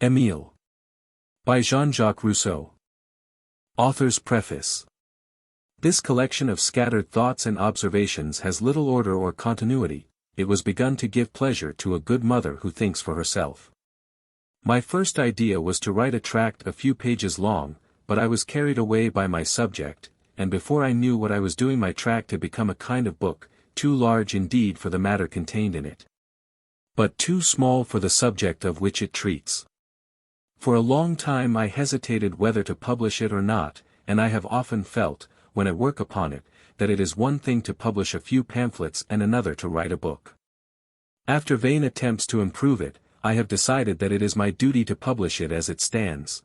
Emile. By Jean-Jacques Rousseau. Author's Preface. This collection of scattered thoughts and observations has little order or continuity. It was begun to give pleasure to a good mother who thinks for herself. My first idea was to write a tract a few pages long, but I was carried away by my subject, and before I knew what I was doing my tract had become a kind of book, too large indeed for the matter contained in it, but too small for the subject of which it treats. For a long time I hesitated whether to publish it or not, and I have often felt, when at work upon it, that it is one thing to publish a few pamphlets and another to write a book. After vain attempts to improve it, I have decided that it is my duty to publish it as it stands.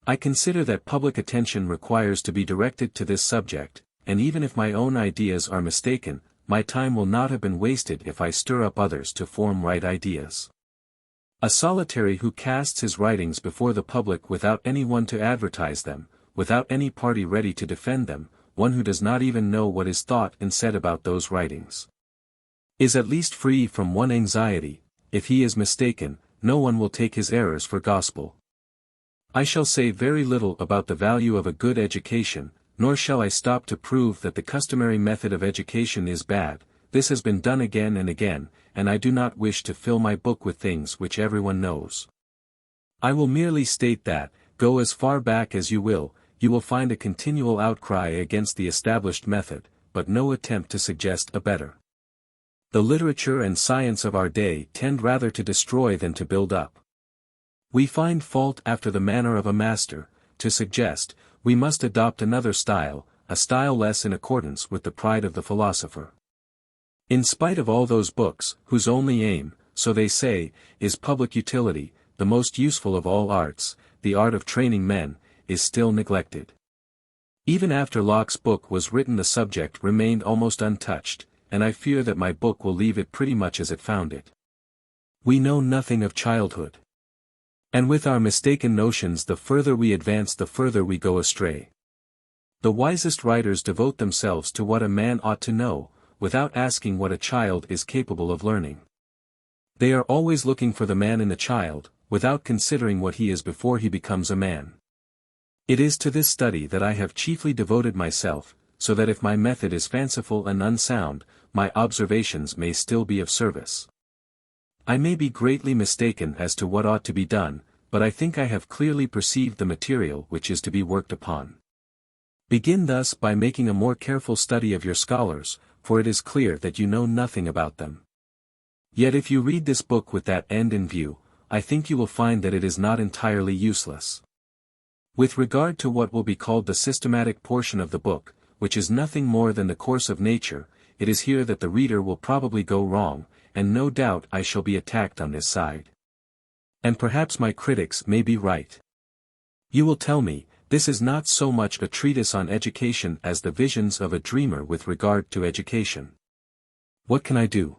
I consider that public attention requires to be directed to this subject, and even if my own ideas are mistaken, my time will not have been wasted if I stir up others to form right ideas. A solitary who casts his writings before the public without anyone to advertise them, without any party ready to defend them, one who does not even know what is thought and said about those writings, is at least free from one anxiety: if he is mistaken, no one will take his errors for gospel. I shall say very little about the value of a good education, nor shall I stop to prove that the customary method of education is bad. This has been done again and again, and I do not wish to fill my book with things which everyone knows. I will merely state that, go as far back as you will find a continual outcry against the established method, but no attempt to suggest a better. The literature and science of our day tend rather to destroy than to build up. We find fault after the manner of a master, to suggest, we must adopt another style, a style less in accordance with the pride of the philosopher. In spite of all those books, whose only aim, so they say, is public utility, the most useful of all arts, the art of training men, is still neglected. Even after Locke's book was written the subject remained almost untouched, and I fear that my book will leave it pretty much as it found it. We know nothing of childhood. And with our mistaken notions the further we advance the further we go astray. The wisest writers devote themselves to what a man ought to know, without asking what a child is capable of learning. They are always looking for the man in the child, without considering what he is before he becomes a man. It is to this study that I have chiefly devoted myself, so that if my method is fanciful and unsound, my observations may still be of service. I may be greatly mistaken as to what ought to be done, but I think I have clearly perceived the material which is to be worked upon. Begin thus by making a more careful study of your scholars, for it is clear that you know nothing about them. Yet if you read this book with that end in view, I think you will find that it is not entirely useless. With regard to what will be called the systematic portion of the book, which is nothing more than the course of nature, it is here that the reader will probably go wrong, and no doubt I shall be attacked on this side. And perhaps my critics may be right. You will tell me, this is not so much a treatise on education as the visions of a dreamer with regard to education. What can I do?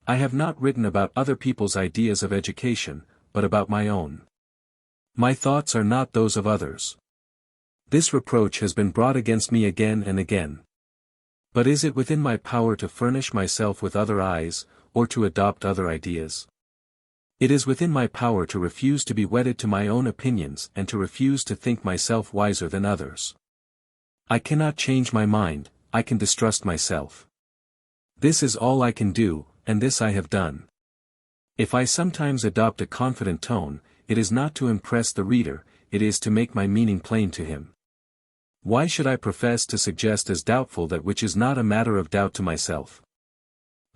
I have not written about other people's ideas of education, but about my own. My thoughts are not those of others. This reproach has been brought against me again and again. But is it within my power to furnish myself with other eyes, or to adopt other ideas? It is within my power to refuse to be wedded to my own opinions and to refuse to think myself wiser than others. I cannot change my mind, I can distrust myself. This is all I can do, and this I have done. If I sometimes adopt a confident tone, it is not to impress the reader, it is to make my meaning plain to him. Why should I profess to suggest as doubtful that which is not a matter of doubt to myself?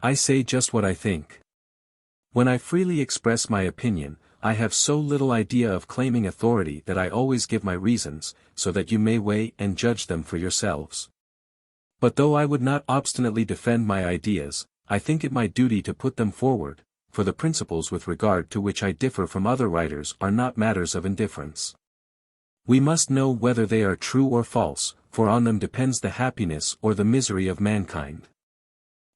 I say just what I think. When I freely express my opinion, I have so little idea of claiming authority that I always give my reasons, so that you may weigh and judge them for yourselves. But though I would not obstinately defend my ideas, I think it my duty to put them forward, for the principles with regard to which I differ from other writers are not matters of indifference. We must know whether they are true or false, for on them depends the happiness or the misery of mankind.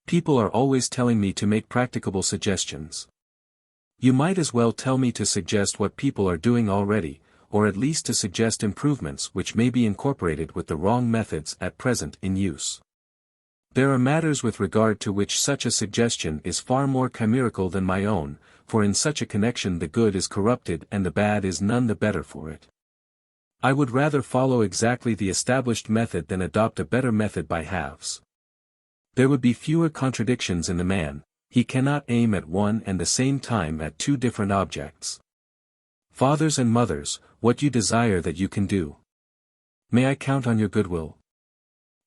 People are always telling me to make practicable suggestions. You might as well tell me to suggest what people are doing already, or at least to suggest improvements which may be incorporated with the wrong methods at present in use. There are matters with regard to which such a suggestion is far more chimerical than my own, for in such a connection the good is corrupted and the bad is none the better for it. I would rather follow exactly the established method than adopt a better method by halves. There would be fewer contradictions in the man, he cannot aim at one and the same time at two different objects. Fathers and mothers, what you desire that you can do. May I count on your goodwill?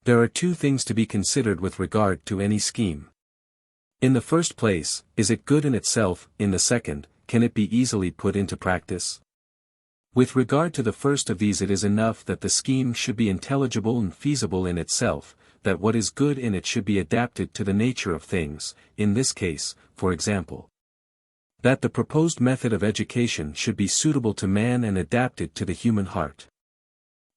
There are two things to be considered with regard to any scheme. In the first place, is it good in itself? In the second, can it be easily put into practice? With regard to the first of these, it is enough that the scheme should be intelligible and feasible in itself, that what is good in it should be adapted to the nature of things, in this case, for example, that the proposed method of education should be suitable to man and adapted to the human heart.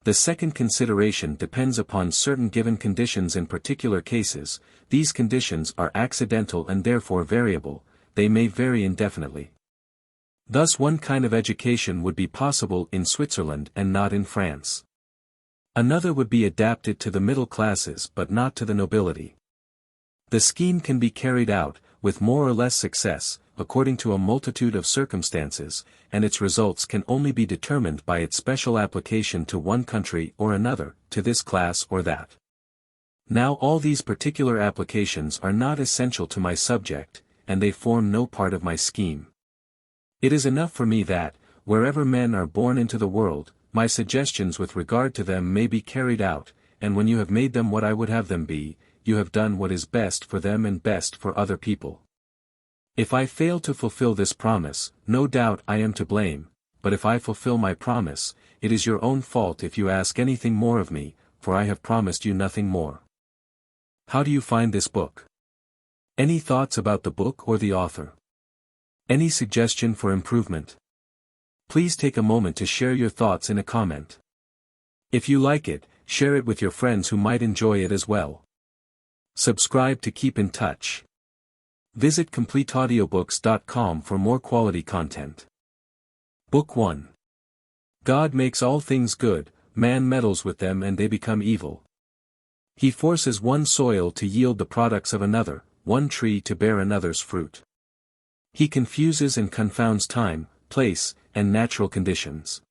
The second consideration depends upon certain given conditions in particular cases. These conditions are accidental and therefore variable, they may vary indefinitely. Thus one kind of education would be possible in Switzerland and not in France. Another would be adapted to the middle classes but not to the nobility. The scheme can be carried out, with more or less success, according to a multitude of circumstances, and its results can only be determined by its special application to one country or another, to this class or that. Now all these particular applications are not essential to my subject, and they form no part of my scheme. It is enough for me that, wherever men are born into the world, my suggestions with regard to them may be carried out, and when you have made them what I would have them be, you have done what is best for them and best for other people. If I fail to fulfill this promise, no doubt I am to blame, but if I fulfill my promise, it is your own fault if you ask anything more of me, for I have promised you nothing more. How do you find this book? Any thoughts about the book or the author? Any suggestion for improvement? Please take a moment to share your thoughts in a comment. If you like it, share it with your friends who might enjoy it as well. Subscribe to keep in touch. Visit CompleteAudiobooks.com for more quality content. Book 1. God makes all things good, man meddles with them and they become evil. He forces one soil to yield the products of another, one tree to bear another's fruit. He confuses and confounds time, place, and natural conditions.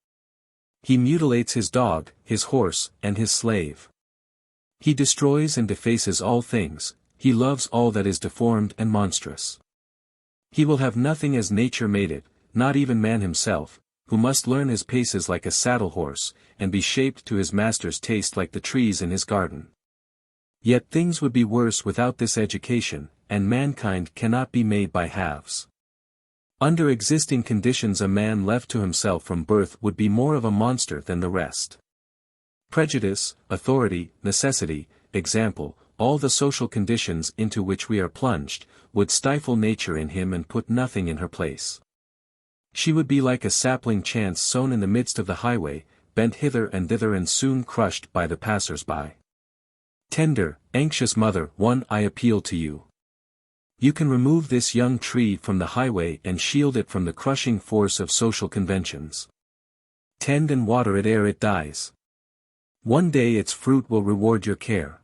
He mutilates his dog, his horse, and his slave. He destroys and defaces all things. He loves all that is deformed and monstrous. He will have nothing as nature made it, not even man himself, who must learn his paces like a saddle horse, and be shaped to his master's taste like the trees in his garden. Yet things would be worse without this education, and mankind cannot be made by halves. Under existing conditions a man left to himself from birth would be more of a monster than the rest. Prejudice, authority, necessity, example, all the social conditions into which we are plunged, would stifle nature in him and put nothing in her place. She would be like a sapling chance sown in the midst of the highway, bent hither and thither and soon crushed by the passers-by. Tender, anxious mother, one I appeal to you. You can remove this young tree from the highway and shield it from the crushing force of social conventions. Tend and water it ere it dies. One day its fruit will reward your care.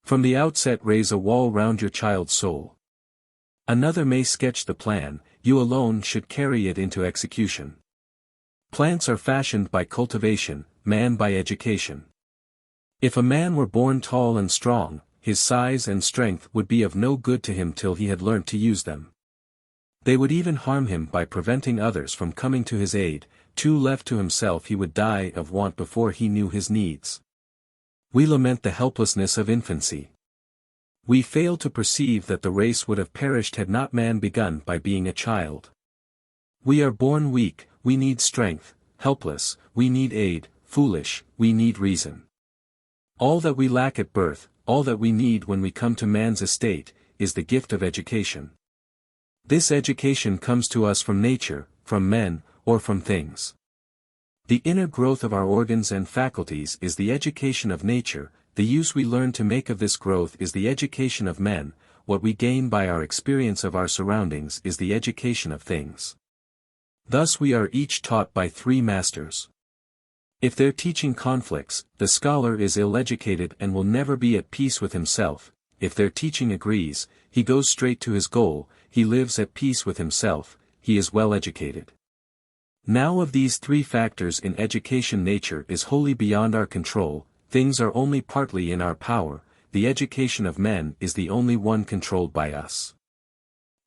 From the outset raise a wall round your child's soul. Another may sketch the plan, you alone should carry it into execution. Plants are fashioned by cultivation, man by education. If a man were born tall and strong, his size and strength would be of no good to him till he had learnt to use them. They would even harm him by preventing others from coming to his aid. Too left to himself he would die of want before he knew his needs. We lament the helplessness of infancy. We fail to perceive that the race would have perished had not man begun by being a child. We are born weak, we need strength, helpless, we need aid, foolish, we need reason. All that we lack at birth, all that we need when we come to man's estate, is the gift of education. This education comes to us from nature, from men, or from things. The inner growth of our organs and faculties is the education of nature, the use we learn to make of this growth is the education of men, what we gain by our experience of our surroundings is the education of things. Thus we are each taught by three masters. If their teaching conflicts, the scholar is ill-educated and will never be at peace with himself, if their teaching agrees, he goes straight to his goal, he lives at peace with himself, he is well educated. Now of these three factors in education, nature is wholly beyond our control, things are only partly in our power, the education of men is the only one controlled by us.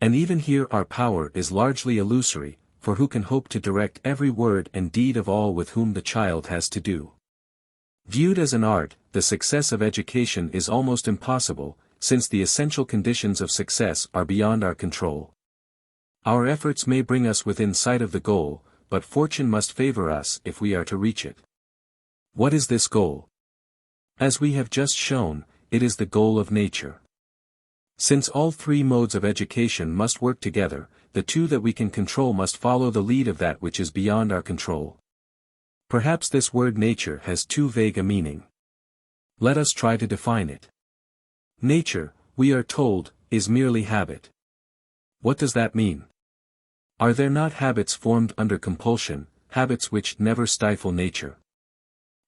And even here our power is largely illusory, for who can hope to direct every word and deed of all with whom the child has to do? Viewed as an art, the success of education is almost impossible, since the essential conditions of success are beyond our control. Our efforts may bring us within sight of the goal, but fortune must favor us if we are to reach it. What is this goal? As we have just shown, it is the goal of nature. Since all three modes of education must work together, the two that we can control must follow the lead of that which is beyond our control. Perhaps this word nature has too vague a meaning. Let us try to define it. Nature, we are told, is merely habit. What does that mean? Are there not habits formed under compulsion, habits which never stifle nature?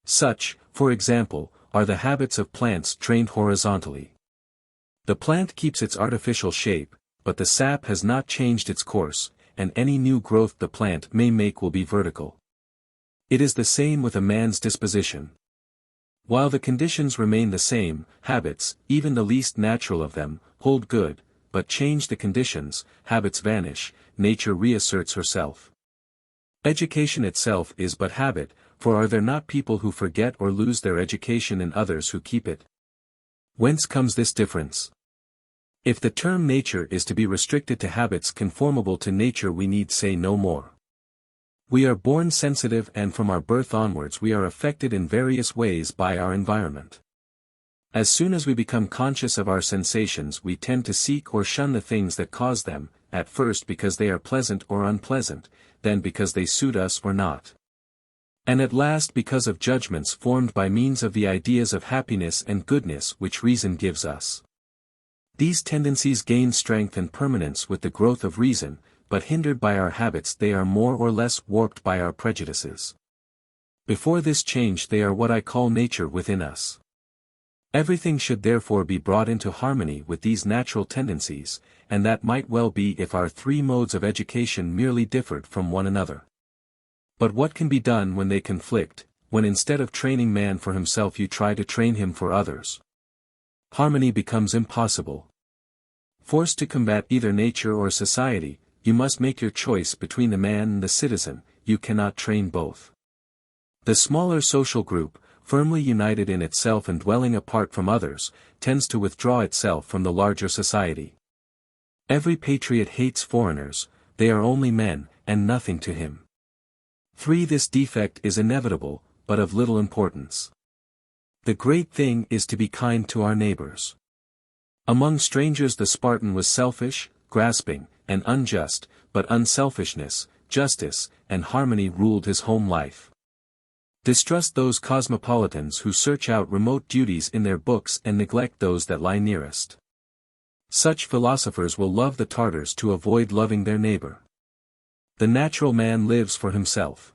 Such, for example, are the habits of plants trained horizontally. The plant keeps its artificial shape, but the sap has not changed its course, and any new growth the plant may make will be vertical. It is the same with a man's disposition. While the conditions remain the same, habits, even the least natural of them, hold good, but change the conditions, habits vanish, nature reasserts herself. Education itself is but habit, for are there not people who forget or lose their education and others who keep it? Whence comes this difference? If the term nature is to be restricted to habits conformable to nature, we need say no more. We are born sensitive, and from our birth onwards we are affected in various ways by our environment. As soon as we become conscious of our sensations, we tend to seek or shun the things that cause them, at first because they are pleasant or unpleasant, then because they suit us or not. And at last because of judgments formed by means of the ideas of happiness and goodness which reason gives us. These tendencies gain strength and permanence with the growth of reason, but hindered by our habits they are more or less warped by our prejudices. Before this change they are what I call nature within us. Everything should therefore be brought into harmony with these natural tendencies, and that might well be if our three modes of education merely differed from one another. But what can be done when they conflict, when instead of training man for himself you try to train him for others? Harmony becomes impossible. Forced to combat either nature or society, you must make your choice between the man and the citizen, you cannot train both. The smaller social group, firmly united in itself and dwelling apart from others, tends to withdraw itself from the larger society. Every patriot hates foreigners, they are only men, and nothing to him. 3. This defect is inevitable, but of little importance. The great thing is to be kind to our neighbors. Among strangers the Spartan was selfish, grasping, and unjust, but unselfishness, justice, and harmony ruled his home life. Distrust those cosmopolitans who search out remote duties in their books and neglect those that lie nearest. Such philosophers will love the Tartars to avoid loving their neighbor. The natural man lives for himself.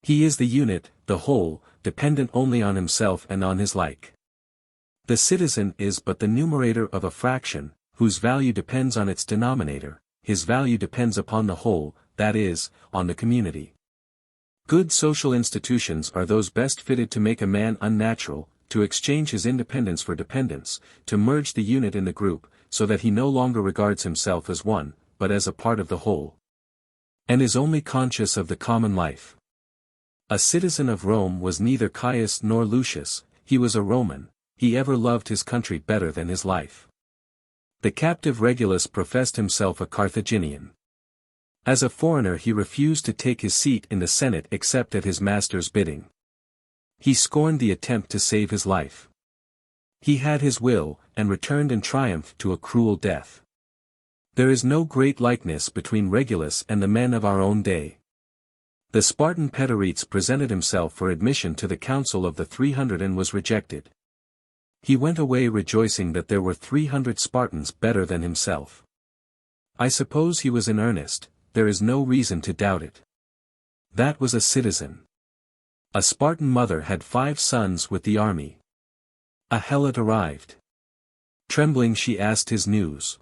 He is the unit, the whole, dependent only on himself and on his like. The citizen is but the numerator of a fraction, whose value depends on its denominator, his value depends upon the whole, that is, on the community. Good social institutions are those best fitted to make a man unnatural, to exchange his independence for dependence, to merge the unit in the group, so that he no longer regards himself as one, but as a part of the whole, and is only conscious of the common life. A citizen of Rome was neither Caius nor Lucius, he was a Roman, he ever loved his country better than his life. The captive Regulus professed himself a Carthaginian. As a foreigner he refused to take his seat in the Senate except at his master's bidding. He scorned the attempt to save his life. He had his will, and returned in triumph to a cruel death. There is no great likeness between Regulus and the men of our own day. The Spartan Pedaretes presented himself for admission to the council of the 300 and was rejected. He went away rejoicing that there were 300 Spartans better than himself. I suppose he was in earnest, there is no reason to doubt it. That was a citizen. A Spartan mother had 5 sons with the army. A helot arrived. Trembling she asked his news.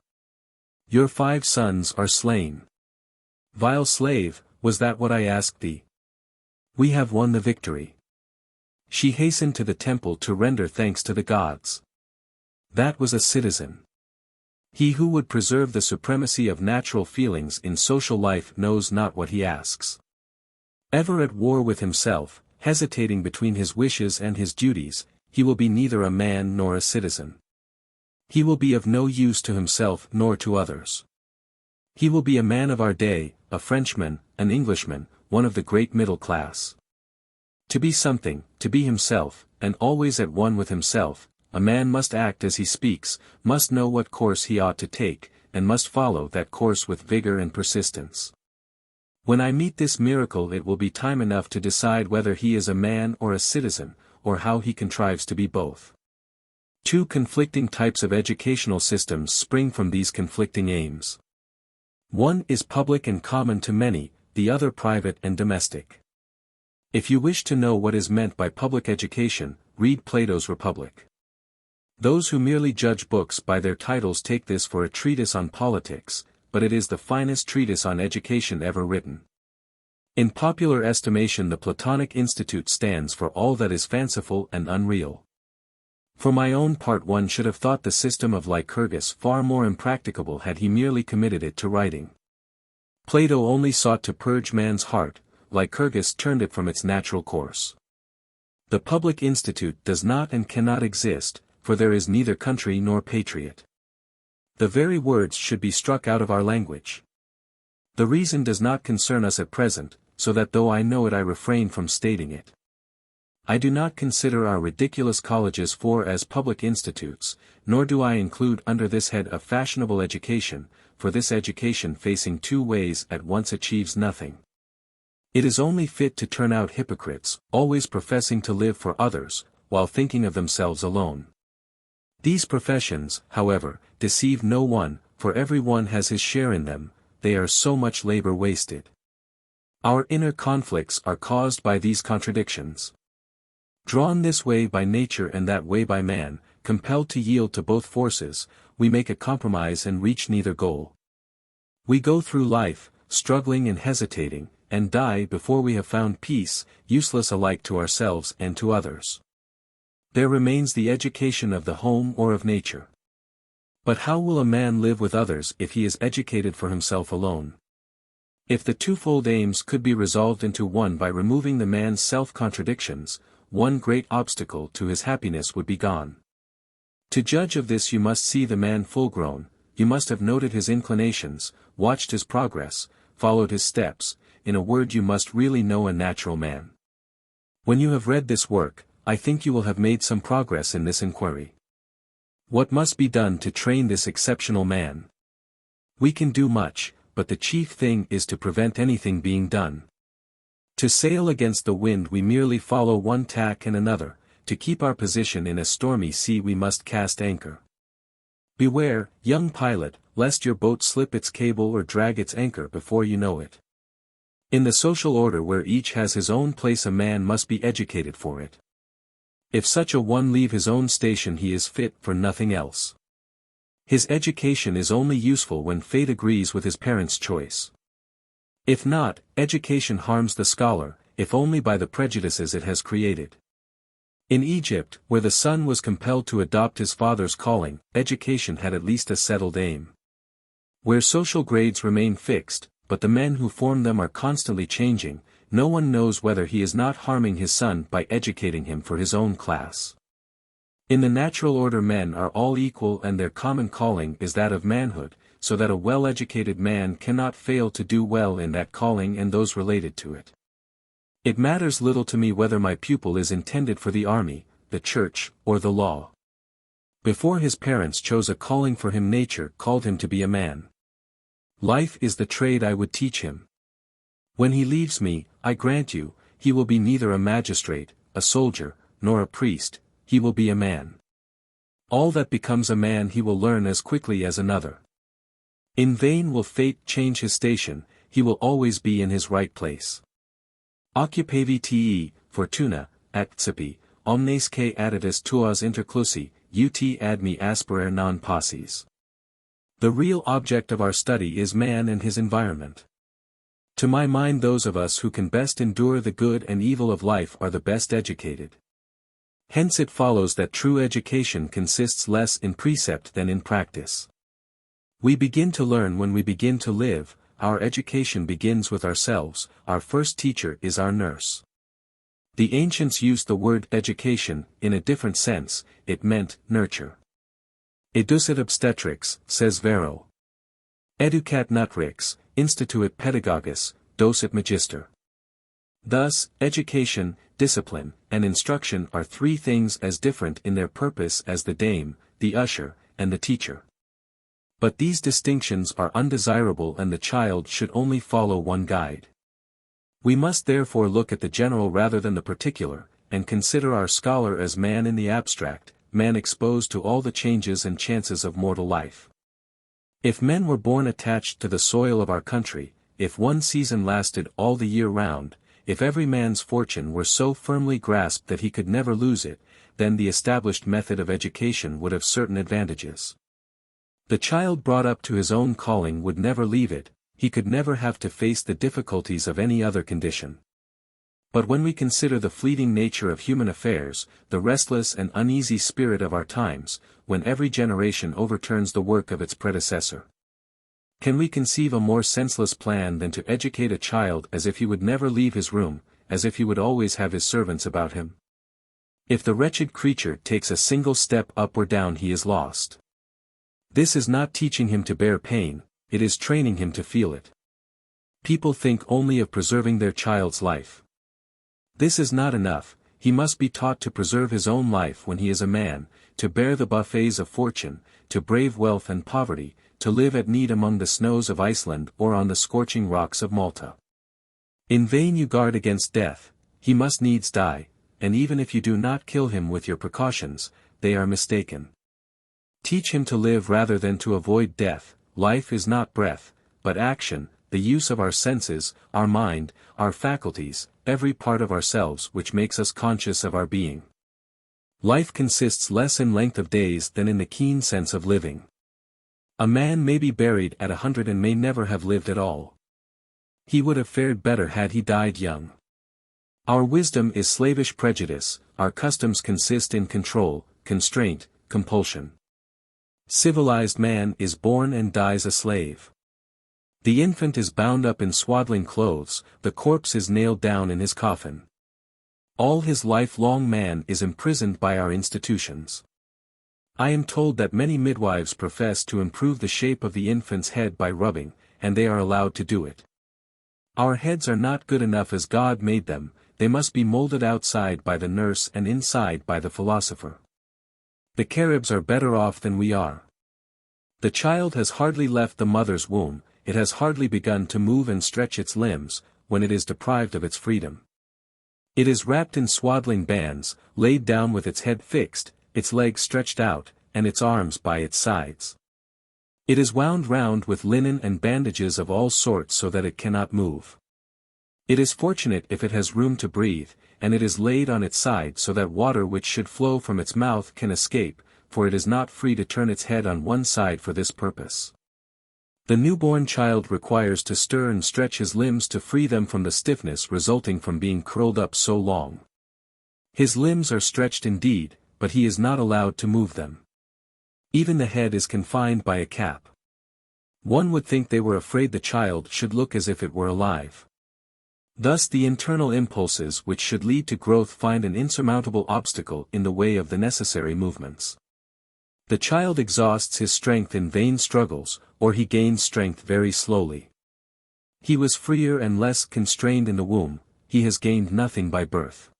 Your 5 sons are slain. Vile slave, was that what I asked thee? We have won the victory. She hastened to the temple to render thanks to the gods. That was a citizen. He who would preserve the supremacy of natural feelings in social life knows not what he asks. Ever at war with himself, hesitating between his wishes and his duties, he will be neither a man nor a citizen. He will be of no use to himself nor to others. He will be a man of our day, a Frenchman, an Englishman, one of the great middle class. To be something, to be himself, and always at one with himself, a man must act as he speaks, must know what course he ought to take, and must follow that course with vigor and persistence. When I meet this miracle it will be time enough to decide whether he is a man or a citizen, or how he contrives to be both. 2 conflicting types of educational systems spring from these conflicting aims. One is public and common to many, the other private and domestic. If you wish to know what is meant by public education, read Plato's Republic. Those who merely judge books by their titles take this for a treatise on politics, but it is the finest treatise on education ever written. In popular estimation the Platonic Institute stands for all that is fanciful and unreal. For my own part one should have thought the system of Lycurgus far more impracticable had he merely committed it to writing. Plato only sought to purge man's heart, Lycurgus turned it from its natural course. The public institute does not and cannot exist, for there is neither country nor patriot. The very words should be struck out of our language. The reason does not concern us at present, so that though I know it I refrain from stating it. I do not consider our ridiculous colleges as public institutes, nor do I include under this head a fashionable education, for this education facing 2 ways at once achieves nothing. It is only fit to turn out hypocrites, always professing to live for others, while thinking of themselves alone. These professions, however, deceive no one, for every one has his share in them, they are so much labor wasted. Our inner conflicts are caused by these contradictions. Drawn this way by nature and that way by man, compelled to yield to both forces, we make a compromise and reach neither goal. We go through life, struggling and hesitating, and die before we have found peace, useless alike to ourselves and to others. There remains the education of the home or of nature. But how will a man live with others if he is educated for himself alone? If the twofold aims could be resolved into one by removing the man's self-contradictions, one great obstacle to his happiness would be gone. To judge of this you must see the man full-grown, you must have noted his inclinations, watched his progress, followed his steps, in a word you must really know a natural man. When you have read this work, I think you will have made some progress in this inquiry. What must be done to train this exceptional man? We can do much, but the chief thing is to prevent anything being done. To sail against the wind we merely follow one tack and another, to keep our position in a stormy sea we must cast anchor. Beware, young pilot, lest your boat slip its cable or drag its anchor before you know it. In the social order where each has his own place a man must be educated for it. If such a one leave his own station he is fit for nothing else. His education is only useful when fate agrees with his parents' choice. If not, education harms the scholar, if only by the prejudices it has created. In Egypt, where the son was compelled to adopt his father's calling, education had at least a settled aim. Where social grades remain fixed, but the men who form them are constantly changing, no one knows whether he is not harming his son by educating him for his own class. In the natural order men are all equal and their common calling is that of manhood, so that a well-educated man cannot fail to do well in that calling and those related to it. It matters little to me whether my pupil is intended for the army, the church, or the law. Before his parents chose a calling for him nature called him to be a man. Life is the trade I would teach him. When he leaves me, I grant you, he will be neither a magistrate, a soldier, nor a priest, he will be a man. All that becomes a man he will learn as quickly as another. In vain will fate change his station, he will always be in his right place. Occupavi te, fortuna, accipi, omnes que additus tuas interclusi, ut ad me asperare non posses. The real object of our study is man and his environment. To my mind, those of us who can best endure the good and evil of life are the best educated. Hence it follows that true education consists less in precept than in practice. We begin to learn when we begin to live. Our education begins with ourselves. Our first teacher is our nurse. The ancients used the word education in a different sense. It meant nurture. Educit obstetrix, says Varro. Educat nutrix, instituit pedagogus, docet magister. Thus, education, discipline, and instruction are three things as different in their purpose as the dame, the usher, and the teacher. But these distinctions are undesirable, and the child should only follow one guide. We must therefore look at the general rather than the particular, and consider our scholar as man in the abstract, man exposed to all the changes and chances of mortal life. If men were born attached to the soil of our country, if one season lasted all the year round, if every man's fortune were so firmly grasped that he could never lose it, then the established method of education would have certain advantages. The child brought up to his own calling would never leave it, he could never have to face the difficulties of any other condition. But when we consider the fleeting nature of human affairs, the restless and uneasy spirit of our times, when every generation overturns the work of its predecessor, can we conceive a more senseless plan than to educate a child as if he would never leave his room, as if he would always have his servants about him? If the wretched creature takes a single step up or down, he is lost. This is not teaching him to bear pain, it is training him to feel it. People think only of preserving their child's life. This is not enough, he must be taught to preserve his own life when he is a man, to bear the buffets of fortune, to brave wealth and poverty, to live at need among the snows of Iceland or on the scorching rocks of Malta. In vain you guard against death, he must needs die, and even if you do not kill him with your precautions, they are mistaken. Teach him to live rather than to avoid death. Life is not breath, but action, the use of our senses, our mind, our faculties, every part of ourselves which makes us conscious of our being. Life consists less in length of days than in the keen sense of living. A man may be buried at 100 and may never have lived at all. He would have fared better had he died young. Our wisdom is slavish prejudice, our customs consist in control, constraint, compulsion. Civilized man is born and dies a slave. The infant is bound up in swaddling clothes, the corpse is nailed down in his coffin. All his life-long man is imprisoned by our institutions. I am told that many midwives profess to improve the shape of the infant's head by rubbing, and they are allowed to do it. Our heads are not good enough as God made them, they must be molded outside by the nurse and inside by the philosopher. The Caribs are better off than we are. The child has hardly left the mother's womb, it has hardly begun to move and stretch its limbs, when it is deprived of its freedom. It is wrapped in swaddling bands, laid down with its head fixed, its legs stretched out, and its arms by its sides. It is wound round with linen and bandages of all sorts so that it cannot move. It is fortunate if it has room to breathe, and it is laid on its side so that water which should flow from its mouth can escape, for it is not free to turn its head on one side for this purpose. The newborn child requires to stir and stretch his limbs to free them from the stiffness resulting from being curled up so long. His limbs are stretched indeed, but he is not allowed to move them. Even the head is confined by a cap. One would think they were afraid the child should look as if it were alive. Thus the internal impulses which should lead to growth find an insurmountable obstacle in the way of the necessary movements. The child exhausts his strength in vain struggles, or he gains strength very slowly. He was freer and less constrained in the womb, he has gained nothing by birth.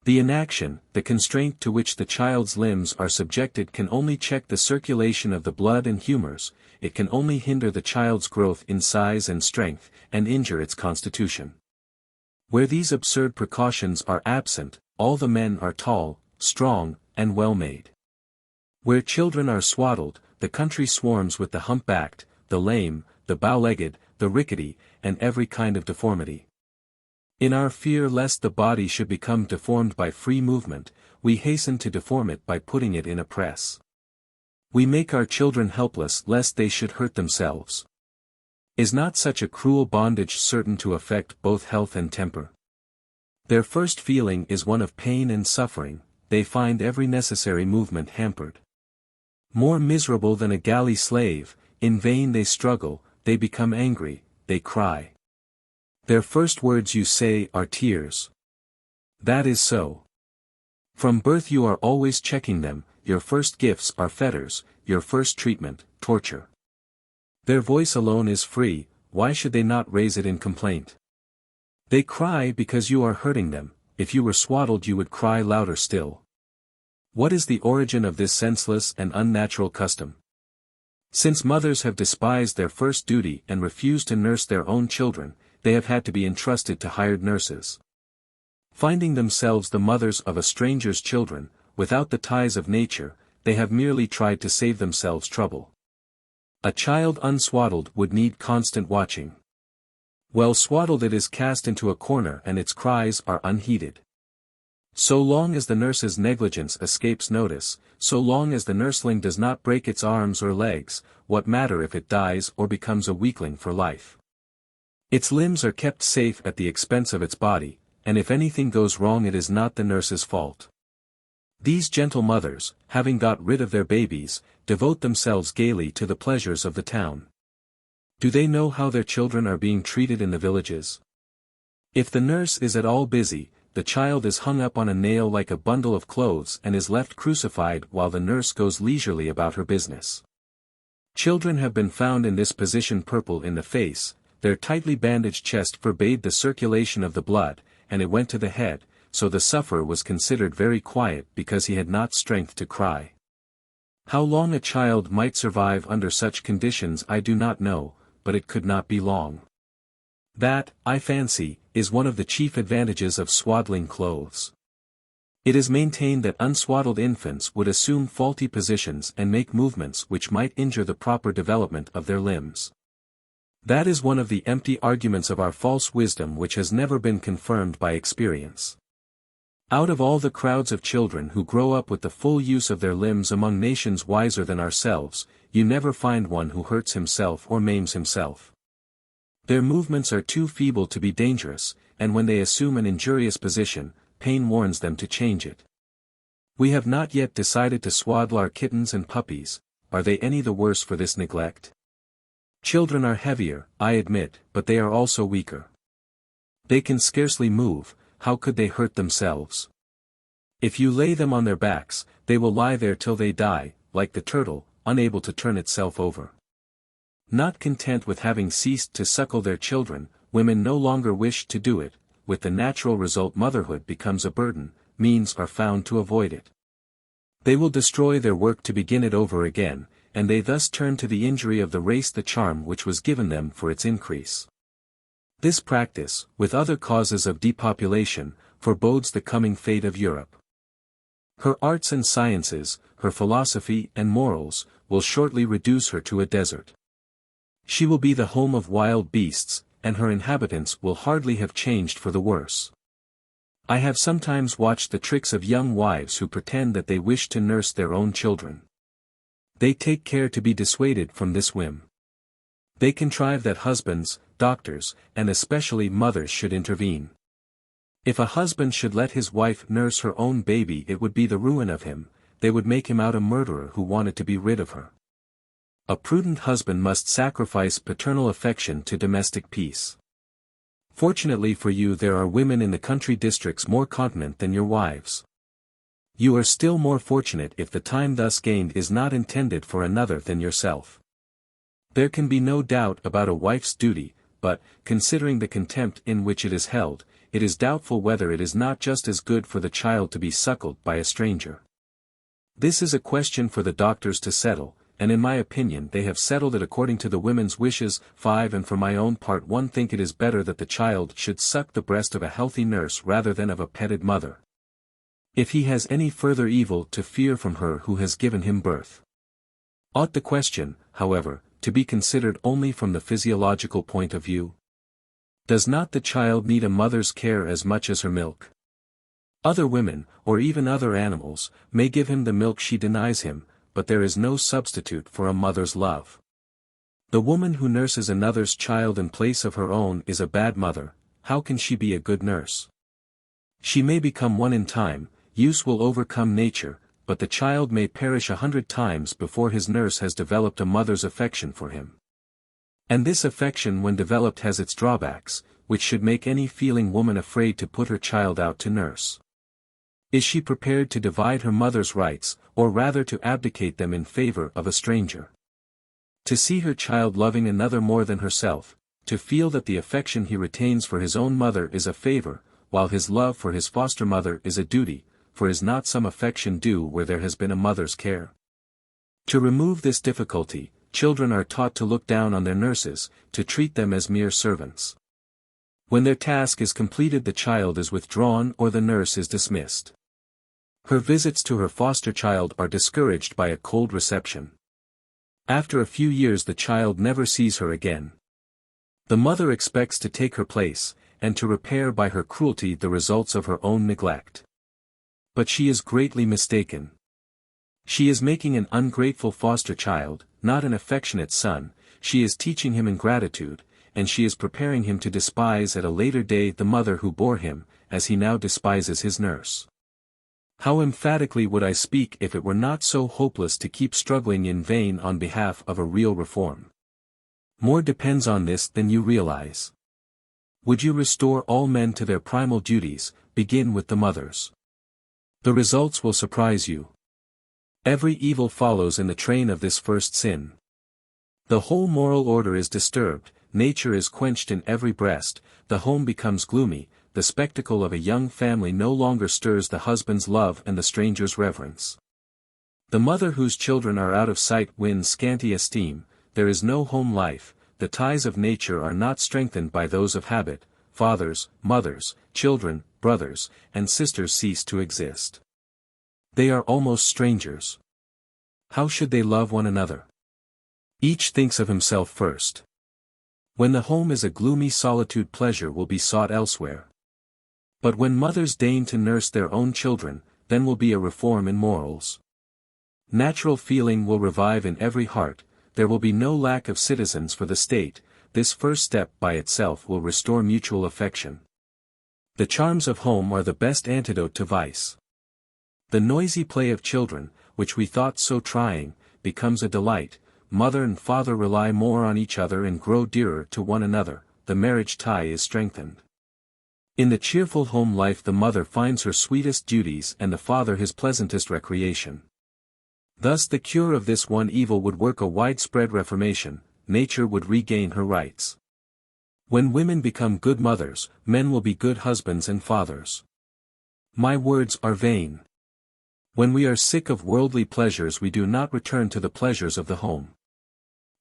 The inaction, the constraint to which the child's limbs are subjected can only check the circulation of the blood and humors, it can only hinder the child's growth in size and strength, and injure its constitution. Where these absurd precautions are absent, all the men are tall, strong, and well-made. Where children are swaddled, the country swarms with the hump-backed, the lame, the bow-legged, the rickety, and every kind of deformity. In our fear lest the body should become deformed by free movement, we hasten to deform it by putting it in a press. We make our children helpless lest they should hurt themselves. Is not such a cruel bondage certain to affect both health and temper? Their first feeling is one of pain and suffering, they find every necessary movement hampered. More miserable than a galley slave, in vain they struggle, they become angry, they cry. Their first words you say are tears. That is so. From birth you are always checking them, your first gifts are fetters, your first treatment, torture. Their voice alone is free, why should they not raise it in complaint? They cry because you are hurting them, if you were swaddled you would cry louder still. What is the origin of this senseless and unnatural custom? Since mothers have despised their first duty and refused to nurse their own children, they have had to be entrusted to hired nurses. Finding themselves the mothers of a stranger's children, without the ties of nature, they have merely tried to save themselves trouble. A child unswaddled would need constant watching. Well swaddled it is cast into a corner and its cries are unheeded. So long as the nurse's negligence escapes notice, so long as the nursling does not break its arms or legs, what matter if it dies or becomes a weakling for life? Its limbs are kept safe at the expense of its body, and if anything goes wrong it is not the nurse's fault. These gentle mothers, having got rid of their babies, devote themselves gaily to the pleasures of the town. Do they know how their children are being treated in the villages? If the nurse is at all busy, the child is hung up on a nail like a bundle of clothes and is left crucified while the nurse goes leisurely about her business. Children have been found in this position, purple in the face, their tightly bandaged chest forbade the circulation of the blood, and it went to the head, so the sufferer was considered very quiet because he had not strength to cry. How long a child might survive under such conditions I do not know, but it could not be long. That, I fancy, is one of the chief advantages of swaddling clothes. It is maintained that unswaddled infants would assume faulty positions and make movements which might injure the proper development of their limbs. That is one of the empty arguments of our false wisdom which has never been confirmed by experience. Out of all the crowds of children who grow up with the full use of their limbs among nations wiser than ourselves, you never find one who hurts himself or maims himself. Their movements are too feeble to be dangerous, and when they assume an injurious position, pain warns them to change it. We have not yet decided to swaddle our kittens and puppies, are they any the worse for this neglect? Children are heavier, I admit, but they are also weaker. They can scarcely move, how could they hurt themselves? If you lay them on their backs, they will lie there till they die, like the turtle, unable to turn itself over. Not content with having ceased to suckle their children, women no longer wish to do it, with the natural result motherhood becomes a burden, means are found to avoid it. They will destroy their work to begin it over again, and they thus turn to the injury of the race the charm which was given them for its increase. This practice, with other causes of depopulation, forebodes the coming fate of Europe. Her arts and sciences, her philosophy and morals, will shortly reduce her to a desert. She will be the home of wild beasts, and her inhabitants will hardly have changed for the worse. I have sometimes watched the tricks of young wives who pretend that they wish to nurse their own children. They take care to be dissuaded from this whim. They contrive that husbands, doctors, and especially mothers should intervene. If a husband should let his wife nurse her own baby it would be the ruin of him, they would make him out a murderer who wanted to be rid of her. A prudent husband must sacrifice paternal affection to domestic peace. Fortunately for you there are women in the country districts more continent than your wives. You are still more fortunate if the time thus gained is not intended for another than yourself. There can be no doubt about a wife's duty, but, considering the contempt in which it is held, it is doubtful whether it is not just as good for the child to be suckled by a stranger. This is a question for the doctors to settle, and in my opinion they have settled it according to the women's wishes. 5 And for my own part one think it is better that the child should suck the breast of a healthy nurse rather than of a petted mother. If he has any further evil to fear from her who has given him birth. Ought the question, however, to be considered only from the physiological point of view? Does not the child need a mother's care as much as her milk? Other women, or even other animals, may give him the milk she denies him, but there is no substitute for a mother's love. The woman who nurses another's child in place of her own is a bad mother. How can she be a good nurse? She may become one in time, use will overcome nature, but the child may perish 100 times before his nurse has developed a mother's affection for him. And this affection when developed has its drawbacks, which should make any feeling woman afraid to put her child out to nurse. Is she prepared to divide her mother's rights, or rather to abdicate them in favor of a stranger? To see her child loving another more than herself, to feel that the affection he retains for his own mother is a favor, while his love for his foster mother is a duty, for is not some affection due where there has been a mother's care? To remove this difficulty, children are taught to look down on their nurses, to treat them as mere servants. When their task is completed the child is withdrawn or the nurse is dismissed. Her visits to her foster child are discouraged by a cold reception. After a few years the child never sees her again. The mother expects to take her place, and to repair by her cruelty the results of her own neglect. But she is greatly mistaken. She is making an ungrateful foster child, not an affectionate son. She is teaching him ingratitude, and she is preparing him to despise at a later day the mother who bore him, as he now despises his nurse. How emphatically would I speak if it were not so hopeless to keep struggling in vain on behalf of a real reform. More depends on this than you realize. Would you restore all men to their primal duties, begin with the mothers. The results will surprise you. Every evil follows in the train of this first sin. The whole moral order is disturbed, nature is quenched in every breast, the home becomes gloomy, the spectacle of a young family no longer stirs the husband's love and the stranger's reverence. The mother whose children are out of sight wins scanty esteem, there is no home life, the ties of nature are not strengthened by those of habit, fathers, mothers, children, brothers, and sisters cease to exist. They are almost strangers. How should they love one another? Each thinks of himself first. When the home is a gloomy solitude pleasure will be sought elsewhere. But when mothers deign to nurse their own children, then will be a reform in morals. Natural feeling will revive in every heart, there will be no lack of citizens for the state, this first step by itself will restore mutual affection. The charms of home are the best antidote to vice. The noisy play of children, which we thought so trying, becomes a delight, mother and father rely more on each other and grow dearer to one another, the marriage tie is strengthened. In the cheerful home life the mother finds her sweetest duties and the father his pleasantest recreation. Thus the cure of this one evil would work a widespread reformation, nature would regain her rights. When women become good mothers, men will be good husbands and fathers. My words are vain. When we are sick of worldly pleasures we do not return to the pleasures of the home.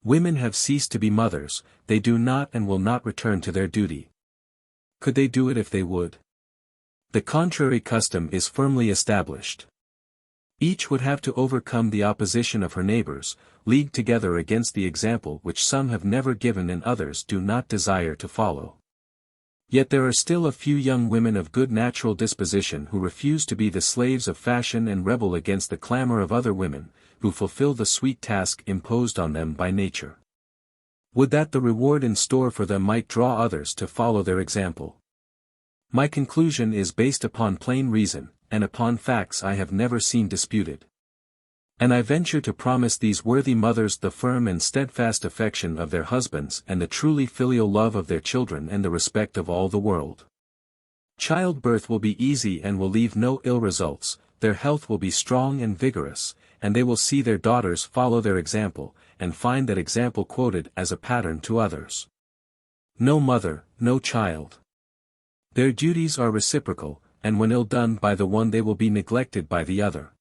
Women have ceased to be mothers, they do not and will not return to their duty. Could they do it if they would? The contrary custom is firmly established. Each would have to overcome the opposition of her neighbors, league together against the example which some have never given and others do not desire to follow. Yet there are still a few young women of good natural disposition who refuse to be the slaves of fashion and rebel against the clamor of other women, who fulfill the sweet task imposed on them by nature. Would that the reward in store for them might draw others to follow their example. My conclusion is based upon plain reason, and upon facts I have never seen disputed. And I venture to promise these worthy mothers the firm and steadfast affection of their husbands and the truly filial love of their children and the respect of all the world. Childbirth will be easy and will leave no ill results, their health will be strong and vigorous, and they will see their daughters follow their example, and find that example quoted as a pattern to others. No mother, no child. Their duties are reciprocal, and when ill done by the one they will be neglected by the other.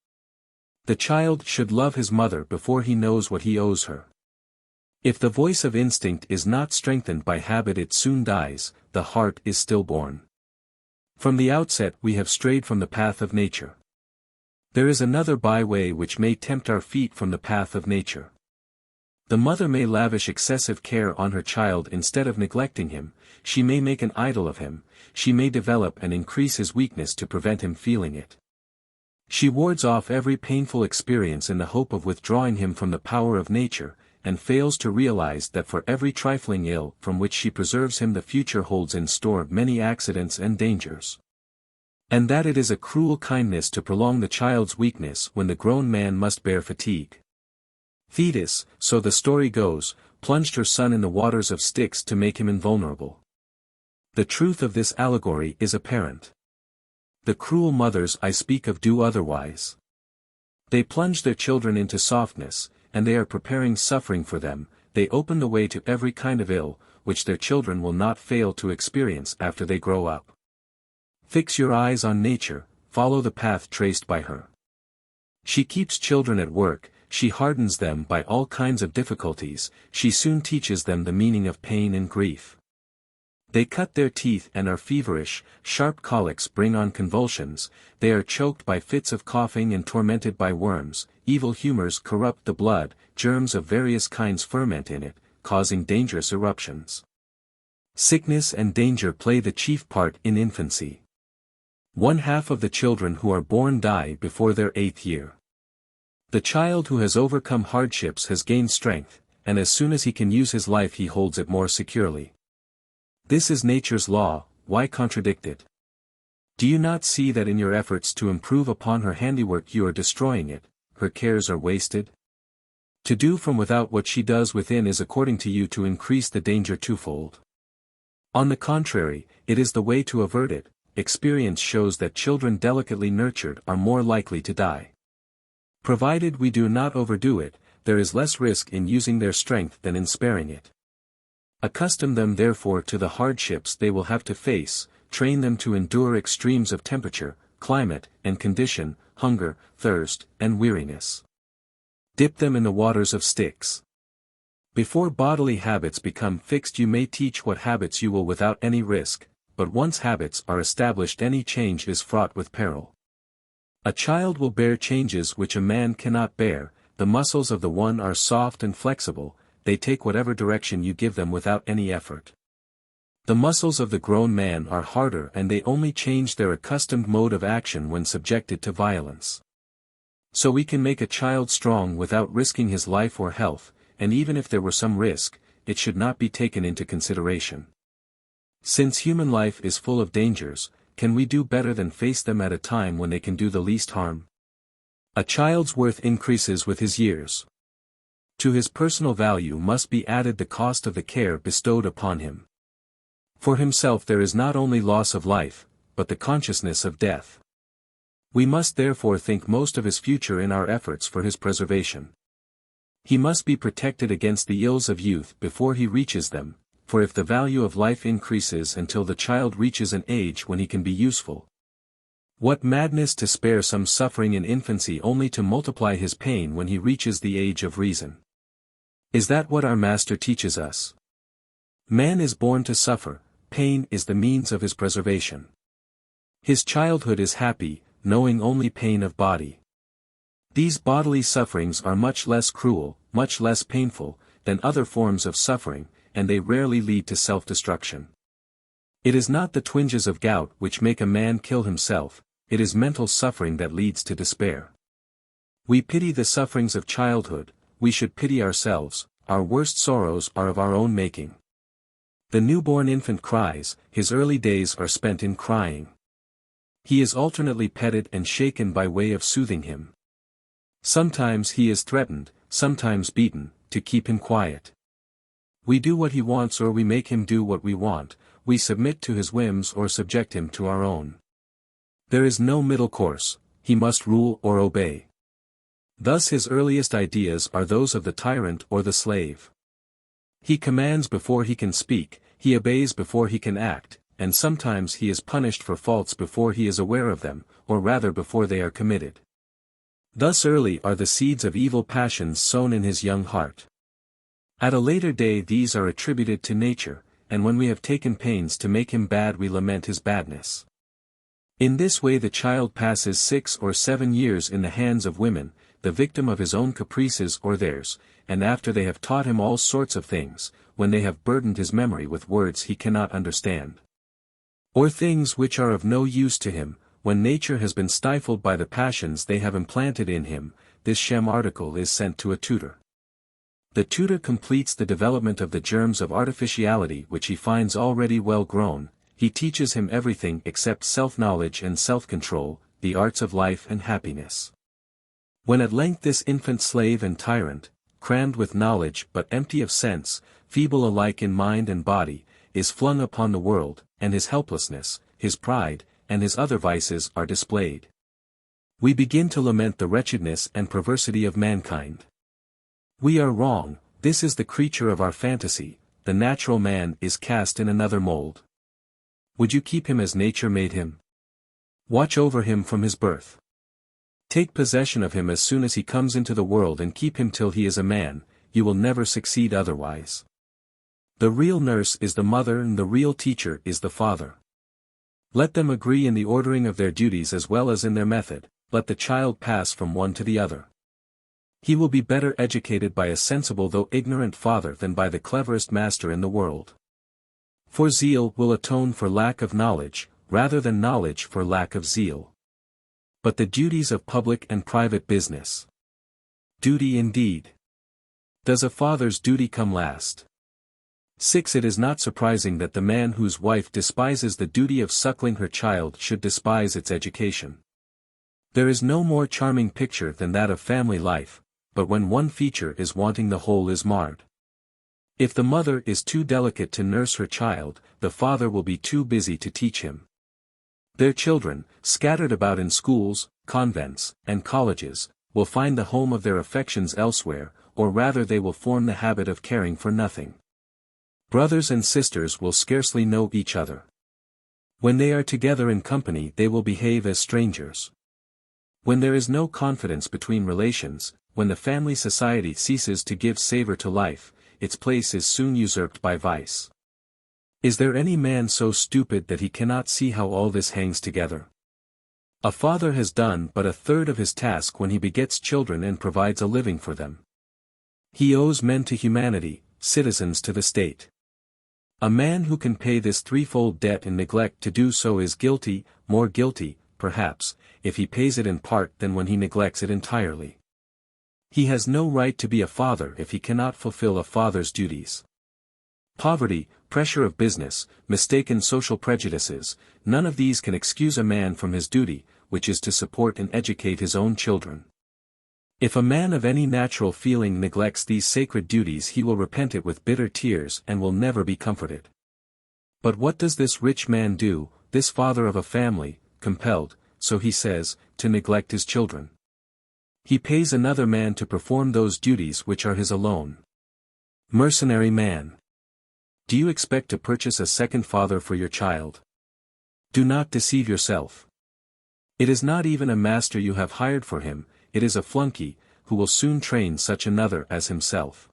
The child should love his mother before he knows what he owes her. If the voice of instinct is not strengthened by habit it soon dies, the heart is stillborn. From the outset we have strayed from the path of nature. There is another byway which may tempt our feet from the path of nature. The mother may lavish excessive care on her child instead of neglecting him, she may make an idol of him, she may develop and increase his weakness to prevent him feeling it. She wards off every painful experience in the hope of withdrawing him from the power of nature, and fails to realize that for every trifling ill from which she preserves him the future holds in store many accidents and dangers. And that it is a cruel kindness to prolong the child's weakness when the grown man must bear fatigue. Thetis, so the story goes, plunged her son in the waters of Styx to make him invulnerable. The truth of this allegory is apparent. The cruel mothers I speak of do otherwise. They plunge their children into softness, and they are preparing suffering for them, they open the way to every kind of ill, which their children will not fail to experience after they grow up. Fix your eyes on nature, follow the path traced by her. She keeps children at work, she hardens them by all kinds of difficulties, she soon teaches them the meaning of pain and grief. They cut their teeth and are feverish, sharp colics bring on convulsions, they are choked by fits of coughing and tormented by worms, evil humors corrupt the blood, germs of various kinds ferment in it, causing dangerous eruptions. Sickness and danger play the chief part in infancy. 1/2 of the children who are born die before their 8th year. The child who has overcome hardships has gained strength, and as soon as he can use his life he holds it more securely. This is nature's law, why contradict it? Do you not see that in your efforts to improve upon her handiwork you are destroying it, her cares are wasted? To do from without what she does within is according to you to increase the danger twofold. On the contrary, it is the way to avert it. Experience shows that children delicately nurtured are more likely to die. Provided we do not overdo it, there is less risk in using their strength than in sparing it. Accustom them therefore to the hardships they will have to face, train them to endure extremes of temperature, climate, and condition, hunger, thirst, and weariness. Dip them in the waters of Styx. Before bodily habits become fixed you may teach what habits you will without any risk, but once habits are established any change is fraught with peril. A child will bear changes which a man cannot bear, the muscles of the one are soft and flexible, they take whatever direction you give them without any effort. The muscles of the grown man are harder and they only change their accustomed mode of action when subjected to violence. So we can make a child strong without risking his life or health, and even if there were some risk, it should not be taken into consideration. Since human life is full of dangers, can we do better than face them at a time when they can do the least harm? A child's worth increases with his years. To his personal value must be added the cost of the care bestowed upon him. For himself there is not only loss of life, but the consciousness of death. We must therefore think most of his future in our efforts for his preservation. He must be protected against the ills of youth before he reaches them, for if the value of life increases until the child reaches an age when he can be useful. What madness to spare some suffering in infancy only to multiply his pain when he reaches the age of reason. Is that what our Master teaches us? Man is born to suffer, pain is the means of his preservation. His childhood is happy, knowing only pain of body. These bodily sufferings are much less cruel, much less painful, than other forms of suffering, and they rarely lead to self-destruction. It is not the twinges of gout which make a man kill himself, it is mental suffering that leads to despair. We pity the sufferings of childhood, we should pity ourselves, our worst sorrows are of our own making. The newborn infant cries, his early days are spent in crying. He is alternately petted and shaken by way of soothing him. Sometimes he is threatened, sometimes beaten, to keep him quiet. We do what he wants or we make him do what we want, we submit to his whims or subject him to our own. There is no middle course, he must rule or obey. Thus his earliest ideas are those of the tyrant or the slave. He commands before he can speak, he obeys before he can act, and sometimes he is punished for faults before he is aware of them, or rather before they are committed. Thus early are the seeds of evil passions sown in his young heart. At a later day these are attributed to nature, and when we have taken pains to make him bad we lament his badness. In this way the child passes 6 or 7 years in the hands of women, the victim of his own caprices or theirs, and after they have taught him all sorts of things, when they have burdened his memory with words he cannot understand, or things which are of no use to him, when nature has been stifled by the passions they have implanted in him, this sham article is sent to a tutor. The tutor completes the development of the germs of artificiality which he finds already well grown. He teaches him everything except self-knowledge and self-control, the arts of life and happiness. When at length this infant slave and tyrant, crammed with knowledge but empty of sense, feeble alike in mind and body, is flung upon the world, and his helplessness, his pride, and his other vices are displayed, we begin to lament the wretchedness and perversity of mankind. We are wrong, this is the creature of our fantasy, the natural man is cast in another mold. Would you keep him as nature made him? Watch over him from his birth. Take possession of him as soon as he comes into the world and keep him till he is a man, you will never succeed otherwise. The real nurse is the mother and the real teacher is the father. Let them agree in the ordering of their duties as well as in their method, let the child pass from one to the other. He will be better educated by a sensible though ignorant father than by the cleverest master in the world. For zeal will atone for lack of knowledge, rather than knowledge for lack of zeal. But the duties of public and private business. Duty indeed. Does a father's duty come last? 6. It is not surprising that the man whose wife despises the duty of suckling her child should despise its education. There is no more charming picture than that of family life, but when one feature is wanting the whole is marred. If the mother is too delicate to nurse her child, the father will be too busy to teach him. Their children, scattered about in schools, convents, and colleges, will find the home of their affections elsewhere, or rather they will form the habit of caring for nothing. Brothers and sisters will scarcely know each other. When they are together in company they will behave as strangers. When there is no confidence between relations, when the family society ceases to give savor to life, its place is soon usurped by vice. Is there any man so stupid that he cannot see how all this hangs together? A father has done but a third of his task when he begets children and provides a living for them. He owes men to humanity, citizens to the state. A man who can pay this threefold debt and neglect to do so is guilty, more guilty, perhaps, if he pays it in part than when he neglects it entirely. He has no right to be a father if he cannot fulfill a father's duties. Poverty, pressure of business, mistaken social prejudices, none of these can excuse a man from his duty, which is to support and educate his own children. If a man of any natural feeling neglects these sacred duties he will repent it with bitter tears and will never be comforted. But what does this rich man do, this father of a family, compelled, so he says, to neglect his children? He pays another man to perform those duties which are his alone. Mercenary man! Do you expect to purchase a second father for your child? Do not deceive yourself. It is not even a master you have hired for him, it is a flunky, who will soon train such another as himself.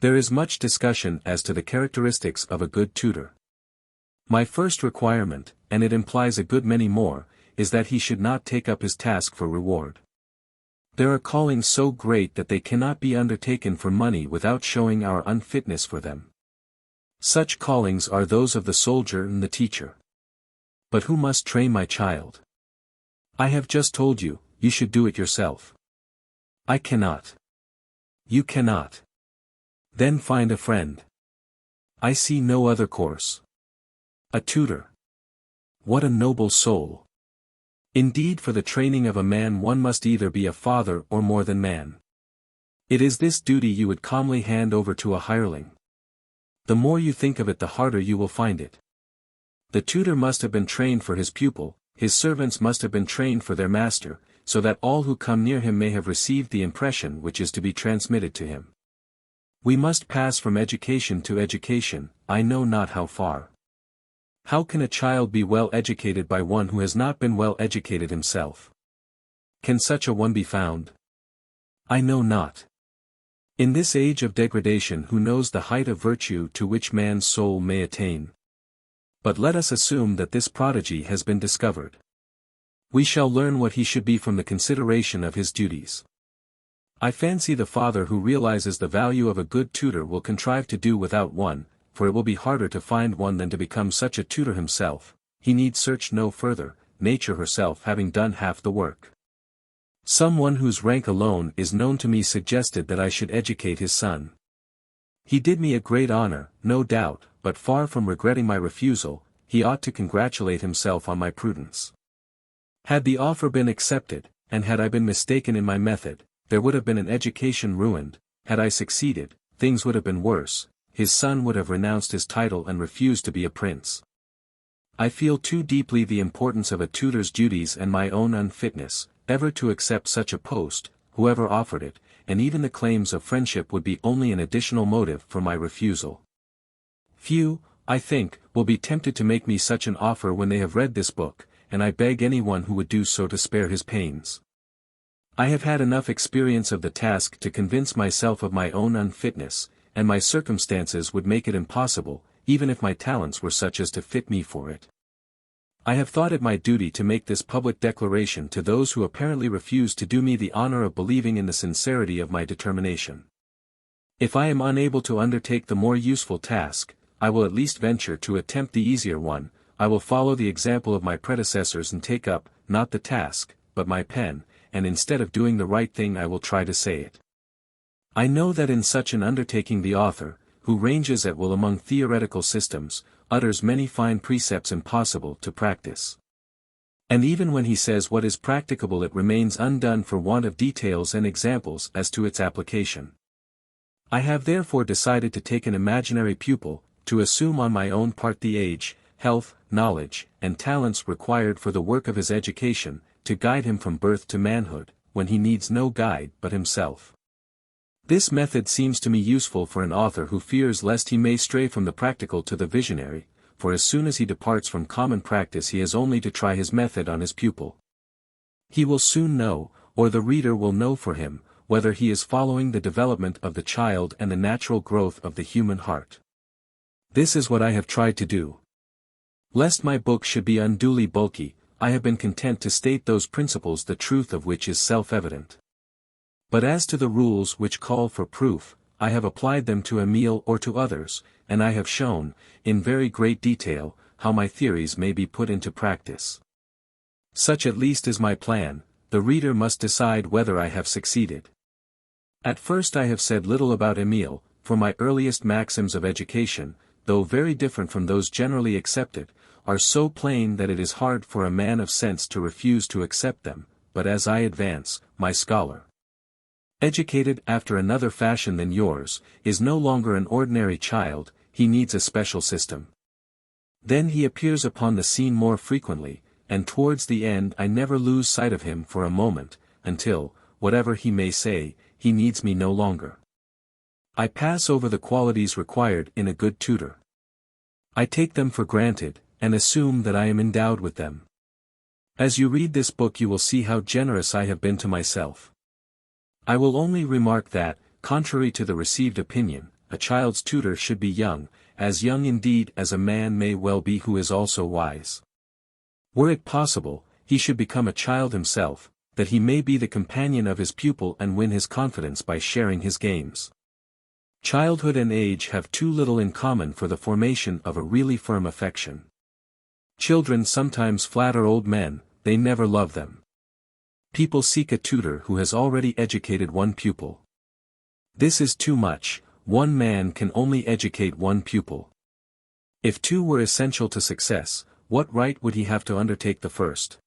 There is much discussion as to the characteristics of a good tutor. My first requirement, and it implies a good many more, is that he should not take up his task for reward. There are callings so great that they cannot be undertaken for money without showing our unfitness for them. Such callings are those of the soldier and the teacher. But who must train my child? I have just told you, you should do it yourself. I cannot. You cannot. Then find a friend. I see no other course. A tutor. What a noble soul! Indeed, for the training of a man one must either be a father or more than man. It is this duty you would calmly hand over to a hireling. The more you think of it the harder you will find it. The tutor must have been trained for his pupil, his servants must have been trained for their master, so that all who come near him may have received the impression which is to be transmitted to him. We must pass from education to education, I know not how far. How can a child be well educated by one who has not been well educated himself? Can such a one be found? I know not. In this age of degradation who knows the height of virtue to which man's soul may attain? But let us assume that this prodigy has been discovered. We shall learn what he should be from the consideration of his duties. I fancy the father who realizes the value of a good tutor will contrive to do without one, for it will be harder to find one than to become such a tutor himself. He need search no further, nature herself having done half the work. Someone whose rank alone is known to me suggested that I should educate his son. He did me a great honor, no doubt, but far from regretting my refusal, he ought to congratulate himself on my prudence. Had the offer been accepted, and had I been mistaken in my method, there would have been an education ruined. Had I succeeded, things would have been worse. His son would have renounced his title and refused to be a prince. I feel too deeply the importance of a tutor's duties and my own unfitness, ever to accept such a post, whoever offered it, and even the claims of friendship would be only an additional motive for my refusal. Few, I think, will be tempted to make me such an offer when they have read this book, and I beg anyone who would do so to spare his pains. I have had enough experience of the task to convince myself of my own unfitness, and my circumstances would make it impossible, even if my talents were such as to fit me for it. I have thought it my duty to make this public declaration to those who apparently refuse to do me the honor of believing in the sincerity of my determination. If I am unable to undertake the more useful task, I will at least venture to attempt the easier one. I will follow the example of my predecessors and take up, not the task, but my pen, and instead of doing the right thing I will try to say it. I know that in such an undertaking the author, who ranges at will among theoretical systems, utters many fine precepts impossible to practice. And even when he says what is practicable it remains undone for want of details and examples as to its application. I have therefore decided to take an imaginary pupil, to assume on my own part the age, health, knowledge, and talents required for the work of his education, to guide him from birth to manhood, when he needs no guide but himself. This method seems to me useful for an author who fears lest he may stray from the practical to the visionary, for as soon as he departs from common practice he has only to try his method on his pupil. He will soon know, or the reader will know for him, whether he is following the development of the child and the natural growth of the human heart. This is what I have tried to do. Lest my book should be unduly bulky, I have been content to state those principles the truth of which is self-evident. But as to the rules which call for proof, I have applied them to Emile or to others, and I have shown, in very great detail, how my theories may be put into practice. Such at least is my plan. The reader must decide whether I have succeeded. At first I have said little about Emile, for my earliest maxims of education, though very different from those generally accepted, are so plain that it is hard for a man of sense to refuse to accept them, but as I advance, my scholar, educated after another fashion than yours, is no longer an ordinary child, he needs a special system. Then he appears upon the scene more frequently, and towards the end I never lose sight of him for a moment, until, whatever he may say, he needs me no longer. I pass over the qualities required in a good tutor. I take them for granted, and assume that I am endowed with them. As you read this book you will see how generous I have been to myself. I will only remark that, contrary to the received opinion, a child's tutor should be young, as young indeed as a man may well be who is also wise. Were it possible, he should become a child himself, that he may be the companion of his pupil and win his confidence by sharing his games. Childhood and age have too little in common for the formation of a really firm affection. Children sometimes flatter old men, they never love them. People seek a tutor who has already educated one pupil. This is too much. One man can only educate one pupil. If two were essential to success, what right would he have to undertake the first?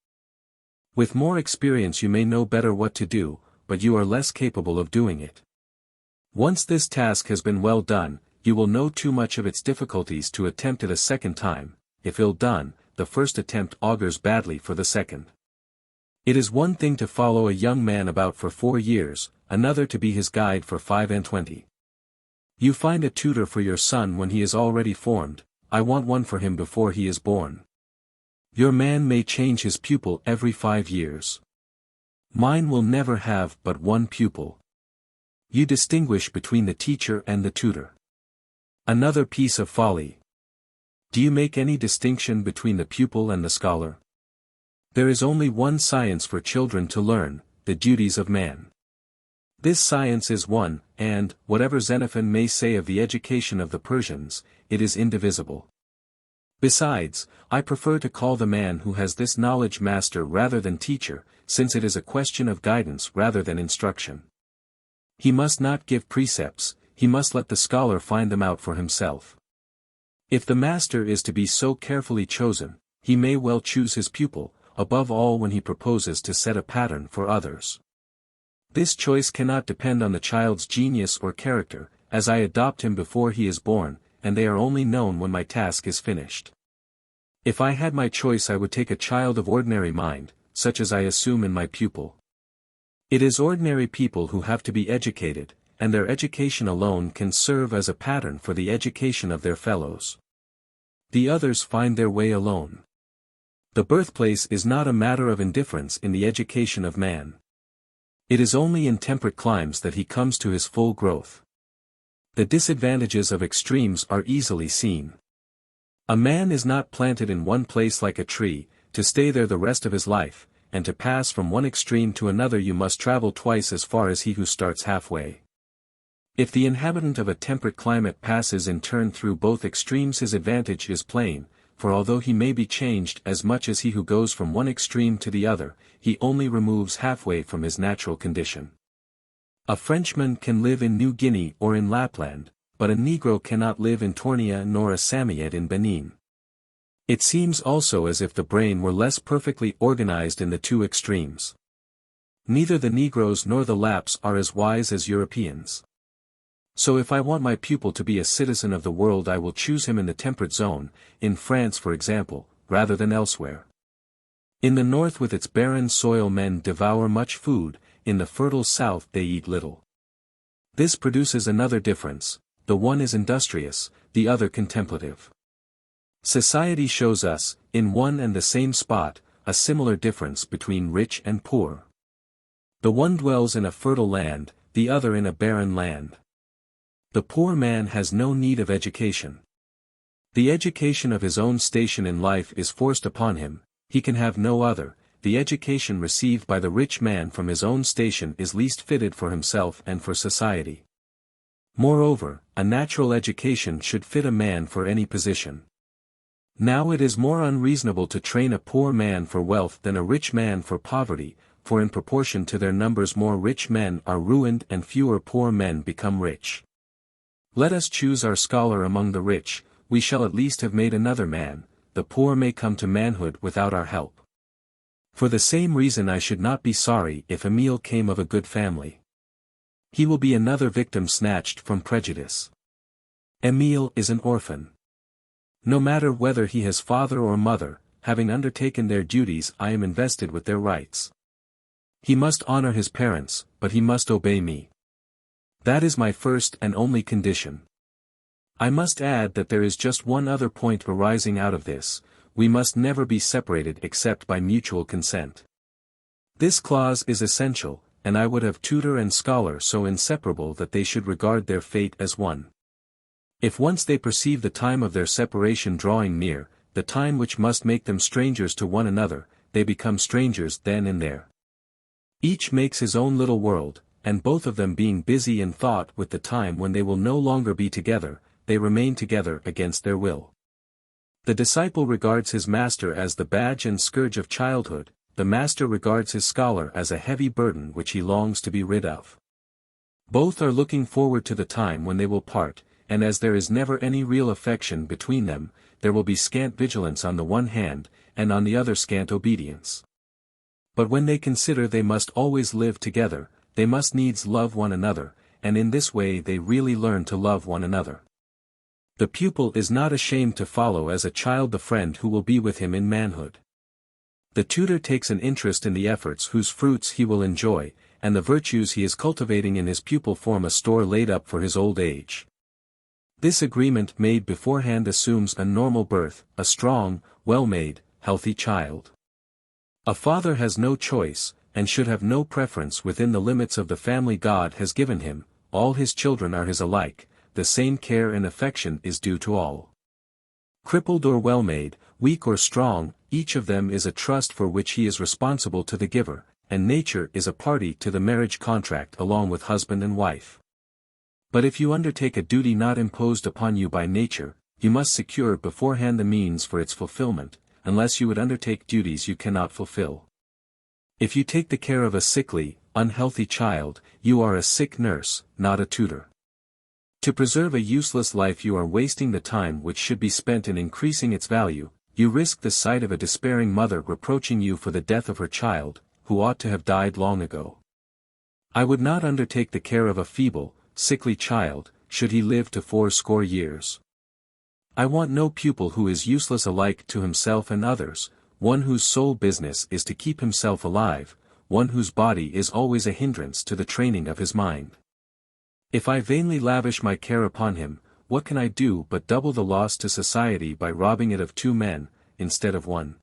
With more experience you may know better what to do, but you are less capable of doing it. Once this task has been well done, you will know too much of its difficulties to attempt it a second time. If ill done, the first attempt augurs badly for the second. It is one thing to follow a young man about for 4 years, another to be his guide for 25. You find a tutor for your son when he is already formed. I want one for him before he is born. Your man may change his pupil every 5 years. Mine will never have but one pupil. You distinguish between the teacher and the tutor. Another piece of folly. Do you make any distinction between the pupil and the scholar? There is only one science for children to learn, the duties of man. This science is one, and, whatever Xenophon may say of the education of the Persians, it is indivisible. Besides, I prefer to call the man who has this knowledge master rather than teacher, since it is a question of guidance rather than instruction. He must not give precepts, he must let the scholar find them out for himself. If the master is to be so carefully chosen, he may well choose his pupil, above all when he proposes to set a pattern for others. This choice cannot depend on the child's genius or character, as I adopt him before he is born, and they are only known when my task is finished. If I had my choice I would take a child of ordinary mind, such as I assume in my pupil. It is ordinary people who have to be educated, and their education alone can serve as a pattern for the education of their fellows. The others find their way alone. The birthplace is not a matter of indifference in the education of man. It is only in temperate climes that he comes to his full growth. The disadvantages of extremes are easily seen. A man is not planted in one place like a tree, to stay there the rest of his life, and to pass from one extreme to another you must travel twice as far as he who starts halfway. If the inhabitant of a temperate climate passes in turn through both extremes his advantage is plain, for although he may be changed as much as he who goes from one extreme to the other, he only removes halfway from his natural condition. A Frenchman can live in New Guinea or in Lapland, but a Negro cannot live in Tornea nor a Samoyed in Benin. It seems also as if the brain were less perfectly organized in the two extremes. Neither the Negroes nor the Laps are as wise as Europeans. So if I want my pupil to be a citizen of the world I will choose him in the temperate zone, in France for example, rather than elsewhere. In the north with its barren soil men devour much food, in the fertile south they eat little. This produces another difference, the one is industrious, the other contemplative. Society shows us, in one and the same spot, a similar difference between rich and poor. The one dwells in a fertile land, the other in a barren land. The poor man has no need of education. The education of his own station in life is forced upon him, he can have no other. The education received by the rich man from his own station is least fitted for himself and for society. Moreover, a natural education should fit a man for any position. Now it is more unreasonable to train a poor man for wealth than a rich man for poverty, for in proportion to their numbers more rich men are ruined and fewer poor men become rich. Let us choose our scholar among the rich, we shall at least have made another man, the poor may come to manhood without our help. For the same reason I should not be sorry if Emile came of a good family. He will be another victim snatched from prejudice. Emile is an orphan. No matter whether he has father or mother, having undertaken their duties I am invested with their rights. He must honor his parents, but he must obey me. That is my first and only condition. I must add that there is just one other point arising out of this, we must never be separated except by mutual consent. This clause is essential, and I would have tutor and scholar so inseparable that they should regard their fate as one. If once they perceive the time of their separation drawing near, the time which must make them strangers to one another, they become strangers then and there. Each makes his own little world, and both of them being busy in thought with the time when they will no longer be together, they remain together against their will. The disciple regards his master as the badge and scourge of childhood, the master regards his scholar as a heavy burden which he longs to be rid of. Both are looking forward to the time when they will part, and as there is never any real affection between them, there will be scant vigilance on the one hand, and on the other scant obedience. But when they consider they must always live together, they must needs love one another, and in this way they really learn to love one another. The pupil is not ashamed to follow as a child the friend who will be with him in manhood. The tutor takes an interest in the efforts whose fruits he will enjoy, and the virtues he is cultivating in his pupil form a store laid up for his old age. This agreement made beforehand assumes a normal birth, a strong, well-made, healthy child. A father has no choice, and should have no preference within the limits of the family God has given him, all his children are his alike, the same care and affection is due to all. Crippled or well-made, weak or strong, each of them is a trust for which he is responsible to the giver, and nature is a party to the marriage contract along with husband and wife. But if you undertake a duty not imposed upon you by nature, you must secure beforehand the means for its fulfillment, unless you would undertake duties you cannot fulfill. If you take the care of a sickly, unhealthy child, you are a sick nurse, not a tutor. To preserve a useless life you are wasting the time which should be spent in increasing its value. You risk the sight of a despairing mother reproaching you for the death of her child, who ought to have died long ago. I would not undertake the care of a feeble, sickly child, should he live to 80 years. I want no pupil who is useless alike to himself and others, one whose sole business is to keep himself alive, one whose body is always a hindrance to the training of his mind. If I vainly lavish my care upon him, what can I do but double the loss to society by robbing it of 2 men, instead of 1?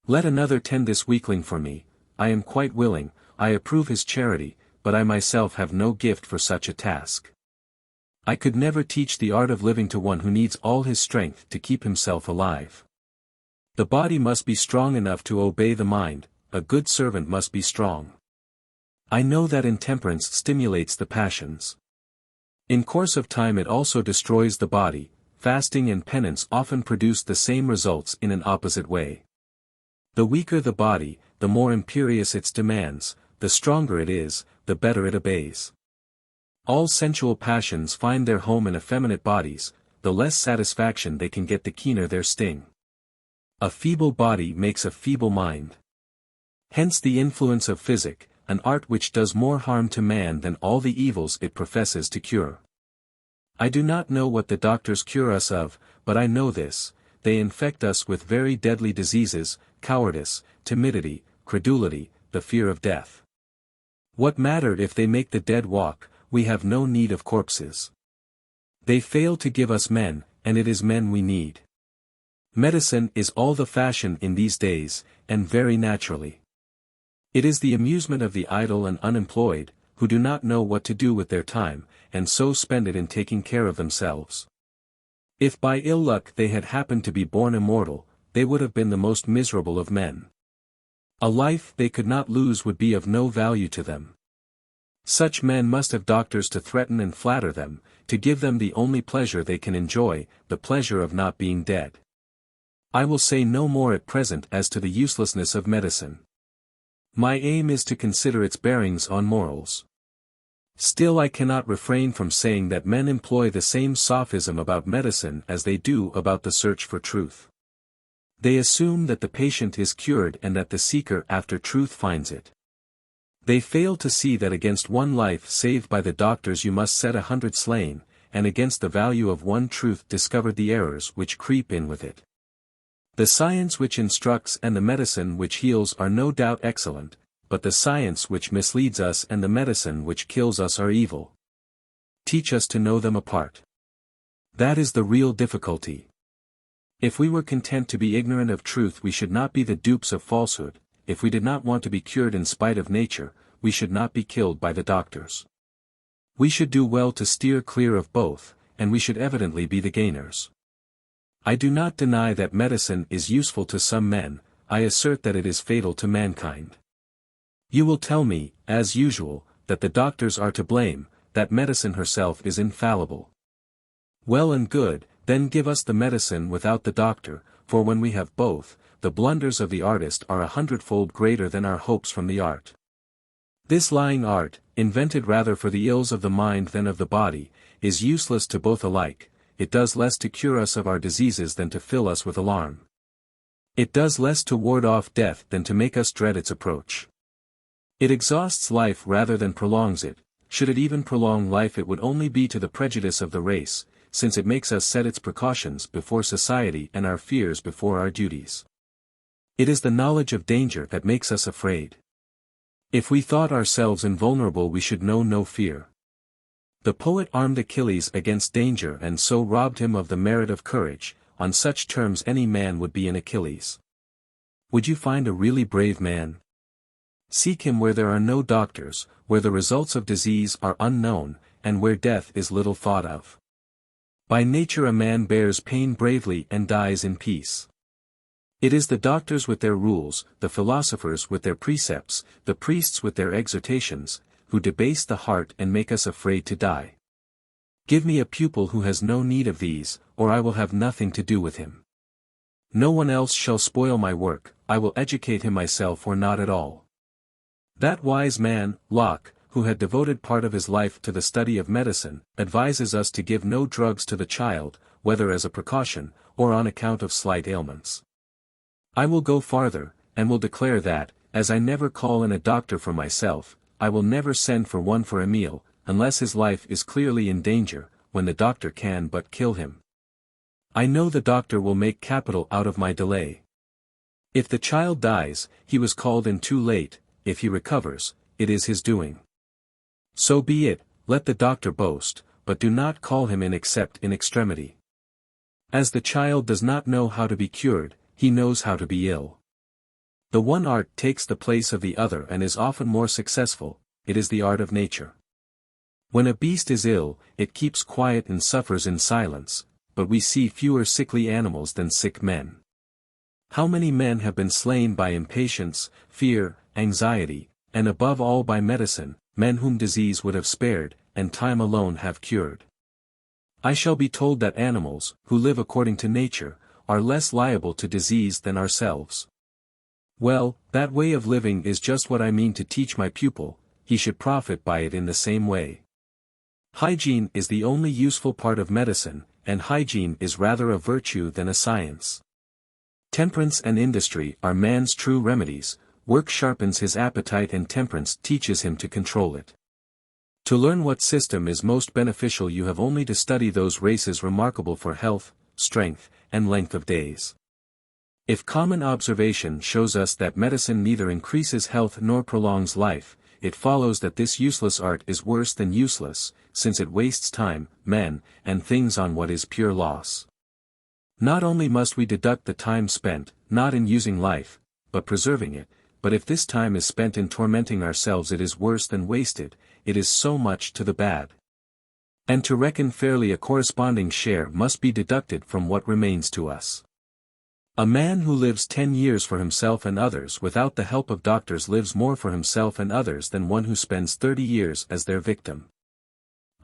Let another tend this weakling for me, I am quite willing, I approve his charity, but I myself have no gift for such a task. I could never teach the art of living to one who needs all his strength to keep himself alive. The body must be strong enough to obey the mind, a good servant must be strong. I know that intemperance stimulates the passions. In course of time it also destroys the body. Fasting and penance often produce the same results in an opposite way. The weaker the body, the more imperious its demands, the stronger it is, the better it obeys. All sensual passions find their home in effeminate bodies, the less satisfaction they can get the keener their sting. A feeble body makes a feeble mind. Hence the influence of physic, an art which does more harm to man than all the evils it professes to cure. I do not know what the doctors cure us of, but I know this, they infect us with very deadly diseases, cowardice, timidity, credulity, the fear of death. What matter if they make the dead walk, we have no need of corpses. They fail to give us men, and it is men we need. Medicine is all the fashion in these days, and very naturally. It is the amusement of the idle and unemployed, who do not know what to do with their time, and so spend it in taking care of themselves. If by ill luck they had happened to be born immortal, they would have been the most miserable of men. A life they could not lose would be of no value to them. Such men must have doctors to threaten and flatter them, to give them the only pleasure they can enjoy, the pleasure of not being dead. I will say no more at present as to the uselessness of medicine. My aim is to consider its bearings on morals. Still I cannot refrain from saying that men employ the same sophism about medicine as they do about the search for truth. They assume that the patient is cured and that the seeker after truth finds it. They fail to see that against 1 life saved by the doctors you must set 100 slain, and against the value of 1 truth discovered the errors which creep in with it. The science which instructs and the medicine which heals are no doubt excellent, but the science which misleads us and the medicine which kills us are evil. Teach us to know them apart. That is the real difficulty. If we were content to be ignorant of truth we should not be the dupes of falsehood, if we did not want to be cured in spite of nature, we should not be killed by the doctors. We should do well to steer clear of both, and we should evidently be the gainers. I do not deny that medicine is useful to some men, I assert that it is fatal to mankind. You will tell me, as usual, that the doctors are to blame, that medicine herself is infallible. Well and good, then give us the medicine without the doctor, for when we have both, the blunders of the artist are 100-fold greater than our hopes from the art. This lying art, invented rather for the ills of the mind than of the body, is useless to both alike. It does less to cure us of our diseases than to fill us with alarm. It does less to ward off death than to make us dread its approach. It exhausts life rather than prolongs it. Should it even prolong life it would only be to the prejudice of the race, since it makes us set its precautions before society and our fears before our duties. It is the knowledge of danger that makes us afraid. If we thought ourselves invulnerable we should know no fear. The poet armed Achilles against danger and so robbed him of the merit of courage. On such terms any man would be an Achilles. Would you find a really brave man? Seek him where there are no doctors, where the results of disease are unknown, and where death is little thought of. By nature a man bears pain bravely and dies in peace. It is the doctors with their rules, the philosophers with their precepts, the priests with their exhortations, who debase the heart and make us afraid to die. Give me a pupil who has no need of these, or I will have nothing to do with him. No one else shall spoil my work, I will educate him myself or not at all. That wise man, Locke, who had devoted part of his life to the study of medicine, advises us to give no drugs to the child, whether as a precaution, or on account of slight ailments. I will go farther, and will declare that, as I never call in a doctor for myself, I will never send for one for Emile, unless his life is clearly in danger, when the doctor can but kill him. I know the doctor will make capital out of my delay. If the child dies, he was called in too late; if he recovers, it is his doing. So be it, let the doctor boast, but do not call him in except in extremity. As the child does not know how to be cured, he knows how to be ill. The one art takes the place of the other and is often more successful, it is the art of nature. When a beast is ill, it keeps quiet and suffers in silence, but we see fewer sickly animals than sick men. How many men have been slain by impatience, fear, anxiety, and above all by medicine, men whom disease would have spared, and time alone have cured. I shall be told that animals, who live according to nature, are less liable to disease than ourselves. Well, that way of living is just what I mean to teach my pupil, he should profit by it in the same way. Hygiene is the only useful part of medicine, and hygiene is rather a virtue than a science. Temperance and industry are man's true remedies, work sharpens his appetite and temperance teaches him to control it. To learn what system is most beneficial you have only to study those races remarkable for health, strength, and length of days. If common observation shows us that medicine neither increases health nor prolongs life, it follows that this useless art is worse than useless, since it wastes time, men, and things on what is pure loss. Not only must we deduct the time spent, not in using life, but preserving it, but if this time is spent in tormenting ourselves it is worse than wasted, it is so much to the bad. And to reckon fairly a corresponding share must be deducted from what remains to us. A man who lives 10 years for himself and others without the help of doctors lives more for himself and others than one who spends 30 years as their victim.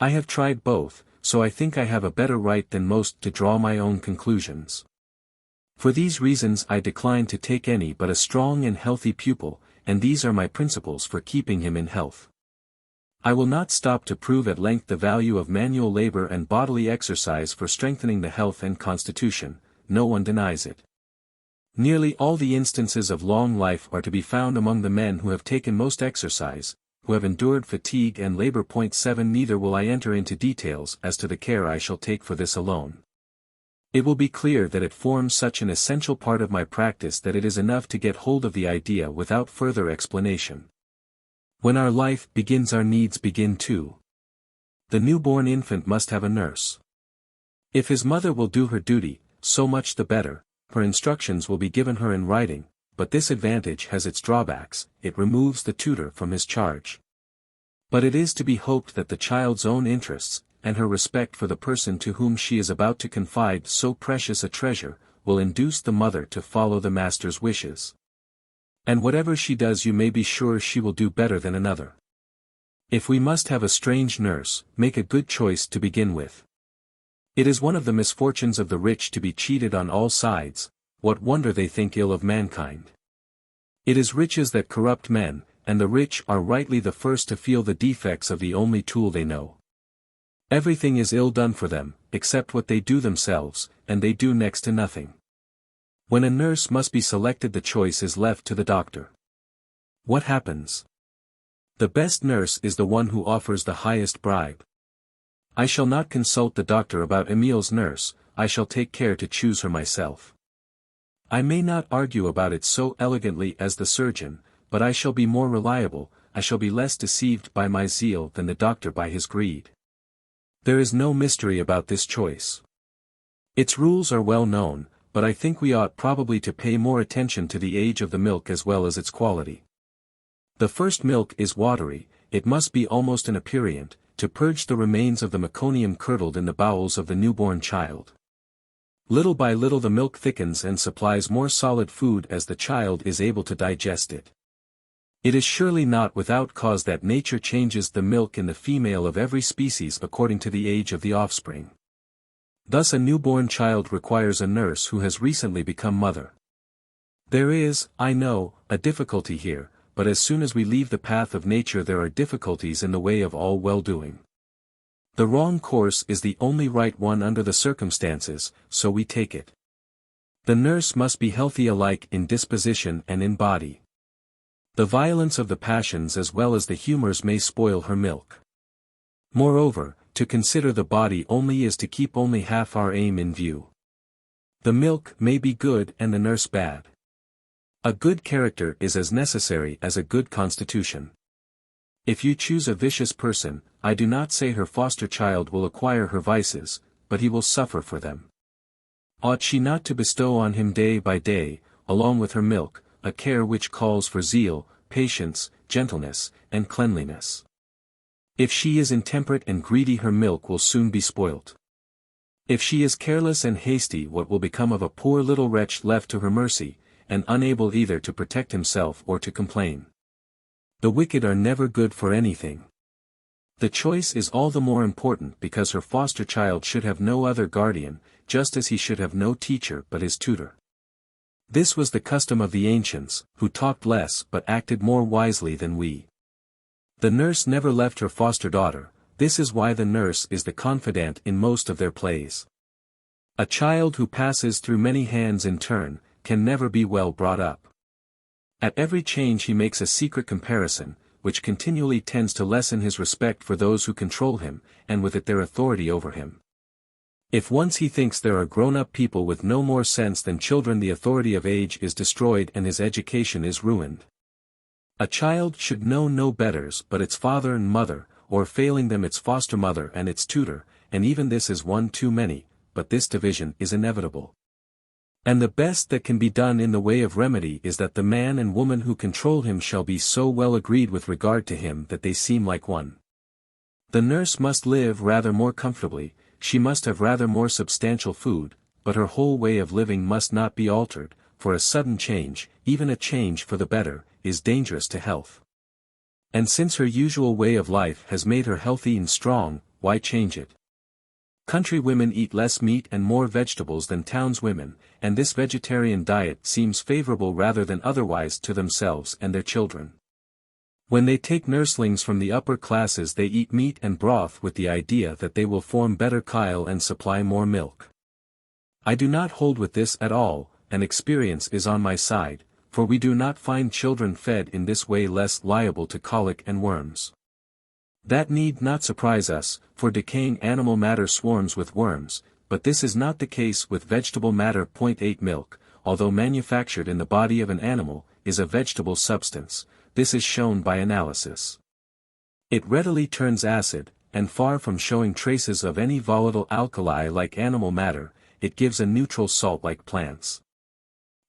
I have tried both, so I think I have a better right than most to draw my own conclusions. For these reasons I decline to take any but a strong and healthy pupil, and these are my principles for keeping him in health. I will not stop to prove at length the value of manual labor and bodily exercise for strengthening the health and constitution, no one denies it. Nearly all the instances of long life are to be found among the men who have taken most exercise, who have endured fatigue and labor. 7 Neither will I enter into details as to the care I shall take for this alone. It will be clear that it forms such an essential part of my practice that it is enough to get hold of the idea without further explanation. When our life begins our needs begin too. The newborn infant must have a nurse. If his mother will do her duty, so much the better, her instructions will be given her in writing, but this advantage has its drawbacks, it removes the tutor from his charge. But it is to be hoped that the child's own interests, and her respect for the person to whom she is about to confide so precious a treasure, will induce the mother to follow the master's wishes. And whatever she does you may be sure she will do better than another. If we must have a strange nurse, make a good choice to begin with. It is one of the misfortunes of the rich to be cheated on all sides, what wonder they think ill of mankind. It is riches that corrupt men, and the rich are rightly the first to feel the defects of the only tool they know. Everything is ill done for them, except what they do themselves, and they do next to nothing. When a nurse must be selected the choice is left to the doctor. What happens? The best nurse is the one who offers the highest bribe. I shall not consult the doctor about Emile's nurse, I shall take care to choose her myself. I may not argue about it so elegantly as the surgeon, but I shall be more reliable, I shall be less deceived by my zeal than the doctor by his greed. There is no mystery about this choice. Its rules are well known, but I think we ought probably to pay more attention to the age of the milk as well as its quality. The first milk is watery, it must be almost an aperient, to purge the remains of the meconium curdled in the bowels of the newborn child. Little by little the milk thickens and supplies more solid food as the child is able to digest it. It is surely not without cause that nature changes the milk in the female of every species according to the age of the offspring. Thus a newborn child requires a nurse who has recently become mother. There is, I know, a difficulty here, but as soon as we leave the path of nature there are difficulties in the way of all well-doing. The wrong course is the only right one under the circumstances, so we take it. The nurse must be healthy alike in disposition and in body. The violence of the passions as well as the humors may spoil her milk. Moreover, to consider the body only is to keep only half our aim in view. The milk may be good and the nurse bad. A good character is as necessary as a good constitution. If you choose a vicious person, I do not say her foster child will acquire her vices, but he will suffer for them. Ought she not to bestow on him day by day, along with her milk, a care which calls for zeal, patience, gentleness, and cleanliness? If she is intemperate and greedy her milk will soon be spoilt. If she is careless and hasty what will become of a poor little wretch left to her mercy, and unable either to protect himself or to complain? The wicked are never good for anything. The choice is all the more important because her foster child should have no other guardian, just as he should have no teacher but his tutor. This was the custom of the ancients, who talked less but acted more wisely than we. The nurse never left her foster daughter, this is why the nurse is the confidante in most of their plays. A child who passes through many hands in turn, can never be well brought up. At every change he makes a secret comparison, which continually tends to lessen his respect for those who control him, and with it their authority over him. If once he thinks there are grown-up people with no more sense than children, the authority of age is destroyed and his education is ruined. A child should know no betters but its father and mother, or failing them its foster mother and its tutor, and even this is one too many, but this division is inevitable. And the best that can be done in the way of remedy is that the man and woman who control him shall be so well agreed with regard to him that they seem like one. The nurse must live rather more comfortably, she must have rather more substantial food, but her whole way of living must not be altered, for a sudden change, even a change for the better, is dangerous to health. And since her usual way of life has made her healthy and strong, why change it? Country women eat less meat and more vegetables than towns women, and this vegetarian diet seems favorable rather than otherwise to themselves and their children. When they take nurslings from the upper classes they eat meat and broth with the idea that they will form better chyle and supply more milk. I do not hold with this at all, and experience is on my side, for we do not find children fed in this way less liable to colic and worms. That need not surprise us, for decaying animal matter swarms with worms, but this is not the case with vegetable matter. 8 Milk, although manufactured in the body of an animal, is a vegetable substance, this is shown by analysis. It readily turns acid, and far from showing traces of any volatile alkali like animal matter, it gives a neutral salt like plants.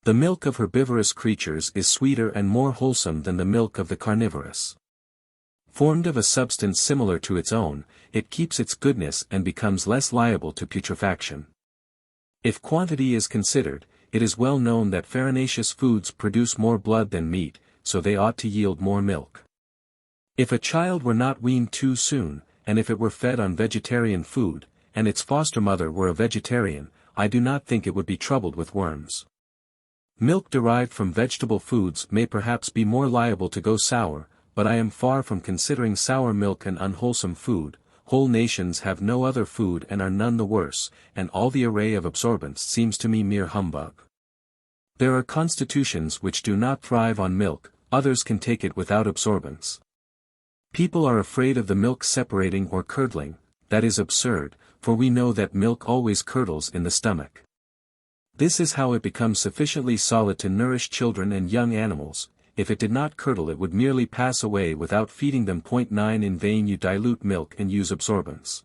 The milk of herbivorous creatures is sweeter and more wholesome than the milk of the carnivorous. Formed of a substance similar to its own, it keeps its goodness and becomes less liable to putrefaction. If quantity is considered, it is well known that farinaceous foods produce more blood than meat, so they ought to yield more milk. If a child were not weaned too soon, and if it were fed on vegetarian food, and its foster mother were a vegetarian, I do not think it would be troubled with worms. Milk derived from vegetable foods may perhaps be more liable to go sour, but I am far from considering sour milk an unwholesome food. Whole nations have no other food and are none the worse, and all the array of absorbents seems to me mere humbug. There are constitutions which do not thrive on milk, others can take it without absorbents. People are afraid of the milk separating or curdling, that is absurd, for we know that milk always curdles in the stomach. This is how it becomes sufficiently solid to nourish children and young animals. If it did not curdle it would merely pass away without feeding them. 9 In vain you dilute milk and use absorbents.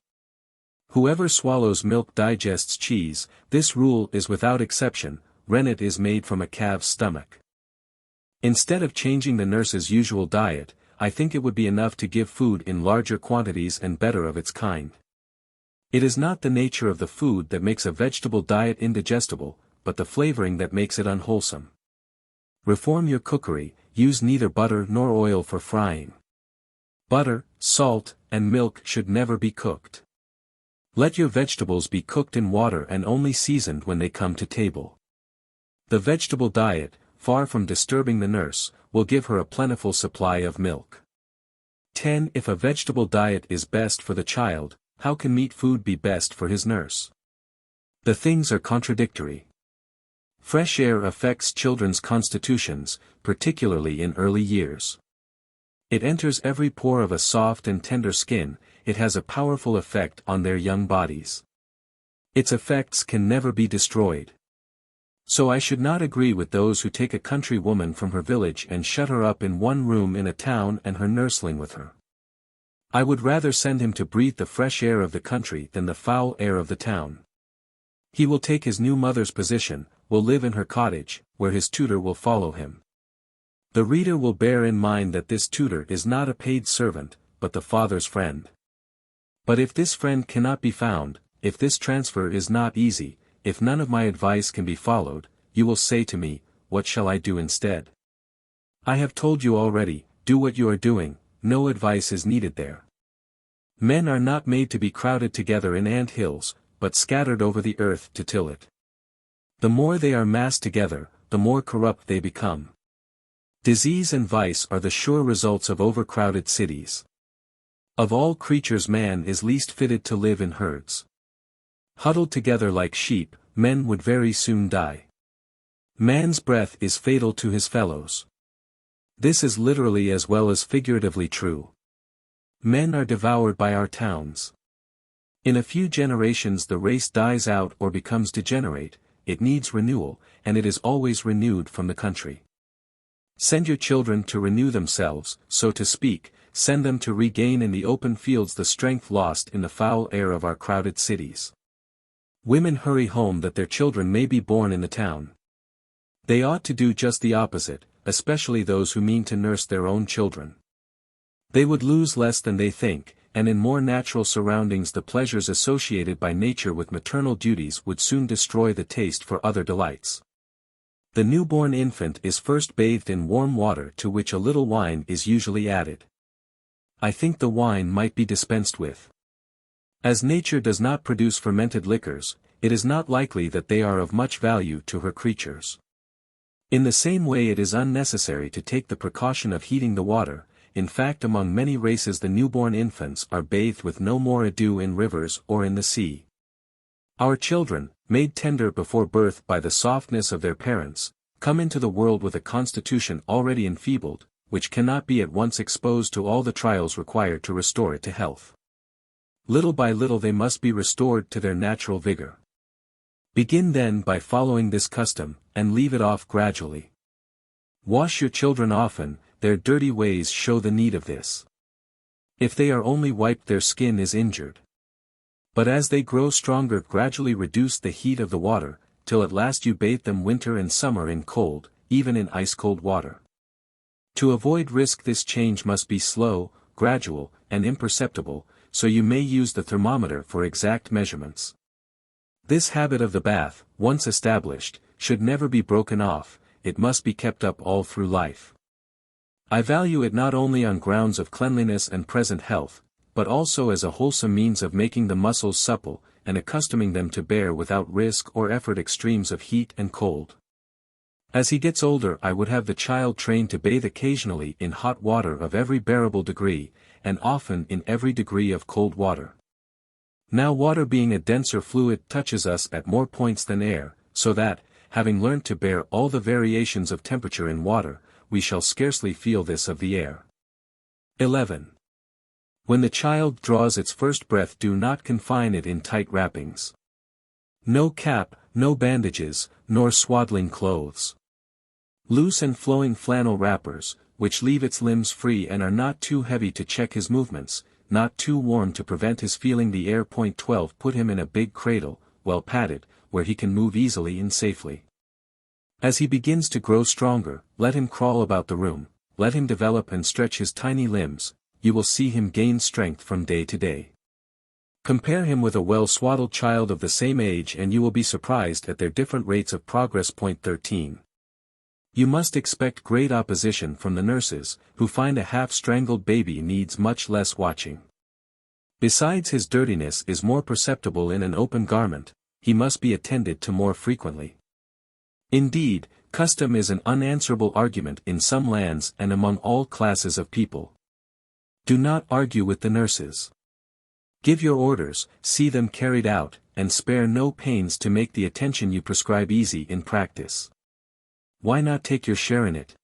Whoever swallows milk digests cheese, this rule is without exception. Rennet is made from a calf's stomach. Instead of changing the nurse's usual diet, I think it would be enough to give food in larger quantities and better of its kind. It is not the nature of the food that makes a vegetable diet indigestible, but the flavoring that makes it unwholesome. Reform your cookery, use neither butter nor oil for frying. Butter, salt, and milk should never be cooked. Let your vegetables be cooked in water and only seasoned when they come to table. The vegetable diet, far from disturbing the nurse, will give her a plentiful supply of milk. 10. If a vegetable diet is best for the child, how can meat food be best for his nurse? The things are contradictory. Fresh air affects children's constitutions, particularly in early years. It enters every pore of a soft and tender skin, it has a powerful effect on their young bodies. Its effects can never be destroyed. So I should not agree with those who take a country woman from her village and shut her up in one room in a town and her nursling with her. I would rather send him to breathe the fresh air of the country than the foul air of the town. He will take his new mother's position, will live in her cottage, where his tutor will follow him. The reader will bear in mind that this tutor is not a paid servant, but the father's friend. But if this friend cannot be found, if this transfer is not easy, if none of my advice can be followed, you will say to me, what shall I do instead? I have told you already, do what you are doing, no advice is needed there. Men are not made to be crowded together in ant hills, but scattered over the earth to till it. The more they are massed together, the more corrupt they become. Disease and vice are the sure results of overcrowded cities. Of all creatures man is least fitted to live in herds. Huddled together like sheep, men would very soon die. Man's breath is fatal to his fellows. This is literally as well as figuratively true. Men are devoured by our towns. In a few generations the race dies out or becomes degenerate, it needs renewal, and it is always renewed from the country. Send your children to renew themselves, so to speak, send them to regain in the open fields the strength lost in the foul air of our crowded cities. Women hurry home that their children may be born in the town. They ought to do just the opposite, especially those who mean to nurse their own children. They would lose less than they think, and in more natural surroundings the pleasures associated by nature with maternal duties would soon destroy the taste for other delights. The newborn infant is first bathed in warm water to which a little wine is usually added. I think the wine might be dispensed with. As nature does not produce fermented liquors, it is not likely that they are of much value to her creatures. In the same way it is unnecessary to take the precaution of heating the water. In fact, among many races the newborn infants are bathed with no more ado in rivers or in the sea. Our children, made tender before birth by the softness of their parents, come into the world with a constitution already enfeebled, which cannot be at once exposed to all the trials required to restore it to health. Little by little they must be restored to their natural vigor. Begin then by following this custom, and leave it off gradually. Wash your children often, their dirty ways show the need of this. If they are only wiped their skin is injured. But as they grow stronger gradually reduce the heat of the water, till at last you bathe them winter and summer in cold, even in ice-cold water. To avoid risk this change must be slow, gradual, and imperceptible, so you may use the thermometer for exact measurements. This habit of the bath, once established, should never be broken off, it must be kept up all through life. I value it not only on grounds of cleanliness and present health, but also as a wholesome means of making the muscles supple, and accustoming them to bear without risk or effort extremes of heat and cold. As he gets older I would have the child trained to bathe occasionally in hot water of every bearable degree, and often in every degree of cold water. Now water being a denser fluid touches us at more points than air, so that, having learnt to bear all the variations of temperature in water, we shall scarcely feel this of the air. 11. When the child draws its first breath do not confine it in tight wrappings. No cap, no bandages, nor swaddling clothes. Loose and flowing flannel wrappers, which leave its limbs free and are not too heavy to check his movements, not too warm to prevent his feeling the air. 12 Put him in a big cradle, well padded, where he can move easily and safely. As he begins to grow stronger, let him crawl about the room, let him develop and stretch his tiny limbs, you will see him gain strength from day to day. Compare him with a well-swaddled child of the same age and you will be surprised at their different rates of progress. Point 13. You must expect great opposition from the nurses, who find a half-strangled baby needs much less watching. Besides, his dirtiness is more perceptible in an open garment, he must be attended to more frequently. Indeed, custom is an unanswerable argument in some lands and among all classes of people. Do not argue with the nurses. Give your orders, see them carried out, and spare no pains to make the attention you prescribe easy in practice. Why not take your share in it?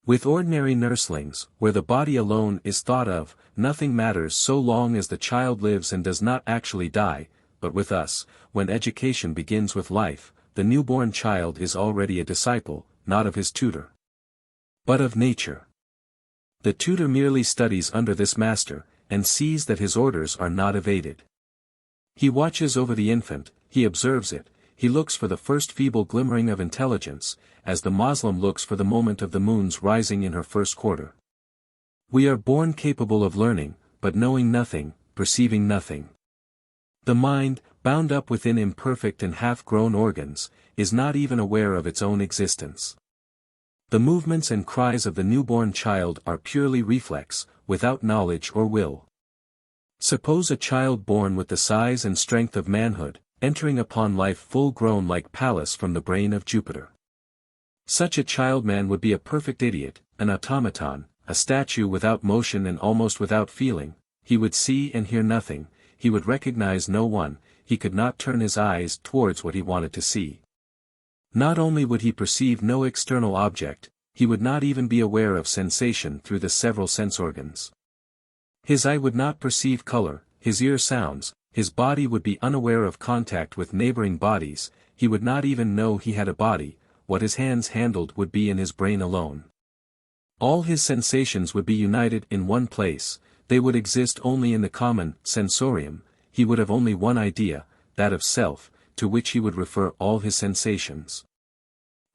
With ordinary nurslings, where the body alone is thought of, nothing matters so long as the child lives and does not actually die, but with us, when education begins with life, the newborn child is already a disciple, not of his tutor, but of nature. The tutor merely studies under this master, and sees that his orders are not evaded. He watches over the infant, he observes it, he looks for the first feeble glimmering of intelligence, as the Moslem looks for the moment of the moon's rising in her first quarter. We are born capable of learning, but knowing nothing, perceiving nothing. The mind, bound up within imperfect and half-grown organs, is not even aware of its own existence. The movements and cries of the newborn child are purely reflex, without knowledge or will. Suppose a child born with the size and strength of manhood, entering upon life full-grown like Pallas from the brain of Jupiter. Such a child-man would be a perfect idiot, an automaton, a statue without motion and almost without feeling. He would see and hear nothing, he would recognize no one, he could not turn his eyes towards what he wanted to see. Not only would he perceive no external object, he would not even be aware of sensation through the several sense organs. His eye would not perceive color, his ear sounds, his body would be unaware of contact with neighboring bodies, he would not even know he had a body, what his hands handled would be in his brain alone. All his sensations would be united in one place, they would exist only in the common sensorium, he would have only one idea, that of self, to which he would refer all his sensations.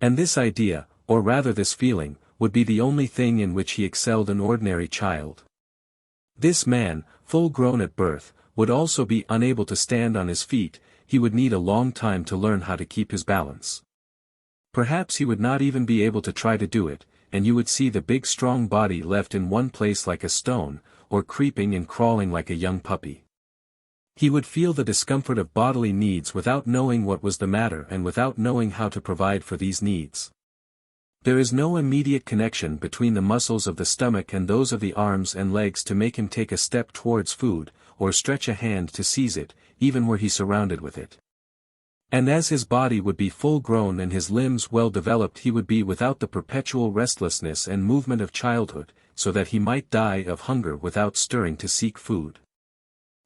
And this idea, or rather this feeling, would be the only thing in which he excelled an ordinary child. This man, full grown at birth, would also be unable to stand on his feet, he would need a long time to learn how to keep his balance. Perhaps he would not even be able to try to do it, and you would see the big strong body left in one place like a stone, or creeping and crawling like a young puppy. He would feel the discomfort of bodily needs without knowing what was the matter and without knowing how to provide for these needs. There is no immediate connection between the muscles of the stomach and those of the arms and legs to make him take a step towards food, or stretch a hand to seize it, even were he surrounded with it. And as his body would be full grown and his limbs well developed, he would be without the perpetual restlessness and movement of childhood, so that he might die of hunger without stirring to seek food.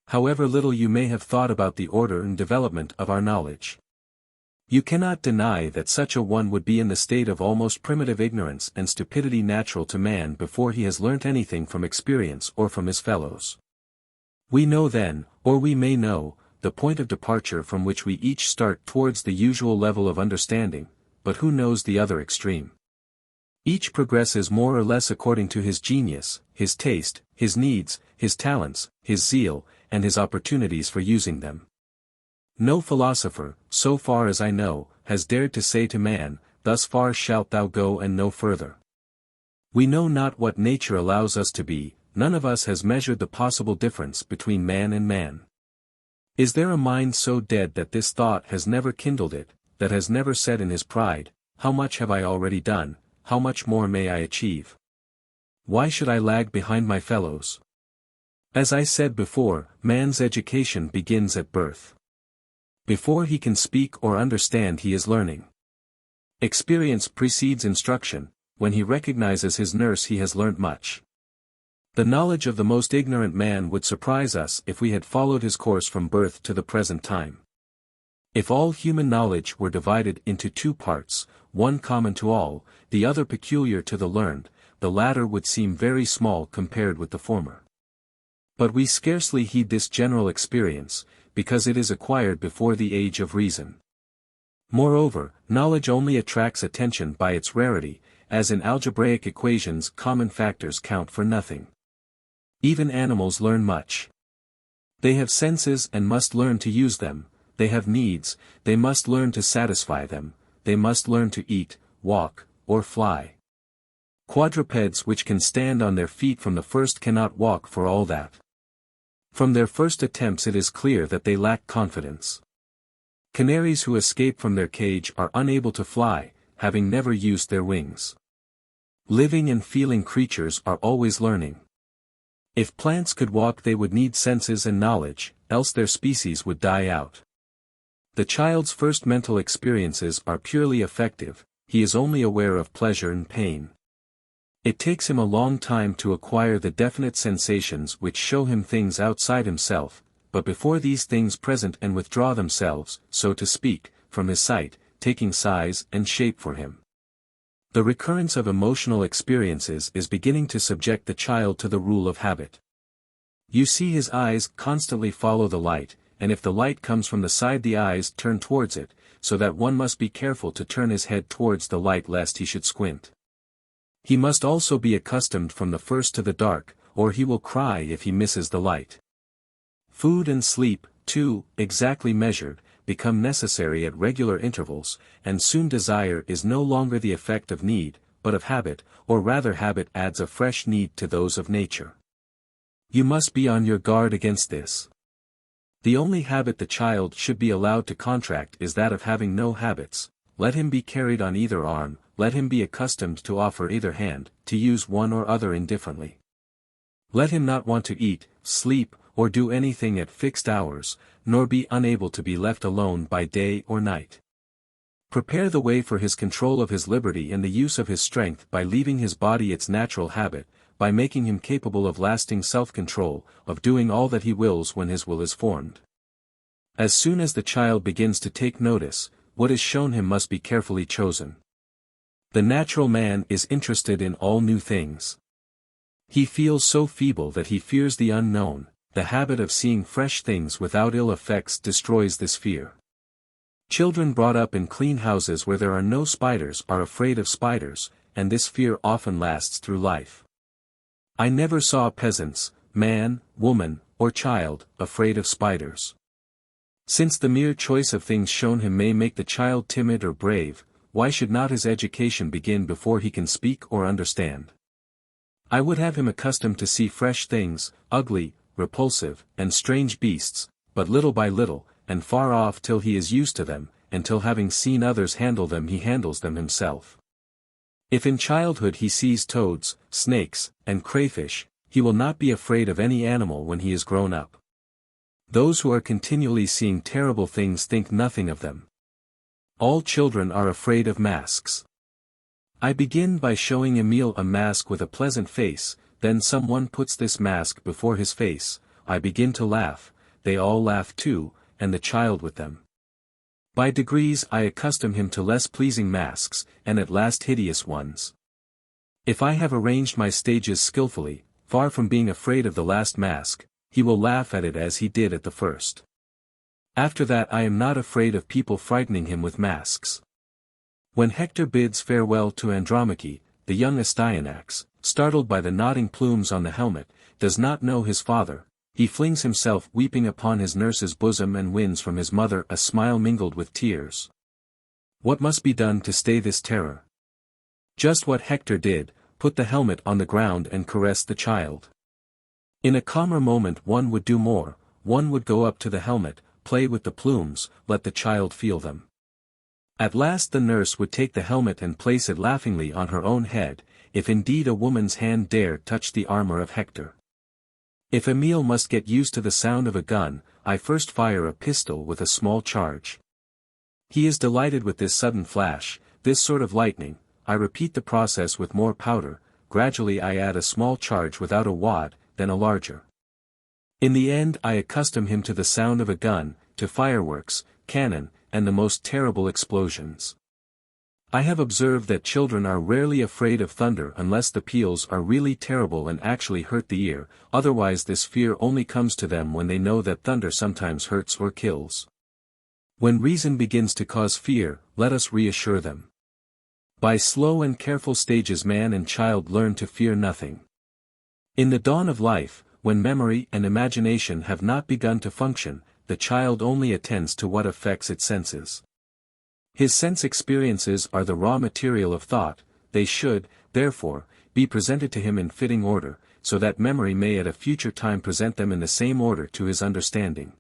However little you may have thought about the order and development of our knowledge, you cannot deny that such a one would be in the state of almost primitive ignorance and stupidity natural to man before he has learnt anything from experience or from his fellows. We know then, or we may know, the point of departure from which we each start towards the usual level of understanding, but who knows the other extreme? Each progresses more or less according to his genius, his taste, his needs, his talents, his zeal, and his opportunities for using them. No philosopher, so far as I know, has dared to say to man, thus far shalt thou go and no further. We know not what nature allows us to be, none of us has measured the possible difference between man and man. Is there a mind so dead that this thought has never kindled it, that has never said in his pride, how much have I already done, how much more may I achieve? Why should I lag behind my fellows? As I said before, man's education begins at birth. Before he can speak or understand he is learning. Experience precedes instruction, when he recognizes his nurse he has learnt much. The knowledge of the most ignorant man would surprise us if we had followed his course from birth to the present time. If all human knowledge were divided into two parts, one common to all, the other peculiar to the learned, the latter would seem very small compared with the former. But we scarcely heed this general experience, because it is acquired before the age of reason. Moreover, knowledge only attracts attention by its rarity, as in algebraic equations common factors count for nothing. Even animals learn much. They have senses and must learn to use them, they have needs, they must learn to satisfy them, they must learn to eat, walk, or fly. Quadrupeds which can stand on their feet from the first cannot walk for all that. From their first attempts it is clear that they lack confidence. Canaries who escape from their cage are unable to fly, having never used their wings. Living and feeling creatures are always learning. If plants could walk they would need senses and knowledge, else their species would die out. The child's first mental experiences are purely affective, he is only aware of pleasure and pain. It takes him a long time to acquire the definite sensations which show him things outside himself, but before these things present and withdraw themselves, so to speak, from his sight, taking size and shape for him. The recurrence of emotional experiences is beginning to subject the child to the rule of habit. You see his eyes constantly follow the light, and if the light comes from the side the eyes turn towards it, so that one must be careful to turn his head towards the light lest he should squint. He must also be accustomed from the first to the dark, or he will cry if he misses the light. Food and sleep, too, exactly measured, become necessary at regular intervals, and soon desire is no longer the effect of need, but of habit, or rather habit adds a fresh need to those of nature. You must be on your guard against this. The only habit the child should be allowed to contract is that of having no habits. Let him be carried on either arm, let him be accustomed to offer either hand, to use one or other indifferently. Let him not want to eat, sleep, or do anything at fixed hours, nor be unable to be left alone by day or night. Prepare the way for his control of his liberty and the use of his strength by leaving his body its natural habit, by making him capable of lasting self-control, of doing all that he wills when his will is formed. As soon as the child begins to take notice, what is shown him must be carefully chosen. The natural man is interested in all new things. He feels so feeble that he fears the unknown. The habit of seeing fresh things without ill effects destroys this fear. Children brought up in clean houses where there are no spiders are afraid of spiders, and this fear often lasts through life. I never saw peasants, man, woman, or child, afraid of spiders. Since the mere choice of things shown him may make the child timid or brave, why should not his education begin before he can speak or understand? I would have him accustomed to see fresh things, ugly, repulsive, and strange beasts, but little by little, and far off till he is used to them, until having seen others handle them he handles them himself. If in childhood he sees toads, snakes, and crayfish, he will not be afraid of any animal when he is grown up. Those who are continually seeing terrible things think nothing of them. All children are afraid of masks. I begin by showing Emile a mask with a pleasant face, then someone puts this mask before his face, I begin to laugh, they all laugh too, and the child with them. By degrees I accustom him to less pleasing masks, and at last hideous ones. If I have arranged my stages skillfully, far from being afraid of the last mask, he will laugh at it as he did at the first. After that I am not afraid of people frightening him with masks. When Hector bids farewell to Andromache, the young Astyanax, startled by the nodding plumes on the helmet, does not know his father, he flings himself weeping upon his nurse's bosom and wins from his mother a smile mingled with tears. What must be done to stay this terror? Just what Hector did, put the helmet on the ground and caress the child. In a calmer moment one would do more, one would go up to the helmet, play with the plumes, let the child feel them. At last the nurse would take the helmet and place it laughingly on her own head, if indeed a woman's hand dare touch the armor of Hector. If Emile must get used to the sound of a gun, I first fire a pistol with a small charge. He is delighted with this sudden flash, this sort of lightning. I repeat the process with more powder, gradually I add a small charge without a wad, then a larger. In the end I accustom him to the sound of a gun, to fireworks, cannon, and the most terrible explosions. I have observed that children are rarely afraid of thunder unless the peals are really terrible and actually hurt the ear, otherwise this fear only comes to them when they know that thunder sometimes hurts or kills. When reason begins to cause fear, let us reassure them. By slow and careful stages man and child learn to fear nothing. In the dawn of life, when memory and imagination have not begun to function, the child only attends to what affects its senses. His sense experiences are the raw material of thought, they should, therefore, be presented to him in fitting order, so that memory may at a future time present them in the same order to his understanding.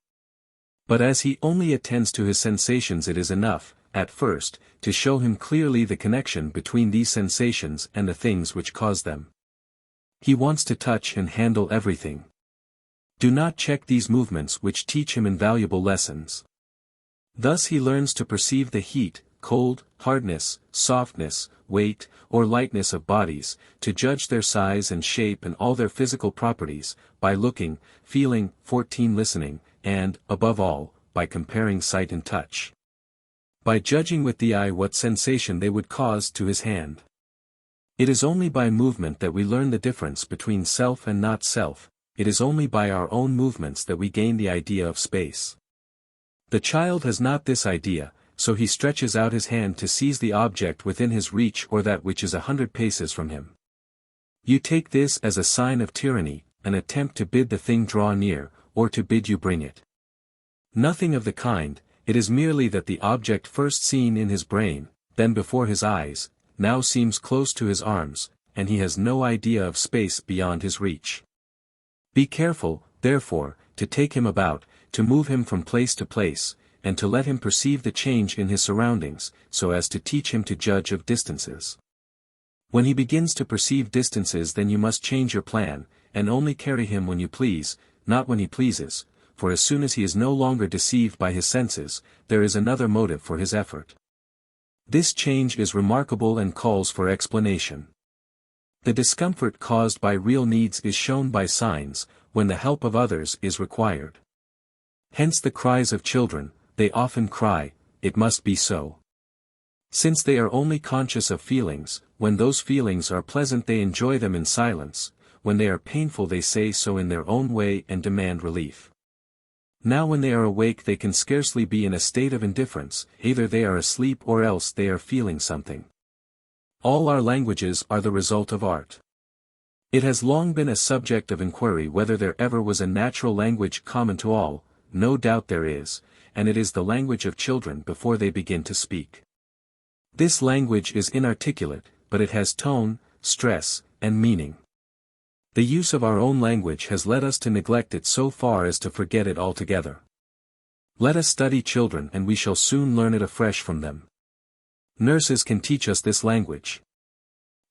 But as he only attends to his sensations, it is enough, at first, to show him clearly the connection between these sensations and the things which cause them. He wants to touch and handle everything. Do not check these movements which teach him invaluable lessons. Thus he learns to perceive the heat, cold, hardness, softness, weight, or lightness of bodies, to judge their size and shape and all their physical properties, by looking, feeling, 14 listening, and, above all, by comparing sight and touch. By judging with the eye what sensation they would cause to his hand. It is only by movement that we learn the difference between self and not self, it is only by our own movements that we gain the idea of space. The child has not this idea, so he stretches out his hand to seize the object within his reach or that which is 100 paces from him. You take this as a sign of tyranny, an attempt to bid the thing draw near, or to bid you bring it. Nothing of the kind, it is merely that the object first seen in his brain, then before his eyes, now seems close to his arms, and he has no idea of space beyond his reach. Be careful, therefore, to take him about, to move him from place to place, and to let him perceive the change in his surroundings, so as to teach him to judge of distances. When he begins to perceive distances, then you must change your plan, and only carry him when you please, not when he pleases, for as soon as he is no longer deceived by his senses, there is another motive for his effort. This change is remarkable and calls for explanation. The discomfort caused by real needs is shown by signs, when the help of others is required. Hence the cries of children, they often cry, it must be so. Since they are only conscious of feelings, when those feelings are pleasant they enjoy them in silence, when they are painful they say so in their own way and demand relief. Now when they are awake they can scarcely be in a state of indifference, either they are asleep or else they are feeling something. All our languages are the result of art. It has long been a subject of inquiry whether there ever was a natural language common to all, no doubt there is, and it is the language of children before they begin to speak. This language is inarticulate, but it has tone, stress, and meaning. The use of our own language has led us to neglect it so far as to forget it altogether. Let us study children and we shall soon learn it afresh from them. Nurses can teach us this language.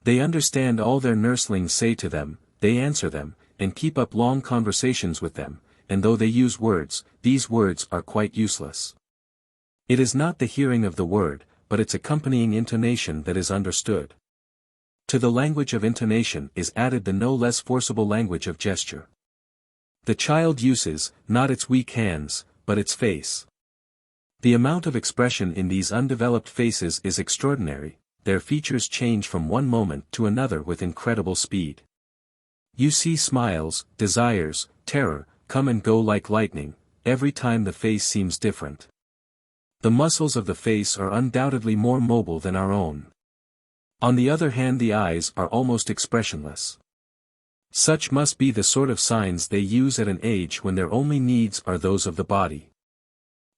They understand all their nurslings say to them, they answer them, and keep up long conversations with them, and though they use words, these words are quite useless. It is not the hearing of the word, but its accompanying intonation that is understood. To the language of intonation is added the no less forcible language of gesture. The child uses, not its weak hands, but its face. The amount of expression in these undeveloped faces is extraordinary, their features change from one moment to another with incredible speed. You see smiles, desires, terror, come and go like lightning, every time the face seems different. The muscles of the face are undoubtedly more mobile than our own. On the other hand, the eyes are almost expressionless. Such must be the sort of signs they use at an age when their only needs are those of the body.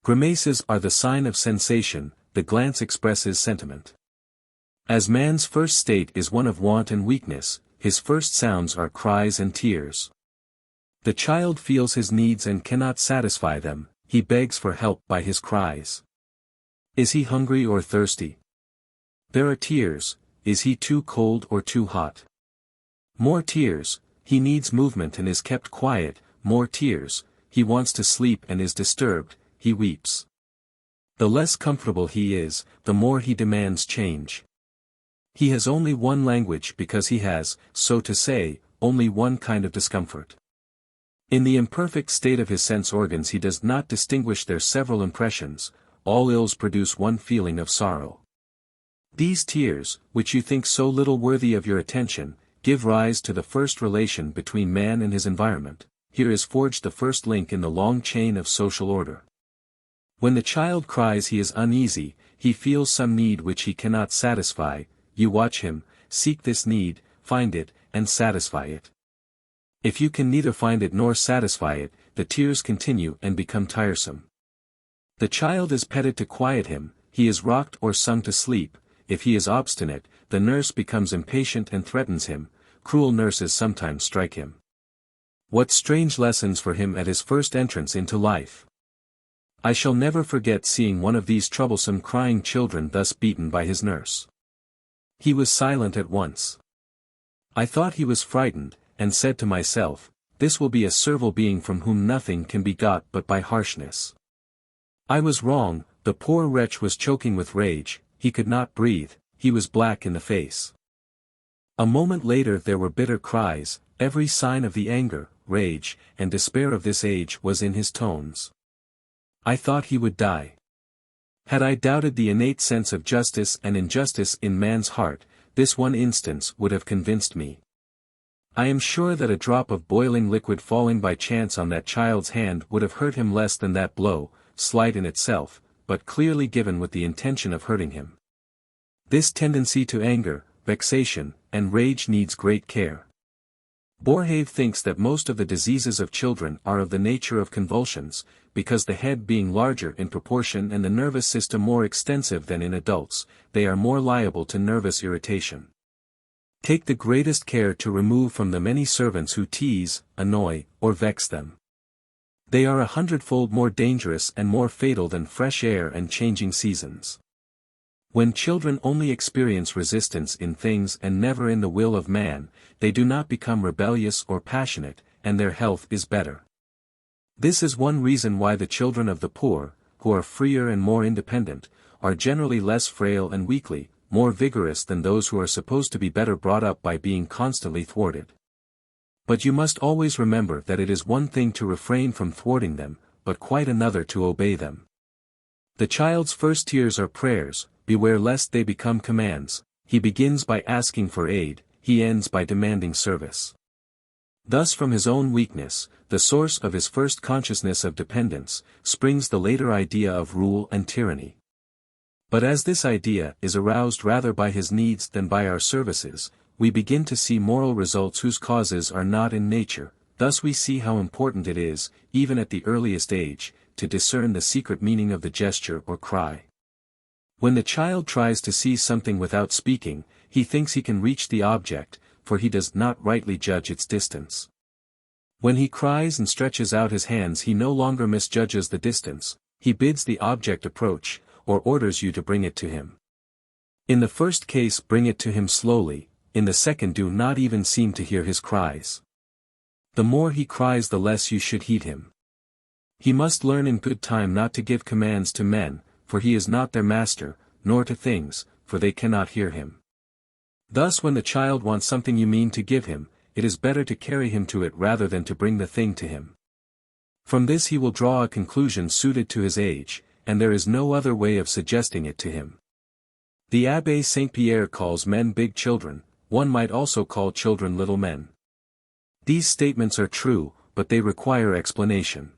Grimaces are the sign of sensation, the glance expresses sentiment. As man's first state is one of want and weakness, his first sounds are cries and tears. The child feels his needs and cannot satisfy them, he begs for help by his cries. Is he hungry or thirsty? There are tears. Is he too cold or too hot? More tears, he needs movement and is kept quiet, more tears, he wants to sleep and is disturbed, he weeps. The less comfortable he is, the more he demands change. He has only one language because he has, so to say, only one kind of discomfort. In the imperfect state of his sense organs he does not distinguish their several impressions, all ills produce one feeling of sorrow. These tears, which you think so little worthy of your attention, give rise to the first relation between man and his environment. Here is forged the first link in the long chain of social order. When the child cries he is uneasy, he feels some need which he cannot satisfy, you watch him, seek this need, find it, and satisfy it. If you can neither find it nor satisfy it, the tears continue and become tiresome. The child is petted to quiet him, he is rocked or sung to sleep. If he is obstinate, the nurse becomes impatient and threatens him. Cruel nurses sometimes strike him. What strange lessons for him at his first entrance into life! I shall never forget seeing one of these troublesome crying children thus beaten by his nurse. He was silent at once. I thought he was frightened, and said to myself, this will be a servile being from whom nothing can be got but by harshness. I was wrong, the poor wretch was choking with rage, he could not breathe, he was black in the face. A moment later there were bitter cries, every sign of the anger, rage, and despair of this age was in his tones. I thought he would die. Had I doubted the innate sense of justice and injustice in man's heart, this one instance would have convinced me. I am sure that a drop of boiling liquid falling by chance on that child's hand would have hurt him less than that blow, slight in itself, but clearly given with the intention of hurting him. This tendency to anger, vexation, and rage needs great care. Boerhaave thinks that most of the diseases of children are of the nature of convulsions, because the head being larger in proportion and the nervous system more extensive than in adults, they are more liable to nervous irritation. Take the greatest care to remove from them any servants who tease, annoy, or vex them. They are 100-fold more dangerous and more fatal than fresh air and changing seasons. When children only experience resistance in things and never in the will of man, they do not become rebellious or passionate, and their health is better. This is one reason why the children of the poor, who are freer and more independent, are generally less frail and weakly, more vigorous than those who are supposed to be better brought up by being constantly thwarted. But you must always remember that it is one thing to refrain from thwarting them, but quite another to obey them. The child's first tears are prayers, beware lest they become commands. He begins by asking for aid, he ends by demanding service. Thus from his own weakness, the source of his first consciousness of dependence, springs the later idea of rule and tyranny. But as this idea is aroused rather by his needs than by our services, we begin to see moral results whose causes are not in nature. Thus we see how important it is, even at the earliest age, to discern the secret meaning of the gesture or cry. When the child tries to see something without speaking, he thinks he can reach the object, for he does not rightly judge its distance. When he cries and stretches out his hands he no longer misjudges the distance, he bids the object approach, or orders you to bring it to him. In the first case bring it to him slowly, in the second do not even seem to hear his cries. The more he cries the less you should heed him. He must learn in good time not to give commands to men, for he is not their master, nor to things, for they cannot hear him. Thus when the child wants something you mean to give him, it is better to carry him to it rather than to bring the thing to him. From this he will draw a conclusion suited to his age, and there is no other way of suggesting it to him. The Abbé Saint-Pierre calls men big children, one might also call children little men. These statements are true, but they require explanation.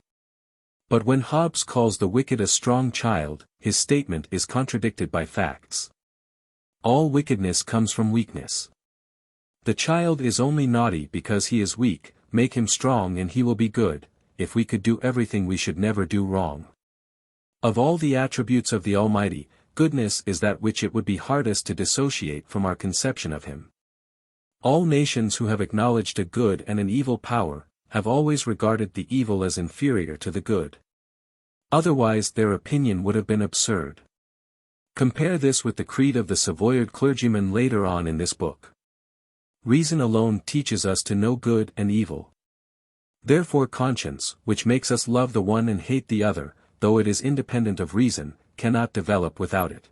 But when Hobbes calls the wicked a strong child, his statement is contradicted by facts. All wickedness comes from weakness. The child is only naughty because he is weak, make him strong and he will be good. If we could do everything we should never do wrong. Of all the attributes of the Almighty, goodness is that which it would be hardest to dissociate from our conception of him. All nations who have acknowledged a good and an evil power, have always regarded the evil as inferior to the good. Otherwise their opinion would have been absurd. Compare this with the creed of the Savoyard clergyman later on in this book. Reason alone teaches us to know good and evil. Therefore conscience, which makes us love the one and hate the other, though it is independent of reason, cannot develop without it.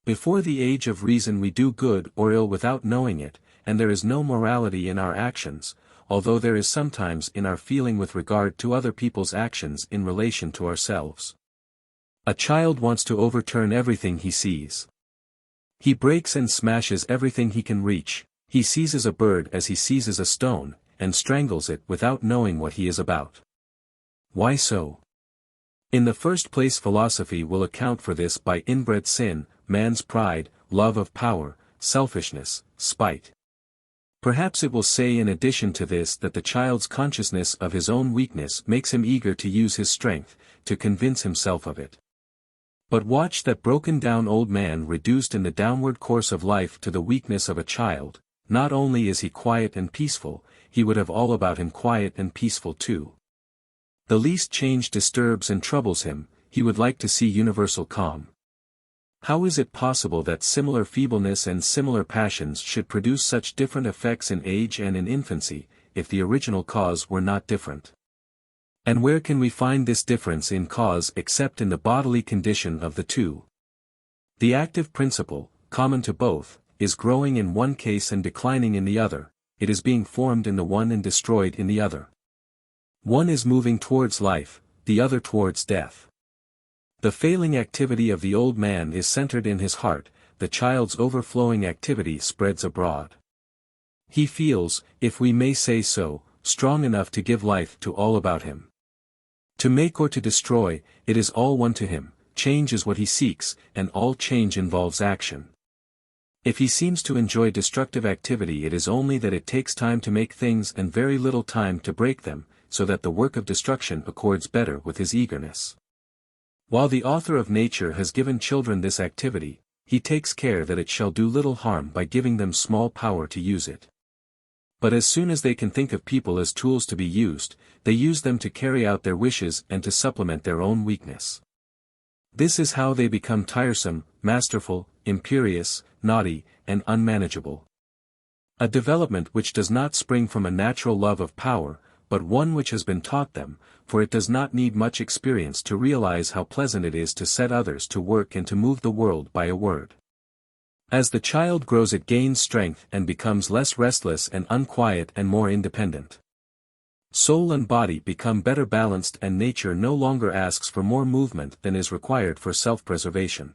Before the age of reason we do good or ill without knowing it, and there is no morality in our actions, although there is sometimes in our feeling with regard to other people's actions in relation to ourselves. A child wants to overturn everything he sees. He breaks and smashes everything he can reach, he seizes a bird as he seizes a stone, and strangles it without knowing what he is about. Why so? In the first place philosophy will account for this by inbred sin, man's pride, love of power, selfishness, spite. Perhaps it will say in addition to this that the child's consciousness of his own weakness makes him eager to use his strength, to convince himself of it. But watch that broken-down old man reduced in the downward course of life to the weakness of a child. Not only is he quiet and peaceful, he would have all about him quiet and peaceful too. The least change disturbs and troubles him, he would like to see universal calm. How is it possible that similar feebleness and similar passions should produce such different effects in age and in infancy, if the original cause were not different? And where can we find this difference in cause except in the bodily condition of the two? The active principle, common to both, is growing in one case and declining in the other, it is being formed in the one and destroyed in the other. One is moving towards life, the other towards death. The failing activity of the old man is centered in his heart, the child's overflowing activity spreads abroad. He feels, if we may say so, strong enough to give life to all about him. To make or to destroy, it is all one to him, change is what he seeks, and all change involves action. If he seems to enjoy destructive activity, it is only that it takes time to make things and very little time to break them, so that the work of destruction accords better with his eagerness. While the author of nature has given children this activity, he takes care that it shall do little harm by giving them small power to use it. But as soon as they can think of people as tools to be used, they use them to carry out their wishes and to supplement their own weakness. This is how they become tiresome, masterful, imperious, naughty, and unmanageable. A development which does not spring from a natural love of power, but one which has been taught them, for it does not need much experience to realize how pleasant it is to set others to work and to move the world by a word. As the child grows, it gains strength and becomes less restless and unquiet and more independent. Soul and body become better balanced, and nature no longer asks for more movement than is required for self-preservation.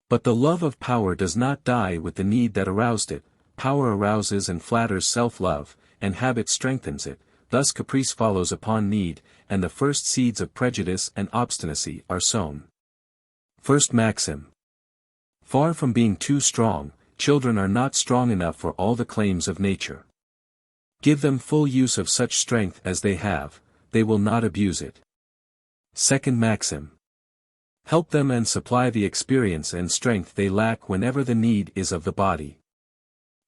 But the love of power does not die with the need that aroused it. Power arouses and flatters self-love, and habit strengthens it. Thus caprice follows upon need, and the first seeds of prejudice and obstinacy are sown. First maxim. Far from being too strong, children are not strong enough for all the claims of nature. Give them full use of such strength as they have, they will not abuse it. Second maxim. Help them and supply the experience and strength they lack whenever the need is of the body.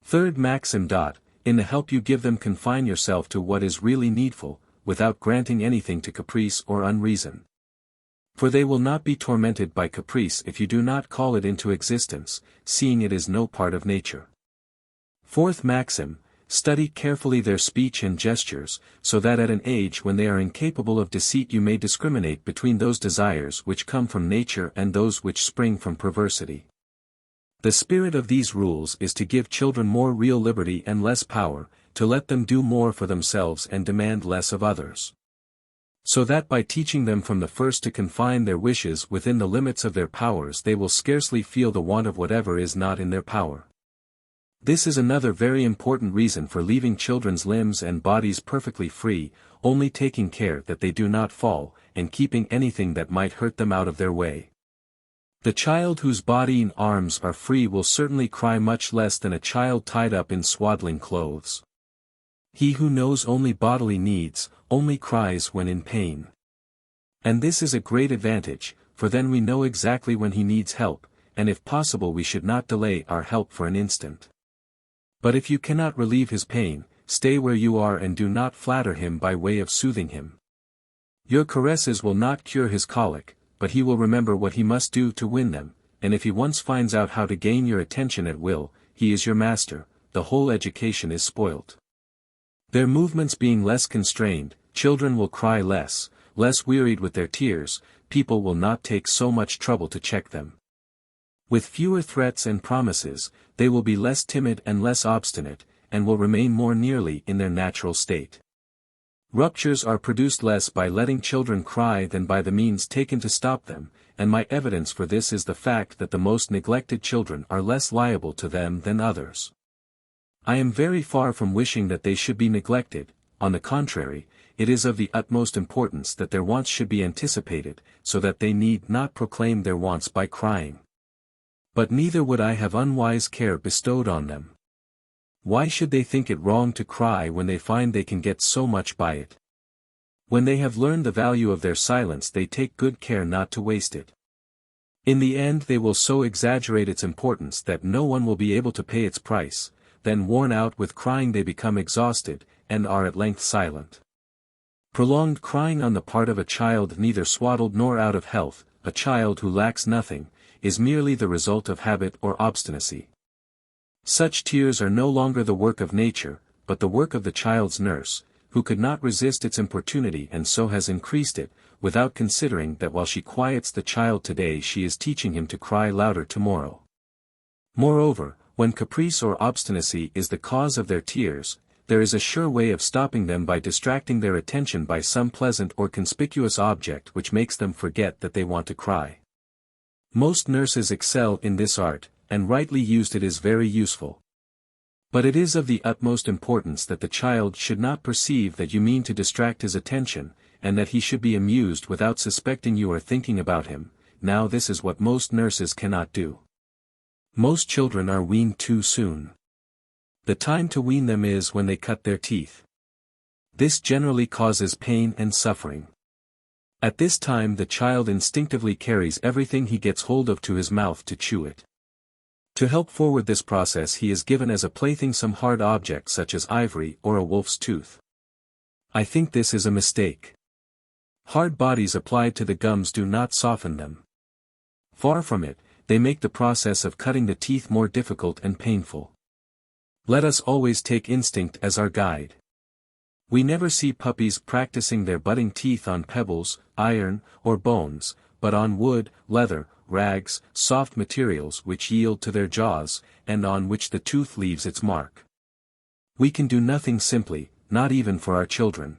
Third maxim. In the help you give them, confine yourself to what is really needful, without granting anything to caprice or unreason. For they will not be tormented by caprice if you do not call it into existence, seeing it is no part of nature. Fourth maxim. Study carefully their speech and gestures, so that at an age when they are incapable of deceit you may discriminate between those desires which come from nature and those which spring from perversity. The spirit of these rules is to give children more real liberty and less power, to let them do more for themselves and demand less of others. So that by teaching them from the first to confine their wishes within the limits of their powers, they will scarcely feel the want of whatever is not in their power. This is another very important reason for leaving children's limbs and bodies perfectly free, only taking care that they do not fall, and keeping anything that might hurt them out of their way. The child whose body and arms are free will certainly cry much less than a child tied up in swaddling clothes. He who knows only bodily needs, only cries when in pain. And this is a great advantage, for then we know exactly when he needs help, and if possible we should not delay our help for an instant. But if you cannot relieve his pain, stay where you are and do not flatter him by way of soothing him. Your caresses will not cure his colic, but he will remember what he must do to win them, and if he once finds out how to gain your attention at will, he is your master, the whole education is spoilt. Their movements being less constrained, children will cry less wearied with their tears, people will not take so much trouble to check them. With fewer threats and promises, they will be less timid and less obstinate, and will remain more nearly in their natural state. Ruptures are produced less by letting children cry than by the means taken to stop them, and my evidence for this is the fact that the most neglected children are less liable to them than others. I am very far from wishing that they should be neglected, on the contrary, it is of the utmost importance that their wants should be anticipated, so that they need not proclaim their wants by crying. But neither would I have unwise care bestowed on them. Why should they think it wrong to cry when they find they can get so much by it? When they have learned the value of their silence, they take good care not to waste it. In the end they will so exaggerate its importance that no one will be able to pay its price, then worn out with crying they become exhausted, and are at length silent. Prolonged crying on the part of a child neither swaddled nor out of health, a child who lacks nothing, is merely the result of habit or obstinacy. Such tears are no longer the work of nature, but the work of the child's nurse, who could not resist its importunity and so has increased it, without considering that while she quiets the child today she is teaching him to cry louder tomorrow. Moreover, when caprice or obstinacy is the cause of their tears, there is a sure way of stopping them by distracting their attention by some pleasant or conspicuous object which makes them forget that they want to cry. Most nurses excel in this art, and rightly used it is very useful. But it is of the utmost importance that the child should not perceive that you mean to distract his attention, and that he should be amused without suspecting you are thinking about him. Now this is what most nurses cannot do. Most children are weaned too soon. The time to wean them is when they cut their teeth. This generally causes pain and suffering. At this time the child instinctively carries everything he gets hold of to his mouth to chew it. To help forward this process he is given as a plaything some hard object such as ivory or a wolf's tooth. I think this is a mistake. Hard bodies applied to the gums do not soften them. Far from it, they make the process of cutting the teeth more difficult and painful. Let us always take instinct as our guide. We never see puppies practicing their budding teeth on pebbles, iron, or bones, but on wood, leather, rags, soft materials which yield to their jaws, and on which the tooth leaves its mark. We can do nothing simply, not even for our children.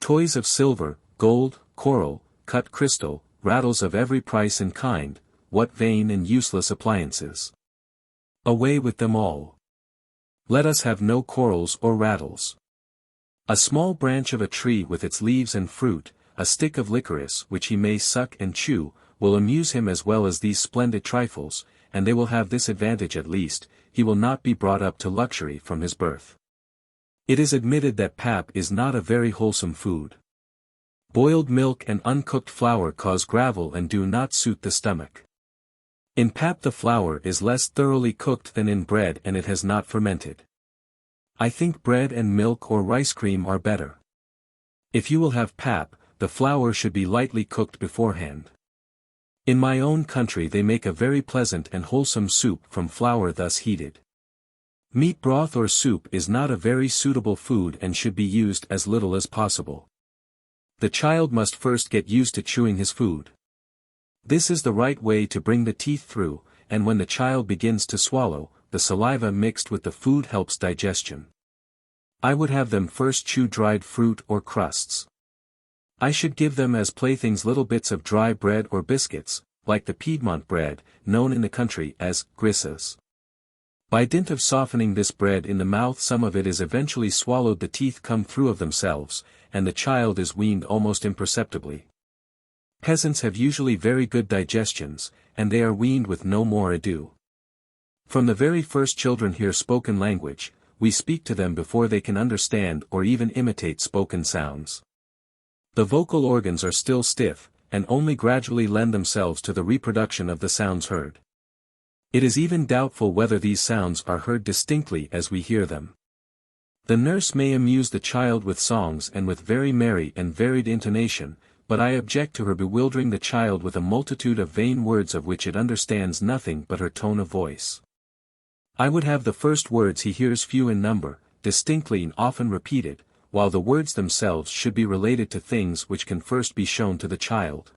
Toys of silver, gold, coral, cut crystal, rattles of every price and kind, what vain and useless appliances! Away with them all. Let us have no corals or rattles. A small branch of a tree with its leaves and fruit, a stick of licorice which he may suck and chew, will amuse him as well as these splendid trifles, and they will have this advantage at least, he will not be brought up to luxury from his birth. It is admitted that pap is not a very wholesome food. Boiled milk and uncooked flour cause gravel and do not suit the stomach. In pap the flour is less thoroughly cooked than in bread and it has not fermented. I think bread and milk or rice cream are better. If you will have pap, the flour should be lightly cooked beforehand. In my own country they make a very pleasant and wholesome soup from flour thus heated. Meat broth or soup is not a very suitable food and should be used as little as possible. The child must first get used to chewing his food. This is the right way to bring the teeth through, and when the child begins to swallow, the saliva mixed with the food helps digestion. I would have them first chew dried fruit or crusts. I should give them as playthings little bits of dry bread or biscuits, like the Piedmont bread, known in the country as grisses. By dint of softening this bread in the mouth some of it is eventually swallowed, the teeth come through of themselves, and the child is weaned almost imperceptibly. Peasants have usually very good digestions, and they are weaned with no more ado. From the very first children hear spoken language, we speak to them before they can understand or even imitate spoken sounds. The vocal organs are still stiff, and only gradually lend themselves to the reproduction of the sounds heard. It is even doubtful whether these sounds are heard distinctly as we hear them. The nurse may amuse the child with songs and with very merry and varied intonation, but I object to her bewildering the child with a multitude of vain words of which it understands nothing but her tone of voice. I would have the first words he hears few in number, distinctly and often repeated, while the words themselves should be related to things which can first be shown to the child.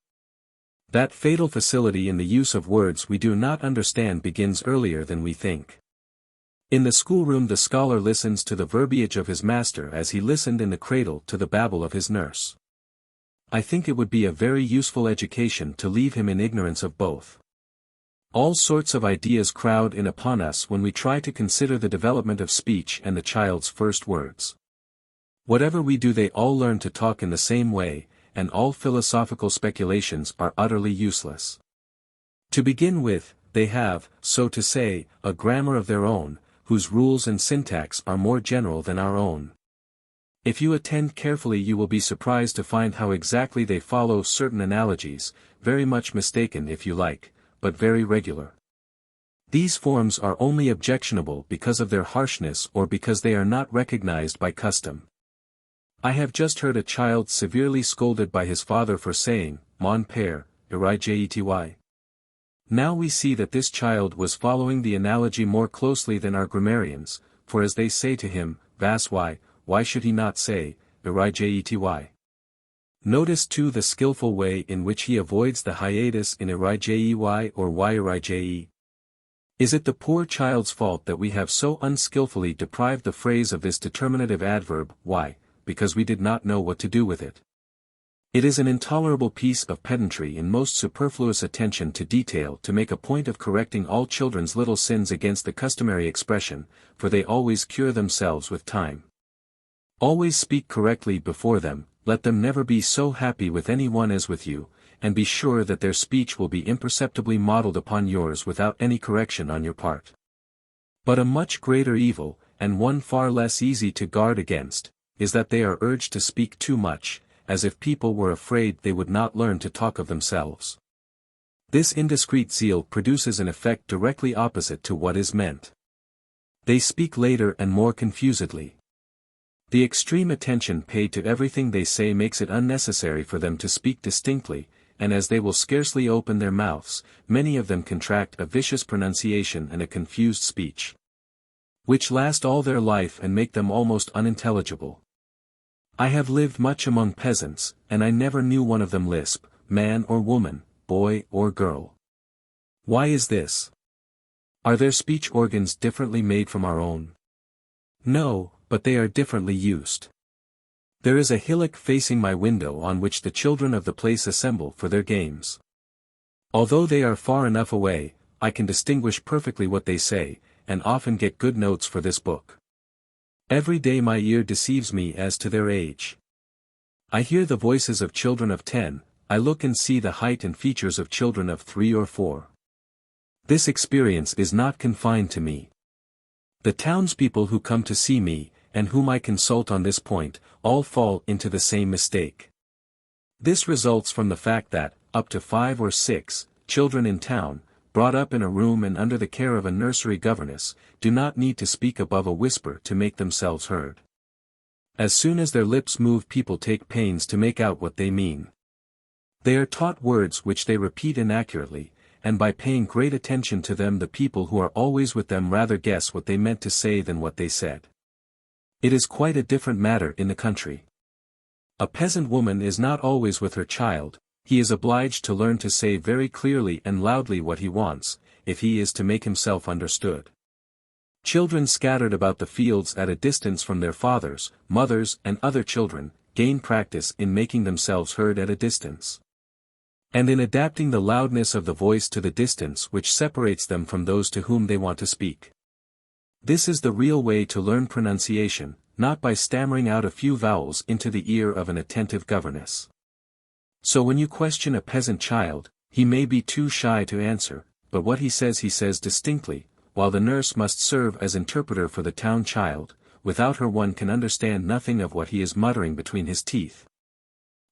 That fatal facility in the use of words we do not understand begins earlier than we think. In the schoolroom the scholar listens to the verbiage of his master as he listened in the cradle to the babble of his nurse. I think it would be a very useful education to leave him in ignorance of both. All sorts of ideas crowd in upon us when we try to consider the development of speech and the child's first words. Whatever we do they all learn to talk in the same way, and all philosophical speculations are utterly useless. To begin with, they have, so to say, a grammar of their own, whose rules and syntax are more general than our own. If you attend carefully you will be surprised to find how exactly they follow certain analogies, very much mistaken if you like, but very regular. These forms are only objectionable because of their harshness or because they are not recognized by custom. I have just heard a child severely scolded by his father for saying, "Mon père, ijety." Now we see that this child was following the analogy more closely than our grammarians, for as they say to him, "Vas why should he not say, ijety?" Notice too the skillful way in which he avoids the hiatus in ijey or yrije. Is it the poor child's fault that we have so unskillfully deprived the phrase of this determinative adverb, why, because we did not know what to do with it? It is an intolerable piece of pedantry and most superfluous attention to detail to make a point of correcting all children's little sins against the customary expression, for they always cure themselves with time. Always speak correctly before them, let them never be so happy with any one as with you, and be sure that their speech will be imperceptibly modeled upon yours without any correction on your part. But a much greater evil, and one far less easy to guard against, is that they are urged to speak too much, as if people were afraid they would not learn to talk of themselves. This indiscreet zeal produces an effect directly opposite to what is meant. They speak later and more confusedly. The extreme attention paid to everything they say makes it unnecessary for them to speak distinctly, and as they will scarcely open their mouths, many of them contract a vicious pronunciation and a confused speech, which last all their life and make them almost unintelligible. I have lived much among peasants, and I never knew one of them lisp, man or woman, boy or girl. Why is this? Are their speech organs differently made from our own? No, but they are differently used. There is a hillock facing my window on which the children of the place assemble for their games. Although they are far enough away, I can distinguish perfectly what they say, and often get good notes for this book. Every day my ear deceives me as to their age. I hear the voices of children of 10, I look and see the height and features of children of 3 or 4. This experience is not confined to me. The townspeople who come to see me, and whom I consult on this point, all fall into the same mistake. This results from the fact that, up to 5 or 6, children in town, brought up in a room and under the care of a nursery governess, do not need to speak above a whisper to make themselves heard. As soon as their lips move people take pains to make out what they mean. They are taught words which they repeat inaccurately, and by paying great attention to them the people who are always with them rather guess what they meant to say than what they said. It is quite a different matter in the country. A peasant woman is not always with her child, he is obliged to learn to say very clearly and loudly what he wants, if he is to make himself understood. Children scattered about the fields at a distance from their fathers, mothers and other children, gain practice in making themselves heard at a distance, and in adapting the loudness of the voice to the distance which separates them from those to whom they want to speak. This is the real way to learn pronunciation, not by stammering out a few vowels into the ear of an attentive governess. So when you question a peasant child, he may be too shy to answer, but what he says distinctly, while the nurse must serve as interpreter for the town child, without her one can understand nothing of what he is muttering between his teeth.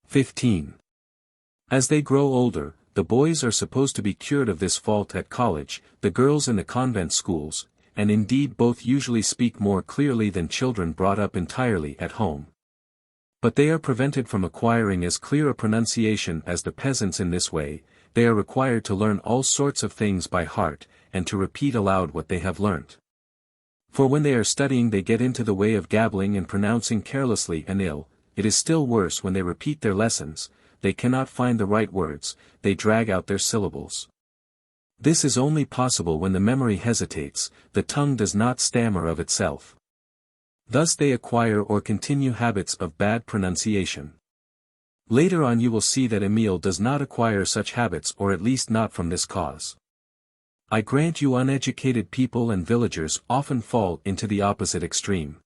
15. As they grow older, the boys are supposed to be cured of this fault at college, the girls in the convent schools, and indeed both usually speak more clearly than children brought up entirely at home. But they are prevented from acquiring as clear a pronunciation as the peasants in this way, they are required to learn all sorts of things by heart, and to repeat aloud what they have learnt. For when they are studying they get into the way of gabbling and pronouncing carelessly and ill, it is still worse when they repeat their lessons, they cannot find the right words, they drag out their syllables. This is only possible when the memory hesitates, the tongue does not stammer of itself. Thus they acquire or continue habits of bad pronunciation. Later on you will see that Emile does not acquire such habits, or at least not from this cause. I grant you uneducated people and villagers often fall into the opposite extreme.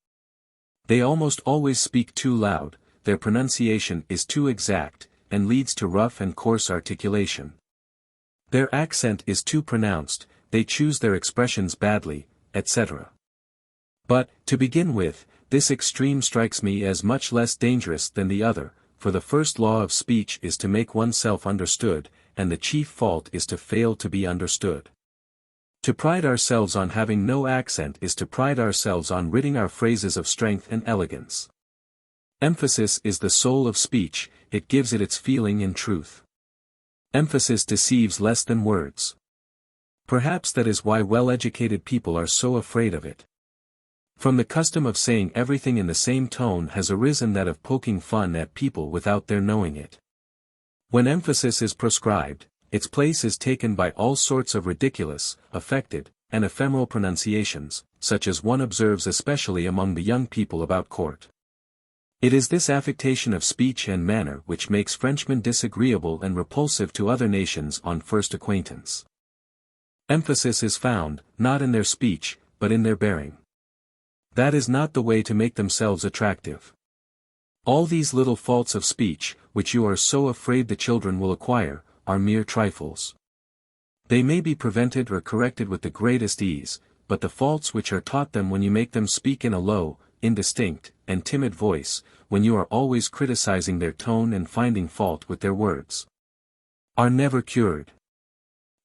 They almost always speak too loud, their pronunciation is too exact, and leads to rough and coarse articulation. Their accent is too pronounced, they choose their expressions badly, etc. But, to begin with, this extreme strikes me as much less dangerous than the other, for the first law of speech is to make oneself understood, and the chief fault is to fail to be understood. To pride ourselves on having no accent is to pride ourselves on ridding our phrases of strength and elegance. Emphasis is the soul of speech, it gives it its feeling and truth. Emphasis deceives less than words. Perhaps that is why well-educated people are so afraid of it. From the custom of saying everything in the same tone has arisen that of poking fun at people without their knowing it. When emphasis is proscribed, its place is taken by all sorts of ridiculous, affected, and ephemeral pronunciations, such as one observes especially among the young people about court. It is this affectation of speech and manner which makes Frenchmen disagreeable and repulsive to other nations on first acquaintance. Emphasis is found, not in their speech, but in their bearing. That is not the way to make themselves attractive. All these little faults of speech, which you are so afraid the children will acquire, are mere trifles. They may be prevented or corrected with the greatest ease, but the faults which are taught them when you make them speak in a low, indistinct, and timid voice, when you are always criticizing their tone and finding fault with their words, are never cured.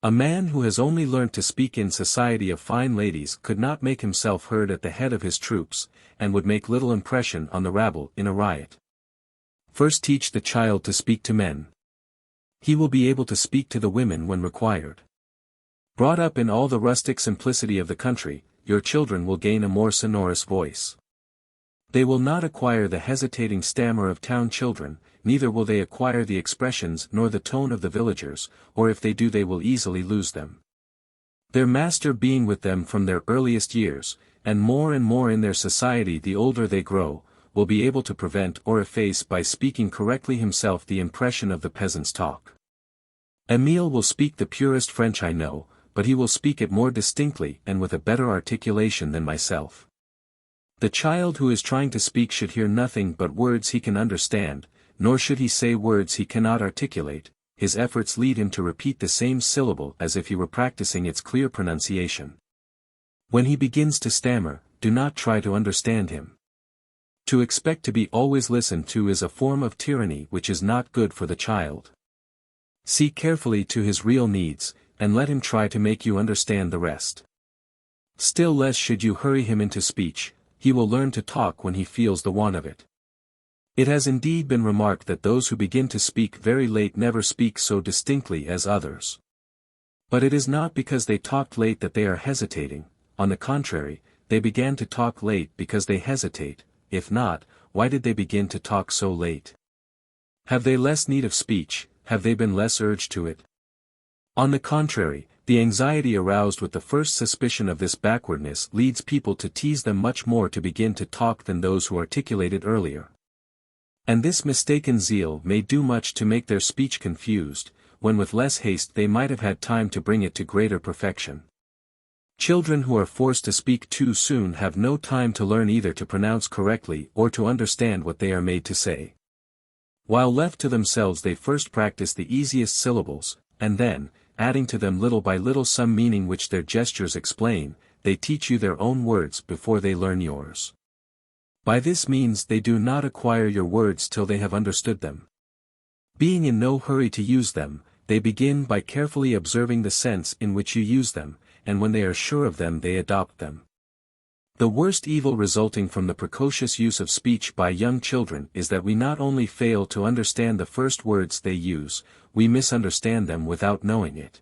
A man who has only learnt to speak in society of fine ladies could not make himself heard at the head of his troops, and would make little impression on the rabble in a riot. First teach the child to speak to men. He will be able to speak to the women when required. Brought up in all the rustic simplicity of the country, your children will gain a more sonorous voice. They will not acquire the hesitating stammer of town children, neither will they acquire the expressions nor the tone of the villagers, or if they do they will easily lose them. Their master being with them from their earliest years, and more in their society the older they grow, will be able to prevent or efface by speaking correctly himself the impression of the peasant's talk. Emile will speak the purest French I know, but he will speak it more distinctly and with a better articulation than myself. The child who is trying to speak should hear nothing but words he can understand, nor should he say words he cannot articulate. His efforts lead him to repeat the same syllable as if he were practicing its clear pronunciation. When he begins to stammer, do not try to understand him. To expect to be always listened to is a form of tyranny which is not good for the child. See carefully to his real needs, and let him try to make you understand the rest. Still less should you hurry him into speech. He will learn to talk when he feels the want of it. It has indeed been remarked that those who begin to speak very late never speak so distinctly as others. But it is not because they talked late that they are hesitating, on the contrary, they began to talk late because they hesitate. If not, why did they begin to talk so late? Have they less need of speech, have they been less urged to it? On the contrary, the anxiety aroused with the first suspicion of this backwardness leads people to tease them much more to begin to talk than those who articulated earlier. And this mistaken zeal may do much to make their speech confused, when with less haste they might have had time to bring it to greater perfection. Children who are forced to speak too soon have no time to learn either to pronounce correctly or to understand what they are made to say. While left to themselves they first practice the easiest syllables, and then, adding to them little by little some meaning which their gestures explain, they teach you their own words before they learn yours. By this means they do not acquire your words till they have understood them. Being in no hurry to use them, they begin by carefully observing the sense in which you use them, and when they are sure of them they adopt them. The worst evil resulting from the precocious use of speech by young children is that we not only fail to understand the first words they use, we misunderstand them without knowing it.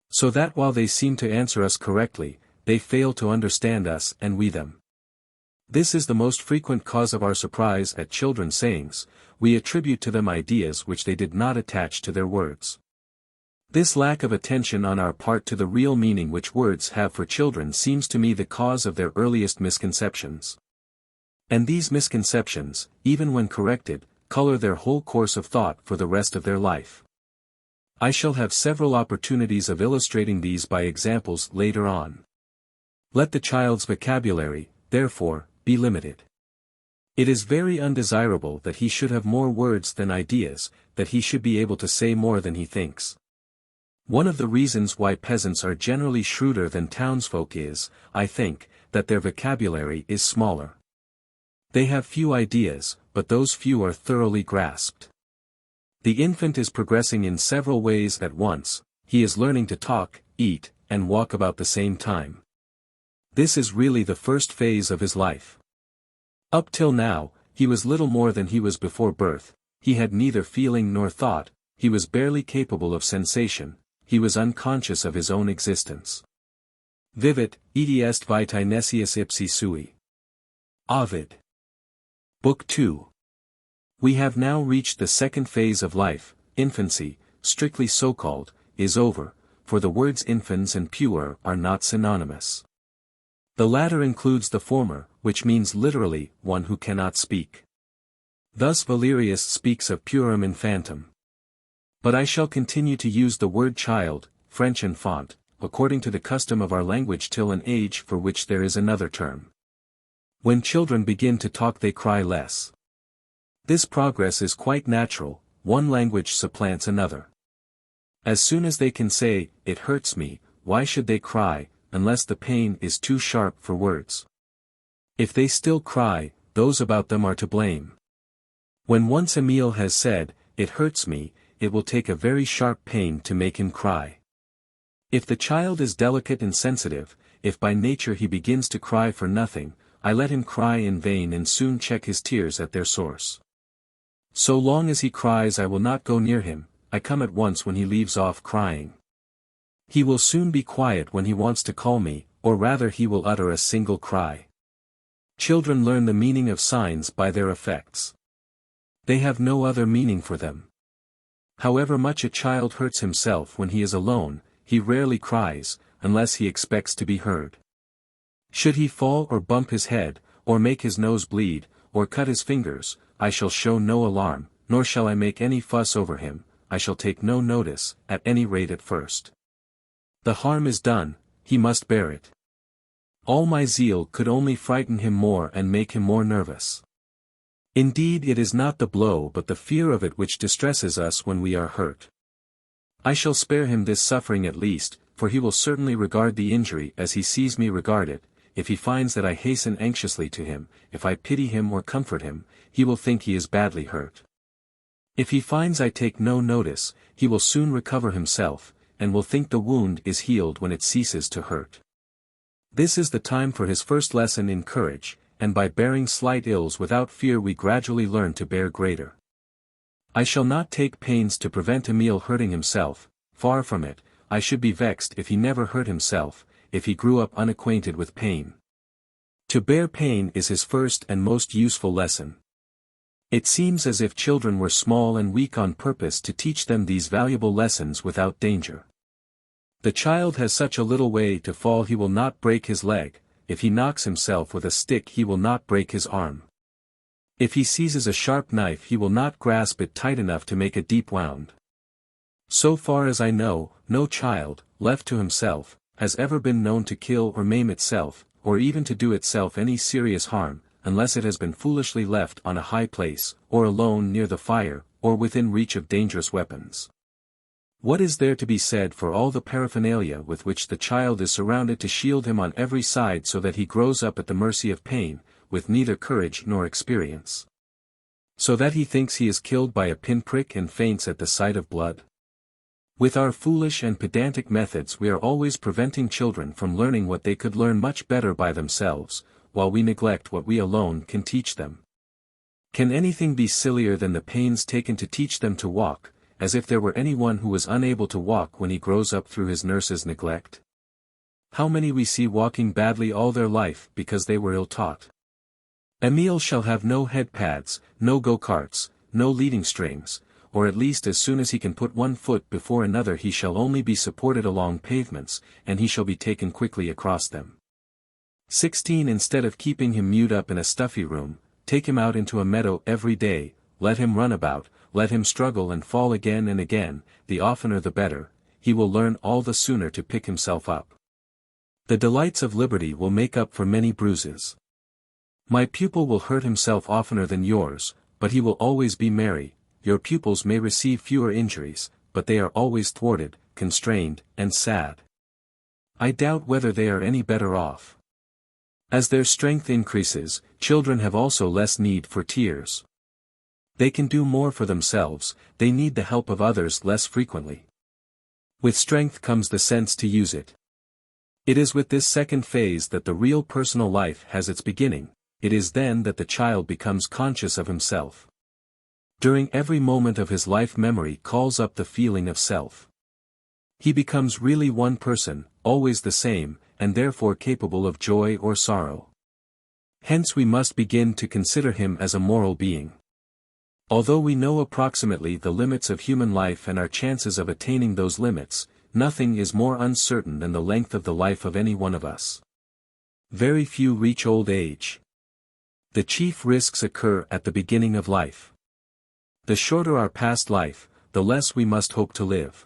So that while they seem to answer us correctly, they fail to understand us and we them. This is the most frequent cause of our surprise at children's sayings. We attribute to them ideas which they did not attach to their words. This lack of attention on our part to the real meaning which words have for children seems to me the cause of their earliest misconceptions. And these misconceptions, even when corrected, color their whole course of thought for the rest of their life. I shall have several opportunities of illustrating these by examples later on. Let the child's vocabulary, therefore, be limited. It is very undesirable that he should have more words than ideas, that he should be able to say more than he thinks. One of the reasons why peasants are generally shrewder than townsfolk is, I think, that their vocabulary is smaller. They have few ideas, but those few are thoroughly grasped. The infant is progressing in several ways at once. He is learning to talk, eat, and walk about the same time. This is really the first phase of his life. Up till now, he was little more than he was before birth. He had neither feeling nor thought, he was barely capable of sensation, he was unconscious of his own existence. Vivit, eti est vitae nescius ipsi sui. Ovid. Book 2. We have now reached the second phase of life. Infancy, strictly so-called, is over, for the words infans and puer are not synonymous. The latter includes the former, which means literally, one who cannot speak. Thus Valerius speaks of puerum infantum. But I shall continue to use the word child, French enfant, according to the custom of our language till an age for which there is another term. When children begin to talk they cry less. This progress is quite natural, one language supplants another. As soon as they can say, "It hurts me," why should they cry, unless the pain is too sharp for words? If they still cry, those about them are to blame. When once Emile has said, "It hurts me," it will take a very sharp pain to make him cry. If the child is delicate and sensitive, if by nature he begins to cry for nothing, I let him cry in vain and soon check his tears at their source. So long as he cries I will not go near him, I come at once when he leaves off crying. He will soon be quiet when he wants to call me, or rather he will utter a single cry. Children learn the meaning of signs by their effects. They have no other meaning for them. However much a child hurts himself when he is alone, he rarely cries, unless he expects to be heard. Should he fall or bump his head, or make his nose bleed, or cut his fingers, I shall show no alarm, nor shall I make any fuss over him, I shall take no notice, at any rate at first. The harm is done, he must bear it. All my zeal could only frighten him more and make him more nervous. Indeed it is not the blow but the fear of it which distresses us when we are hurt. I shall spare him this suffering at least, for he will certainly regard the injury as he sees me regard it. If he finds that I hasten anxiously to him, if I pity him or comfort him, he will think he is badly hurt. If he finds I take no notice, he will soon recover himself, and will think the wound is healed when it ceases to hurt. This is the time for his first lesson in courage, and by bearing slight ills without fear we gradually learn to bear greater. I shall not take pains to prevent Emile hurting himself, far from it, I should be vexed if he never hurt himself, if he grew up unacquainted with pain. To bear pain is his first and most useful lesson. It seems as if children were small and weak on purpose to teach them these valuable lessons without danger. The child has such a little way to fall he will not break his leg, if he knocks himself with a stick he will not break his arm. If he seizes a sharp knife he will not grasp it tight enough to make a deep wound. So far as I know, no child, left to himself, has ever been known to kill or maim itself, or even to do itself any serious harm, unless it has been foolishly left on a high place, or alone near the fire, or within reach of dangerous weapons. What is there to be said for all the paraphernalia with which the child is surrounded to shield him on every side so that he grows up at the mercy of pain, with neither courage nor experience? So that he thinks he is killed by a pinprick and faints at the sight of blood? With our foolish and pedantic methods we are always preventing children from learning what they could learn much better by themselves, while we neglect what we alone can teach them. Can anything be sillier than the pains taken to teach them to walk, as if there were anyone who was unable to walk when he grows up through his nurse's neglect? How many we see walking badly all their life because they were ill-taught. Emile shall have no head-pads, no go-karts, no leading strings, or at least as soon as he can put one foot before another he shall only be supported along pavements, and he shall be taken quickly across them. 16 Instead of keeping him mewed up in a stuffy room, take him out into a meadow every day, let him run about, let him struggle and fall again and again, the oftener the better, he will learn all the sooner to pick himself up. The delights of liberty will make up for many bruises. My pupil will hurt himself oftener than yours, but he will always be merry. Your pupils may receive fewer injuries, but they are always thwarted, constrained, and sad. I doubt whether they are any better off. As their strength increases, children have also less need for tears. They can do more for themselves, they need the help of others less frequently. With strength comes the sense to use it. It is with this second phase that the real personal life has its beginning, it is then that the child becomes conscious of himself. During every moment of his life memory calls up the feeling of self. He becomes really one person, always the same, and therefore capable of joy or sorrow. Hence we must begin to consider him as a moral being. Although we know approximately the limits of human life and our chances of attaining those limits, nothing is more uncertain than the length of the life of any one of us. Very few reach old age. The chief risks occur at the beginning of life. The shorter our past life, the less we must hope to live.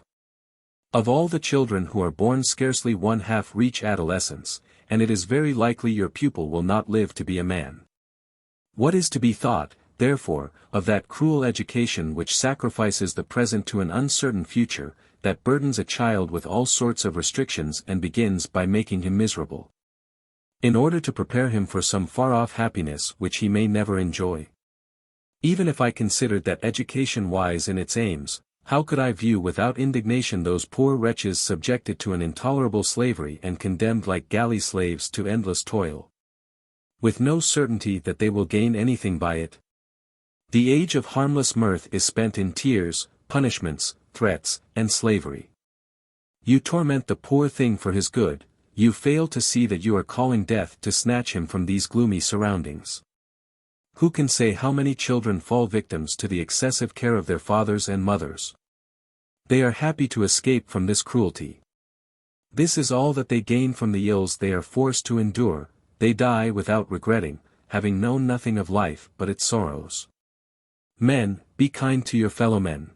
Of all the children who are born, scarcely one half reach adolescence, and it is very likely your pupil will not live to be a man. What is to be thought, therefore, of that cruel education which sacrifices the present to an uncertain future, that burdens a child with all sorts of restrictions and begins by making him miserable, in order to prepare him for some far-off happiness which he may never enjoy? Even if I considered that education wise in its aims, how could I view without indignation those poor wretches subjected to an intolerable slavery and condemned like galley slaves to endless toil, with no certainty that they will gain anything by it? The age of harmless mirth is spent in tears, punishments, threats, and slavery. You torment the poor thing for his good, you fail to see that you are calling death to snatch him from these gloomy surroundings. Who can say how many children fall victims to the excessive care of their fathers and mothers? They are happy to escape from this cruelty. This is all that they gain from the ills they are forced to endure, they die without regretting, having known nothing of life but its sorrows. Men, be kind to your fellow men.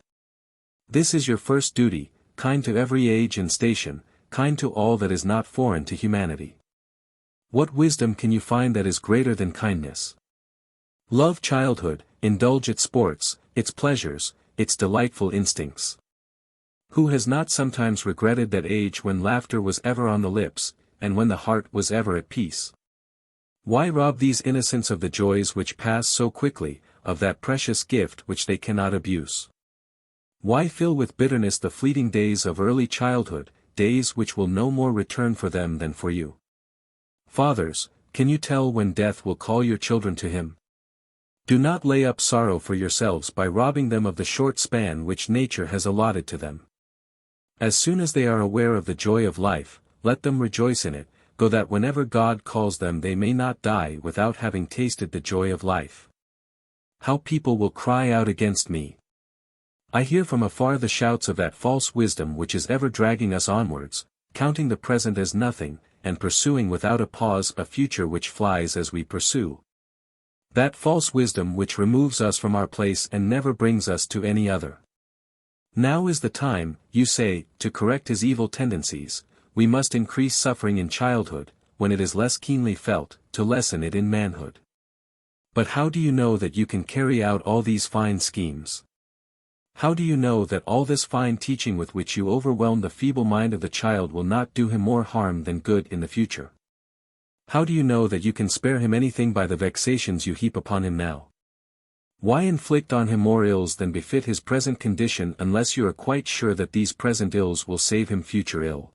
This is your first duty, kind to every age and station, kind to all that is not foreign to humanity. What wisdom can you find that is greater than kindness? Love childhood, indulge its sports, its pleasures, its delightful instincts. Who has not sometimes regretted that age when laughter was ever on the lips, and when the heart was ever at peace? Why rob these innocents of the joys which pass so quickly, of that precious gift which they cannot abuse? Why fill with bitterness the fleeting days of early childhood, days which will no more return for them than for you? Fathers, can you tell when death will call your children to him? Do not lay up sorrow for yourselves by robbing them of the short span which nature has allotted to them. As soon as they are aware of the joy of life, let them rejoice in it, so that whenever God calls them they may not die without having tasted the joy of life. How people will cry out against me! I hear from afar the shouts of that false wisdom which is ever dragging us onwards, counting the present as nothing, and pursuing without a pause a future which flies as we pursue. That false wisdom which removes us from our place and never brings us to any other. Now is the time, you say, to correct his evil tendencies. We must increase suffering in childhood, when it is less keenly felt, to lessen it in manhood. But how do you know that you can carry out all these fine schemes? How do you know that all this fine teaching with which you overwhelm the feeble mind of the child will not do him more harm than good in the future? How do you know that you can spare him anything by the vexations you heap upon him now? Why inflict on him more ills than befit his present condition unless you are quite sure that these present ills will save him future ill?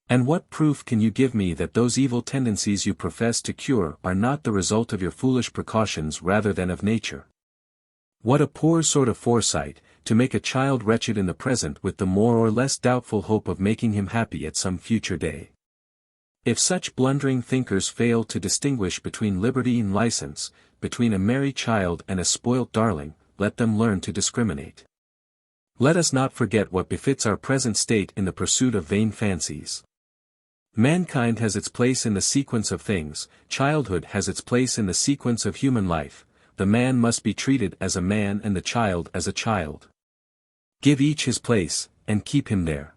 And what proof can you give me that those evil tendencies you profess to cure are not the result of your foolish precautions rather than of nature? What a poor sort of foresight, to make a child wretched in the present with the more or less doubtful hope of making him happy at some future day. If such blundering thinkers fail to distinguish between liberty and license, between a merry child and a spoilt darling, let them learn to discriminate. Let us not forget what befits our present state in the pursuit of vain fancies. Mankind has its place in the sequence of things, childhood has its place in the sequence of human life, the man must be treated as a man and the child as a child. Give each his place, and keep him there.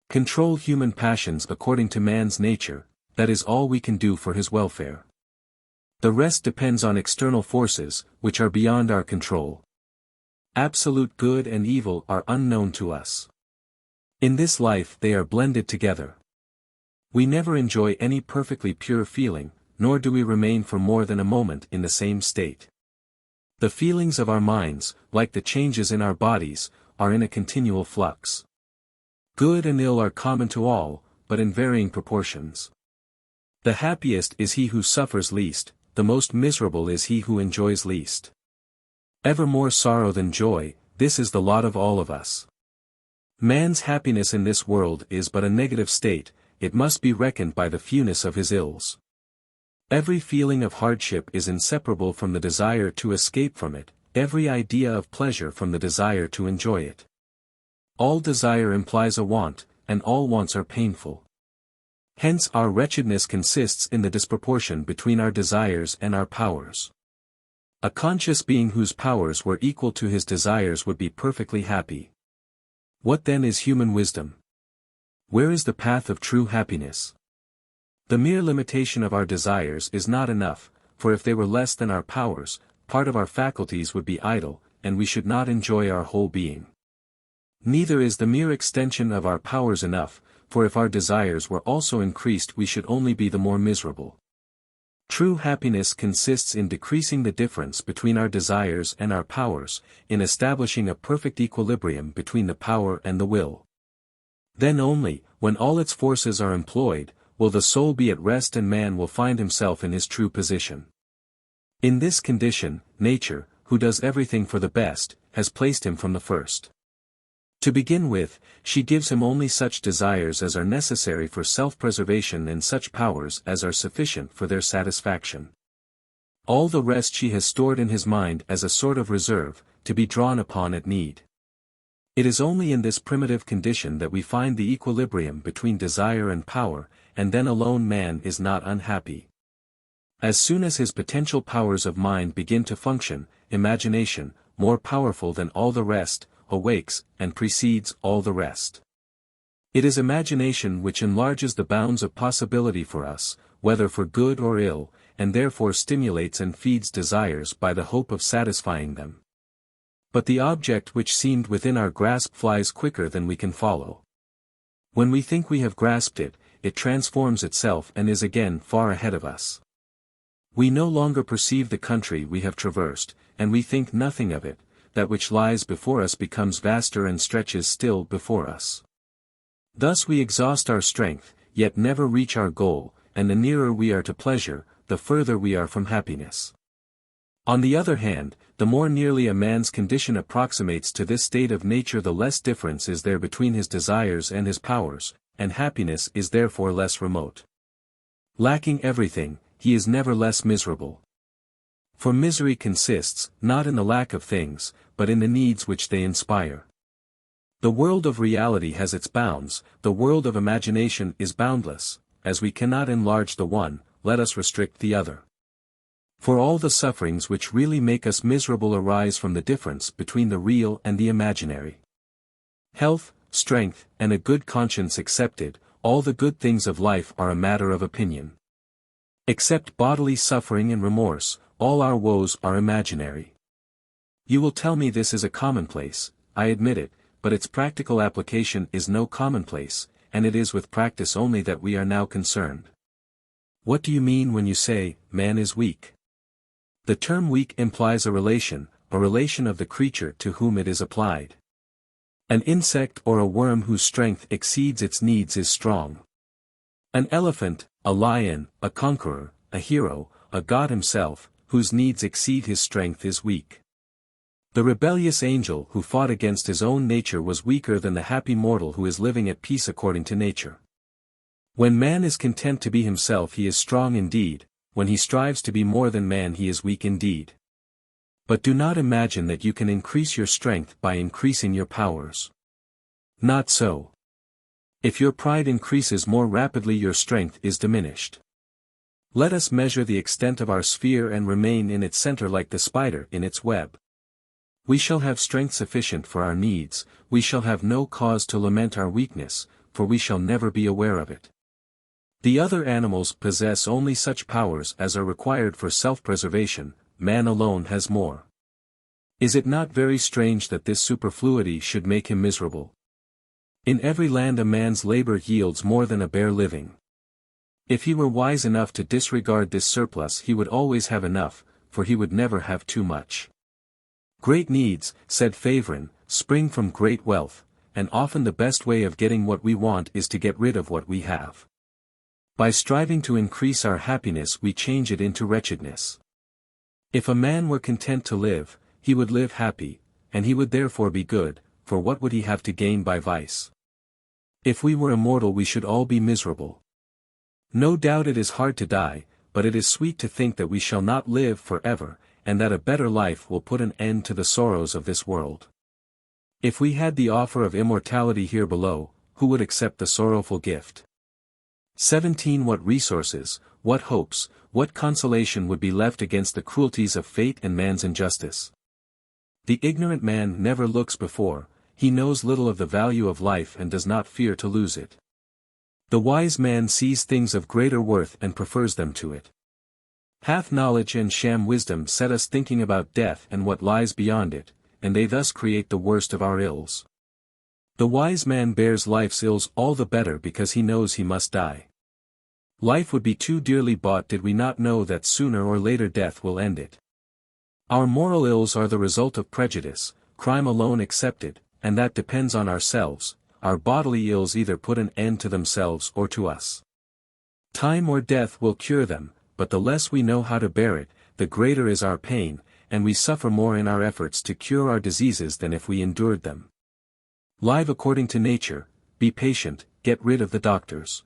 Control human passions according to man's nature, that is all we can do for his welfare. The rest depends on external forces, which are beyond our control. Absolute good and evil are unknown to us. In this life they are blended together. We never enjoy any perfectly pure feeling, nor do we remain for more than a moment in the same state. The feelings of our minds, like the changes in our bodies, are in a continual flux. Good and ill are common to all, but in varying proportions. The happiest is he who suffers least, the most miserable is he who enjoys least. Ever more sorrow than joy, this is the lot of all of us. Man's happiness in this world is but a negative state, it must be reckoned by the fewness of his ills. Every feeling of hardship is inseparable from the desire to escape from it, every idea of pleasure from the desire to enjoy it. All desire implies a want, and all wants are painful. Hence our wretchedness consists in the disproportion between our desires and our powers. A conscious being whose powers were equal to his desires would be perfectly happy. What then is human wisdom? Where is the path of true happiness? The mere limitation of our desires is not enough, for if they were less than our powers, part of our faculties would be idle, and we should not enjoy our whole being. Neither is the mere extension of our powers enough, for if our desires were also increased we should only be the more miserable. True happiness consists in decreasing the difference between our desires and our powers, in establishing a perfect equilibrium between the power and the will. Then only, when all its forces are employed, will the soul be at rest and man will find himself in his true position. In this condition, nature, who does everything for the best, has placed him from the first. To begin with, she gives him only such desires as are necessary for self-preservation and such powers as are sufficient for their satisfaction. All the rest she has stored in his mind as a sort of reserve, to be drawn upon at need. It is only in this primitive condition that we find the equilibrium between desire and power, and then alone man is not unhappy. As soon as his potential powers of mind begin to function, imagination, more powerful than all the rest, awakes, and precedes all the rest. It is imagination which enlarges the bounds of possibility for us, whether for good or ill, and therefore stimulates and feeds desires by the hope of satisfying them. But the object which seemed within our grasp flies quicker than we can follow. When we think we have grasped it, it transforms itself and is again far ahead of us. We no longer perceive the country we have traversed, and we think nothing of it. That which lies before us becomes vaster and stretches still before us. Thus we exhaust our strength, yet never reach our goal, and the nearer we are to pleasure, the further we are from happiness. On the other hand, the more nearly a man's condition approximates to this state of nature the less difference is there between his desires and his powers, and happiness is therefore less remote. Lacking everything, he is never less miserable. For misery consists, not in the lack of things, but in the needs which they inspire. The world of reality has its bounds, the world of imagination is boundless, as we cannot enlarge the one, let us restrict the other. For all the sufferings which really make us miserable arise from the difference between the real and the imaginary. Health, strength, and a good conscience excepted, all the good things of life are a matter of opinion. Except bodily suffering and remorse, all our woes are imaginary. You will tell me this is a commonplace, I admit it, but its practical application is no commonplace, and it is with practice only that we are now concerned. What do you mean when you say, man is weak? The term weak implies a relation of the creature to whom it is applied. An insect or a worm whose strength exceeds its needs is strong. An elephant, a lion, a conqueror, a hero, a god himself, whose needs exceed his strength is weak. The rebellious angel who fought against his own nature was weaker than the happy mortal who is living at peace according to nature. When man is content to be himself he is strong indeed, when he strives to be more than man he is weak indeed. But do not imagine that you can increase your strength by increasing your powers. Not so. If your pride increases more rapidly your strength is diminished. Let us measure the extent of our sphere and remain in its center like the spider in its web. We shall have strength sufficient for our needs, we shall have no cause to lament our weakness, for we shall never be aware of it. The other animals possess only such powers as are required for self-preservation, man alone has more. Is it not very strange that this superfluity should make him miserable? In every land a man's labor yields more than a bare living. If he were wise enough to disregard this surplus he would always have enough, for he would never have too much. Great needs, said Favrin, spring from great wealth, and often the best way of getting what we want is to get rid of what we have. By striving to increase our happiness we change it into wretchedness. If a man were content to live, he would live happy, and he would therefore be good, for what would he have to gain by vice? If we were immortal we should all be miserable. No doubt it is hard to die, but it is sweet to think that we shall not live forever, and that a better life will put an end to the sorrows of this world. If we had the offer of immortality here below, who would accept the sorrowful gift? 17. What resources, what hopes, what consolation would be left against the cruelties of fate and man's injustice? The ignorant man never looks before, he knows little of the value of life and does not fear to lose it. The wise man sees things of greater worth and prefers them to it. Half knowledge and sham wisdom set us thinking about death and what lies beyond it, and they thus create the worst of our ills. The wise man bears life's ills all the better because he knows he must die. Life would be too dearly bought did we not know that sooner or later death will end it. Our moral ills are the result of prejudice, crime alone excepted, and that depends on ourselves. Our bodily ills either put an end to themselves or to us. Time or death will cure them, but the less we know how to bear it, the greater is our pain, and we suffer more in our efforts to cure our diseases than if we endured them. Live according to nature, be patient, get rid of the doctors.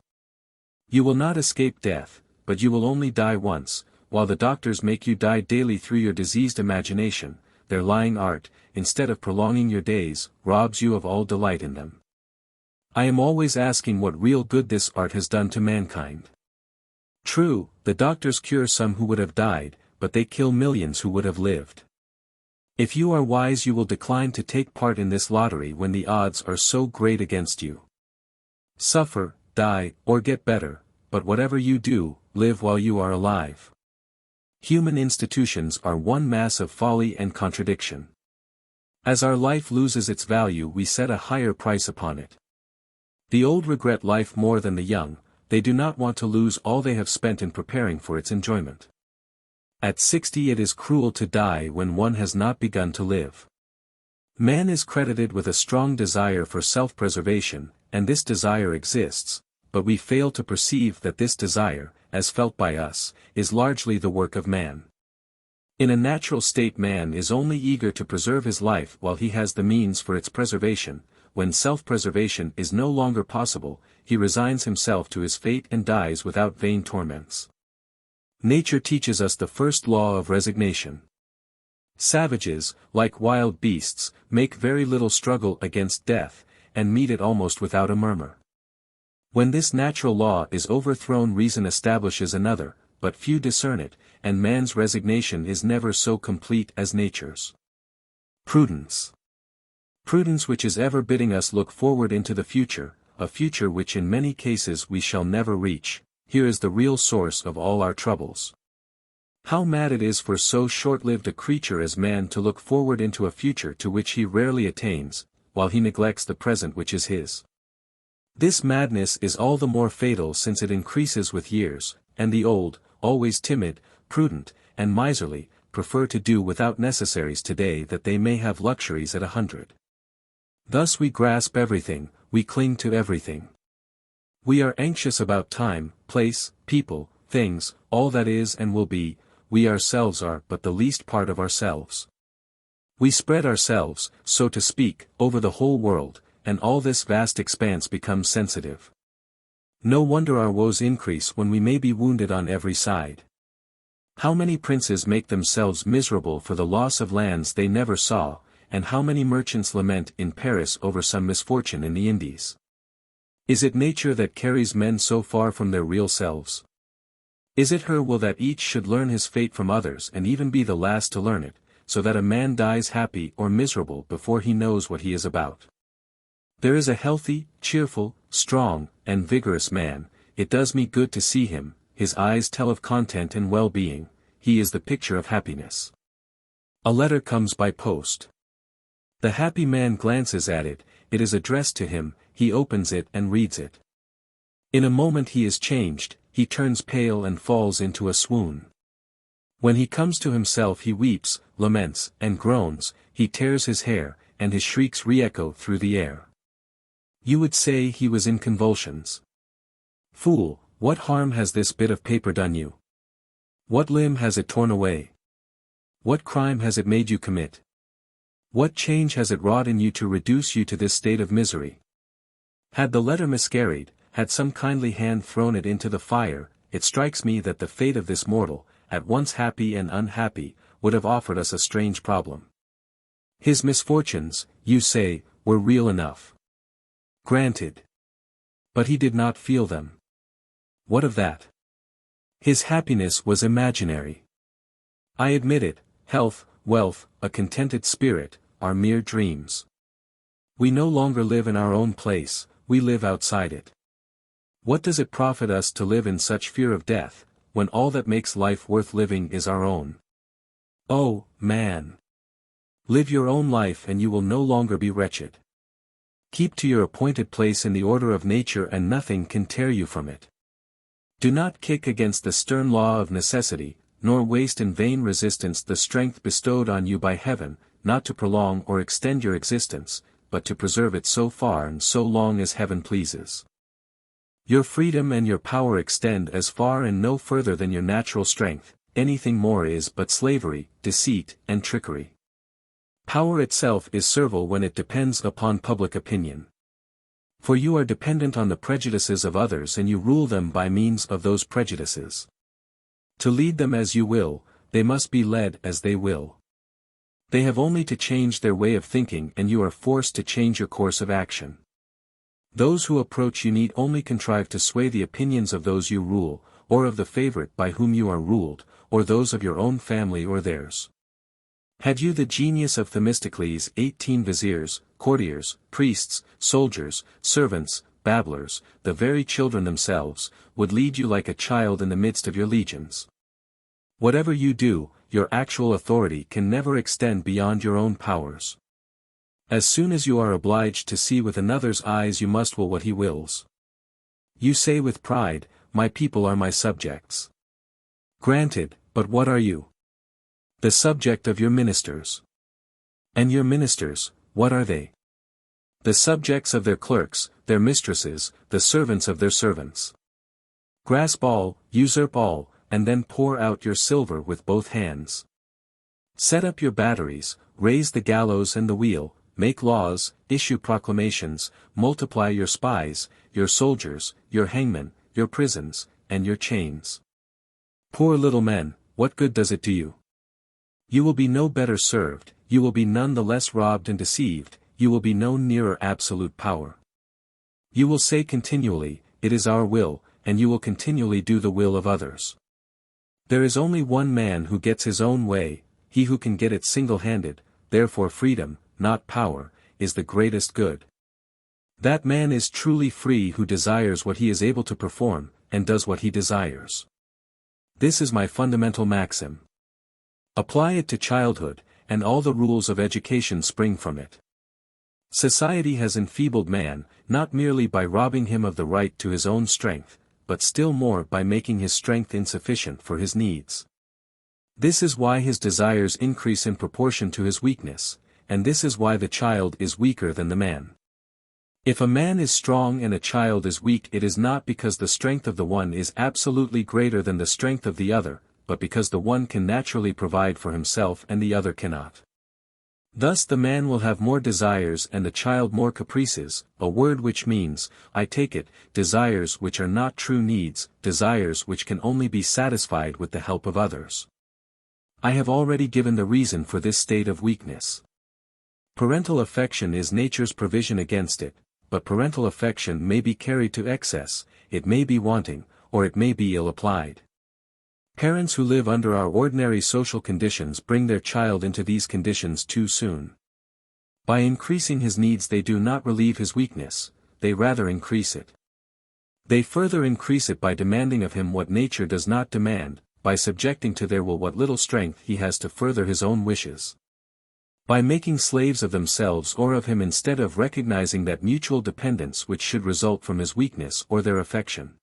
You will not escape death, but you will only die once, while the doctors make you die daily through your diseased imagination. Their lying art, instead of prolonging your days, robs you of all delight in them. I am always asking what real good this art has done to mankind. True, the doctors cure some who would have died, but they kill millions who would have lived. If you are wise you will decline to take part in this lottery when the odds are so great against you. Suffer, die, or get better, but whatever you do, live while you are alive. Human institutions are one mass of folly and contradiction. As our life loses its value we set a higher price upon it. The old regret life more than the young, they do not want to lose all they have spent in preparing for its enjoyment. At 60 it is cruel to die when one has not begun to live. Man is credited with a strong desire for self-preservation, and this desire exists, but we fail to perceive that this desire, as felt by us, is largely the work of man. In a natural state man is only eager to preserve his life while he has the means for its preservation. When self-preservation is no longer possible, he resigns himself to his fate and dies without vain torments. Nature teaches us the first law of resignation. Savages, like wild beasts, make very little struggle against death, and meet it almost without a murmur. When this natural law is overthrown reason establishes another, but few discern it, and man's resignation is never so complete as nature's. Prudence. Prudence which is ever bidding us look forward into the future, a future which in many cases we shall never reach. Here is the real source of all our troubles. How mad it is for so short-lived a creature as man to look forward into a future to which he rarely attains, while he neglects the present which is his. This madness is all the more fatal since it increases with years, and the old, always timid, prudent, and miserly, prefer to do without necessaries today that they may have luxuries at 100. Thus we grasp everything, we cling to everything. We are anxious about time, place, people, things, all that is and will be. We ourselves are but the least part of ourselves. We spread ourselves, so to speak, over the whole world, and all this vast expanse becomes sensitive. No wonder our woes increase when we may be wounded on every side. How many princes make themselves miserable for the loss of lands they never saw, and how many merchants lament in Paris over some misfortune in the Indies? Is it nature that carries men so far from their real selves? Is it her will that each should learn his fate from others and even be the last to learn it, so that a man dies happy or miserable before he knows what he is about? There is a healthy, cheerful, strong, and vigorous man. It does me good to see him, his eyes tell of content and well-being, he is the picture of happiness. A letter comes by post. The happy man glances at it, it is addressed to him, he opens it and reads it. In a moment he is changed, he turns pale and falls into a swoon. When he comes to himself he weeps, laments, and groans, he tears his hair, and his shrieks re-echo through the air. You would say he was in convulsions. Fool, what harm has this bit of paper done you? What limb has it torn away? What crime has it made you commit? What change has it wrought in you to reduce you to this state of misery? Had the letter miscarried, had some kindly hand thrown it into the fire, it strikes me that the fate of this mortal, at once happy and unhappy, would have offered us a strange problem. His misfortunes, you say, were real enough. Granted. But he did not feel them. What of that? His happiness was imaginary. I admit it, health, wealth, a contented spirit, are mere dreams. We no longer live in our own place, we live outside it. What does it profit us to live in such fear of death, when all that makes life worth living is our own? Oh, man! Live your own life and you will no longer be wretched. Keep to your appointed place in the order of nature and nothing can tear you from it. Do not kick against the stern law of necessity, nor waste in vain resistance the strength bestowed on you by heaven, not to prolong or extend your existence, but to preserve it so far and so long as heaven pleases. Your freedom and your power extend as far and no further than your natural strength, anything more is but slavery, deceit, and trickery. Power itself is servile when it depends upon public opinion. For you are dependent on the prejudices of others and you rule them by means of those prejudices. To lead them as you will, they must be led as they will. They have only to change their way of thinking and you are forced to change your course of action. Those who approach you need only contrive to sway the opinions of those you rule, or of the favorite by whom you are ruled, or those of your own family or theirs. Had you the genius of Themistocles, 18 viziers, courtiers, priests, soldiers, servants, babblers, the very children themselves, would lead you like a child in the midst of your legions. Whatever you do, your actual authority can never extend beyond your own powers. As soon as you are obliged to see with another's eyes you must will what he wills. You say with pride, my people are my subjects. Granted, but what are you? The subject of your ministers. And your ministers, what are they? The subjects of their clerks, their mistresses, the servants of their servants. Grasp all, usurp all, and then pour out your silver with both hands. Set up your batteries, raise the gallows and the wheel, make laws, issue proclamations, multiply your spies, your soldiers, your hangmen, your prisons, and your chains. Poor little men, what good does it do you? You will be no better served, you will be none the less robbed and deceived, you will be no nearer absolute power. You will say continually, it is our will, and you will continually do the will of others. There is only one man who gets his own way, he who can get it single-handed, therefore freedom, not power, is the greatest good. That man is truly free who desires what he is able to perform, and does what he desires. This is my fundamental maxim. Apply it to childhood, and all the rules of education spring from it. Society has enfeebled man, not merely by robbing him of the right to his own strength, but still more by making his strength insufficient for his needs. This is why his desires increase in proportion to his weakness, and this is why the child is weaker than the man. If a man is strong and a child is weak, it is not because the strength of the one is absolutely greater than the strength of the other, but because the one can naturally provide for himself and the other cannot. Thus the man will have more desires and the child more caprices, a word which means, I take it, desires which are not true needs, desires which can only be satisfied with the help of others. I have already given the reason for this state of weakness. Parental affection is nature's provision against it, but parental affection may be carried to excess, it may be wanting, or it may be ill-applied. Parents who live under our ordinary social conditions bring their child into these conditions too soon. By increasing his needs they do not relieve his weakness, they rather increase it. They further increase it by demanding of him what nature does not demand, by subjecting to their will what little strength he has to further his own wishes. By making slaves of themselves or of him instead of recognizing that mutual dependence which should result from his weakness or their affection.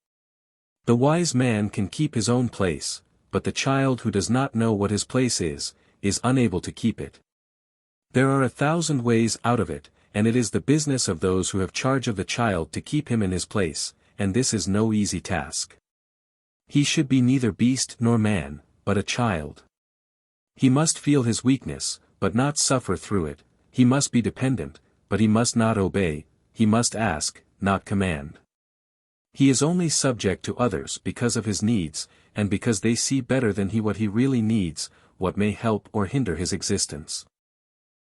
The wise man can keep his own place, but the child who does not know what his place is unable to keep it. There are 1,000 ways out of it, and it is the business of those who have charge of the child to keep him in his place, and this is no easy task. He should be neither beast nor man, but a child. He must feel his weakness, but not suffer through it. He must be dependent, but he must not obey. He must ask, not command. He is only subject to others because of his needs, and because they see better than he what he really needs, what may help or hinder his existence.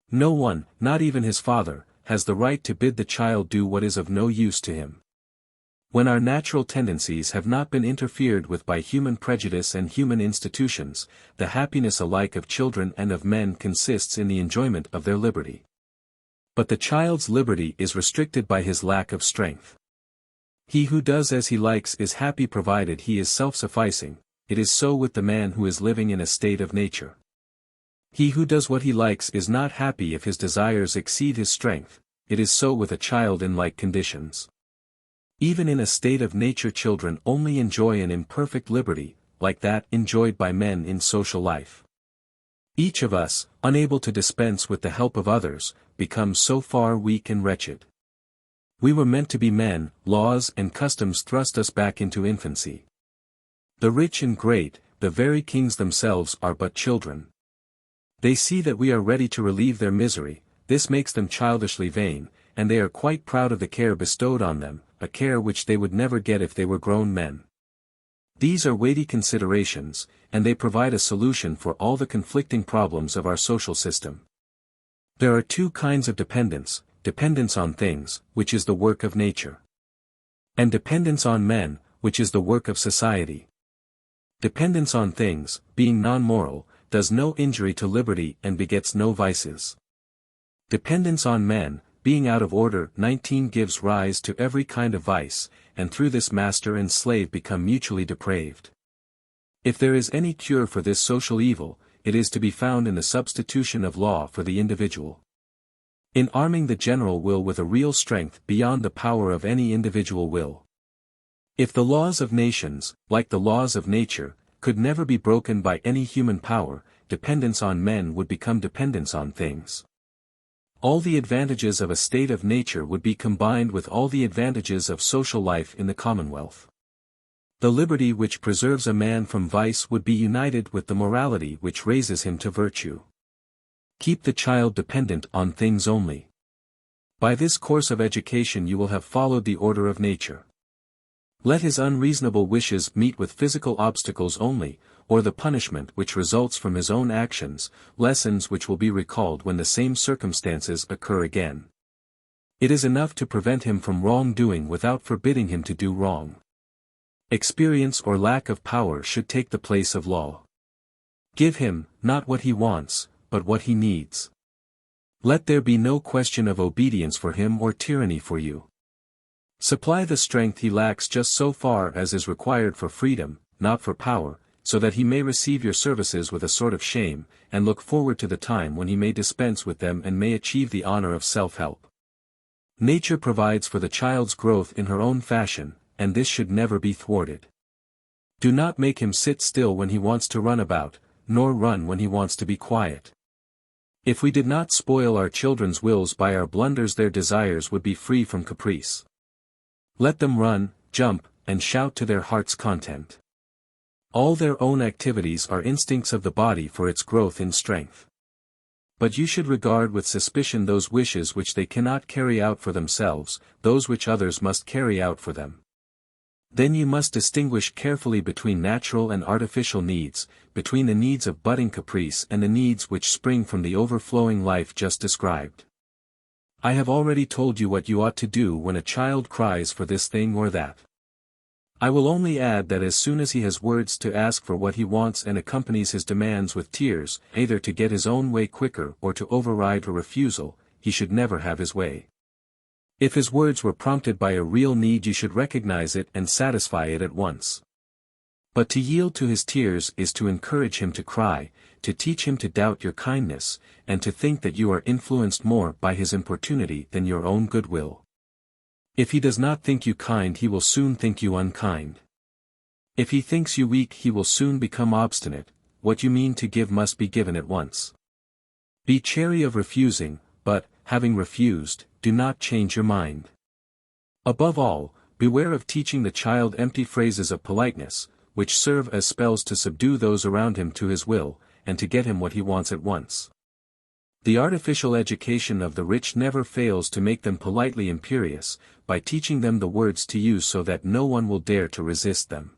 No one, not even his father, has the right to bid the child do what is of no use to him. When our natural tendencies have not been interfered with by human prejudice and human institutions, the happiness alike of children and of men consists in the enjoyment of their liberty. But the child's liberty is restricted by his lack of strength. He who does as he likes is happy provided he is self-sufficing. It is so with the man who is living in a state of nature. He who does what he likes is not happy if his desires exceed his strength. It is so with a child in like conditions. Even in a state of nature children only enjoy an imperfect liberty, like that enjoyed by men in social life. Each of us, unable to dispense with the help of others, becomes so far weak and wretched. We were meant to be men, laws and customs thrust us back into infancy. The rich and great, the very kings themselves are but children. They see that we are ready to relieve their misery, this makes them childishly vain, and they are quite proud of the care bestowed on them, a care which they would never get if they were grown men. These are weighty considerations, and they provide a solution for all the conflicting problems of our social system. There are two kinds of dependence: dependence on things, which is the work of nature, and dependence on men, which is the work of society. Dependence on things, being non-moral, does no injury to liberty and begets no vices. Dependence on men, being out of order 19 gives rise to every kind of vice, and through this master and slave become mutually depraved. If there is any cure for this social evil, it is to be found in the substitution of law for the individual. In arming the general will with a real strength beyond the power of any individual will. If the laws of nations, like the laws of nature, could never be broken by any human power, dependence on men would become dependence on things. All the advantages of a state of nature would be combined with all the advantages of social life in the commonwealth. The liberty which preserves a man from vice would be united with the morality which raises him to virtue. Keep the child dependent on things only. By this course of education you will have followed the order of nature. Let his unreasonable wishes meet with physical obstacles only, or the punishment which results from his own actions, lessons which will be recalled when the same circumstances occur again. It is enough to prevent him from wrong-doing without forbidding him to do wrong. Experience or lack of power should take the place of law. Give him, not what he wants, but what he needs. Let there be no question of obedience for him or tyranny for you. Supply the strength he lacks just so far as is required for freedom, not for power, so that he may receive your services with a sort of shame, and look forward to the time when he may dispense with them and may achieve the honor of self-help. Nature provides for the child's growth in her own fashion, and this should never be thwarted. Do not make him sit still when he wants to run about, nor run when he wants to be quiet. If we did not spoil our children's wills by our blunders, their desires would be free from caprice. Let them run, jump, and shout to their heart's content. All their own activities are instincts of the body for its growth in strength. But you should regard with suspicion those wishes which they cannot carry out for themselves, those which others must carry out for them. Then you must distinguish carefully between natural and artificial needs, between the needs of budding caprice and the needs which spring from the overflowing life just described. I have already told you what you ought to do when a child cries for this thing or that. I will only add that as soon as he has words to ask for what he wants and accompanies his demands with tears, either to get his own way quicker or to override a refusal, he should never have his way. If his words were prompted by a real need, you should recognize it and satisfy it at once. But to yield to his tears is to encourage him to cry, to teach him to doubt your kindness, and to think that you are influenced more by his importunity than your own goodwill. If he does not think you kind, he will soon think you unkind. If he thinks you weak he will soon become obstinate, what you mean to give must be given at once. Be chary of refusing, but, having refused, do not change your mind. Above all, beware of teaching the child empty phrases of politeness, which serve as spells to subdue those around him to his will, and to get him what he wants at once. The artificial education of the rich never fails to make them politely imperious, by teaching them the words to use so that no one will dare to resist them.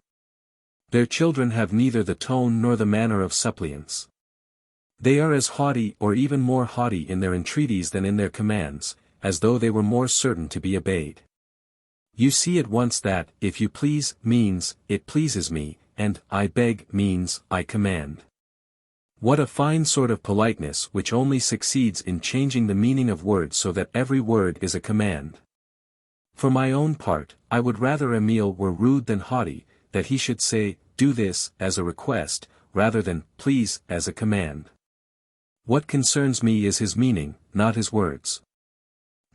Their children have neither the tone nor the manner of suppliants. They are as haughty or even more haughty in their entreaties than in their commands, as though they were more certain to be obeyed. You see at once that, if you please, means, it pleases me, and, I beg, means, I command. What a fine sort of politeness which only succeeds in changing the meaning of words so that every word is a command. For my own part, I would rather Emile were rude than haughty, that he should say, do this, as a request, rather than, please, as a command. What concerns me is his meaning, not his words.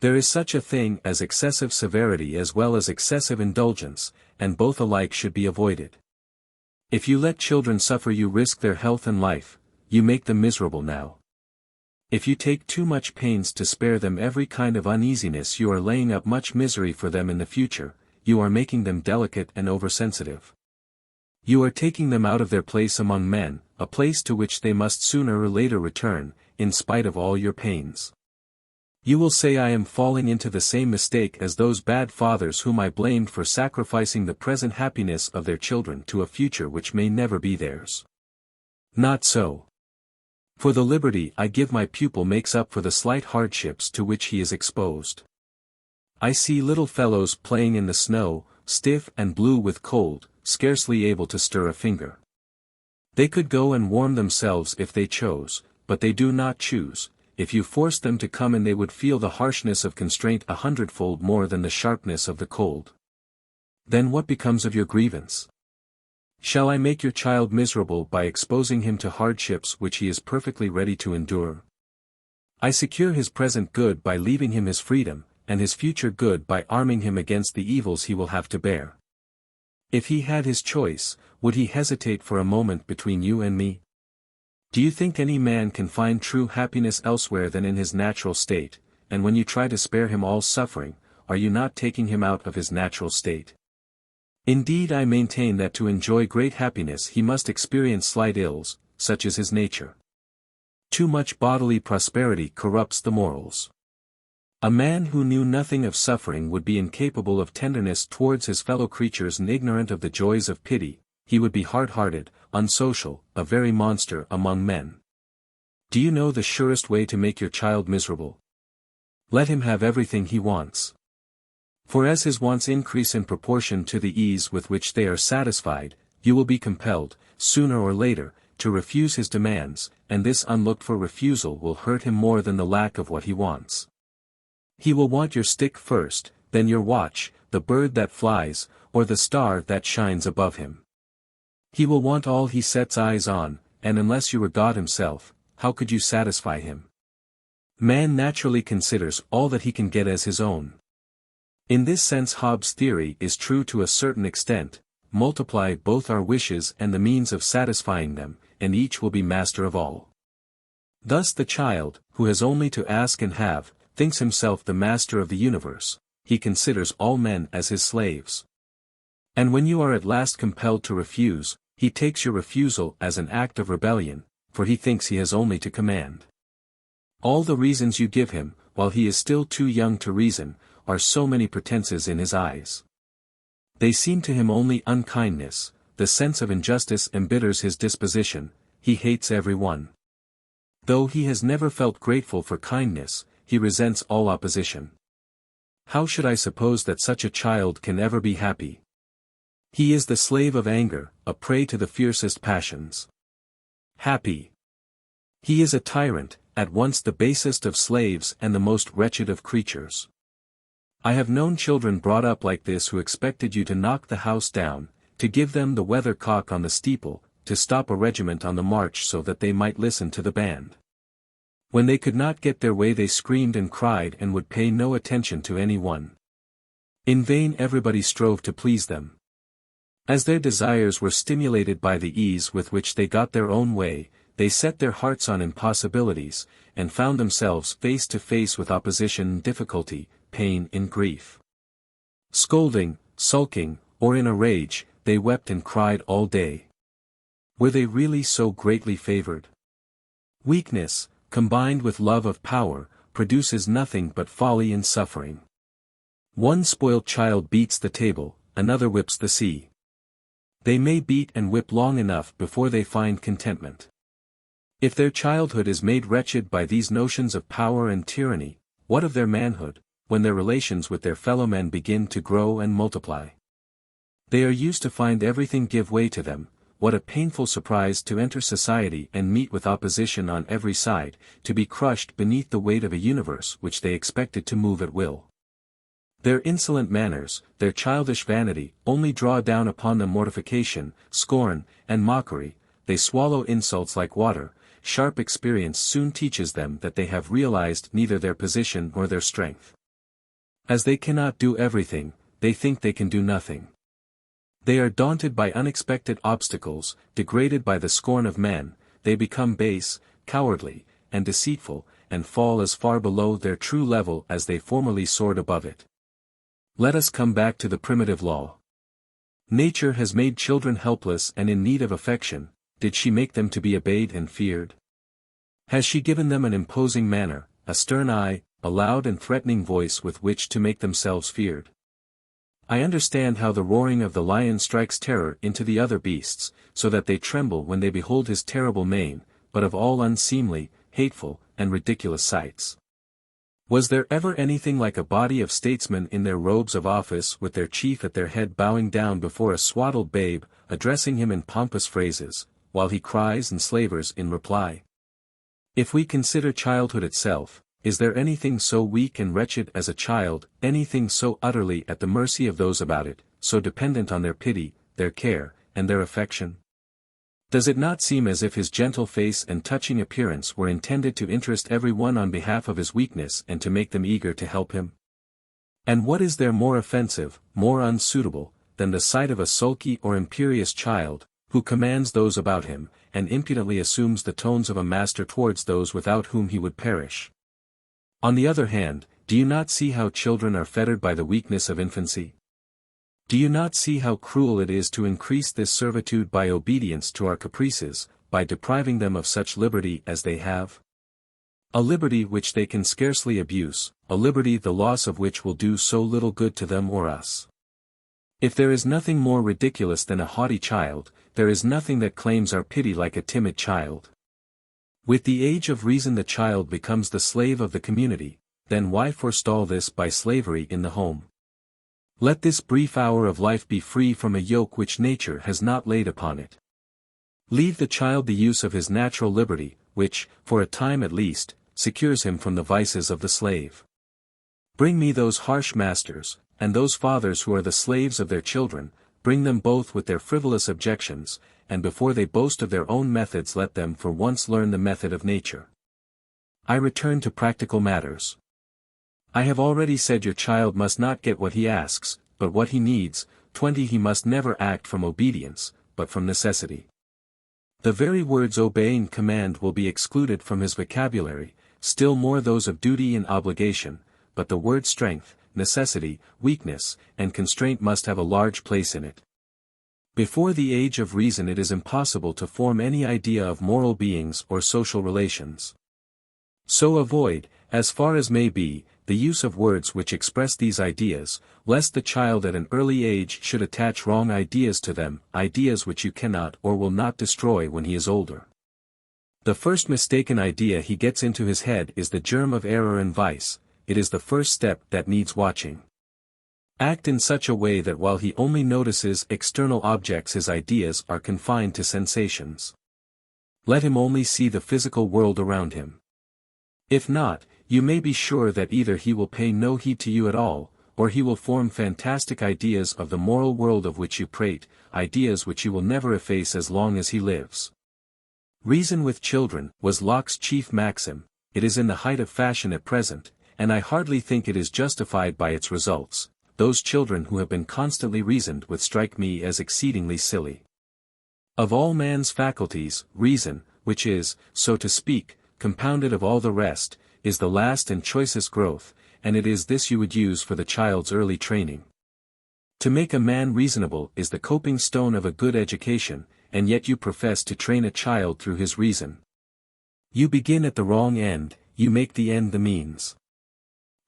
There is such a thing as excessive severity as well as excessive indulgence, and both alike should be avoided. If you let children suffer you risk their health and life, you make them miserable now. If you take too much pains to spare them every kind of uneasiness you are laying up much misery for them in the future, you are making them delicate and oversensitive. You are taking them out of their place among men, a place to which they must sooner or later return, in spite of all your pains. You will say I am falling into the same mistake as those bad fathers whom I blamed for sacrificing the present happiness of their children to a future which may never be theirs. Not so. For the liberty I give my pupil makes up for the slight hardships to which he is exposed. I see little fellows playing in the snow, stiff and blue with cold, scarcely able to stir a finger. They could go and warm themselves if they chose, but they do not choose. If you forced them to come in they would feel the harshness of constraint 100-fold more than the sharpness of the cold. Then what becomes of your grievance? Shall I make your child miserable by exposing him to hardships which he is perfectly ready to endure? I secure his present good by leaving him his freedom, and his future good by arming him against the evils he will have to bear. If he had his choice, would he hesitate for a moment between you and me? Do you think any man can find true happiness elsewhere than in his natural state, and when you try to spare him all suffering, are you not taking him out of his natural state? Indeed I maintain that to enjoy great happiness he must experience slight ills, such is his nature. Too much bodily prosperity corrupts the morals. A man who knew nothing of suffering would be incapable of tenderness towards his fellow creatures and ignorant of the joys of pity. He would be hard-hearted, unsocial, a very monster among men. Do you know the surest way to make your child miserable? Let him have everything he wants. For as his wants increase in proportion to the ease with which they are satisfied, you will be compelled, sooner or later, to refuse his demands, and this unlooked-for refusal will hurt him more than the lack of what he wants. He will want your stick first, then your watch, the bird that flies, or the star that shines above him. He will want all he sets eyes on, and unless you were God himself, how could you satisfy him? Man naturally considers all that he can get as his own. In this sense Hobbes' theory is true to a certain extent: multiply both our wishes and the means of satisfying them, and each will be master of all. Thus the child, who has only to ask and have, thinks himself the master of the universe. He considers all men as his slaves. And when you are at last compelled to refuse, he takes your refusal as an act of rebellion, for he thinks he has only to command. All the reasons you give him, while he is still too young to reason, are so many pretenses in his eyes. They seem to him only unkindness. The sense of injustice embitters his disposition, he hates every one. Though he has never felt grateful for kindness, he resents all opposition. How should I suppose that such a child can ever be happy? He is the slave of anger, a prey to the fiercest passions. Happy? He is a tyrant, at once the basest of slaves and the most wretched of creatures. I have known children brought up like this who expected you to knock the house down, to give them the weathercock on the steeple, to stop a regiment on the march so that they might listen to the band. When they could not get their way they screamed and cried and would pay no attention to any one. In vain everybody strove to please them. As their desires were stimulated by the ease with which they got their own way, they set their hearts on impossibilities, and found themselves face to face with opposition and difficulty, pain and grief. Scolding, sulking, or in a rage, they wept and cried all day. Were they really so greatly favored? Weakness, combined with love of power, produces nothing but folly and suffering. One spoilt child beats the table, another whips the sea. They may beat and whip long enough before they find contentment. If their childhood is made wretched by these notions of power and tyranny, what of their manhood, when their relations with their fellow men begin to grow and multiply? They are used to find everything give way to them. What a painful surprise to enter society and meet with opposition on every side, to be crushed beneath the weight of a universe which they expected to move at will. Their insolent manners, their childish vanity, only draw down upon them mortification, scorn, and mockery. They swallow insults like water. Sharp experience soon teaches them that they have realized neither their position nor their strength. As they cannot do everything, they think they can do nothing. They are daunted by unexpected obstacles, degraded by the scorn of men. They become base, cowardly, and deceitful, and fall as far below their true level as they formerly soared above it. Let us come back to the primitive law. Nature has made children helpless and in need of affection. Did she make them to be obeyed and feared? Has she given them an imposing manner, a stern eye, a loud and threatening voice with which to make themselves feared? I understand how the roaring of the lion strikes terror into the other beasts, so that they tremble when they behold his terrible mane, but of all unseemly, hateful, and ridiculous sights. Was there ever anything like a body of statesmen in their robes of office with their chief at their head bowing down before a swaddled babe, addressing him in pompous phrases, while he cries and slavers in reply? If we consider childhood itself, is there anything so weak and wretched as a child, anything so utterly at the mercy of those about it, so dependent on their pity, their care, and their affection? Does it not seem as if his gentle face and touching appearance were intended to interest every one on behalf of his weakness and to make them eager to help him? And what is there more offensive, more unsuitable, than the sight of a sulky or imperious child, who commands those about him, and impudently assumes the tones of a master towards those without whom he would perish? On the other hand, do you not see how children are fettered by the weakness of infancy? Do you not see how cruel it is to increase this servitude by obedience to our caprices, by depriving them of such liberty as they have? A liberty which they can scarcely abuse, a liberty the loss of which will do so little good to them or us. If there is nothing more ridiculous than a haughty child, there is nothing that claims our pity like a timid child. With the age of reason the child becomes the slave of the community, then why forestall this by slavery in the home? Let this brief hour of life be free from a yoke which nature has not laid upon it. Leave the child the use of his natural liberty, which, for a time at least, secures him from the vices of the slave. Bring me those harsh masters, and those fathers who are the slaves of their children, bring them both with their frivolous objections, and before they boast of their own methods let them for once learn the method of nature. I return to practical matters. I have already said your child must not get what he asks, but what he needs. 20 He must never act from obedience, but from necessity. The very words obey and command will be excluded from his vocabulary, still more those of duty and obligation, but the word strength, necessity, weakness, and constraint must have a large place in it. Before the age of reason it is impossible to form any idea of moral beings or social relations. So avoid, as far as may be, the use of words which express these ideas, lest the child at an early age should attach wrong ideas to them, ideas which you cannot or will not destroy when he is older. The first mistaken idea he gets into his head is the germ of error and vice. It is the first step that needs watching. Act in such a way that while he only notices external objects his ideas are confined to sensations. Let him only see the physical world around him. If not, you may be sure that either he will pay no heed to you at all, or he will form fantastic ideas of the moral world of which you prate, ideas which you will never efface as long as he lives. Reason with children, was Locke's chief maxim. It is in the height of fashion at present, and I hardly think it is justified by its results, those children who have been constantly reasoned with strike me as exceedingly silly. Of all man's faculties, reason, which is, so to speak, compounded of all the rest, is the last and choicest growth, and it is this you would use for the child's early training. To make a man reasonable is the coping stone of a good education, and yet you profess to train a child through his reason. You begin at the wrong end, you make the end the means.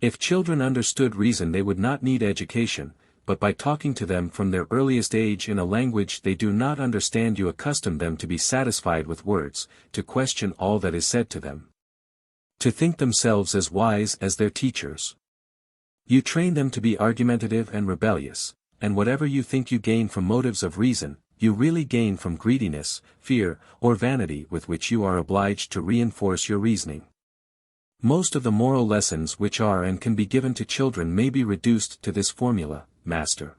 If children understood reason they would not need education, but by talking to them from their earliest age in a language they do not understand you accustom them to be satisfied with words, to question all that is said to them, to think themselves as wise as their teachers. You train them to be argumentative and rebellious, and whatever you think you gain from motives of reason, you really gain from greediness, fear, or vanity with which you are obliged to reinforce your reasoning. Most of the moral lessons which are and can be given to children may be reduced to this formula: Master,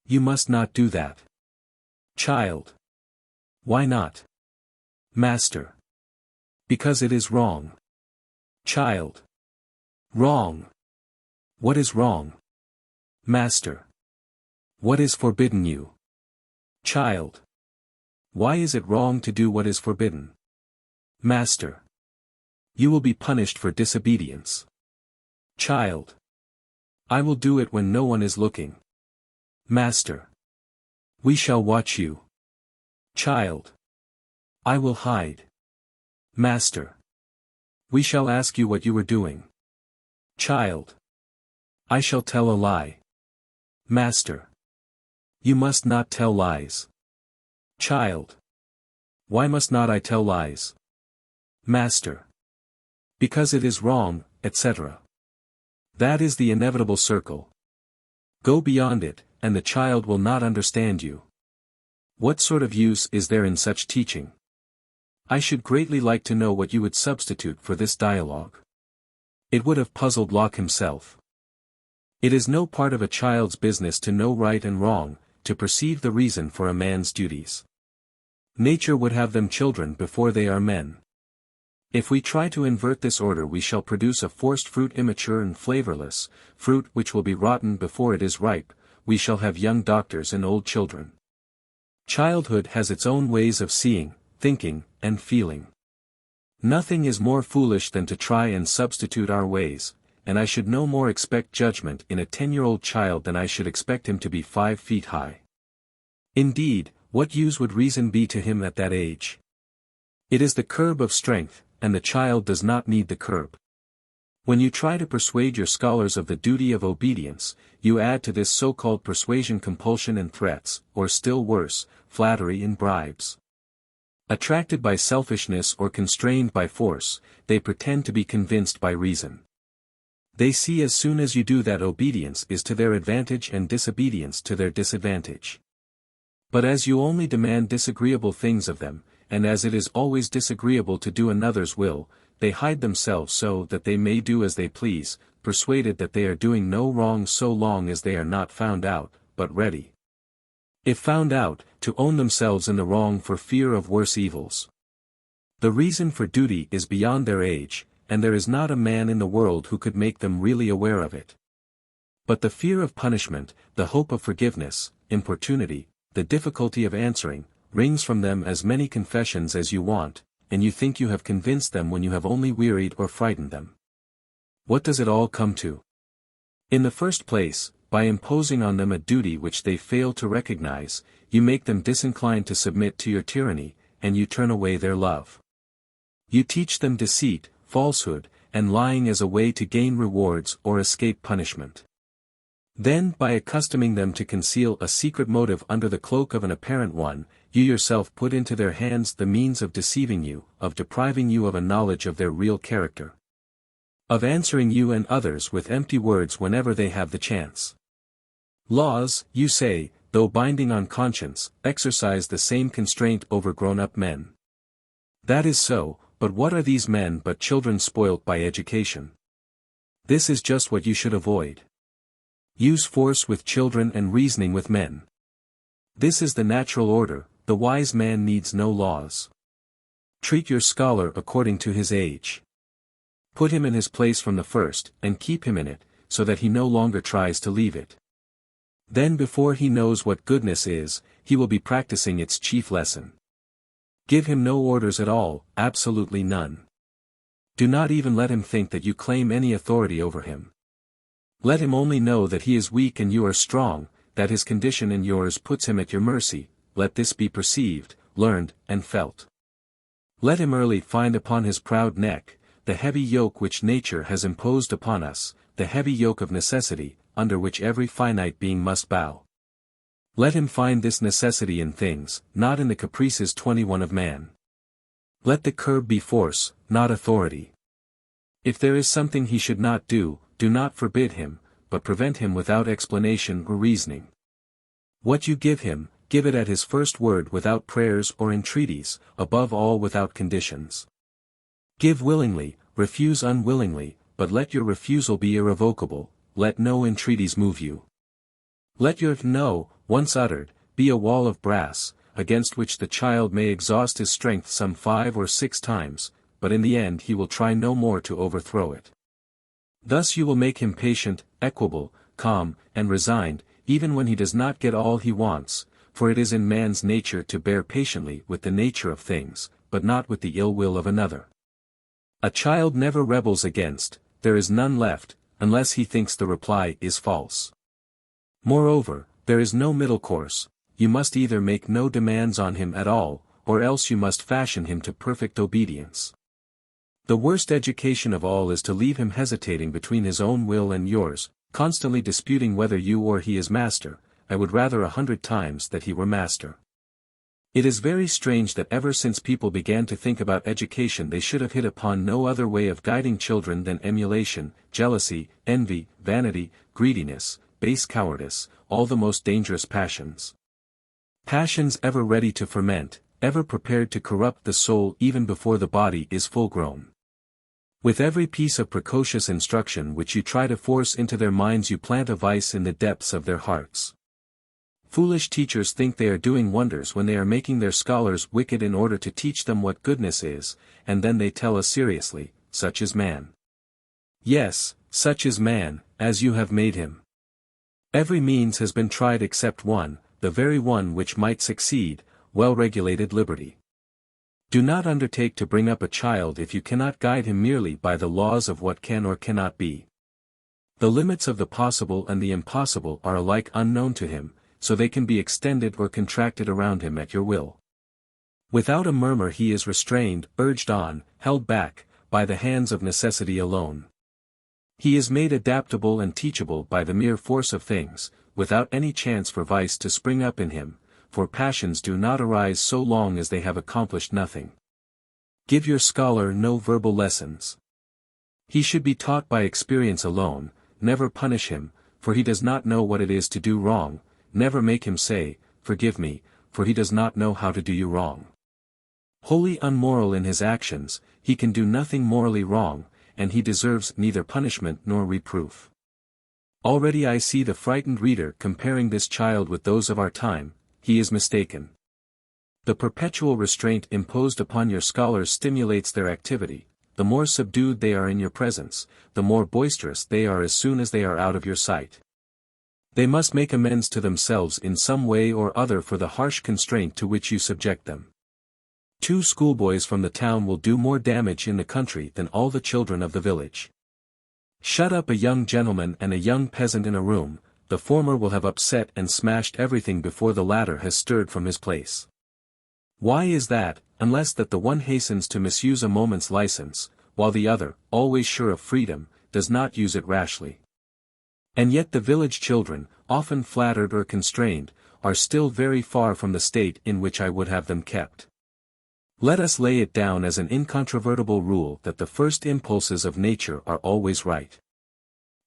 you must not do that. Child, why not? Master, because it is wrong. Child, wrong. What is wrong? Master, what is forbidden you? Child, why is it wrong to do what is forbidden? Master, you will be punished for disobedience. Child, I will do it when no one is looking. Master, we shall watch you. Child, I will hide. Master, we shall ask you what you were doing. Child, I shall tell a lie. Master, you must not tell lies. Child, why must not I tell lies? Master, because it is wrong, etc. That is the inevitable circle. Go beyond it, and the child will not understand you. What sort of use is there in such teaching? I should greatly like to know what you would substitute for this dialogue. It would have puzzled Locke himself. It is no part of a child's business to know right and wrong, to perceive the reason for a man's duties. Nature would have them children before they are men. If we try to invert this order we shall produce a forced fruit, immature and flavorless, fruit which will be rotten before it is ripe. We shall have young doctors and old children. Childhood has its own ways of seeing, thinking, and feeling. Nothing is more foolish than to try and substitute our ways, and I should no more expect judgment in a 10-year-old child than I should expect him to be 5 feet high. Indeed, what use would reason be to him at that age? It is the curb of strength, and the child does not need the curb. When you try to persuade your scholars of the duty of obedience, you add to this so-called persuasion compulsion and threats, or still worse, flattery and bribes. Attracted by selfishness or constrained by force, they pretend to be convinced by reason. They see as soon as you do that obedience is to their advantage and disobedience to their disadvantage. But as you only demand disagreeable things of them, and as it is always disagreeable to do another's will, they hide themselves so that they may do as they please, persuaded that they are doing no wrong so long as they are not found out, but ready, if found out, to own themselves in the wrong for fear of worse evils. The reason for duty is beyond their age, and there is not a man in the world who could make them really aware of it. But the fear of punishment, the hope of forgiveness, importunity, the difficulty of answering, wrings from them as many confessions as you want, and you think you have convinced them when you have only wearied or frightened them. What does it all come to? In the first place, by imposing on them a duty which they fail to recognize, you make them disinclined to submit to your tyranny, and you turn away their love. You teach them deceit, falsehood, and lying as a way to gain rewards or escape punishment. Then, by accustoming them to conceal a secret motive under the cloak of an apparent one, you yourself put into their hands the means of deceiving you, of depriving you of a knowledge of their real character, of answering you and others with empty words whenever they have the chance. Laws, you say, though binding on conscience, exercise the same constraint over grown-up men. That is so, but what are these men but children spoilt by education? This is just what you should avoid. Use force with children and reasoning with men. This is the natural order. The wise man needs no laws. Treat your scholar according to his age. Put him in his place from the first, and keep him in it, so that he no longer tries to leave it. Then before he knows what goodness is, he will be practicing its chief lesson. Give him no orders at all, absolutely none. Do not even let him think that you claim any authority over him. Let him only know that he is weak and you are strong, that his condition and yours puts him at your mercy. Let this be perceived, learned, and felt. Let him early find upon his proud neck, the heavy yoke which nature has imposed upon us, the heavy yoke of necessity, under which every finite being must bow. Let him find this necessity in things, not in the caprices 21 of man. Let the curb be force, not authority. If there is something he should not do, do not forbid him, but prevent him without explanation or reasoning. What you give him, give it at his first word without prayers or entreaties, above all without conditions. Give willingly, refuse unwillingly, but let your refusal be irrevocable, let no entreaties move you. Let your no, once uttered, be a wall of brass, against which the child may exhaust his strength some 5 or 6 times, but in the end he will try no more to overthrow it. Thus you will make him patient, equable, calm, and resigned, even when he does not get all he wants, for it is in man's nature to bear patiently with the nature of things, but not with the ill will of another. A child never rebels against, there is none left, unless he thinks the reply is false. Moreover, there is no middle course, you must either make no demands on him at all, or else you must fashion him to perfect obedience. The worst education of all is to leave him hesitating between his own will and yours, constantly disputing whether you or he is master. I would rather 100 times that he were master. It is very strange that ever since people began to think about education they should have hit upon no other way of guiding children than emulation, jealousy, envy, vanity, greediness, base cowardice, all the most dangerous passions. Passions ever ready to ferment, ever prepared to corrupt the soul even before the body is full grown. With every piece of precocious instruction which you try to force into their minds you plant a vice in the depths of their hearts. Foolish teachers think they are doing wonders when they are making their scholars wicked in order to teach them what goodness is, and then they tell us seriously, such is man. Yes, such is man, as you have made him. Every means has been tried except one, the very one which might succeed, well-regulated liberty. Do not undertake to bring up a child if you cannot guide him merely by the laws of what can or cannot be. The limits of the possible and the impossible are alike unknown to him, so they can be extended or contracted around him at your will. Without a murmur he is restrained, urged on, held back, by the hands of necessity alone. He is made adaptable and teachable by the mere force of things, without any chance for vice to spring up in him, for passions do not arise so long as they have accomplished nothing. Give your scholar no verbal lessons. He should be taught by experience alone, never punish him, for he does not know what it is to do wrong. Never make him say, "Forgive me," for he does not know how to do you wrong. Wholly unmoral in his actions, he can do nothing morally wrong, and he deserves neither punishment nor reproof. Already I see the frightened reader comparing this child with those of our time. He is mistaken. The perpetual restraint imposed upon your scholars stimulates their activity. The more subdued they are in your presence, the more boisterous they are as soon as they are out of your sight. They must make amends to themselves in some way or other for the harsh constraint to which you subject them. 2 schoolboys from the town will do more damage in the country than all the children of the village. Shut up a young gentleman and a young peasant in a room, the former will have upset and smashed everything before the latter has stirred from his place. Why is that, unless that the one hastens to misuse a moment's license, while the other, always sure of freedom, does not use it rashly? And yet the village children, often flattered or constrained, are still very far from the state in which I would have them kept. Let us lay it down as an incontrovertible rule that the first impulses of nature are always right.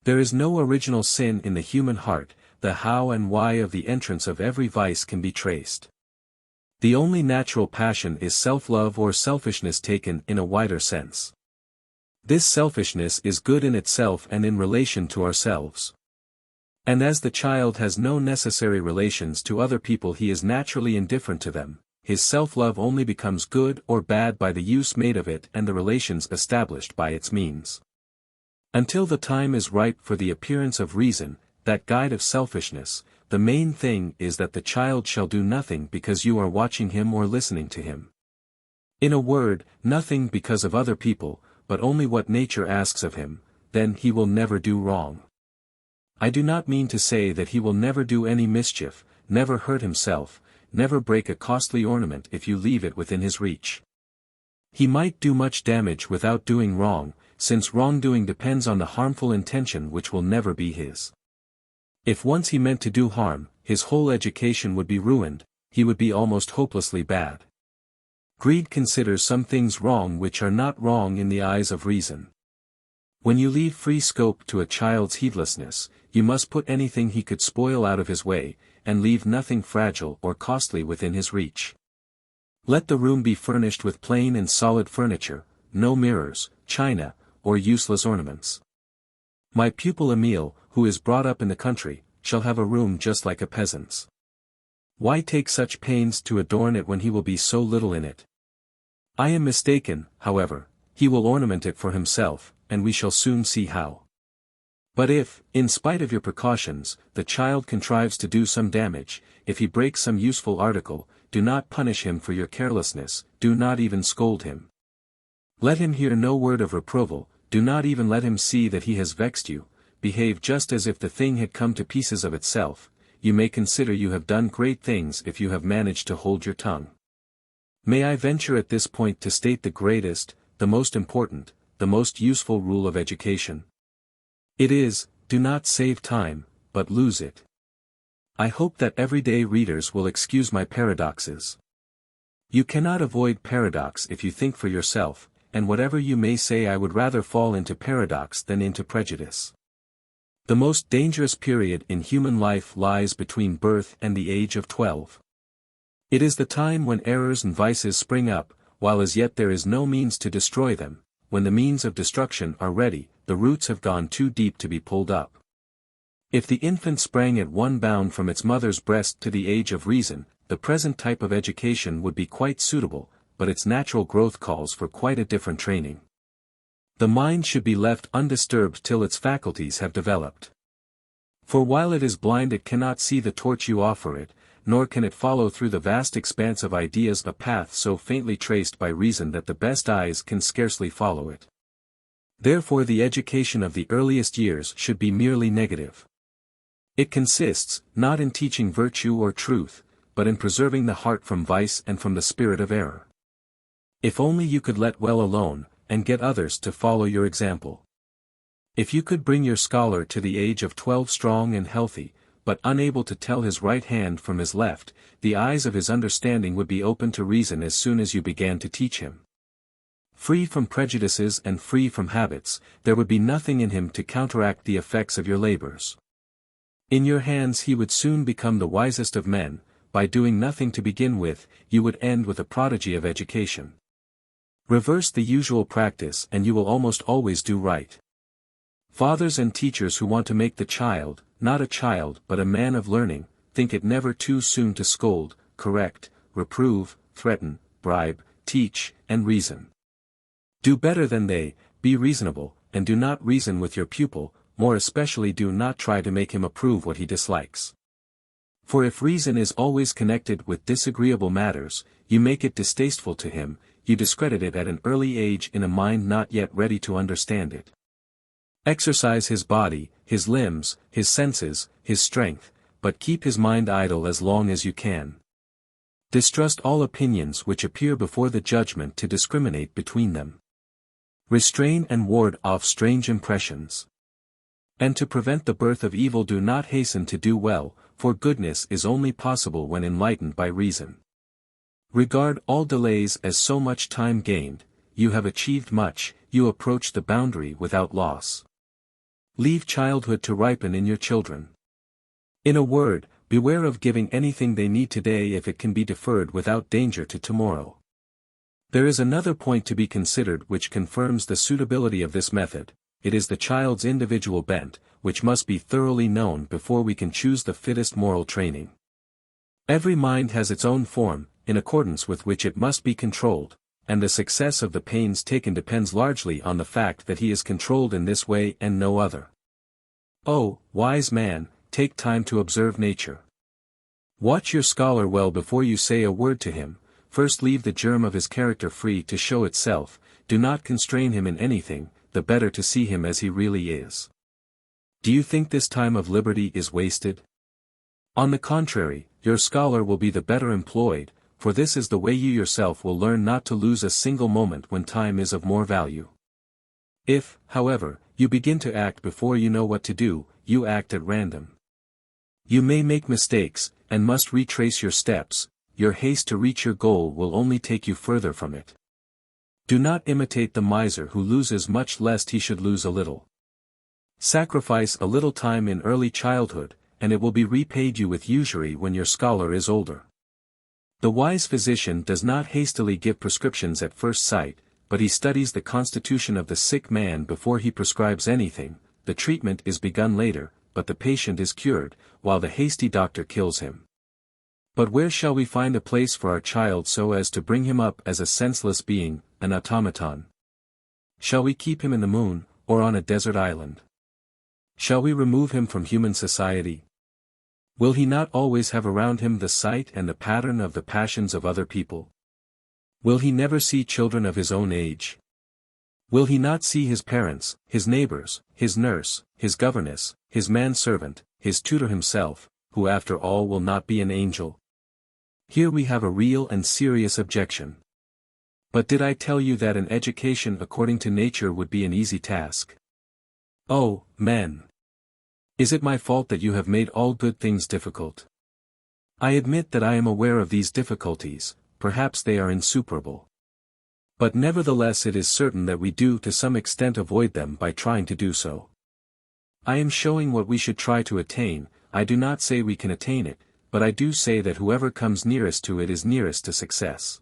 There is no original sin in the human heart, the how and why of the entrance of every vice can be traced. The only natural passion is self-love or selfishness taken in a wider sense. This selfishness is good in itself and in relation to ourselves. And as the child has no necessary relations to other people he is naturally indifferent to them, his self-love only becomes good or bad by the use made of it and the relations established by its means. Until the time is ripe for the appearance of reason, that guide of selfishness, the main thing is that the child shall do nothing because you are watching him or listening to him. In a word, nothing because of other people, but only what nature asks of him, then he will never do wrong. I do not mean to say that he will never do any mischief, never hurt himself, never break a costly ornament if you leave it within his reach. He might do much damage without doing wrong, since wrongdoing depends on the harmful intention which will never be his. If once he meant to do harm, his whole education would be ruined, he would be almost hopelessly bad. Greed considers some things wrong which are not wrong in the eyes of reason. When you leave free scope to a child's heedlessness, you must put anything he could spoil out of his way, and leave nothing fragile or costly within his reach. Let the room be furnished with plain and solid furniture, no mirrors, china, or useless ornaments. My pupil Emile, who is brought up in the country, shall have a room just like a peasant's. Why take such pains to adorn it when he will be so little in it? I am mistaken, however, he will ornament it for himself, and we shall soon see how. But if, in spite of your precautions, the child contrives to do some damage, if he breaks some useful article, do not punish him for your carelessness, do not even scold him. Let him hear no word of reproval, do not even let him see that he has vexed you, behave just as if the thing had come to pieces of itself. You may consider you have done great things if you have managed to hold your tongue. May I venture at this point to state the greatest, the most important, the most useful rule of education? It is, do not save time, but lose it. I hope that everyday readers will excuse my paradoxes. You cannot avoid paradox if you think for yourself, and whatever you may say I would rather fall into paradox than into prejudice. The most dangerous period in human life lies between birth and the age of 12. It is the time when errors and vices spring up, while as yet there is no means to destroy them. When the means of destruction are ready, the roots have gone too deep to be pulled up. If the infant sprang at one bound from its mother's breast to the age of reason, the present type of education would be quite suitable, but its natural growth calls for quite a different training. The mind should be left undisturbed till its faculties have developed. For while it is blind it cannot see the torch you offer it, nor can it follow through the vast expanse of ideas a path so faintly traced by reason that the best eyes can scarcely follow it. Therefore the education of the earliest years should be merely negative. It consists, not in teaching virtue or truth, but in preserving the heart from vice and from the spirit of error. If only you could let well alone, and get others to follow your example. If you could bring your scholar to the age of 12 strong and healthy, but unable to tell his right hand from his left, the eyes of his understanding would be open to reason as soon as you began to teach him. Free from prejudices and free from habits, there would be nothing in him to counteract the effects of your labors. In your hands he would soon become the wisest of men. By doing nothing to begin with, you would end with a prodigy of education. Reverse the usual practice and you will almost always do right. Fathers and teachers who want to make the child, not a child but a man of learning, think it never too soon to scold, correct, reprove, threaten, bribe, teach, and reason. Do better than they, be reasonable, and do not reason with your pupil, more especially do not try to make him approve what he dislikes. For if reason is always connected with disagreeable matters, you make it distasteful to him, you discredit it at an early age in a mind not yet ready to understand it. Exercise his body, his limbs, his senses, his strength, but keep his mind idle as long as you can. Distrust all opinions which appear before the judgment to discriminate between them. Restrain and ward off strange impressions. And to prevent the birth of evil do not hasten to do well, for goodness is only possible when enlightened by reason. Regard all delays as so much time gained, you have achieved much, you approach the boundary without loss. Leave childhood to ripen in your children. In a word, beware of giving anything they need today if it can be deferred without danger to tomorrow. There is another point to be considered which confirms the suitability of this method. It is the child's individual bent, which must be thoroughly known before we can choose the fittest moral training. Every mind has its own form, in accordance with which it must be controlled, and the success of the pains taken depends largely on the fact that he is controlled in this way and no other. Oh, wise man, take time to observe nature. Watch your scholar well before you say a word to him. First leave the germ of his character free to show itself, do not constrain him in anything, the better to see him as he really is. Do you think this time of liberty is wasted? On the contrary, your scholar will be the better employed, for this is the way you yourself will learn not to lose a single moment when time is of more value. If, however, you begin to act before you know what to do, you act at random. You may make mistakes, and must retrace your steps. Your haste to reach your goal will only take you further from it. Do not imitate the miser who loses much lest he should lose a little. Sacrifice a little time in early childhood, and it will be repaid you with usury when your scholar is older. The wise physician does not hastily give prescriptions at first sight, but he studies the constitution of the sick man before he prescribes anything. The treatment is begun later, but the patient is cured, while the hasty doctor kills him. But where shall we find a place for our child so as to bring him up as a senseless being, an automaton? Shall we keep him in the moon, or on a desert island? Shall we remove him from human society? Will he not always have around him the sight and the pattern of the passions of other people? Will he never see children of his own age? Will he not see his parents, his neighbors, his nurse, his governess, his manservant, his tutor himself, who after all will not be an angel? Here we have a real and serious objection. But did I tell you that an education according to nature would be an easy task? Oh, men! Is it my fault that you have made all good things difficult? I admit that I am aware of these difficulties, perhaps they are insuperable. But nevertheless it is certain that we do to some extent avoid them by trying to do so. I am showing what we should try to attain. I do not say we can attain it, but I do say that whoever comes nearest to it is nearest to success.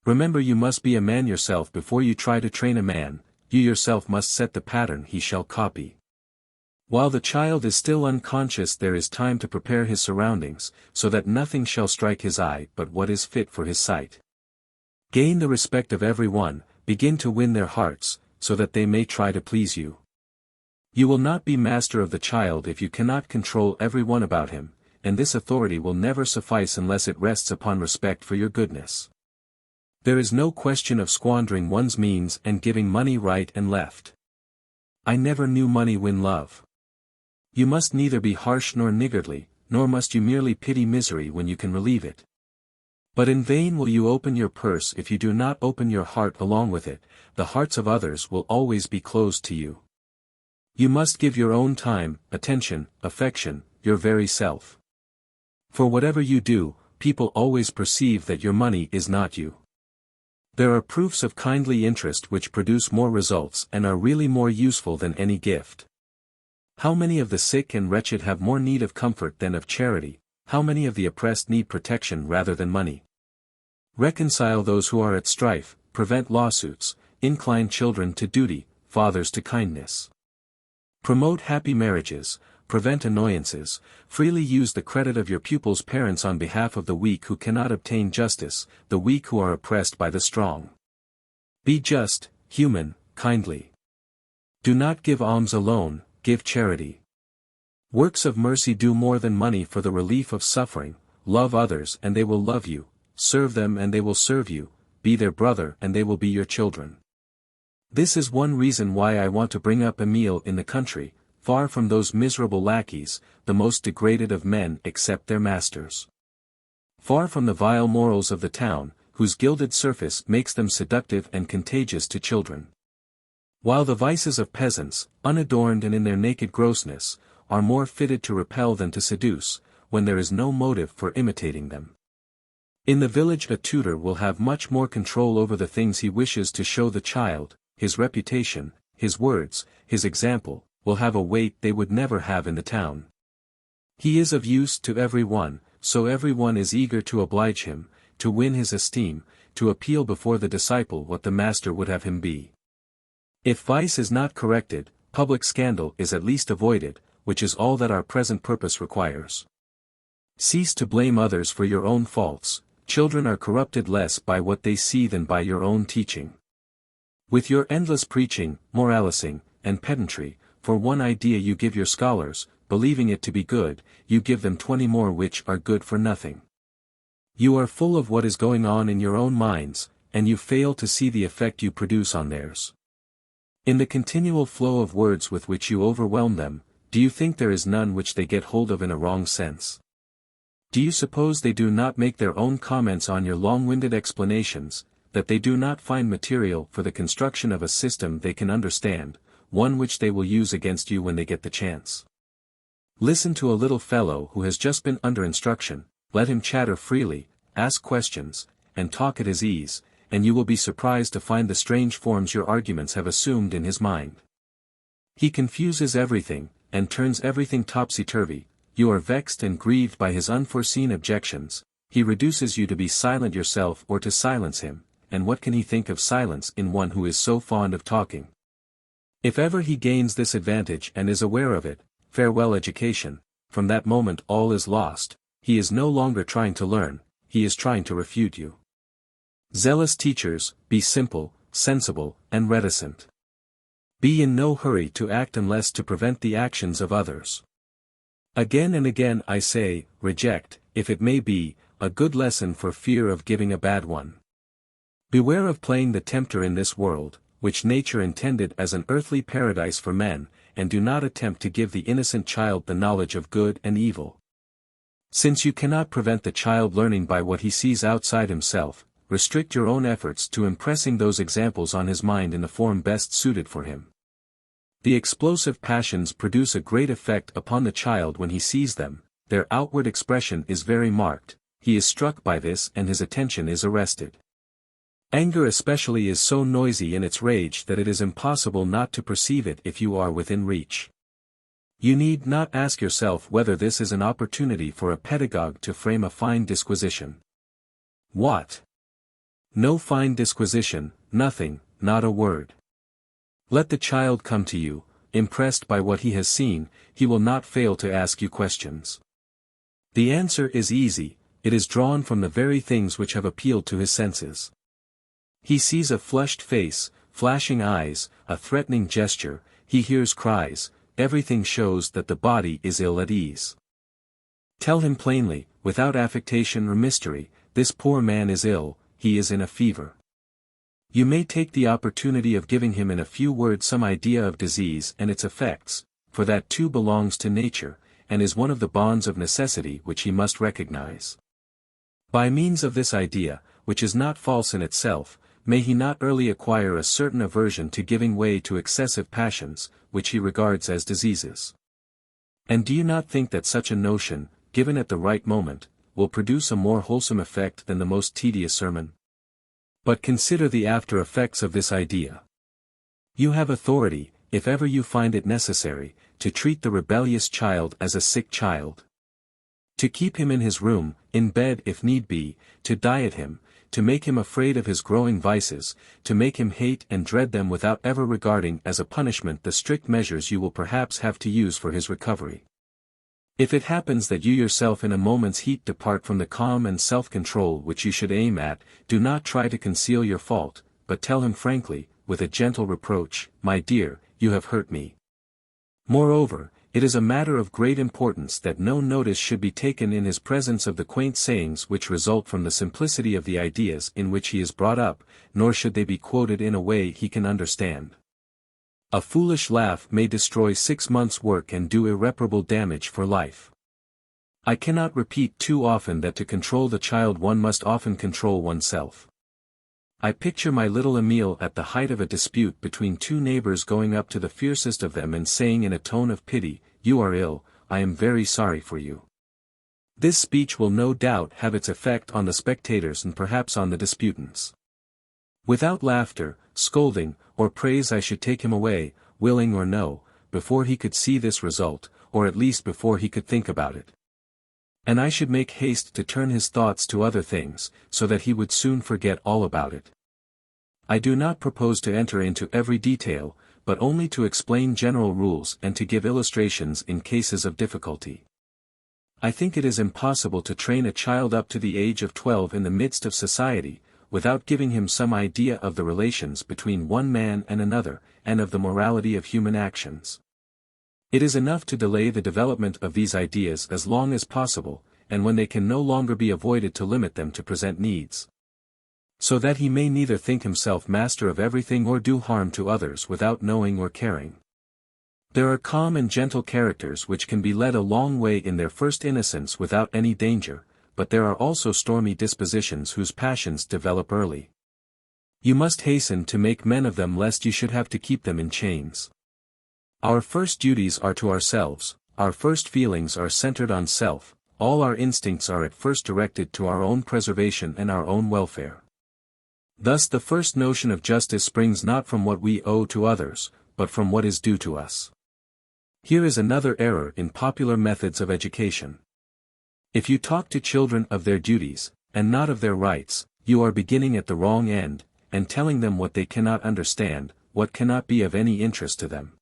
Remember, you must be a man yourself before you try to train a man. You yourself must set the pattern he shall copy. While the child is still unconscious there is time to prepare his surroundings, so that nothing shall strike his eye but what is fit for his sight. Gain the respect of everyone, begin to win their hearts, so that they may try to please you. You will not be master of the child if you cannot control everyone about him, and this authority will never suffice unless it rests upon respect for your goodness. There is no question of squandering one's means and giving money right and left. I never knew money win love. You must neither be harsh nor niggardly, nor must you merely pity misery when you can relieve it. But in vain will you open your purse if you do not open your heart along with it. The hearts of others will always be closed to you. You must give your own time, attention, affection, your very self. For whatever you do, people always perceive that your money is not you. There are proofs of kindly interest which produce more results and are really more useful than any gift. How many of the sick and wretched have more need of comfort than of charity? How many of the oppressed need protection rather than money? Reconcile those who are at strife, prevent lawsuits, incline children to duty, fathers to kindness. Promote happy marriages, prevent annoyances, freely use the credit of your pupils' parents on behalf of the weak who cannot obtain justice, the weak who are oppressed by the strong. Be just, human, kindly. Do not give alms alone, give charity. Works of mercy do more than money for the relief of suffering. Love others and they will love you, serve them and they will serve you, be their brother and they will be your children. This is one reason why I want to bring up Emile in the country, far from those miserable lackeys, the most degraded of men except their masters. Far from the vile morals of the town, whose gilded surface makes them seductive and contagious to children. While the vices of peasants, unadorned and in their naked grossness, are more fitted to repel than to seduce, when there is no motive for imitating them. In the village a tutor will have much more control over the things he wishes to show the child. His reputation, his words, his example, will have a weight they would never have in the town. He is of use to every one, so every one is eager to oblige him, to win his esteem, to appeal before the disciple what the master would have him be. If vice is not corrected, public scandal is at least avoided, which is all that our present purpose requires. Cease to blame others for your own faults, children are corrupted less by what they see than by your own teaching. With your endless preaching, moralizing, and pedantry, for one idea you give your scholars, believing it to be good, you give them 20 more which are good for nothing. You are full of what is going on in your own minds, and you fail to see the effect you produce on theirs. In the continual flow of words with which you overwhelm them, do you think there is none which they get hold of in a wrong sense? Do you suppose they do not make their own comments on your long-winded explanations, that they do not find material for the construction of a system they can understand, one which they will use against you when they get the chance? Listen to a little fellow who has just been under instruction, let him chatter freely, ask questions, and talk at his ease, and you will be surprised to find the strange forms your arguments have assumed in his mind. He confuses everything, and turns everything topsy-turvy. You are vexed and grieved by his unforeseen objections, he reduces you to be silent yourself or to silence him, and what can he think of silence in one who is so fond of talking? If ever he gains this advantage and is aware of it, farewell education, from that moment all is lost, he is no longer trying to learn, he is trying to refute you. Zealous teachers, be simple, sensible, and reticent. Be in no hurry to act unless to prevent the actions of others. Again and again I say, reject, if it may be, a good lesson for fear of giving a bad one. Beware of playing the tempter in this world, which nature intended as an earthly paradise for men, and do not attempt to give the innocent child the knowledge of good and evil. Since you cannot prevent the child learning by what he sees outside himself, restrict your own efforts to impressing those examples on his mind in the form best suited for him. The explosive passions produce a great effect upon the child when he sees them, their outward expression is very marked, he is struck by this and his attention is arrested. Anger especially is so noisy in its rage that it is impossible not to perceive it if you are within reach. You need not ask yourself whether this is an opportunity for a pedagogue to frame a fine disquisition. What? No fine disquisition, nothing, not a word. Let the child come to you, impressed by what he has seen, he will not fail to ask you questions. The answer is easy, it is drawn from the very things which have appealed to his senses. He sees a flushed face, flashing eyes, a threatening gesture, he hears cries, everything shows that the body is ill at ease. Tell him plainly, without affectation or mystery, this poor man is ill, he is in a fever. You may take the opportunity of giving him in a few words some idea of disease and its effects, for that too belongs to nature, and is one of the bonds of necessity which he must recognize. By means of this idea, which is not false in itself, may he not early acquire a certain aversion to giving way to excessive passions, which he regards as diseases. And do you not think that such a notion, given at the right moment, will produce a more wholesome effect than the most tedious sermon? But consider the after effects of this idea. You have authority, if ever you find it necessary, to treat the rebellious child as a sick child. To keep him in his room, in bed if need be, to diet him, to make him afraid of his growing vices, to make him hate and dread them without ever regarding as a punishment the strict measures you will perhaps have to use for his recovery. If it happens that you yourself in a moment's heat depart from the calm and self-control which you should aim at, do not try to conceal your fault, but tell him frankly, with a gentle reproach, my dear, you have hurt me. Moreover, it is a matter of great importance that no notice should be taken in his presence of the quaint sayings which result from the simplicity of the ideas in which he is brought up, nor should they be quoted in a way he can understand. A foolish laugh may destroy 6 months' work and do irreparable damage for life. I cannot repeat too often that to control the child one must often control oneself. I picture my little Emile at the height of a dispute between two neighbors going up to the fiercest of them and saying in a tone of pity, "You are ill, I am very sorry for you." This speech will no doubt have its effect on the spectators and perhaps on the disputants. Without laughter, scolding, or praise I should take him away, willing or no, before he could see this result, or at least before he could think about it. And I should make haste to turn his thoughts to other things, so that he would soon forget all about it. I do not propose to enter into every detail, but only to explain general rules and to give illustrations in cases of difficulty. I think it is impossible to train a child up to the age of 12 in the midst of society, without giving him some idea of the relations between one man and another, and of the morality of human actions. It is enough to delay the development of these ideas as long as possible, and when they can no longer be avoided to limit them to present needs. So that he may neither think himself master of everything or do harm to others without knowing or caring. There are calm and gentle characters which can be led a long way in their first innocence without any danger, but there are also stormy dispositions whose passions develop early. You must hasten to make men of them lest you should have to keep them in chains. Our first duties are to ourselves, our first feelings are centered on self, all our instincts are at first directed to our own preservation and our own welfare. Thus the first notion of justice springs not from what we owe to others, but from what is due to us. Here is another error in popular methods of education. If you talk to children of their duties, and not of their rights, you are beginning at the wrong end, and telling them what they cannot understand, what cannot be of any interest to them.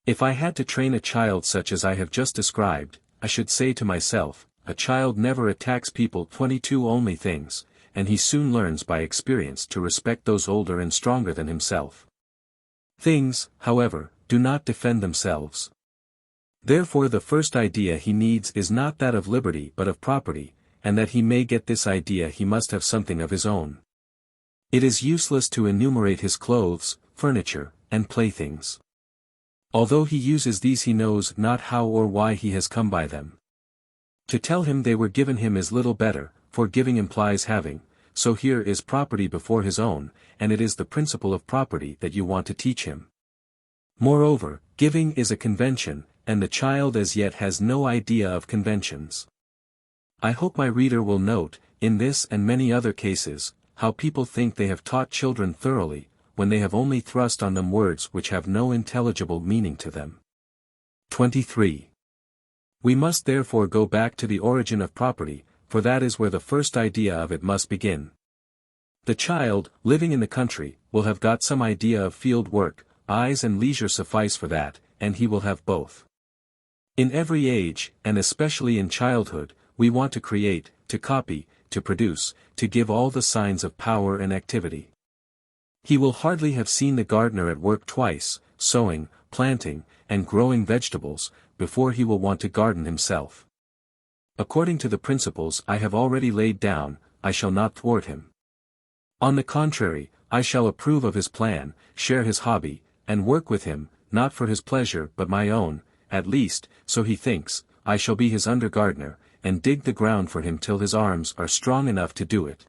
If I had to train a child such as I have just described, I should say to myself, a child never attacks people 22 only things, and he soon learns by experience to respect those older and stronger than himself. Things, however, do not defend themselves. Therefore the first idea he needs is not that of liberty but of property, and that he may get this idea he must have something of his own. It is useless to enumerate his clothes, furniture, and playthings. Although he uses these he knows not how or why he has come by them. To tell him they were given him is little better, for giving implies having, so here is property before his own, and it is the principle of property that you want to teach him. Moreover, giving is a convention, and the child as yet has no idea of conventions. I hope my reader will note, in this and many other cases, how people think they have taught children thoroughly, when they have only thrust on them words which have no intelligible meaning to them. 23. We must therefore go back to the origin of property, for that is where the first idea of it must begin. The child, living in the country, will have got some idea of field work, eyes and leisure suffice for that, and he will have both. In every age, and especially in childhood, we want to create, to copy, to produce, to give all the signs of power and activity. He will hardly have seen the gardener at work twice, sowing, planting, and growing vegetables, before he will want to garden himself. According to the principles I have already laid down, I shall not thwart him. On the contrary, I shall approve of his plan, share his hobby, and work with him, not for his pleasure but my own, at least, so he thinks. I shall be his under-gardener, and dig the ground for him till his arms are strong enough to do it.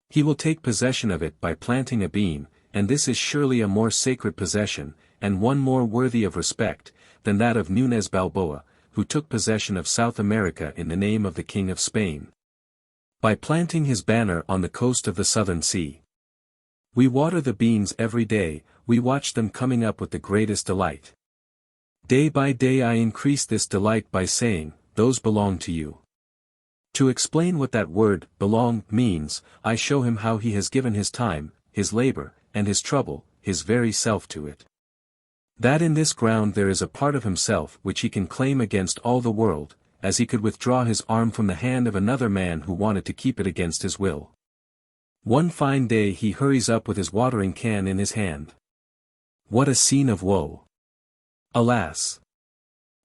He will take possession of it by planting a bean, and this is surely a more sacred possession, and one more worthy of respect, than that of Núñez Balboa, who took possession of South America in the name of the King of Spain. By planting his banner on the coast of the Southern Sea. We water the beans every day, we watch them coming up with the greatest delight. Day by day I increase this delight by saying, those belong to you. To explain what that word, belong, means, I show him how he has given his time, his labor, and his trouble, his very self to it. That in this ground there is a part of himself which he can claim against all the world, as he could withdraw his arm from the hand of another man who wanted to keep it against his will. One fine day he hurries up with his watering can in his hand. What a scene of woe! Alas!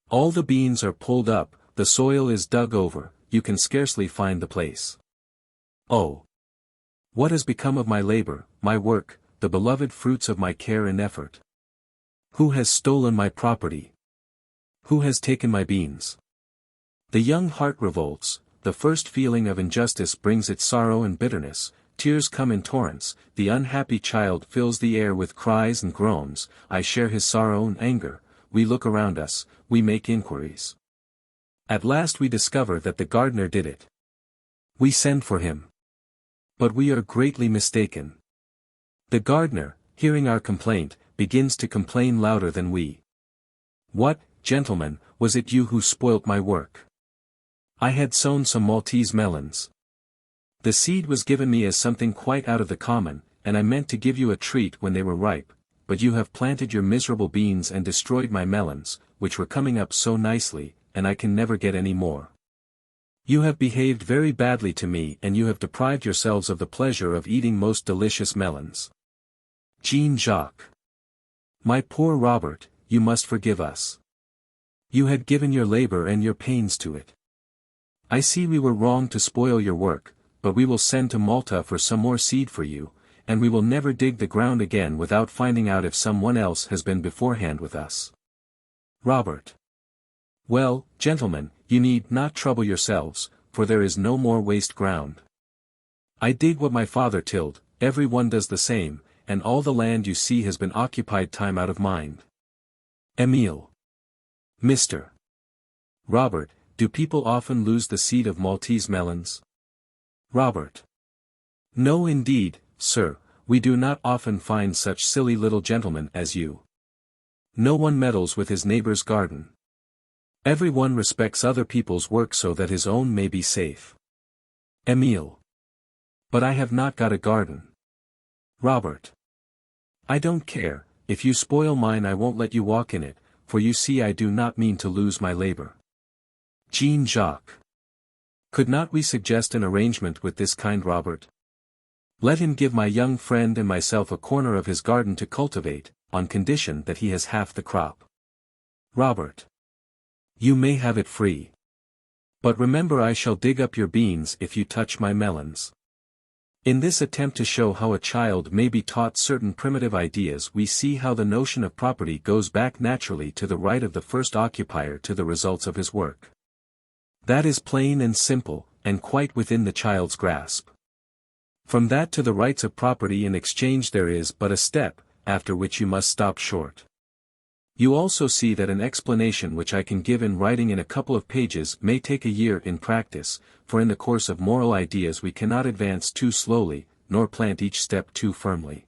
All the beans are pulled up, the soil is dug over, you can scarcely find the place. Oh! What has become of my labor, my work, the beloved fruits of my care and effort? Who has stolen my property? Who has taken my beans? The young heart revolts, the first feeling of injustice brings its sorrow and bitterness, tears come in torrents, the unhappy child fills the air with cries and groans, I share his sorrow and anger, we look around us, we make inquiries. At last we discover that the gardener did it. We send for him. But we are greatly mistaken. The gardener, hearing our complaint, begins to complain louder than we. What, gentlemen, was it you who spoilt my work? I had sown some Maltese melons. The seed was given me as something quite out of the common, and I meant to give you a treat when they were ripe, but you have planted your miserable beans and destroyed my melons, which were coming up so nicely, and I can never get any more. You have behaved very badly to me and you have deprived yourselves of the pleasure of eating most delicious melons. Jean-Jacques. My poor Robert, you must forgive us. You had given your labor and your pains to it. I see we were wrong to spoil your work, but we will send to Malta for some more seed for you, and we will never dig the ground again without finding out if someone else has been beforehand with us. Robert. Well, gentlemen, you need not trouble yourselves, for there is no more waste ground. I dig what my father tilled, every one does the same, and all the land you see has been occupied time out of mind. Emile. Mr. Robert, do people often lose the seed of Maltese melons? Robert. No indeed, sir, we do not often find such silly little gentlemen as you. No one meddles with his neighbor's garden. Every one respects other people's work so that his own may be safe. Emile. But I have not got a garden. Robert. I don't care, if you spoil mine I won't let you walk in it, for you see I do not mean to lose my labor. Jean-Jacques. Could not we suggest an arrangement with this kind Robert? Let him give my young friend and myself a corner of his garden to cultivate, on condition that he has half the crop. Robert. You may have it free. But remember I shall dig up your beans if you touch my melons. In this attempt to show how a child may be taught certain primitive ideas we see how the notion of property goes back naturally to the right of the first occupier to the results of his work. That is plain and simple, and quite within the child's grasp. From that to the rights of property in exchange there is but a step, after which you must stop short. You also see that an explanation which I can give in writing in a couple of pages may take a year in practice, for in the course of moral ideas we cannot advance too slowly, nor plant each step too firmly.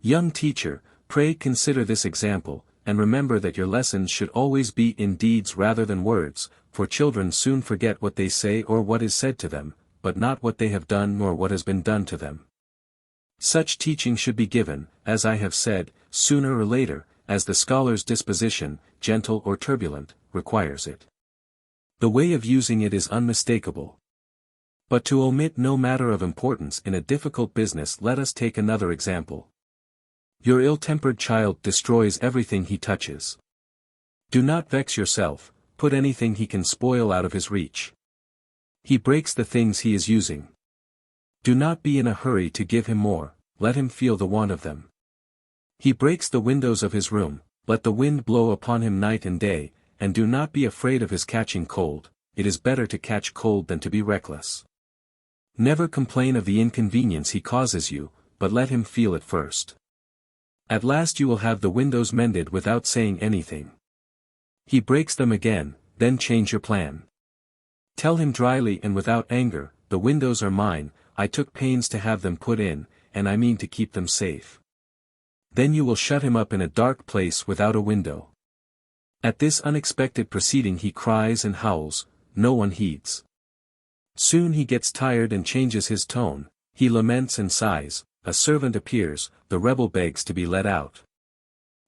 Young teacher, pray consider this example, and remember that your lessons should always be in deeds rather than words, for children soon forget what they say or what is said to them, but not what they have done nor what has been done to them. Such teaching should be given, as I have said, sooner or later, as the scholar's disposition, gentle or turbulent, requires it. The way of using it is unmistakable. But to omit no matter of importance in a difficult business let us take another example. Your ill-tempered child destroys everything he touches. Do not vex yourself, put anything he can spoil out of his reach. He breaks the things he is using. Do not be in a hurry to give him more, let him feel the want of them. He breaks the windows of his room, let the wind blow upon him night and day, and do not be afraid of his catching cold, it is better to catch cold than to be reckless. Never complain of the inconvenience he causes you, but let him feel it first. At last you will have the windows mended without saying anything. He breaks them again, then change your plan. Tell him dryly and without anger, the windows are mine, I took pains to have them put in, and I mean to keep them safe. Then you will shut him up in a dark place without a window. At this unexpected proceeding he cries and howls, no one heeds. Soon he gets tired and changes his tone, he laments and sighs, a servant appears, the rebel begs to be let out.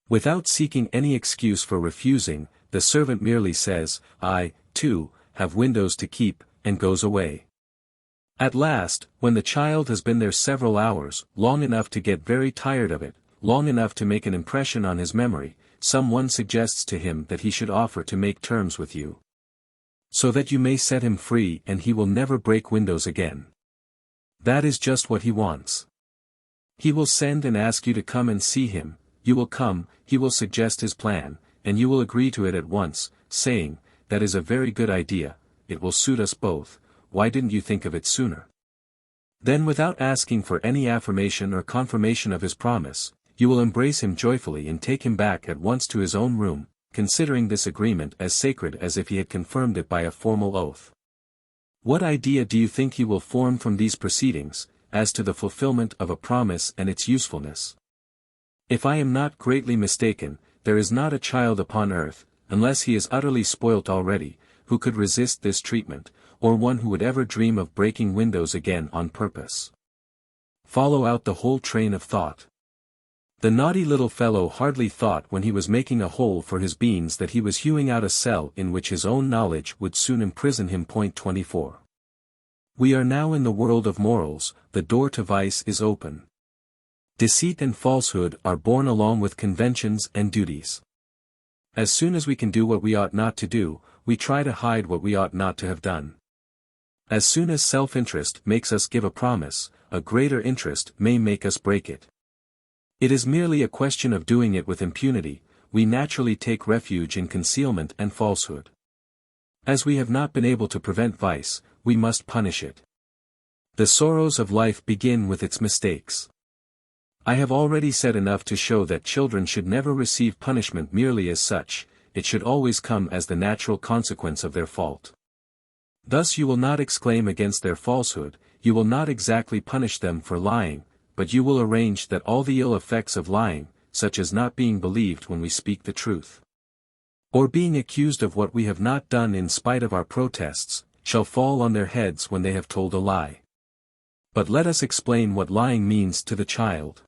Without seeking any excuse for refusing, the servant merely says, I, too, have windows to keep, and goes away. At last, when the child has been there several hours, long enough to get very tired of it, long enough to make an impression on his memory, someone suggests to him that he should offer to make terms with you. So that you may set him free and he will never break windows again. That is just what he wants. He will send and ask you to come and see him, you will come, he will suggest his plan, and you will agree to it at once, saying, that is a very good idea, it will suit us both, why didn't you think of it sooner? Then without asking for any affirmation or confirmation of his promise, you will embrace him joyfully and take him back at once to his own room, considering this agreement as sacred as if he had confirmed it by a formal oath. What idea do you think he will form from these proceedings, as to the fulfillment of a promise and its usefulness? If I am not greatly mistaken, there is not a child upon earth, unless he is utterly spoilt already, who could resist this treatment, or one who would ever dream of breaking windows again on purpose. Follow out the whole train of thought. The naughty little fellow hardly thought when he was making a hole for his beans that he was hewing out a cell in which his own knowledge would soon imprison him. 24. We are now in the world of morals, the door to vice is open. Deceit and falsehood are born along with conventions and duties. As soon as we can do what we ought not to do, we try to hide what we ought not to have done. As soon as self-interest makes us give a promise, a greater interest may make us break it. It is merely a question of doing it with impunity. We naturally take refuge in concealment and falsehood. As we have not been able to prevent vice, we must punish it. The sorrows of life begin with its mistakes. I have already said enough to show that children should never receive punishment merely as such, it should always come as the natural consequence of their fault. Thus you will not exclaim against their falsehood, you will not exactly punish them for lying, but you will arrange that all the ill effects of lying, such as not being believed when we speak the truth, or being accused of what we have not done in spite of our protests, shall fall on their heads when they have told a lie. But let us explain what lying means to the child.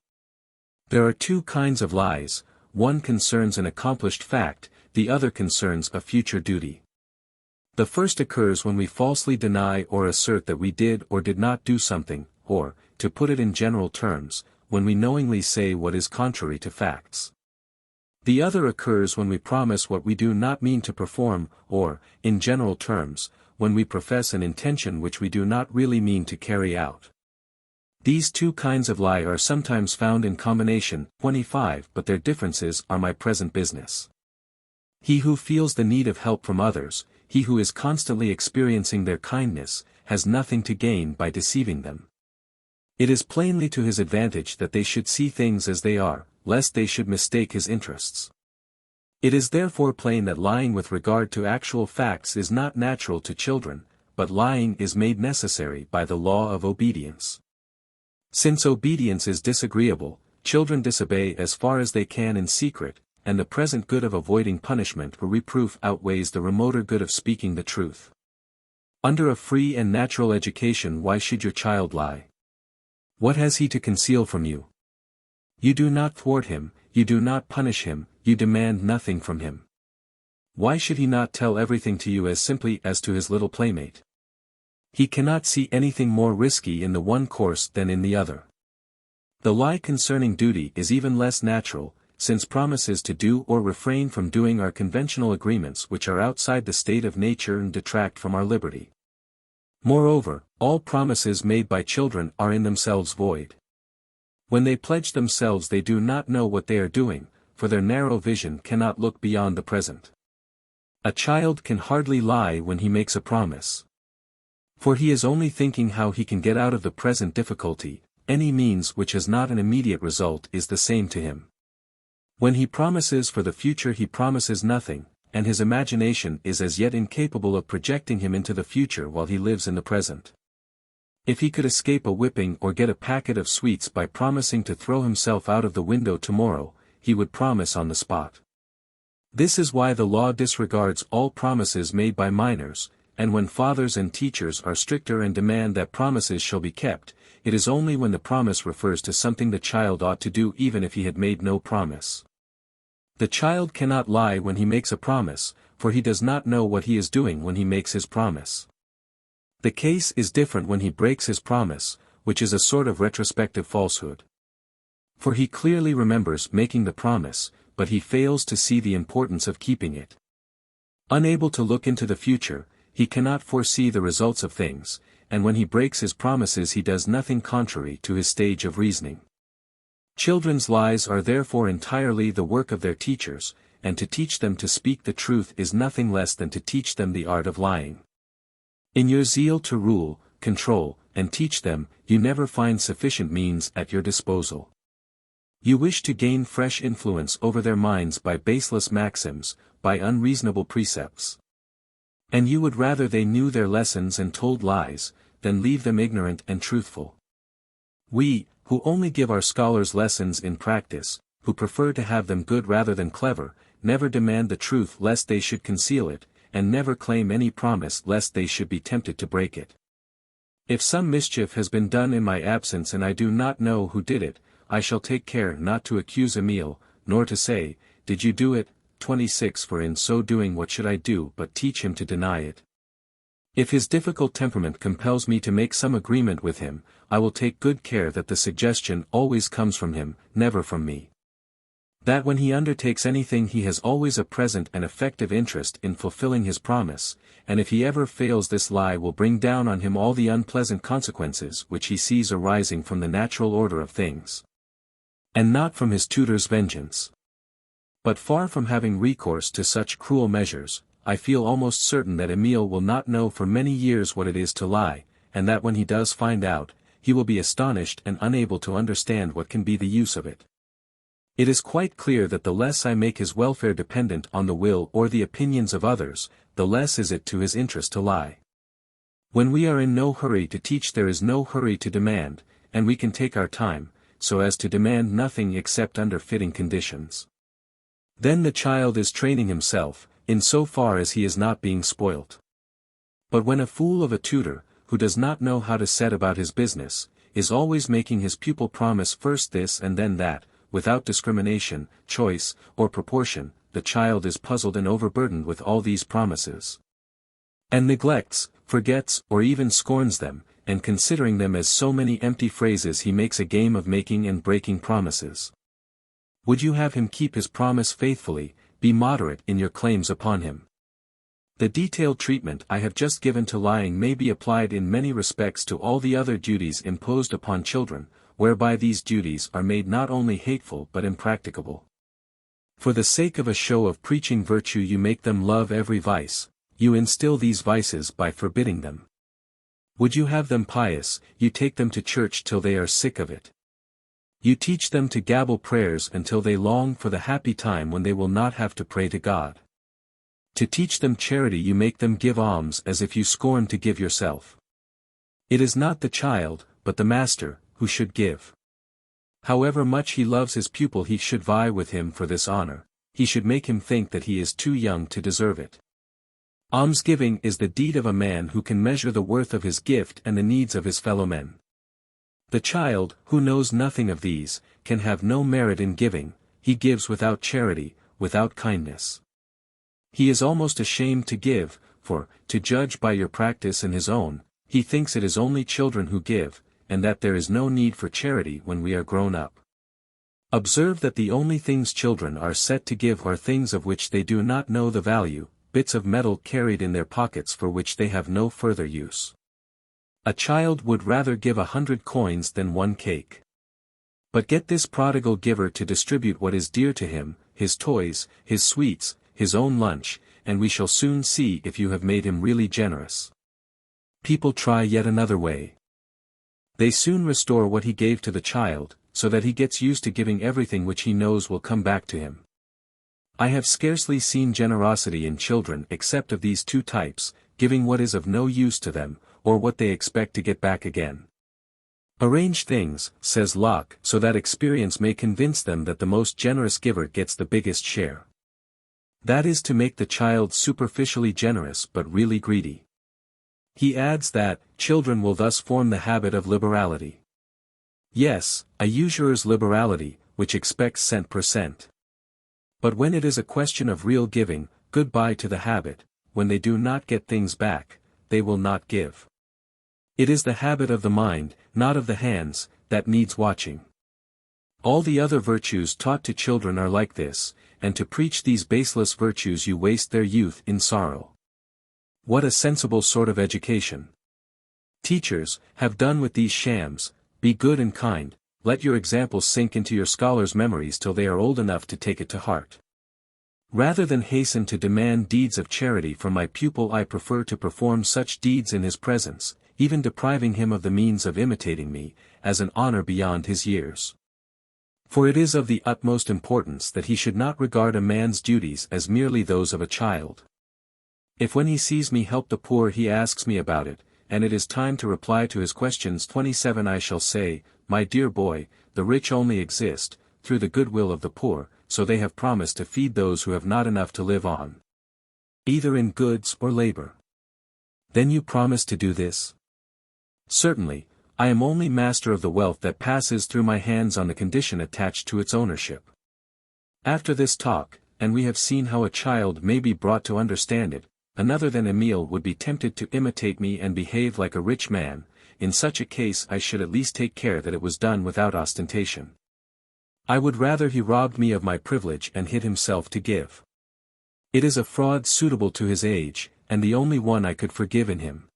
There are two kinds of lies, one concerns an accomplished fact, the other concerns a future duty. The first occurs when we falsely deny or assert that we did or did not do something, or, to put it in general terms, when we knowingly say what is contrary to facts. The other occurs when we promise what we do not mean to perform, or, in general terms, when we profess an intention which we do not really mean to carry out. These two kinds of lie are sometimes found in combination, 25, but their differences are my present business. He who feels the need of help from others, he who is constantly experiencing their kindness, has nothing to gain by deceiving them. It is plainly to his advantage that they should see things as they are, lest they should mistake his interests. It is therefore plain that lying with regard to actual facts is not natural to children, but lying is made necessary by the law of obedience. Since obedience is disagreeable, children disobey as far as they can in secret, and the present good of avoiding punishment or reproof outweighs the remoter good of speaking the truth. Under a free and natural education, why should your child lie? What has he to conceal from you? You do not thwart him, you do not punish him, you demand nothing from him. Why should he not tell everything to you as simply as to his little playmate? He cannot see anything more risky in the one course than in the other. The lie concerning duty is even less natural, since promises to do or refrain from doing are conventional agreements which are outside the state of nature and detract from our liberty. Moreover, all promises made by children are in themselves void. When they pledge themselves they do not know what they are doing, for their narrow vision cannot look beyond the present. A child can hardly lie when he makes a promise. For he is only thinking how he can get out of the present difficulty, any means which has not an immediate result is the same to him. When he promises for the future he promises nothing, and his imagination is as yet incapable of projecting him into the future while he lives in the present. If he could escape a whipping or get a packet of sweets by promising to throw himself out of the window tomorrow, he would promise on the spot. This is why the law disregards all promises made by minors, and when fathers and teachers are stricter and demand that promises shall be kept, it is only when the promise refers to something the child ought to do even if he had made no promise. The child cannot lie when he makes a promise, for he does not know what he is doing when he makes his promise. The case is different when he breaks his promise, which is a sort of retrospective falsehood. For he clearly remembers making the promise, but he fails to see the importance of keeping it. Unable to look into the future, he cannot foresee the results of things, and when he breaks his promises he does nothing contrary to his stage of reasoning. Children's lies are therefore entirely the work of their teachers, and to teach them to speak the truth is nothing less than to teach them the art of lying. In your zeal to rule, control, and teach them, you never find sufficient means at your disposal. You wish to gain fresh influence over their minds by baseless maxims, by unreasonable precepts. And you would rather they knew their lessons and told lies, than leave them ignorant and truthful. We, who only give our scholars lessons in practice, who prefer to have them good rather than clever, never demand the truth lest they should conceal it, and never claim any promise lest they should be tempted to break it. If some mischief has been done in my absence and I do not know who did it, I shall take care not to accuse Emile, nor to say, "Did you do it?" 26 For in so doing what should I do but teach him to deny it? If his difficult temperament compels me to make some agreement with him, I will take good care that the suggestion always comes from him, never from me. That when he undertakes anything he has always a present and effective interest in fulfilling his promise, and if he ever fails this lie will bring down on him all the unpleasant consequences which he sees arising from the natural order of things. And not from his tutor's vengeance. But far from having recourse to such cruel measures, I feel almost certain that Emile will not know for many years what it is to lie, and that when he does find out, he will be astonished and unable to understand what can be the use of it. It is quite clear that the less I make his welfare dependent on the will or the opinions of others, the less is it to his interest to lie. When we are in no hurry to teach there is no hurry to demand, and we can take our time, so as to demand nothing except under fitting conditions. Then the child is training himself, in so far as he is not being spoilt. But when a fool of a tutor, who does not know how to set about his business, is always making his pupil promise first this and then that, without discrimination, choice, or proportion, the child is puzzled and overburdened with all these promises. And neglects, forgets, or even scorns them, and considering them as so many empty phrases he makes a game of making and breaking promises. Would you have him keep his promise faithfully, be moderate in your claims upon him. The detailed treatment I have just given to lying may be applied in many respects to all the other duties imposed upon children, whereby these duties are made not only hateful but impracticable. For the sake of a show of preaching virtue you make them love every vice, you instill these vices by forbidding them. Would you have them pious, you take them to church till they are sick of it. You teach them to gabble prayers until they long for the happy time when they will not have to pray to God. To teach them charity you make them give alms as if you scorn to give yourself. It is not the child, but the master, who should give. However much he loves his pupil he should vie with him for this honor, he should make him think that he is too young to deserve it. Almsgiving is the deed of a man who can measure the worth of his gift and the needs of his fellow men. The child, who knows nothing of these, can have no merit in giving, he gives without charity, without kindness. He is almost ashamed to give, for, to judge by your practice and his own, he thinks it is only children who give, and that there is no need for charity when we are grown up. Observe that the only things children are set to give are things of which they do not know the value, bits of metal carried in their pockets for which they have no further use. A child would rather give 100 coins than 1 cake. But get this prodigal giver to distribute what is dear to him, his toys, his sweets, his own lunch, and we shall soon see if you have made him really generous. People try yet another way. They soon restore what he gave to the child, so that he gets used to giving everything which he knows will come back to him. I have scarcely seen generosity in children except of these two types, giving what is of no use to them, or what they expect to get back again. Arrange things, says Locke, so that experience may convince them that the most generous giver gets the biggest share. That is to make the child superficially generous but really greedy. He adds that, children will thus form the habit of liberality. Yes, a usurer's liberality, which expects cent per cent. But when it is a question of real giving, goodbye to the habit, when they do not get things back, they will not give. It is the habit of the mind, not of the hands, that needs watching. All the other virtues taught to children are like this, and to preach these baseless virtues you waste their youth in sorrow. What a sensible sort of education. Teachers, have done with these shams, be good and kind, let your example sink into your scholars' memories till they are old enough to take it to heart. Rather than hasten to demand deeds of charity from my pupil I prefer to perform such deeds in his presence, even depriving him of the means of imitating me, as an honor beyond his years. For it is of the utmost importance that he should not regard a man's duties as merely those of a child. If when he sees me help the poor he asks me about it, and it is time to reply to his questions 27 I shall say, my dear boy, the rich only exist, through the goodwill of the poor, so they have promised to feed those who have not enough to live on. Either in goods or labor. Then you promise to do this? Certainly, I am only master of the wealth that passes through my hands on the condition attached to its ownership. After this talk, and we have seen how a child may be brought to understand it, another than Emile would be tempted to imitate me and behave like a rich man. In such a case I should at least take care that it was done without ostentation. I would rather he robbed me of my privilege and hid himself to give. It is a fraud suitable to his age, and the only one I could forgive in him.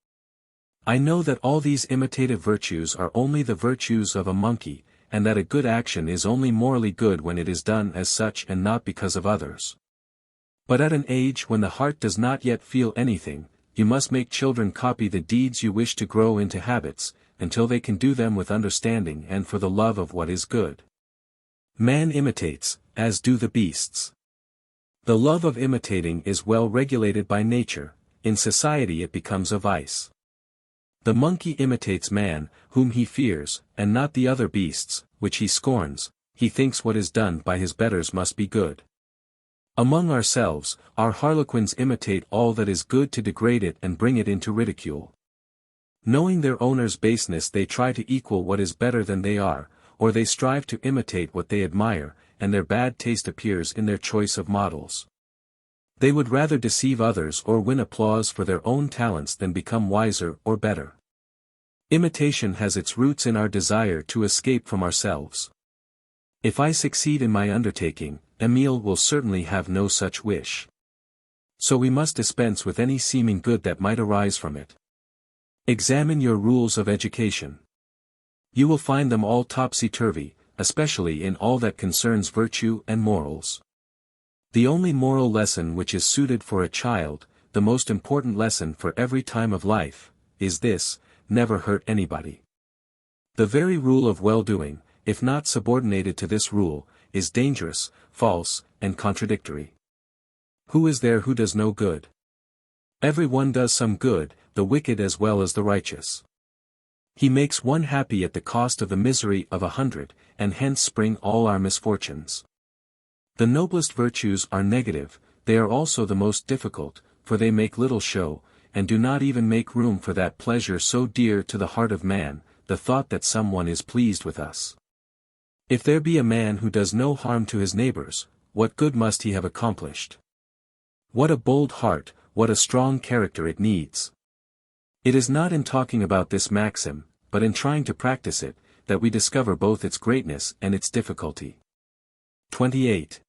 I know that all these imitative virtues are only the virtues of a monkey, and that a good action is only morally good when it is done as such and not because of others. But at an age when the heart does not yet feel anything, you must make children copy the deeds you wish to grow into habits, until they can do them with understanding and for the love of what is good. Man imitates, as do the beasts. The love of imitating is well regulated by nature. In society it becomes a vice. The monkey imitates man, whom he fears, and not the other beasts, which he scorns. He thinks what is done by his betters must be good. Among ourselves, our harlequins imitate all that is good to degrade it and bring it into ridicule. Knowing their owner's baseness, they try to equal what is better than they are, or they strive to imitate what they admire, and their bad taste appears in their choice of models. They would rather deceive others or win applause for their own talents than become wiser or better. Imitation has its roots in our desire to escape from ourselves. If I succeed in my undertaking, Emile will certainly have no such wish. So we must dispense with any seeming good that might arise from it. Examine your rules of education. You will find them all topsy-turvy, especially in all that concerns virtue and morals. The only moral lesson which is suited for a child, the most important lesson for every time of life, is this: never hurt anybody. The very rule of well-doing, if not subordinated to this rule, is dangerous, false, and contradictory. Who is there who does no good? Every one does some good, the wicked as well as the righteous. He makes one happy at the cost of the misery of 100, and hence spring all our misfortunes. The noblest virtues are negative, they are also the most difficult, for they make little show, and do not even make room for that pleasure so dear to the heart of man, the thought that someone is pleased with us. If there be a man who does no harm to his neighbors, what good must he have accomplished? What a bold heart, what a strong character it needs! It is not in talking about this maxim, but in trying to practice it, that we discover both its greatness and its difficulty. 28.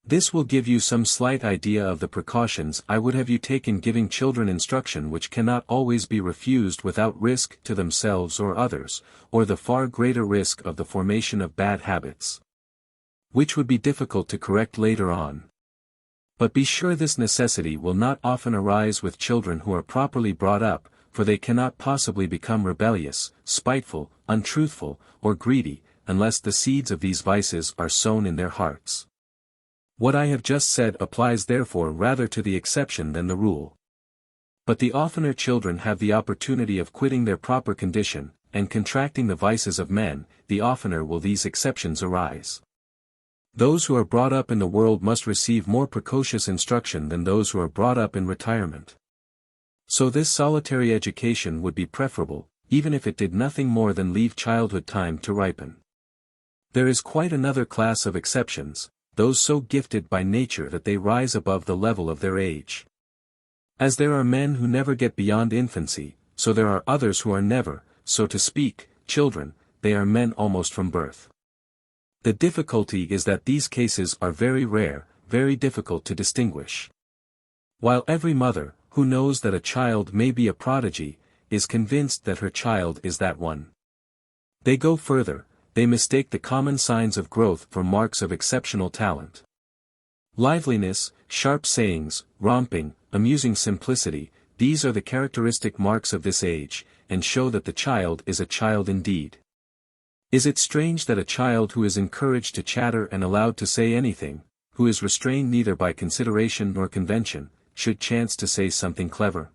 This will give you some slight idea of the precautions I would have you take in giving children instruction which cannot always be refused without risk to themselves or others, or the far greater risk of the formation of bad habits, which would be difficult to correct later on. But be sure this necessity will not often arise with children who are properly brought up, for they cannot possibly become rebellious, spiteful, untruthful, or greedy, unless the seeds of these vices are sown in their hearts. What I have just said applies therefore rather to the exception than the rule. But the oftener children have the opportunity of quitting their proper condition, and contracting the vices of men, the oftener will these exceptions arise. Those who are brought up in the world must receive more precocious instruction than those who are brought up in retirement. So this solitary education would be preferable, even if it did nothing more than leave childhood time to ripen. There is quite another class of exceptions, those so gifted by nature that they rise above the level of their age. As there are men who never get beyond infancy, so there are others who are never, so to speak, children, they are men almost from birth. The difficulty is that these cases are very rare, very difficult to distinguish. While every mother, who knows that a child may be a prodigy, is convinced that her child is that one. They go further, they mistake the common signs of growth for marks of exceptional talent. Liveliness, sharp sayings, romping, amusing simplicity, these are the characteristic marks of this age, and show that the child is a child indeed. Is it strange that a child who is encouraged to chatter and allowed to say anything, who is restrained neither by consideration nor convention, should chance to say something clever?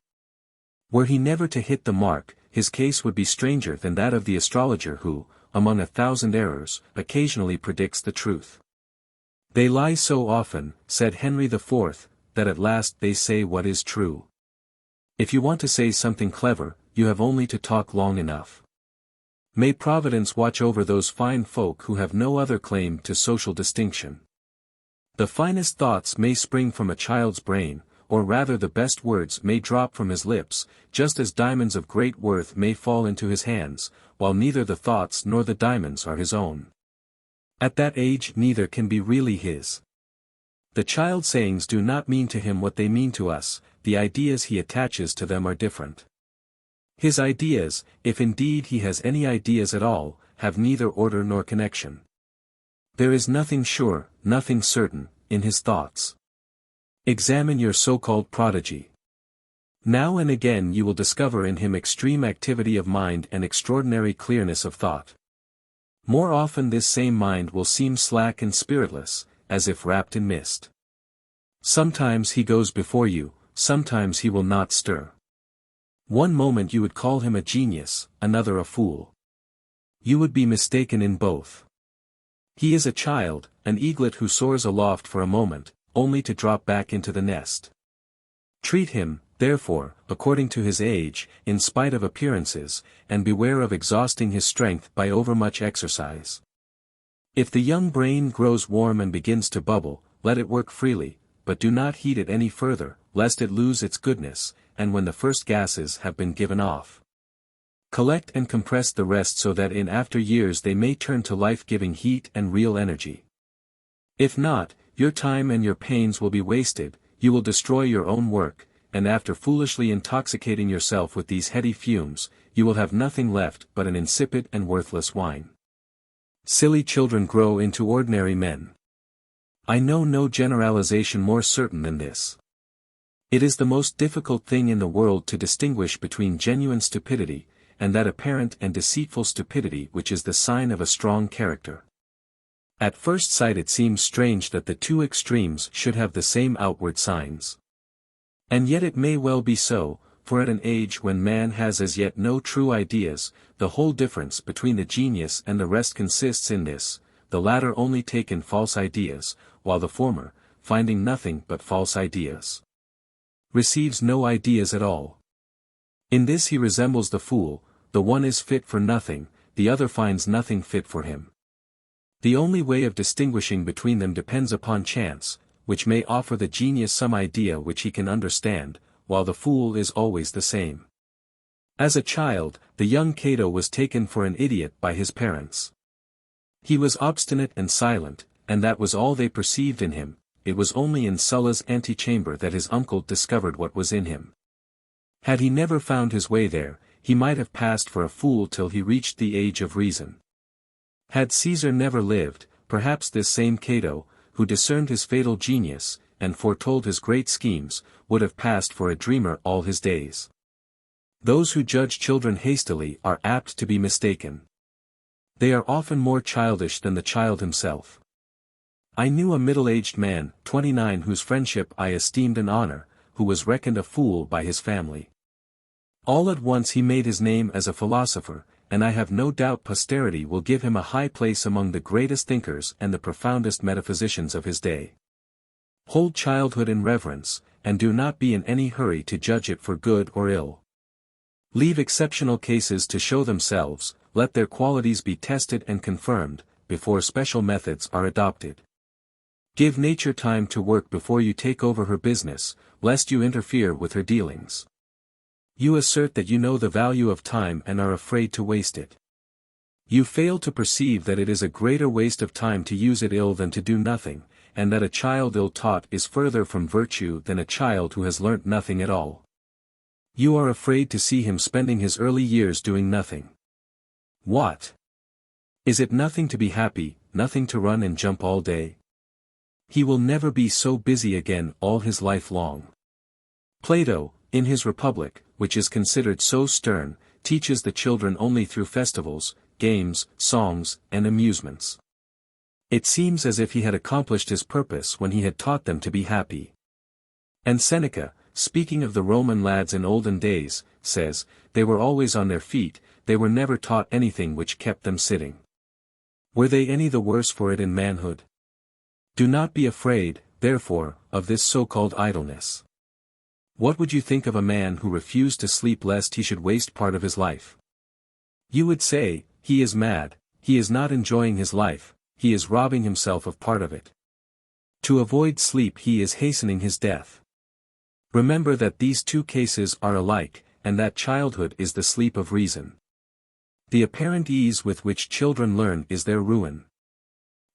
Were he never to hit the mark, his case would be stranger than that of the astrologer who, among 1,000 errors, occasionally predicts the truth. They lie so often, said Henry IV, that at last they say what is true. If you want to say something clever, you have only to talk long enough. May Providence watch over those fine folk who have no other claim to social distinction. The finest thoughts may spring from a child's brain, or rather the best words may drop from his lips, just as diamonds of great worth may fall into his hands, while neither the thoughts nor the diamonds are his own. At that age neither can be really his. The child's sayings do not mean to him what they mean to us, the ideas he attaches to them are different. His ideas, if indeed he has any ideas at all, have neither order nor connection. There is nothing sure, nothing certain, in his thoughts. Examine your so-called prodigy. Now and again you will discover in him extreme activity of mind and extraordinary clearness of thought. More often this same mind will seem slack and spiritless, as if wrapped in mist. Sometimes he goes before you, sometimes he will not stir. One moment you would call him a genius, another a fool. You would be mistaken in both. He is a child, an eaglet who soars aloft for a moment, only to drop back into the nest. Treat him, therefore, according to his age, in spite of appearances, and beware of exhausting his strength by overmuch exercise. If the young brain grows warm and begins to bubble, let it work freely, but do not heat it any further, lest it lose its goodness, and when the first gases have been given off, collect and compress the rest so that in after years they may turn to life-giving heat and real energy. If not, your time and your pains will be wasted, you will destroy your own work, and after foolishly intoxicating yourself with these heady fumes, you will have nothing left but an insipid and worthless wine. Silly children grow into ordinary men. I know no generalization more certain than this. It is the most difficult thing in the world to distinguish between genuine stupidity, and that apparent and deceitful stupidity which is the sign of a strong character. At first sight it seems strange that the two extremes should have the same outward signs. And yet it may well be so, for at an age when man has as yet no true ideas, the whole difference between the genius and the rest consists in this: the latter only take in false ideas, while the former, finding nothing but false ideas, receives no ideas at all. In this he resembles the fool, the one is fit for nothing, the other finds nothing fit for him. The only way of distinguishing between them depends upon chance, which may offer the genius some idea which he can understand, while the fool is always the same. As a child, the young Cato was taken for an idiot by his parents. He was obstinate and silent, and that was all they perceived in him. It was only in Sulla's antechamber that his uncle discovered what was in him. Had he never found his way there, he might have passed for a fool till he reached the age of reason. Had Caesar never lived, perhaps this same Cato, who discerned his fatal genius, and foretold his great schemes, would have passed for a dreamer all his days. Those who judge children hastily are apt to be mistaken. They are often more childish than the child himself. I knew a middle-aged man, 29, whose friendship I esteemed an honor, who was reckoned a fool by his family. All at once he made his name as a philosopher, and I have no doubt posterity will give him a high place among the greatest thinkers and the profoundest metaphysicians of his day. Hold childhood in reverence, and do not be in any hurry to judge it for good or ill. Leave exceptional cases to show themselves, let their qualities be tested and confirmed, before special methods are adopted. Give nature time to work before you take over her business, lest you interfere with her dealings. You assert that you know the value of time and are afraid to waste it. You fail to perceive that it is a greater waste of time to use it ill than to do nothing, and that a child ill-taught is further from virtue than a child who has learnt nothing at all. You are afraid to see him spending his early years doing nothing. What? Is it nothing to be happy, nothing to run and jump all day? He will never be so busy again all his life long. Plato, in his Republic, which is considered so stern, teaches the children only through festivals, games, songs, and amusements. It seems as if he had accomplished his purpose when he had taught them to be happy. And Seneca, speaking of the Roman lads in olden days, says, they were always on their feet, they were never taught anything which kept them sitting. Were they any the worse for it in manhood? Do not be afraid, therefore, of this so-called idleness. What would you think of a man who refused to sleep lest he should waste part of his life? You would say, he is mad, he is not enjoying his life, he is robbing himself of part of it. To avoid sleep he is hastening his death. Remember that these two cases are alike, and that childhood is the sleep of reason. The apparent ease with which children learn is their ruin.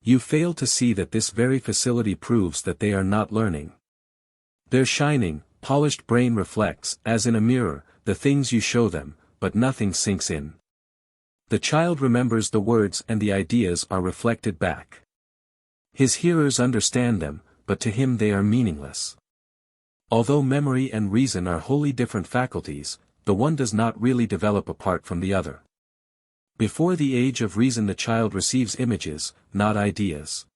You fail to see that this very facility proves that they are not learning. Their shining, polished brain reflects, as in a mirror, the things you show them, but nothing sinks in. The child remembers the words and the ideas are reflected back. His hearers understand them, but to him they are meaningless. Although memory and reason are wholly different faculties, the one does not really develop apart from the other. Before the age of reason the child receives images, not ideas.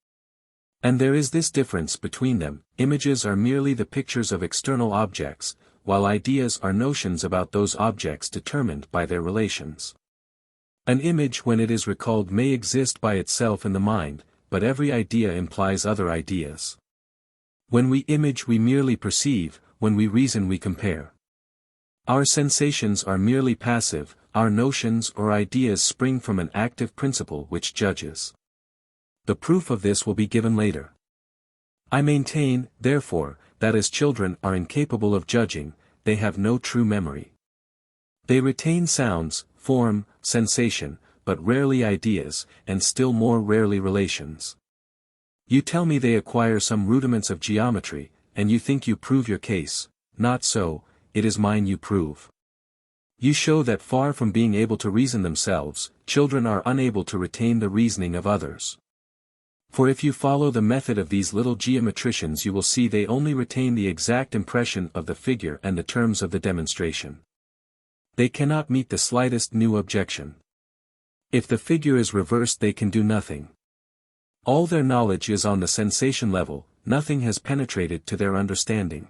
And there is this difference between them: images are merely the pictures of external objects, while ideas are notions about those objects determined by their relations. An image when it is recalled may exist by itself in the mind, but every idea implies other ideas. When we image we merely perceive, when we reason we compare. Our sensations are merely passive, our notions or ideas spring from an active principle which judges. The proof of this will be given later. I maintain, therefore, that as children are incapable of judging, they have no true memory. They retain sounds, form, sensation, but rarely ideas, and still more rarely relations. You tell me they acquire some rudiments of geometry, and you think you prove your case. Not so, it is mine you prove. You show that far from being able to reason themselves, children are unable to retain the reasoning of others. For if you follow the method of these little geometricians you will see they only retain the exact impression of the figure and the terms of the demonstration. They cannot meet the slightest new objection. If the figure is reversed they can do nothing. All their knowledge is on the sensation level, nothing has penetrated to their understanding.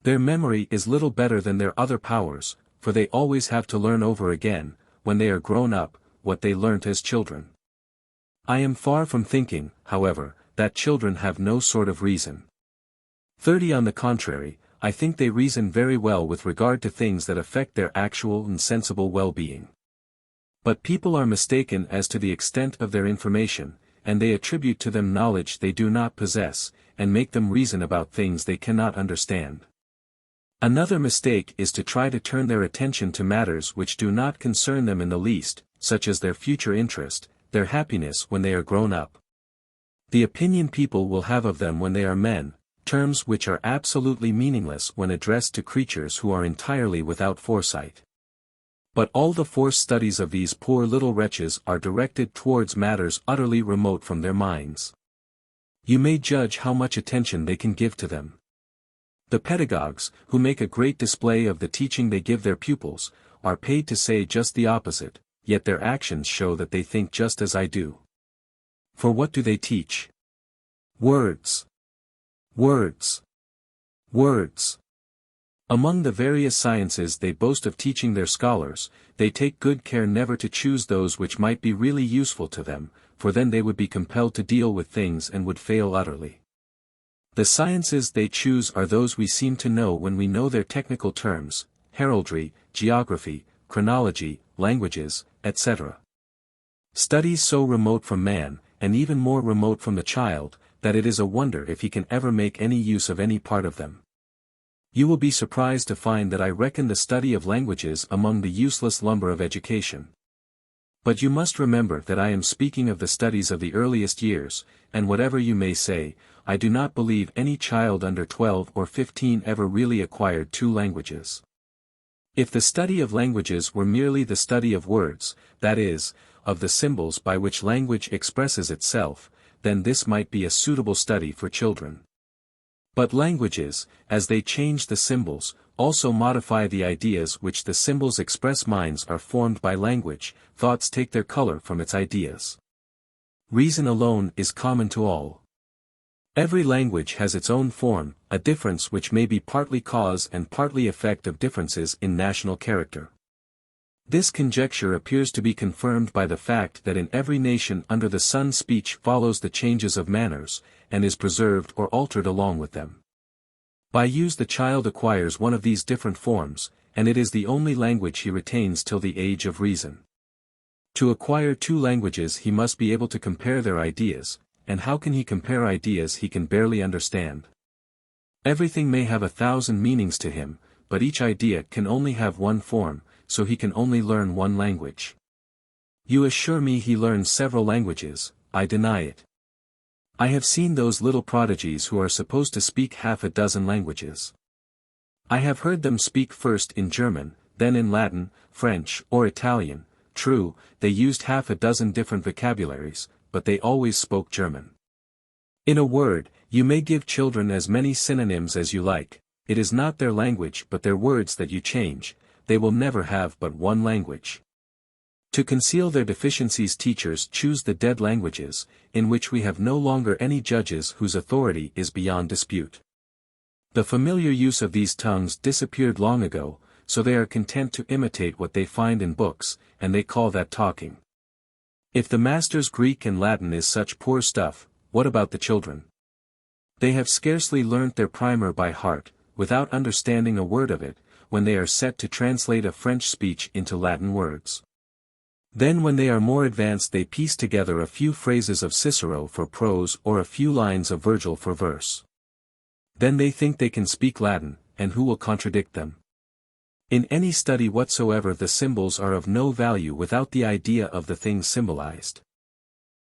Their memory is little better than their other powers, for they always have to learn over again, when they are grown up, what they learnt as children. I am far from thinking, however, that children have no sort of reason. 30 On the contrary, I think they reason very well with regard to things that affect their actual and sensible well-being. But people are mistaken as to the extent of their information, and they attribute to them knowledge they do not possess, and make them reason about things they cannot understand. Another mistake is to try to turn their attention to matters which do not concern them in the least, such as their future interest, their happiness when they are grown up. The opinion people will have of them when they are men, terms which are absolutely meaningless when addressed to creatures who are entirely without foresight. But all the forced studies of these poor little wretches are directed towards matters utterly remote from their minds. You may judge how much attention they can give to them. The pedagogues, who make a great display of the teaching they give their pupils, are paid to say just the opposite, yet their actions show that they think just as I do. For what do they teach? Words. Words. Words. Among the various sciences they boast of teaching their scholars, they take good care never to choose those which might be really useful to them, for then they would be compelled to deal with things and would fail utterly. The sciences they choose are those we seem to know when we know their technical terms: heraldry, geography, chronology, languages, etc. Studies so remote from man, and even more remote from the child, that it is a wonder if he can ever make any use of any part of them. You will be surprised to find that I reckon the study of languages among the useless lumber of education. But you must remember that I am speaking of the studies of the earliest years, and whatever you may say, I do not believe any child under 12 or 15 ever really acquired 2 languages. If the study of languages were merely the study of words, that is, of the symbols by which language expresses itself, then this might be a suitable study for children. But languages, as they change the symbols, also modify the ideas which the symbols express. Minds are formed by language, thoughts take their color from its ideas. Reason alone is common to all. Every language has its own form, a difference which may be partly cause and partly effect of differences in national character. This conjecture appears to be confirmed by the fact that in every nation under the sun speech follows the changes of manners, and is preserved or altered along with them. By use the child acquires one of these different forms, and it is the only language he retains till the age of reason. To acquire two languages he must be able to compare their ideas, and how can he compare ideas he can barely understand? Everything may have 1,000 meanings to him, but each idea can only have one form, so he can only learn one language. You assure me he learns several languages. I deny it. I have seen those little prodigies who are supposed to speak half a dozen languages. I have heard them speak first in German, then in Latin, French, or Italian. True, they used half a dozen different vocabularies, but they always spoke German. In a word, you may give children as many synonyms as you like, it is not their language but their words that you change, they will never have but one language. To conceal their deficiencies teachers choose the dead languages, in which we have no longer any judges whose authority is beyond dispute. The familiar use of these tongues disappeared long ago, so they are content to imitate what they find in books, and they call that talking. If the master's Greek and Latin is such poor stuff, what about the children? They have scarcely learnt their primer by heart, without understanding a word of it, when they are set to translate a French speech into Latin words. Then when they are more advanced they piece together a few phrases of Cicero for prose or a few lines of Virgil for verse. Then they think they can speak Latin, and who will contradict them? In any study whatsoever the symbols are of no value without the idea of the thing symbolized.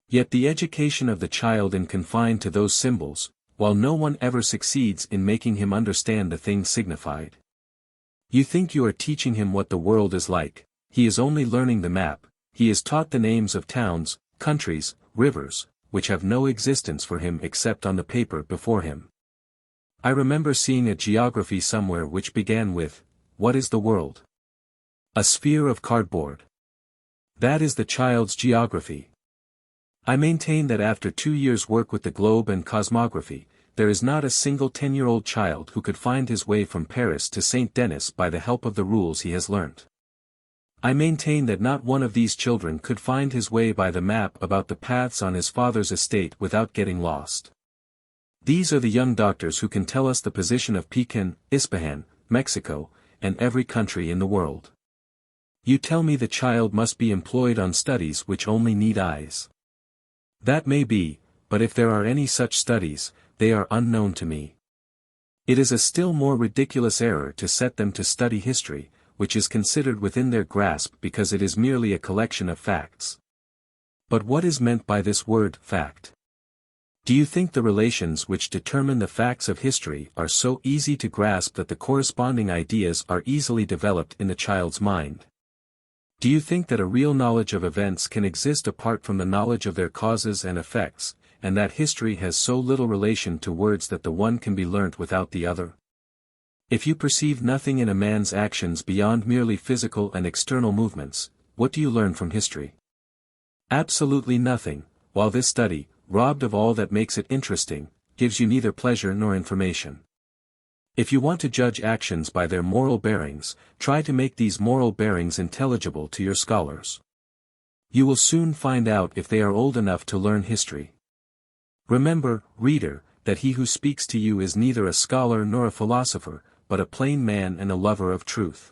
Yet the education of the child is confined to those symbols, while no one ever succeeds in making him understand the thing signified. You think you are teaching him what the world is like, he is only learning the map. He is taught the names of towns, countries, rivers, which have no existence for him except on the paper before him. I remember seeing a geography somewhere which began with, "What is the world? A sphere of cardboard." That is the child's geography. I maintain that after 2 years' work with the globe and cosmography, there is not a single 10-year-old child who could find his way from Paris to St. Denis by the help of the rules he has learnt. I maintain that not one of these children could find his way by the map about the paths on his father's estate without getting lost. These are the young doctors who can tell us the position of Pekin, Ispahan, Mexico, and every country in the world. You tell me the child must be employed on studies which only need eyes. That may be, but if there are any such studies, they are unknown to me. It is a still more ridiculous error to set them to study history, which is considered within their grasp because it is merely a collection of facts. But what is meant by this word, fact? Do you think the relations which determine the facts of history are so easy to grasp that the corresponding ideas are easily developed in the child's mind? Do you think that a real knowledge of events can exist apart from the knowledge of their causes and effects, and that history has so little relation to words that the one can be learnt without the other? If you perceive nothing in a man's actions beyond merely physical and external movements, what do you learn from history? Absolutely nothing, while this study, robbed of all that makes it interesting, gives you neither pleasure nor information. If you want to judge actions by their moral bearings, try to make these moral bearings intelligible to your scholars. You will soon find out if they are old enough to learn history. Remember, reader, that he who speaks to you is neither a scholar nor a philosopher, but a plain man and a lover of truth.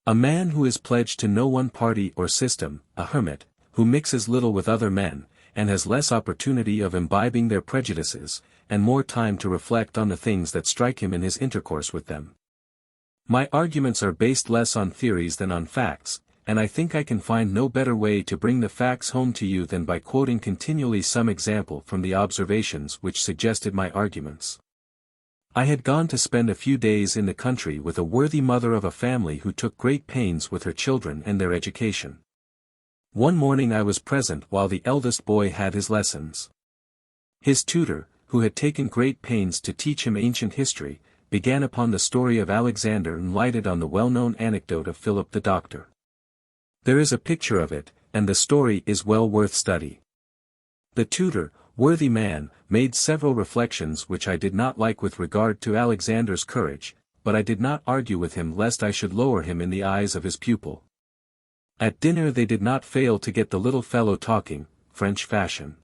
A man who is pledged to no one party or system, a hermit, who mixes little with other men, and has less opportunity of imbibing their prejudices, and more time to reflect on the things that strike him in his intercourse with them. My arguments are based less on theories than on facts, and I think I can find no better way to bring the facts home to you than by quoting continually some example from the observations which suggested my arguments. I had gone to spend a few days in the country with a worthy mother of a family who took great pains with her children and their education. One morning I was present while the eldest boy had his lessons. His tutor, who had taken great pains to teach him ancient history, began upon the story of Alexander and lighted on the well-known anecdote of Philip the doctor. There is a picture of it, and the story is well worth study. The tutor, worthy man, made several reflections which I did not like with regard to Alexander's courage, but I did not argue with him lest I should lower him in the eyes of his pupil. At dinner they did not fail to get the little fellow talking, French fashion.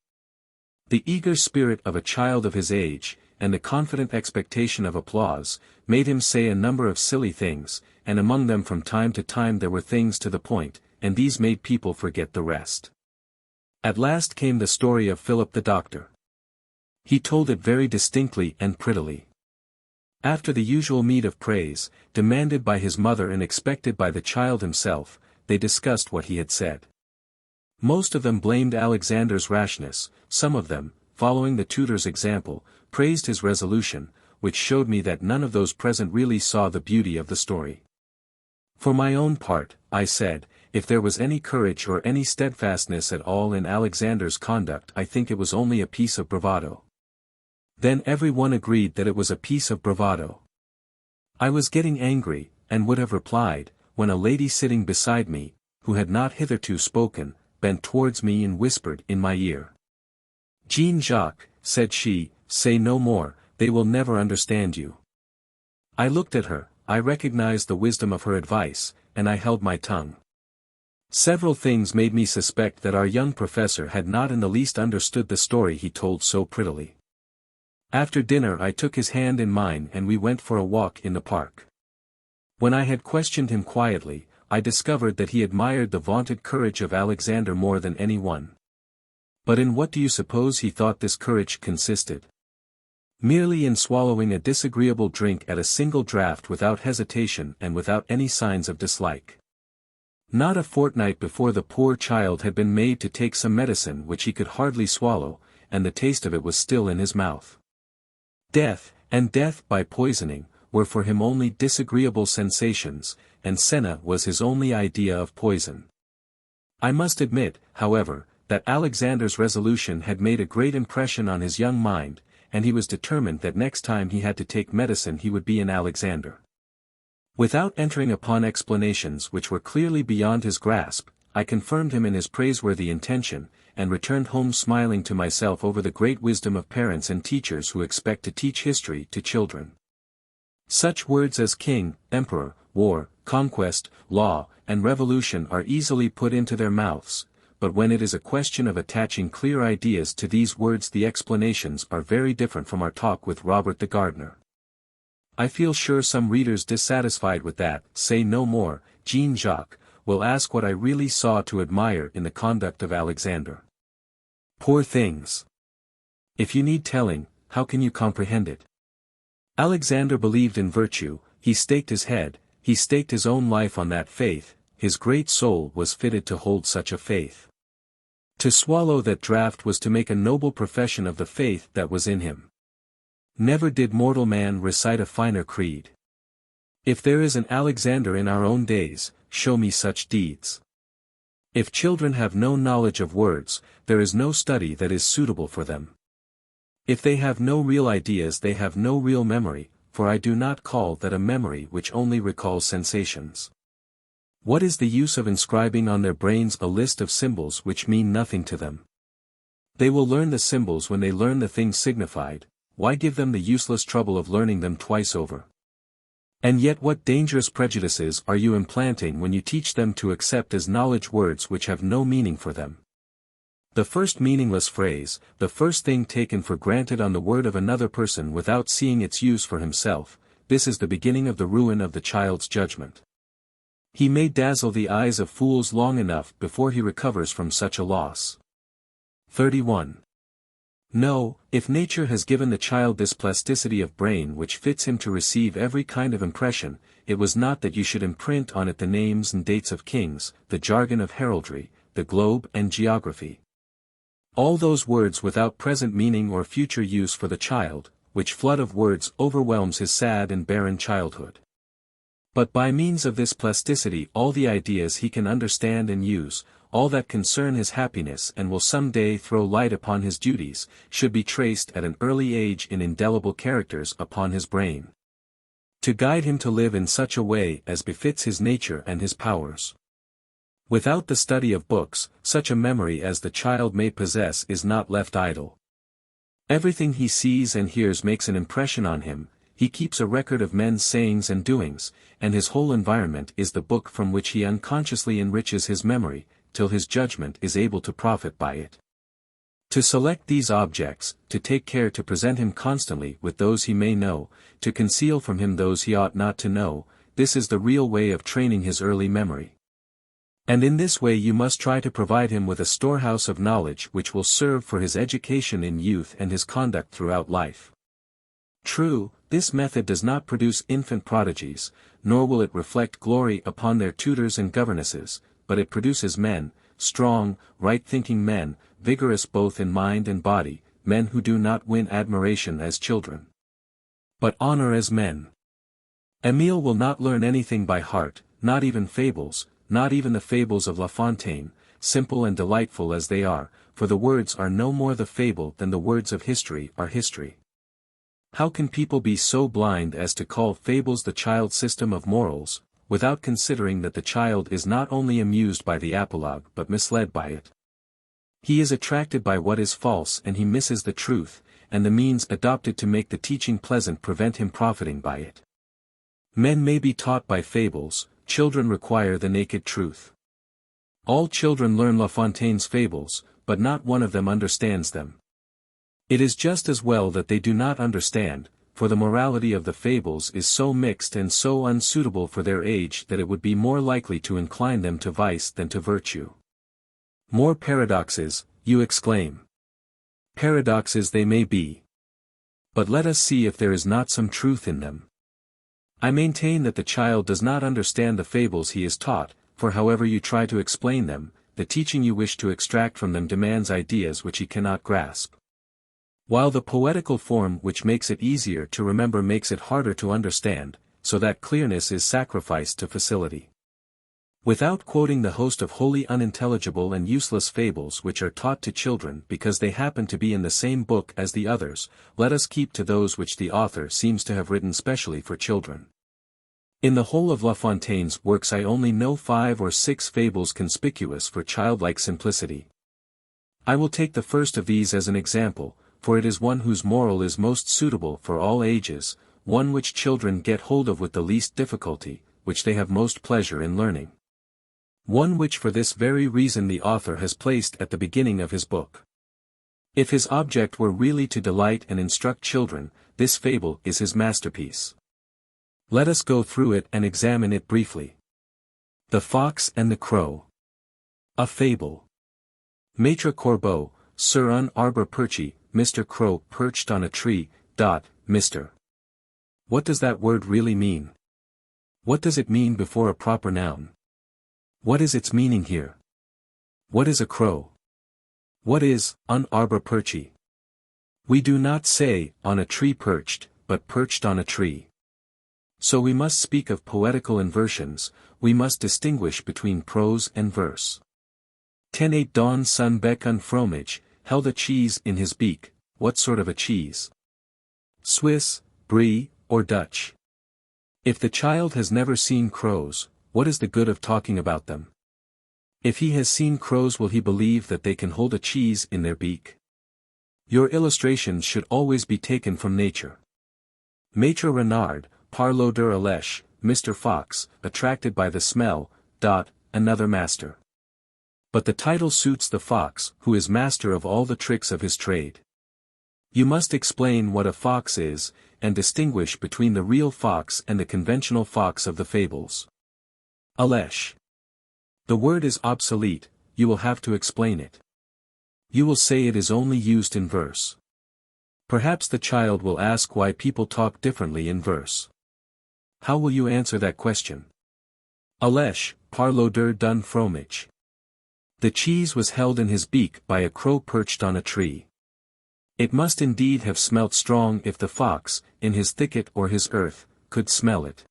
The eager spirit of a child of his age, and the confident expectation of applause, made him say a number of silly things, and among them from time to time there were things to the point, and these made people forget the rest. At last came the story of Philip the doctor. He told it very distinctly and prettily. After the usual meed of praise, demanded by his mother and expected by the child himself, they discussed what he had said. Most of them blamed Alexander's rashness, some of them, following the tutor's example, praised his resolution, which showed me that none of those present really saw the beauty of the story. For my own part, I said, if there was any courage or any steadfastness at all in Alexander's conduct, I think it was only a piece of bravado. Then every one agreed that it was a piece of bravado. I was getting angry, and would have replied, when a lady sitting beside me, who had not hitherto spoken, bent towards me and whispered in my ear. "Jean-Jacques," said she, "say no more, they will never understand you." I looked at her, I recognized the wisdom of her advice, and I held my tongue. Several things made me suspect that our young professor had not in the least understood the story he told so prettily. After dinner I took his hand in mine and we went for a walk in the park. When I had questioned him quietly, I discovered that he admired the vaunted courage of Alexander more than any one. But in what do you suppose he thought this courage consisted? Merely in swallowing a disagreeable drink at a single draught without hesitation and without any signs of dislike. Not a fortnight before the poor child had been made to take some medicine which he could hardly swallow, and the taste of it was still in his mouth. Death, and death by poisoning, were for him only disagreeable sensations, and senna was his only idea of poison. I must admit, however, that Alexander's resolution had made a great impression on his young mind, and he was determined that next time he had to take medicine he would be an Alexander. Without entering upon explanations which were clearly beyond his grasp, I confirmed him in his praiseworthy intention, and returned home smiling to myself over the great wisdom of parents and teachers who expect to teach history to children. Such words as king, emperor, war, conquest, law, and revolution are easily put into their mouths, but when it is a question of attaching clear ideas to these words the explanations are very different from our talk with Robert the gardener. I feel sure some readers dissatisfied with that, say no more, Jean-Jacques, will ask what I really saw to admire in the conduct of Alexander. Poor things! If you need telling, how can you comprehend it? Alexander believed in virtue, he staked his head, he staked his own life on that faith, his great soul was fitted to hold such a faith. To swallow that draught was to make a noble profession of the faith that was in him. Never did mortal man recite a finer creed. If there is an Alexander in our own days, show me such deeds. If children have no knowledge of words, there is no study that is suitable for them. If they have no real ideas they have no real memory, for I do not call that a memory which only recalls sensations. What is the use of inscribing on their brains a list of symbols which mean nothing to them? They will learn the symbols when they learn the things signified, why give them the useless trouble of learning them twice over? And yet what dangerous prejudices are you implanting when you teach them to accept as knowledge words which have no meaning for them? The first meaningless phrase, the first thing taken for granted on the word of another person without seeing its use for himself, this is the beginning of the ruin of the child's judgment. He may dazzle the eyes of fools long enough before he recovers from such a loss. 31. No, if nature has given the child this plasticity of brain which fits him to receive every kind of impression, it was not that you should imprint on it the names and dates of kings, the jargon of heraldry, the globe and geography. All those words without present meaning or future use for the child, which flood of words overwhelms his sad and barren childhood. But by means of this plasticity all the ideas he can understand and use, all that concern his happiness and will some day throw light upon his duties, should be traced at an early age in indelible characters upon his brain. To guide him to live in such a way as befits his nature and his powers. Without the study of books, such a memory as the child may possess is not left idle. Everything he sees and hears makes an impression on him, he keeps a record of men's sayings and doings, and his whole environment is the book from which he unconsciously enriches his memory, till his judgment is able to profit by it. To select these objects, to take care to present him constantly with those he may know, to conceal from him those he ought not to know, this is the real way of training his early memory. And in this way you must try to provide him with a storehouse of knowledge which will serve for his education in youth and his conduct throughout life. True, this method does not produce infant prodigies, nor will it reflect glory upon their tutors and governesses, but it produces men, strong, right-thinking men, vigorous both in mind and body, men who do not win admiration as children, but honor as men. Emile will not learn anything by heart, not even fables, not even the fables of La Fontaine, simple and delightful as they are, for the words are no more the fable than the words of history are history. How can people be so blind as to call fables the child's system of morals, without considering that the child is not only amused by the apologue but misled by it? He is attracted by what is false and he misses the truth, and the means adopted to make the teaching pleasant prevent him profiting by it. Men may be taught by fables, children require the naked truth. All children learn La Fontaine's fables, but not one of them understands them. It is just as well that they do not understand, for the morality of the fables is so mixed and so unsuitable for their age that it would be more likely to incline them to vice than to virtue. More paradoxes, you exclaim. Paradoxes they may be. But let us see if there is not some truth in them. I maintain that the child does not understand the fables he is taught, for however you try to explain them, the teaching you wish to extract from them demands ideas which he cannot grasp. While the poetical form which makes it easier to remember makes it harder to understand, so that clearness is sacrificed to facility. Without quoting the host of wholly unintelligible and useless fables which are taught to children because they happen to be in the same book as the others, let us keep to those which the author seems to have written specially for children. In the whole of La Fontaine's works I only know 5 or 6 fables conspicuous for childlike simplicity. I will take the first of these as an example, for it is one whose moral is most suitable for all ages, one which children get hold of with the least difficulty, which they have most pleasure in learning. One which for this very reason the author has placed at the beginning of his book. If his object were really to delight and instruct children, this fable is his masterpiece. Let us go through it and examine it briefly. The Fox and the Crow. A fable. Maître Corbeau, sur un arbre perché, Mr. Crow perched on a tree, Mr. What does that word really mean? What does it mean before a proper noun? What is its meaning here? What is a crow? What is un arbre perché? We do not say on a tree perched, but perched on a tree. So we must speak of poetical inversions, we must distinguish between prose and verse. Tenait dans son bec un fromage, held a cheese in his beak. What sort of a cheese? Swiss, Brie, or Dutch? If the child has never seen crows, what is the good of talking about them? If he has seen crows, will he believe that they can hold a cheese in their beak? Your illustrations should always be taken from nature. Maître Renard, par l'odeur à lèche, Mr. Fox, attracted by the smell, another master. But the title suits the fox, who is master of all the tricks of his trade. You must explain what a fox is, and distinguish between the real fox and the conventional fox of the fables. Alèche. The word is obsolete, you will have to explain it. You will say it is only used in verse. Perhaps the child will ask why people talk differently in verse. How will you answer that question? Alèche, par l'odeur d'un fromage. The cheese was held in his beak by a crow perched on a tree. It must indeed have smelt strong if the fox, in his thicket or his earth, could smell it.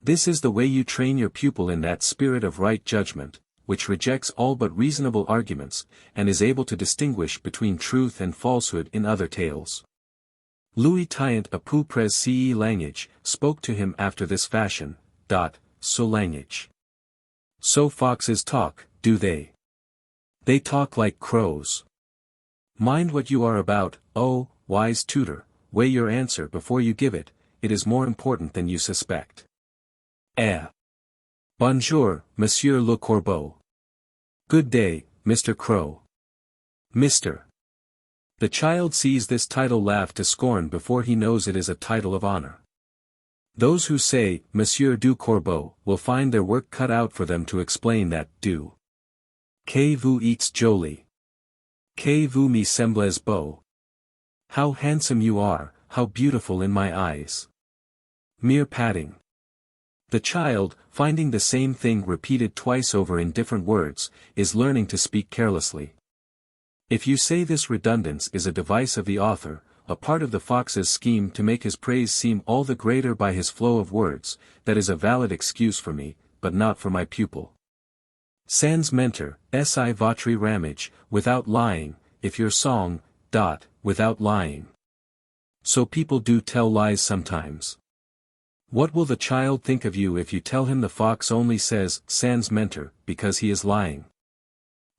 This is the way you train your pupil in that spirit of right judgment, which rejects all but reasonable arguments, and is able to distinguish between truth and falsehood in other tales. Louis Tient à peu près ce language, spoke to him after this fashion, so language. So foxes talk, do they? They talk like crows. Mind what you are about, oh, wise tutor, weigh your answer before you give it, it is more important than you suspect. Bonjour, Monsieur le Corbeau. Good day, Mr. Crow. Mr. The child sees this title laugh to scorn before he knows it is a title of honor. Those who say, Monsieur du Corbeau, will find their work cut out for them to explain that, du. Que vous êtes joli. Que vous me semblez beau. How handsome you are, how beautiful in my eyes. Mere padding. The child, finding the same thing repeated twice over in different words, is learning to speak carelessly. If you say this redundance is a device of the author, a part of the fox's scheme to make his praise seem all the greater by his flow of words, that is a valid excuse for me, but not for my pupil. Sans mentir, si votre ramage, without lying, if your song, without lying. So people do tell lies sometimes. What will the child think of you if you tell him the fox only says, sans mentir, because he is lying?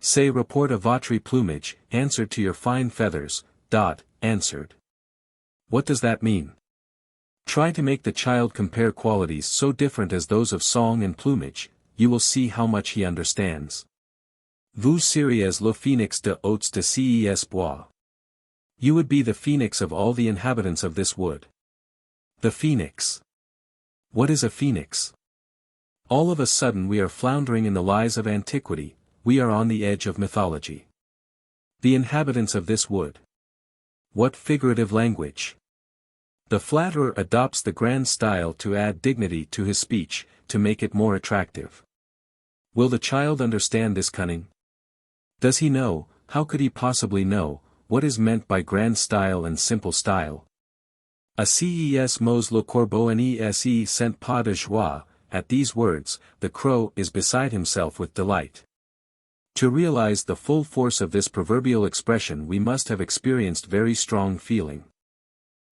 Say report à votre plumage, answered to your fine feathers, answered. What does that mean? Try to make the child compare qualities so different as those of song and plumage, you will see how much he understands. Vous seriez le phénix de hautes de ces bois. You would be the phoenix of all the inhabitants of this wood. The phoenix. What is a phoenix? All of a sudden we are floundering in the lies of antiquity, we are on the edge of mythology. The inhabitants of this wood. What figurative language! The flatterer adopts the grand style to add dignity to his speech, to make it more attractive. Will the child understand this cunning? Does he know, how could he possibly know, what is meant by grand style and simple style? A ces mots le corbeau ne se sent pas de joie, at these words, the crow is beside himself with delight. To realize the full force of this proverbial expression we must have experienced very strong feeling.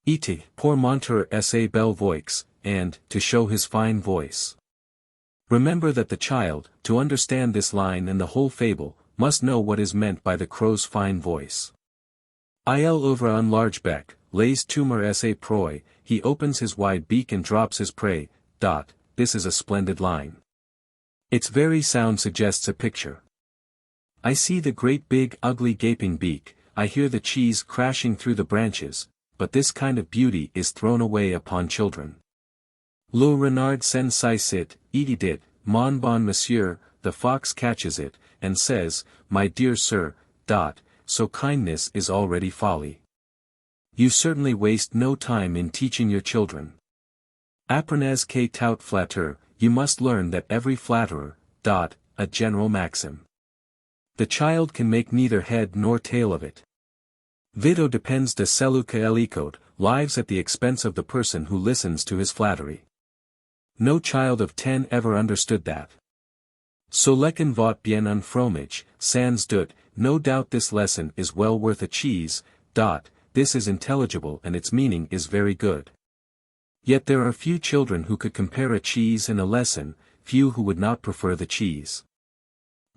Ite, pour montrer sa belle voix, and, to show his fine voice. Remember that the child, to understand this line and the whole fable, must know what is meant by the crow's fine voice. Il ouvre un large bec, les tumeur sa proie, he opens his wide beak and drops his prey, this is a splendid line. Its very sound suggests a picture. I see the great big ugly gaping beak, I hear the cheese crashing through the branches, but this kind of beauty is thrown away upon children. Le renard saisit, it, mon bon monsieur, the fox catches it, and says, my dear sir, so kindness is already folly. You certainly waste no time in teaching your children. Apprenez que tout flatteur, you must learn that every flatterer, a general maxim. The child can make neither head nor tail of it. Vito depends de celui que l'écoute, lives at the expense of the person who listens to his flattery. No child of 10 ever understood that. So leçon vaut bien un fromage, sans doute, no doubt this lesson is well worth a cheese, this is intelligible and its meaning is very good. Yet there are few children who could compare a cheese and a lesson, few who would not prefer the cheese.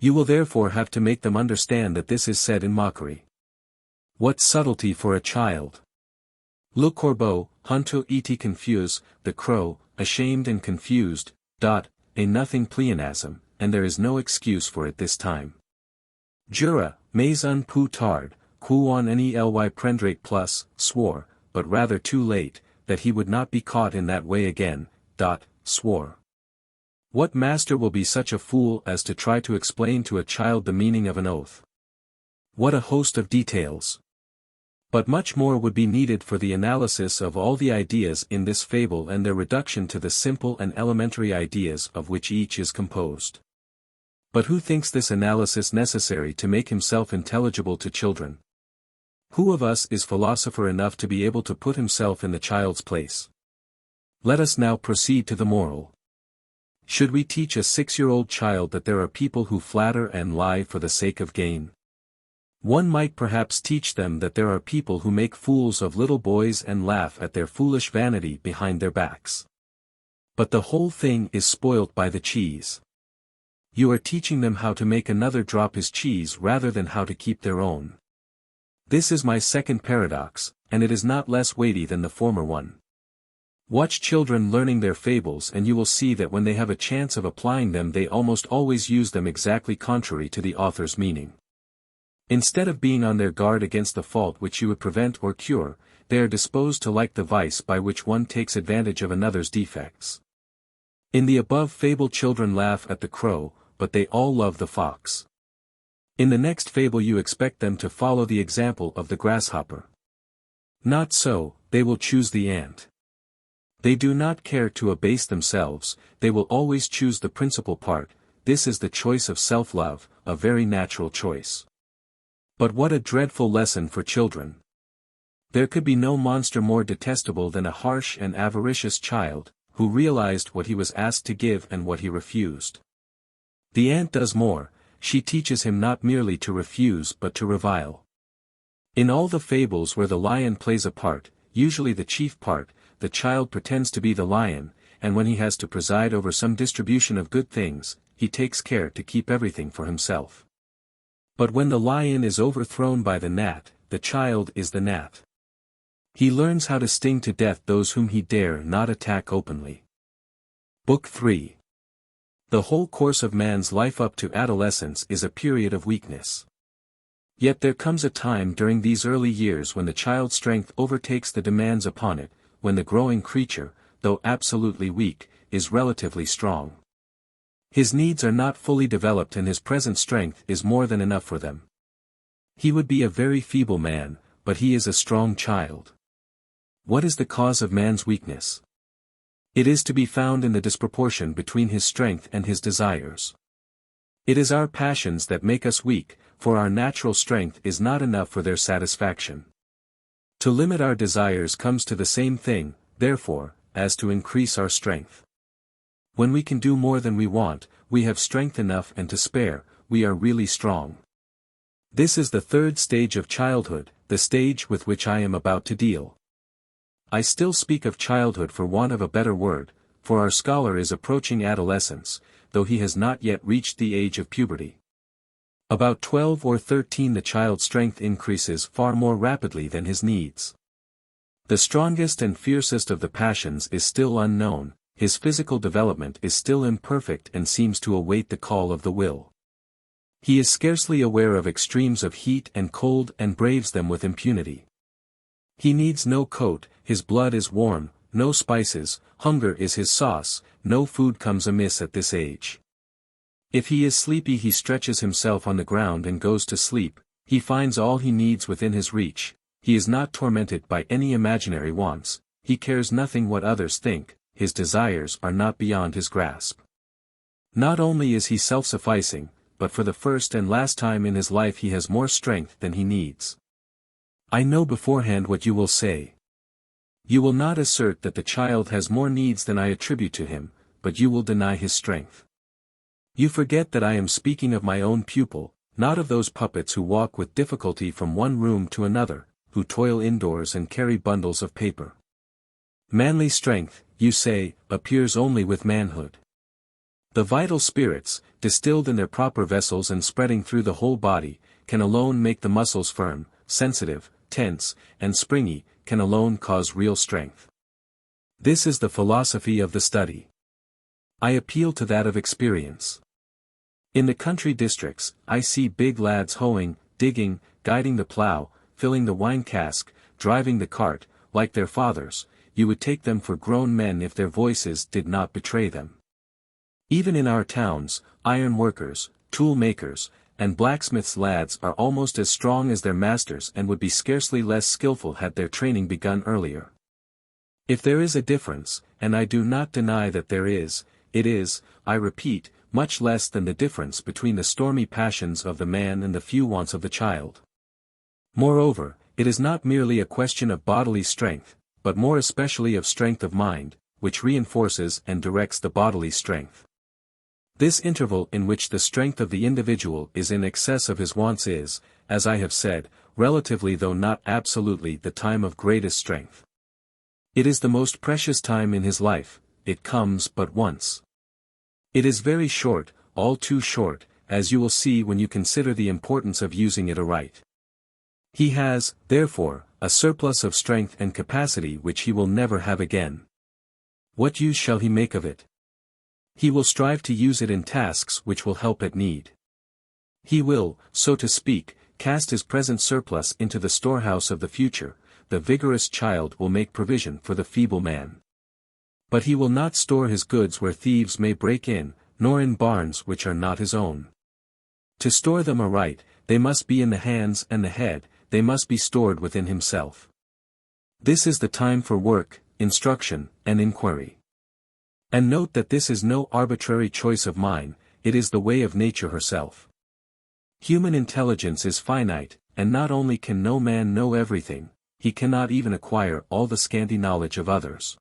You will therefore have to make them understand that this is said in mockery. What subtlety for a child! Le corbeau, hunto et confuse, the crow, ashamed and confused, a nothing pleonasm, and there is no excuse for it this time. Jura, mais un peu tard, qu'on ne ly prendrait plus, swore, but rather too late, that he would not be caught in that way again, swore. What master will be such a fool as to try to explain to a child the meaning of an oath? What a host of details! But much more would be needed for the analysis of all the ideas in this fable and their reduction to the simple and elementary ideas of which each is composed. But who thinks this analysis necessary to make himself intelligible to children? Who of us is philosopher enough to be able to put himself in the child's place? Let us now proceed to the moral. Should we teach a 6-year-old child that there are people who flatter and lie for the sake of gain? One might perhaps teach them that there are people who make fools of little boys and laugh at their foolish vanity behind their backs. But the whole thing is spoilt by the cheese. You are teaching them how to make another drop his cheese rather than how to keep their own. This is my second paradox, and it is not less weighty than the former one. Watch children learning their fables and you will see that when they have a chance of applying them they almost always use them exactly contrary to the author's meaning. Instead of being on their guard against the fault which you would prevent or cure, they are disposed to like the vice by which one takes advantage of another's defects. In the above fable children laugh at the crow, but they all love the fox. In the next fable you expect them to follow the example of the grasshopper. Not so, they will choose the ant. They do not care to abase themselves, they will always choose the principal part. This is the choice of self-love, a very natural choice. But what a dreadful lesson for children! There could be no monster more detestable than a harsh and avaricious child, who realized what he was asked to give and what he refused. The ant does more, she teaches him not merely to refuse but to revile. In all the fables where the lion plays a part, usually the chief part, the child pretends to be the lion, and when he has to preside over some distribution of good things, he takes care to keep everything for himself. But when the lion is overthrown by the gnat, the child is the gnat. He learns how to sting to death those whom he dare not attack openly. Book 3. The whole course of man's life up to adolescence is a period of weakness. Yet there comes a time during these early years when the child's strength overtakes the demands upon it, when the growing creature, though absolutely weak, is relatively strong. His needs are not fully developed and his present strength is more than enough for them. He would be a very feeble man, but he is a strong child. What is the cause of man's weakness? It is to be found in the disproportion between his strength and his desires. It is our passions that make us weak, for our natural strength is not enough for their satisfaction. To limit our desires comes to the same thing, therefore, as to increase our strength. When we can do more than we want, we have strength enough and to spare, we are really strong. This is the third stage of childhood, the stage with which I am about to deal. I still speak of childhood for want of a better word, for our scholar is approaching adolescence, though he has not yet reached the age of puberty. About 12 or 13 the child's strength increases far more rapidly than his needs. The strongest and fiercest of the passions is still unknown, his physical development is still imperfect and seems to await the call of the will. He is scarcely aware of extremes of heat and cold and braves them with impunity. He needs no coat, his blood is warm, no spices, hunger is his sauce, no food comes amiss at this age. If he is sleepy he stretches himself on the ground and goes to sleep, he finds all he needs within his reach, he is not tormented by any imaginary wants, he cares nothing what others think, his desires are not beyond his grasp. Not only is he self-sufficing, but for the first and last time in his life he has more strength than he needs. I know beforehand what you will say. You will not assert that the child has more needs than I attribute to him, but you will deny his strength. You forget that I am speaking of my own pupil, not of those puppets who walk with difficulty from one room to another, who toil indoors and carry bundles of paper. Manly strength, you say, appears only with manhood. The vital spirits, distilled in their proper vessels and spreading through the whole body, can alone make the muscles firm, sensitive, tense, and springy, can alone cause real strength. This is the philosophy of the study. I appeal to that of experience. In the country districts, I see big lads hoeing, digging, guiding the plough, filling the wine cask, driving the cart, like their fathers. You would take them for grown men if their voices did not betray them. Even in our towns, iron workers, tool makers, and blacksmiths' lads are almost as strong as their masters and would be scarcely less skillful had their training begun earlier. If there is a difference, and I do not deny that there is, it is, I repeat, much less than the difference between the stormy passions of the man and the few wants of the child. Moreover, it is not merely a question of bodily strength, but more especially of strength of mind, which reinforces and directs the bodily strength. This interval in which the strength of the individual is in excess of his wants is, as I have said, relatively though not absolutely the time of greatest strength. It is the most precious time in his life, it comes but once. It is very short, all too short, as you will see when you consider the importance of using it aright. He has, therefore, a surplus of strength and capacity which he will never have again. What use shall he make of it? He will strive to use it in tasks which will help at need. He will, so to speak, cast his present surplus into the storehouse of the future, the vigorous child will make provision for the feeble man. But he will not store his goods where thieves may break in, nor in barns which are not his own. To store them aright, they must be in the hands and the head, they must be stored within himself. This is the time for work, instruction, and inquiry. And note that this is no arbitrary choice of mine, it is the way of nature herself. Human intelligence is finite, and not only can no man know everything, he cannot even acquire all the scanty knowledge of others.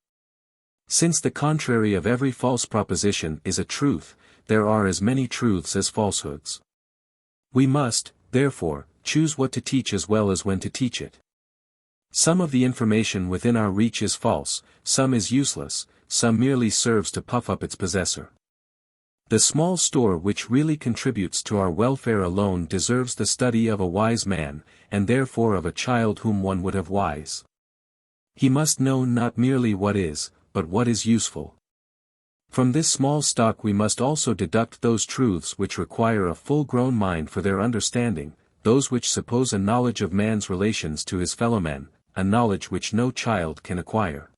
Since the contrary of every false proposition is a truth, there are as many truths as falsehoods. We must, therefore, choose what to teach as well as when to teach it. Some of the information within our reach is false, some is useless, some merely serves to puff up its possessor. The small store which really contributes to our welfare alone deserves the study of a wise man, and therefore of a child whom one would have wise. He must know not merely what is, but what is useful. From this small stock we must also deduct those truths which require a full-grown mind for their understanding, those which suppose a knowledge of man's relations to his fellowmen, a knowledge which no child can acquire.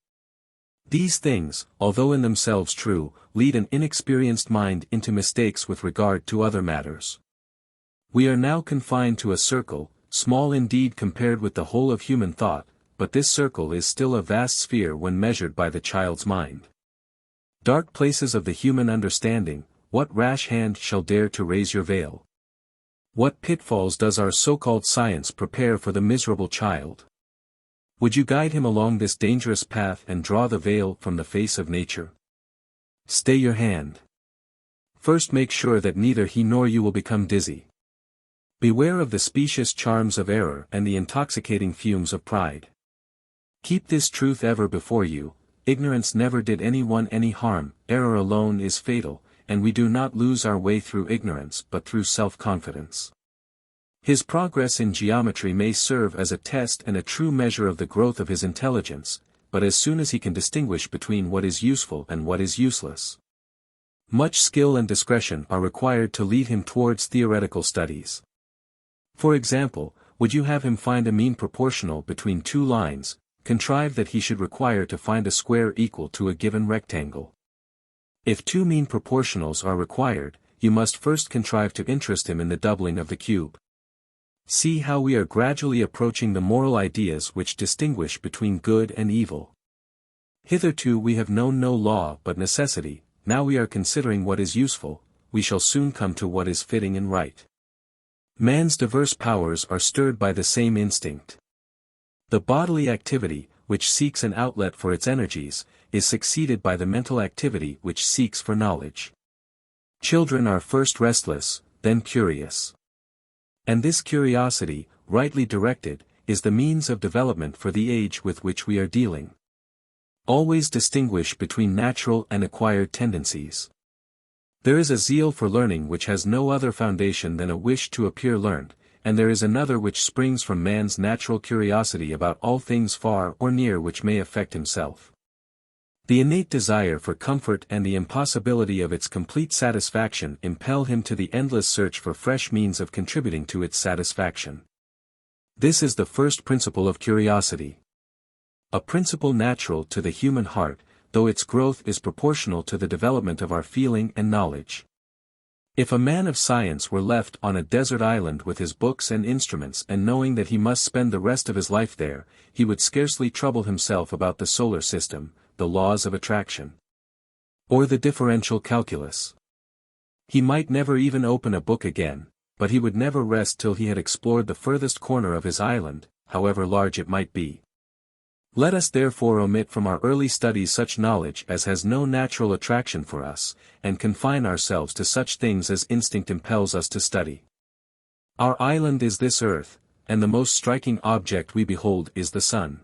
These things, although in themselves true, lead an inexperienced mind into mistakes with regard to other matters. We are now confined to a circle, small indeed compared with the whole of human thought, but this circle is still a vast sphere when measured by the child's mind. Dark places of the human understanding, what rash hand shall dare to raise your veil? What pitfalls does our so-called science prepare for the miserable child? Would you guide him along this dangerous path and draw the veil from the face of nature? Stay your hand. First make sure that neither he nor you will become dizzy. Beware of the specious charms of error and the intoxicating fumes of pride. Keep this truth ever before you, ignorance never did anyone any harm, error alone is fatal, and we do not lose our way through ignorance but through self-confidence. His progress in geometry may serve as a test and a true measure of the growth of his intelligence, but as soon as he can distinguish between what is useful and what is useless. Much skill and discretion are required to lead him towards theoretical studies. For example, would you have him find a mean proportional between two lines, contrive that he should require to find a square equal to a given rectangle? If two mean proportionals are required, you must first contrive to interest him in the doubling of the cube. See how we are gradually approaching the moral ideas which distinguish between good and evil. Hitherto we have known no law but necessity, now we are considering what is useful, we shall soon come to what is fitting and right. Man's diverse powers are stirred by the same instinct. The bodily activity, which seeks an outlet for its energies, is succeeded by the mental activity which seeks for knowledge. Children are first restless, then curious. And this curiosity, rightly directed, is the means of development for the age with which we are dealing. Always distinguish between natural and acquired tendencies. There is a zeal for learning which has no other foundation than a wish to appear learned, and there is another which springs from man's natural curiosity about all things far or near which may affect himself. The innate desire for comfort and the impossibility of its complete satisfaction impel him to the endless search for fresh means of contributing to its satisfaction. This is the first principle of curiosity. A principle natural to the human heart, though its growth is proportional to the development of our feeling and knowledge. If a man of science were left on a desert island with his books and instruments and knowing that he must spend the rest of his life there, he would scarcely trouble himself about the solar system, the laws of attraction, or the differential calculus. He might never even open a book again, but he would never rest till he had explored the furthest corner of his island, however large it might be. Let us therefore omit from our early studies such knowledge as has no natural attraction for us, and confine ourselves to such things as instinct impels us to study. Our island is this earth, and the most striking object we behold is the sun.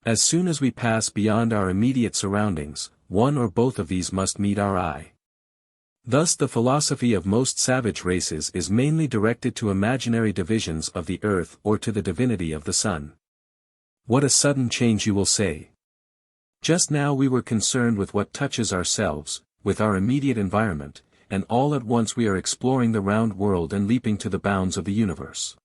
As soon as we pass beyond our immediate surroundings, one or both of these must meet our eye. Thus the philosophy of most savage races is mainly directed to imaginary divisions of the earth or to the divinity of the sun. What a sudden change, you will say. Just now we were concerned with what touches ourselves, with our immediate environment, and all at once we are exploring the round world and leaping to the bounds of the universe.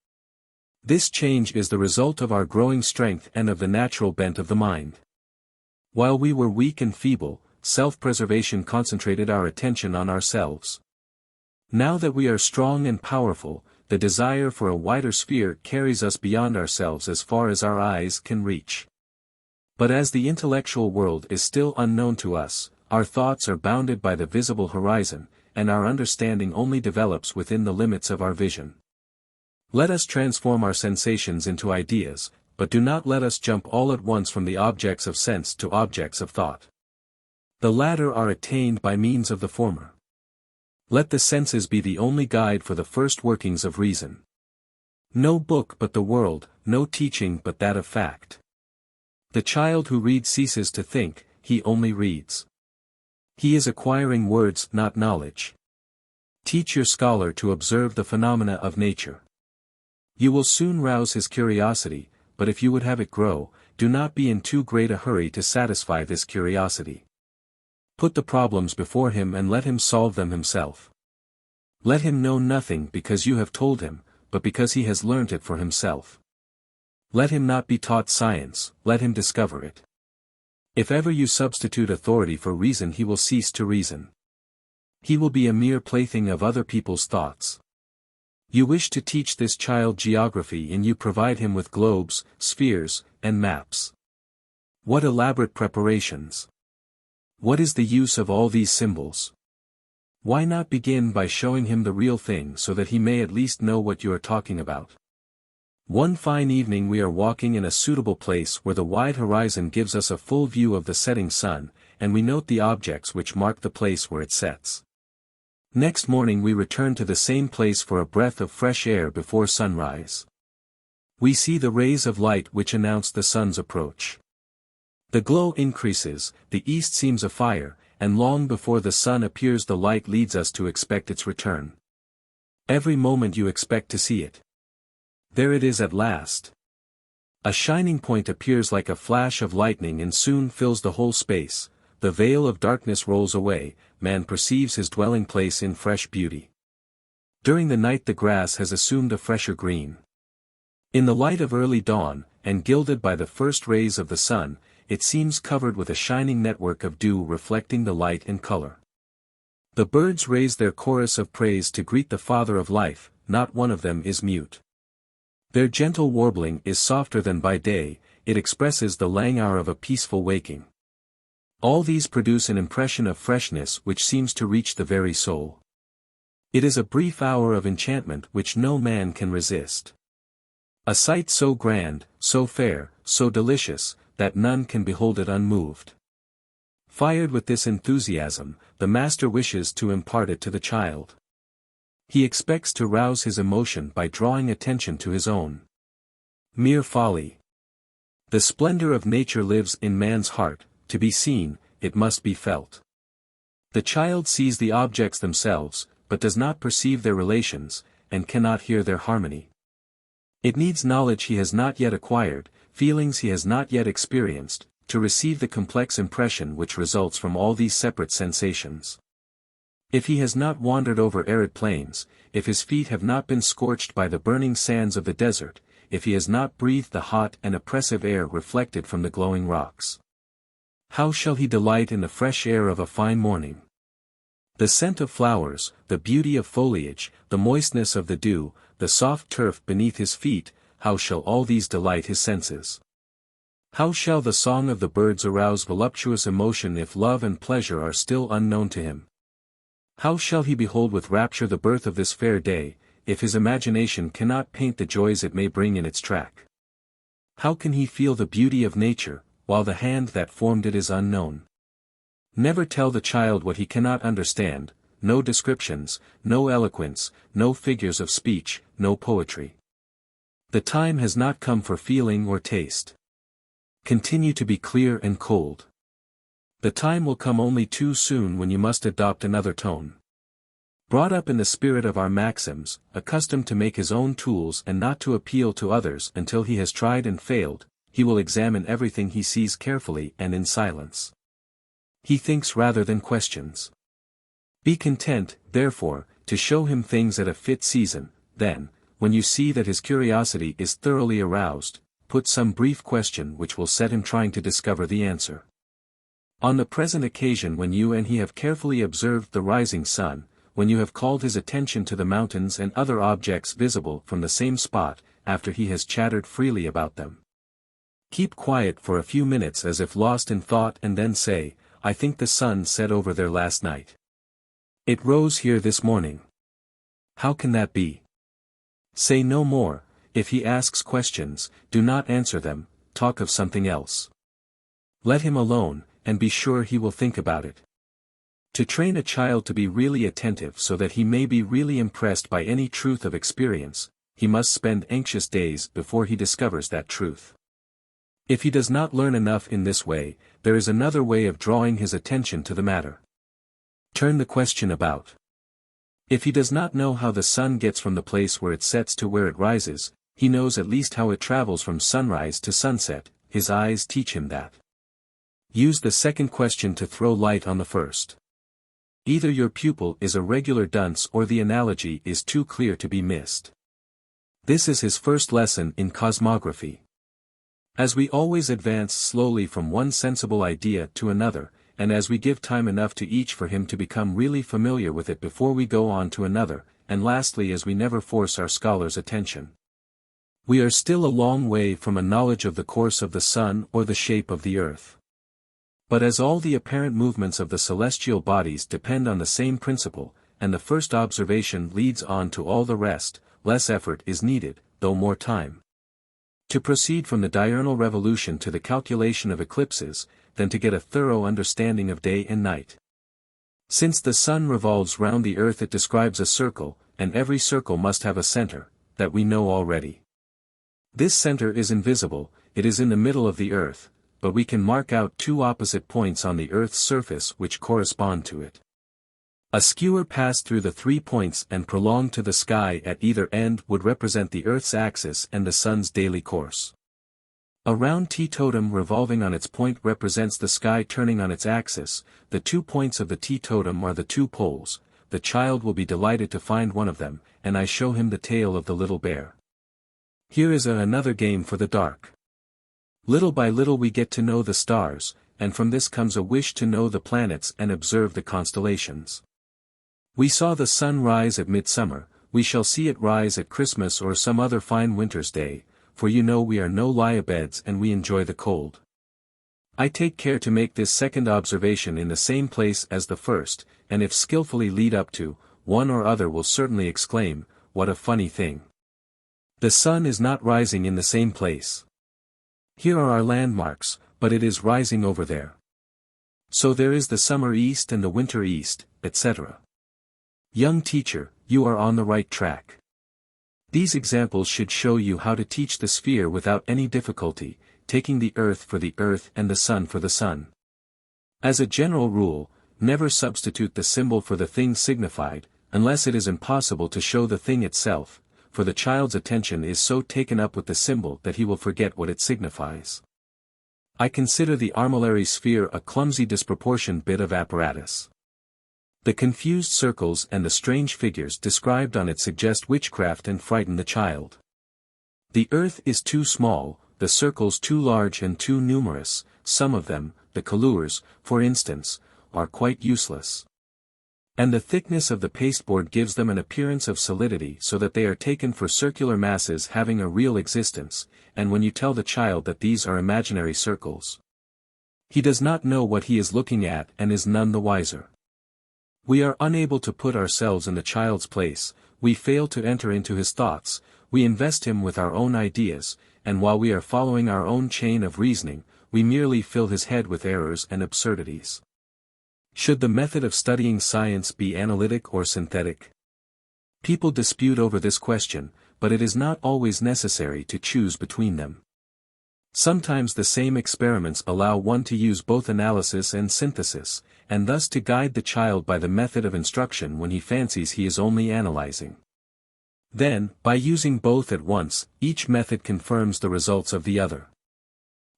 This change is the result of our growing strength and of the natural bent of the mind. While we were weak and feeble, self-preservation concentrated our attention on ourselves. Now that we are strong and powerful, the desire for a wider sphere carries us beyond ourselves as far as our eyes can reach. But as the intellectual world is still unknown to us, our thoughts are bounded by the visible horizon, and our understanding only develops within the limits of our vision. Let us transform our sensations into ideas, but do not let us jump all at once from the objects of sense to objects of thought. The latter are attained by means of the former. Let the senses be the only guide for the first workings of reason. No book but the world, no teaching but that of fact. The child who reads ceases to think, he only reads. He is acquiring words, not knowledge. Teach your scholar to observe the phenomena of nature. You will soon rouse his curiosity, but if you would have it grow, do not be in too great a hurry to satisfy this curiosity. Put the problems before him and let him solve them himself. Let him know nothing because you have told him, but because he has learnt it for himself. Let him not be taught science, let him discover it. If ever you substitute authority for reason, he will cease to reason. He will be a mere plaything of other people's thoughts. You wish to teach this child geography and you provide him with globes, spheres, and maps. What elaborate preparations! What is the use of all these symbols? Why not begin by showing him the real thing so that he may at least know what you are talking about? One fine evening we are walking in a suitable place where the wide horizon gives us a full view of the setting sun, and we note the objects which mark the place where it sets. Next morning we return to the same place for a breath of fresh air before sunrise. We see the rays of light which announce the sun's approach. The glow increases, the east seems afire, and long before the sun appears the light leads us to expect its return. Every moment you expect to see it. There it is at last. A shining point appears like a flash of lightning and soon fills the whole space. The veil of darkness rolls away, man perceives his dwelling place in fresh beauty. During the night the grass has assumed a fresher green. In the light of early dawn, and gilded by the first rays of the sun, it seems covered with a shining network of dew reflecting the light and color. The birds raise their chorus of praise to greet the Father of life, not one of them is mute. Their gentle warbling is softer than by day, it expresses the languor of a peaceful waking. All these produce an impression of freshness which seems to reach the very soul. It is a brief hour of enchantment which no man can resist. A sight so grand, so fair, so delicious, that none can behold it unmoved. Fired with this enthusiasm, the master wishes to impart it to the child. He expects to rouse his emotion by drawing attention to his own. Mere folly. The splendor of nature lives in man's heart. To be seen, it must be felt. The child sees the objects themselves, but does not perceive their relations, and cannot hear their harmony. It needs knowledge he has not yet acquired, feelings he has not yet experienced, to receive the complex impression which results from all these separate sensations. If he has not wandered over arid plains, if his feet have not been scorched by the burning sands of the desert, if he has not breathed the hot and oppressive air reflected from the glowing rocks, how shall he delight in the fresh air of a fine morning? The scent of flowers, the beauty of foliage, the moistness of the dew, the soft turf beneath his feet, how shall all these delight his senses? How shall the song of the birds arouse voluptuous emotion if love and pleasure are still unknown to him? How shall he behold with rapture the birth of this fair day, if his imagination cannot paint the joys it may bring in its track? How can he feel the beauty of nature, while the hand that formed it is unknown? Never tell the child what he cannot understand, no descriptions, no eloquence, no figures of speech, no poetry. The time has not come for feeling or taste. Continue to be clear and cold. The time will come only too soon when you must adopt another tone. Brought up in the spirit of our maxims, accustomed to make his own tools and not to appeal to others until he has tried and failed, he will examine everything he sees carefully and in silence. He thinks rather than questions. Be content, therefore, to show him things at a fit season, then, when you see that his curiosity is thoroughly aroused, put some brief question which will set him trying to discover the answer. On the present occasion, when you and he have carefully observed the rising sun, when you have called his attention to the mountains and other objects visible from the same spot, after he has chattered freely about them, keep quiet for a few minutes as if lost in thought, and then say, "I think the sun set over there last night. It rose here this morning. How can that be?" Say no more. If he asks questions, do not answer them, talk of something else. Let him alone, and be sure he will think about it. To train a child to be really attentive so that he may be really impressed by any truth of experience, he must spend anxious days before he discovers that truth. If he does not learn enough in this way, there is another way of drawing his attention to the matter. Turn the question about. If he does not know how the sun gets from the place where it sets to where it rises, he knows at least how it travels from sunrise to sunset. His eyes teach him that. Use the second question to throw light on the first. Either your pupil is a regular dunce or the analogy is too clear to be missed. This is his first lesson in cosmography. As we always advance slowly from one sensible idea to another, and as we give time enough to each for him to become really familiar with it before we go on to another, and lastly as we never force our scholar's attention, we are still a long way from a knowledge of the course of the sun or the shape of the earth. But as all the apparent movements of the celestial bodies depend on the same principle, and the first observation leads on to all the rest, less effort is needed, though more time, to proceed from the diurnal revolution to the calculation of eclipses, than to get a thorough understanding of day and night. Since the sun revolves round the earth, it describes a circle, and every circle must have a center, that we know already. This center is invisible, it is in the middle of the earth, but we can mark out two opposite points on the earth's surface which correspond to it. A skewer passed through the 3 points and prolonged to the sky at either end would represent the earth's axis and the sun's daily course. A round teetotum revolving on its point represents the sky turning on its axis. The 2 points of the teetotum are the 2 poles. The child will be delighted to find one of them, and I show him the tail of the little bear. Here is another game for the dark. Little by little we get to know the stars, and from this comes a wish to know the planets and observe the constellations. We saw the sun rise at midsummer, we shall see it rise at Christmas or some other fine winter's day, for you know we are no lie-a-beds and we enjoy the cold. I take care to make this second observation in the same place as the first, and if skillfully lead up to, one or other will certainly exclaim, "What a funny thing! The sun is not rising in the same place. Here are our landmarks, but it is rising over there. So there is the summer east and the winter east," etc. Young teacher, you are on the right track. These examples should show you how to teach the sphere without any difficulty, taking the earth for the earth and the sun for the sun. As a general rule, never substitute the symbol for the thing signified, unless it is impossible to show the thing itself, for the child's attention is so taken up with the symbol that he will forget what it signifies. I consider the armillary sphere a clumsy disproportioned bit of apparatus. The confused circles and the strange figures described on it suggest witchcraft and frighten the child. The earth is too small, the circles too large and too numerous. Some of them, the colures, for instance, are quite useless. And the thickness of the pasteboard gives them an appearance of solidity so that they are taken for circular masses having a real existence, and when you tell the child that these are imaginary circles, he does not know what he is looking at and is none the wiser. We are unable to put ourselves in the child's place, we fail to enter into his thoughts, we invest him with our own ideas, and while we are following our own chain of reasoning, we merely fill his head with errors and absurdities. Should the method of studying science be analytic or synthetic? People dispute over this question, but it is not always necessary to choose between them. Sometimes the same experiments allow one to use both analysis and synthesis, and thus to guide the child by the method of instruction when he fancies he is only analyzing. Then, by using both at once, each method confirms the results of the other.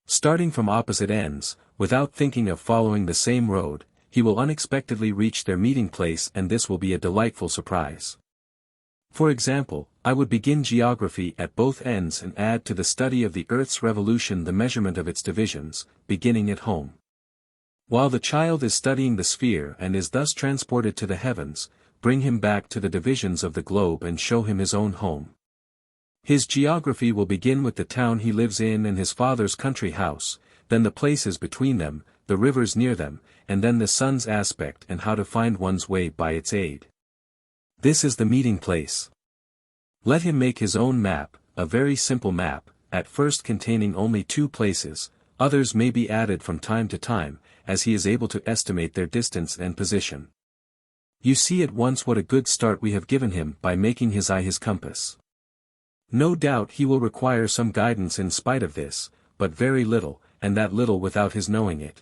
Starting from opposite ends, without thinking of following the same road, he will unexpectedly reach their meeting place, and this will be a delightful surprise. For example, I would begin geography at both ends and add to the study of the Earth's revolution the measurement of its divisions, beginning at home. While the child is studying the sphere and is thus transported to the heavens, bring him back to the divisions of the globe and show him his own home. His geography will begin with the town he lives in and his father's country house, then the places between them, the rivers near them, and then the sun's aspect and how to find one's way by its aid. This is the meeting place. Let him make his own map, a very simple map, at first containing only 2 places, others may be added from time to time, as he is able to estimate their distance and position. You see at once what a good start we have given him by making his eye his compass. No doubt he will require some guidance in spite of this, but very little, and that little without his knowing it.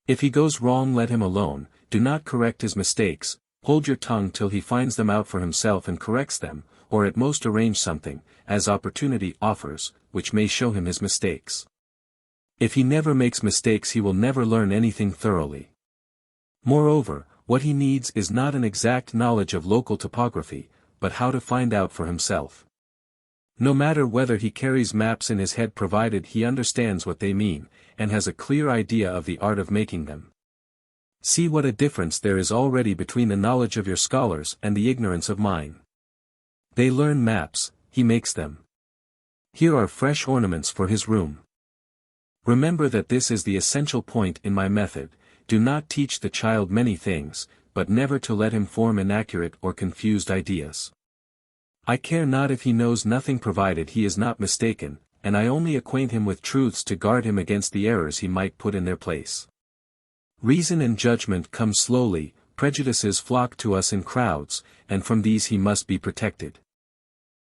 If he goes wrong, let him alone, do not correct his mistakes, hold your tongue till he finds them out for himself and corrects them, or at most arrange something, as opportunity offers, which may show him his mistakes. If he never makes mistakes he will never learn anything thoroughly. Moreover, what he needs is not an exact knowledge of local topography, but how to find out for himself. No matter whether he carries maps in his head provided he understands what they mean, and has a clear idea of the art of making them. See what a difference there is already between the knowledge of your scholars and the ignorance of mine. They learn maps, he makes them. Here are fresh ornaments for his room. Remember that this is the essential point in my method, do not teach the child many things, but never to let him form inaccurate or confused ideas. I care not if he knows nothing provided he is not mistaken, and I only acquaint him with truths to guard him against the errors he might put in their place. Reason and judgment come slowly, prejudices flock to us in crowds, and from these he must be protected.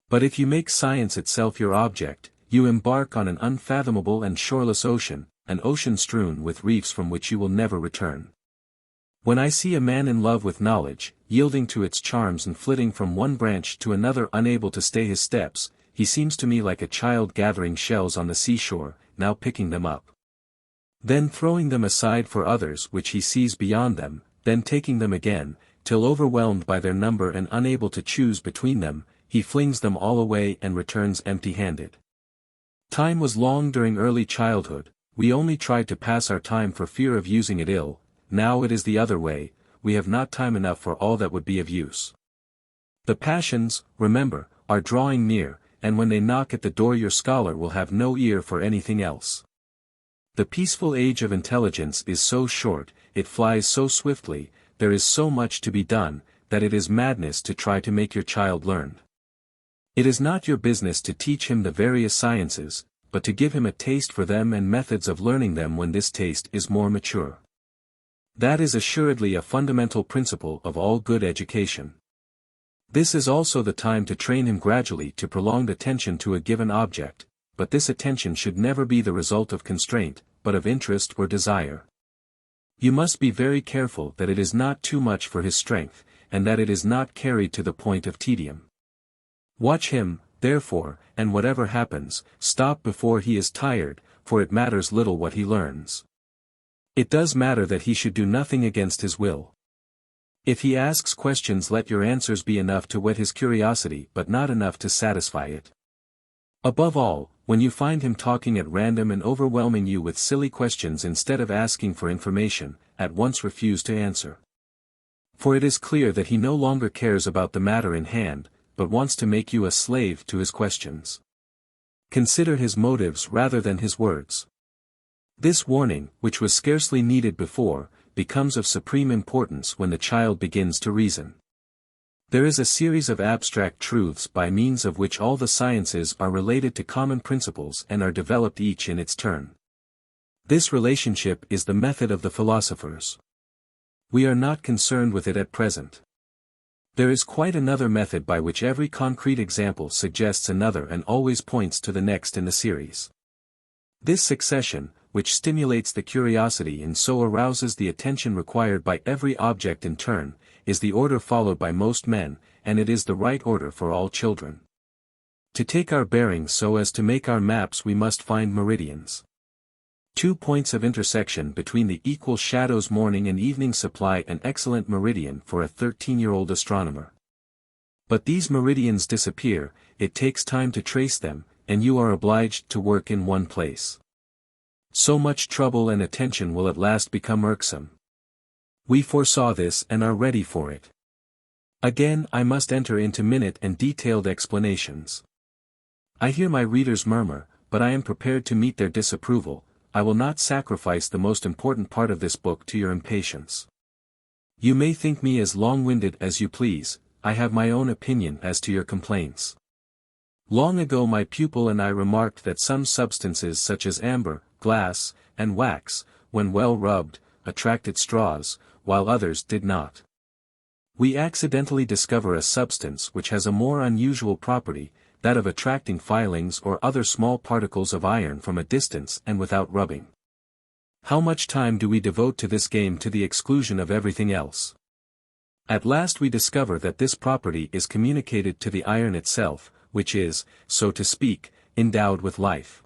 But if you make science itself your object, you embark on an unfathomable and shoreless ocean, an ocean strewn with reefs from which you will never return. When I see a man in love with knowledge, yielding to its charms and flitting from one branch to another unable to stay his steps, he seems to me like a child gathering shells on the seashore, now picking them up, then throwing them aside for others which he sees beyond them, then taking them again, till overwhelmed by their number and unable to choose between them, he flings them all away and returns empty-handed. Time was long during early childhood, we only tried to pass our time for fear of using it ill, now it is the other way, we have not time enough for all that would be of use. The passions, remember, are drawing near, and when they knock at the door your scholar will have no ear for anything else. The peaceful age of intelligence is so short, it flies so swiftly, there is so much to be done, that it is madness to try to make your child learn. It is not your business to teach him the various sciences, but to give him a taste for them and methods of learning them when this taste is more mature. That is assuredly a fundamental principle of all good education. This is also the time to train him gradually to prolonged attention to a given object, but this attention should never be the result of constraint, but of interest or desire. You must be very careful that it is not too much for his strength, and that it is not carried to the point of tedium. Watch him, therefore, and whatever happens, stop before he is tired, for it matters little what he learns. It does matter that he should do nothing against his will. If he asks questions, let your answers be enough to whet his curiosity but not enough to satisfy it. Above all, when you find him talking at random and overwhelming you with silly questions instead of asking for information, at once refuse to answer. For it is clear that he no longer cares about the matter in hand, but wants to make you a slave to his questions. Consider his motives rather than his words. This warning, which was scarcely needed before, becomes of supreme importance when the child begins to reason. There is a series of abstract truths by means of which all the sciences are related to common principles and are developed each in its turn. This relationship is the method of the philosophers. We are not concerned with it at present. There is quite another method by which every concrete example suggests another and always points to the next in the series. This succession, which stimulates the curiosity and so arouses the attention required by every object in turn, is the order followed by most men, and it is the right order for all children. To take our bearings so as to make our maps we must find meridians. 2 points of intersection between the equal shadows morning and evening supply an excellent meridian for a 13-year-old astronomer. But these meridians disappear, it takes time to trace them, and you are obliged to work in one place. So much trouble and attention will at last become irksome. We foresaw this and are ready for it. Again I must enter into minute and detailed explanations. I hear my readers murmur, but I am prepared to meet their disapproval. I will not sacrifice the most important part of this book to your impatience. You may think me as long-winded as you please, I have my own opinion as to your complaints. Long ago my pupil and I remarked that some substances such as amber, glass, and wax, when well rubbed, attracted straws, while others did not. We accidentally discover a substance which has a more unusual property, that of attracting filings or other small particles of iron from a distance and without rubbing. How much time do we devote to this game to the exclusion of everything else? At last we discover that this property is communicated to the iron itself, which is, so to speak, endowed with life.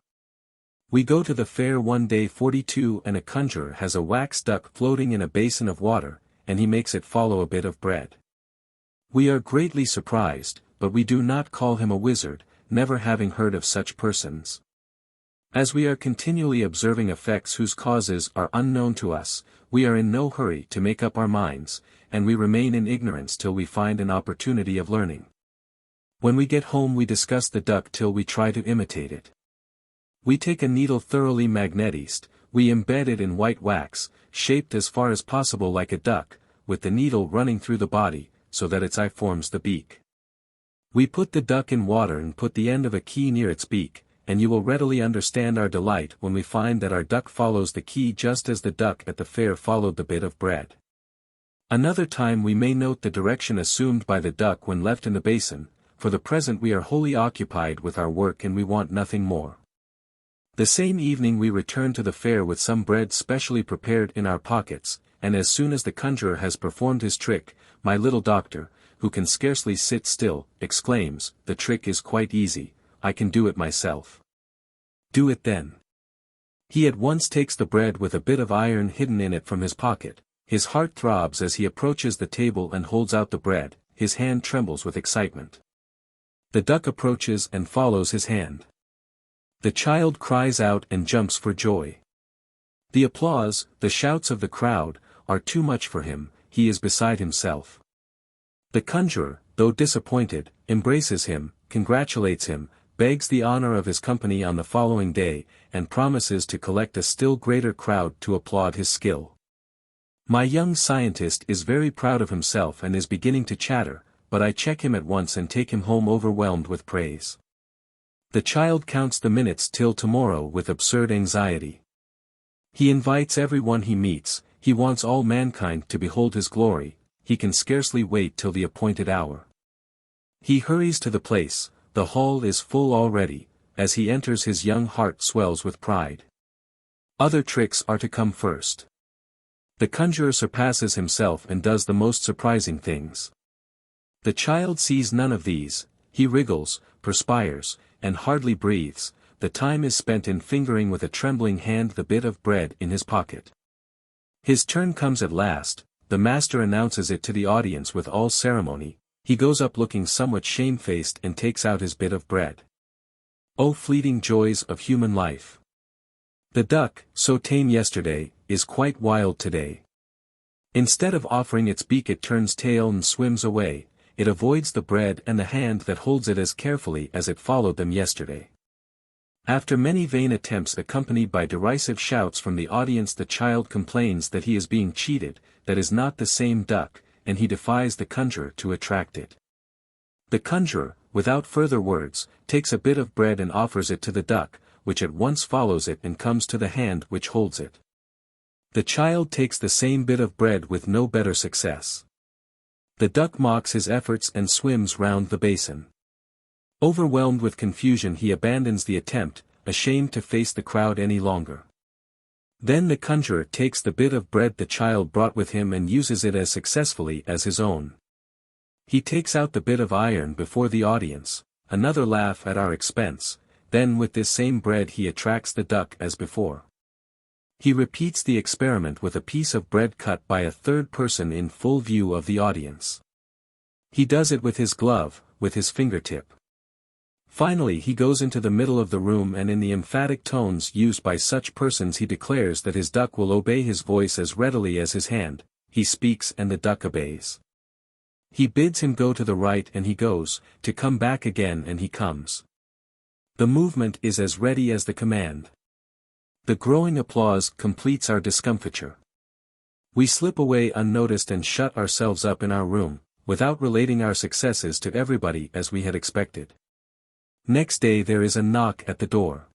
We go to the fair one day 42 and a conjurer has a wax duck floating in a basin of water, and he makes it follow a bit of bread. We are greatly surprised, but we do not call him a wizard, never having heard of such persons. As we are continually observing effects whose causes are unknown to us, we are in no hurry to make up our minds, and we remain in ignorance till we find an opportunity of learning. When we get home we discuss the duck till we try to imitate it. We take a needle thoroughly magnetized, we embed it in white wax, shaped as far as possible like a duck, with the needle running through the body, so that its eye forms the beak. We put the duck in water and put the end of a key near its beak, and you will readily understand our delight when we find that our duck follows the key just as the duck at the fair followed the bit of bread. Another time we may note the direction assumed by the duck when left in the basin. For the present we are wholly occupied with our work and we want nothing more. The same evening we return to the fair with some bread specially prepared in our pockets, and as soon as the conjurer has performed his trick, my little doctor, who can scarcely sit still, exclaims, "The trick is quite easy, I can do it myself." "Do it then." He at once takes the bread with a bit of iron hidden in it from his pocket, his heart throbs as he approaches the table and holds out the bread, his hand trembles with excitement. The duck approaches and follows his hand. The child cries out and jumps for joy. The applause, the shouts of the crowd, are too much for him, he is beside himself. The conjurer, though disappointed, embraces him, congratulates him, begs the honor of his company on the following day, and promises to collect a still greater crowd to applaud his skill. My young scientist is very proud of himself and is beginning to chatter, but I check him at once and take him home overwhelmed with praise. The child counts the minutes till tomorrow with absurd anxiety. He invites everyone he meets, he wants all mankind to behold his glory, he can scarcely wait till the appointed hour. He hurries to the place, the hall is full already, as he enters his young heart swells with pride. Other tricks are to come first. The conjurer surpasses himself and does the most surprising things. The child sees none of these, he wriggles, perspires, and hardly breathes, the time is spent in fingering with a trembling hand the bit of bread in his pocket. His turn comes at last, the master announces it to the audience with all ceremony, he goes up looking somewhat shamefaced and takes out his bit of bread. O fleeting joys of human life! The duck, so tame yesterday, is quite wild today. Instead of offering its beak it turns tail and swims away, it avoids the bread and the hand that holds it as carefully as it followed them yesterday. After many vain attempts accompanied by derisive shouts from the audience, the child complains that he is being cheated, that is not the same duck, and he defies the conjurer to attract it. The conjurer, without further words, takes a bit of bread and offers it to the duck, which at once follows it and comes to the hand which holds it. The child takes the same bit of bread with no better success. The duck mocks his efforts and swims round the basin. Overwhelmed with confusion he abandons the attempt, ashamed to face the crowd any longer. Then the conjurer takes the bit of bread the child brought with him and uses it as successfully as his own. He takes out the bit of iron before the audience, another laugh at our expense, then with this same bread he attracts the duck as before. He repeats the experiment with a piece of bread cut by a third person in full view of the audience. He does it with his glove, with his fingertip. Finally he goes into the middle of the room and in the emphatic tones used by such persons he declares that his duck will obey his voice as readily as his hand. He speaks and the duck obeys. He bids him go to the right and he goes, to come back again and he comes. The movement is as ready as the command. The growing applause completes our discomfiture. We slip away unnoticed and shut ourselves up in our room, without relating our successes to everybody as we had expected. Next day there is a knock at the door.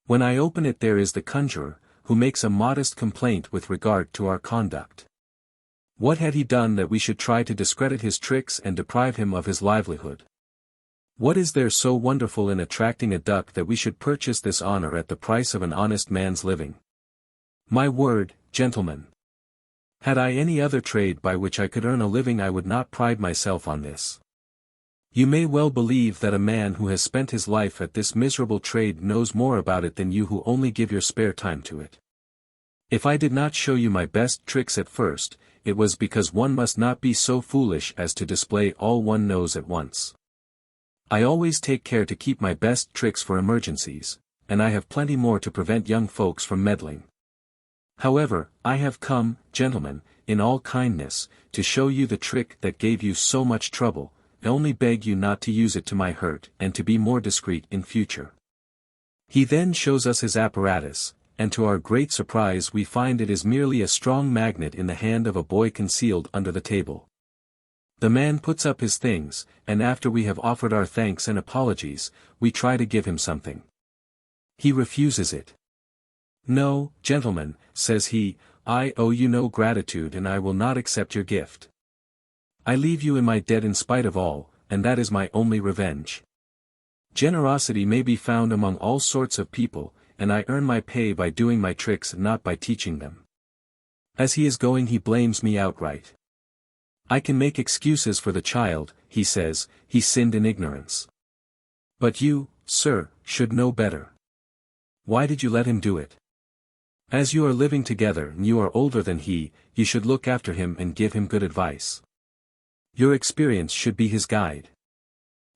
When I open it there is the conjurer, who makes a modest complaint with regard to our conduct. What had he done that we should try to discredit his tricks and deprive him of his livelihood? What is there so wonderful in attracting a duck that we should purchase this honor at the price of an honest man's living? My word, gentlemen! Had I any other trade by which I could earn a living I would not pride myself on this. You may well believe that a man who has spent his life at this miserable trade knows more about it than you who only give your spare time to it. If I did not show you my best tricks at first, it was because one must not be so foolish as to display all one knows at once. I always take care to keep my best tricks for emergencies, and I have plenty more to prevent young folks from meddling. However, I have come, gentlemen, in all kindness, to show you the trick that gave you so much trouble. I only beg you not to use it to my hurt and to be more discreet in future. He then shows us his apparatus, and to our great surprise we find it is merely a strong magnet in the hand of a boy concealed under the table. The man puts up his things, and after we have offered our thanks and apologies, we try to give him something. He refuses it. No, gentlemen, says he, I owe you no gratitude and I will not accept your gift. I leave you in my debt in spite of all, and that is my only revenge. Generosity may be found among all sorts of people, and I earn my pay by doing my tricks and not by teaching them. As he is going he blames me outright. I can make excuses for the child, he says, he sinned in ignorance. But you, sir, should know better. Why did you let him do it? As you are living together and you are older than he, you should look after him and give him good advice. Your experience should be his guide.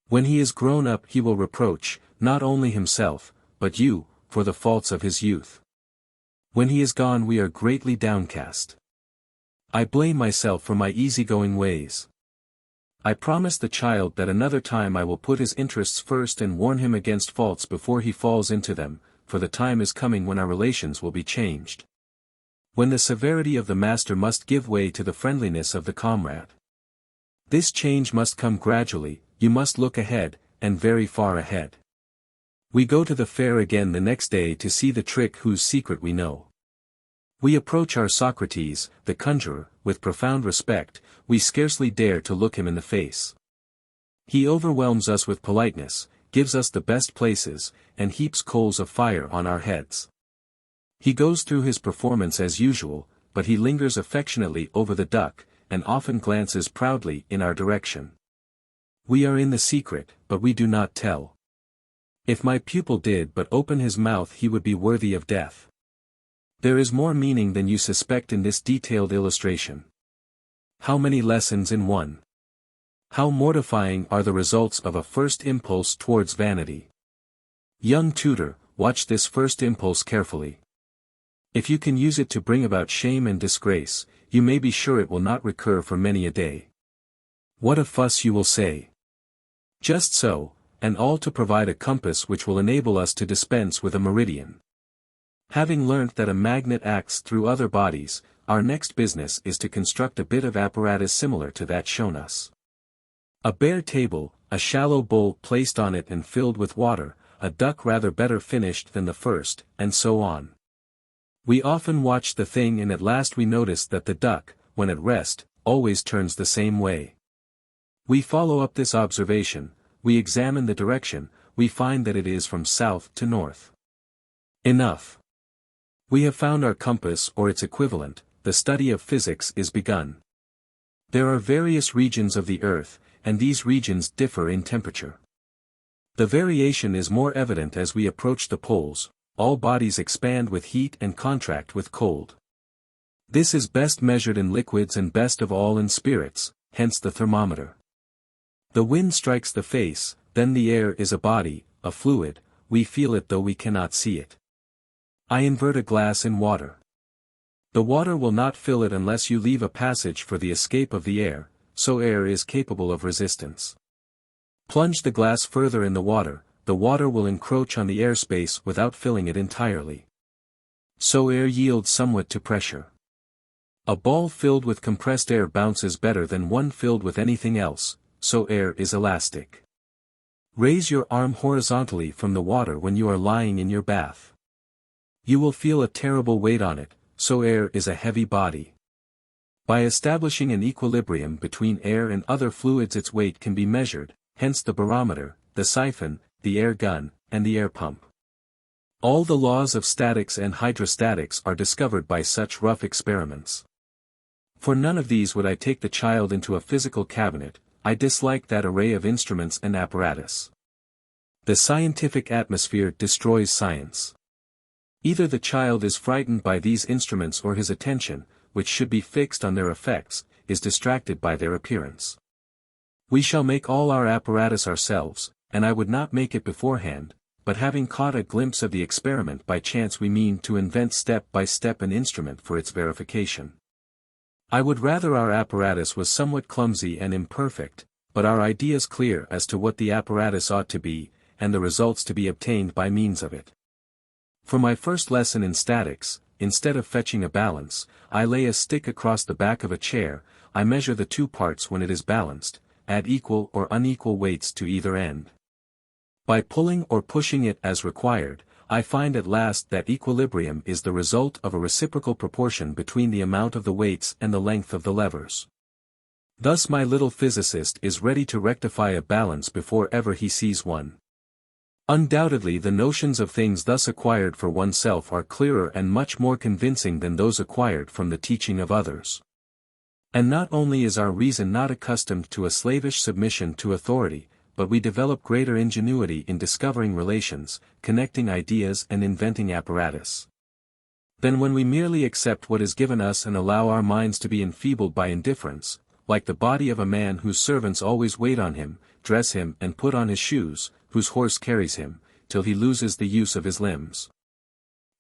When he is grown up he will reproach, not only himself, but you, for the faults of his youth. When he is gone we are greatly downcast. I blame myself for my easygoing ways. I promise the child that another time I will put his interests first and warn him against faults before he falls into them, for the time is coming when our relations will be changed. When the severity of the master must give way to the friendliness of the comrade. This change must come gradually, you must look ahead, and very far ahead. We go to the fair again the next day to see the trick whose secret we know. We approach our Socrates, the conjurer, with profound respect, we scarcely dare to look him in the face. He overwhelms us with politeness, gives us the best places, and heaps coals of fire on our heads. He goes through his performance as usual, but he lingers affectionately over the duck, and often glances proudly in our direction. We are in the secret, but we do not tell. If my pupil did but open his mouth he would be worthy of death. There is more meaning than you suspect in this detailed illustration. How many lessons in one! How mortifying are the results of a first impulse towards vanity. Young tutor, watch this first impulse carefully. If you can use it to bring about shame and disgrace, you may be sure it will not recur for many a day. What a fuss you will say. Just so, and all to provide a compass which will enable us to dispense with a meridian. Having learnt that a magnet acts through other bodies, our next business is to construct a bit of apparatus similar to that shown us. A bare table, a shallow bowl placed on it and filled with water, a duck rather better finished than the first, and so on. We often watch the thing and at last we notice that the duck, when at rest, always turns the same way. We follow up this observation, we examine the direction, we find that it is from south to north. Enough. We have found our compass or its equivalent, the study of physics is begun. There are various regions of the earth, and these regions differ in temperature. The variation is more evident as we approach the poles. All bodies expand with heat and contract with cold. This is best measured in liquids and best of all in spirits, hence the thermometer. The wind strikes the face, then the air is a body, a fluid, we feel it though we cannot see it. I invert a glass in water. The water will not fill it unless you leave a passage for the escape of the air, so air is capable of resistance. Plunge the glass further in the water will encroach on the airspace without filling it entirely. So air yields somewhat to pressure. A ball filled with compressed air bounces better than one filled with anything else, so air is elastic. Raise your arm horizontally from the water when you are lying in your bath. You will feel a terrible weight on it, so air is a heavy body. By establishing an equilibrium between air and other fluids its weight can be measured, hence the barometer, the siphon, the air gun, and the air pump. All the laws of statics and hydrostatics are discovered by such rough experiments. For none of these would I take the child into a physical cabinet, I dislike that array of instruments and apparatus. The scientific atmosphere destroys science. Either the child is frightened by these instruments or his attention, which should be fixed on their effects, is distracted by their appearance. We shall make all our apparatus ourselves, and I would not make it beforehand, but having caught a glimpse of the experiment by chance we mean to invent step by step an instrument for its verification. I would rather our apparatus was somewhat clumsy and imperfect, but our ideas clear as to what the apparatus ought to be, and the results to be obtained by means of it. For my first lesson in statics, instead of fetching a balance, I lay a stick across the back of a chair, I measure the two parts when it is balanced, add equal or unequal weights to either end. By pulling or pushing it as required, I find at last that equilibrium is the result of a reciprocal proportion between the amount of the weights and the length of the levers. Thus my little physicist is ready to rectify a balance before ever he sees one. Undoubtedly the notions of things thus acquired for oneself are clearer and much more convincing than those acquired from the teaching of others. And not only is our reason not accustomed to a slavish submission to authority, but we develop greater ingenuity in discovering relations, connecting ideas and inventing apparatus. Than when we merely accept what is given us and allow our minds to be enfeebled by indifference, like the body of a man whose servants always wait on him, dress him and put on his shoes, whose horse carries him, till he loses the use of his limbs.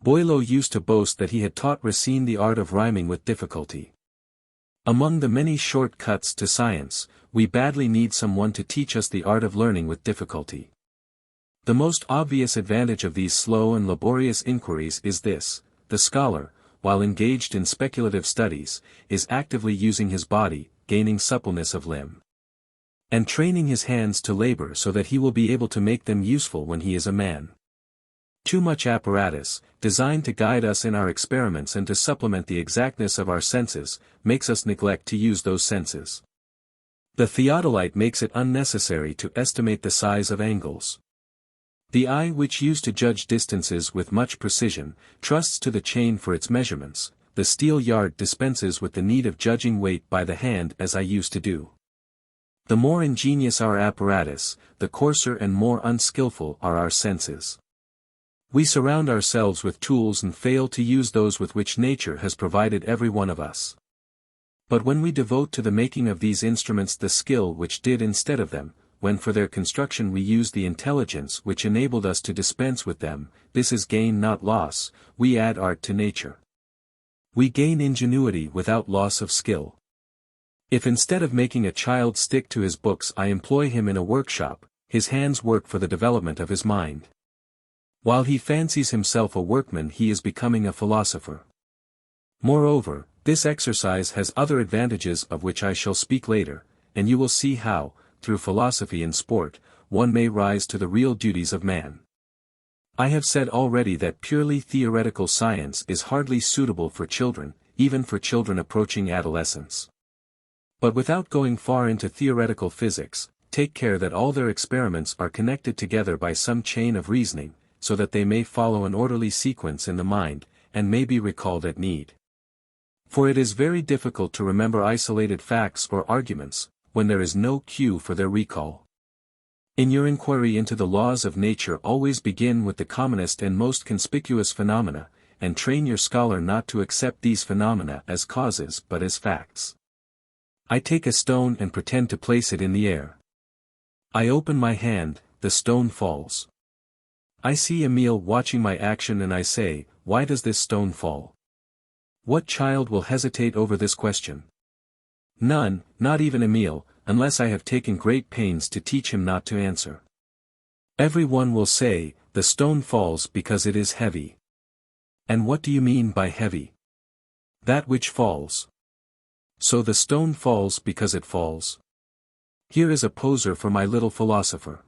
Boileau used to boast that he had taught Racine the art of rhyming with difficulty. Among the many short cuts to science, we badly need someone to teach us the art of learning with difficulty. The most obvious advantage of these slow and laborious inquiries is this: the scholar, while engaged in speculative studies, is actively using his body, gaining suppleness of limb, and training his hands to labor so that he will be able to make them useful when he is a man. Too much apparatus, designed to guide us in our experiments and to supplement the exactness of our senses, makes us neglect to use those senses. The theodolite makes it unnecessary to estimate the size of angles. The eye which used to judge distances with much precision, trusts to the chain for its measurements, the steel yard dispenses with the need of judging weight by the hand as I used to do. The more ingenious our apparatus, the coarser and more unskillful are our senses. We surround ourselves with tools and fail to use those with which nature has provided every one of us. But when we devote to the making of these instruments the skill which did instead of them, when for their construction we use the intelligence which enabled us to dispense with them, this is gain not loss, we add art to nature. We gain ingenuity without loss of skill. If instead of making a child stick to his books I employ him in a workshop, his hands work for the development of his mind. While he fancies himself a workman he is becoming a philosopher. Moreover, this exercise has other advantages of which I shall speak later, and you will see how, through philosophy and sport, one may rise to the real duties of man. I have said already that purely theoretical science is hardly suitable for children, even for children approaching adolescence. But without going far into theoretical physics, take care that all their experiments are connected together by some chain of reasoning, so that they may follow an orderly sequence in the mind, and may be recalled at need. For it is very difficult to remember isolated facts or arguments, when there is no cue for their recall. In your inquiry into the laws of nature always begin with the commonest and most conspicuous phenomena, and train your scholar not to accept these phenomena as causes but as facts. I take a stone and pretend to place it in the air. I open my hand, the stone falls. I see Emile watching my action and I say, why does this stone fall? What child will hesitate over this question? None, not even Emile, unless I have taken great pains to teach him not to answer. Every one will say, the stone falls because it is heavy. And what do you mean by heavy? That which falls. So the stone falls because it falls. Here is a poser for my little philosopher.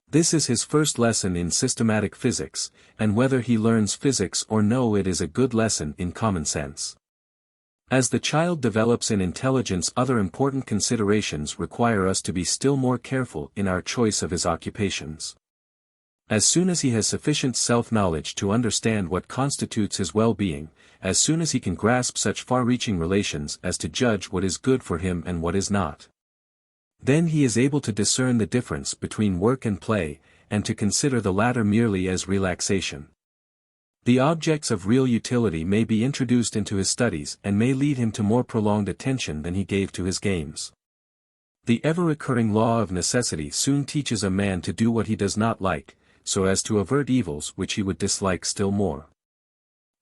This is his first lesson in systematic physics, and whether he learns physics or no, it is a good lesson in common sense. As the child develops in intelligence, other important considerations require us to be still more careful in our choice of his occupations. As soon as he has sufficient self-knowledge to understand what constitutes his well-being, as soon as he can grasp such far-reaching relations as to judge what is good for him and what is not, then he is able to discern the difference between work and play, and to consider the latter merely as relaxation. The objects of real utility may be introduced into his studies and may lead him to more prolonged attention than he gave to his games. The ever-recurring law of necessity soon teaches a man to do what he does not like, so as to avert evils which he would dislike still more.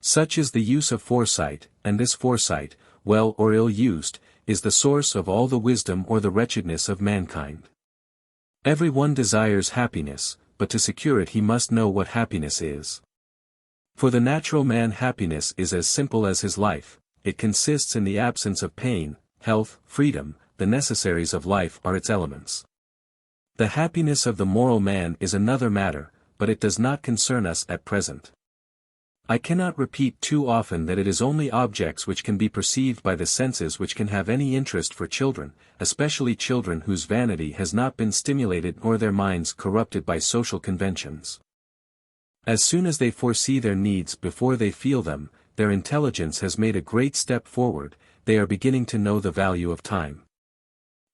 Such is the use of foresight, and this foresight, well or ill used, is the source of all the wisdom or the wretchedness of mankind. Every one desires happiness, but to secure it he must know what happiness is. For the natural man, happiness is as simple as his life. It consists in the absence of pain, health, freedom. The necessaries of life are its elements. The happiness of the moral man is another matter, but it does not concern us at present. I cannot repeat too often that it is only objects which can be perceived by the senses which can have any interest for children, especially children whose vanity has not been stimulated nor their minds corrupted by social conventions. As soon as they foresee their needs before they feel them, their intelligence has made a great step forward. They are beginning to know the value of time.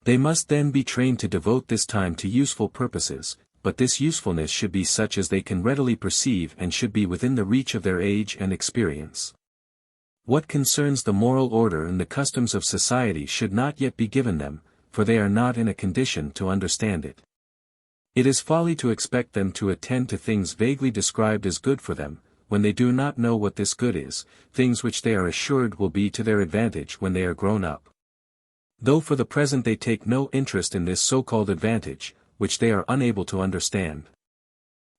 They must then be trained to devote this time to useful purposes, but this usefulness should be such as they can readily perceive and should be within the reach of their age and experience. What concerns the moral order and the customs of society should not yet be given them, for they are not in a condition to understand it. It is folly to expect them to attend to things vaguely described as good for them, when they do not know what this good is, things which they are assured will be to their advantage when they are grown up. Though for the present they take no interest in this so-called advantage, which they are unable to understand.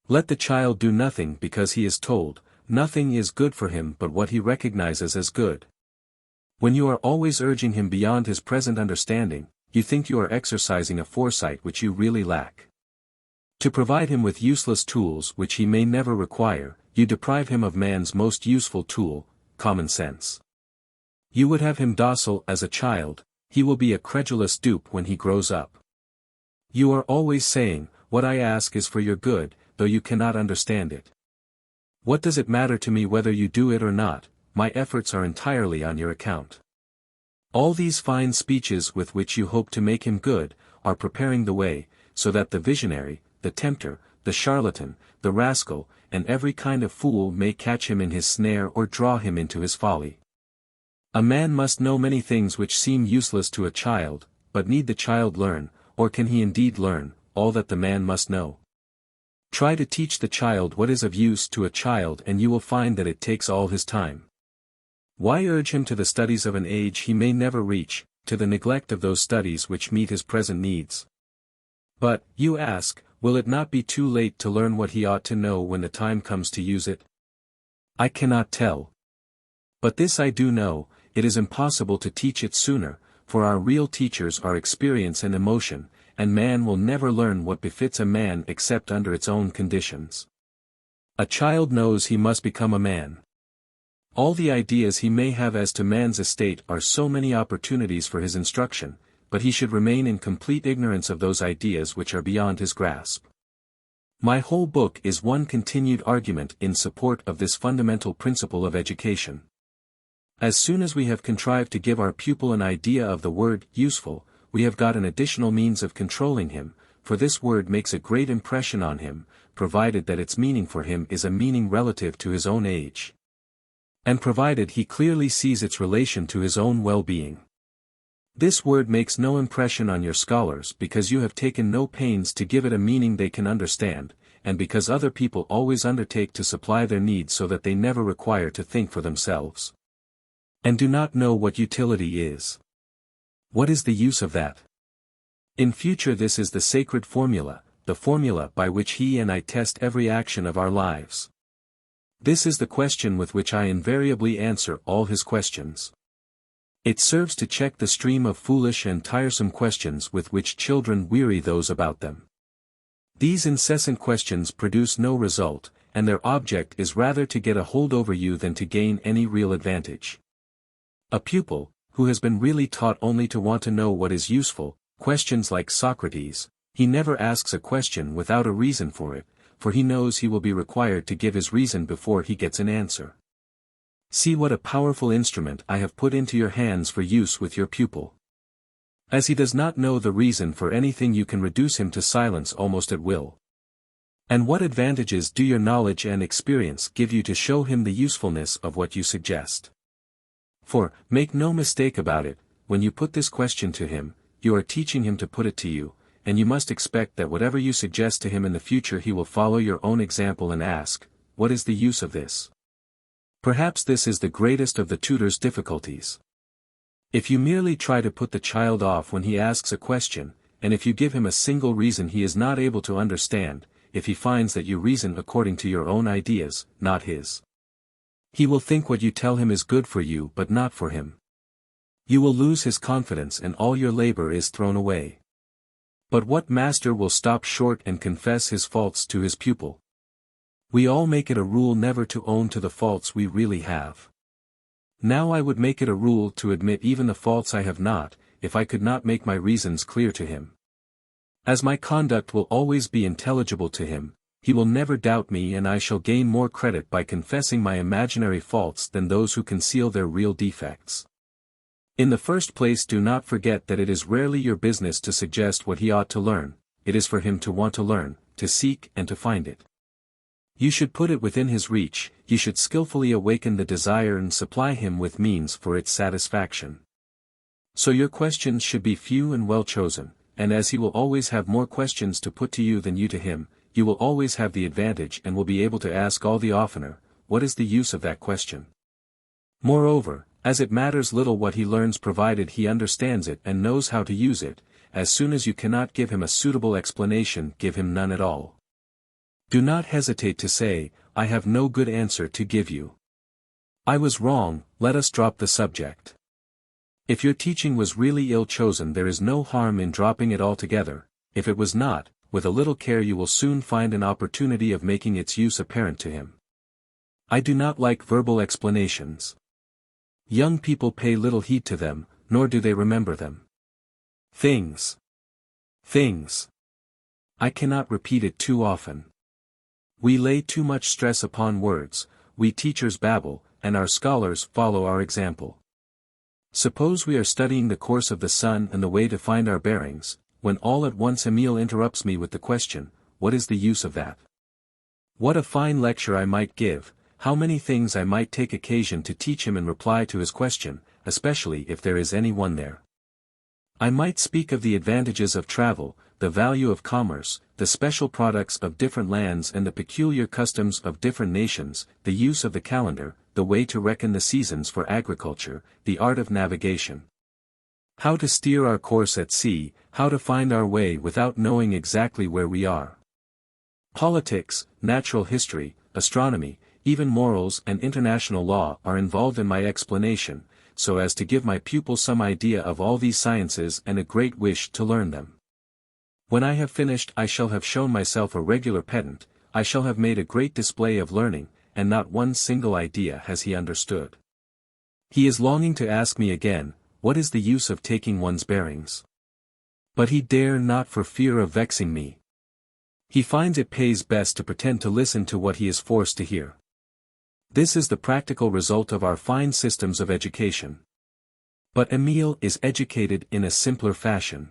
Let the child do nothing because he is told. Nothing is good for him but what he recognizes as good. When you are always urging him beyond his present understanding, you think you are exercising a foresight which you really lack. To provide him with useless tools which he may never require, you deprive him of man's most useful tool, common sense. You would have him docile as a child. He will be a credulous dupe when he grows up. You are always saying, what I ask is for your good, though you cannot understand it. What does it matter to me whether you do it or not? My efforts are entirely on your account. All these fine speeches with which you hope to make him good, are preparing the way, so that the visionary, the tempter, the charlatan, the rascal, and every kind of fool may catch him in his snare or draw him into his folly. A man must know many things which seem useless to a child, but need the child learn, or can he indeed learn, all that the man must know? Try to teach the child what is of use to a child and you will find that it takes all his time. Why urge him to the studies of an age he may never reach, to the neglect of those studies which meet his present needs? But, you ask, will it not be too late to learn what he ought to know when the time comes to use it? I cannot tell. But this I do know, it is impossible to teach it sooner, for our real teachers are experience and emotion, and man will never learn what befits a man except under its own conditions. A child knows he must become a man. All the ideas he may have as to man's estate are so many opportunities for his instruction, but he should remain in complete ignorance of those ideas which are beyond his grasp. My whole book is one continued argument in support of this fundamental principle of education. As soon as we have contrived to give our pupil an idea of the word useful, we have got an additional means of controlling him, for this word makes a great impression on him, provided that its meaning for him is a meaning relative to his own age. And provided he clearly sees its relation to his own well-being. This word makes no impression on your scholars because you have taken no pains to give it a meaning they can understand, and because other people always undertake to supply their needs so that they never require to think for themselves. And do not know what utility is. What is the use of that? In future this is the sacred formula, the formula by which he and I test every action of our lives. This is the question with which I invariably answer all his questions. It serves to check the stream of foolish and tiresome questions with which children weary those about them. These incessant questions produce no result, and their object is rather to get a hold over you than to gain any real advantage. A pupil, who has been really taught only to want to know what is useful, questions like Socrates, he never asks a question without a reason for it, for he knows he will be required to give his reason before he gets an answer. See what a powerful instrument I have put into your hands for use with your pupil. As he does not know the reason for anything, you can reduce him to silence almost at will. And what advantages do your knowledge and experience give you to show him the usefulness of what you suggest? For, make no mistake about it, when you put this question to him, you are teaching him to put it to you, and you must expect that whatever you suggest to him in the future he will follow your own example and ask, what is the use of this? Perhaps this is the greatest of the tutor's difficulties. If you merely try to put the child off when he asks a question, and if you give him a single reason he is not able to understand, if he finds that you reason according to your own ideas, not his, he will think what you tell him is good for you but not for him. You will lose his confidence and all your labor is thrown away. But what master will stop short and confess his faults to his pupil? We all make it a rule never to own to the faults we really have. Now I would make it a rule to admit even the faults I have not, if I could not make my reasons clear to him. As my conduct will always be intelligible to him, he will never doubt me and I shall gain more credit by confessing my imaginary faults than those who conceal their real defects. In the first place, do not forget that it is rarely your business to suggest what he ought to learn, it is for him to want to learn, to seek and to find it. You should put it within his reach, you should skillfully awaken the desire and supply him with means for its satisfaction. So your questions should be few and well chosen, and as he will always have more questions to put to you than you to him, you will always have the advantage and will be able to ask all the oftener, what is the use of that question? Moreover, as it matters little what he learns provided he understands it and knows how to use it, as soon as you cannot give him a suitable explanation, give him none at all. Do not hesitate to say, I have no good answer to give you. I was wrong, let us drop the subject. If your teaching was really ill chosen, there is no harm in dropping it altogether. If it was not, with a little care you will soon find an opportunity of making its use apparent to him. I do not like verbal explanations. Young people pay little heed to them, nor do they remember them. Things. I cannot repeat it too often. We lay too much stress upon words, we teachers babble, and our scholars follow our example. Suppose we are studying the course of the sun and the way to find our bearings, when all at once Emile interrupts me with the question, what is the use of that? What a fine lecture I might give, how many things I might take occasion to teach him in reply to his question, especially if there is any one there. I might speak of the advantages of travel, the value of commerce, the special products of different lands and the peculiar customs of different nations, the use of the calendar, the way to reckon the seasons for agriculture, the art of navigation. How to steer our course at sea, how to find our way without knowing exactly where we are. Politics, natural history, astronomy, even morals and international law are involved in my explanation, so as to give my pupil some idea of all these sciences and a great wish to learn them. When I have finished I shall have shown myself a regular pedant, I shall have made a great display of learning, and not one single idea has he understood. He is longing to ask me again, what is the use of taking one's bearings? But he dare not for fear of vexing me. He finds it pays best to pretend to listen to what he is forced to hear. This is the practical result of our fine systems of education. But Emile is educated in a simpler fashion.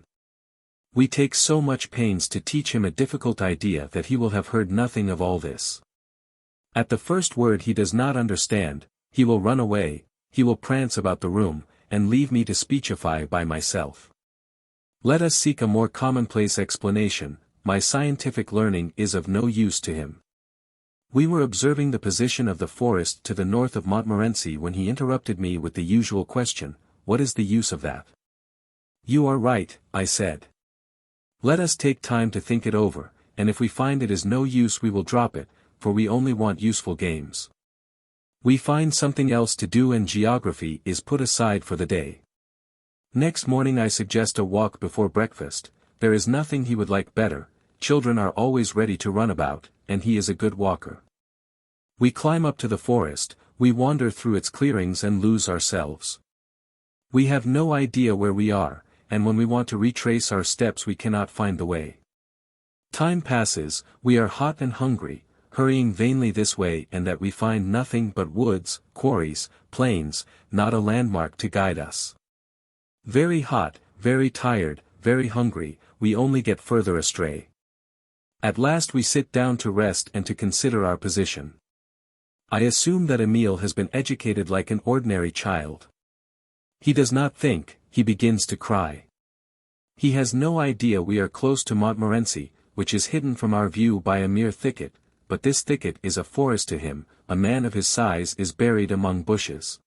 We take so much pains to teach him a difficult idea that he will have heard nothing of all this. At the first word he does not understand, he will run away, he will prance about the room, and leave me to speechify by myself. Let us seek a more commonplace explanation. My scientific learning is of no use to him. We were observing the position of the forest to the north of Montmorency when he interrupted me with the usual question, "What is the use of that?" "You are right," I said. "Let us take time to think it over, and if we find it is no use we will drop it, for we only want useful games. We find something else to do and geography is put aside for the day." Next morning I suggest a walk before breakfast. There is nothing he would like better. Children are always ready to run about, and he is a good walker. We climb up to the forest, we wander through its clearings and lose ourselves. We have no idea where we are, and when we want to retrace our steps we cannot find the way. Time passes, we are hot and hungry, hurrying vainly this way and that we find nothing but woods, quarries, plains, not a landmark to guide us. Very hot, very tired, very hungry, we only get further astray. At last we sit down to rest and to consider our position. I assume that Emile has been educated like an ordinary child. He does not think, he begins to cry. He has no idea we are close to Montmorency, which is hidden from our view by a mere thicket, but this thicket is a forest to him. A man of his size is buried among bushes.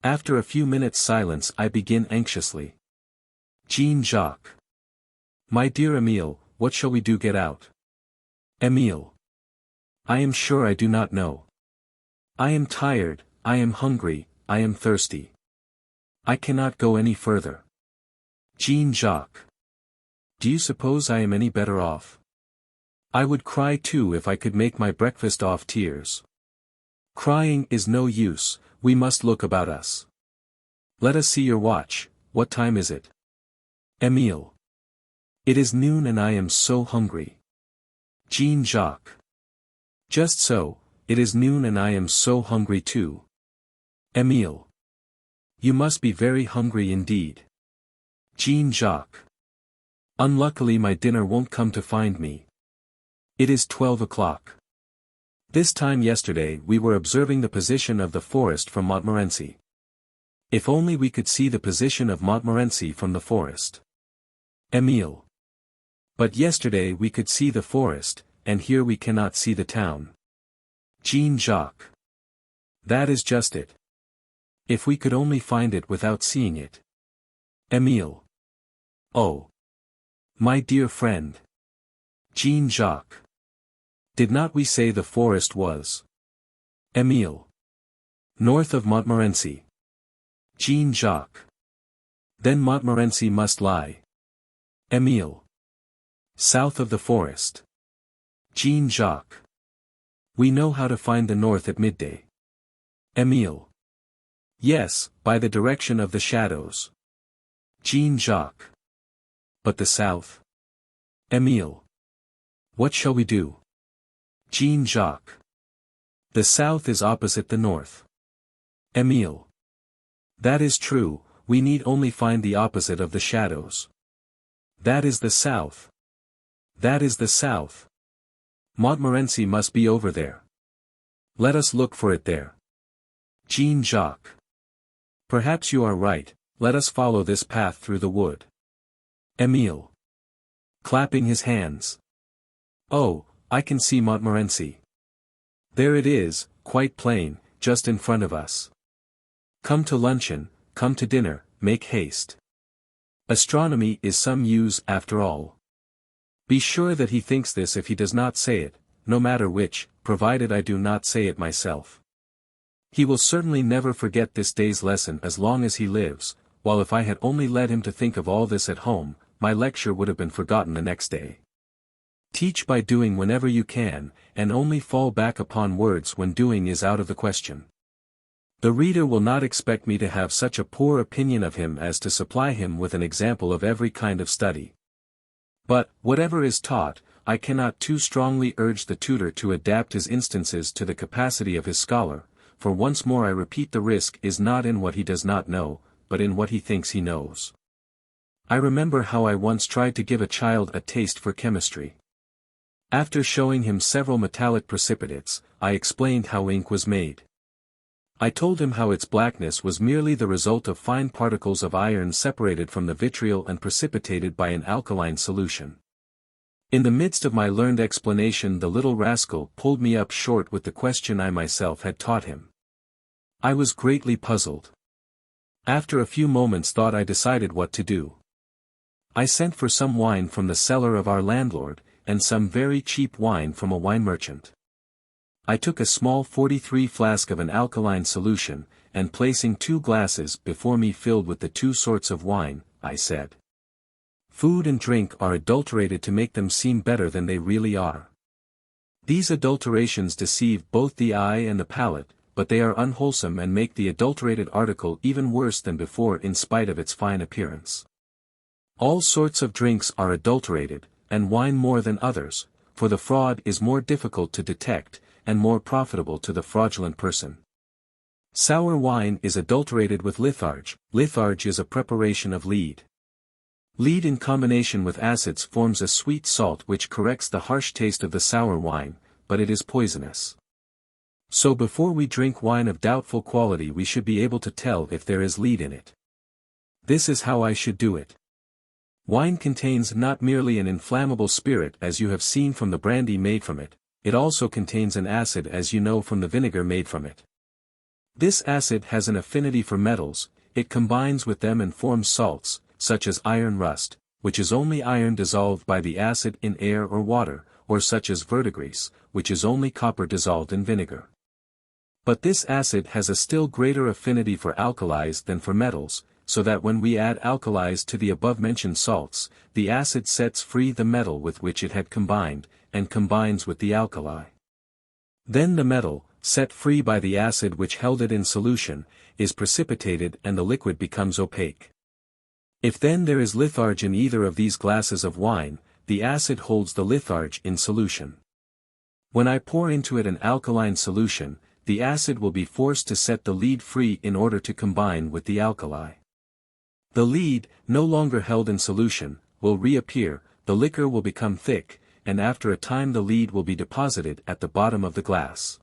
After a few minutes' silence I begin anxiously. Jean-Jacques. My dear Emile, what shall we do? Get out. Emile. I am sure I do not know. I am tired, I am hungry, I am thirsty. I cannot go any further. Jean-Jacques. Do you suppose I am any better off? I would cry too if I could make my breakfast off tears. Crying is no use, we must look about us. Let us see your watch. What time is it? Emile. It is noon and I am so hungry. Jean-Jacques. Just so, it is noon and I am so hungry too. Emile. You must be very hungry indeed. Jean-Jacques. Unluckily my dinner won't come to find me. It is 12 o'clock. This time yesterday we were observing the position of the forest from Montmorency. If only we could see the position of Montmorency from the forest. Emile. But yesterday we could see the forest, and here we cannot see the town. Jean-Jacques. That is just it. If we could only find it without seeing it. Emile. Oh. My dear friend. Jean-Jacques. Did not we say the forest was? Emile. North of Montmorency. Jean-Jacques. Then Montmorency must lie. Emile. South of the forest. Jean-Jacques. We know how to find the north at midday. Emile. Yes, by the direction of the shadows. Jean-Jacques. But the south? Emile. What shall we do? Jean-Jacques. The south is opposite the north. Emile. That is true, we need only find the opposite of the shadows. That is the south. That is the south. Montmorency must be over there. Let us look for it there. Jean-Jacques. Perhaps you are right, let us follow this path through the wood. Emile. Clapping his hands. Oh, I can see Montmorency. There it is, quite plain, just in front of us. Come to luncheon, come to dinner, make haste. Astronomy is some use after all. Be sure that he thinks this if he does not say it, no matter which, provided I do not say it myself. He will certainly never forget this day's lesson as long as he lives, while if I had only led him to think of all this at home, my lecture would have been forgotten the next day. Teach by doing whenever you can, and only fall back upon words when doing is out of the question. The reader will not expect me to have such a poor opinion of him as to supply him with an example of every kind of study. But, whatever is taught, I cannot too strongly urge the tutor to adapt his instances to the capacity of his scholar, for once more I repeat the risk is not in what he does not know, but in what he thinks he knows. I remember how I once tried to give a child a taste for chemistry. After showing him several metallic precipitates, I explained how ink was made. I told him how its blackness was merely the result of fine particles of iron separated from the vitriol and precipitated by an alkaline solution. In the midst of my learned explanation, the little rascal pulled me up short with the question I myself had taught him. I was greatly puzzled. After a few moments' thought I decided what to do. I sent for some wine from the cellar of our landlord, and some very cheap wine from a wine merchant. I took a small 43 flask of an alkaline solution, and placing 2 glasses before me filled with the 2 sorts of wine, I said, "Food and drink are adulterated to make them seem better than they really are. These adulterations deceive both the eye and the palate, but they are unwholesome and make the adulterated article even worse than before in spite of its fine appearance. All sorts of drinks are adulterated, and wine more than others, for the fraud is more difficult to detect, and more profitable to the fraudulent person. Sour wine is adulterated with litharge. Litharge is a preparation of lead. Lead in combination with acids forms a sweet salt which corrects the harsh taste of the sour wine, but it is poisonous. So before we drink wine of doubtful quality we should be able to tell if there is lead in it. This is how I should do it. Wine contains not merely an inflammable spirit as you have seen from the brandy made from it, it also contains an acid as you know from the vinegar made from it. This acid has an affinity for metals, it combines with them and forms salts, such as iron rust, which is only iron dissolved by the acid in air or water, or such as verdigris, which is only copper dissolved in vinegar. But this acid has a still greater affinity for alkalis than for metals, so that when we add alkalis to the above-mentioned salts, the acid sets free the metal with which it had combined, and combines with the alkali. Then the metal, set free by the acid which held it in solution, is precipitated and the liquid becomes opaque. If then there is litharge in either of these glasses of wine, the acid holds the litharge in solution. When I pour into it an alkaline solution, the acid will be forced to set the lead free in order to combine with the alkali. The lead, no longer held in solution, will reappear, the liquor will become thick, and after a time the lead will be deposited at the bottom of the glass.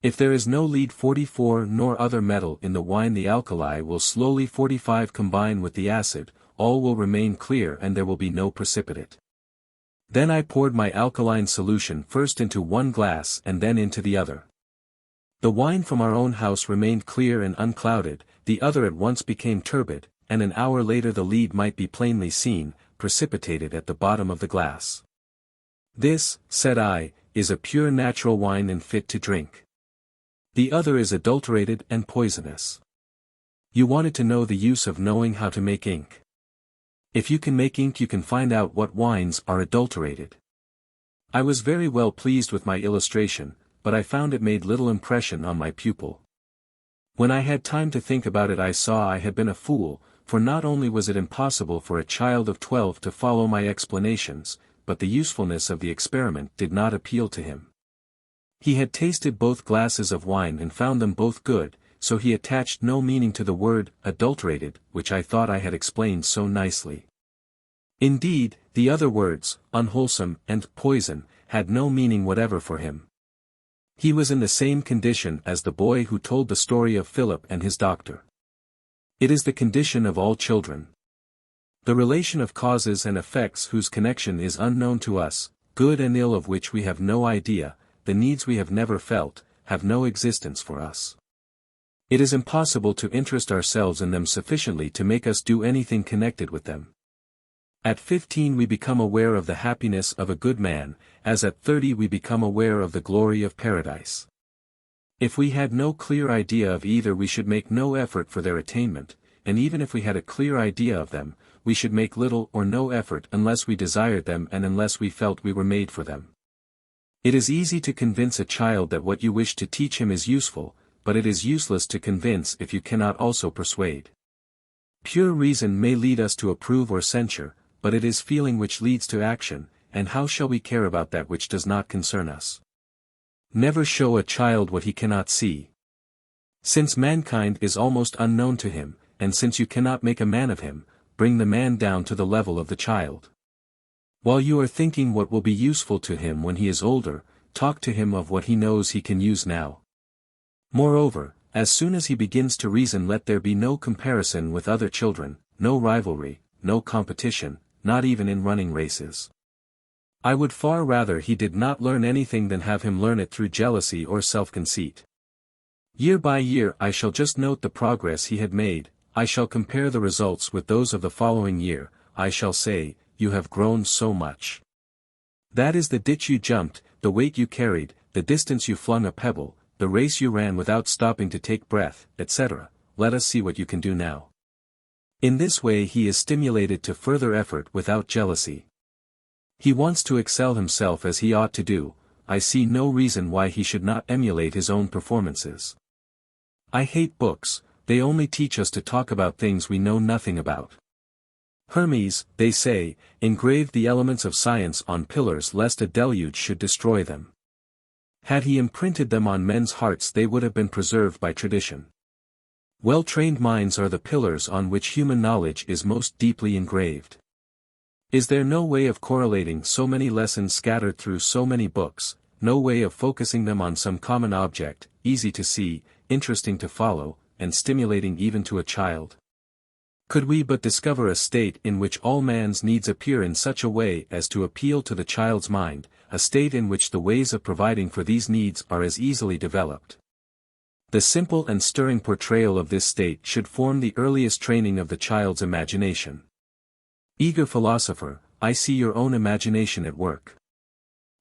If there is no lead 44 nor other metal in the wine, the alkali will slowly 45 combine with the acid, all will remain clear and there will be no precipitate. Then I poured my alkaline solution first into one glass and then into the other. The wine from our own house remained clear and unclouded, the other at once became turbid, and an hour later the lead might be plainly seen, precipitated at the bottom of the glass. This, said I, is a pure natural wine and fit to drink. The other is adulterated and poisonous. You wanted to know the use of knowing how to make ink. If you can make ink you can find out what wines are adulterated. I was very well pleased with my illustration, but I found it made little impression on my pupil. When I had time to think about it I saw I had been a fool, for not only was it impossible for a child of 12 to follow my explanations, but the usefulness of the experiment did not appeal to him. He had tasted both glasses of wine and found them both good, so he attached no meaning to the word adulterated, which I thought I had explained so nicely. Indeed, the other words, unwholesome and poison, had no meaning whatever for him. He was in the same condition as the boy who told the story of Philip and his doctor. It is the condition of all children. The relation of causes and effects whose connection is unknown to us, good and ill of which we have no idea, the needs we have never felt, have no existence for us. It is impossible to interest ourselves in them sufficiently to make us do anything connected with them. At 15 we become aware of the happiness of a good man, as at 30 we become aware of the glory of paradise. If we had no clear idea of either we should make no effort for their attainment, and even if we had a clear idea of them, we should make little or no effort unless we desired them and unless we felt we were made for them. It is easy to convince a child that what you wish to teach him is useful, but it is useless to convince if you cannot also persuade. Pure reason may lead us to approve or censure, but it is feeling which leads to action, and how shall we care about that which does not concern us? Never show a child what he cannot see. Since mankind is almost unknown to him, and since you cannot make a man of him, bring the man down to the level of the child. While you are thinking what will be useful to him when he is older, talk to him of what he knows he can use now. Moreover, As soon as he begins to reason, let there be no comparison with other children, no rivalry, no competition, not even in running races. I would far rather he did not learn anything than have him learn it through jealousy or self-conceit. Year by year I shall just note the progress he had made, I shall compare the results with those of the following year, I shall say, you have grown so much. That is the ditch you jumped, the weight you carried, the distance you flung a pebble, the race you ran without stopping to take breath, etc. Let us see what you can do now. In this way he is stimulated to further effort without jealousy. He wants to excel himself as he ought to do, I see no reason why he should not emulate his own performances. I hate books, they only teach us to talk about things we know nothing about. Hermes, they say, engraved the elements of science on pillars lest a deluge should destroy them. Had he imprinted them on men's hearts they would have been preserved by tradition. Well-trained minds are the pillars on which human knowledge is most deeply engraved. Is there no way of correlating so many lessons scattered through so many books, no way of focusing them on some common object, easy to see, interesting to follow, and stimulating even to a child? Could we but discover a state in which all man's needs appear in such a way as to appeal to the child's mind, a state in which the ways of providing for these needs are as easily developed. The simple and stirring portrayal of this state should form the earliest training of the child's imagination. Eager philosopher, I see your own imagination at work.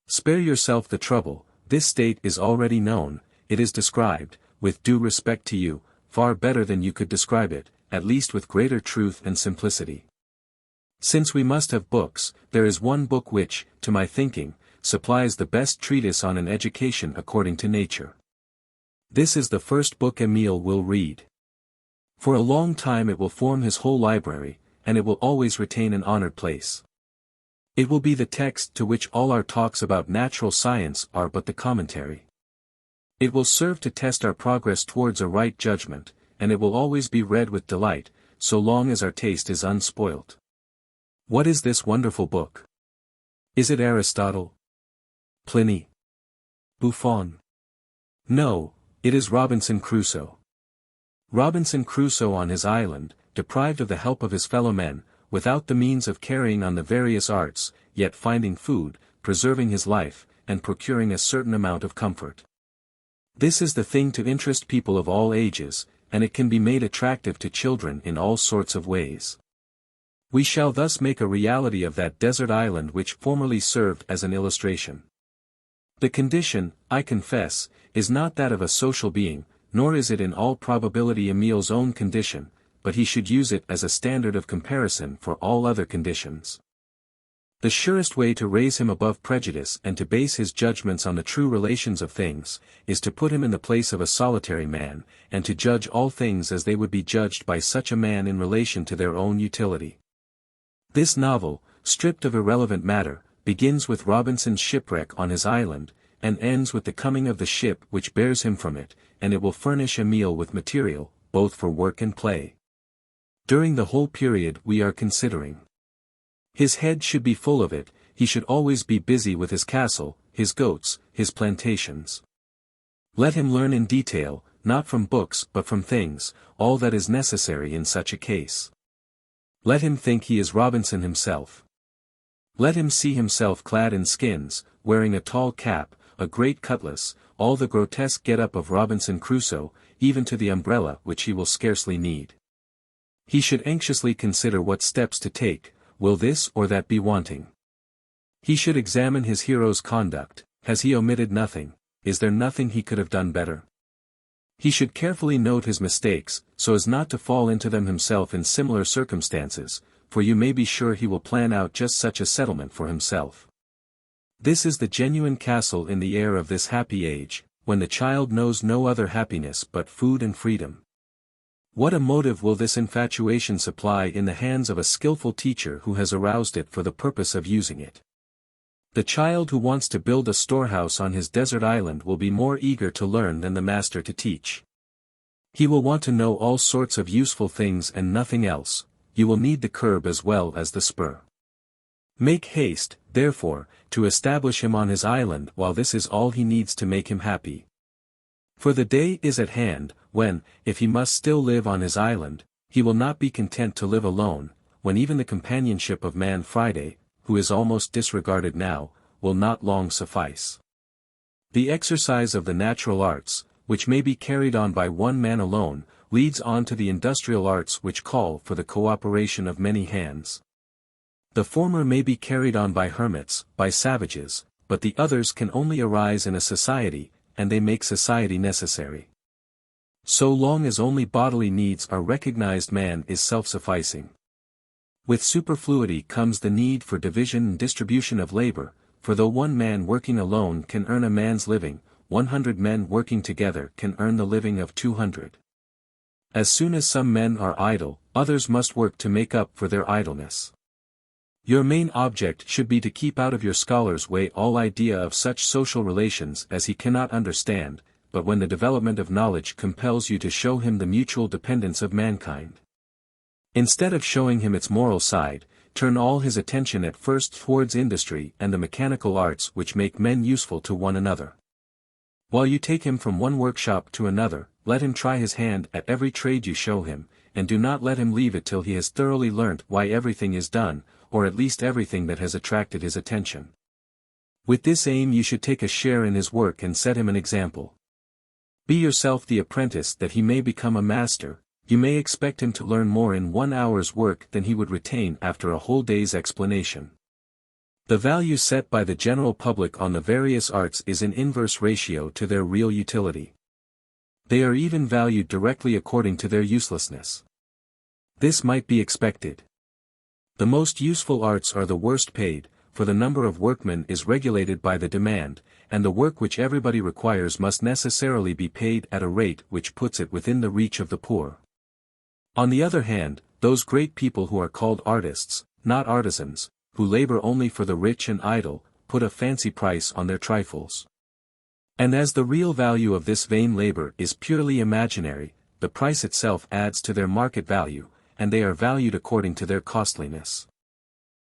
Spare yourself the trouble, this state is already known, it is described, with due respect to you, far better than you could describe it, at least with greater truth and simplicity. Since we must have books, there is one book which, to my thinking, supplies the best treatise on an education according to nature. This is the first book Emile will read. For a long time it will form his whole library, and it will always retain an honored place. It will be the text to which all our talks about natural science are but the commentary. It will serve to test our progress towards a right judgment, and it will always be read with delight, so long as our taste is unspoilt. What is this wonderful book? Is it Aristotle? Pliny? Buffon? No, it is Robinson Crusoe. Robinson Crusoe on his island, deprived of the help of his fellow men, without the means of carrying on the various arts, yet finding food, preserving his life, and procuring a certain amount of comfort. This is the thing to interest people of all ages, and it can be made attractive to children in all sorts of ways. We shall thus make a reality of that desert island which formerly served as an illustration. The condition, I confess, is not that of a social being, nor is it in all probability Emile's own condition, but he should use it as a standard of comparison for all other conditions. The surest way to raise him above prejudice and to base his judgments on the true relations of things, is to put him in the place of a solitary man, and to judge all things as they would be judged by such a man in relation to their own utility. This novel, stripped of irrelevant matter, begins with Robinson's shipwreck on his island, and ends with the coming of the ship which bears him from it, and it will furnish Emile with material, both for work and play. During the whole period we are considering. His head should be full of it, he should always be busy with his castle, his goats, his plantations. Let him learn in detail, not from books but from things, all that is necessary in such a case. Let him think he is Robinson himself. Let him see himself clad in skins, wearing a tall cap, a great cutlass, all the grotesque get-up of Robinson Crusoe, even to the umbrella which he will scarcely need. He should anxiously consider what steps to take, will this or that be wanting? He should examine his hero's conduct, has he omitted nothing, is there nothing he could have done better? He should carefully note his mistakes, so as not to fall into them himself in similar circumstances, for you may be sure he will plan out just such a settlement for himself. This is the genuine castle in the air of this happy age, when the child knows no other happiness but food and freedom. What a motive will this infatuation supply in the hands of a skillful teacher who has aroused it for the purpose of using it. The child who wants to build a storehouse on his desert island will be more eager to learn than the master to teach. He will want to know all sorts of useful things and nothing else, you will need the curb as well as the spur. Make haste, therefore, to establish him on his island while this is all he needs to make him happy. For the day is at hand, when, if he must still live on his island, he will not be content to live alone, when even the companionship of man Friday, who is almost disregarded now, will not long suffice. The exercise of the natural arts, which may be carried on by one man alone, leads on to the industrial arts which call for the cooperation of many hands. The former may be carried on by hermits, by savages, but the others can only arise in a society, and they make society necessary. So long as only bodily needs are recognized, man is self-sufficing. With superfluity comes the need for division and distribution of labor, for though one man working alone can earn a man's living, 100 men working together can earn the living of 200. As soon as some men are idle, others must work to make up for their idleness. Your main object should be to keep out of your scholar's way all idea of such social relations as he cannot understand, but when the development of knowledge compels you to show him the mutual dependence of mankind. Instead of showing him its moral side, turn all his attention at first towards industry and the mechanical arts which make men useful to one another. While you take him from one workshop to another, let him try his hand at every trade you show him, and do not let him leave it till he has thoroughly learnt why everything is done, or at least everything that has attracted his attention. With this aim you should take a share in his work and set him an example. Be yourself the apprentice that he may become a master. You may expect him to learn more in 1 hour's work than he would retain after a whole day's explanation. The value set by the general public on the various arts is in inverse ratio to their real utility. They are even valued directly according to their uselessness. This might be expected. The most useful arts are the worst paid, for the number of workmen is regulated by the demand, and the work which everybody requires must necessarily be paid at a rate which puts it within the reach of the poor. On the other hand, those great people who are called artists, not artisans, who labor only for the rich and idle, put a fancy price on their trifles. And as the real value of this vain labor is purely imaginary, the price itself adds to their market value, and they are valued according to their costliness.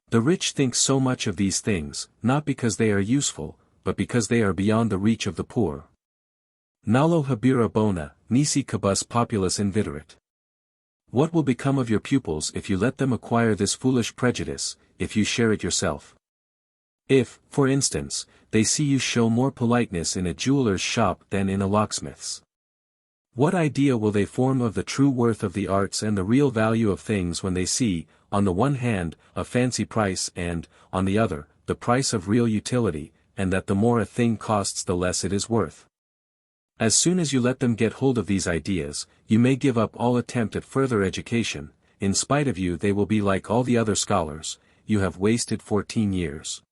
The rich think so much of these things, not because they are useful, but because they are beyond the reach of the poor. Nullo habere bona, nisi cabus populus inviderit. What will become of your pupils if you let them acquire this foolish prejudice, if you share it yourself? If, for instance, they see you show more politeness in a jeweler's shop than in a locksmith's, what idea will they form of the true worth of the arts and the real value of things when they see, on the one hand, a fancy price and, on the other, the price of real utility, and that the more a thing costs the less it is worth? As soon as you let them get hold of these ideas, you may give up all attempt at further education. In spite of you they will be like all the other scholars. You have wasted 14 years.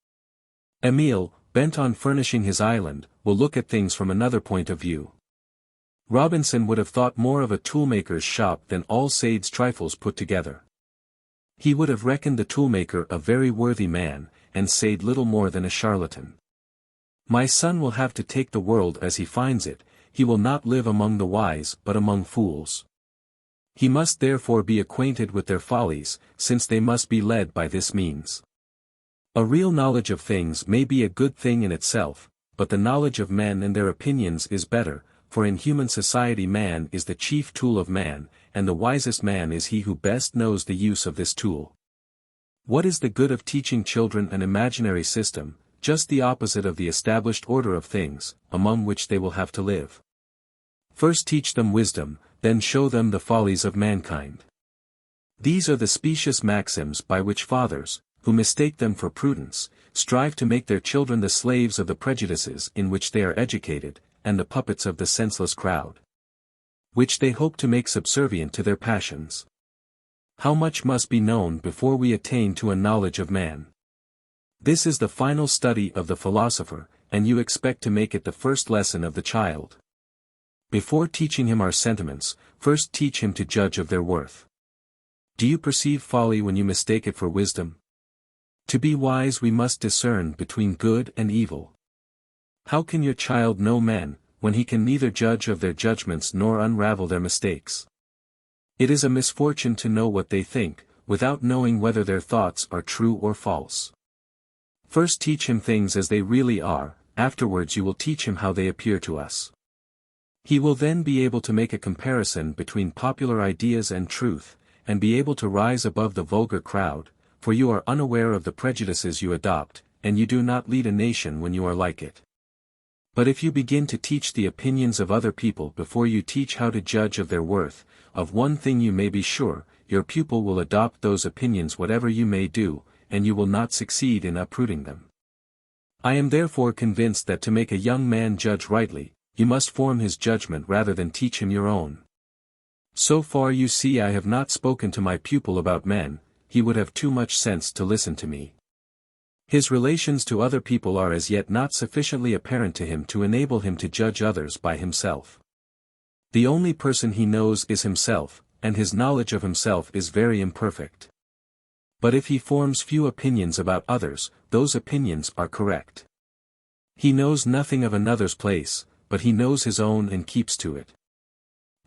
Emile, bent on furnishing his island, will look at things from another point of view. Robinson would have thought more of a toolmaker's shop than all Sade's trifles put together. He would have reckoned the toolmaker a very worthy man, and Sade little more than a charlatan. My son will have to take the world as he finds it. He will not live among the wise but among fools. He must therefore be acquainted with their follies, since they must be led by this means. A real knowledge of things may be a good thing in itself, but the knowledge of men and their opinions is better, for in human society man is the chief tool of man, and the wisest man is he who best knows the use of this tool. What is the good of teaching children an imaginary system, just the opposite of the established order of things, among which they will have to live? First teach them wisdom, then show them the follies of mankind. These are the specious maxims by which fathers, who mistake them for prudence, strive to make their children the slaves of the prejudices in which they are educated, and the puppets of the senseless crowd, which they hope to make subservient to their passions. How much must be known before we attain to a knowledge of man? This is the final study of the philosopher, and you expect to make it the first lesson of the child. Before teaching him our sentiments, first teach him to judge of their worth. Do you perceive folly when you mistake it for wisdom? To be wise we must discern between good and evil. How can your child know men, when he can neither judge of their judgments nor unravel their mistakes? It is a misfortune to know what they think, without knowing whether their thoughts are true or false. First teach him things as they really are, afterwards you will teach him how they appear to us. He will then be able to make a comparison between popular ideas and truth, and be able to rise above the vulgar crowd, for you are unaware of the prejudices you adopt, and you do not lead a nation when you are like it. But if you begin to teach the opinions of other people before you teach how to judge of their worth, of one thing you may be sure, your pupil will adopt those opinions whatever you may do, and you will not succeed in uprooting them. I am therefore convinced that to make a young man judge rightly, you must form his judgment rather than teach him your own. So far you see I have not spoken to my pupil about men, he would have too much sense to listen to me. His relations to other people are as yet not sufficiently apparent to him to enable him to judge others by himself. The only person he knows is himself, and his knowledge of himself is very imperfect. But if he forms few opinions about others, those opinions are correct. He knows nothing of another's place, but he knows his own and keeps to it.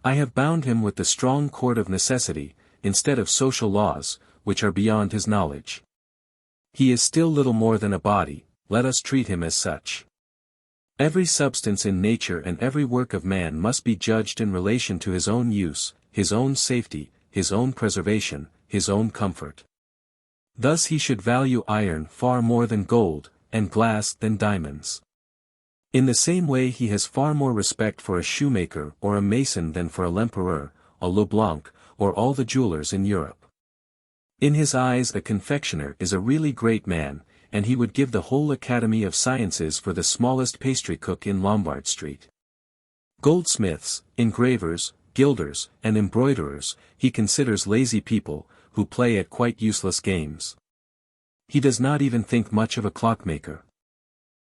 I have bound him with the strong cord of necessity, instead of social laws, which are beyond his knowledge. He is still little more than a body, let us treat him as such. Every substance in nature and every work of man must be judged in relation to his own use, his own safety, his own preservation, his own comfort. Thus he should value iron far more than gold, and glass than diamonds. In the same way he has far more respect for a shoemaker or a mason than for a L'Empereur, a Leblanc, or all the jewelers in Europe. In his eyes a confectioner is a really great man, and he would give the whole Academy of Sciences for the smallest pastry cook in Lombard Street. Goldsmiths, engravers, gilders, and embroiderers, he considers lazy people, who play at quite useless games. He does not even think much of a clockmaker.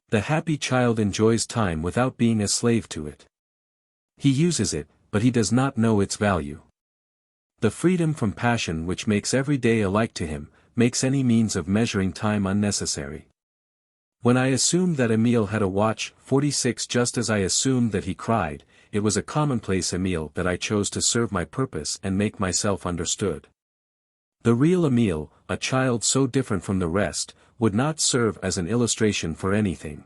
The happy child enjoys time without being a slave to it. He uses it, but he does not know its value. The freedom from passion which makes every day alike to him, makes any means of measuring time unnecessary. When I assumed that Emile had a watch 46 just as I assumed that he cried, it was a commonplace Emile that I chose to serve my purpose and make myself understood. The real Emile, a child so different from the rest, would not serve as an illustration for anything.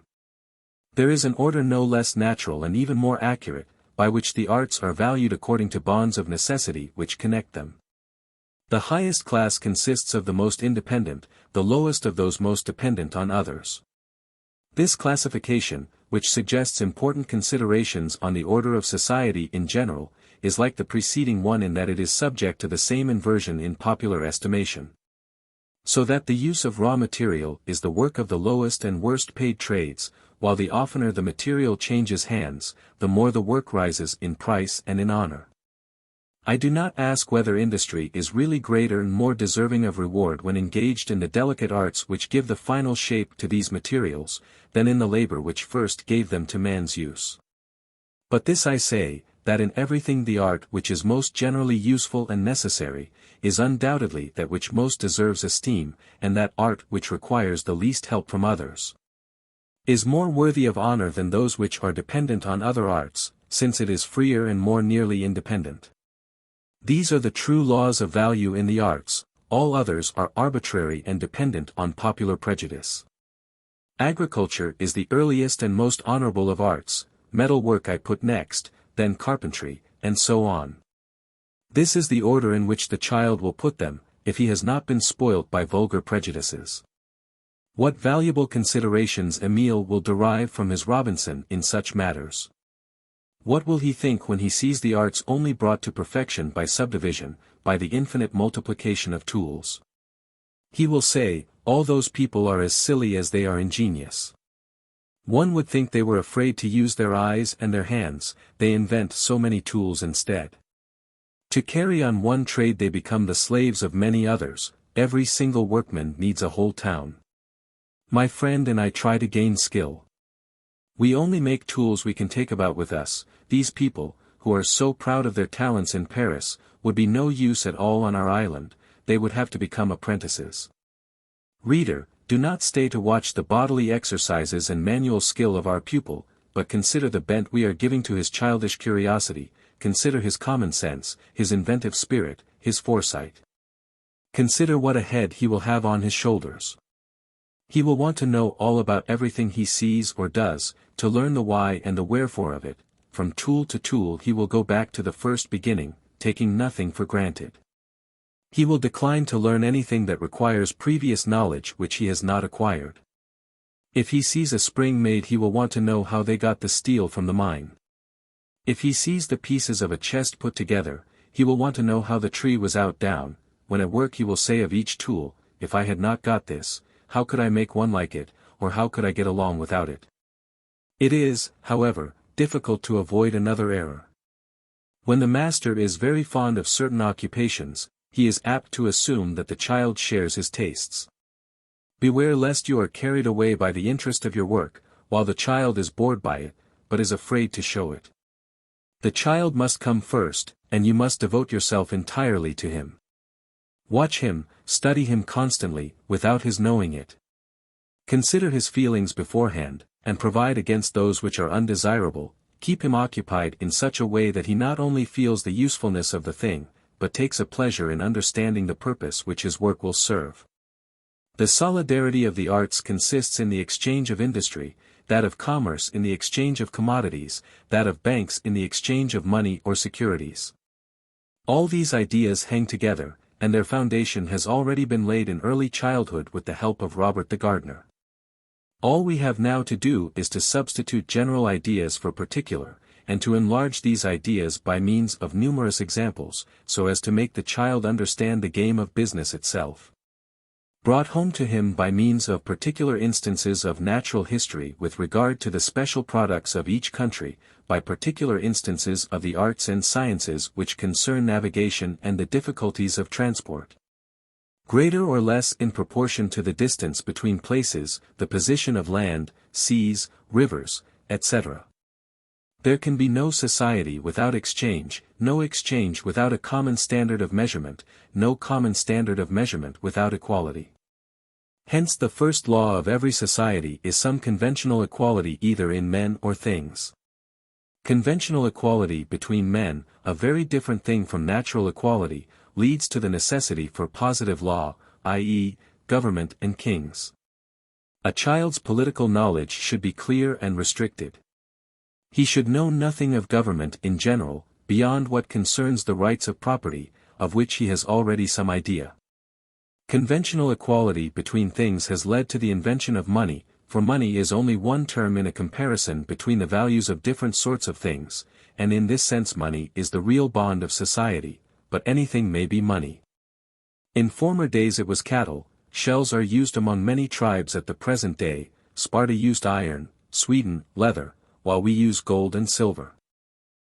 There is an order no less natural and even more accurate, by which the arts are valued according to bonds of necessity which connect them. The highest class consists of the most independent, the lowest of those most dependent on others. This classification, which suggests important considerations on the order of society in general, is like the preceding one in that it is subject to the same inversion in popular estimation. So that the use of raw material is the work of the lowest and worst paid trades, while the oftener the material changes hands, the more the work rises in price and in honor. I do not ask whether industry is really greater and more deserving of reward when engaged in the delicate arts which give the final shape to these materials, than in the labor which first gave them to man's use. But this I say, that in everything the art which is most generally useful and necessary, is undoubtedly that which most deserves esteem, and that art which requires the least help from others is more worthy of honor than those which are dependent on other arts, since it is freer and more nearly independent. These are the true laws of value in the arts, all others are arbitrary and dependent on popular prejudice. Agriculture is the earliest and most honorable of arts, metal work I put next, then carpentry, and so on. This is the order in which the child will put them, if he has not been spoilt by vulgar prejudices. What valuable considerations Emile will derive from his Robinson in such matters! What will he think when he sees the arts only brought to perfection by subdivision, by the infinite multiplication of tools? He will say, all those people are as silly as they are ingenious. One would think they were afraid to use their eyes and their hands, they invent so many tools instead. To carry on one trade they become the slaves of many others, every single workman needs a whole town. My friend and I try to gain skill. We only make tools we can take about with us. These people, who are so proud of their talents in Paris, would be no use at all on our island, they would have to become apprentices. Reader, do not stay to watch the bodily exercises and manual skill of our pupil, but consider the bent we are giving to his childish curiosity, consider his common sense, his inventive spirit, his foresight. Consider what a head he will have on his shoulders. He will want to know all about everything he sees or does, to learn the why and the wherefore of it, from tool to tool he will go back to the first beginning, taking nothing for granted. He will decline to learn anything that requires previous knowledge which he has not acquired. If he sees a spring made, he will want to know how they got the steel from the mine. If he sees the pieces of a chest put together, he will want to know how the tree was out down. When at work he will say of each tool, if I had not got this, how could I make one like it, or how could I get along without it? It is, however, difficult to avoid another error. When the master is very fond of certain occupations, he is apt to assume that the child shares his tastes. Beware lest you are carried away by the interest of your work, while the child is bored by it, but is afraid to show it. The child must come first, and you must devote yourself entirely to him. Watch him, study him constantly, without his knowing it. Consider his feelings beforehand, and provide against those which are undesirable. Keep him occupied in such a way that he not only feels the usefulness of the thing, but takes a pleasure in understanding the purpose which his work will serve. The solidarity of the arts consists in the exchange of industry, that of commerce in the exchange of commodities, that of banks in the exchange of money or securities. All these ideas hang together, and their foundation has already been laid in early childhood with the help of Robert the gardener. All we have now to do is to substitute general ideas for particular, and to enlarge these ideas by means of numerous examples, so as to make the child understand the game of business itself. Brought home to him by means of particular instances of natural history with regard to the special products of each country, by particular instances of the arts and sciences which concern navigation and the difficulties of transport. Greater or less in proportion to the distance between places, the position of land, seas, rivers, etc. There can be no society without exchange, no exchange without a common standard of measurement, no common standard of measurement without equality. Hence the first law of every society is some conventional equality either in men or things. Conventional equality between men, a very different thing from natural equality, leads to the necessity for positive law, i.e., government and kings. A child's political knowledge should be clear and restricted. He should know nothing of government in general, beyond what concerns the rights of property, of which he has already some idea. Conventional equality between things has led to the invention of money, for money is only one term in a comparison between the values of different sorts of things, and in this sense money is the real bond of society, but anything may be money. In former days it was cattle. Shells are used among many tribes at the present day. Sparta used iron, Sweden, leather, while we use gold and silver.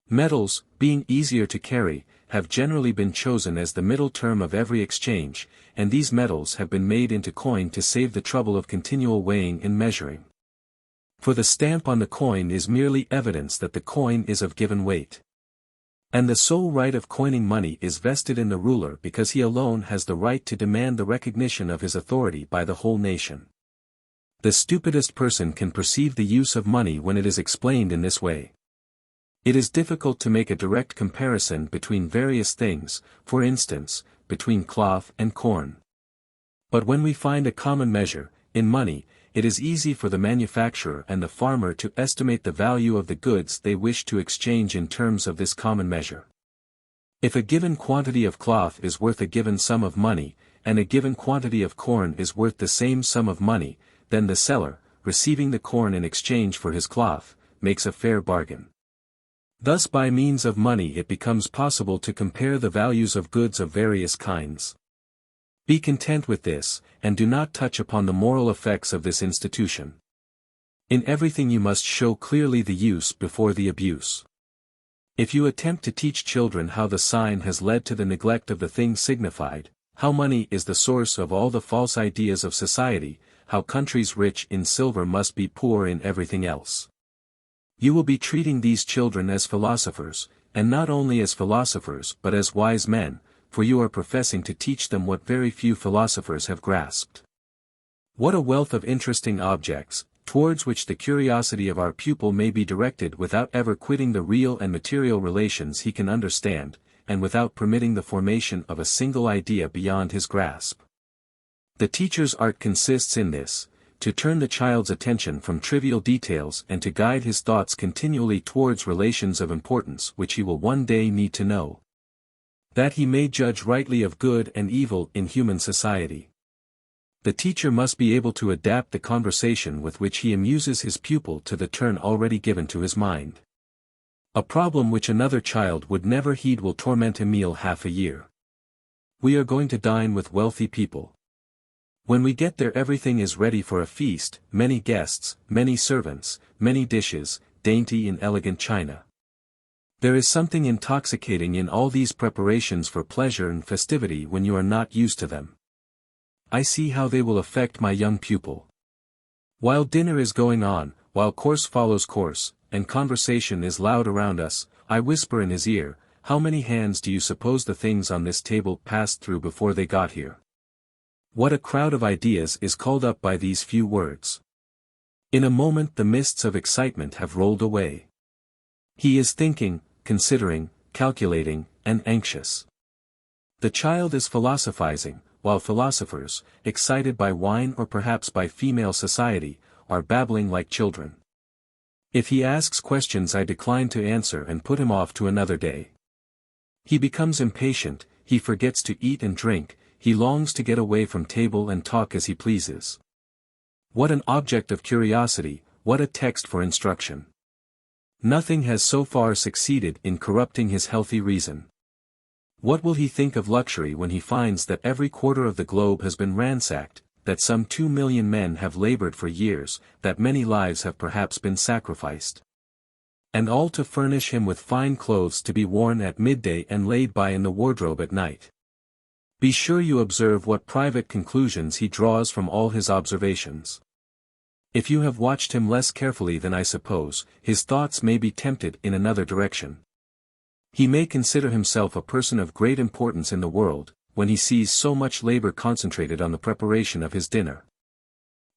Metals, being easier to carry, have generally been chosen as the middle term of every exchange, and these metals have been made into coin to save the trouble of continual weighing and measuring. For the stamp on the coin is merely evidence that the coin is of given weight. And the sole right of coining money is vested in the ruler because he alone has the right to demand the recognition of his authority by the whole nation. The stupidest person can perceive the use of money when it is explained in this way. It is difficult to make a direct comparison between various things, for instance, between cloth and corn. But when we find a common measure, in money, it is easy for the manufacturer and the farmer to estimate the value of the goods they wish to exchange in terms of this common measure. If a given quantity of cloth is worth a given sum of money, and a given quantity of corn is worth the same sum of money, then the seller, receiving the corn in exchange for his cloth, makes a fair bargain. Thus by means of money it becomes possible to compare the values of goods of various kinds. Be content with this, and do not touch upon the moral effects of this institution. In everything you must show clearly the use before the abuse. If you attempt to teach children how the sign has led to the neglect of the thing signified, how money is the source of all the false ideas of society, how countries rich in silver must be poor in everything else, you will be treating these children as philosophers, and not only as philosophers but as wise men, for you are professing to teach them what very few philosophers have grasped. What a wealth of interesting objects, towards which the curiosity of our pupil may be directed without ever quitting the real and material relations he can understand, and without permitting the formation of a single idea beyond his grasp. The teacher's art consists in this, to turn the child's attention from trivial details and to guide his thoughts continually towards relations of importance which he will one day need to know, that he may judge rightly of good and evil in human society. The teacher must be able to adapt the conversation with which he amuses his pupil to the turn already given to his mind. A problem which another child would never heed will torment Emile half a year. We are going to dine with wealthy people. When we get there everything is ready for a feast, many guests, many servants, many dishes, dainty and elegant china. There is something intoxicating in all these preparations for pleasure and festivity when you are not used to them. I see how they will affect my young pupil. While dinner is going on, while course follows course, and conversation is loud around us, I whisper in his ear, "How many hands do you suppose the things on this table passed through before they got here?" What a crowd of ideas is called up by these few words. In a moment the mists of excitement have rolled away. He is thinking, considering, calculating, and anxious. The child is philosophizing, while philosophers, excited by wine or perhaps by female society, are babbling like children. If he asks questions I decline to answer and put him off to another day. He becomes impatient, he forgets to eat and drink, he longs to get away from table and talk as he pleases. What an object of curiosity, what a text for instruction. Nothing has so far succeeded in corrupting his healthy reason. What will he think of luxury when he finds that every quarter of the globe has been ransacked, that some 2 million men have labored for years, that many lives have perhaps been sacrificed? And all to furnish him with fine clothes to be worn at midday and laid by in the wardrobe at night. Be sure you observe what private conclusions he draws from all his observations. If you have watched him less carefully than I suppose, his thoughts may be tempted in another direction. He may consider himself a person of great importance in the world, when he sees so much labor concentrated on the preparation of his dinner.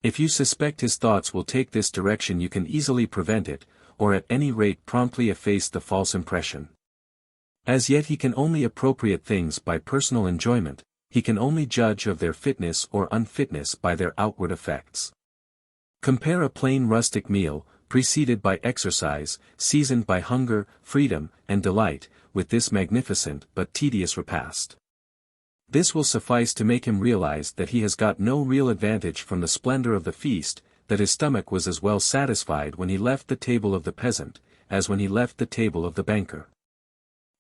If you suspect his thoughts will take this direction you can easily prevent it, or at any rate promptly efface the false impression. As yet he can only appropriate things by personal enjoyment, he can only judge of their fitness or unfitness by their outward effects. Compare a plain rustic meal, preceded by exercise, seasoned by hunger, freedom, and delight, with this magnificent but tedious repast. This will suffice to make him realize that he has got no real advantage from the splendor of the feast, that his stomach was as well satisfied when he left the table of the peasant, as when he left the table of the banker.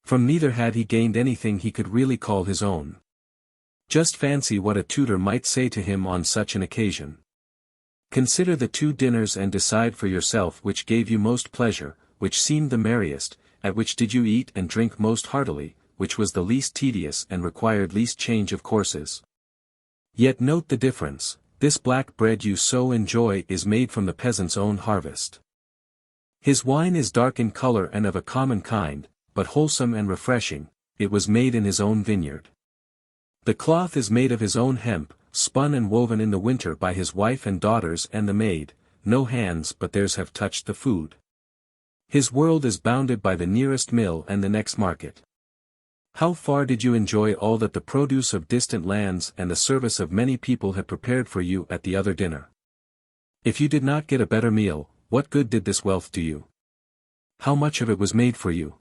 From neither had he gained anything he could really call his own. Just fancy what a tutor might say to him on such an occasion. Consider the 2 dinners and decide for yourself which gave you most pleasure, which seemed the merriest, at which did you eat and drink most heartily, which was the least tedious and required least change of courses. Yet note the difference, this black bread you so enjoy is made from the peasant's own harvest. His wine is dark in color and of a common kind, but wholesome and refreshing, it was made in his own vineyard. The cloth is made of his own hemp, spun and woven in the winter by his wife and daughters and the maid, no hands but theirs have touched the food. His world is bounded by the nearest mill and the next market. How far did you enjoy all that the produce of distant lands and the service of many people had prepared for you at the other dinner? If you did not get a better meal, what good did this wealth do you? How much of it was made for you?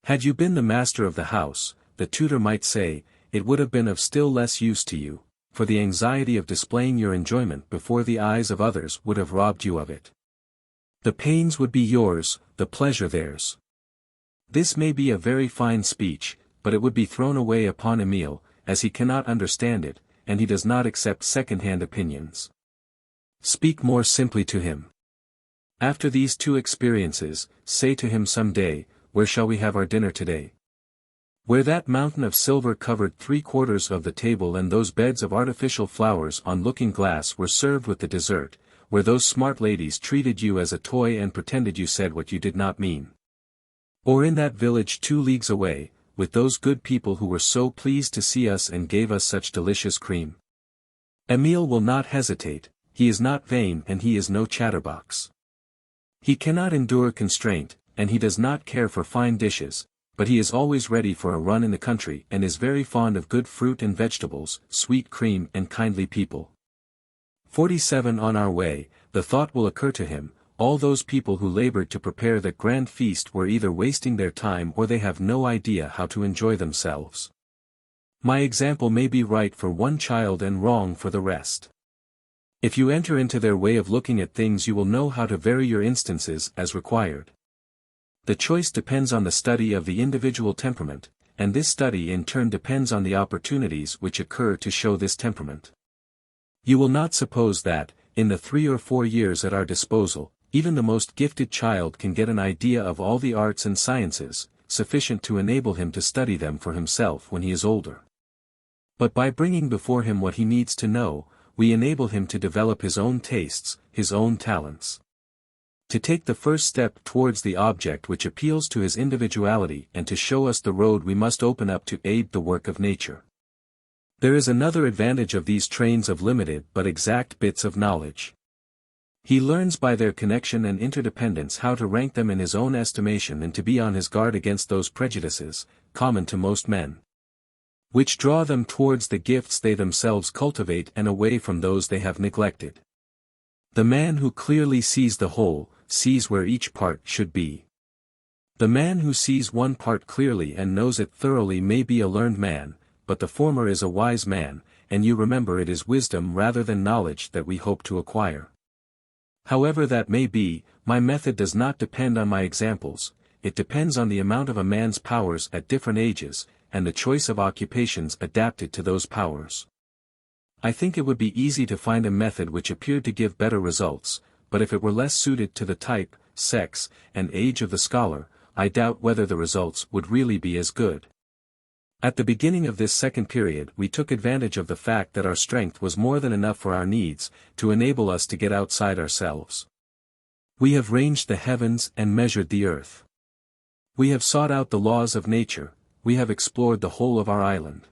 Had you been the master of the house, the tutor might say, it would have been of still less use to you, for the anxiety of displaying your enjoyment before the eyes of others would have robbed you of it. The pains would be yours, the pleasure theirs. This may be a very fine speech, but it would be thrown away upon Emile, as he cannot understand it, and he does not accept second-hand opinions. Speak more simply to him. After these 2 experiences, say to him some day, where shall we have our dinner today? Where that mountain of silver covered 3/4 of the table and those beds of artificial flowers on looking-glass were served with the dessert, where those smart ladies treated you as a toy and pretended you said what you did not mean. Or in that village 2 leagues away, with those good people who were so pleased to see us and gave us such delicious cream. Emile will not hesitate, he is not vain and he is no chatterbox. He cannot endure constraint, and he does not care for fine dishes, but he is always ready for a run in the country and is very fond of good fruit and vegetables, sweet cream and kindly people. 47 On our way, the thought will occur to him, all those people who labored to prepare that grand feast were either wasting their time or they have no idea how to enjoy themselves. My example may be right for one child and wrong for the rest. If you enter into their way of looking at things, you will know how to vary your instances as required. The choice depends on the study of the individual temperament, and this study in turn depends on the opportunities which occur to show this temperament. You will not suppose that, in the 3 or 4 years at our disposal, even the most gifted child can get an idea of all the arts and sciences, sufficient to enable him to study them for himself when he is older. But by bringing before him what he needs to know, we enable him to develop his own tastes, his own talents. To take the first step towards the object which appeals to his individuality and to show us the road we must open up to aid the work of nature. There is another advantage of these trains of limited but exact bits of knowledge. He learns by their connection and interdependence how to rank them in his own estimation and to be on his guard against those prejudices, common to most men, which draw them towards the gifts they themselves cultivate and away from those they have neglected. The man who clearly sees the whole, sees where each part should be. The man who sees one part clearly and knows it thoroughly may be a learned man, but the former is a wise man, and you remember it is wisdom rather than knowledge that we hope to acquire. However that may be, my method does not depend on my examples, it depends on the amount of a man's powers at different ages, and the choice of occupations adapted to those powers. I think it would be easy to find a method which appeared to give better results, but if it were less suited to the type, sex, and age of the scholar, I doubt whether the results would really be as good. At the beginning of this second period we took advantage of the fact that our strength was more than enough for our needs, to enable us to get outside ourselves. We have ranged the heavens and measured the earth. We have sought out the laws of nature, we have explored the whole of our island.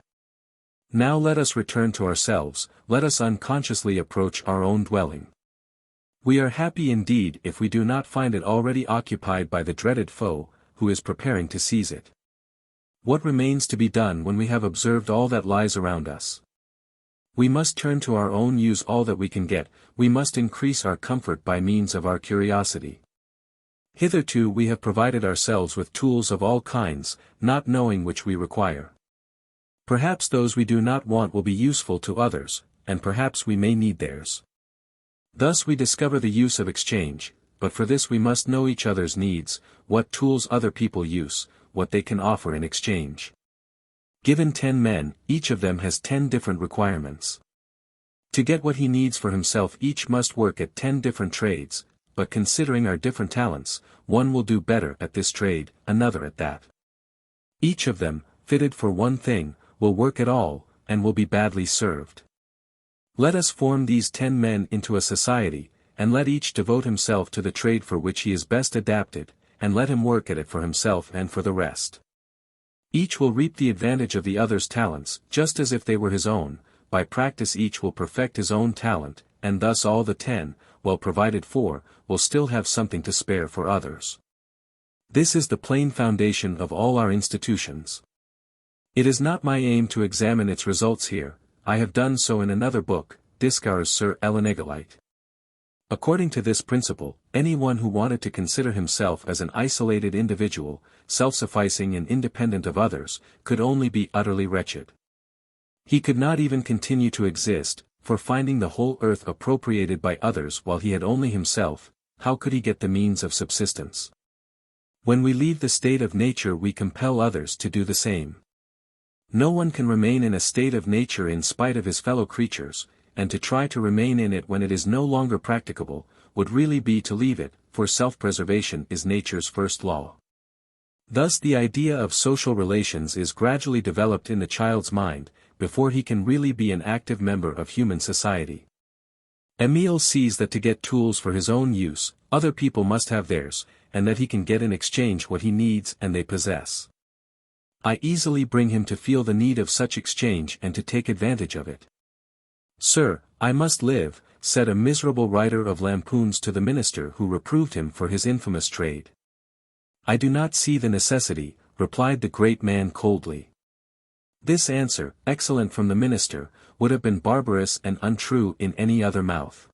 Now let us return to ourselves, let us unconsciously approach our own dwelling. We are happy indeed if we do not find it already occupied by the dreaded foe, who is preparing to seize it. What remains to be done when we have observed all that lies around us? We must turn to our own use all that we can get, we must increase our comfort by means of our curiosity. Hitherto we have provided ourselves with tools of all kinds, not knowing which we require. Perhaps those we do not want will be useful to others, and perhaps we may need theirs. Thus we discover the use of exchange, but for this we must know each other's needs, what tools other people use, what they can offer in exchange. Given 10 men, each of them has 10 different requirements. To get what he needs for himself each must work at 10 different trades, but considering our different talents, one will do better at this trade, another at that. Each of them, fitted for one thing, will work at all, and will be badly served. Let us form these 10 men into a society, and let each devote himself to the trade for which he is best adapted, and let him work at it for himself and for the rest. Each will reap the advantage of the other's talents, just as if they were his own, by practice each will perfect his own talent, and thus all the 10, well provided for, will still have something to spare for others. This is the plain foundation of all our institutions. It is not my aim to examine its results here, I have done so in another book, Discours sur l'Inégalité. According to this principle, anyone who wanted to consider himself as an isolated individual, self-sufficing and independent of others, could only be utterly wretched. He could not even continue to exist, for finding the whole earth appropriated by others while he had only himself, how could he get the means of subsistence? When we leave the state of nature we compel others to do the same. No one can remain in a state of nature in spite of his fellow creatures, and to try to remain in it when it is no longer practicable, would really be to leave it, for self-preservation is nature's first law. Thus the idea of social relations is gradually developed in the child's mind, before he can really be an active member of human society. Emile sees that to get tools for his own use, other people must have theirs, and that he can get in exchange what he needs and they possess. I easily bring him to feel the need of such exchange and to take advantage of it. "Sir, I must live," said a miserable writer of lampoons to the minister who reproved him for his infamous trade. "I do not see the necessity," replied the great man coldly. This answer, excellent from the minister, would have been barbarous and untrue in any other mouth.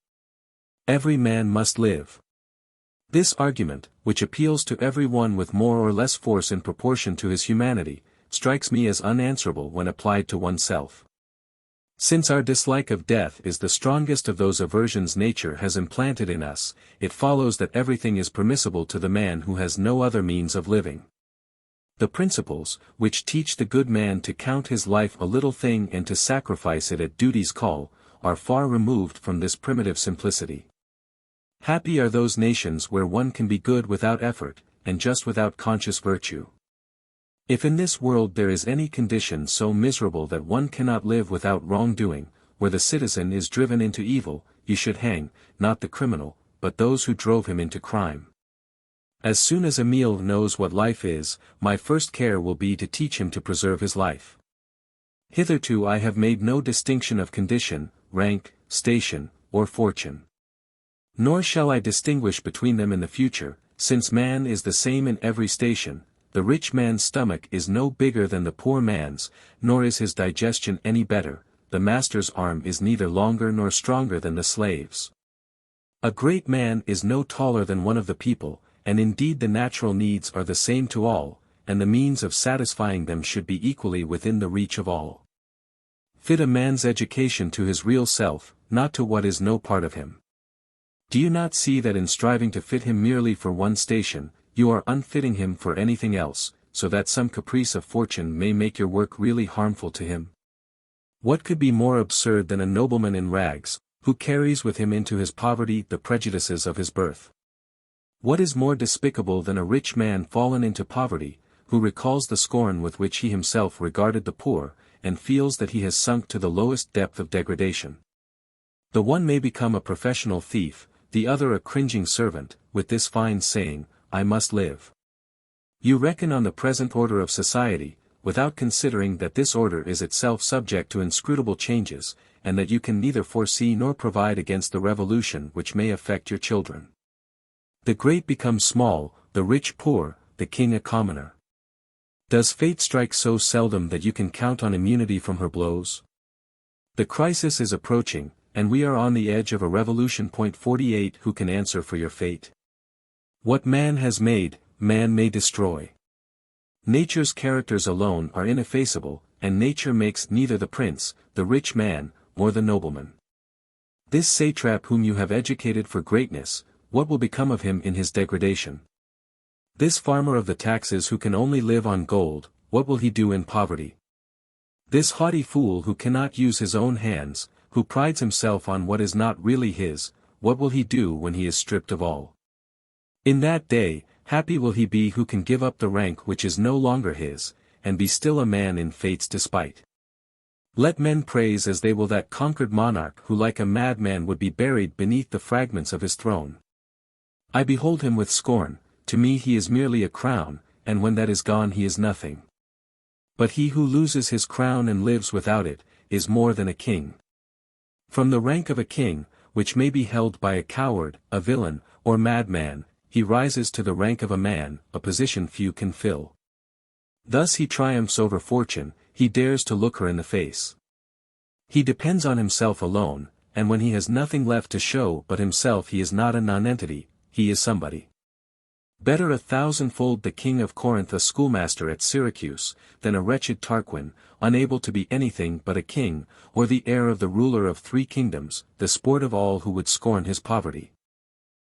Every man must live. This argument, which appeals to every one with more or less force in proportion to his humanity, strikes me as unanswerable when applied to oneself. Since our dislike of death is the strongest of those aversions nature has implanted in us, it follows that everything is permissible to the man who has no other means of living. The principles, which teach the good man to count his life a little thing and to sacrifice it at duty's call, are far removed from this primitive simplicity. Happy are those nations where one can be good without effort, and just without conscious virtue. If in this world there is any condition so miserable that one cannot live without wrongdoing, where the citizen is driven into evil, you should hang, not the criminal, but those who drove him into crime. As soon as Emile knows what life is, my first care will be to teach him to preserve his life. Hitherto I have made no distinction of condition, rank, station, or fortune. Nor shall I distinguish between them in the future, since man is the same in every station. The rich man's stomach is no bigger than the poor man's, nor is his digestion any better, the master's arm is neither longer nor stronger than the slave's. A great man is no taller than one of the people, and indeed the natural needs are the same to all, and the means of satisfying them should be equally within the reach of all. Fit a man's education to his real self, not to what is no part of him. Do you not see that in striving to fit him merely for one station, you are unfitting him for anything else, so that some caprice of fortune may make your work really harmful to him? What could be more absurd than a nobleman in rags, who carries with him into his poverty the prejudices of his birth? What is more despicable than a rich man fallen into poverty, who recalls the scorn with which he himself regarded the poor, and feels that he has sunk to the lowest depth of degradation? The one may become a professional thief, the other a cringing servant, with this fine saying, "I must live." You reckon on the present order of society, without considering that this order is itself subject to inscrutable changes, and that you can neither foresee nor provide against the revolution which may affect your children. The great become small, the rich poor, the king a commoner. Does fate strike so seldom that you can count on immunity from her blows? The crisis is approaching, and we are on the edge of a revolution. 48 Who can answer for your fate? What man has made, man may destroy. Nature's characters alone are ineffaceable, and nature makes neither the prince, the rich man, nor the nobleman. This satrap whom you have educated for greatness, what will become of him in his degradation? This farmer of the taxes who can only live on gold, what will he do in poverty? This haughty fool who cannot use his own hands, who prides himself on what is not really his, what will he do when he is stripped of all? In that day, happy will he be who can give up the rank which is no longer his, and be still a man in fate's despite. Let men praise as they will that conquered monarch who like a madman would be buried beneath the fragments of his throne. I behold him with scorn, to me he is merely a crown, and when that is gone he is nothing. But he who loses his crown and lives without it, is more than a king. From the rank of a king, which may be held by a coward, a villain, or madman, he rises to the rank of a man, a position few can fill. Thus he triumphs over fortune, he dares to look her in the face. He depends on himself alone, and when he has nothing left to show but himself he is not a nonentity, he is somebody. Better 1,000-fold the king of Corinth a schoolmaster at Syracuse, than a wretched Tarquin, unable to be anything but a king, or the heir of the ruler of 3 kingdoms, the sport of all who would scorn his poverty.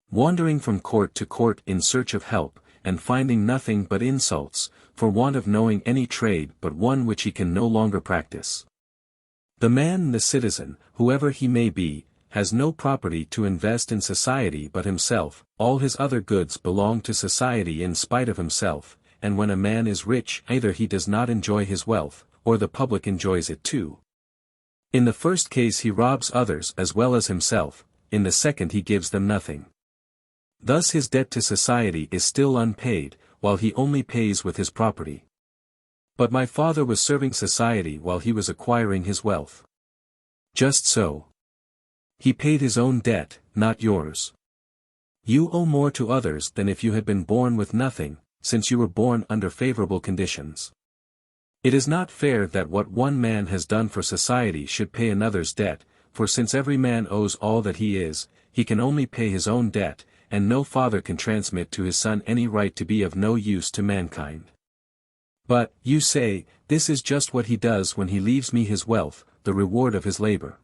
Wandering from court to court in search of help, and finding nothing but insults, for want of knowing any trade but one which he can no longer practice. The man, the citizen, whoever he may be, has no property to invest in society but himself, all his other goods belong to society in spite of himself, and when a man is rich either he does not enjoy his wealth, or the public enjoys it too. In the first case he robs others as well as himself, in the second he gives them nothing. Thus his debt to society is still unpaid, while he only pays with his property. But my father was serving society while he was acquiring his wealth. Just so. He paid his own debt, not yours. You owe more to others than if you had been born with nothing, since you were born under favorable conditions. It is not fair that what one man has done for society should pay another's debt, for since every man owes all that he is, he can only pay his own debt, and no father can transmit to his son any right to be of no use to mankind. But, you say, this is just what he does when he leaves me his wealth, the reward of his labor.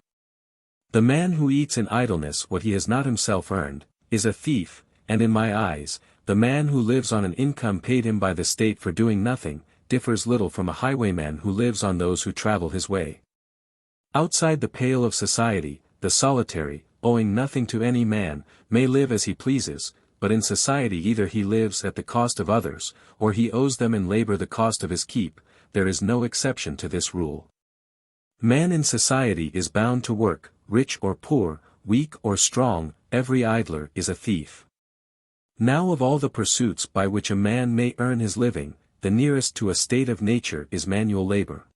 The man who eats in idleness what he has not himself earned, is a thief, and in my eyes, the man who lives on an income paid him by the state for doing nothing, differs little from a highwayman who lives on those who travel his way. Outside the pale of society, the solitary, owing nothing to any man, may live as he pleases, but in society either he lives at the cost of others, or he owes them in labor the cost of his keep. There is no exception to this rule. Man in society is bound to work, rich or poor, weak or strong, every idler is a thief. Now of all the pursuits by which a man may earn his living, the nearest to a state of nature is manual labor.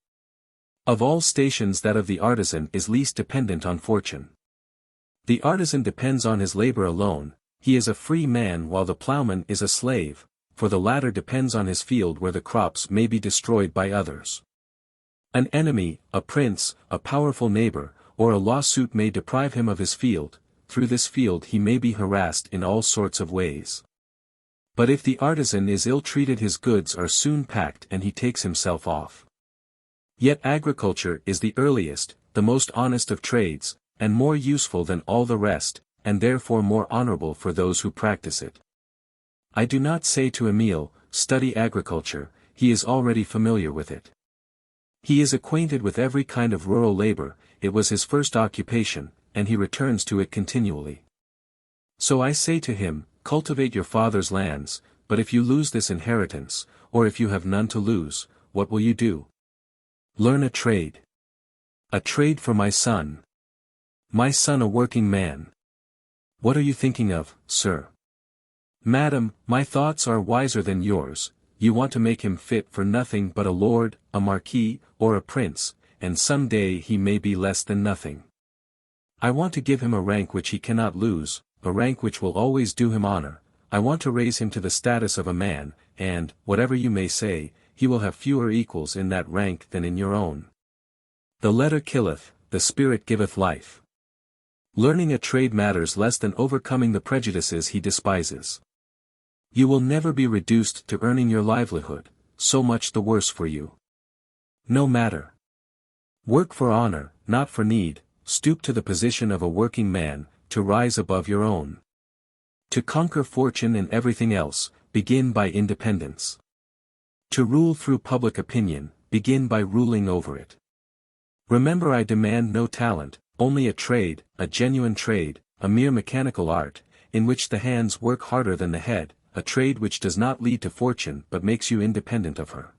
Of all stations that of the artisan is least dependent on fortune. The artisan depends on his labor alone, he is a free man while the plowman is a slave, for the latter depends on his field where the crops may be destroyed by others. An enemy, a prince, a powerful neighbor, or a lawsuit may deprive him of his field, through this field he may be harassed in all sorts of ways. But if the artisan is ill-treated his goods are soon packed and he takes himself off. Yet agriculture is the earliest, the most honest of trades, and more useful than all the rest, and therefore more honorable for those who practice it. I do not say to Emile, study agriculture, he is already familiar with it. He is acquainted with every kind of rural labor, it was his first occupation, and he returns to it continually. So I say to him, cultivate your father's lands, but if you lose this inheritance, or if you have none to lose, what will you do? Learn a trade. A trade for my son. My son a working man. What are you thinking of, sir? Madam, my thoughts are wiser than yours, you want to make him fit for nothing but a lord, a marquis, or a prince, and some day he may be less than nothing. I want to give him a rank which he cannot lose, a rank which will always do him honor. I want to raise him to the status of a man, and, whatever you may say, he will have fewer equals in that rank than in your own. The letter killeth, the spirit giveth life. Learning a trade matters less than overcoming the prejudices he despises. You will never be reduced to earning your livelihood, so much the worse for you. No matter. Work for honor, not for need, stoop to the position of a working man, to rise above your own. To conquer fortune and everything else, begin by independence. To rule through public opinion, begin by ruling over it. Remember I demand no talent, only a trade, a genuine trade, a mere mechanical art, in which the hands work harder than the head, a trade which does not lead to fortune but makes you independent of her.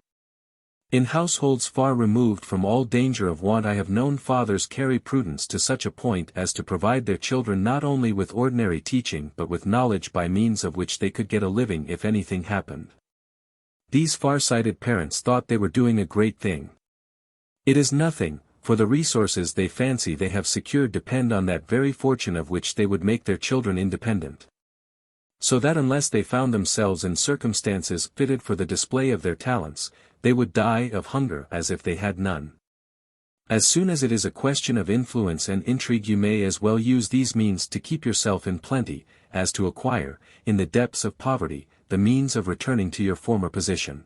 In households far removed from all danger of want I have known fathers carry prudence to such a point as to provide their children not only with ordinary teaching but with knowledge by means of which they could get a living if anything happened. These far-sighted parents thought they were doing a great thing. It is nothing, for the resources they fancy they have secured depend on that very fortune of which they would make their children independent. So that unless they found themselves in circumstances fitted for the display of their talents, they would die of hunger as if they had none. As soon as it is a question of influence and intrigue you may as well use these means to keep yourself in plenty, as to acquire, in the depths of poverty, the means of returning to your former position.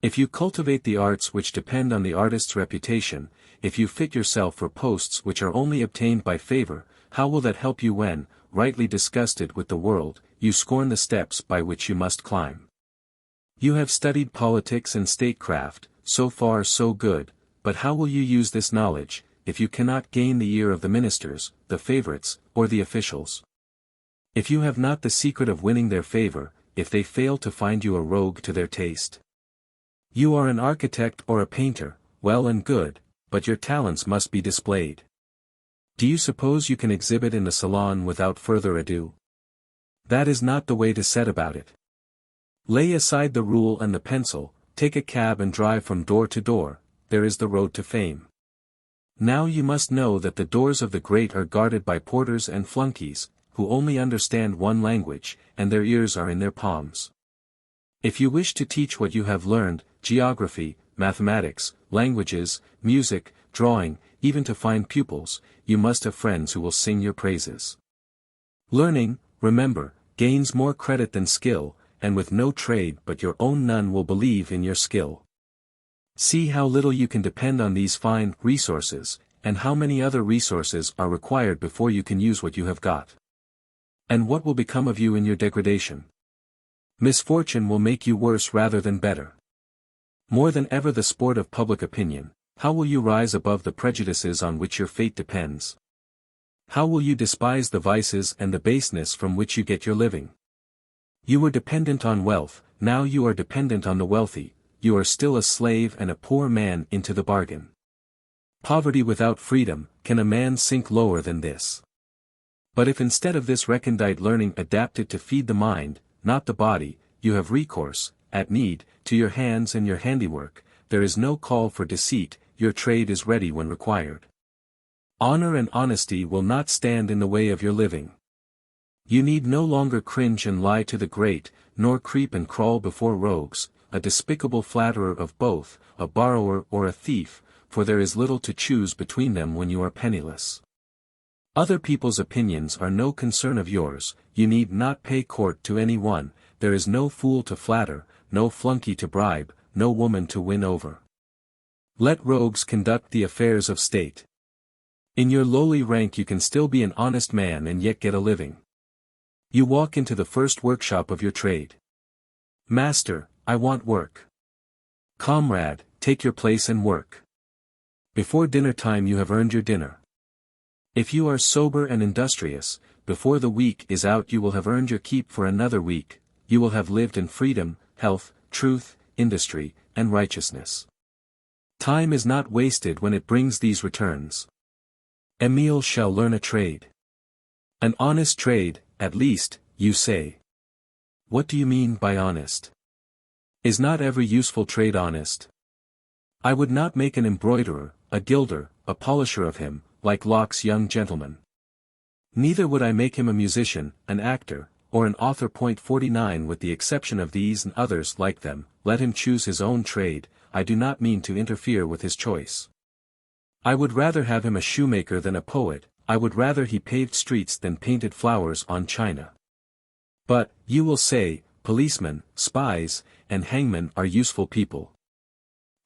If you cultivate the arts which depend on the artist's reputation, if you fit yourself for posts which are only obtained by favor, how will that help you when, rightly disgusted with the world, you scorn the steps by which you must climb? You have studied politics and statecraft, so far so good, but how will you use this knowledge, if you cannot gain the ear of the ministers, the favorites, or the officials? If you have not the secret of winning their favor, if they fail to find you a rogue to their taste? You are an architect or a painter, well and good, but your talents must be displayed. Do you suppose you can exhibit in the salon without further ado? That is not the way to set about it. Lay aside the rule and the pencil, take a cab and drive from door to door, there is the road to fame. Now you must know that the doors of the great are guarded by porters and flunkies, who only understand one language, and their ears are in their palms. If you wish to teach what you have learned, geography, mathematics, languages, music, drawing, even to find pupils, you must have friends who will sing your praises. Learning, remember, gains more credit than skill, and with no trade but your own none will believe in your skill. See how little you can depend on these fine resources, and how many other resources are required before you can use what you have got. And what will become of you in your degradation? Misfortune will make you worse rather than better. More than ever the sport of public opinion, how will you rise above the prejudices on which your fate depends? How will you despise the vices and the baseness from which you get your living? You were dependent on wealth, now you are dependent on the wealthy, you are still a slave and a poor man into the bargain. Poverty without freedom, can a man sink lower than this? But if instead of this recondite learning adapted to feed the mind, not the body, you have recourse, at need, to your hands and your handiwork, there is no call for deceit, your trade is ready when required. Honor and honesty will not stand in the way of your living. You need no longer cringe and lie to the great, nor creep and crawl before rogues, a despicable flatterer of both, a borrower or a thief, for there is little to choose between them when you are penniless. Other people's opinions are no concern of yours, you need not pay court to any one, there is no fool to flatter, no flunky to bribe, no woman to win over. Let rogues conduct the affairs of state. In your lowly rank you can still be an honest man and yet get a living. You walk into the first workshop of your trade. Master, I want work. Comrade, take your place and work. Before dinner time you have earned your dinner. If you are sober and industrious, before the week is out you will have earned your keep for another week, you will have lived in freedom, health, truth, industry, and righteousness. Time is not wasted when it brings these returns. Emile shall learn a trade. An honest trade, at least, you say. What do you mean by honest? Is not every useful trade honest? I would not make an embroiderer, a gilder, a polisher of him, like Locke's young gentleman. Neither would I make him a musician, an actor, or an author. 49 With the exception of these and others like them, let him choose his own trade, I do not mean to interfere with his choice. I would rather have him a shoemaker than a poet, I would rather he paved streets than painted flowers on china. But, you will say, policemen, spies, and hangmen are useful people.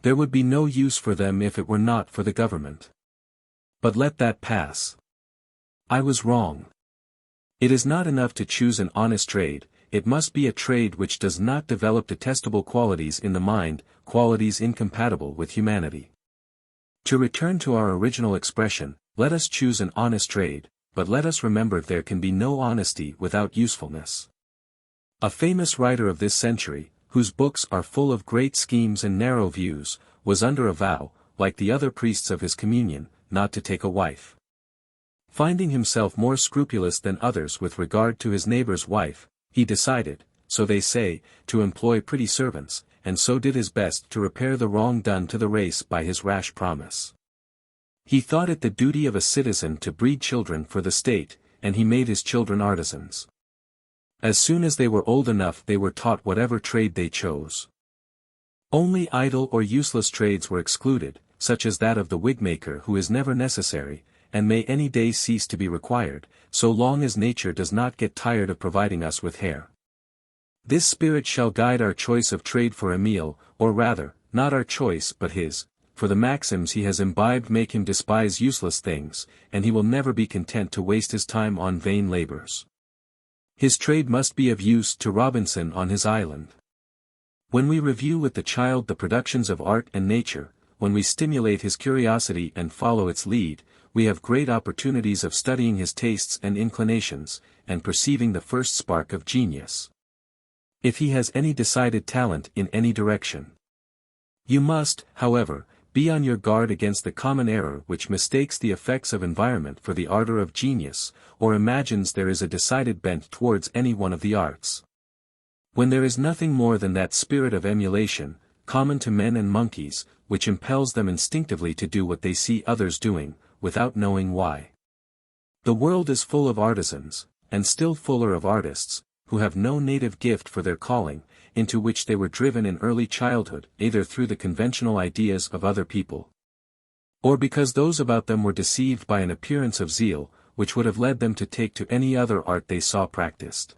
There would be no use for them if it were not for the government. But let that pass. I was wrong. It is not enough to choose an honest trade, it must be a trade which does not develop detestable qualities in the mind, qualities incompatible with humanity. To return to our original expression, let us choose an honest trade, but let us remember there can be no honesty without usefulness. A famous writer of this century, whose books are full of great schemes and narrow views, was under a vow, like the other priests of his communion, not to take a wife. Finding himself more scrupulous than others with regard to his neighbor's wife, he decided, so they say, to employ pretty servants, and so did his best to repair the wrong done to the race by his rash promise. He thought it the duty of a citizen to breed children for the state, and he made his children artisans. As soon as they were old enough they were taught whatever trade they chose. Only idle or useless trades were excluded, such as that of the wigmaker who is never necessary, and may any day cease to be required, so long as nature does not get tired of providing us with hair. This spirit shall guide our choice of trade for Emile, or rather, not our choice but his, for the maxims he has imbibed make him despise useless things, and he will never be content to waste his time on vain labors. His trade must be of use to Robinson on his island. When we review with the child the productions of art and nature, when we stimulate his curiosity and follow its lead, we have great opportunities of studying his tastes and inclinations, and perceiving the first spark of genius. If he has any decided talent in any direction. You must, however, be on your guard against the common error which mistakes the effects of environment for the ardor of genius, or imagines there is a decided bent towards any one of the arts. When there is nothing more than that spirit of emulation, common to men and monkeys, which impels them instinctively to do what they see others doing, without knowing why. The world is full of artisans, and still fuller of artists, who have no native gift for their calling, into which they were driven in early childhood, either through the conventional ideas of other people, or because those about them were deceived by an appearance of zeal, which would have led them to take to any other art they saw practiced.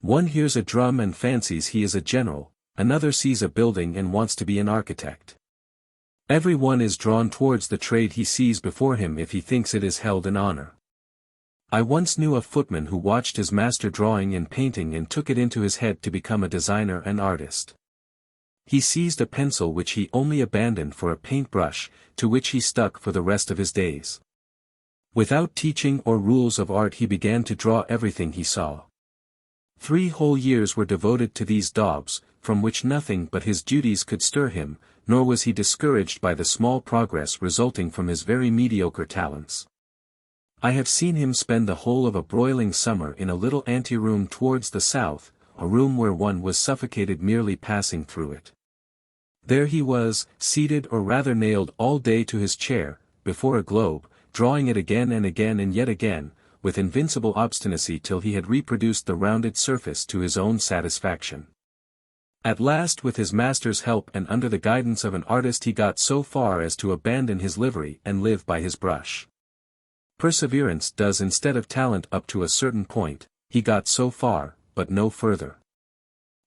One hears a drum and fancies he is a general, another sees a building and wants to be an architect. Every one is drawn towards the trade he sees before him if he thinks it is held in honor. I once knew a footman who watched his master drawing and painting and took it into his head to become a designer and artist. He seized a pencil which he only abandoned for a paintbrush, to which he stuck for the rest of his days. Without teaching or rules of art he began to draw everything he saw. 3 whole years were devoted to these daubs, from which nothing but his duties could stir him, nor was he discouraged by the small progress resulting from his very mediocre talents. I have seen him spend the whole of a broiling summer in a little anteroom towards the south, a room where one was suffocated merely passing through it. There he was, seated or rather nailed all day to his chair, before a globe, drawing it again and yet again, with invincible obstinacy till he had reproduced the rounded surface to his own satisfaction. At last with his master's help and under the guidance of an artist he got so far as to abandon his livery and live by his brush. Perseverance does instead of talent up to a certain point, he got so far, but no further.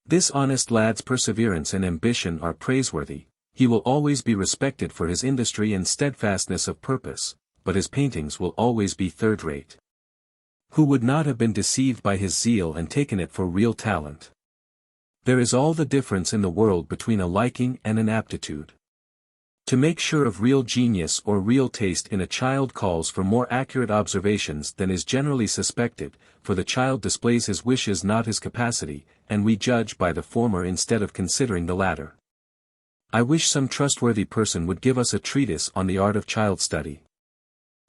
This honest lad's perseverance and ambition are praiseworthy, he will always be respected for his industry and steadfastness of purpose, but his paintings will always be third-rate. Who would not have been deceived by his zeal and taken it for real talent? There is all the difference in the world between a liking and an aptitude. To make sure of real genius or real taste in a child calls for more accurate observations than is generally suspected, for the child displays his wishes not his capacity, and we judge by the former instead of considering the latter. I wish some trustworthy person would give us a treatise on the art of child study.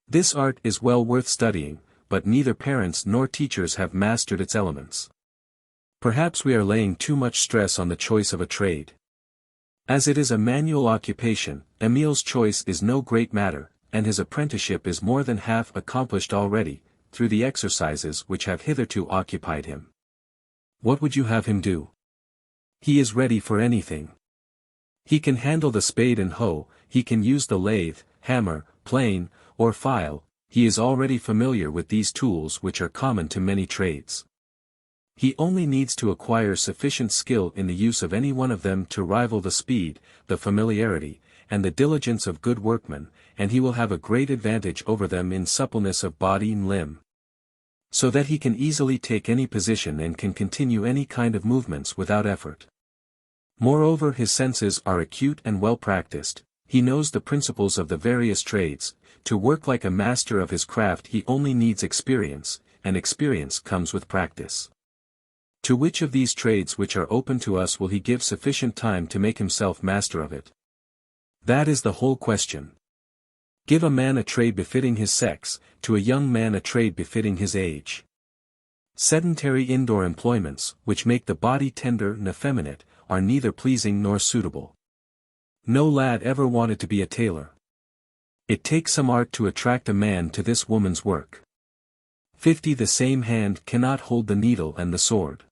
This art is well worth studying, but neither parents nor teachers have mastered its elements. Perhaps we are laying too much stress on the choice of a trade. As it is a manual occupation, Emile's choice is no great matter, and his apprenticeship is more than half accomplished already, through the exercises which have hitherto occupied him. What would you have him do? He is ready for anything. He can handle the spade and hoe, he can use the lathe, hammer, plane, or file, he is already familiar with these tools which are common to many trades. He only needs to acquire sufficient skill in the use of any one of them to rival the speed, the familiarity, and the diligence of good workmen, and he will have a great advantage over them in suppleness of body and limb. So that he can easily take any position and can continue any kind of movements without effort. Moreover, his senses are acute and well practiced, he knows the principles of the various trades. To work like a master of his craft he only needs experience, and experience comes with practice. To which of these trades which are open to us will he give sufficient time to make himself master of it? That is the whole question. Give a man a trade befitting his sex, to a young man a trade befitting his age. Sedentary indoor employments, which make the body tender and effeminate, are neither pleasing nor suitable. No lad ever wanted to be a tailor. It takes some art to attract a man to this woman's work. 50 The same hand cannot hold the needle and the sword.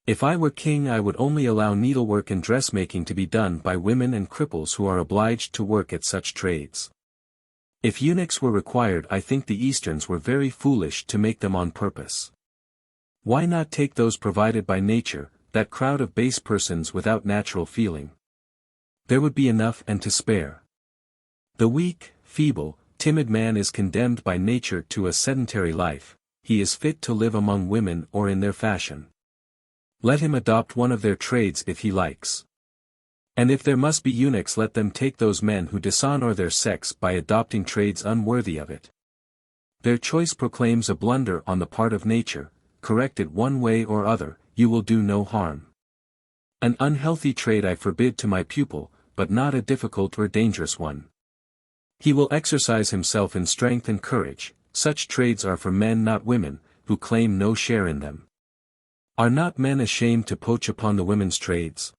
If I were king I would only allow needlework and dressmaking to be done by women and cripples who are obliged to work at such trades. If eunuchs were required I think the Easterns were very foolish to make them on purpose. Why not take those provided by nature, that crowd of base persons without natural feeling? There would be enough and to spare. The weak, feeble, timid man is condemned by nature to a sedentary life, he is fit to live among women or in their fashion. Let him adopt one of their trades if he likes. And if there must be eunuchs let them take those men who dishonor their sex by adopting trades unworthy of it. Their choice proclaims a blunder on the part of nature, correct it one way or other, you will do no harm. An unhealthy trade I forbid to my pupil, but not a difficult or dangerous one. He will exercise himself in strength and courage, such trades are for men not women, who claim no share in them. Are not men ashamed to poach upon the women's trades?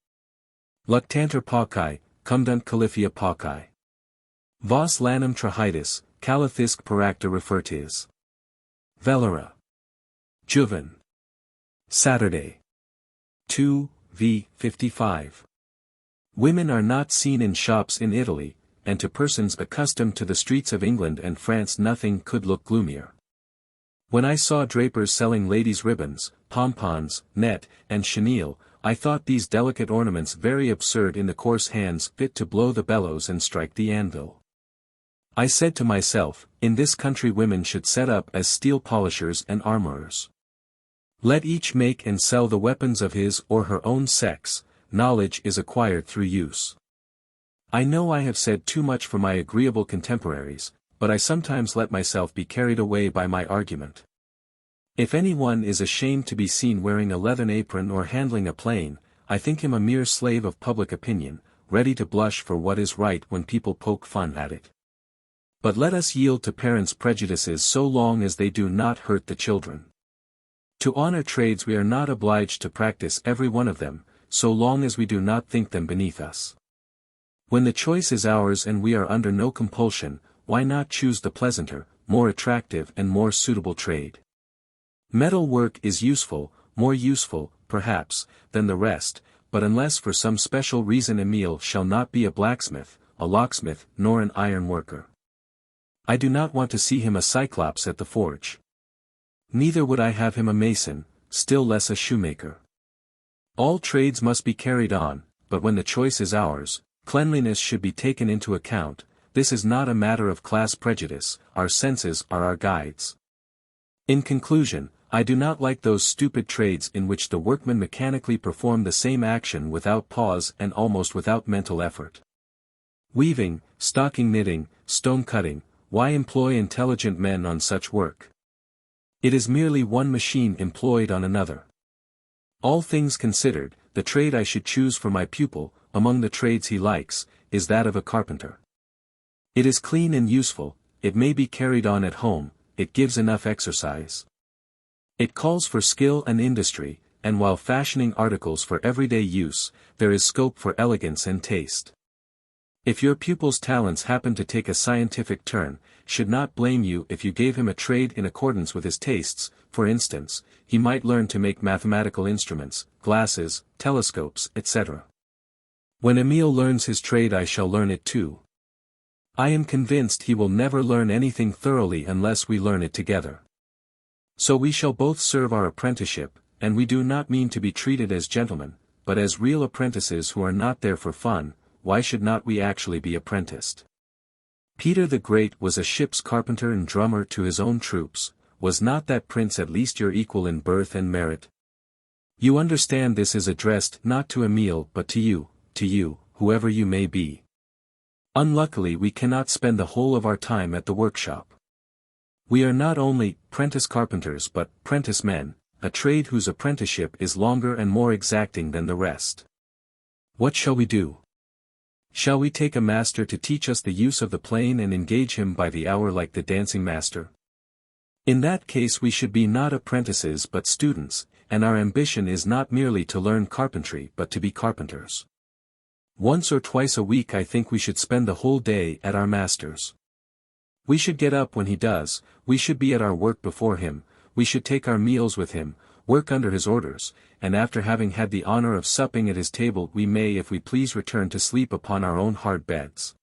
Luctanter pauci, cumdunt califia pauci. Vos lanum trahitis, calithisc paracta refertis. Velera. Juven. Saturday. 2. v. 55. Women are not seen in shops in Italy, and to persons accustomed to the streets of England and France nothing could look gloomier. When I saw drapers selling ladies' ribbons, pompons, net, and chenille, I thought these delicate ornaments very absurd in the coarse hands fit to blow the bellows and strike the anvil. I said to myself, in this country women should set up as steel polishers and armorers. Let each make and sell the weapons of his or her own sex. Knowledge is acquired through use. I know I have said too much for my agreeable contemporaries, but I sometimes let myself be carried away by my argument. If anyone is ashamed to be seen wearing a leathern apron or handling a plane, I think him a mere slave of public opinion, ready to blush for what is right when people poke fun at it. But let us yield to parents' prejudices so long as they do not hurt the children. To honor trades we are not obliged to practice every one of them, so long as we do not think them beneath us. When the choice is ours and we are under no compulsion, why not choose the pleasanter, more attractive and more suitable trade? Metal work is useful, more useful, perhaps, than the rest, but unless for some special reason Emile shall not be a blacksmith, a locksmith, nor an iron worker. I do not want to see him a cyclops at the forge. Neither would I have him a mason, still less a shoemaker. All trades must be carried on, but when the choice is ours, cleanliness should be taken into account. This is not a matter of class prejudice, our senses are our guides. In conclusion, I do not like those stupid trades in which the workmen mechanically perform the same action without pause and almost without mental effort. Weaving, stocking knitting, stone cutting, why employ intelligent men on such work? It is merely one machine employed on another. All things considered, the trade I should choose for my pupil, among the trades he likes, is that of a carpenter. It is clean and useful, it may be carried on at home, it gives enough exercise. It calls for skill and industry, and while fashioning articles for everyday use, there is scope for elegance and taste. If your pupil's talents happen to take a scientific turn, should not blame you if you gave him a trade in accordance with his tastes. For instance, he might learn to make mathematical instruments, glasses, telescopes, etc. When Emile learns his trade I shall learn it too. I am convinced he will never learn anything thoroughly unless we learn it together. So we shall both serve our apprenticeship, and we do not mean to be treated as gentlemen, but as real apprentices who are not there for fun. Why should not we actually be apprenticed? Peter the Great was a ship's carpenter and drummer to his own troops. Was not that prince at least your equal in birth and merit? You understand this is addressed not to Emile but to you, whoever you may be. Unluckily we cannot spend the whole of our time at the workshop. We are not only prentice carpenters but prentice men, a trade whose apprenticeship is longer and more exacting than the rest. What shall we do? Shall we take a master to teach us the use of the plane and engage him by the hour like the dancing master? In that case we should be not apprentices but students, and our ambition is not merely to learn carpentry but to be carpenters. Once or twice a week I think we should spend the whole day at our master's. We should get up when he does, we should be at our work before him, we should take our meals with him, work under his orders, and after having had the honor of supping at his table we may if we please return to sleep upon our own hard beds.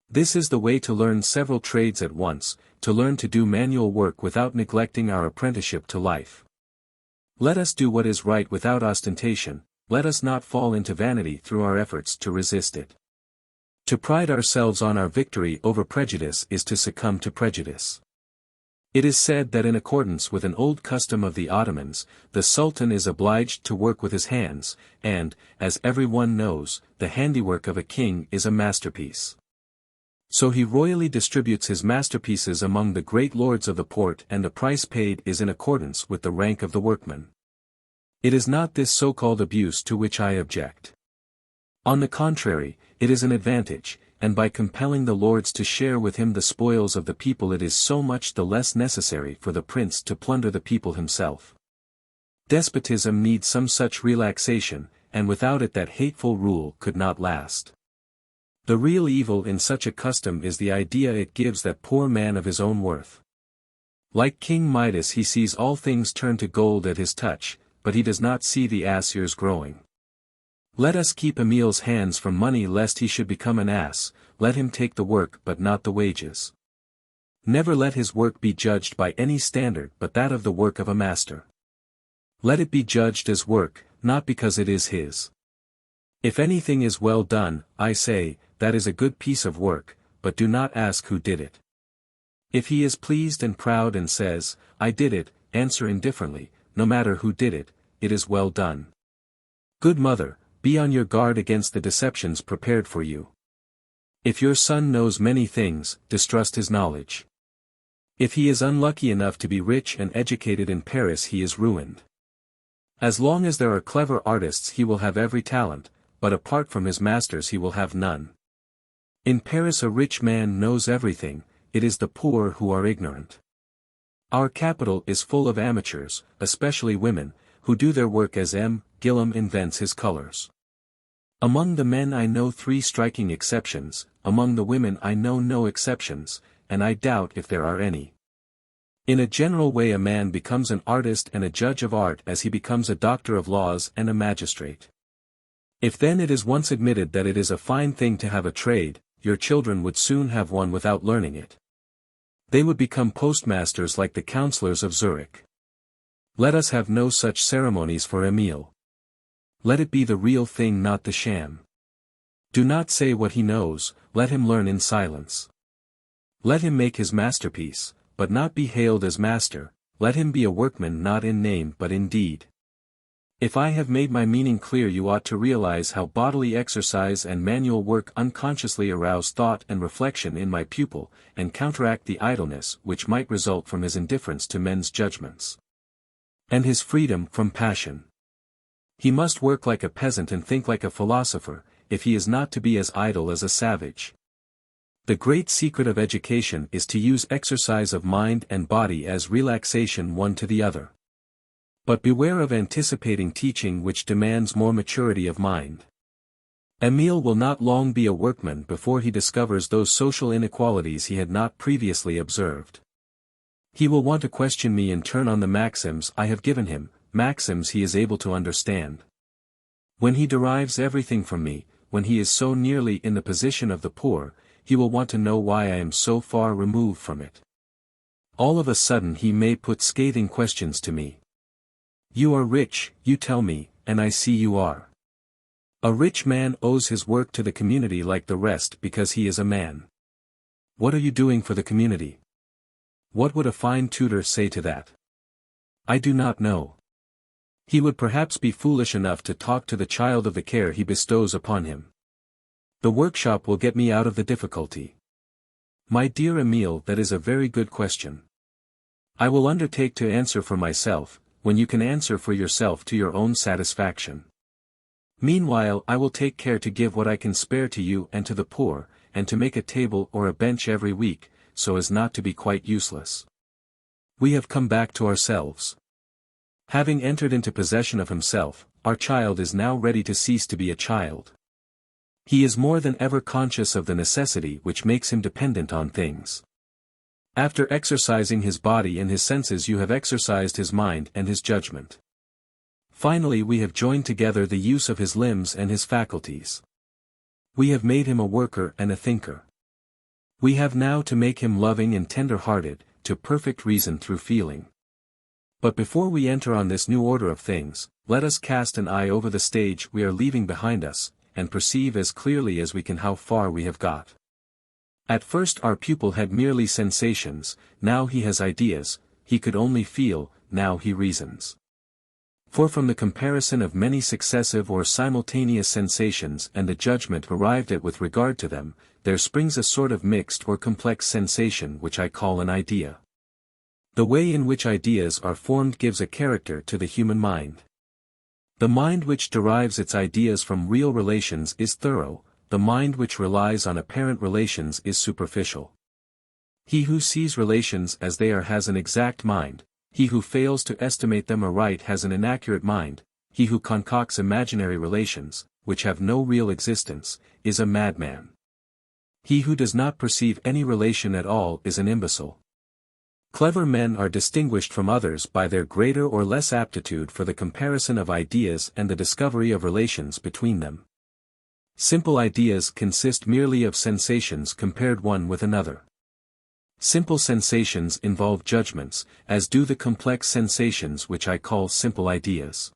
This is the way to learn several trades at once, to learn to do manual work without neglecting our apprenticeship to life. Let us do what is right without ostentation, let us not fall into vanity through our efforts to resist it. To pride ourselves on our victory over prejudice is to succumb to prejudice. It is said that in accordance with an old custom of the Ottomans, the Sultan is obliged to work with his hands, and, as everyone knows, the handiwork of a king is a masterpiece. So he royally distributes his masterpieces among the great lords of the port and the price paid is in accordance with the rank of the workman. It is not this so-called abuse to which I object. On the contrary, it is an advantage, and by compelling the lords to share with him the spoils of the people it is so much the less necessary for the prince to plunder the people himself. Despotism needs some such relaxation, and without it that hateful rule could not last. The real evil in such a custom is the idea it gives that poor man of his own worth. Like King Midas he sees all things turn to gold at his touch, but he does not see the ass ears growing. Let us keep Emile's hands from money lest he should become an ass, let him take the work but not the wages. Never let his work be judged by any standard but that of the work of a master. Let it be judged as work, not because it is his. If anything is well done, I say, that is a good piece of work, but do not ask who did it. If he is pleased and proud and says, I did it, answer indifferently, no matter who did it, it is well done. Good mother, be on your guard against the deceptions prepared for you. If your son knows many things, distrust his knowledge. If he is unlucky enough to be rich and educated in Paris, he is ruined. As long as there are clever artists he will have every talent, but apart from his masters he will have none. In Paris a rich man knows everything, it is the poor who are ignorant. Our capital is full of amateurs, especially women, who do their work as M. Gillam invents his colors. Among the men I know 3 striking exceptions, among the women I know no exceptions, and I doubt if there are any. In a general way a man becomes an artist and a judge of art as he becomes a doctor of laws and a magistrate. If then it is once admitted that it is a fine thing to have a trade, your children would soon have one without learning it. They would become postmasters like the councillors of Zurich. Let us have no such ceremonies for Emile. Let it be the real thing, not the sham. Do not say what he knows, let him learn in silence. Let him make his masterpiece, but not be hailed as master, let him be a workman not in name but in deed. If I have made my meaning clear, you ought to realize how bodily exercise and manual work unconsciously arouse thought and reflection in my pupil, and counteract the idleness which might result from his indifference to men's judgments. And his freedom from passion. He must work like a peasant and think like a philosopher, if he is not to be as idle as a savage. The great secret of education is to use exercise of mind and body as relaxation one to the other. But beware of anticipating teaching which demands more maturity of mind. Emile will not long be a workman before he discovers those social inequalities he had not previously observed. He will want to question me in turn on the maxims I have given him, maxims he is able to understand. When he derives everything from me, when he is so nearly in the position of the poor, he will want to know why I am so far removed from it. All of a sudden he may put scathing questions to me. You are rich, you tell me, and I see you are. A rich man owes his work to the community like the rest because he is a man. What are you doing for the community? What would a fine tutor say to that? I do not know. He would perhaps be foolish enough to talk to the child of the care he bestows upon him. The workshop will get me out of the difficulty. My dear Emile, that is a very good question. I will undertake to answer for myself, when you can answer for yourself to your own satisfaction. Meanwhile I will take care to give what I can spare to you and to the poor, and to make a table or a bench every week, so as not to be quite useless. We have come back to ourselves. Having entered into possession of himself, our child is now ready to cease to be a child. He is more than ever conscious of the necessity which makes him dependent on things. After exercising his body and his senses you have exercised his mind and his judgment. Finally we have joined together the use of his limbs and his faculties. We have made him a worker and a thinker. We have now to make him loving and tender-hearted, to perfect reason through feeling. But before we enter on this new order of things, let us cast an eye over the stage we are leaving behind us, and perceive as clearly as we can how far we have got. At first our pupil had merely sensations, now he has ideas, he could only feel, now he reasons. For from the comparison of many successive or simultaneous sensations and the judgment arrived at with regard to them, there springs a sort of mixed or complex sensation which I call an idea. The way in which ideas are formed gives a character to the human mind. The mind which derives its ideas from real relations is thorough, the mind which relies on apparent relations is superficial. He who sees relations as they are has an exact mind, he who fails to estimate them aright has an inaccurate mind, he who concocts imaginary relations, which have no real existence, is a madman. He who does not perceive any relation at all is an imbecile. Clever men are distinguished from others by their greater or less aptitude for the comparison of ideas and the discovery of relations between them. Simple ideas consist merely of sensations compared one with another. Simple sensations involve judgments, as do the complex sensations which I call simple ideas.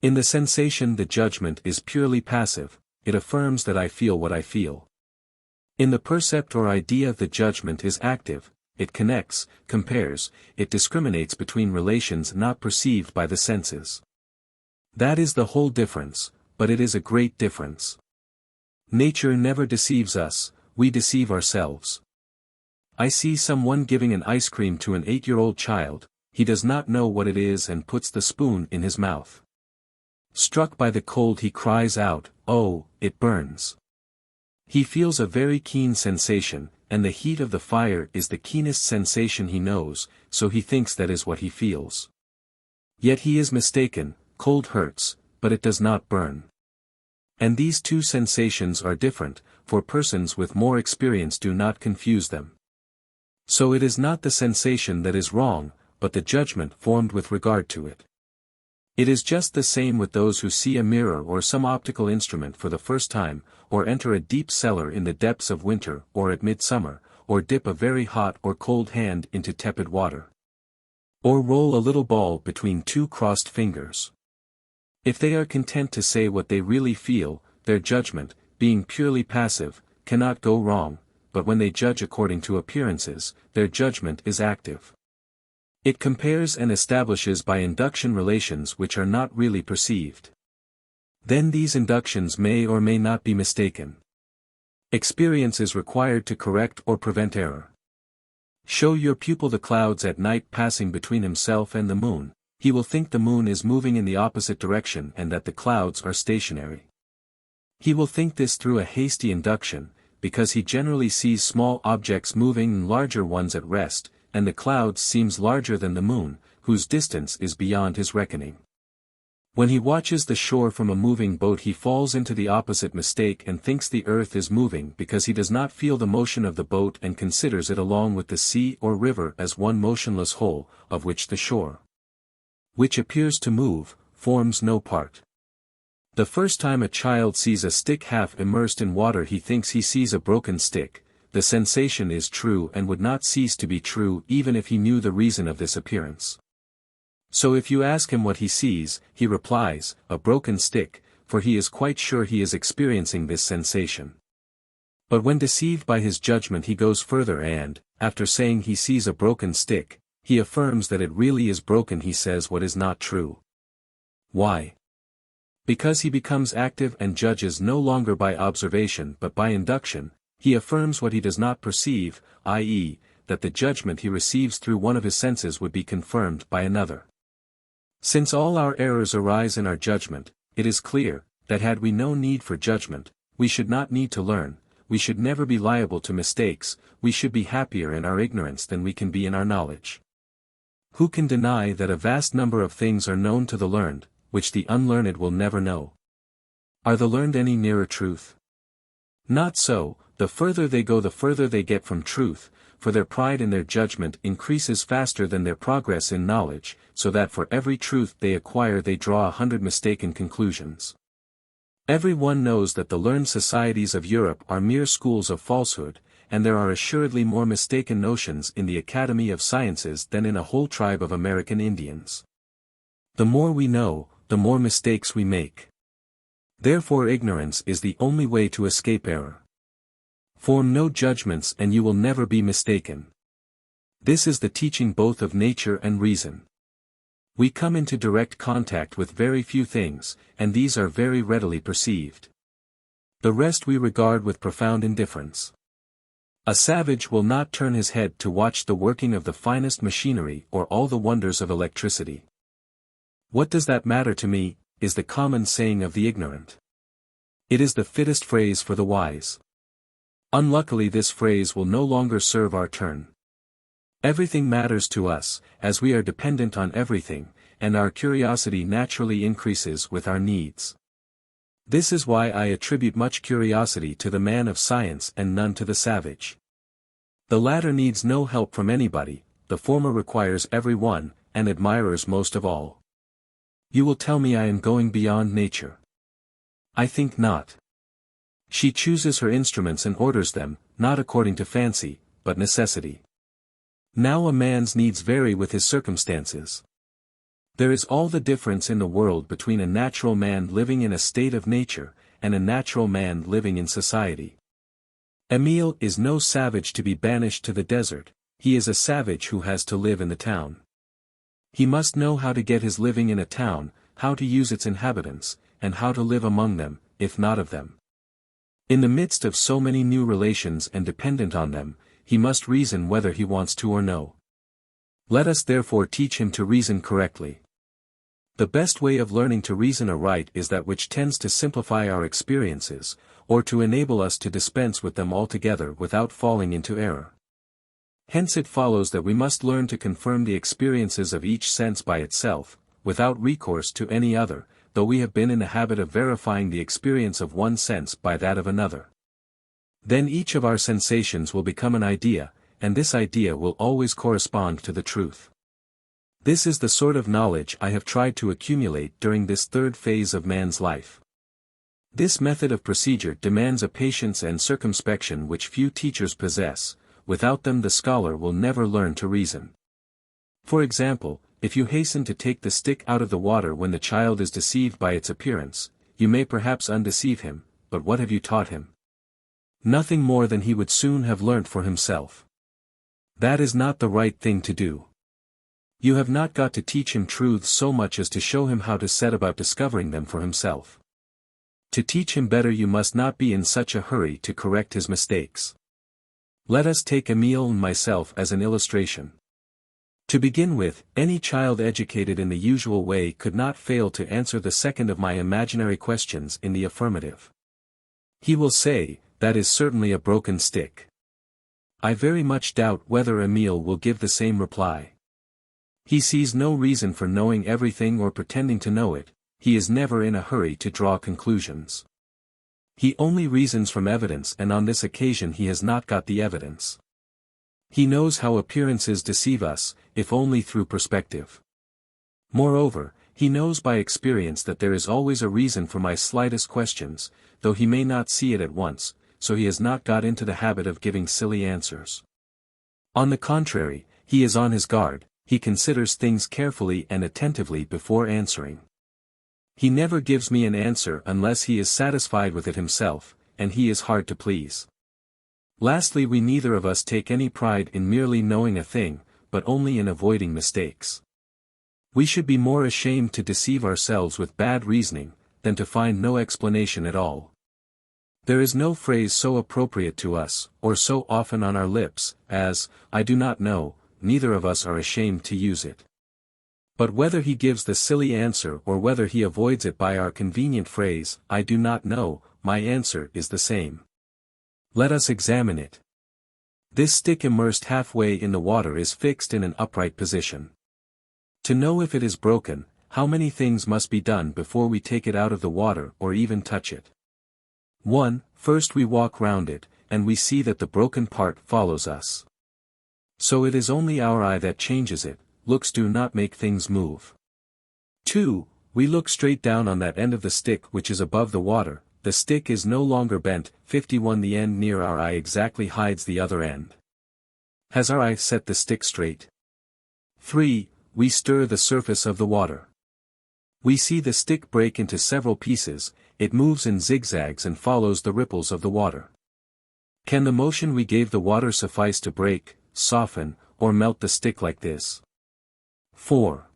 In the sensation the judgment is purely passive, it affirms that I feel what I feel. In the percept or idea the judgment is active, it connects, compares, it discriminates between relations not perceived by the senses. That is the whole difference, but it is a great difference. Nature never deceives us, we deceive ourselves. I see someone giving an ice cream to an 8-year-old child, he does not know what it is and puts the spoon in his mouth. Struck by the cold he cries out, "Oh, it burns." He feels a very keen sensation, and the heat of the fire is the keenest sensation he knows, so he thinks that is what he feels. Yet he is mistaken, cold hurts, but it does not burn. And these two sensations are different, for persons with more experience do not confuse them. So it is not the sensation that is wrong, but the judgment formed with regard to it. It is just the same with those who see a mirror or some optical instrument for the first time, or enter a deep cellar in the depths of winter or at midsummer, or dip a very hot or cold hand into tepid water. Or roll a little ball between two crossed fingers. If they are content to say what they really feel, their judgment, being purely passive, cannot go wrong, but when they judge according to appearances, their judgment is active. It compares and establishes by induction relations which are not really perceived. Then these inductions may or may not be mistaken. Experience is required to correct or prevent error. Show your pupil the clouds at night passing between himself and the moon, he will think the moon is moving in the opposite direction and that the clouds are stationary. He will think this through a hasty induction, because he generally sees small objects moving and larger ones at rest, and the clouds seems larger than the moon, whose distance is beyond his reckoning. When he watches the shore from a moving boat he falls into the opposite mistake and thinks the earth is moving because he does not feel the motion of the boat and considers it along with the sea or river as one motionless whole, of which the shore, which appears to move, forms no part. The first time a child sees a stick half immersed in water he thinks he sees a broken stick. The sensation is true and would not cease to be true even if he knew the reason of this appearance. So if you ask him what he sees, he replies, a broken stick, for he is quite sure he is experiencing this sensation. But when deceived by his judgment he goes further and, after saying he sees a broken stick, he affirms that it really is broken. He says what is not true. Why? Because he becomes active and judges no longer by observation but by induction. He affirms what he does not perceive, i.e., that the judgment he receives through one of his senses would be confirmed by another. Since all our errors arise in our judgment, it is clear, that had we no need for judgment, we should not need to learn, we should never be liable to mistakes, we should be happier in our ignorance than we can be in our knowledge. Who can deny that a vast number of things are known to the learned, which the unlearned will never know? Are the learned any nearer truth? Not so. The further they go the further they get from truth, for their pride in their judgment increases faster than their progress in knowledge, so that for every truth they acquire they draw 100 mistaken conclusions. Every one knows that the learned societies of Europe are mere schools of falsehood, and there are assuredly more mistaken notions in the Academy of Sciences than in a whole tribe of American Indians. The more we know, the more mistakes we make. Therefore ignorance is the only way to escape error. Form no judgments and you will never be mistaken. This is the teaching both of nature and reason. We come into direct contact with very few things, and these are very readily perceived. The rest we regard with profound indifference. A savage will not turn his head to watch the working of the finest machinery or all the wonders of electricity. What does that matter to me, is the common saying of the ignorant. It is the fittest phrase for the wise. Unluckily this phrase will no longer serve our turn. Everything matters to us, as we are dependent on everything, and our curiosity naturally increases with our needs. This is why I attribute much curiosity to the man of science and none to the savage. The latter needs no help from anybody, the former requires every one, and admirers most of all. You will tell me I am going beyond nature. I think not. She chooses her instruments and orders them, not according to fancy, but necessity. Now a man's needs vary with his circumstances. There is all the difference in the world between a natural man living in a state of nature, and a natural man living in society. Emile is no savage to be banished to the desert, he is a savage who has to live in the town. He must know how to get his living in a town, how to use its inhabitants, and how to live among them, if not of them. In the midst of so many new relations and dependent on them, he must reason whether he wants to or no. Let us therefore teach him to reason correctly. The best way of learning to reason aright is that which tends to simplify our experiences, or to enable us to dispense with them altogether without falling into error. Hence it follows that we must learn to confirm the experiences of each sense by itself, without recourse to any other, though we have been in the habit of verifying the experience of one sense by that of another. Then each of our sensations will become an idea, and this idea will always correspond to the truth. This is the sort of knowledge I have tried to accumulate during this third phase of man's life. This method of procedure demands a patience and circumspection which few teachers possess, without them the scholar will never learn to reason. For example, if you hasten to take the stick out of the water when the child is deceived by its appearance, you may perhaps undeceive him, but what have you taught him? Nothing more than he would soon have learnt for himself. That is not the right thing to do. You have not got to teach him truths so much as to show him how to set about discovering them for himself. To teach him better you must not be in such a hurry to correct his mistakes. Let us take Emile and myself as an illustration. To begin with, any child educated in the usual way could not fail to answer the second of my imaginary questions in the affirmative. He will say, "That is certainly a broken stick." I very much doubt whether Emile will give the same reply. He sees no reason for knowing everything or pretending to know it, he is never in a hurry to draw conclusions. He only reasons from evidence, and on this occasion he has not got the evidence. He knows how appearances deceive us, if only through perspective. Moreover, he knows by experience that there is always a reason for my slightest questions, though he may not see it at once, so he has not got into the habit of giving silly answers. On the contrary, he is on his guard, he considers things carefully and attentively before answering. He never gives me an answer unless he is satisfied with it himself, and he is hard to please. Lastly, we neither of us take any pride in merely knowing a thing, but only in avoiding mistakes. We should be more ashamed to deceive ourselves with bad reasoning, than to find no explanation at all. There is no phrase so appropriate to us, or so often on our lips, as, "I do not know," neither of us are ashamed to use it. But whether he gives the silly answer or whether he avoids it by our convenient phrase, "I do not know," my answer is the same. Let us examine it. This stick immersed halfway in the water is fixed in an upright position. To know if it is broken, how many things must be done before we take it out of the water or even touch it? 1. First we walk round it, and we see that the broken part follows us. So it is only our eye that changes it, looks do not make things move. 2. We look straight down on that end of the stick which is above the water, the stick is no longer bent. 51 The end near our eye exactly hides the other end. Has our eye set the stick straight? 3. We stir the surface of the water. We see the stick break into several pieces, it moves in zigzags and follows the ripples of the water. Can the motion we gave the water suffice to break, soften, or melt the stick like this? 4.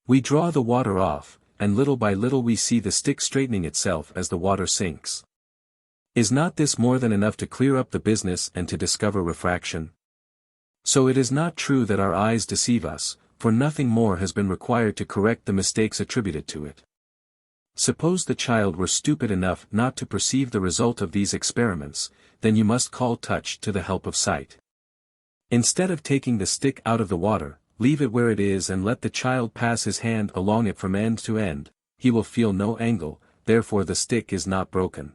We draw the water off, and little by little we see the stick straightening itself as the water sinks. Is not this more than enough to clear up the business and to discover refraction? So it is not true that our eyes deceive us, for nothing more has been required to correct the mistakes attributed to it. Suppose the child were stupid enough not to perceive the result of these experiments, then you must call touch to the help of sight. Instead of taking the stick out of the water, leave it where it is and let the child pass his hand along it from end to end, he will feel no angle, therefore the stick is not broken.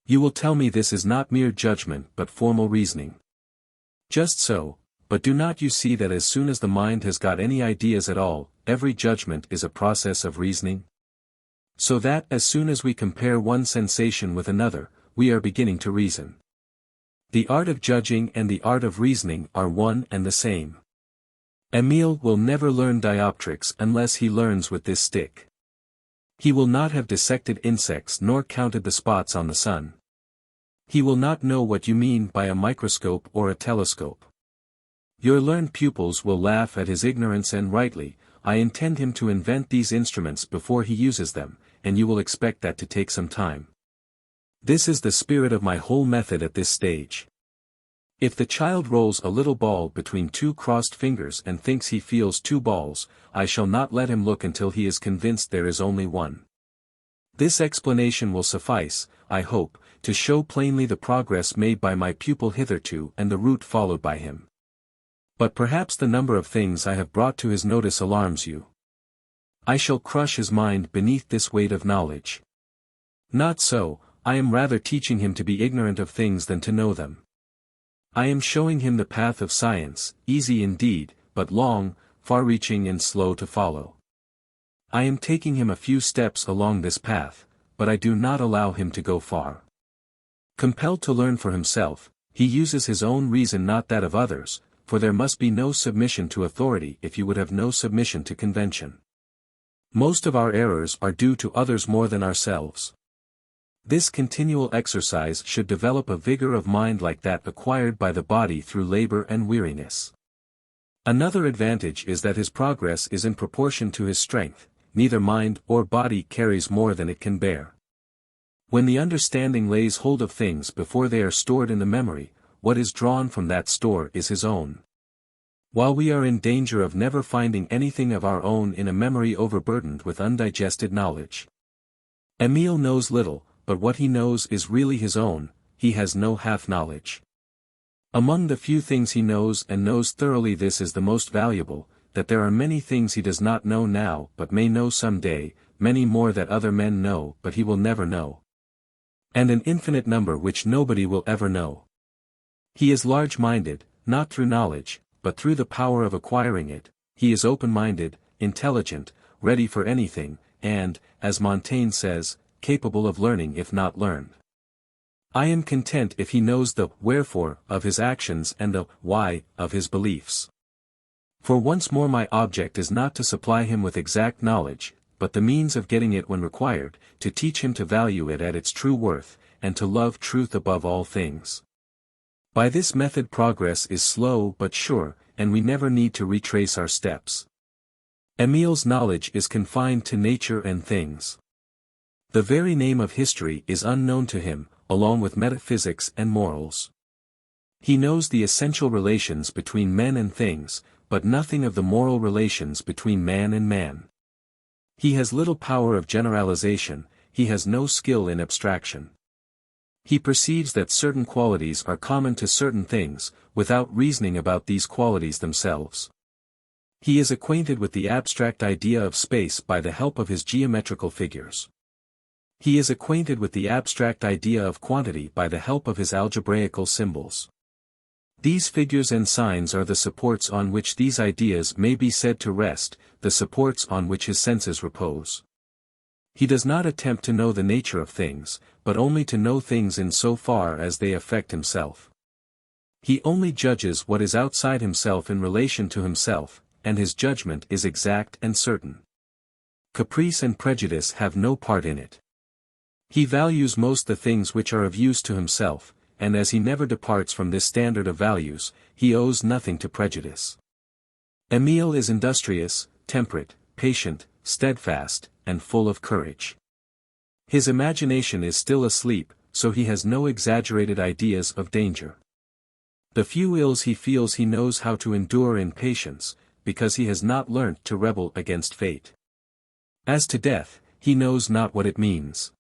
You will tell me this is not mere judgment but formal reasoning. Just so, But do not you see that as soon as the mind has got any ideas at all, every judgment is a process of reasoning? So that as soon as we compare one sensation with another, we are beginning to reason. The art of judging and the art of reasoning are one and the same. Emile will never learn dioptrics unless he learns with this stick. He will not have dissected insects nor counted the spots on the sun. He will not know what you mean by a microscope or a telescope. Your learned pupils will laugh at his ignorance, and rightly. I intend him to invent these instruments before he uses them, and you will expect that to take some time. This is the spirit of my whole method at this stage. If the child rolls a little ball between two crossed fingers and thinks he feels two balls, I shall not let him look until he is convinced there is only one. This explanation will suffice, I hope, to show plainly the progress made by my pupil hitherto and the route followed by him. But perhaps the number of things I have brought to his notice alarms you. I shall crush his mind beneath this weight of knowledge. Not so, I am rather teaching him to be ignorant of things than to know them. I am showing him the path of science, easy indeed, but long, far-reaching and slow to follow. I am taking him a few steps along this path, but I do not allow him to go far. Compelled to learn for himself, he uses his own reason, not that of others, for there must be no submission to authority if you would have no submission to convention. Most of our errors are due to others more than ourselves. This continual exercise should develop a vigor of mind like that acquired by the body through labor and weariness. Another advantage is that his progress is in proportion to his strength. Neither mind or body carries more than it can bear. When the understanding lays hold of things before they are stored in the memory, what is drawn from that store is his own. While we are in danger of never finding anything of our own in a memory overburdened with undigested knowledge. Emile knows little, but what he knows is really his own. He has no half-knowledge. Among the few things he knows and knows thoroughly, this is the most valuable, that there are many things he does not know now but may know some day, many more that other men know but he will never know. And an infinite number which nobody will ever know. He is large-minded, not through knowledge, but through the power of acquiring it. He is open-minded, intelligent, ready for anything, and, as Montaigne says, capable of learning if not learned. I am content if he knows the wherefore of his actions and the why of his beliefs. For once more, my object is not to supply him with exact knowledge, but the means of getting it when required, to teach him to value it at its true worth, and to love truth above all things. By this method progress is slow but sure, and we never need to retrace our steps. Emile's knowledge is confined to nature and things. The very name of history is unknown to him, along with metaphysics and morals. He knows the essential relations between men and things, but nothing of the moral relations between man and man. He has little power of generalization, he has no skill in abstraction. He perceives that certain qualities are common to certain things, without reasoning about these qualities themselves. He is acquainted with the abstract idea of space by the help of his geometrical figures. He is acquainted with the abstract idea of quantity by the help of his algebraical symbols. These figures and signs are the supports on which these ideas may be said to rest, the supports on which his senses repose. He does not attempt to know the nature of things, but only to know things in so far as they affect himself. He only judges what is outside himself in relation to himself, and his judgment is exact and certain. Caprice and prejudice have no part in it. He values most the things which are of use to himself, and as he never departs from this standard of values, he owes nothing to prejudice. Emile is industrious, temperate, patient, steadfast, and full of courage. His imagination is still asleep, so he has no exaggerated ideas of danger. The few ills he feels he knows how to endure in patience, because he has not learnt to rebel against fate. As to death, he knows not what it means.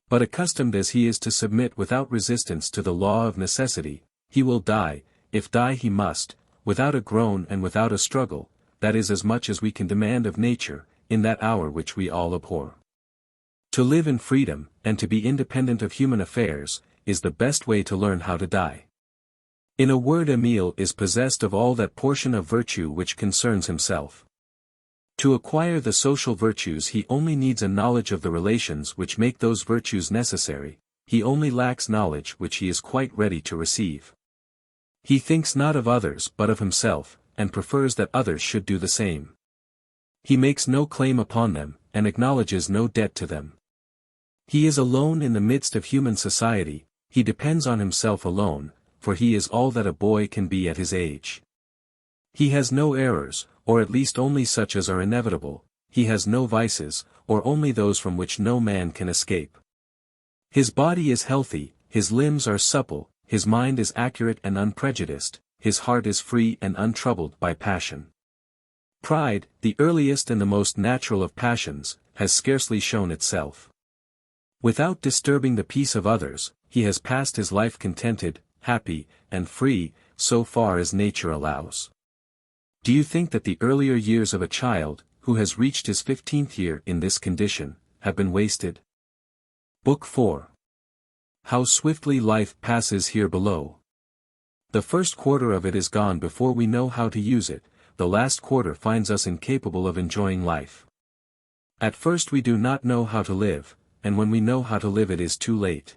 But accustomed as he is to submit without resistance to the law of necessity, he will die, if die he must, without a groan and without a struggle, that is as much as we can demand of nature, in that hour which we all abhor. To live in freedom, and to be independent of human affairs, is the best way to learn how to die. In a word, Emile is possessed of all that portion of virtue which concerns himself. To acquire the social virtues he only needs a knowledge of the relations which make those virtues necessary, he only lacks knowledge which he is quite ready to receive. He thinks not of others but of himself, and prefers that others should do the same. He makes no claim upon them, and acknowledges no debt to them. He is alone in the midst of human society, he depends on himself alone, for he is all that a boy can be at his age. He has no errors, or at least only such as are inevitable, he has no vices, or only those from which no man can escape. His body is healthy, his limbs are supple, his mind is accurate and unprejudiced, his heart is free and untroubled by passion. Pride, the earliest and the most natural of passions, has scarcely shown itself. Without disturbing the peace of others, he has passed his life contented, happy, and free, so far as nature allows. Do you think that the earlier years of a child, who has reached his 15th year in this condition, have been wasted? Book 4. How swiftly life passes here below. The first quarter of it is gone before we know how to use it, the last quarter finds us incapable of enjoying life. At first we do not know how to live, and when we know how to live it is too late.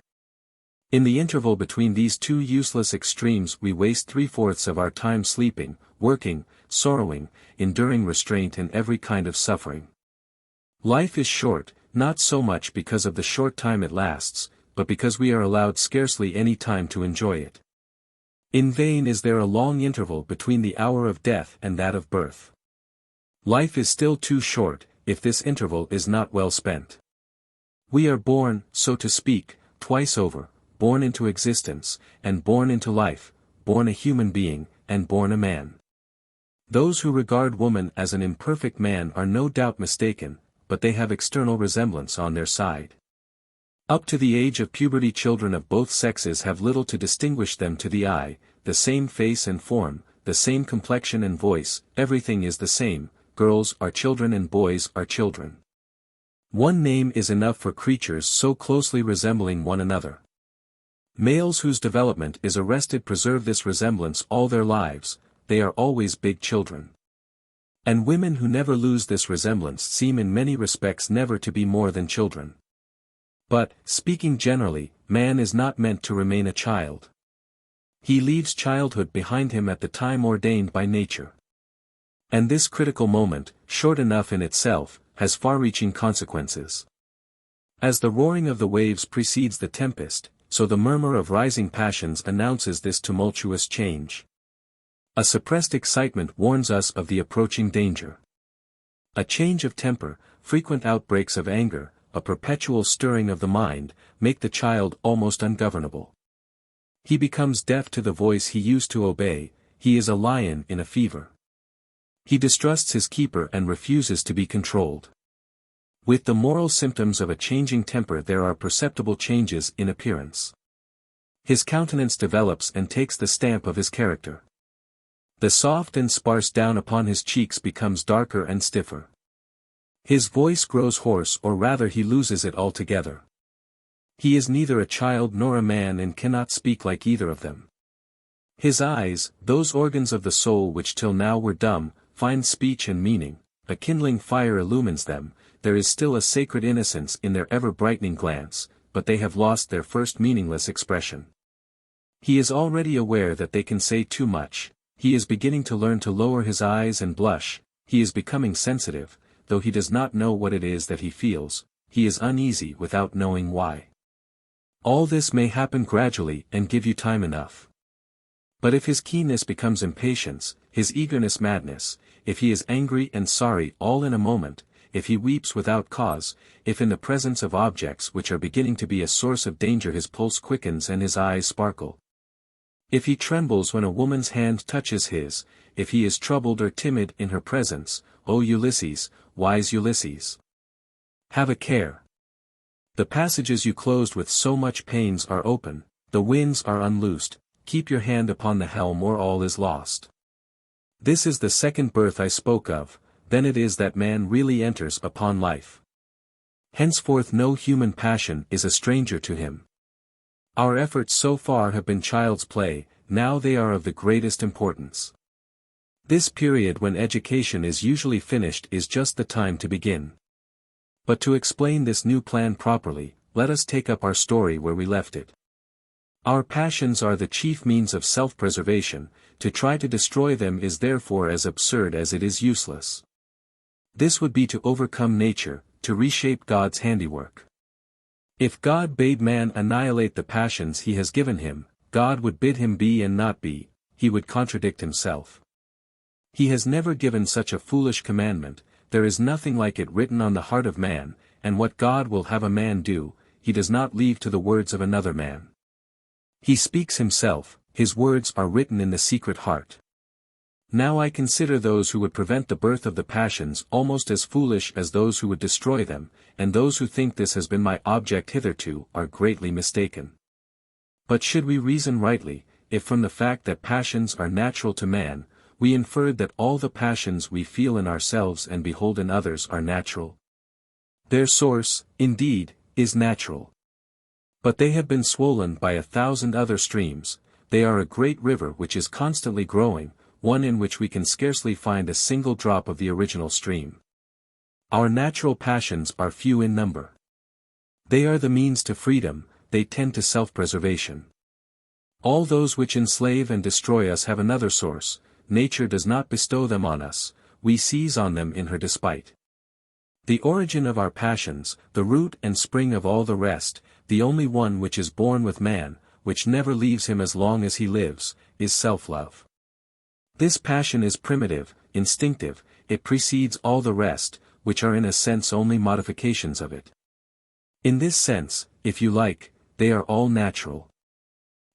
In the interval between these two useless extremes we waste 3/4 of our time sleeping, working, sorrowing, enduring restraint and every kind of suffering. Life is short, not so much because of the short time it lasts, but because we are allowed scarcely any time to enjoy it. In vain is there a long interval between the hour of death and that of birth. Life is still too short, if this interval is not well spent. We are born, so to speak, twice over, born into existence, and born into life, born a human being, and born a man. Those who regard woman as an imperfect man are no doubt mistaken, but they have external resemblance on their side. Up to the age of puberty children of both sexes have little to distinguish them to the eye, the same face and form, the same complexion and voice, everything is the same, girls are children and boys are children. One name is enough for creatures so closely resembling one another. Males whose development is arrested preserve this resemblance all their lives, they are always big children. And women who never lose this resemblance seem in many respects never to be more than children. But, speaking generally, man is not meant to remain a child. He leaves childhood behind him at the time ordained by nature. And this critical moment, short enough in itself, has far-reaching consequences. As the roaring of the waves precedes the tempest, so the murmur of rising passions announces this tumultuous change. A suppressed excitement warns us of the approaching danger. A change of temper, frequent outbreaks of anger, a perpetual stirring of the mind, make the child almost ungovernable. He becomes deaf to the voice he used to obey, he is a lion in a fever. He distrusts his keeper and refuses to be controlled. With the moral symptoms of a changing temper there are perceptible changes in appearance. His countenance develops and takes the stamp of his character. The soft and sparse down upon his cheeks becomes darker and stiffer. His voice grows hoarse, or rather he loses it altogether. He is neither a child nor a man and cannot speak like either of them. His eyes, those organs of the soul which till now were dumb, find speech and meaning, a kindling fire illumines them, there is still a sacred innocence in their ever-brightening glance, but they have lost their first meaningless expression. He is already aware that they can say too much, he is beginning to learn to lower his eyes and blush, he is becoming sensitive, though he does not know what it is that he feels, he is uneasy without knowing why. All this may happen gradually and give you time enough. But if his keenness becomes impatience, his eagerness madness, if he is angry and sorry all in a moment, if he weeps without cause, if in the presence of objects which are beginning to be a source of danger his pulse quickens and his eyes sparkle, if he trembles when a woman's hand touches his, if he is troubled or timid in her presence, O Ulysses, wise Ulysses, have a care. The passages you closed with so much pains are open, the winds are unloosed, keep your hand upon the helm or all is lost. This is the second birth I spoke of, then it is that man really enters upon life. Henceforth no human passion is a stranger to him. Our efforts so far have been child's play, now they are of the greatest importance. This period when education is usually finished is just the time to begin. But to explain this new plan properly, let us take up our story where we left it. Our passions are the chief means of self-preservation, to try to destroy them is therefore as absurd as it is useless. This would be to overcome nature, to reshape God's handiwork. If God bade man annihilate the passions he has given him, God would bid him be and not be, he would contradict himself. He has never given such a foolish commandment, there is nothing like it written on the heart of man, and what God will have a man do, he does not leave to the words of another man. He speaks himself, his words are written in the secret heart. Now I consider those who would prevent the birth of the passions almost as foolish as those who would destroy them, and those who think this has been my object hitherto are greatly mistaken. But should we reason rightly, if from the fact that passions are natural to man, we inferred that all the passions we feel in ourselves and behold in others are natural? Their source, indeed, is natural. But they have been swollen by 1,000 other streams, they are a great river which is constantly growing, one in which we can scarcely find a single drop of the original stream. Our natural passions are few in number. They are the means to freedom, they tend to self-preservation. All those which enslave and destroy us have another source, nature does not bestow them on us, we seize on them in her despite. The origin of our passions, the root and spring of all the rest, the only one which is born with man, which never leaves him as long as he lives, is self-love. This passion is primitive, instinctive, it precedes all the rest, which are in a sense only modifications of it. In this sense, if you like, they are all natural.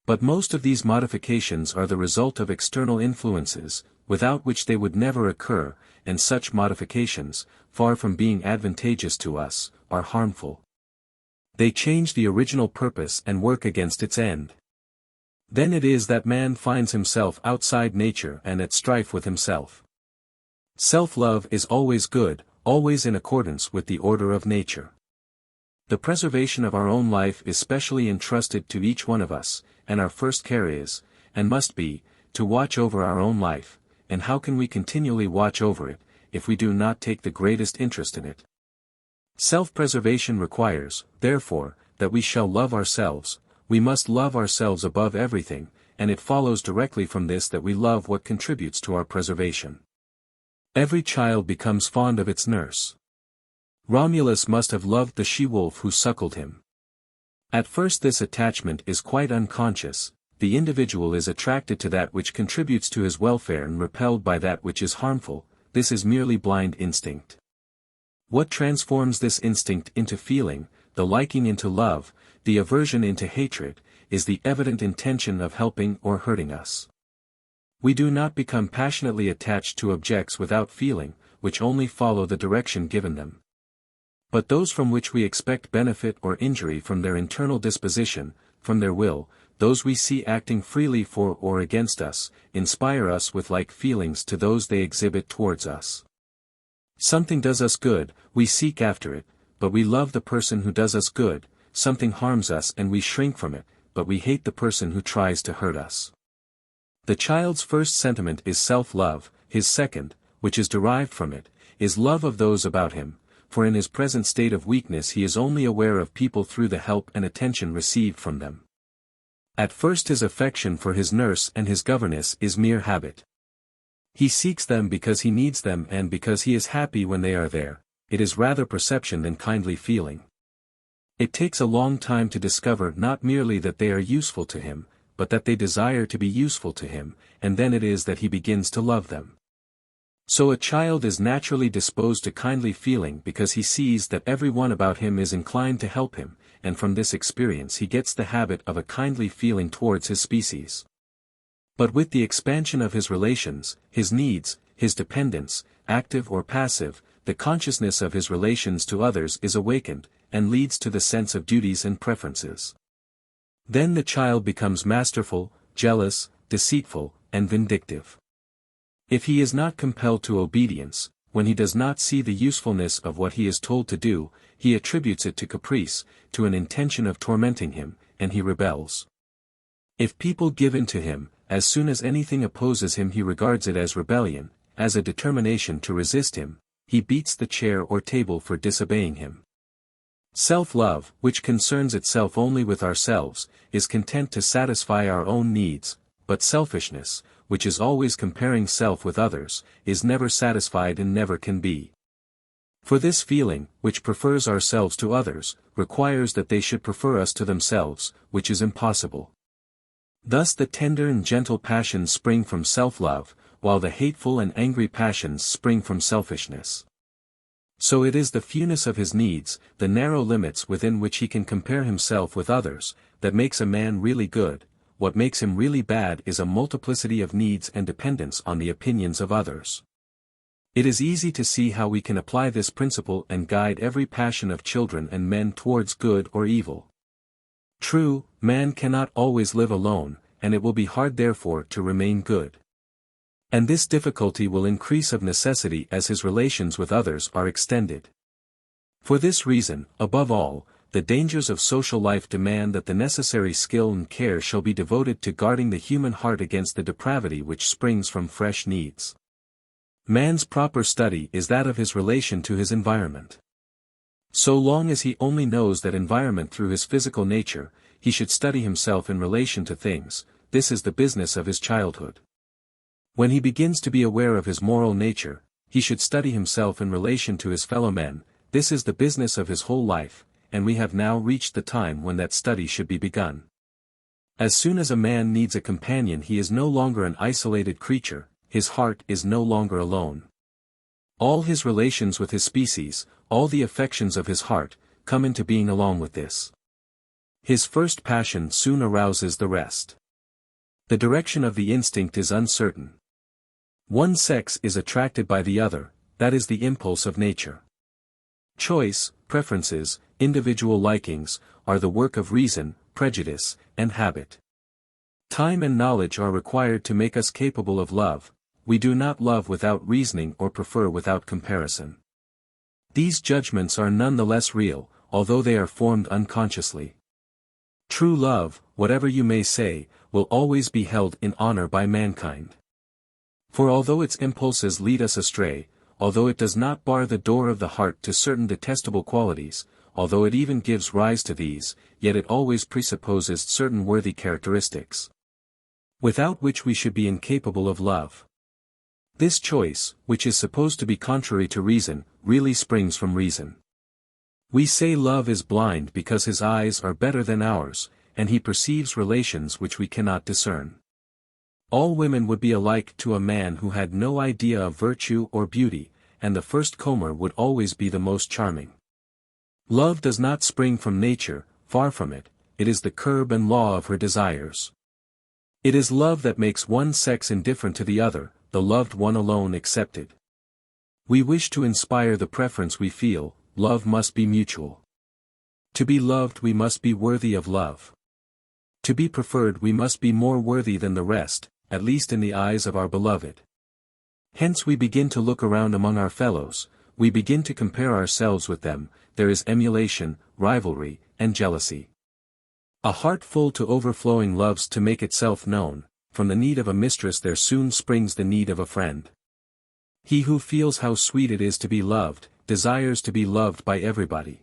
But most of these modifications are the result of external influences, without which they would never occur, and such modifications, far from being advantageous to us, are harmful. They change the original purpose and work against its end. Then it is that man finds himself outside nature and at strife with himself. Self-love is always good, always in accordance with the order of nature. The preservation of our own life is specially entrusted to each one of us, and our first care is, and must be, to watch over our own life, and how can we continually watch over it, if we do not take the greatest interest in it? Self-preservation requires, therefore, that we shall love ourselves, we must love ourselves above everything, and it follows directly from this that we love what contributes to our preservation. Every child becomes fond of its nurse. Romulus must have loved the she-wolf who suckled him. At first this attachment is quite unconscious, the individual is attracted to that which contributes to his welfare and repelled by that which is harmful, this is merely blind instinct. What transforms this instinct into feeling, the liking into love, the aversion into hatred, is the evident intention of helping or hurting us. We do not become passionately attached to objects without feeling, which only follow the direction given them. But those from which we expect benefit or injury from their internal disposition, from their will, those we see acting freely for or against us, inspire us with like feelings to those they exhibit towards us. Something does us good, we seek after it, but we love the person who does us good, something harms us and we shrink from it, but we hate the person who tries to hurt us. The child's first sentiment is self-love, his second, which is derived from it, is love of those about him, for in his present state of weakness he is only aware of people through the help and attention received from them. At first his affection for his nurse and his governess is mere habit. He seeks them because he needs them and because he is happy when they are there, it is rather perception than kindly feeling. It takes a long time to discover not merely that they are useful to him, but that they desire to be useful to him, and then it is that he begins to love them. So a child is naturally disposed to kindly feeling because he sees that everyone about him is inclined to help him, and from this experience he gets the habit of a kindly feeling towards his species. But with the expansion of his relations, his needs, his dependence, active or passive, the consciousness of his relations to others is awakened, and leads to the sense of duties and preferences. Then the child becomes masterful, jealous, deceitful, and vindictive. If he is not compelled to obedience, when he does not see the usefulness of what he is told to do, he attributes it to caprice, to an intention of tormenting him, and he rebels. If people give in to him, as soon as anything opposes him he regards it as rebellion, as a determination to resist him, he beats the chair or table for disobeying him. Self-love, which concerns itself only with ourselves, is content to satisfy our own needs, but selfishness, which is always comparing self with others, is never satisfied and never can be. For this feeling, which prefers ourselves to others, requires that they should prefer us to themselves, which is impossible. Thus the tender and gentle passions spring from self-love, while the hateful and angry passions spring from selfishness. So it is the fewness of his needs, the narrow limits within which he can compare himself with others, that makes a man really good. What makes him really bad is a multiplicity of needs and dependence on the opinions of others. It is easy to see how we can apply this principle and guide every passion of children and men towards good or evil. True, man cannot always live alone, and it will be hard therefore to remain good. And this difficulty will increase of necessity as his relations with others are extended. For this reason, above all, the dangers of social life demand that the necessary skill and care shall be devoted to guarding the human heart against the depravity which springs from fresh needs. Man's proper study is that of his relation to his environment. So long as he only knows that environment through his physical nature, he should study himself in relation to things. This is the business of his childhood. When he begins to be aware of his moral nature, he should study himself in relation to his fellow men. This is the business of his whole life, and we have now reached the time when that study should be begun. As soon as a man needs a companion he is no longer an isolated creature, his heart is no longer alone. All his relations with his species, all the affections of his heart, come into being along with this. His first passion soon arouses the rest. The direction of the instinct is uncertain. One sex is attracted by the other, that is the impulse of nature. Choice, preferences, individual likings, are the work of reason, prejudice, and habit. Time and knowledge are required to make us capable of love. We do not love without reasoning or prefer without comparison. These judgments are none the less real, although they are formed unconsciously. True love, whatever you may say, will always be held in honor by mankind. For although its impulses lead us astray, although it does not bar the door of the heart to certain detestable qualities, although it even gives rise to these, yet it always presupposes certain worthy characteristics, without which we should be incapable of love. This choice, which is supposed to be contrary to reason, really springs from reason. We say love is blind because his eyes are better than ours, and he perceives relations which we cannot discern. All women would be alike to a man who had no idea of virtue or beauty, and the first comber would always be the most charming. Love does not spring from nature, far from it, it is the curb and law of her desires. It is love that makes one sex indifferent to the other, the loved one alone excepted. We wish to inspire the preference we feel, love must be mutual. To be loved we must be worthy of love. To be preferred we must be more worthy than the rest, at least in the eyes of our beloved. Hence we begin to look around among our fellows, we begin to compare ourselves with them, there is emulation, rivalry, and jealousy. A heart full to overflowing loves to make itself known, from the need of a mistress there soon springs the need of a friend. He who feels how sweet it is to be loved, desires to be loved by everybody.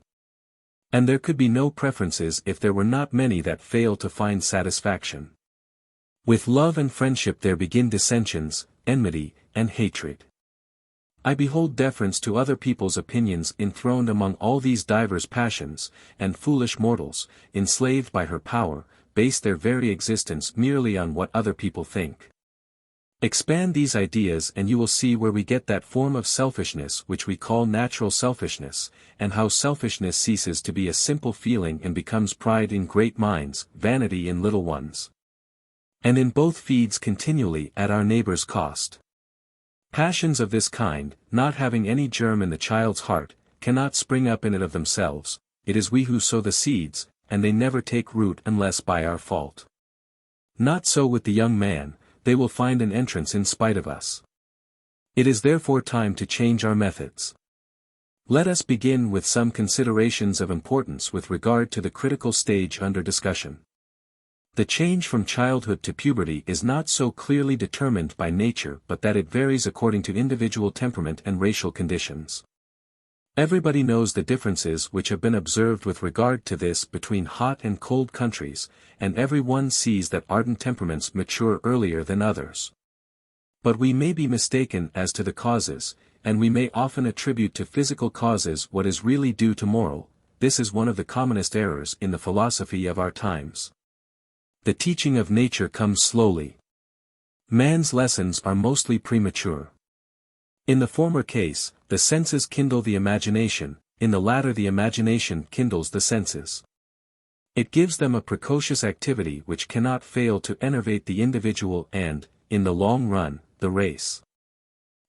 And there could be no preferences if there were not many that fail to find satisfaction. With love and friendship there begin dissensions, enmity, and hatred. I behold deference to other people's opinions enthroned among all these divers passions, and foolish mortals, enslaved by her power, base their very existence merely on what other people think. Expand these ideas and you will see where we get that form of selfishness which we call natural selfishness, and how selfishness ceases to be a simple feeling and becomes pride in great minds, vanity in little ones. And in both feeds continually at our neighbor's cost. Passions of this kind, not having any germ in the child's heart, cannot spring up in it of themselves, it is we who sow the seeds, and they never take root unless by our fault. Not so with the young man, they will find an entrance in spite of us. It is therefore time to change our methods. Let us begin with some considerations of importance with regard to the critical stage under discussion. The change from childhood to puberty is not so clearly determined by nature but that it varies according to individual temperament and racial conditions. Everybody knows the differences which have been observed with regard to this between hot and cold countries, and every one sees that ardent temperaments mature earlier than others. But we may be mistaken as to the causes, and we may often attribute to physical causes what is really due to moral. This is one of the commonest errors in the philosophy of our times. The teaching of nature comes slowly. Man's lessons are mostly premature. In the former case, the senses kindle the imagination, in the latter the imagination kindles the senses. It gives them a precocious activity which cannot fail to enervate the individual and, in the long run, the race.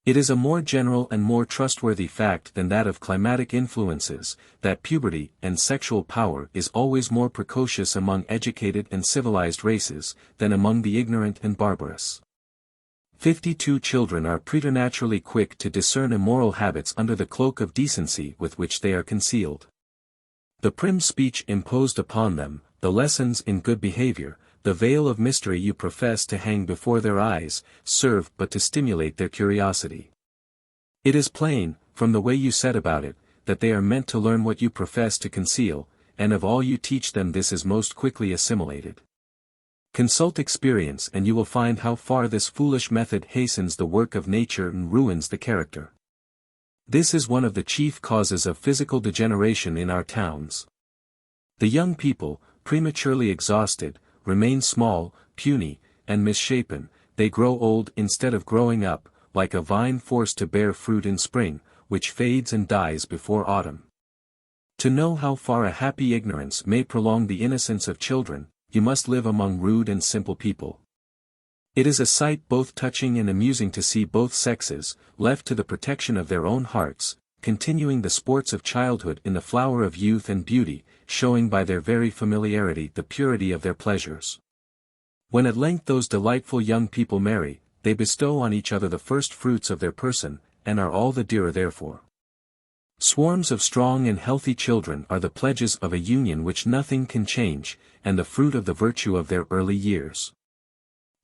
It is a more general and more trustworthy fact than that of climatic influences, that puberty and sexual power is always more precocious among educated and civilized races, than among the ignorant and barbarous. 52 children are preternaturally quick to discern immoral habits under the cloak of decency with which they are concealed. The prim speech imposed upon them, the lessons in good behavior, the veil of mystery you profess to hang before their eyes, serve but to stimulate their curiosity. It is plain, from the way you set about it, that they are meant to learn what you profess to conceal, and of all you teach them this is most quickly assimilated. Consult experience and you will find how far this foolish method hastens the work of nature and ruins the character. This is one of the chief causes of physical degeneration in our towns. The young people, prematurely exhausted, remain small, puny, and misshapen. They grow old instead of growing up, like a vine forced to bear fruit in spring, which fades and dies before autumn. To know how far a happy ignorance may prolong the innocence of children, you must live among rude and simple people. It is a sight both touching and amusing to see both sexes, left to the protection of their own hearts, continuing the sports of childhood in the flower of youth and beauty, showing by their very familiarity the purity of their pleasures. When at length those delightful young people marry, they bestow on each other the first fruits of their person, and are all the dearer therefore. Swarms of strong and healthy children are the pledges of a union which nothing can change, and the fruit of the virtue of their early years.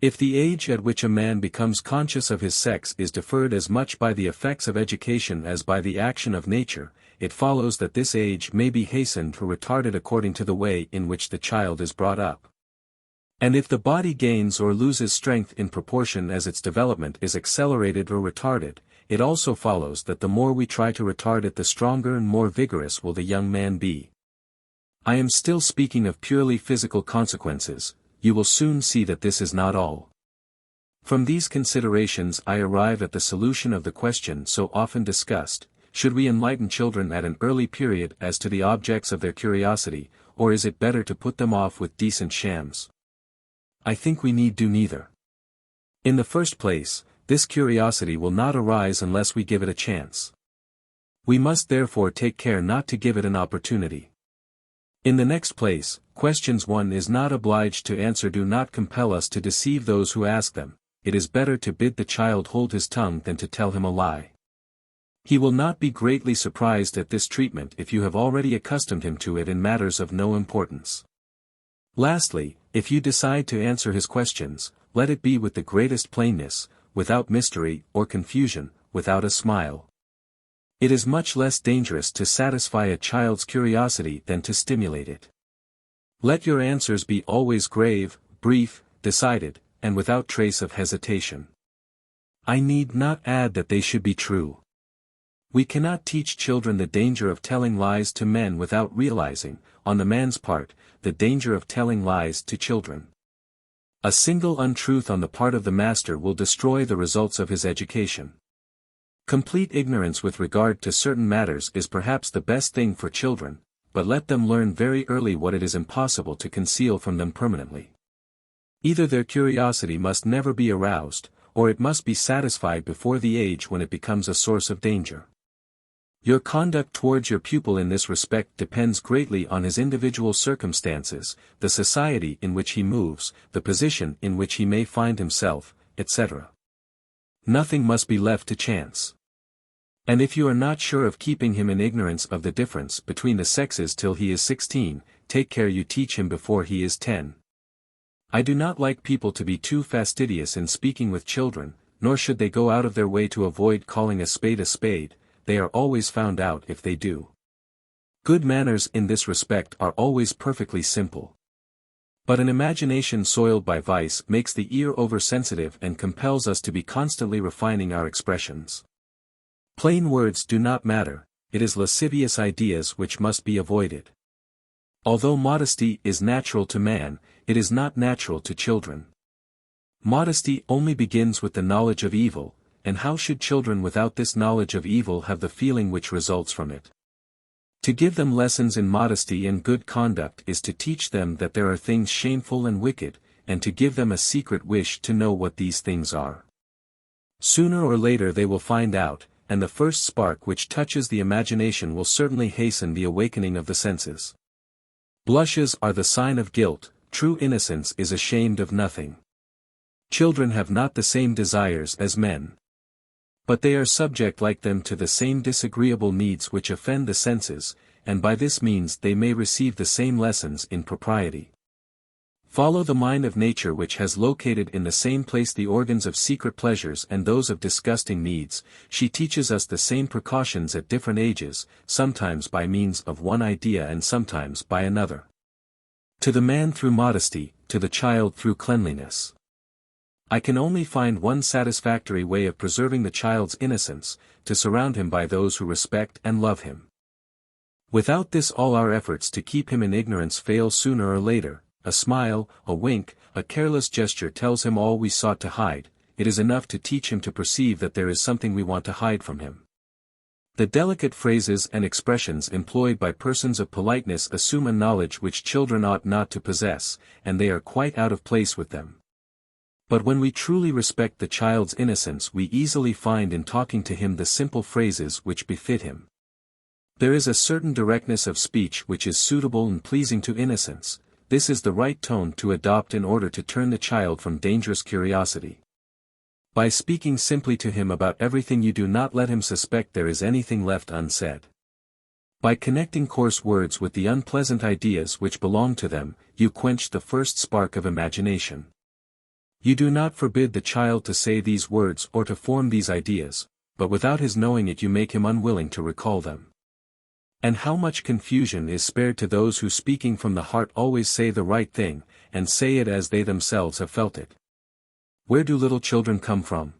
If the age at which a man becomes conscious of his sex is deferred as much by the effects of education as by the action of nature, it follows that this age may be hastened or retarded according to the way in which the child is brought up. And if the body gains or loses strength in proportion as its development is accelerated or retarded, it also follows that the more we try to retard it the stronger and more vigorous will the young man be. I am still speaking of purely physical consequences. You will soon see that this is not all. From these considerations I arrive at the solution of the question so often discussed: should we enlighten children at an early period as to the objects of their curiosity, or is it better to put them off with decent shams? I think we need do neither. In the first place, this curiosity will not arise unless we give it a chance. We must therefore take care not to give it an opportunity. In the next place, questions one is not obliged to answer do not compel us to deceive those who ask them. It is better to bid the child hold his tongue than to tell him a lie. He will not be greatly surprised at this treatment if you have already accustomed him to it in matters of no importance. Lastly, if you decide to answer his questions, let it be with the greatest plainness, without mystery or confusion, without a smile. It is much less dangerous to satisfy a child's curiosity than to stimulate it. Let your answers be always grave, brief, decided, and without trace of hesitation. I need not add that they should be true. We cannot teach children the danger of telling lies to men without realizing, on the man's part, the danger of telling lies to children. A single untruth on the part of the master will destroy the results of his education. Complete ignorance with regard to certain matters is perhaps the best thing for children, but let them learn very early what it is impossible to conceal from them permanently. Either their curiosity must never be aroused, or it must be satisfied before the age when it becomes a source of danger. Your conduct towards your pupil in this respect depends greatly on his individual circumstances, the society in which he moves, the position in which he may find himself, etc. Nothing must be left to chance. And if you are not sure of keeping him in ignorance of the difference between the sexes till he is 16, take care you teach him before he is 10. I do not like people to be too fastidious in speaking with children, nor should they go out of their way to avoid calling a spade, they are always found out if they do. Good manners in this respect are always perfectly simple. But an imagination soiled by vice makes the ear oversensitive and compels us to be constantly refining our expressions. Plain words do not matter, it is lascivious ideas which must be avoided. Although modesty is natural to man, it is not natural to children. Modesty only begins with the knowledge of evil, and how should children without this knowledge of evil have the feeling which results from it? To give them lessons in modesty and good conduct is to teach them that there are things shameful and wicked, and to give them a secret wish to know what these things are. Sooner or later they will find out, and the first spark which touches the imagination will certainly hasten the awakening of the senses. Blushes are the sign of guilt, true innocence is ashamed of nothing. Children have not the same desires as men. But they are subject like them to the same disagreeable needs which offend the senses, and by this means they may receive the same lessons in propriety. Follow the mind of nature which has located in the same place the organs of secret pleasures and those of disgusting needs, she teaches us the same precautions at different ages, sometimes by means of one idea and sometimes by another. To the man through modesty, to the child through cleanliness. I can only find one satisfactory way of preserving the child's innocence, to surround him by those who respect and love him. Without this all our efforts to keep him in ignorance fail sooner or later. A smile, a wink, a careless gesture tells him all we sought to hide, it is enough to teach him to perceive that there is something we want to hide from him. The delicate phrases and expressions employed by persons of politeness assume a knowledge which children ought not to possess, and they are quite out of place with them. But when we truly respect the child's innocence we easily find in talking to him the simple phrases which befit him. There is a certain directness of speech which is suitable and pleasing to innocence. This is the right tone to adopt in order to turn the child from dangerous curiosity. By speaking simply to him about everything you do not let him suspect there is anything left unsaid. By connecting coarse words with the unpleasant ideas which belong to them, you quench the first spark of imagination. You do not forbid the child to say these words or to form these ideas, but without his knowing it you make him unwilling to recall them. And how much confusion is spared to those who speaking from the heart always say the right thing, and say it as they themselves have felt it. Where do little children come from?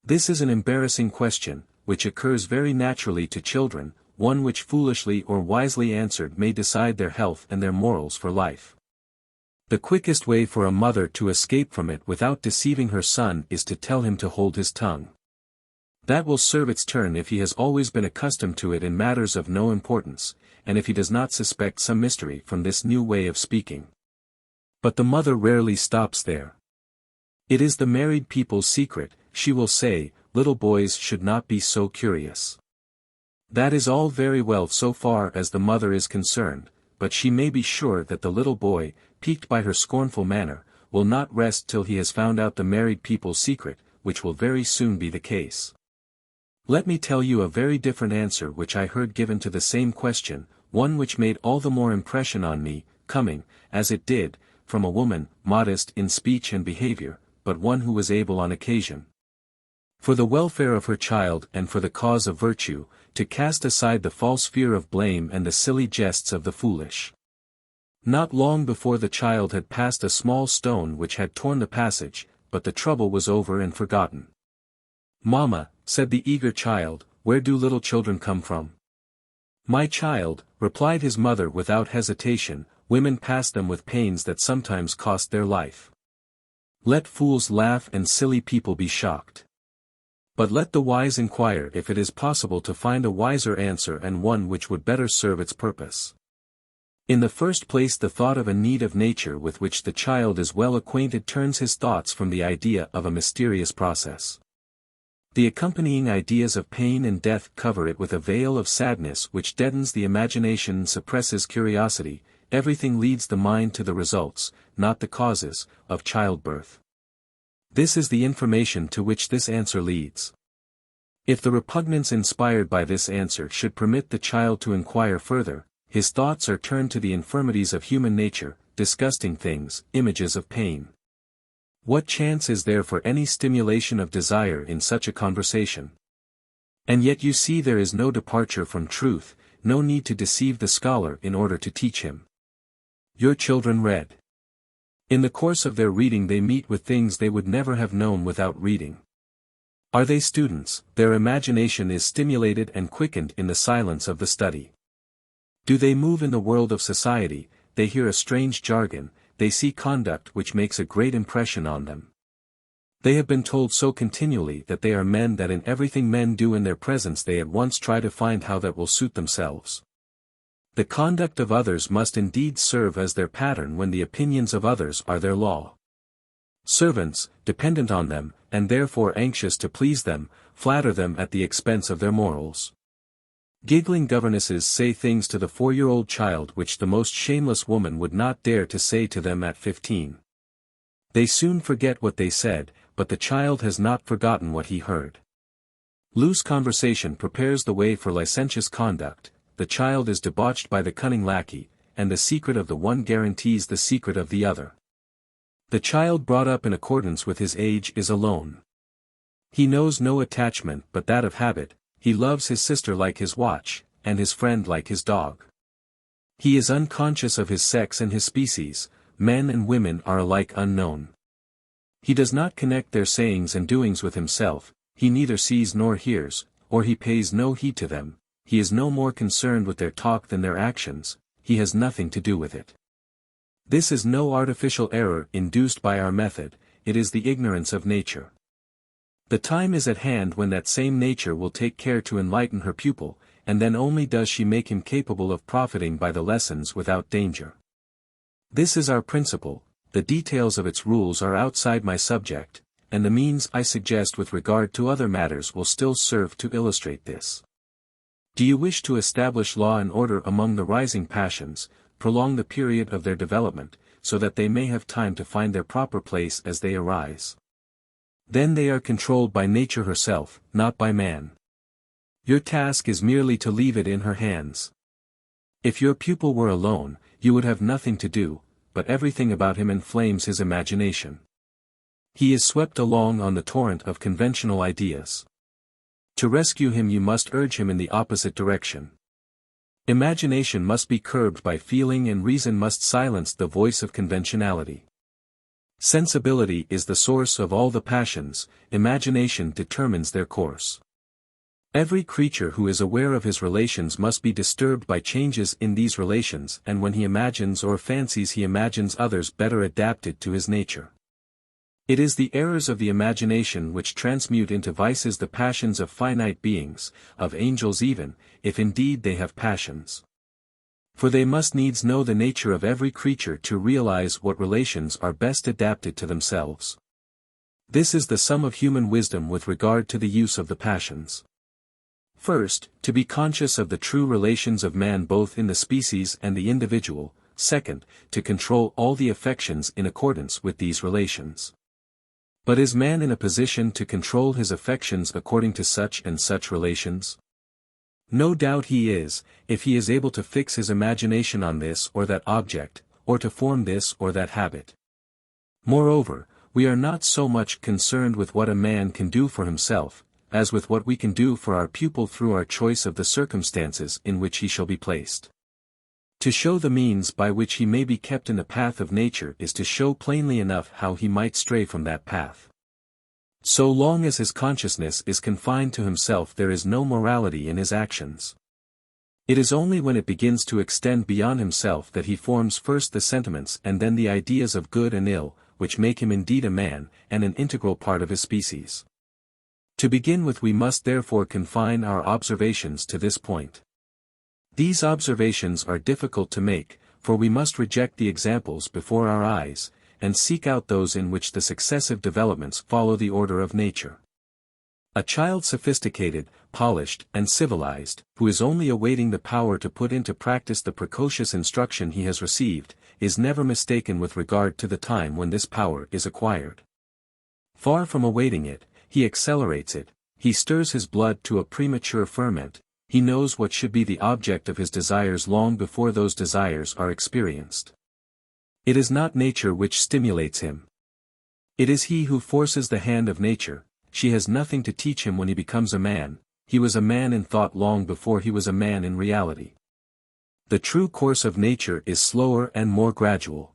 This is an embarrassing question, which occurs very naturally to children, one which foolishly or wisely answered may decide their health and their morals for life. The quickest way for a mother to escape from it without deceiving her son is to tell him to hold his tongue. That will serve its turn if he has always been accustomed to it in matters of no importance, and if he does not suspect some mystery from this new way of speaking. But the mother rarely stops there. It is the married people's secret, she will say, little boys should not be so curious. That is all very well so far as the mother is concerned, but she may be sure that the little boy, piqued by her scornful manner, will not rest till he has found out the married people's secret, which will very soon be the case. Let me tell you a very different answer which I heard given to the same question, one which made all the more impression on me, coming, as it did, from a woman, modest in speech and behavior, but one who was able on occasion, for the welfare of her child and for the cause of virtue, to cast aside the false fear of blame and the silly jests of the foolish. Not long before the child had passed a small stone which had torn the passage, but the trouble was over and forgotten. "Mamma," said the eager child, "where do little children come from?" "My child," replied his mother without hesitation, "women pass them with pains that sometimes cost their life. Let fools laugh and silly people be shocked. But let the wise inquire if it is possible to find a wiser answer and one which would better serve its purpose." In the first place the thought of a need of nature with which the child is well acquainted turns his thoughts from the idea of a mysterious process. The accompanying ideas of pain and death cover it with a veil of sadness which deadens the imagination and suppresses curiosity. Everything leads the mind to the results, not the causes, of childbirth. This is the information to which this answer leads. If the repugnance inspired by this answer should permit the child to inquire further, his thoughts are turned to the infirmities of human nature, disgusting things, images of pain. What chance is there for any stimulation of desire in such a conversation? And yet you see there is no departure from truth, no need to deceive the scholar in order to teach him. Your children read. In the course of their reading they meet with things they would never have known without reading. Are they students? Their imagination is stimulated and quickened in the silence of the study. Do they move in the world of society? They hear a strange jargon, they see conduct which makes a great impression on them. They have been told so continually that they are men that in everything men do in their presence they at once try to find how that will suit themselves. The conduct of others must indeed serve as their pattern when the opinions of others are their law. Servants, dependent on them, and therefore anxious to please them, flatter them at the expense of their morals. Giggling governesses say things to the 4-year-old child which the most shameless woman would not dare to say to them at 15. They soon forget what they said, but the child has not forgotten what he heard. Loose conversation prepares the way for licentious conduct, the child is debauched by the cunning lackey, and the secret of the one guarantees the secret of the other. The child brought up in accordance with his age is alone. He knows no attachment but that of habit, he loves his sister like his watch, and his friend like his dog. He is unconscious of his sex and his species, men and women are alike unknown. He does not connect their sayings and doings with himself, he neither sees nor hears, or he pays no heed to them, he is no more concerned with their talk than their actions, he has nothing to do with it. This is no artificial error induced by our method, it is the ignorance of nature. The time is at hand when that same nature will take care to enlighten her pupil, and then only does she make him capable of profiting by the lessons without danger. This is our principle, the details of its rules are outside my subject, and the means I suggest with regard to other matters will still serve to illustrate this. Do you wish to establish law and order among the rising passions, prolong the period of their development, so that they may have time to find their proper place as they arise? Then they are controlled by nature herself, not by man. Your task is merely to leave it in her hands. If your pupil were alone, you would have nothing to do, but everything about him inflames his imagination. He is swept along on the torrent of conventional ideas. To rescue him you must urge him in the opposite direction. Imagination must be curbed by feeling and reason must silence the voice of conventionality. Sensibility is the source of all the passions, imagination determines their course. Every creature who is aware of his relations must be disturbed by changes in these relations, and when he imagines or fancies he imagines others better adapted to his nature. It is the errors of the imagination which transmute into vices the passions of finite beings, of angels even, if indeed they have passions. For they must needs know the nature of every creature to realize what relations are best adapted to themselves. This is the sum of human wisdom with regard to the use of the passions. First, to be conscious of the true relations of man both in the species and the individual, second, to control all the affections in accordance with these relations. But is man in a position to control his affections according to such and such relations? No doubt he is, if he is able to fix his imagination on this or that object, or to form this or that habit. Moreover, we are not so much concerned with what a man can do for himself, as with what we can do for our pupil through our choice of the circumstances in which he shall be placed. To show the means by which he may be kept in the path of nature is to show plainly enough how he might stray from that path. So long as his consciousness is confined to himself there is no morality in his actions. It is only when it begins to extend beyond himself that he forms first the sentiments and then the ideas of good and ill, which make him indeed a man, and an integral part of his species. To begin with we must therefore confine our observations to this point. These observations are difficult to make, for we must reject the examples before our eyes, and seek out those in which the successive developments follow the order of nature. A child sophisticated, polished, and civilized, who is only awaiting the power to put into practice the precocious instruction he has received, is never mistaken with regard to the time when this power is acquired. Far from awaiting it, he accelerates it, he stirs his blood to a premature ferment, he knows what should be the object of his desires long before those desires are experienced. It is not nature which stimulates him. It is he who forces the hand of nature. She has nothing to teach him when he becomes a man. He was a man in thought long before he was a man in reality. The true course of nature is slower and more gradual.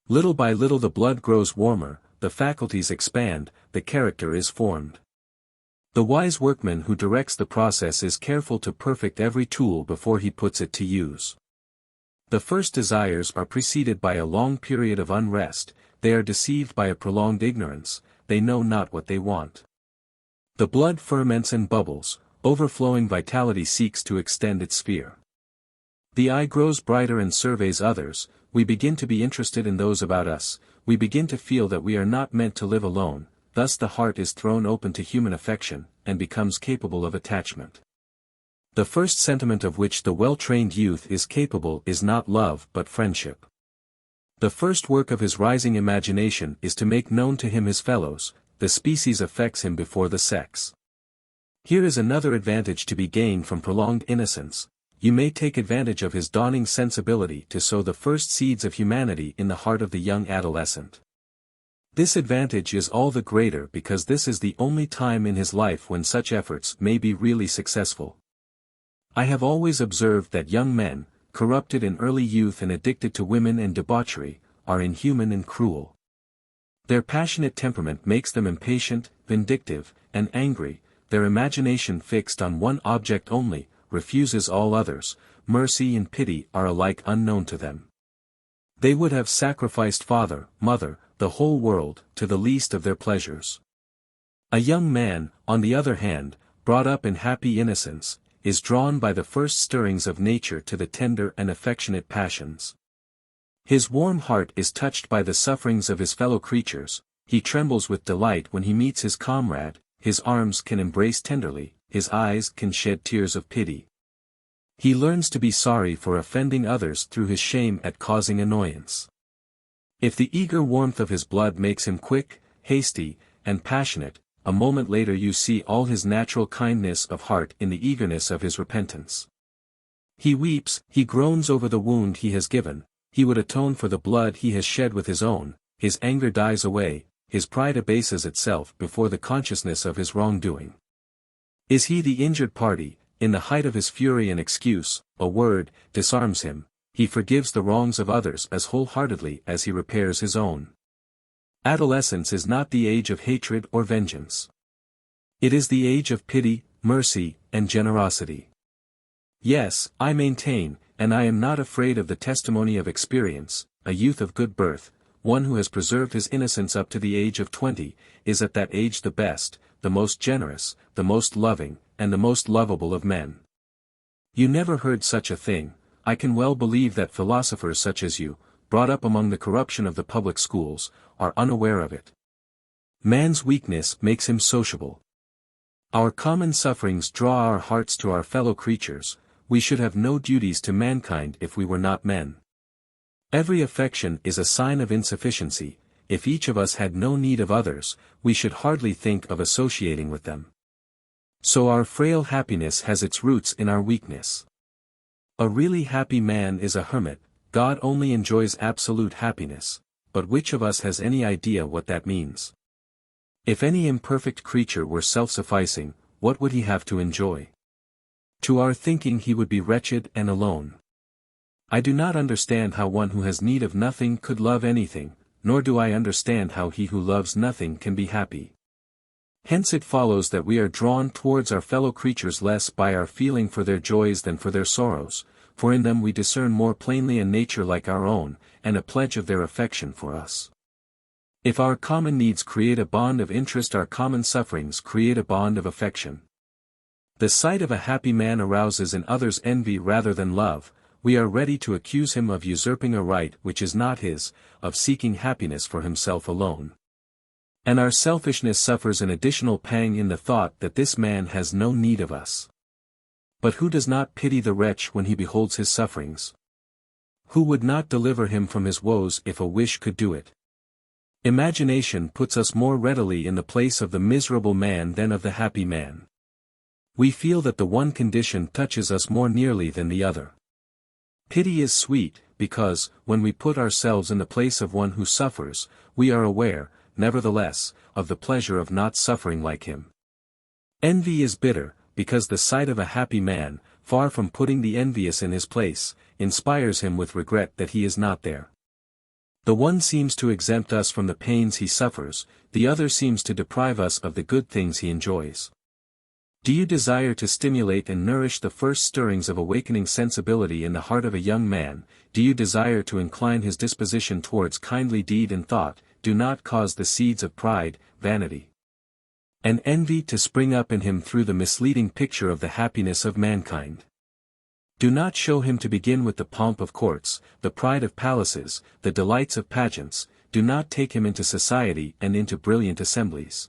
Little by little the blood grows warmer, the faculties expand, the character is formed. The wise workman who directs the process is careful to perfect every tool before he puts it to use. The first desires are preceded by a long period of unrest, they are deceived by a prolonged ignorance, they know not what they want. The blood ferments and bubbles, overflowing vitality seeks to extend its sphere. The eye grows brighter and surveys others, we begin to be interested in those about us, we begin to feel that we are not meant to live alone, thus the heart is thrown open to human affection, and becomes capable of attachment. The first sentiment of which the well-trained youth is capable is not love but friendship. The first work of his rising imagination is to make known to him his fellows, the species affects him before the sex. Here is another advantage to be gained from prolonged innocence. You may take advantage of his dawning sensibility to sow the first seeds of humanity in the heart of the young adolescent. This advantage is all the greater because this is the only time in his life when such efforts may be really successful. I have always observed that young men, corrupted in early youth and addicted to women and debauchery, are inhuman and cruel. Their passionate temperament makes them impatient, vindictive, and angry, their imagination fixed on one object only, refuses all others, mercy and pity are alike unknown to them. They would have sacrificed father, mother, the whole world, to the least of their pleasures. A young man, on the other hand, brought up in happy innocence, is drawn by the first stirrings of nature to the tender and affectionate passions. His warm heart is touched by the sufferings of his fellow creatures, he trembles with delight when he meets his comrade, his arms can embrace tenderly, his eyes can shed tears of pity. He learns to be sorry for offending others through his shame at causing annoyance. If the eager warmth of his blood makes him quick, hasty, and passionate, a moment later you see all his natural kindness of heart in the eagerness of his repentance. He weeps, he groans over the wound he has given, he would atone for the blood he has shed with his own, his anger dies away, his pride abases itself before the consciousness of his wrongdoing. Is he the injured party, in the height of his fury an excuse, a word, disarms him, he forgives the wrongs of others as wholeheartedly as he repairs his own. Adolescence is not the age of hatred or vengeance. It is the age of pity, mercy, and generosity. Yes, I maintain, and I am not afraid of the testimony of experience, a youth of good birth, one who has preserved his innocence up to the age of 20, is at that age the best, the most generous, the most loving, and the most lovable of men. You never heard such a thing. I can well believe that philosophers such as you, brought up among the corruption of the public schools, are unaware of it. Man's weakness makes him sociable. Our common sufferings draw our hearts to our fellow creatures, we should have no duties to mankind if we were not men. Every affection is a sign of insufficiency, if each of us had no need of others, we should hardly think of associating with them. So our frail happiness has its roots in our weakness. A really happy man is a hermit, God only enjoys absolute happiness, but which of us has any idea what that means? If any imperfect creature were self-sufficing, what would he have to enjoy? To our thinking he would be wretched and alone. I do not understand how one who has need of nothing could love anything, nor do I understand how he who loves nothing can be happy. Hence it follows that we are drawn towards our fellow creatures less by our feeling for their joys than for their sorrows, for in them we discern more plainly a nature like our own, and a pledge of their affection for us. If our common needs create a bond of interest, our common sufferings create a bond of affection. The sight of a happy man arouses in others envy rather than love, we are ready to accuse him of usurping a right which is not his, of seeking happiness for himself alone. And our selfishness suffers an additional pang in the thought that this man has no need of us. But who does not pity the wretch when he beholds his sufferings? Who would not deliver him from his woes if a wish could do it? Imagination puts us more readily in the place of the miserable man than of the happy man. We feel that the one condition touches us more nearly than the other. Pity is sweet, because, when we put ourselves in the place of one who suffers, we are aware, nevertheless, of the pleasure of not suffering like him. Envy is bitter, because the sight of a happy man, far from putting the envious in his place, inspires him with regret that he is not there. The one seems to exempt us from the pains he suffers, the other seems to deprive us of the good things he enjoys. Do you desire to stimulate and nourish the first stirrings of awakening sensibility in the heart of a young man? Do you desire to incline his disposition towards kindly deed and thought? Do not cause the seeds of pride, vanity, and envy to spring up in him through the misleading picture of the happiness of mankind. Do not show him to begin with the pomp of courts, the pride of palaces, the delights of pageants. Do not take him into society and into brilliant assemblies.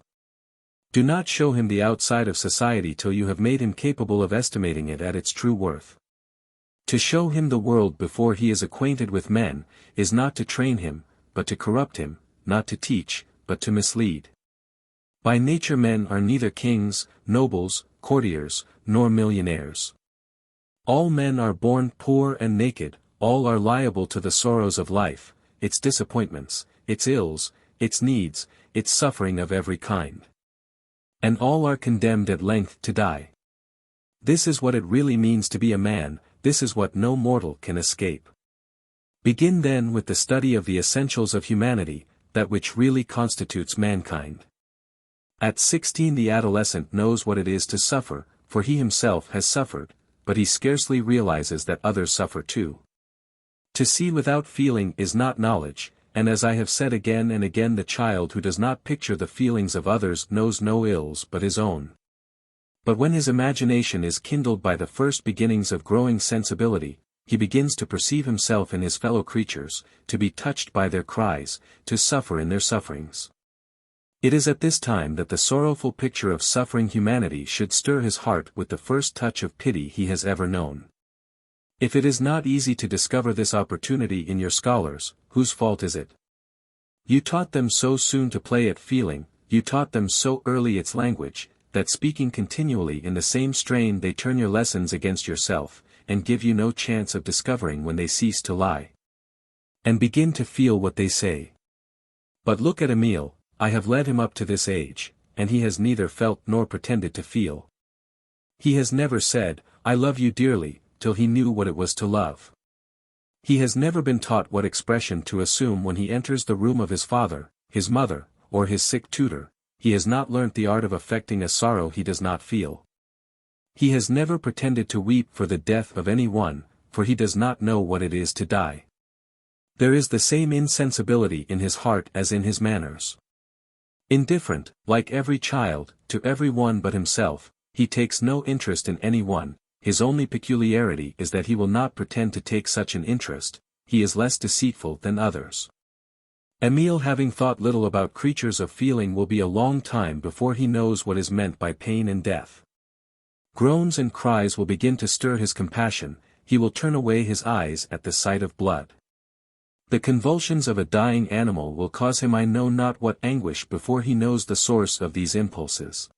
Do not show him the outside of society till you have made him capable of estimating it at its true worth. To show him the world before he is acquainted with men, is not to train him, but to corrupt him, not to teach, but to mislead. By nature men are neither kings, nobles, courtiers, nor millionaires. All men are born poor and naked, all are liable to the sorrows of life, its disappointments, its ills, its needs, its suffering of every kind. And all are condemned at length to die. This is what it really means to be a man, this is what no mortal can escape. Begin then with the study of the essentials of humanity, that which really constitutes mankind. At 16 the adolescent knows what it is to suffer, for he himself has suffered, but he scarcely realizes that others suffer too. To see without feeling is not knowledge, and as I have said again and again, the child who does not picture the feelings of others knows no ills but his own. But when his imagination is kindled by the first beginnings of growing sensibility, he begins to perceive himself in his fellow creatures, to be touched by their cries, to suffer in their sufferings. It is at this time that the sorrowful picture of suffering humanity should stir his heart with the first touch of pity he has ever known. If it is not easy to discover this opportunity in your scholars, whose fault is it? You taught them so soon to play at feeling, you taught them so early its language, that speaking continually in the same strain they turn your lessons against yourself, and give you no chance of discovering when they cease to lie, and begin to feel what they say. But look at Emile, I have led him up to this age, and he has neither felt nor pretended to feel. He has never said, I love you dearly, till he knew what it was to love. He has never been taught what expression to assume when he enters the room of his father, his mother, or his sick tutor. He has not learnt the art of affecting a sorrow he does not feel. He has never pretended to weep for the death of any one, for he does not know what it is to die. There is the same insensibility in his heart as in his manners. Indifferent, like every child, to every one but himself, he takes no interest in any one. His only peculiarity is that he will not pretend to take such an interest, he is less deceitful than others. Emile, having thought little about creatures of feeling, will be a long time before he knows what is meant by pain and death. Groans and cries will begin to stir his compassion, he will turn away his eyes at the sight of blood. The convulsions of a dying animal will cause him I know not what anguish before he knows the source of these impulses.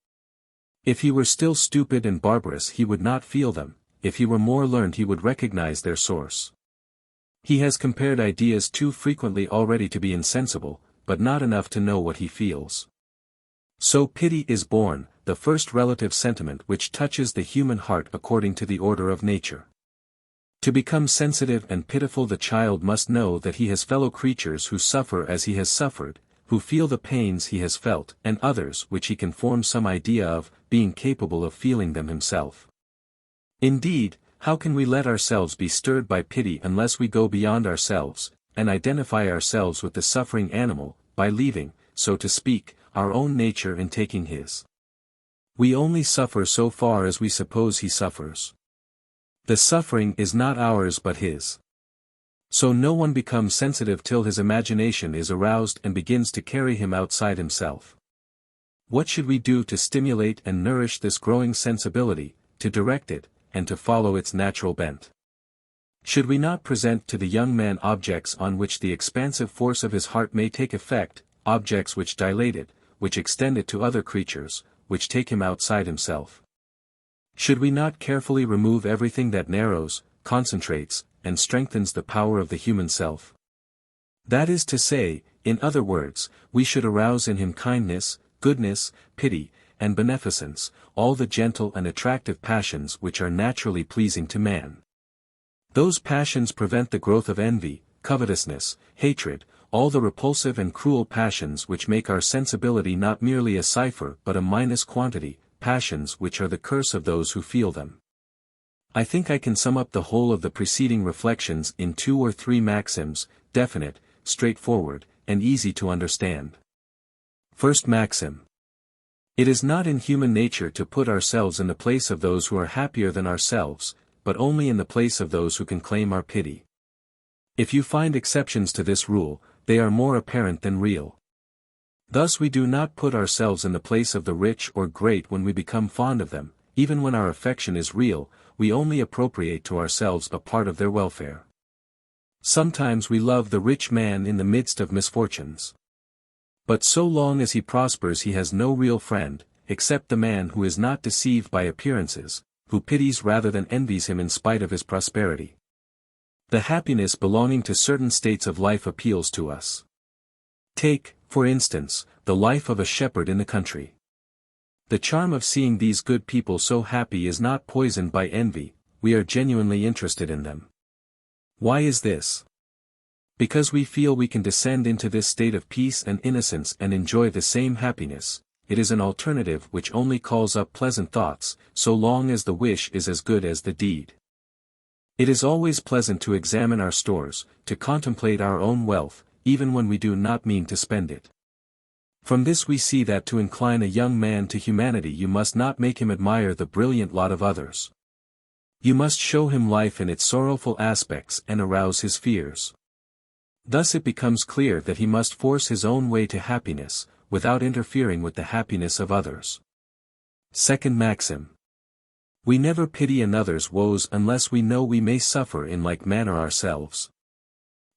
If he were still stupid and barbarous he would not feel them, if he were more learned he would recognize their source. He has compared ideas too frequently already to be insensible, but not enough to know what he feels. So pity is born, the first relative sentiment which touches the human heart according to the order of nature. To become sensitive and pitiful the child must know that he has fellow creatures who suffer as he has suffered, who feel the pains he has felt, and others which he can form some idea of, being capable of feeling them himself. Indeed, how can we let ourselves be stirred by pity unless we go beyond ourselves, and identify ourselves with the suffering animal, by leaving, so to speak, our own nature and taking his? We only suffer so far as we suppose he suffers. The suffering is not ours but his. So no one becomes sensitive till his imagination is aroused and begins to carry him outside himself. What should we do to stimulate and nourish this growing sensibility, to direct it, and to follow its natural bent? Should we not present to the young man objects on which the expansive force of his heart may take effect, objects which dilate it, which extend it to other creatures, which take him outside himself? Should we not carefully remove everything that narrows, concentrates, and strengthens the power of the human self. That is to say, in other words, we should arouse in him kindness, goodness, pity, and beneficence, all the gentle and attractive passions which are naturally pleasing to man. Those passions prevent the growth of envy, covetousness, hatred, all the repulsive and cruel passions which make our sensibility not merely a cipher but a minus quantity, passions which are the curse of those who feel them. I think I can sum up the whole of the preceding reflections in 2 or 3 maxims, definite, straightforward, and easy to understand. First maxim. It is not in human nature to put ourselves in the place of those who are happier than ourselves, but only in the place of those who can claim our pity. If you find exceptions to this rule, they are more apparent than real. Thus we do not put ourselves in the place of the rich or great when we become fond of them, even when our affection is real, we only appropriate to ourselves a part of their welfare. Sometimes we love the rich man in the midst of misfortunes. But so long as he prospers he has no real friend, except the man who is not deceived by appearances, who pities rather than envies him in spite of his prosperity. The happiness belonging to certain states of life appeals to us. Take, for instance, the life of a shepherd in the country. The charm of seeing these good people so happy is not poisoned by envy, we are genuinely interested in them. Why is this? Because we feel we can descend into this state of peace and innocence and enjoy the same happiness. It is an alternative which only calls up pleasant thoughts, so long as the wish is as good as the deed. It is always pleasant to examine our stores, to contemplate our own wealth, even when we do not mean to spend it. From this we see that to incline a young man to humanity you must not make him admire the brilliant lot of others. You must show him life in its sorrowful aspects and arouse his fears. Thus it becomes clear that he must force his own way to happiness, without interfering with the happiness of others. Second maxim. We never pity another's woes unless we know we may suffer in like manner ourselves.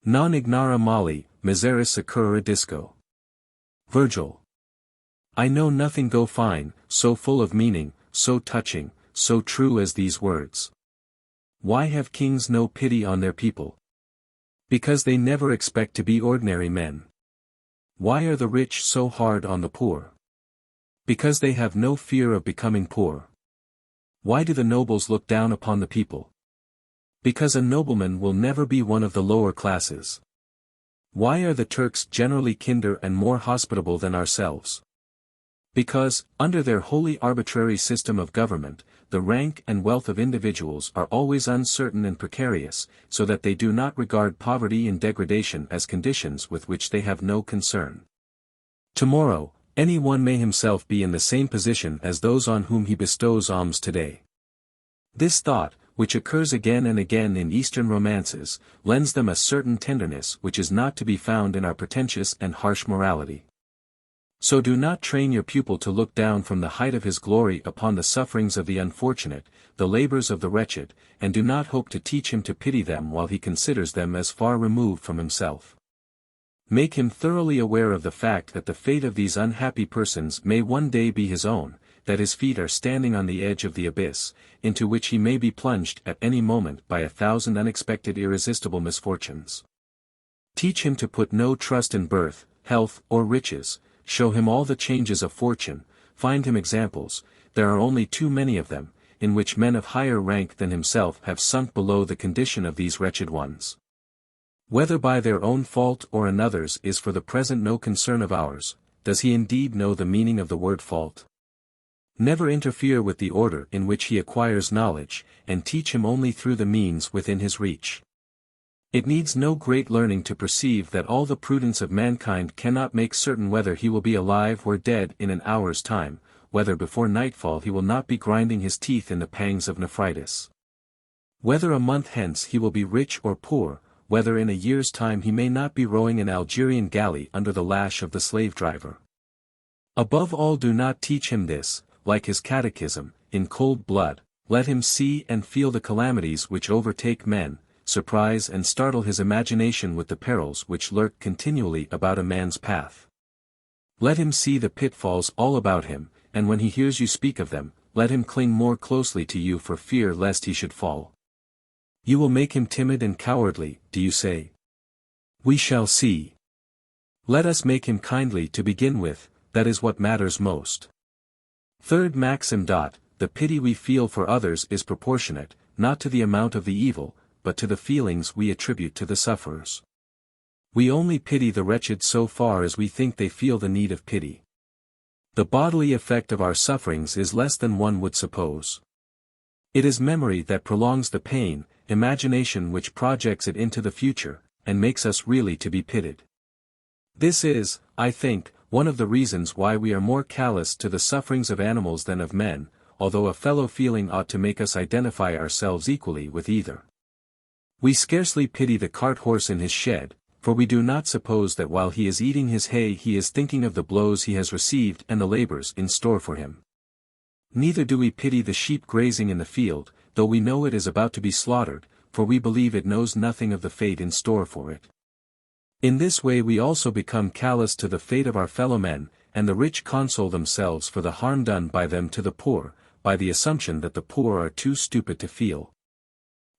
Non ignara mali, miseris secura disco. Virgil. I know nothing go fine, so full of meaning, so touching, so true as these words. Why have kings no pity on their people? Because they never expect to be ordinary men. Why are the rich so hard on the poor? Because they have no fear of becoming poor. Why do the nobles look down upon the people? Because a nobleman will never be one of the lower classes. Why are the Turks generally kinder and more hospitable than ourselves? Because, under their wholly arbitrary system of government, the rank and wealth of individuals are always uncertain and precarious, so that they do not regard poverty and degradation as conditions with which they have no concern. Tomorrow, any one may himself be in the same position as those on whom he bestows alms today. This thought, which occurs again and again in Eastern romances, lends them a certain tenderness which is not to be found in our pretentious and harsh morality. So do not train your pupil to look down from the height of his glory upon the sufferings of the unfortunate, the labors of the wretched, and do not hope to teach him to pity them while he considers them as far removed from himself. Make him thoroughly aware of the fact that the fate of these unhappy persons may one day be his own, that his feet are standing on the edge of the abyss, into which he may be plunged at any moment by 1,000 unexpected irresistible misfortunes. Teach him to put no trust in birth, health, or riches. Show him all the changes of fortune, find him examples, there are only too many of them, in which men of higher rank than himself have sunk below the condition of these wretched ones. Whether by their own fault or another's is for the present no concern of ours. Does he indeed know the meaning of the word fault? Never interfere with the order in which he acquires knowledge, and teach him only through the means within his reach. It needs no great learning to perceive that all the prudence of mankind cannot make certain whether he will be alive or dead in an hour's time, whether before nightfall he will not be grinding his teeth in the pangs of nephritis. Whether a month hence he will be rich or poor, whether in a year's time he may not be rowing an Algerian galley under the lash of the slave-driver. Above all, do not teach him this, like his catechism, in cold blood. Let him see and feel the calamities which overtake men, surprise and startle his imagination with the perils which lurk continually about a man's path. Let him see the pitfalls all about him, and when he hears you speak of them, let him cling more closely to you for fear lest he should fall. You will make him timid and cowardly, do you say? We shall see. Let us make him kindly to begin with, that is what matters most. Third maxim. The pity we feel for others is proportionate, not to the amount of the evil, but to the feelings we attribute to the sufferers. We only pity the wretched so far as we think they feel the need of pity. The bodily effect of our sufferings is less than one would suppose. It is memory that prolongs the pain, imagination which projects it into the future, and makes us really to be pitied. This is, I think, one of the reasons why we are more callous to the sufferings of animals than of men, although a fellow feeling ought to make us identify ourselves equally with either. We scarcely pity the cart horse in his shed, for we do not suppose that while he is eating his hay he is thinking of the blows he has received and the labors in store for him. Neither do we pity the sheep grazing in the field, though we know it is about to be slaughtered, for we believe it knows nothing of the fate in store for it. In this way we also become callous to the fate of our fellow men, and the rich console themselves for the harm done by them to the poor, by the assumption that the poor are too stupid to feel.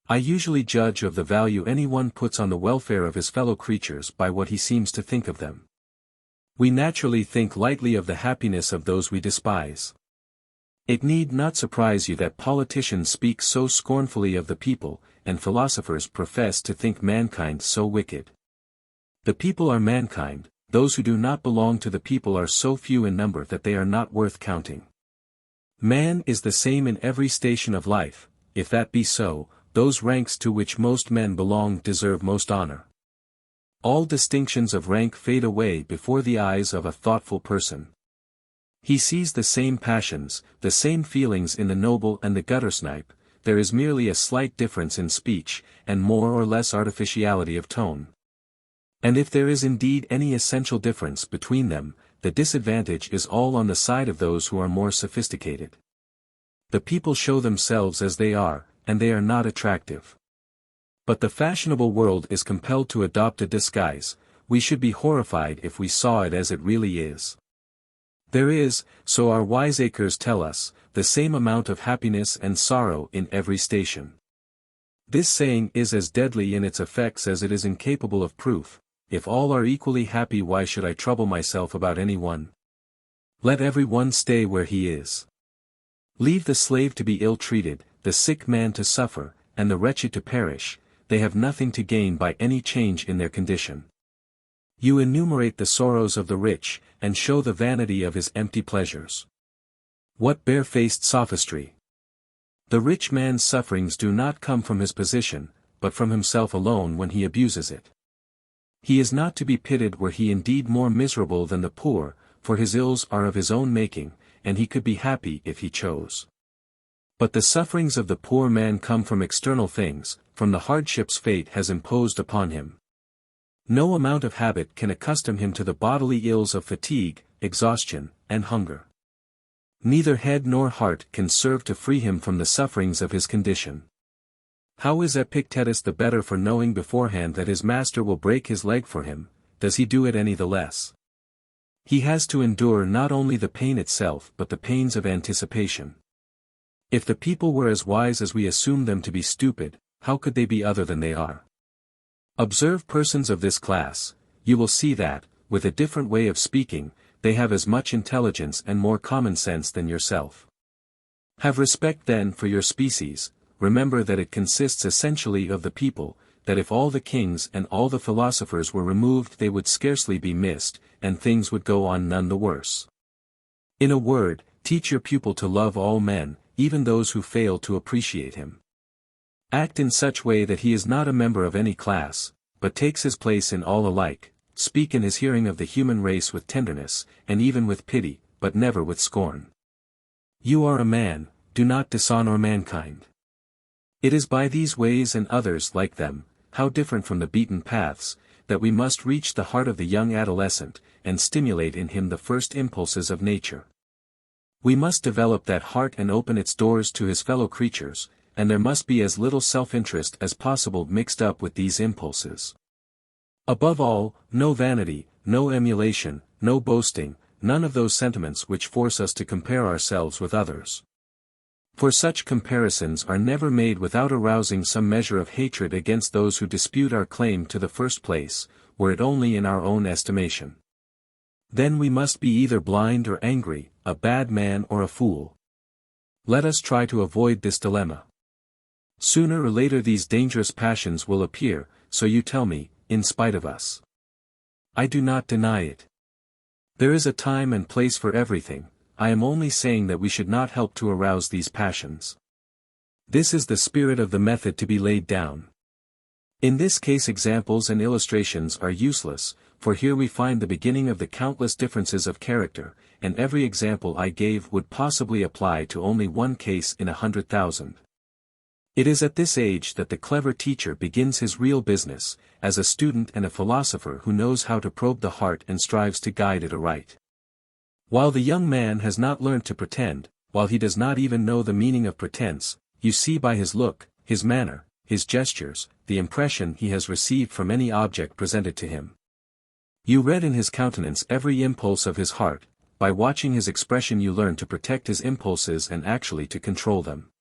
I usually judge of the value anyone puts on the welfare of his fellow creatures by what he seems to think of them. We naturally think lightly of the happiness of those we despise. It need not surprise you that politicians speak so scornfully of the people, and philosophers profess to think mankind so wicked. The people are mankind, those who do not belong to the people are so few in number that they are not worth counting. Man is the same in every station of life. If that be so, those ranks to which most men belong deserve most honor. All distinctions of rank fade away before the eyes of a thoughtful person. He sees the same passions, the same feelings in the noble and the guttersnipe. There is merely a slight difference in speech, and more or less artificiality of tone. And if there is indeed any essential difference between them, the disadvantage is all on the side of those who are more sophisticated. The people show themselves as they are, and they are not attractive. But the fashionable world is compelled to adopt a disguise. We should be horrified if we saw it as it really is. There is, so our wiseacres tell us, the same amount of happiness and sorrow in every station. This saying is as deadly in its effects as it is incapable of proof. If all are equally happy, why should I trouble myself about any one? Let every one stay where he is. Leave the slave to be ill-treated, the sick man to suffer, and the wretched to perish. They have nothing to gain by any change in their condition. You enumerate the sorrows of the rich, and show the vanity of his empty pleasures. What barefaced sophistry! The rich man's sufferings do not come from his position, but from himself alone when he abuses it. He is not to be pitied were he indeed more miserable than the poor, for his ills are of his own making, and he could be happy if he chose. But the sufferings of the poor man come from external things, from the hardships fate has imposed upon him. No amount of habit can accustom him to the bodily ills of fatigue, exhaustion, and hunger. Neither head nor heart can serve to free him from the sufferings of his condition. How is Epictetus the better for knowing beforehand that his master will break his leg for him? Does he do it any the less? He has to endure not only the pain itself but the pains of anticipation. If the people were as wise as we assume them to be stupid, how could they be other than they are? Observe persons of this class, you will see that, with a different way of speaking, they have as much intelligence and more common sense than yourself. Have respect then for your species. Remember that it consists essentially of the people, that if all the kings and all the philosophers were removed they would scarcely be missed, and things would go on none the worse. In a word, teach your pupil to love all men, even those who fail to appreciate him. Act in such way that he is not a member of any class, but takes his place in all alike. Speak in his hearing of the human race with tenderness, and even with pity, but never with scorn. You are a man, do not dishonor mankind. It is by these ways and others like them, how different from the beaten paths, that we must reach the heart of the young adolescent, and stimulate in him the first impulses of nature. We must develop that heart and open its doors to his fellow creatures, and there must be as little self-interest as possible mixed up with these impulses. Above all, no vanity, no emulation, no boasting, none of those sentiments which force us to compare ourselves with others. For such comparisons are never made without arousing some measure of hatred against those who dispute our claim to the first place, were it only in our own estimation. Then we must be either blind or angry, a bad man or a fool. Let us try to avoid this dilemma. Sooner or later these dangerous passions will appear, so you tell me, in spite of us. I do not deny it. There is a time and place for everything. I am only saying that we should not help to arouse these passions. This is the spirit of the method to be laid down. In this case examples and illustrations are useless, for here we find the beginning of the countless differences of character, and every example I gave would possibly apply to only one case in 100,000. It is at this age that the clever teacher begins his real business, as a student and a philosopher who knows how to probe the heart and strives to guide it aright. While the young man has not learned to pretend, while he does not even know the meaning of pretense, you see by his look, his manner, his gestures, the impression he has received from any object presented to him. You read in his countenance every impulse of his heart. By watching his expression you learn to protect his impulses and actually to control them.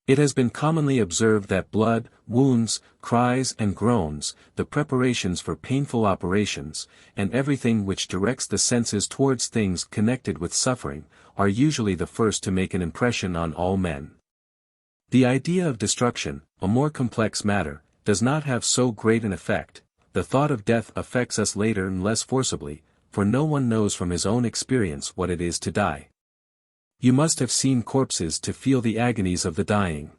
It has been commonly observed that blood, wounds, cries and groans, the preparations for painful operations, and everything which directs the senses towards things connected with suffering, are usually the first to make an impression on all men. The idea of destruction, a more complex matter, does not have so great an effect. The thought of death affects us later and less forcibly, for no one knows from his own experience what it is to die. You must have seen corpses to feel the agonies of the dying.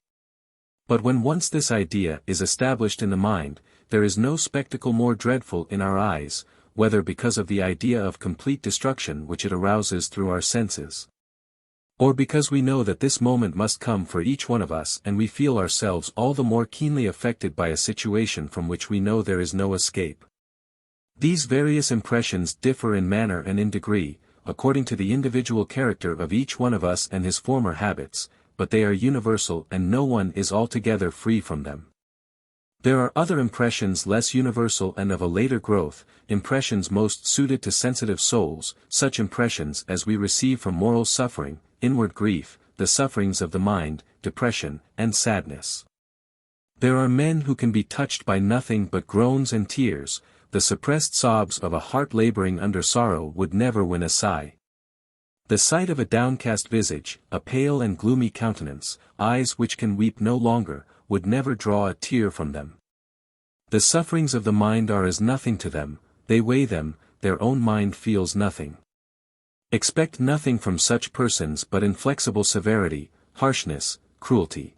But when once this idea is established in the mind, there is no spectacle more dreadful in our eyes, whether because of the idea of complete destruction which it arouses through our senses, or because we know that this moment must come for each one of us and we feel ourselves all the more keenly affected by a situation from which we know there is no escape. These various impressions differ in manner and in degree, according to the individual character of each one of us and his former habits, but they are universal and no one is altogether free from them. There are other impressions less universal and of a later growth, impressions most suited to sensitive souls, such impressions as we receive from moral suffering, inward grief, the sufferings of the mind, depression, and sadness. There are men who can be touched by nothing but groans and tears. The suppressed sobs of a heart laboring under sorrow would never win a sigh. The sight of a downcast visage, a pale and gloomy countenance, eyes which can weep no longer, would never draw a tear from them. The sufferings of the mind are as nothing to them, they weigh them, their own mind feels nothing. Expect nothing from such persons but inflexible severity, harshness, cruelty.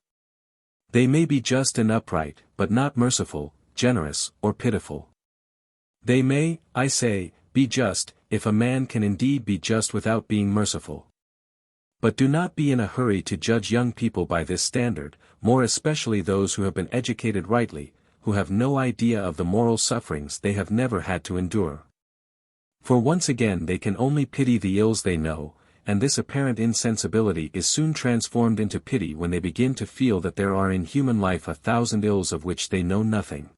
They may be just and upright, but not merciful, generous, or pitiful. They may, I say, be just, if a man can indeed be just without being merciful. But do not be in a hurry to judge young people by this standard, more especially those who have been educated rightly, who have no idea of the moral sufferings they have never had to endure. For once again they can only pity the ills they know, and this apparent insensibility is soon transformed into pity when they begin to feel that there are in human life 1,000 ills of which they know nothing.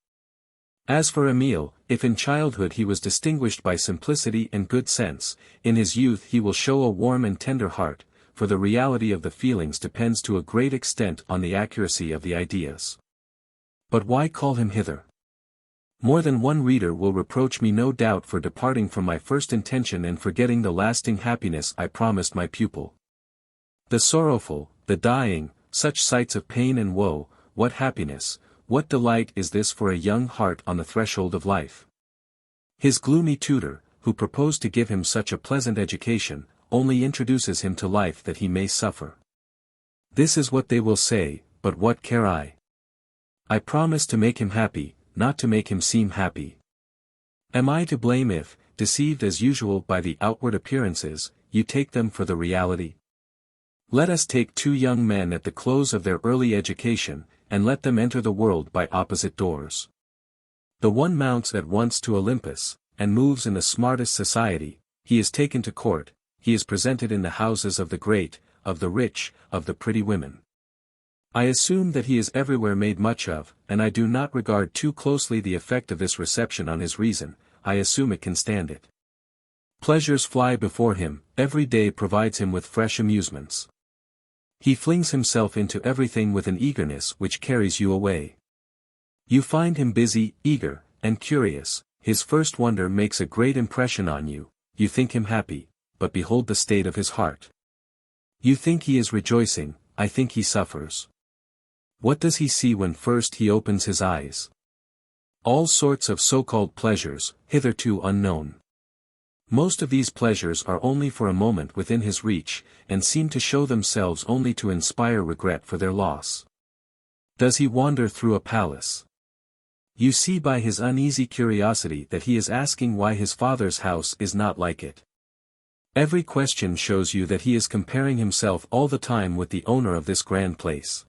As for Emile, if in childhood he was distinguished by simplicity and good sense, in his youth he will show a warm and tender heart, for the reality of the feelings depends to a great extent on the accuracy of the ideas. But why call him hither? More than one reader will reproach me no doubt for departing from my first intention and forgetting the lasting happiness I promised my pupil. The sorrowful, the dying, such sights of pain and woe, what happiness, what delight is this for a young heart on the threshold of life? His gloomy tutor, who proposed to give him such a pleasant education, only introduces him to life that he may suffer. This is what they will say, but what care I? I promise to make him happy, not to make him seem happy. Am I to blame if, deceived as usual by the outward appearances, you take them for the reality? Let us take two young men at the close of their early education, and let them enter the world by opposite doors. The one mounts at once to Olympus, and moves in the smartest society, he is taken to court, he is presented in the houses of the great, of the rich, of the pretty women. I assume that he is everywhere made much of, and I do not regard too closely the effect of this reception on his reason, I assume it can stand it. Pleasures fly before him, every day provides him with fresh amusements. He flings himself into everything with an eagerness which carries you away. You find him busy, eager, and curious. His first wonder makes a great impression on you. You think him happy, but behold the state of his heart. You think he is rejoicing, I think he suffers. What does he see when first he opens his eyes? All sorts of so-called pleasures, hitherto unknown. Most of these pleasures are only for a moment within his reach, and seem to show themselves only to inspire regret for their loss. Does he wander through a palace? You see by his uneasy curiosity that he is asking why his father's house is not like it. Every question shows you that he is comparing himself all the time with the owner of this grand place.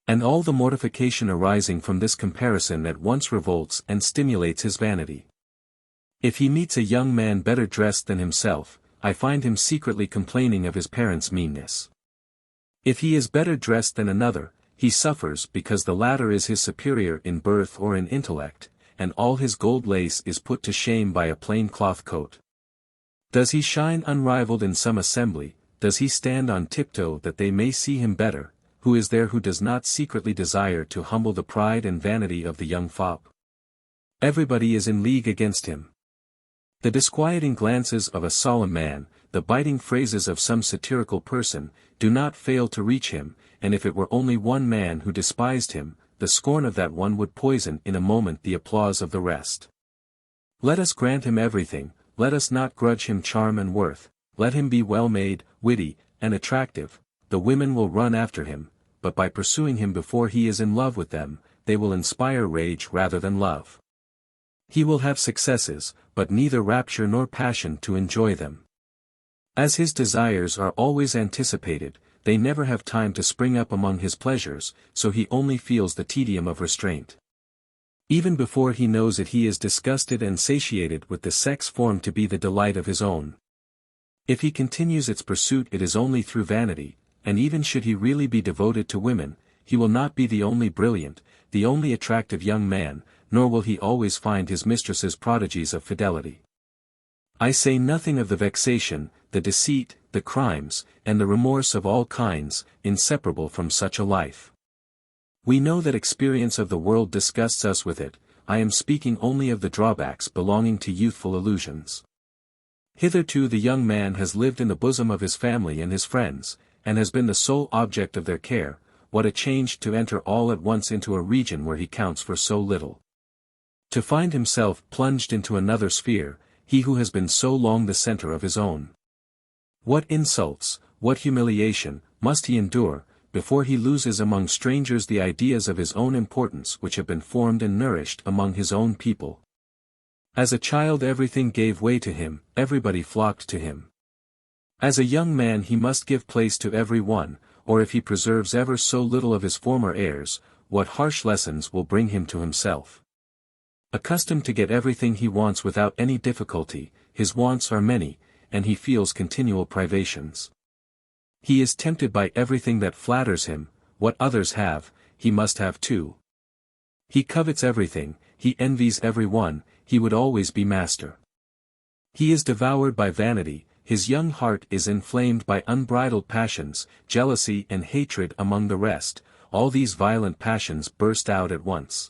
And all the mortification arising from this comparison at once revolts and stimulates his vanity. If he meets a young man better dressed than himself, I find him secretly complaining of his parents' meanness. If he is better dressed than another, he suffers because the latter is his superior in birth or in intellect, and all his gold lace is put to shame by a plain cloth coat. Does he shine unrivaled in some assembly, does he stand on tiptoe that they may see him better? Who is there who does not secretly desire to humble the pride and vanity of the young fop? Everybody is in league against him. The disquieting glances of a solemn man, the biting phrases of some satirical person, do not fail to reach him, and if it were only one man who despised him, the scorn of that one would poison in a moment the applause of the rest. Let us grant him everything, let us not grudge him charm and worth, let him be well-made, witty, and attractive. The women will run after him, but by pursuing him before he is in love with them, they will inspire rage rather than love. He will have successes, but neither rapture nor passion to enjoy them. As his desires are always anticipated, they never have time to spring up among his pleasures, so he only feels the tedium of restraint. Even before he knows it he is disgusted and satiated with the sex formed to be the delight of his own. If he continues its pursuit it is only through vanity, and even should he really be devoted to women, he will not be the only brilliant, the only attractive young man, nor will he always find his mistress's prodigies of fidelity. I say nothing of the vexation, the deceit, the crimes, and the remorse of all kinds, inseparable from such a life. We know that experience of the world disgusts us with it. I am speaking only of the drawbacks belonging to youthful illusions. Hitherto the young man has lived in the bosom of his family and his friends, and has been the sole object of their care. What a change to enter all at once into a region where he counts for so little. To find himself plunged into another sphere, he who has been so long the center of his own. What insults, what humiliation, must he endure, before he loses among strangers the ideas of his own importance which have been formed and nourished among his own people. As a child everything gave way to him, everybody flocked to him. As a young man he must give place to every one, or if he preserves ever so little of his former airs, what harsh lessons will bring him to himself. Accustomed to get everything he wants without any difficulty, his wants are many, and he feels continual privations. He is tempted by everything that flatters him. What others have, he must have too. He covets everything, he envies every one, he would always be master. He is devoured by vanity, his young heart is inflamed by unbridled passions, jealousy and hatred among the rest. All these violent passions burst out at once.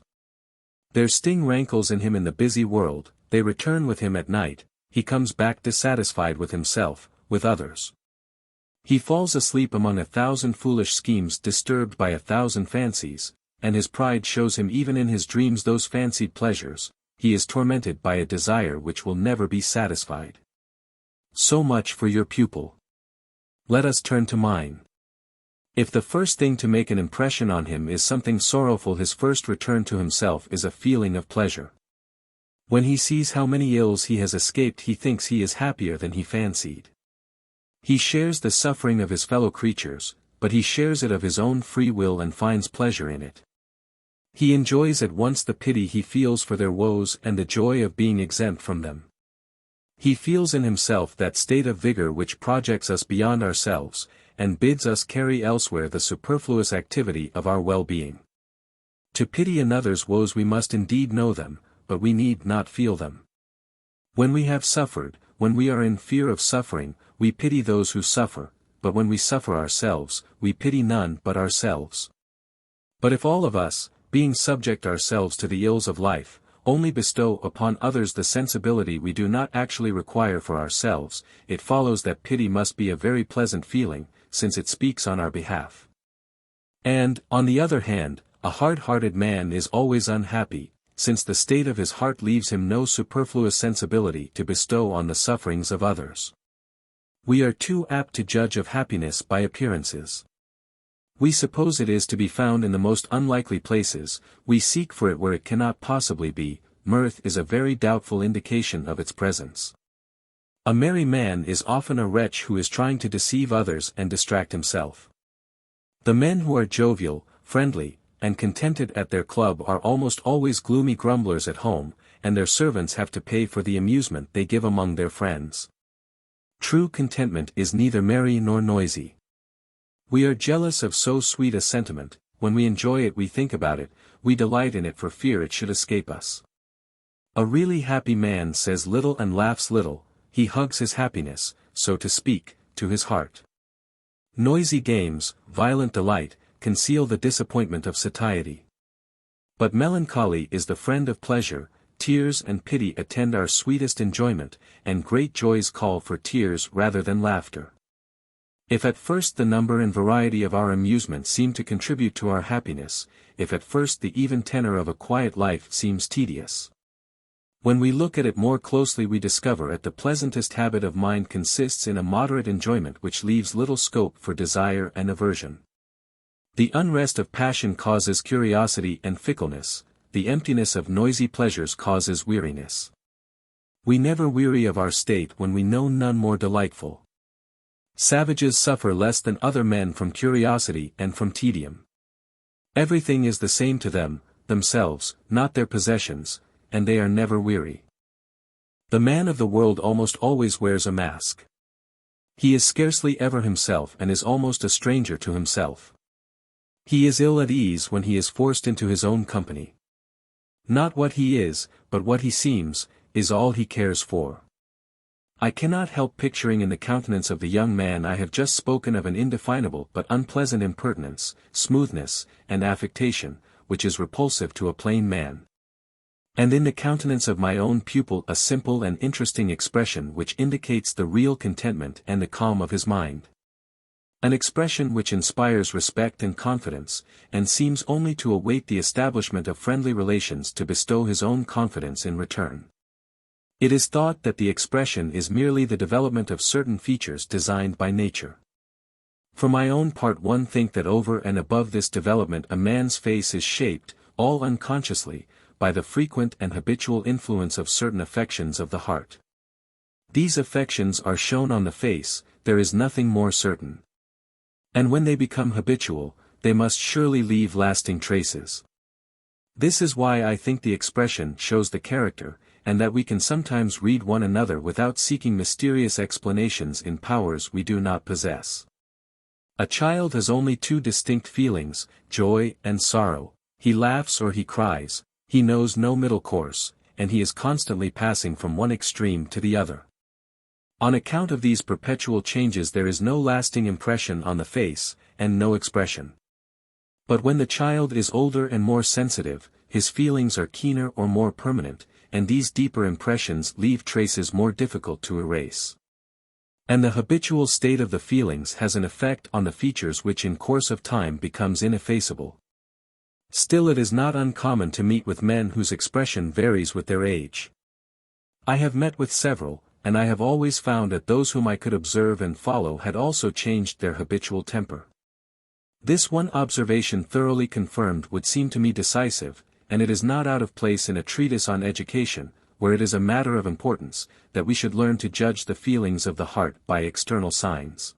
Their sting rankles in him in the busy world, they return with him at night, he comes back dissatisfied with himself, with others. He falls asleep among 1,000 foolish schemes disturbed by 1,000 fancies, and his pride shows him even in his dreams those fancied pleasures. He is tormented by a desire which will never be satisfied. So much for your pupil. Let us turn to mine. If the first thing to make an impression on him is something sorrowful, his first return to himself is a feeling of pleasure. When he sees how many ills he has escaped he thinks he is happier than he fancied. He shares the suffering of his fellow creatures, but he shares it of his own free will and finds pleasure in it. He enjoys at once the pity he feels for their woes and the joy of being exempt from them. He feels in himself that state of vigor which projects us beyond ourselves, and bids us carry elsewhere the superfluous activity of our well-being. To pity another's woes we must indeed know them, but we need not feel them. When we have suffered, when we are in fear of suffering, we pity those who suffer, but when we suffer ourselves, we pity none but ourselves. But if all of us, being subject ourselves to the ills of life, only bestow upon others the sensibility we do not actually require for ourselves, it follows that pity must be a very pleasant feeling, since it speaks on our behalf. And, on the other hand, a hard-hearted man is always unhappy, since the state of his heart leaves him no superfluous sensibility to bestow on the sufferings of others. We are too apt to judge of happiness by appearances. We suppose it is to be found in the most unlikely places, we seek for it where it cannot possibly be. Mirth is a very doubtful indication of its presence. A merry man is often a wretch who is trying to deceive others and distract himself. The men who are jovial, friendly, and contented at their club are almost always gloomy grumblers at home, and their servants have to pay for the amusement they give among their friends. True contentment is neither merry nor noisy. We are jealous of so sweet a sentiment, when we enjoy it we think about it, we delight in it for fear it should escape us. A really happy man says little and laughs little, he hugs his happiness, so to speak, to his heart. Noisy games, violent delight, conceal the disappointment of satiety. But melancholy is the friend of pleasure, tears and pity attend our sweetest enjoyment, and great joys call for tears rather than laughter. If at first the number and variety of our amusement seem to contribute to our happiness, if at first the even tenor of a quiet life seems tedious, when we look at it more closely we discover that the pleasantest habit of mind consists in a moderate enjoyment which leaves little scope for desire and aversion. The unrest of passion causes curiosity and fickleness, the emptiness of noisy pleasures causes weariness. We never weary of our state when we know none more delightful. Savages suffer less than other men from curiosity and from tedium. Everything is the same to them, themselves, not their possessions, and they are never weary. The man of the world almost always wears a mask. He is scarcely ever himself and is almost a stranger to himself. He is ill at ease when he is forced into his own company. Not what he is, but what he seems, is all he cares for. I cannot help picturing in the countenance of the young man I have just spoken of an indefinable but unpleasant impertinence, smoothness, and affectation, which is repulsive to a plain man. And in the countenance of my own pupil a simple and interesting expression which indicates the real contentment and the calm of his mind. An expression which inspires respect and confidence, and seems only to await the establishment of friendly relations to bestow his own confidence in return. It is thought that the expression is merely the development of certain features designed by nature. For my own part one think that over and above this development a man's face is shaped, all unconsciously, by the frequent and habitual influence of certain affections of the heart. These affections are shown on the face, there is nothing more certain. And when they become habitual, they must surely leave lasting traces. This is why I think the expression shows the character, and that we can sometimes read one another without seeking mysterious explanations in powers we do not possess. A child has only two distinct feelings, joy and sorrow, he laughs or he cries, he knows no middle course, and he is constantly passing from one extreme to the other. On account of these perpetual changes there is no lasting impression on the face, and no expression. But when the child is older and more sensitive, his feelings are keener or more permanent, and these deeper impressions leave traces more difficult to erase. And the habitual state of the feelings has an effect on the features which in course of time becomes ineffaceable. Still it is not uncommon to meet with men whose expression varies with their age. I have met with several, and I have always found that those whom I could observe and follow had also changed their habitual temper. This one observation thoroughly confirmed would seem to me decisive, and it is not out of place in a treatise on education, where it is a matter of importance, that we should learn to judge the feelings of the heart by external signs.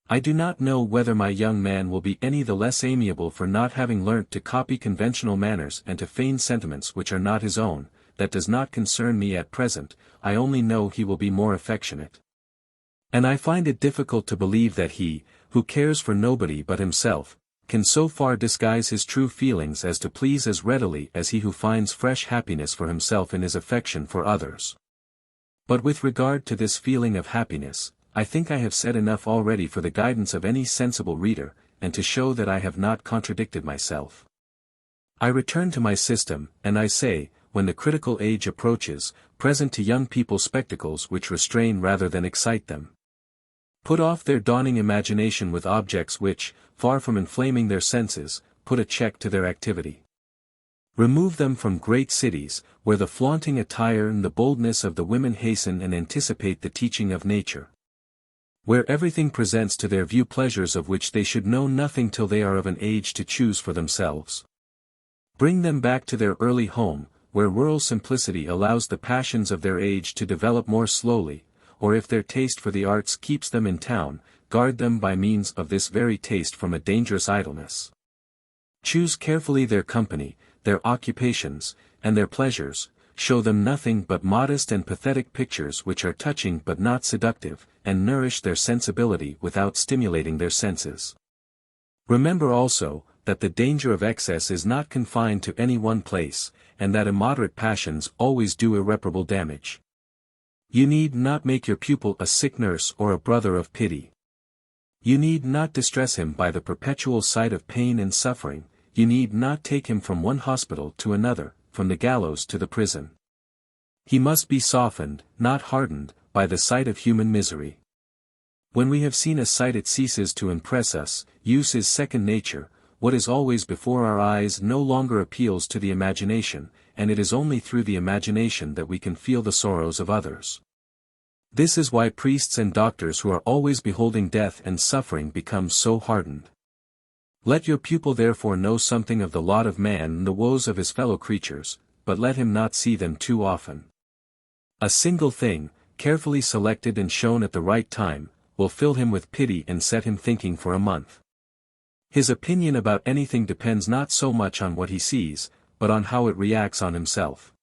I do not know whether my young man will be any the less amiable for not having learnt to copy conventional manners and to feign sentiments which are not his own. That does not concern me at present, I only know he will be more affectionate. And I find it difficult to believe that he, who cares for nobody but himself, can so far disguise his true feelings as to please as readily as he who finds fresh happiness for himself in his affection for others. But with regard to this feeling of happiness, I think I have said enough already for the guidance of any sensible reader, and to show that I have not contradicted myself. I return to my system, and I say, when the critical age approaches, present to young people spectacles which restrain rather than excite them. Put off their dawning imagination with objects which, far from inflaming their senses, put a check to their activity. Remove them from great cities, where the flaunting attire and the boldness of the women hasten and anticipate the teaching of nature. Where everything presents to their view pleasures of which they should know nothing till they are of an age to choose for themselves. Bring them back to their early home, where rural simplicity allows the passions of their age to develop more slowly, or if their taste for the arts keeps them in town, guard them by means of this very taste from a dangerous idleness. Choose carefully their company, their occupations, and their pleasures, show them nothing but modest and pathetic pictures which are touching but not seductive, and nourish their sensibility without stimulating their senses. Remember also, that the danger of excess is not confined to any one place, and that immoderate passions always do irreparable damage. You need not make your pupil a sick nurse or a brother of pity. You need not distress him by the perpetual sight of pain and suffering, you need not take him from one hospital to another, from the gallows to the prison. He must be softened, not hardened, by the sight of human misery. When we have seen a sight it ceases to impress us, use is second nature, what is always before our eyes no longer appeals to the imagination, and it is only through the imagination that we can feel the sorrows of others. This is why priests and doctors who are always beholding death and suffering become so hardened. Let your pupil therefore know something of the lot of man and the woes of his fellow creatures, but let him not see them too often. A single thing, carefully selected and shown at the right time, will fill him with pity and set him thinking for a month. His opinion about anything depends not so much on what he sees, but on how it reacts on himself.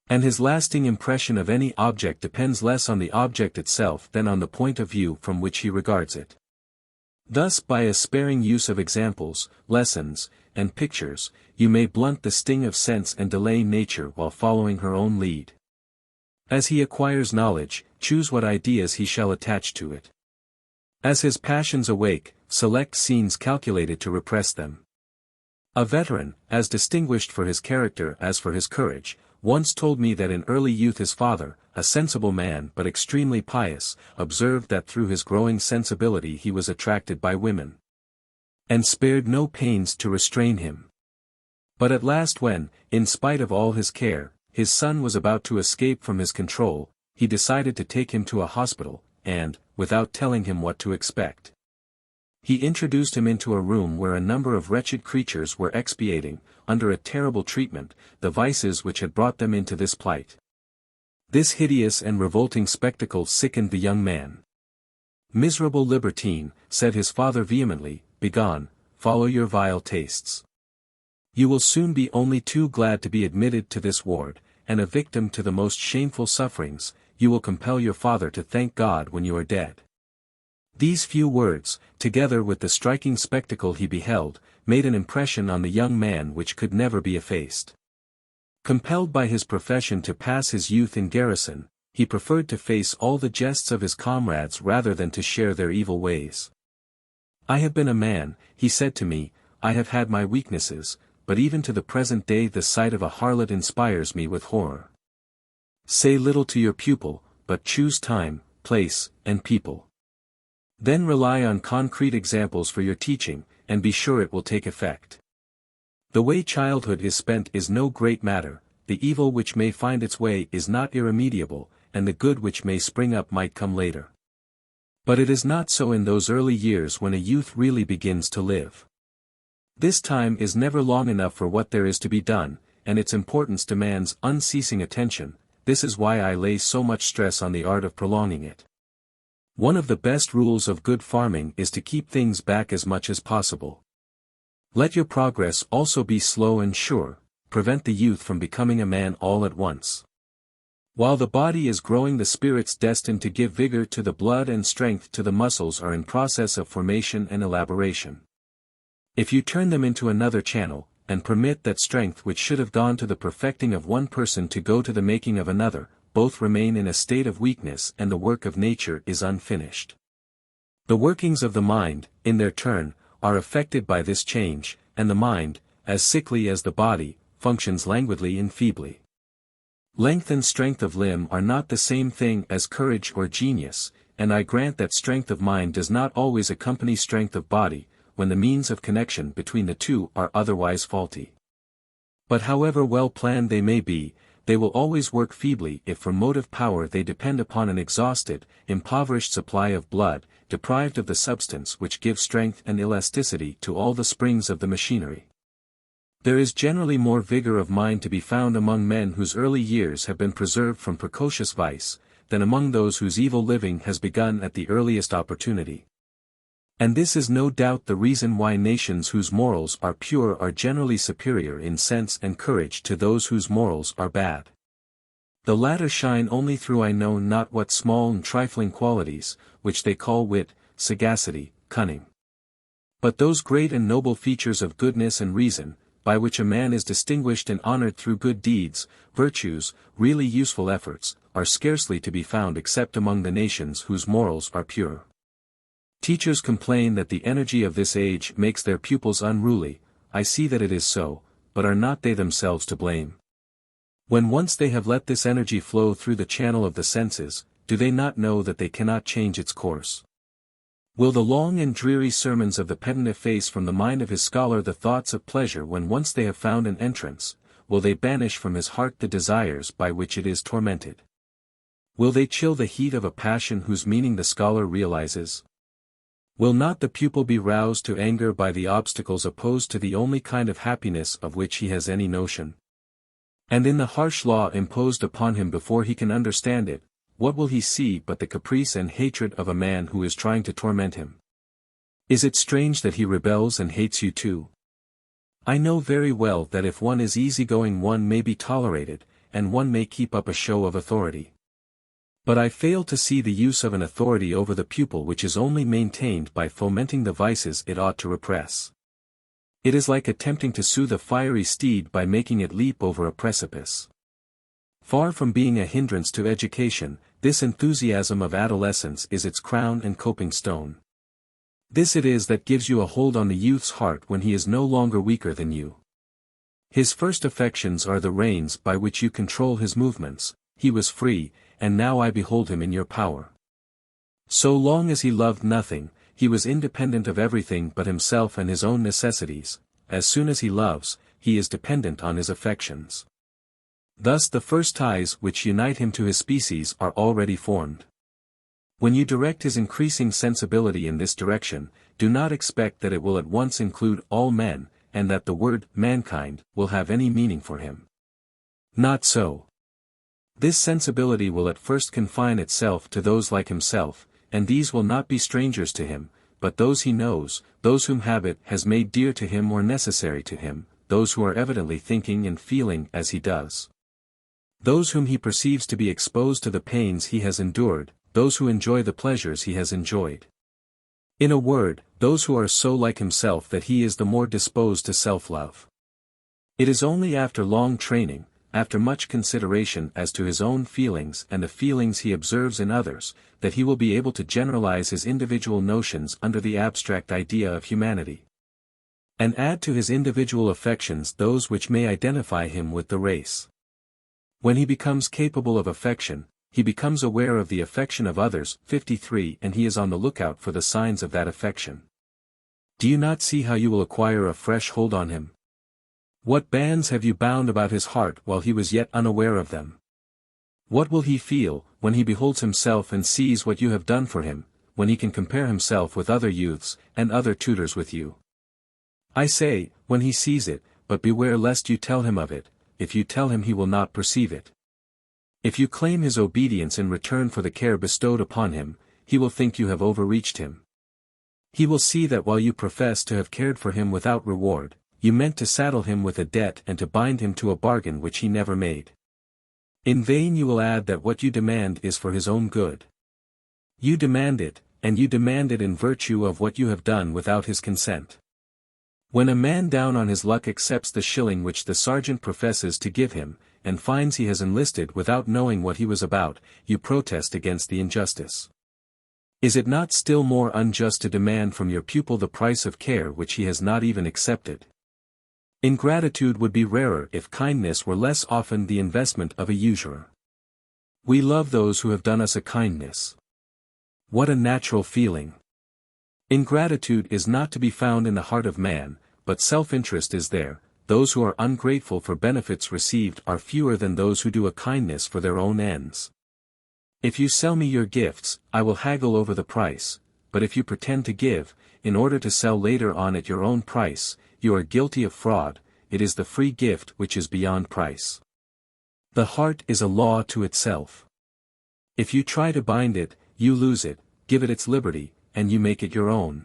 And his lasting impression of any object depends less on the object itself than on the point of view from which he regards it. Thus by a sparing use of examples, lessons, and pictures, you may blunt the sting of sense and delay nature while following her own lead. As he acquires knowledge, choose what ideas he shall attach to it. As his passions awake, select scenes calculated to repress them. A veteran, as distinguished for his character as for his courage, once told me that in early youth his father, a sensible man but extremely pious, observed that through his growing sensibility he was attracted by women, and spared no pains to restrain him. But at last when, in spite of all his care, his son was about to escape from his control, he decided to take him to a hospital, and, without telling him what to expect, he introduced him into a room where a number of wretched creatures were expiating, under a terrible treatment, the vices which had brought them into this plight. This hideous and revolting spectacle sickened the young man. "Miserable libertine," said his father vehemently, "begone, follow your vile tastes. You will soon be only too glad to be admitted to this ward, and a victim to the most shameful sufferings, you will compel your father to thank God when you are dead." These few words, together with the striking spectacle he beheld, made an impression on the young man which could never be effaced. Compelled by his profession to pass his youth in garrison, he preferred to face all the jests of his comrades rather than to share their evil ways. "I have been a man," he said to me, "I have had my weaknesses, but even to the present day the sight of a harlot inspires me with horror." Say little to your pupil, but choose time, place, and people. Then rely on concrete examples for your teaching, and be sure it will take effect. The way childhood is spent is no great matter, the evil which may find its way is not irremediable, and the good which may spring up might come later. But it is not so in those early years when a youth really begins to live. This time is never long enough for what there is to be done, and its importance demands unceasing attention. This is why I lay so much stress on the art of prolonging it. One of the best rules of good farming is to keep things back as much as possible. Let your progress also be slow and sure, prevent the youth from becoming a man all at once. While the body is growing, the spirits destined to give vigor to the blood and strength to the muscles are in process of formation and elaboration. If you turn them into another channel, and permit that strength which should have gone to the perfecting of one person to go to the making of another, both remain in a state of weakness and the work of nature is unfinished. The workings of the mind, in their turn, are affected by this change, and the mind, as sickly as the body, functions languidly and feebly. Length and strength of limb are not the same thing as courage or genius, and I grant that strength of mind does not always accompany strength of body, when the means of connection between the two are otherwise faulty. But however well planned they may be, they will always work feebly if for motive power they depend upon an exhausted, impoverished supply of blood, deprived of the substance which gives strength and elasticity to all the springs of the machinery. There is generally more vigor of mind to be found among men whose early years have been preserved from precocious vice, than among those whose evil living has begun at the earliest opportunity. And this is no doubt the reason why nations whose morals are pure are generally superior in sense and courage to those whose morals are bad. The latter shine only through I know not what small and trifling qualities, which they call wit, sagacity, cunning. But those great and noble features of goodness and reason, by which a man is distinguished and honored through good deeds, virtues, really useful efforts, are scarcely to be found except among the nations whose morals are pure. Teachers complain that the energy of this age makes their pupils unruly. I see that it is so, but are not they themselves to blame? When once they have let this energy flow through the channel of the senses, do they not know that they cannot change its course? Will the long and dreary sermons of the pedant efface from the mind of his scholar the thoughts of pleasure when once they have found an entrance? Will they banish from his heart the desires by which it is tormented? Will they chill the heat of a passion whose meaning the scholar realizes? Will not the pupil be roused to anger by the obstacles opposed to the only kind of happiness of which he has any notion? And in the harsh law imposed upon him before he can understand it, what will he see but the caprice and hatred of a man who is trying to torment him? Is it strange that he rebels and hates you too? I know very well that if one is easygoing one may be tolerated, and one may keep up a show of authority. But I fail to see the use of an authority over the pupil which is only maintained by fomenting the vices it ought to repress. It is like attempting to soothe a fiery steed by making it leap over a precipice. Far from being a hindrance to education, this enthusiasm of adolescence is its crown and coping stone. This it is that gives you a hold on the youth's heart when he is no longer weaker than you. His first affections are the reins by which you control his movements. He was free, and now I behold him in your power. So long as he loved nothing, he was independent of everything but himself and his own necessities. As soon as he loves, he is dependent on his affections. Thus the first ties which unite him to his species are already formed. When you direct his increasing sensibility in this direction, do not expect that it will at once include all men, and that the word mankind will have any meaning for him. Not so. This sensibility will at first confine itself to those like himself, and these will not be strangers to him, but those he knows, those whom habit has made dear to him or necessary to him, those who are evidently thinking and feeling as he does. Those whom he perceives to be exposed to the pains he has endured, those who enjoy the pleasures he has enjoyed. In a word, those who are so like himself that he is the more disposed to self-love. It is only after long training, after much consideration as to his own feelings and the feelings he observes in others, that he will be able to generalize his individual notions under the abstract idea of humanity, and add to his individual affections those which may identify him with the race. When he becomes capable of affection, he becomes aware of the affection of others. 53 And he is on the lookout for the signs of that affection. Do you not see how you will acquire a fresh hold on him? What bands have you bound about his heart while he was yet unaware of them? What will he feel, when he beholds himself and sees what you have done for him, when he can compare himself with other youths, and other tutors with you? I say, when he sees it, but beware lest you tell him of it. If you tell him he will not perceive it. If you claim his obedience in return for the care bestowed upon him, he will think you have overreached him. He will see that while you profess to have cared for him without reward, you meant to saddle him with a debt and to bind him to a bargain which he never made. In vain you will add that what you demand is for his own good. You demand it, and you demand it in virtue of what you have done without his consent. When a man down on his luck accepts the shilling which the sergeant professes to give him, and finds he has enlisted without knowing what he was about, you protest against the injustice. Is it not still more unjust to demand from your pupil the price of care which he has not even accepted? Ingratitude would be rarer if kindness were less often the investment of a usurer. We love those who have done us a kindness. What a natural feeling! Ingratitude is not to be found in the heart of man, but self-interest is there. Those who are ungrateful for benefits received are fewer than those who do a kindness for their own ends. If you sell me your gifts, I will haggle over the price, but if you pretend to give, in order to sell later on at your own price, you are guilty of fraud. It is the free gift which is beyond price. The heart is a law to itself. If you try to bind it, you lose it, give it its liberty, and you make it your own.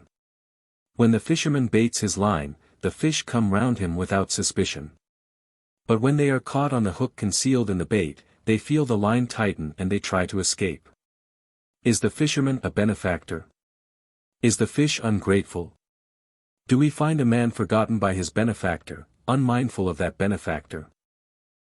When the fisherman baits his line, the fish come round him without suspicion. But when they are caught on the hook concealed in the bait, they feel the line tighten and they try to escape. Is the fisherman a benefactor? Is the fish ungrateful? Do we find a man forgotten by his benefactor, unmindful of that benefactor?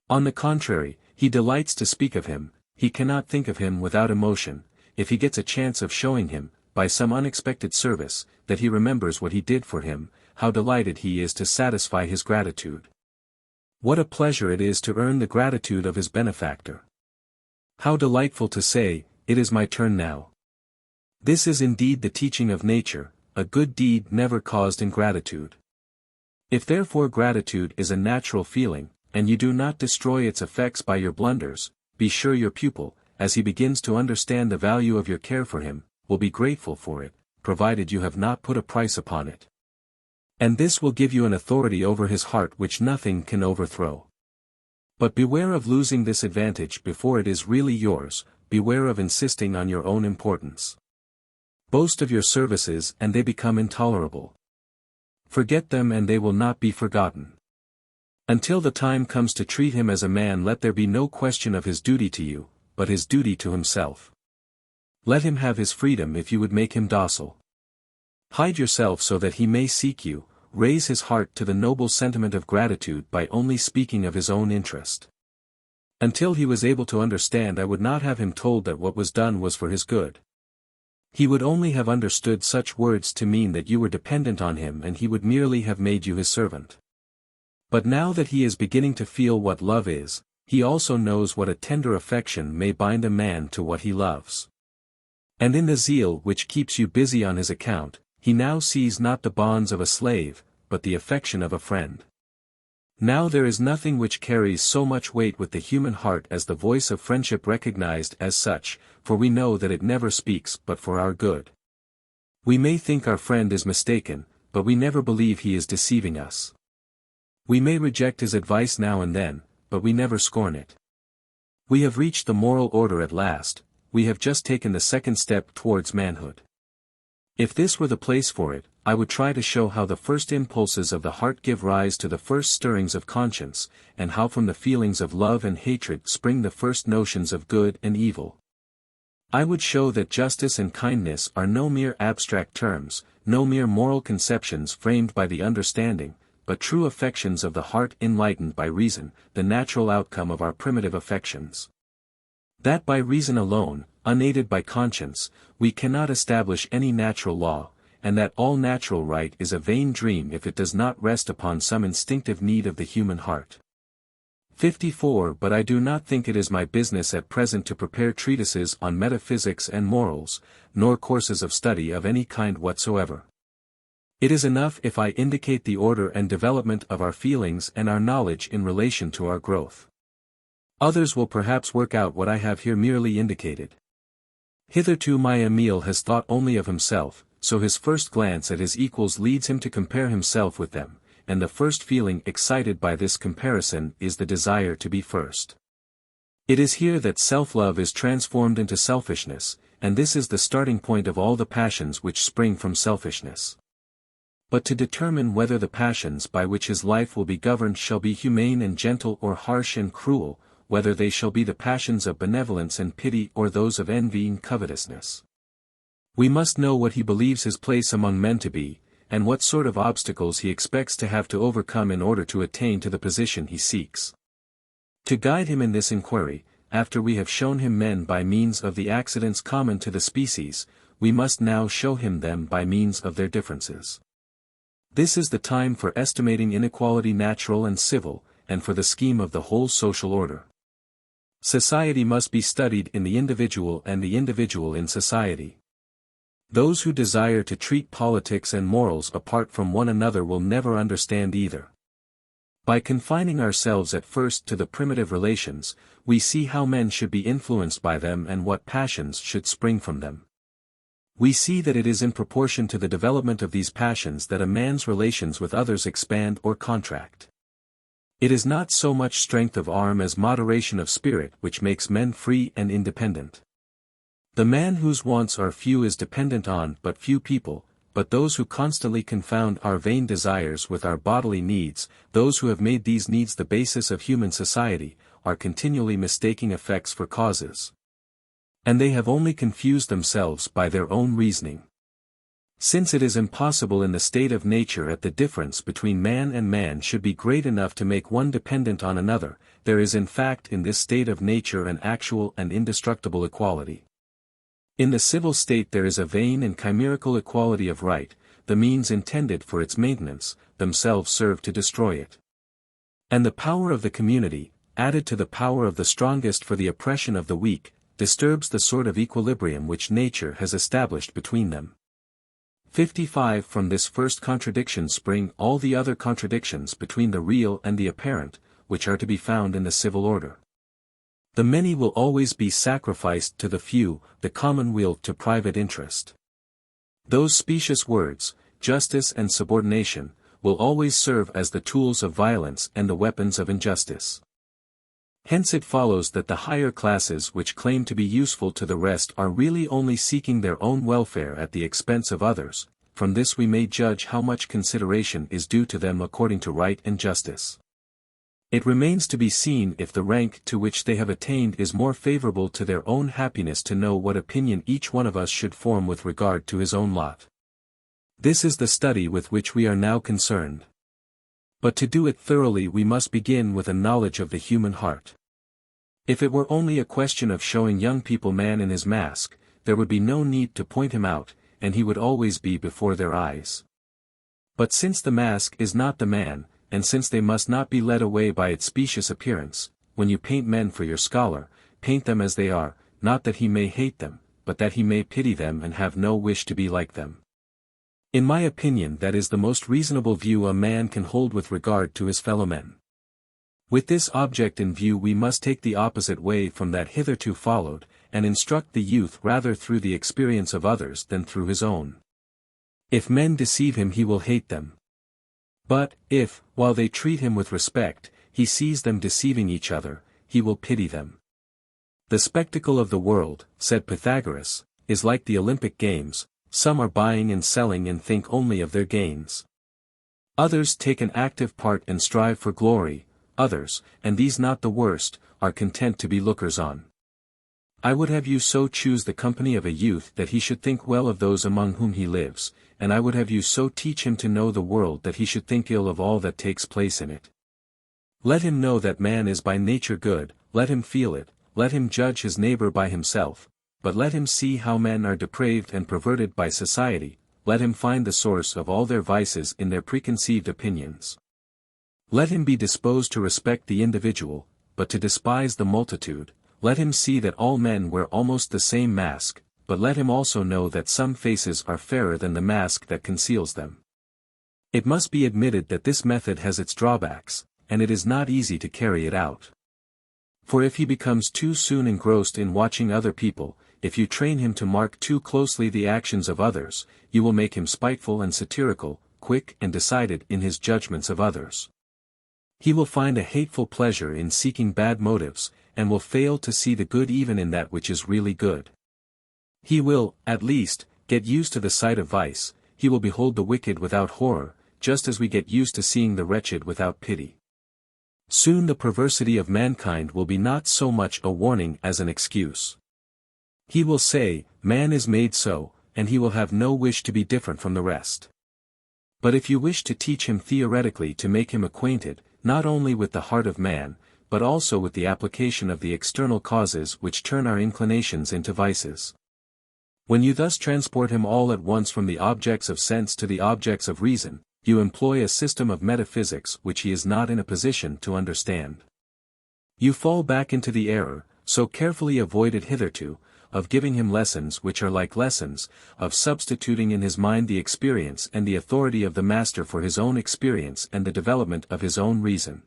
On the contrary, he delights to speak of him. He cannot think of him without emotion, if he gets a chance of showing him, by some unexpected service, that he remembers what he did for him. How delighted he is to satisfy his gratitude. What a pleasure it is to earn the gratitude of his benefactor. How delightful to say, "It is my turn now." This is indeed the teaching of nature. A good deed never caused ingratitude. If therefore gratitude is a natural feeling, and you do not destroy its effects by your blunders, be sure your pupil, as he begins to understand the value of your care for him, will be grateful for it, provided you have not put a price upon it. And this will give you an authority over his heart which nothing can overthrow. But beware of losing this advantage before it is really yours. Beware of insisting on your own importance. Boast of your services and they become intolerable. Forget them and they will not be forgotten. Until the time comes to treat him as a man, let there be no question of his duty to you, but his duty to himself. Let him have his freedom if you would make him docile. Hide yourself so that he may seek you. Raise his heart to the noble sentiment of gratitude by only speaking of his own interest. Until he was able to understand, I would not have him told that what was done was for his good. He would only have understood such words to mean that you were dependent on him, and he would merely have made you his servant. But now that he is beginning to feel what love is, he also knows what a tender affection may bind a man to what he loves. And in the zeal which keeps you busy on his account, he now sees not the bonds of a slave, but the affection of a friend. Now there is nothing which carries so much weight with the human heart as the voice of friendship recognized as such, for we know that it never speaks but for our good. We may think our friend is mistaken, but we never believe he is deceiving us. We may reject his advice now and then, but we never scorn it. We have reached the moral order at last. We have just taken the second step towards manhood. If this were the place for it, I would try to show how the first impulses of the heart give rise to the first stirrings of conscience, and how from the feelings of love and hatred spring the first notions of good and evil. I would show that justice and kindness are no mere abstract terms, no mere moral conceptions framed by the understanding, but true affections of the heart enlightened by reason, the natural outcome of our primitive affections. That by reason alone, unaided by conscience, we cannot establish any natural law, and that all natural right is a vain dream if it does not rest upon some instinctive need of the human heart. 54 But I do not think it is my business at present to prepare treatises on metaphysics and morals, nor courses of study of any kind whatsoever. It is enough if I indicate the order and development of our feelings and our knowledge in relation to our growth. Others will perhaps work out what I have here merely indicated. Hitherto my Emile has thought only of himself, so his first glance at his equals leads him to compare himself with them, and the first feeling excited by this comparison is the desire to be first. It is here that self-love is transformed into selfishness, and this is the starting point of all the passions which spring from selfishness. But to determine whether the passions by which his life will be governed shall be humane and gentle or harsh and cruel, whether they shall be the passions of benevolence and pity or those of envy and covetousness. We must know what he believes his place among men to be, and what sort of obstacles he expects to have to overcome in order to attain to the position he seeks. To guide him in this inquiry, after we have shown him men by means of the accidents common to the species, we must now show him them by means of their differences. This is the time for estimating inequality natural and civil, and for the scheme of the whole social order. Society must be studied in the individual and the individual in society. Those who desire to treat politics and morals apart from one another will never understand either. By confining ourselves at first to the primitive relations, we see how men should be influenced by them and what passions should spring from them. We see that it is in proportion to the development of these passions that a man's relations with others expand or contract. It is not so much strength of arm as moderation of spirit which makes men free and independent. The man whose wants are few is dependent on but few people, but those who constantly confound our vain desires with our bodily needs, those who have made these needs the basis of human society, are continually mistaking effects for causes. And they have only confused themselves by their own reasoning. Since it is impossible in the state of nature that the difference between man and man should be great enough to make one dependent on another, there is in fact in this state of nature an actual and indestructible equality. In the civil state there is a vain and chimerical equality of right, the means intended for its maintenance, themselves serve to destroy it. And the power of the community, added to the power of the strongest for the oppression of the weak, disturbs the sort of equilibrium which nature has established between them. 55 From this first contradiction spring all the other contradictions between the real and the apparent, which are to be found in the civil order. The many will always be sacrificed to the few, the commonweal to private interest. Those specious words, justice and subordination, will always serve as the tools of violence and the weapons of injustice. Hence it follows that the higher classes which claim to be useful to the rest are really only seeking their own welfare at the expense of others. From this we may judge how much consideration is due to them according to right and justice. It remains to be seen if the rank to which they have attained is more favorable to their own happiness to know what opinion each one of us should form with regard to his own lot. This is the study with which we are now concerned. But to do it thoroughly we must begin with a knowledge of the human heart. If it were only a question of showing young people man in his mask, there would be no need to point him out, and he would always be before their eyes. But since the mask is not the man, and since they must not be led away by its specious appearance, when you paint men for your scholar, paint them as they are, not that he may hate them, but that he may pity them and have no wish to be like them. In my opinion that is the most reasonable view a man can hold with regard to his fellow men. With this object in view we must take the opposite way from that hitherto followed, and instruct the youth rather through the experience of others than through his own. If men deceive him he will hate them. But, if, while they treat him with respect, he sees them deceiving each other, he will pity them. The spectacle of the world, said Pythagoras, is like the Olympic games, some are buying and selling and think only of their gains. Others take an active part and strive for glory, others, and these not the worst, are content to be lookers on. I would have you so choose the company of a youth that he should think well of those among whom he lives, and I would have you so teach him to know the world that he should think ill of all that takes place in it. Let him know that man is by nature good, let him feel it, let him judge his neighbor by himself, but let him see how men are depraved and perverted by society, let him find the source of all their vices in their preconceived opinions. Let him be disposed to respect the individual, but to despise the multitude. Let him see that all men wear almost the same mask, but let him also know that some faces are fairer than the mask that conceals them. It must be admitted that this method has its drawbacks, and it is not easy to carry it out. For if he becomes too soon engrossed in watching other people, if you train him to mark too closely the actions of others, you will make him spiteful and satirical, quick and decided in his judgments of others. He will find a hateful pleasure in seeking bad motives, and will fail to see the good even in that which is really good. He will, at least, get used to the sight of vice, he will behold the wicked without horror, just as we get used to seeing the wretched without pity. Soon the perversity of mankind will be not so much a warning as an excuse. He will say, man is made so, and he will have no wish to be different from the rest. But if you wish to teach him theoretically to make him acquainted, not only with the heart of man, but also with the application of the external causes which turn our inclinations into vices. When you thus transport him all at once from the objects of sense to the objects of reason, you employ a system of metaphysics which he is not in a position to understand. You fall back into the error, so carefully avoided hitherto, of giving him lessons which are like lessons, of substituting in his mind the experience and the authority of the master for his own experience and the development of his own reason.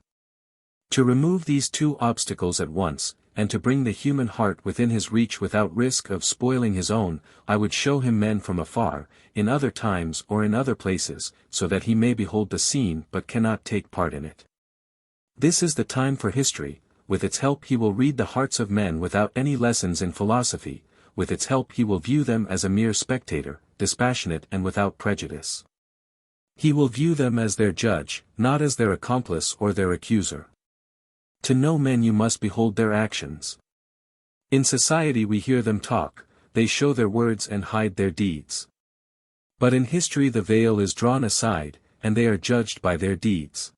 To remove these two obstacles at once, and to bring the human heart within his reach without risk of spoiling his own, I would show him men from afar, in other times or in other places, so that he may behold the scene but cannot take part in it. This is the time for history. With its help he will read the hearts of men without any lessons in philosophy, with its help he will view them as a mere spectator, dispassionate and without prejudice. He will view them as their judge, not as their accomplice or their accuser. To know men you must behold their actions. In society we hear them talk, they show their words and hide their deeds. But in history the veil is drawn aside, and they are judged by their deeds.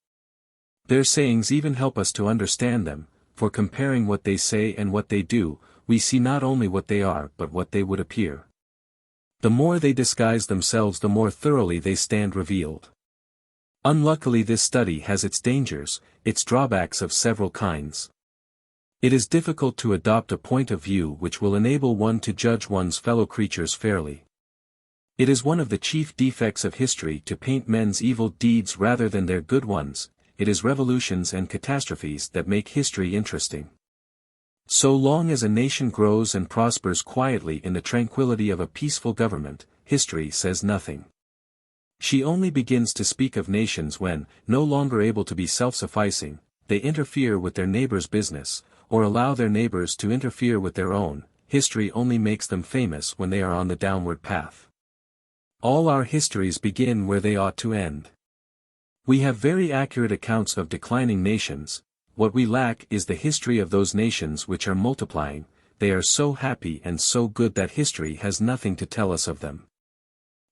Their sayings even help us to understand them, for comparing what they say and what they do, we see not only what they are but what they would appear. The more they disguise themselves the more thoroughly they stand revealed. Unluckily this study has its dangers, its drawbacks of several kinds. It is difficult to adopt a point of view which will enable one to judge one's fellow creatures fairly. It is one of the chief defects of history to paint men's evil deeds rather than their good ones. It is revolutions and catastrophes that make history interesting. So long as a nation grows and prospers quietly in the tranquility of a peaceful government, history says nothing. She only begins to speak of nations when, no longer able to be self-sufficing, they interfere with their neighbors' business, or allow their neighbors to interfere with their own. History only makes them famous when they are on the downward path. All our histories begin where they ought to end. We have very accurate accounts of declining nations. What we lack is the history of those nations which are multiplying. They are so happy and so good that history has nothing to tell us of them.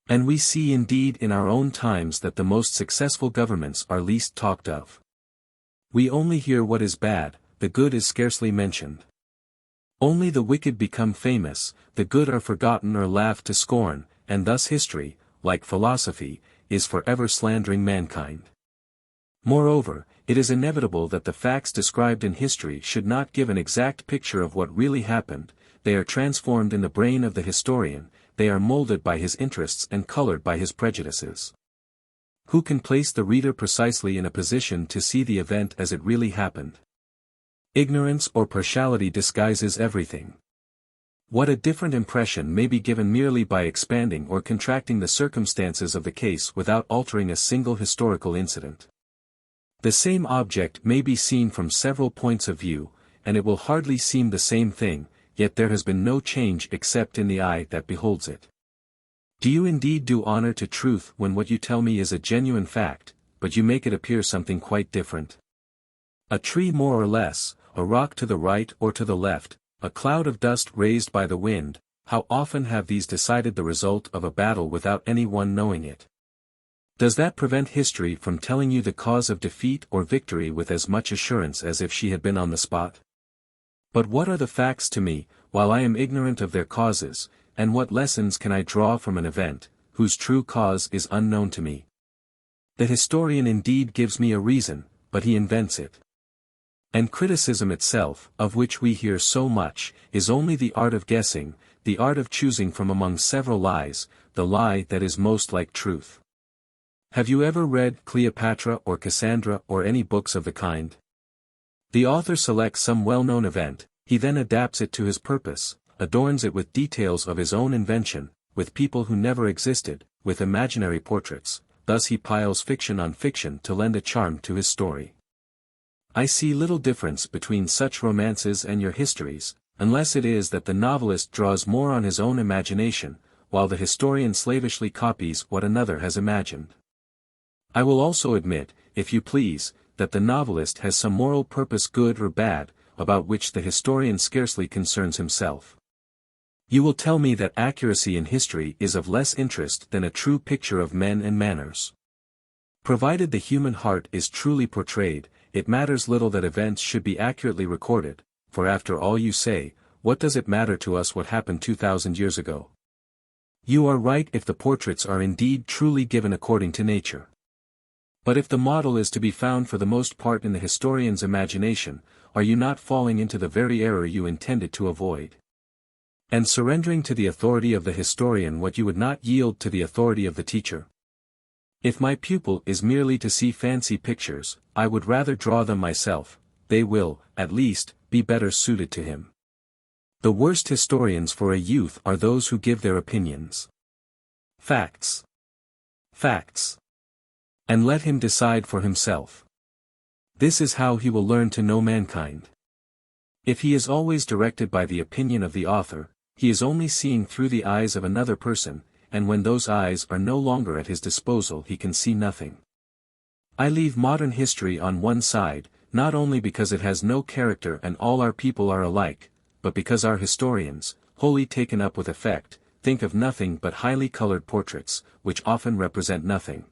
And we see indeed in our own times that the most successful governments are least talked of. We only hear what is bad, the good is scarcely mentioned. Only the wicked become famous, the good are forgotten or laughed to scorn, and thus history, like philosophy, is forever slandering mankind. Moreover, it is inevitable that the facts described in history should not give an exact picture of what really happened. They are transformed in the brain of the historian, they are molded by his interests and colored by his prejudices. Who can place the reader precisely in a position to see the event as it really happened? Ignorance or partiality disguises everything. What a different impression may be given merely by expanding or contracting the circumstances of the case without altering a single historical incident. The same object may be seen from several points of view, and it will hardly seem the same thing, yet there has been no change except in the eye that beholds it. Do you indeed do honor to truth when what you tell me is a genuine fact, but you make it appear something quite different? A tree more or less, a rock to the right or to the left, a cloud of dust raised by the wind, how often have these decided the result of a battle without any one knowing it? Does that prevent history from telling you the cause of defeat or victory with as much assurance as if she had been on the spot? But what are the facts to me, while I am ignorant of their causes, and what lessons can I draw from an event, whose true cause is unknown to me? The historian indeed gives me a reason, but he invents it. And criticism itself, of which we hear so much, is only the art of guessing, the art of choosing from among several lies, the lie that is most like truth. Have you ever read Cleopatra or Cassandra or any books of the kind? The author selects some well-known event, he then adapts it to his purpose, adorns it with details of his own invention, with people who never existed, with imaginary portraits, thus he piles fiction on fiction to lend a charm to his story. I see little difference between such romances and your histories, unless it is that the novelist draws more on his own imagination, while the historian slavishly copies what another has imagined. I will also admit, if you please, that the novelist has some moral purpose good or bad, about which the historian scarcely concerns himself. You will tell me that accuracy in history is of less interest than a true picture of men and manners. Provided the human heart is truly portrayed, it matters little that events should be accurately recorded, for after all you say, what does it matter to us what happened 2,000 years ago? You are right if the portraits are indeed truly given according to nature. But if the model is to be found for the most part in the historian's imagination, are you not falling into the very error you intended to avoid? And surrendering to the authority of the historian what you would not yield to the authority of the teacher? If my pupil is merely to see fancy pictures, I would rather draw them myself, they will, at least, be better suited to him. The worst historians for a youth are those who give their opinions. Facts. Facts. And let him decide for himself. This is how he will learn to know mankind. If he is always directed by the opinion of the author, he is only seeing through the eyes of another person, and when those eyes are no longer at his disposal he can see nothing. I leave modern history on one side, not only because it has no character and all our people are alike, but because our historians, wholly taken up with effect, think of nothing but highly colored portraits, which often represent nothing.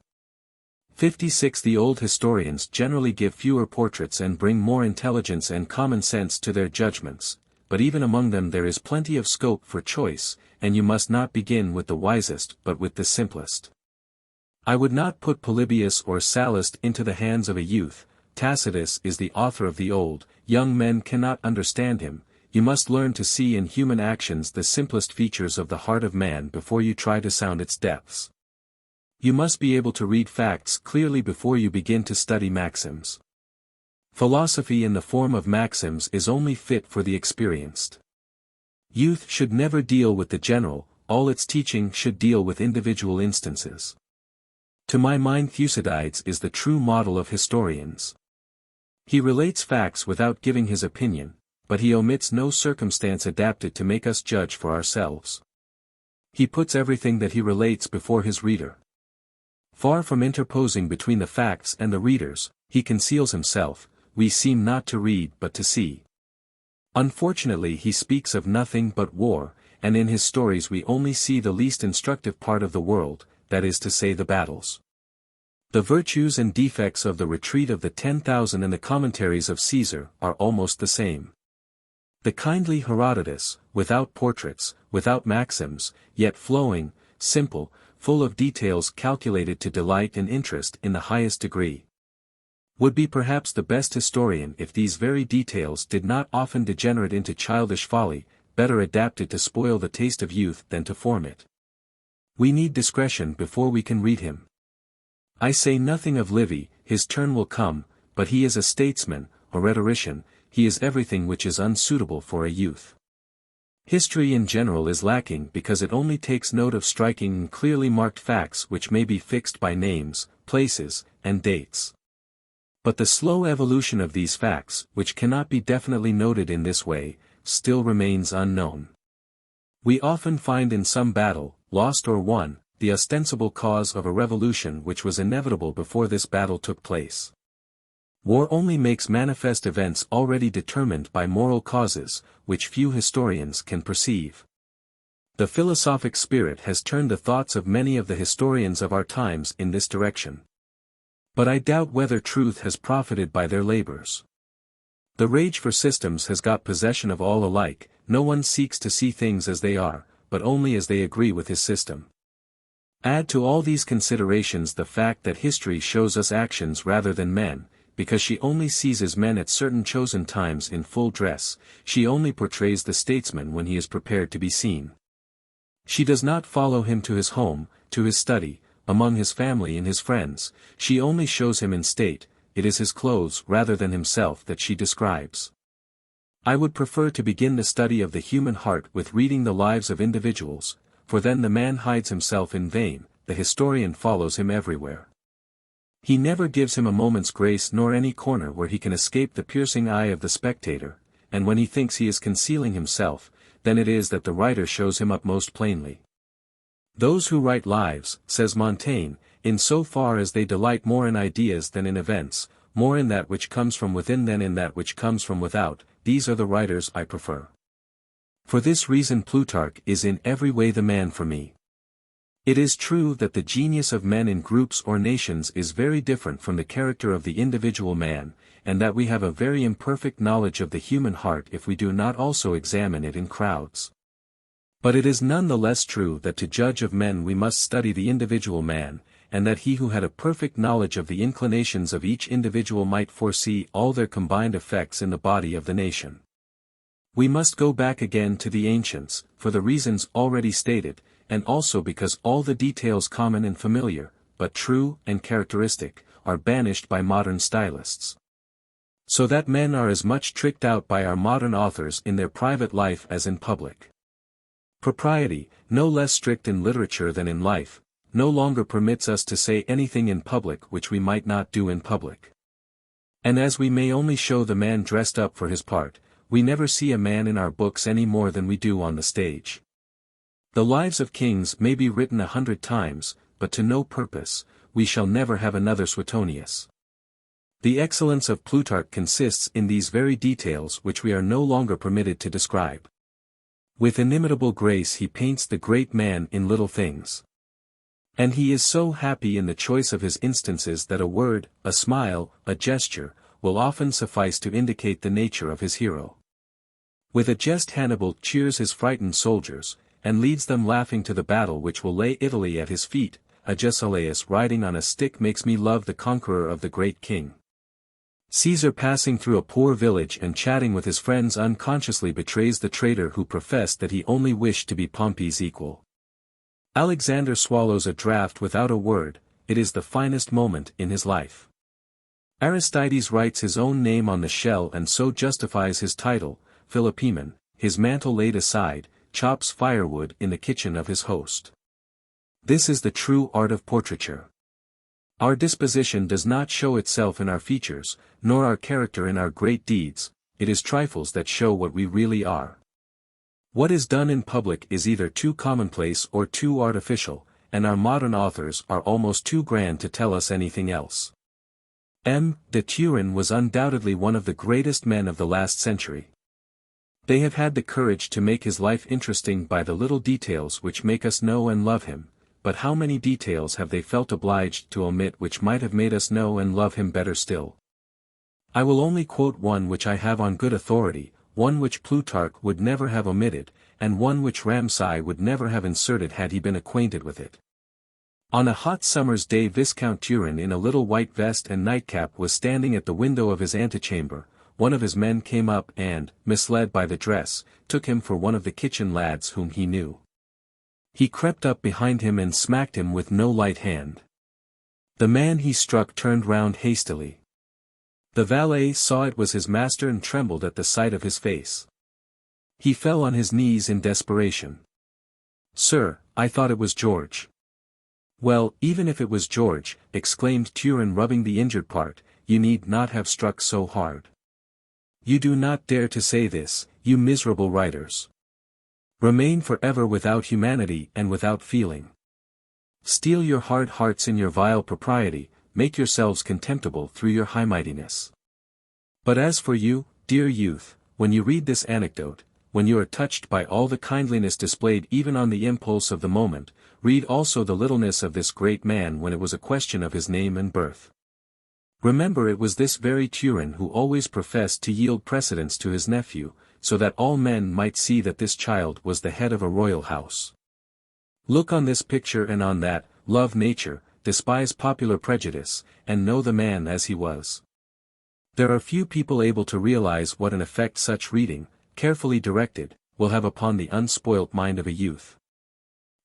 56 The old historians generally give fewer portraits and bring more intelligence and common sense to their judgments, but even among them there is plenty of scope for choice, and you must not begin with the wisest but with the simplest. I would not put Polybius or Sallust into the hands of a youth. Tacitus is the author of the old, young men cannot understand him. You must learn to see in human actions the simplest features of the heart of man before you try to sound its depths. You must be able to read facts clearly before you begin to study maxims. Philosophy in the form of maxims is only fit for the experienced. Youth should never deal with the general, all its teaching should deal with individual instances. To my mind Thucydides is the true model of historians. He relates facts without giving his opinion, but he omits no circumstance adapted to make us judge for ourselves. He puts everything that he relates before his reader. Far from interposing between the facts and the readers, he conceals himself. We seem not to read but to see. Unfortunately he speaks of nothing but war, and in his stories we only see the least instructive part of the world, that is to say the battles. The virtues and defects of the retreat of the 10,000 and the commentaries of Caesar are almost the same. The kindly Herodotus, without portraits, without maxims, yet flowing, simple, full of details calculated to delight and interest in the highest degree, would be perhaps the best historian if these very details did not often degenerate into childish folly, better adapted to spoil the taste of youth than to form it. We need discretion before we can read him. I say nothing of Livy, his turn will come, but he is a statesman, a rhetorician, he is everything which is unsuitable for a youth. History in general is lacking because it only takes note of striking and clearly marked facts which may be fixed by names, places, and dates. But the slow evolution of these facts, which cannot be definitely noted in this way, still remains unknown. We often find in some battle, lost or won, the ostensible cause of a revolution which was inevitable before this battle took place. War only makes manifest events already determined by moral causes, which few historians can perceive. The philosophic spirit has turned the thoughts of many of the historians of our times in this direction. But I doubt whether truth has profited by their labors. The rage for systems has got possession of all alike, no one seeks to see things as they are, but only as they agree with his system. Add to all these considerations the fact that history shows us actions rather than men, because she only seizes men at certain chosen times in full dress, she only portrays the statesman when he is prepared to be seen. She does not follow him to his home, to his study, among his family and his friends, she only shows him in state, it is his clothes rather than himself that she describes. I would prefer to begin the study of the human heart with reading the lives of individuals, for then the man hides himself in vain, the historian follows him everywhere. He never gives him a moment's grace nor any corner where he can escape the piercing eye of the spectator, and when he thinks he is concealing himself, then it is that the writer shows him up most plainly. Those who write lives, says Montaigne, in so far as they delight more in ideas than in events, more in that which comes from within than in that which comes from without, these are the writers I prefer. For this reason Plutarch is in every way the man for me. It is true that the genius of men in groups or nations is very different from the character of the individual man, and that we have a very imperfect knowledge of the human heart if we do not also examine it in crowds. But it is none the less true that to judge of men we must study the individual man, and that he who had a perfect knowledge of the inclinations of each individual might foresee all their combined effects in the body of the nation. We must go back again to the ancients, for the reasons already stated, and also because all the details common and familiar, but true and characteristic, are banished by modern stylists. So that men are as much tricked out by our modern authors in their private life as in public. Propriety, no less strict in literature than in life, no longer permits us to say anything in public which we might not do in public. And as we may only show the man dressed up for his part, we never see a man in our books any more than we do on the stage. The lives of kings may be written 100 times, but to no purpose, we shall never have another Suetonius. The excellence of Plutarch consists in these very details which we are no longer permitted to describe. With inimitable grace he paints the great man in little things. And he is so happy in the choice of his instances that a word, a smile, a gesture, will often suffice to indicate the nature of his hero. With a jest Hannibal cheers his frightened soldiers, and leads them laughing to the battle which will lay Italy at his feet. Agesilaus riding on a stick makes me love the conqueror of the great king. Caesar passing through a poor village and chatting with his friends unconsciously betrays the traitor who professed that he only wished to be Pompey's equal. Alexander swallows a draught without a word, it is the finest moment in his life. Aristides writes his own name on the shell and so justifies his title. Philopoemen, his mantle laid aside, chops firewood in the kitchen of his host. This is the true art of portraiture. Our disposition does not show itself in our features, nor our character in our great deeds, it is trifles that show what we really are. What is done in public is either too commonplace or too artificial, and our modern authors are almost too grand to tell us anything else. M. de Turenne was undoubtedly one of the greatest men of the last century. They have had the courage to make his life interesting by the little details which make us know and love him, but how many details have they felt obliged to omit which might have made us know and love him better still? I will only quote one which I have on good authority, one which Plutarch would never have omitted, and one which Ramsay would never have inserted had he been acquainted with it. On a hot summer's day Viscount Turenne in a little white vest and nightcap was standing at the window of his antechamber. One of his men came up and, misled by the dress, took him for one of the kitchen lads whom he knew. He crept up behind him and smacked him with no light hand. The man he struck turned round hastily. The valet saw it was his master and trembled at the sight of his face. He fell on his knees in desperation. "Sir, I thought it was George." "Well, even if it was George," exclaimed Turenne rubbing the injured part, "you need not have struck so hard. You do not dare to say this, you miserable writers. Remain forever without humanity and without feeling. Steel your hard hearts in your vile propriety, make yourselves contemptible through your high mightiness. But as for you, dear youth, when you read this anecdote, when you are touched by all the kindliness displayed even on the impulse of the moment, read also the littleness of this great man when it was a question of his name and birth. Remember it was this very Turenne who always professed to yield precedence to his nephew, so that all men might see that this child was the head of a royal house. Look on this picture and on that, love nature, despise popular prejudice, and know the man as he was. There are few people able to realize what an effect such reading, carefully directed, will have upon the unspoilt mind of a youth.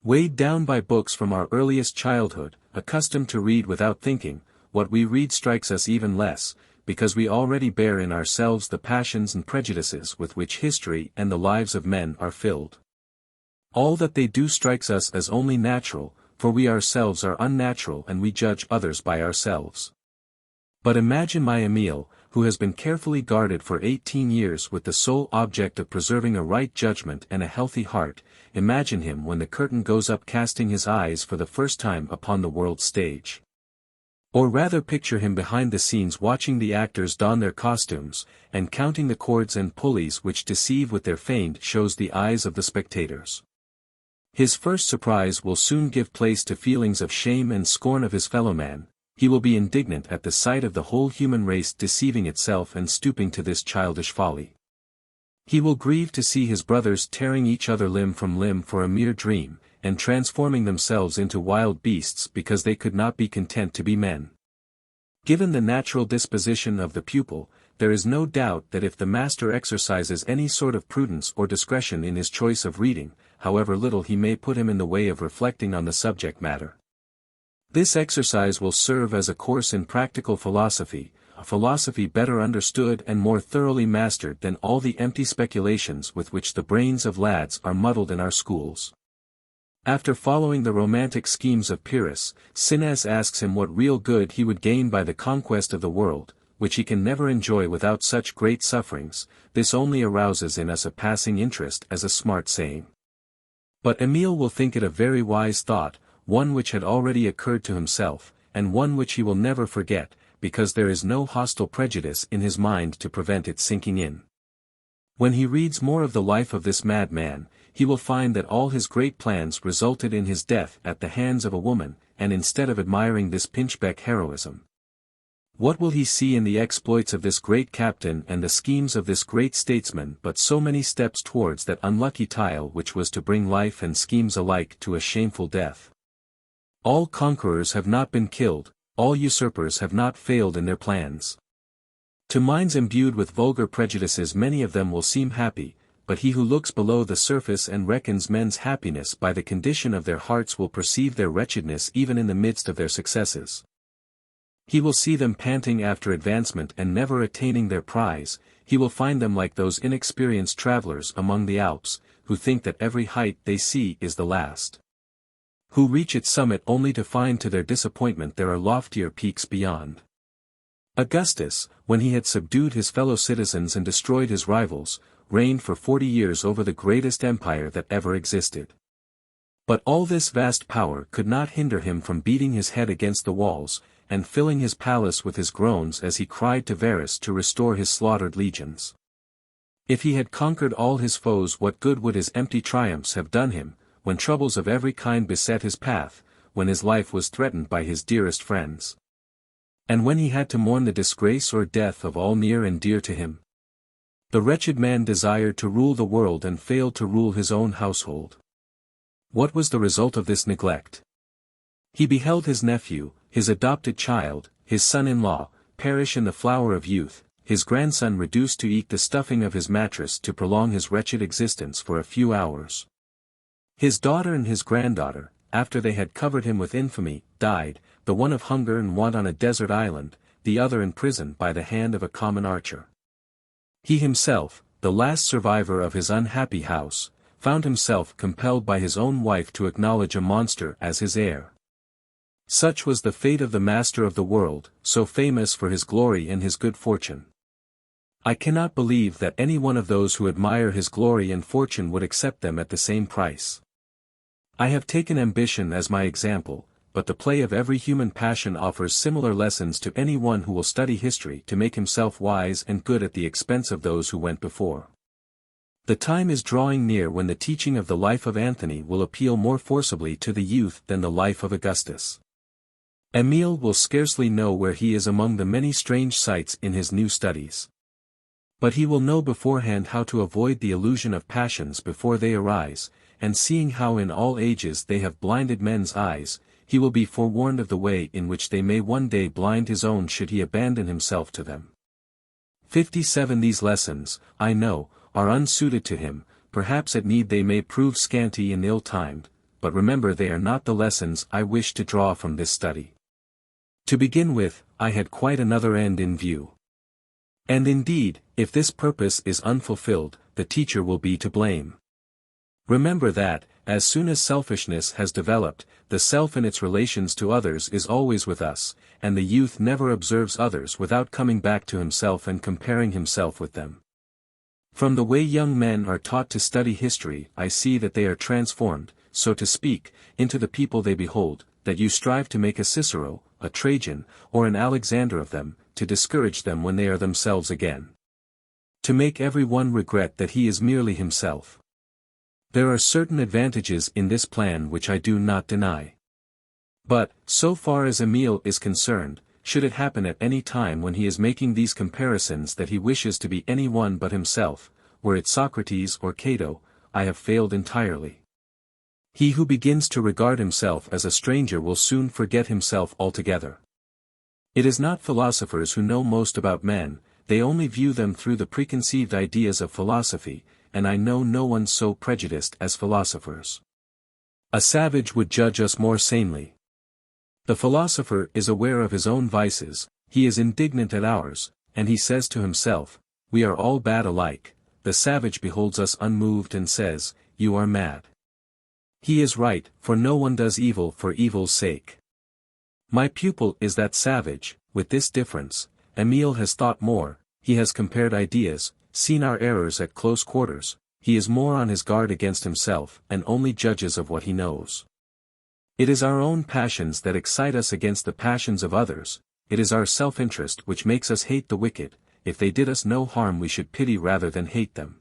Weighed down by books from our earliest childhood, accustomed to read without thinking, what we read strikes us even less, because we already bear in ourselves the passions and prejudices with which history and the lives of men are filled. All that they do strikes us as only natural, for we ourselves are unnatural and we judge others by ourselves. But imagine my Emile, who has been carefully guarded for 18 years with the sole object of preserving a right judgment and a healthy heart, imagine him when the curtain goes up casting his eyes for the first time upon the world's stage. Or rather picture him behind the scenes watching the actors don their costumes, and counting the cords and pulleys which deceive with their feigned shows the eyes of the spectators. His first surprise will soon give place to feelings of shame and scorn of his fellowman. He will be indignant at the sight of the whole human race deceiving itself and stooping to this childish folly. He will grieve to see his brothers tearing each other limb from limb for a mere dream, and transforming themselves into wild beasts because they could not be content to be men. Given the natural disposition of the pupil, there is no doubt that if the master exercises any sort of prudence or discretion in his choice of reading, however little he may put him in the way of reflecting on the subject matter, this exercise will serve as a course in practical philosophy, a philosophy better understood and more thoroughly mastered than all the empty speculations with which the brains of lads are muddled in our schools. After following the romantic schemes of Pyrrhus, Sinas asks him what real good he would gain by the conquest of the world, which he can never enjoy without such great sufferings. This only arouses in us a passing interest as a smart saying. But Emile will think it a very wise thought, one which had already occurred to himself, and one which he will never forget, because there is no hostile prejudice in his mind to prevent it sinking in. When he reads more of the life of this madman, he will find that all his great plans resulted in his death at the hands of a woman, and instead of admiring this pinchbeck heroism, what will he see in the exploits of this great captain and the schemes of this great statesman but so many steps towards that unlucky tile which was to bring life and schemes alike to a shameful death? All conquerors have not been killed, all usurpers have not failed in their plans. To minds imbued with vulgar prejudices many of them will seem happy, but he who looks below the surface and reckons men's happiness by the condition of their hearts will perceive their wretchedness even in the midst of their successes. He will see them panting after advancement and never attaining their prize. He will find them like those inexperienced travelers among the Alps, who think that every height they see is the last, who reach its summit only to find to their disappointment there are loftier peaks beyond. Augustus, when he had subdued his fellow citizens and destroyed his rivals, reigned for 40 years over the greatest empire that ever existed. But all this vast power could not hinder him from beating his head against the walls, and filling his palace with his groans as he cried to Varus to restore his slaughtered legions. If he had conquered all his foes, what good would his empty triumphs have done him, when troubles of every kind beset his path, when his life was threatened by his dearest friends, and when he had to mourn the disgrace or death of all near and dear to him? The wretched man desired to rule the world and failed to rule his own household. What was the result of this neglect? He beheld his nephew, his adopted child, his son-in-law, perish in the flower of youth, his grandson reduced to eat the stuffing of his mattress to prolong his wretched existence for a few hours. His daughter and his granddaughter, after they had covered him with infamy, died, the one of hunger and want on a desert island, the other in prison by the hand of a common archer. He himself, the last survivor of his unhappy house, found himself compelled by his own wife to acknowledge a monster as his heir. Such was the fate of the master of the world, so famous for his glory and his good fortune. I cannot believe that any one of those who admire his glory and fortune would accept them at the same price. I have taken ambition as my example, but the play of every human passion offers similar lessons to any one who will study history to make himself wise and good at the expense of those who went before. The time is drawing near when the teaching of the life of Anthony will appeal more forcibly to the youth than the life of Augustus. Emile will scarcely know where he is among the many strange sights in his new studies. But he will know beforehand how to avoid the illusion of passions before they arise, and seeing how in all ages they have blinded men's eyes, he will be forewarned of the way in which they may one day blind his own should he abandon himself to them. 57 These lessons, I know, are unsuited to him, perhaps at need they may prove scanty and ill-timed, but remember they are not the lessons I wish to draw from this study. To begin with, I had quite another end in view. And indeed, if this purpose is unfulfilled, the teacher will be to blame. Remember that, as soon as selfishness has developed, the self in its relations to others is always with us, and the youth never observes others without coming back to himself and comparing himself with them. From the way young men are taught to study history, I see that they are transformed, so to speak, into the people they behold, that you strive to make a Cicero, a Trajan, or an Alexander of them, to discourage them when they are themselves again. To make every one regret that he is merely himself. There are certain advantages in this plan which I do not deny. But, so far as Emile is concerned, should it happen at any time when he is making these comparisons that he wishes to be any one but himself, were it Socrates or Cato, I have failed entirely. He who begins to regard himself as a stranger will soon forget himself altogether. It is not philosophers who know most about men, they only view them through the preconceived ideas of philosophy, and I know no one so prejudiced as philosophers. A savage would judge us more sanely. The philosopher is aware of his own vices, he is indignant at ours, and he says to himself, we are all bad alike. The savage beholds us unmoved and says, you are mad. He is right, for no one does evil for evil's sake. My pupil is that savage, with this difference, Emile has thought more, he has compared ideas, seen our errors at close quarters, he is more on his guard against himself, and only judges of what he knows. It is our own passions that excite us against the passions of others, it is our self-interest which makes us hate the wicked, if they did us no harm we should pity rather than hate them.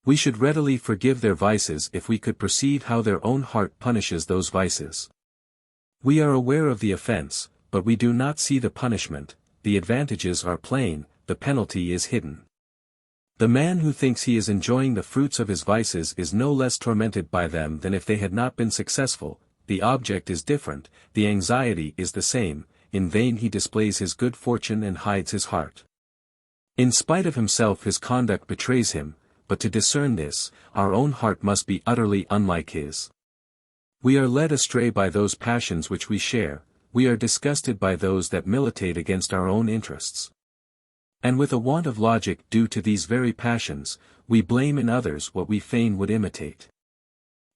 We should readily forgive their vices if we could perceive how their own heart punishes those vices. We are aware of the offense, but we do not see the punishment, the advantages are plain, the penalty is hidden. The man who thinks he is enjoying the fruits of his vices is no less tormented by them than if they had not been successful. The object is different, the anxiety is the same, in vain he displays his good fortune and hides his heart. In spite of himself his conduct betrays him, but to discern this, our own heart must be utterly unlike his. We are led astray by those passions which we share, we are disgusted by those that militate against our own interests. And with a want of logic due to these very passions, we blame in others what we fain would imitate.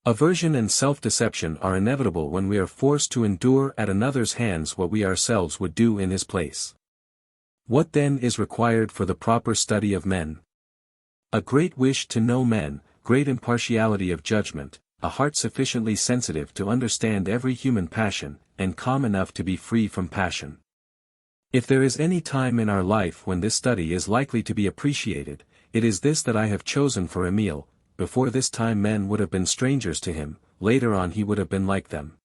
Aversion and self-deception are inevitable when we are forced to endure at another's hands what we ourselves would do in his place. What then is required for the proper study of men? A great wish to know men, great impartiality of judgment, a heart sufficiently sensitive to understand every human passion, and calm enough to be free from passion. If there is any time in our life when this study is likely to be appreciated, it is this that I have chosen for Emile. Before this time men would have been strangers to him, later on he would have been like them.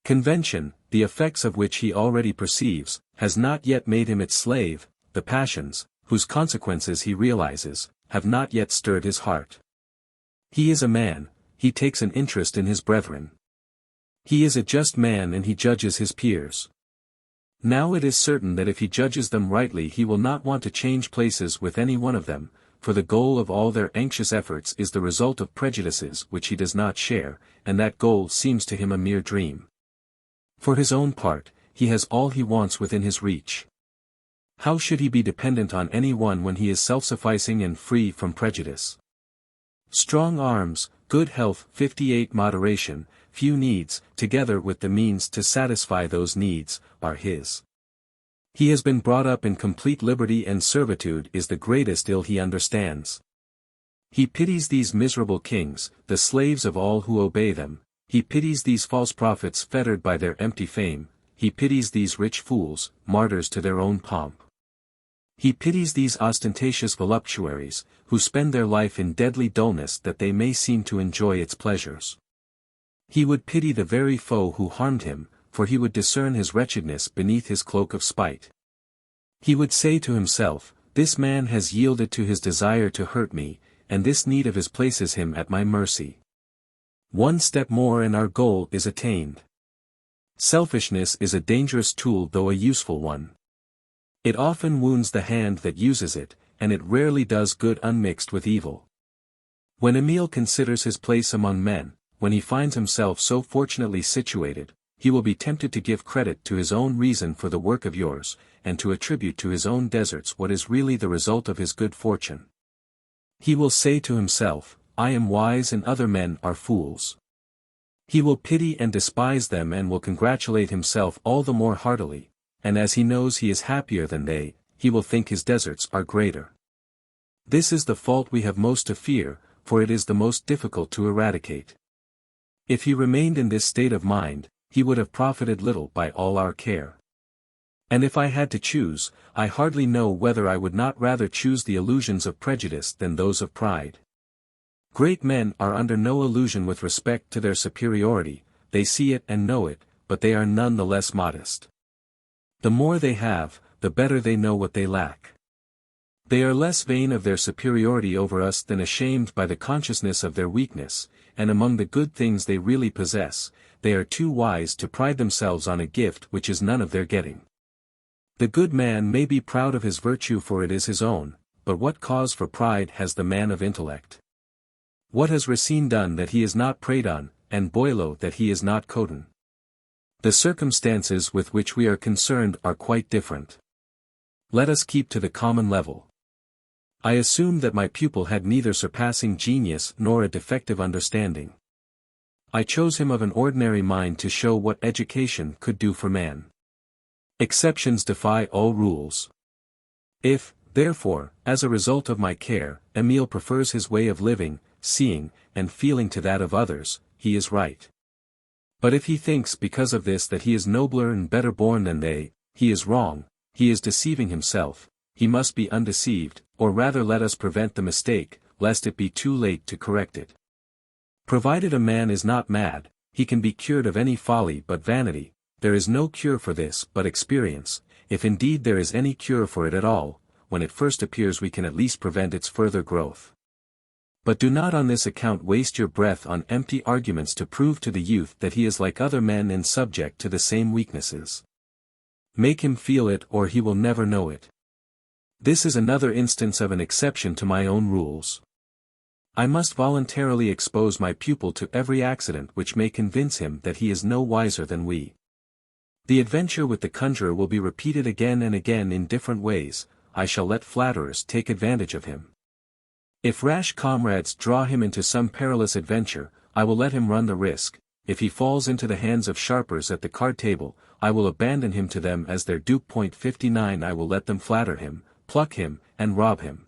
Convention, the effects of which he already perceives, has not yet made him its slave, the passions, whose consequences he realizes, have not yet stirred his heart. He is a man, he takes an interest in his brethren. He is a just man and he judges his peers. Now it is certain that if he judges them rightly he will not want to change places with any one of them, for the goal of all their anxious efforts is the result of prejudices which he does not share, and that goal seems to him a mere dream. For his own part, he has all he wants within his reach. How should he be dependent on any one when he is self-sufficing and free from prejudice? Strong arms, good health, 58 moderation, few needs, together with the means to satisfy those needs, are his. He has been brought up in complete liberty and servitude is the greatest ill he understands. He pities these miserable kings, the slaves of all who obey them, he pities these false prophets fettered by their empty fame, he pities these rich fools, martyrs to their own pomp. He pities these ostentatious voluptuaries, who spend their life in deadly dullness that they may seem to enjoy its pleasures. He would pity the very foe who harmed him, for he would discern his wretchedness beneath his cloak of spite. He would say to himself, this man has yielded to his desire to hurt me, and this need of his places him at my mercy. One step more and our goal is attained. Selfishness is a dangerous tool though a useful one. It often wounds the hand that uses it, and it rarely does good unmixed with evil. When Emile considers his place among men, when he finds himself so fortunately situated, he will be tempted to give credit to his own reason for the work of yours, and to attribute to his own deserts what is really the result of his good fortune. He will say to himself, I am wise and other men are fools. He will pity and despise them and will congratulate himself all the more heartily, and as he knows he is happier than they, he will think his deserts are greater. This is the fault we have most to fear, for it is the most difficult to eradicate. If he remained in this state of mind, he would have profited little by all our care. And if I had to choose, I hardly know whether I would not rather choose the illusions of prejudice than those of pride. Great men are under no illusion with respect to their superiority, they see it and know it, but they are none the less modest. The more they have, the better they know what they lack. They are less vain of their superiority over us than ashamed by the consciousness of their weakness, and among the good things they really possess, they are too wise to pride themselves on a gift which is none of their getting. The good man may be proud of his virtue for it is his own, but what cause for pride has the man of intellect? What has Racine done that he is not preyed on, and Boileau that he is not Cotton? The circumstances with which we are concerned are quite different. Let us keep to the common level. I assume that my pupil had neither surpassing genius nor a defective understanding. I chose him of an ordinary mind to show what education could do for man. Exceptions defy all rules. If, therefore, as a result of my care, Emile prefers his way of living, seeing, and feeling to that of others, he is right. But if he thinks because of this that he is nobler and better born than they, he is wrong, he is deceiving himself, he must be undeceived, or rather let us prevent the mistake, lest it be too late to correct it. Provided a man is not mad, he can be cured of any folly but vanity, there is no cure for this but experience, if indeed there is any cure for it at all, when it first appears we can at least prevent its further growth. But do not on this account waste your breath on empty arguments to prove to the youth that he is like other men and subject to the same weaknesses. Make him feel it or he will never know it. This is another instance of an exception to my own rules. I must voluntarily expose my pupil to every accident which may convince him that he is no wiser than we. The adventure with the conjurer will be repeated again and again in different ways, I shall let flatterers take advantage of him. If rash comrades draw him into some perilous adventure, I will let him run the risk, if he falls into the hands of sharpers at the card table, I will abandon him to them as their dupe. 59 I will let them flatter him, pluck him, and rob him.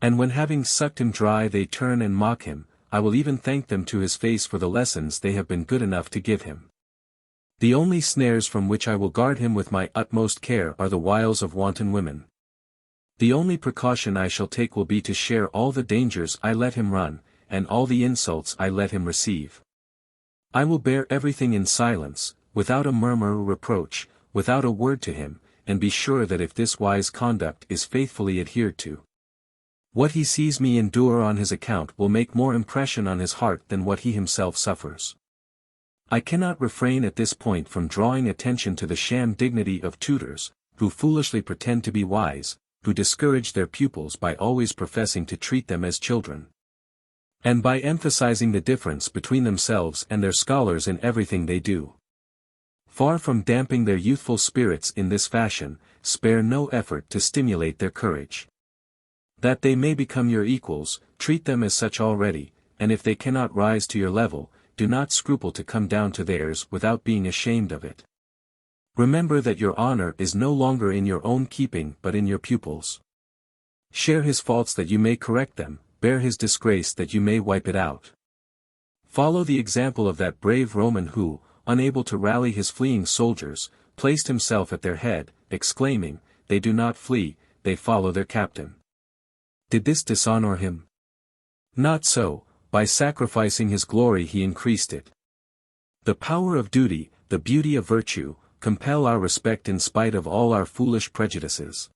And when having sucked him dry they turn and mock him, I will even thank them to his face for the lessons they have been good enough to give him. The only snares from which I will guard him with my utmost care are the wiles of wanton women. The only precaution I shall take will be to share all the dangers I let him run, and all the insults I let him receive. I will bear everything in silence, without a murmur or reproach, without a word to him, and be sure that if this wise conduct is faithfully adhered to, what he sees me endure on his account will make more impression on his heart than what he himself suffers. I cannot refrain at this point from drawing attention to the sham dignity of tutors, who foolishly pretend to be wise, who discourage their pupils by always professing to treat them as children, and by emphasizing the difference between themselves and their scholars in everything they do. Far from damping their youthful spirits in this fashion, spare no effort to stimulate their courage. That they may become your equals, treat them as such already, and if they cannot rise to your level, do not scruple to come down to theirs without being ashamed of it. Remember that your honor is no longer in your own keeping but in your pupil's. Share his faults that you may correct them, bear his disgrace that you may wipe it out. Follow the example of that brave Roman who, unable to rally his fleeing soldiers, placed himself at their head, exclaiming, "They do not flee, they follow their captain." Did this dishonor him? Not so, by sacrificing his glory he increased it. The power of duty, the beauty of virtue, compel our respect in spite of all our foolish prejudices.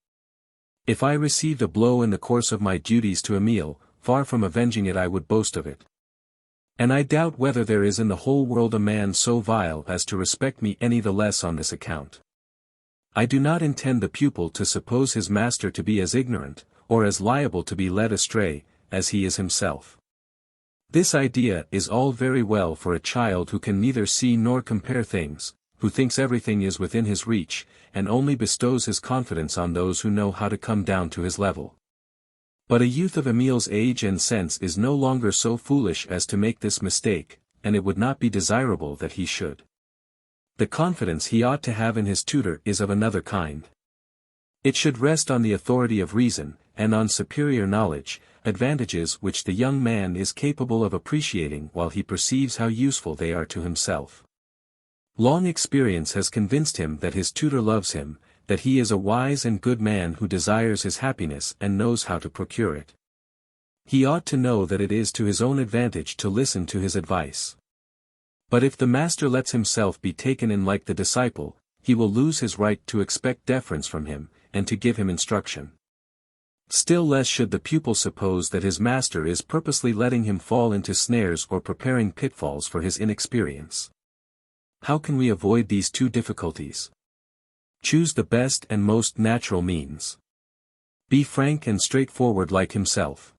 If I received a blow in the course of my duties to Emile, far from avenging it I would boast of it. And I doubt whether there is in the whole world a man so vile as to respect me any the less on this account. I do not intend the pupil to suppose his master to be as ignorant, or as liable to be led astray, as he is himself. This idea is all very well for a child who can neither see nor compare things, who thinks everything is within his reach, and only bestows his confidence on those who know how to come down to his level. But a youth of Emile's age and sense is no longer so foolish as to make this mistake, and it would not be desirable that he should. The confidence he ought to have in his tutor is of another kind. It should rest on the authority of reason, and on superior knowledge, advantages which the young man is capable of appreciating while he perceives how useful they are to himself. Long experience has convinced him that his tutor loves him, that he is a wise and good man who desires his happiness and knows how to procure it. He ought to know that it is to his own advantage to listen to his advice. But if the master lets himself be taken in like the disciple, he will lose his right to expect deference from him, and to give him instruction. Still less should the pupil suppose that his master is purposely letting him fall into snares or preparing pitfalls for his inexperience. How can we avoid these two difficulties? Choose the best and most natural means. Be frank and straightforward like himself.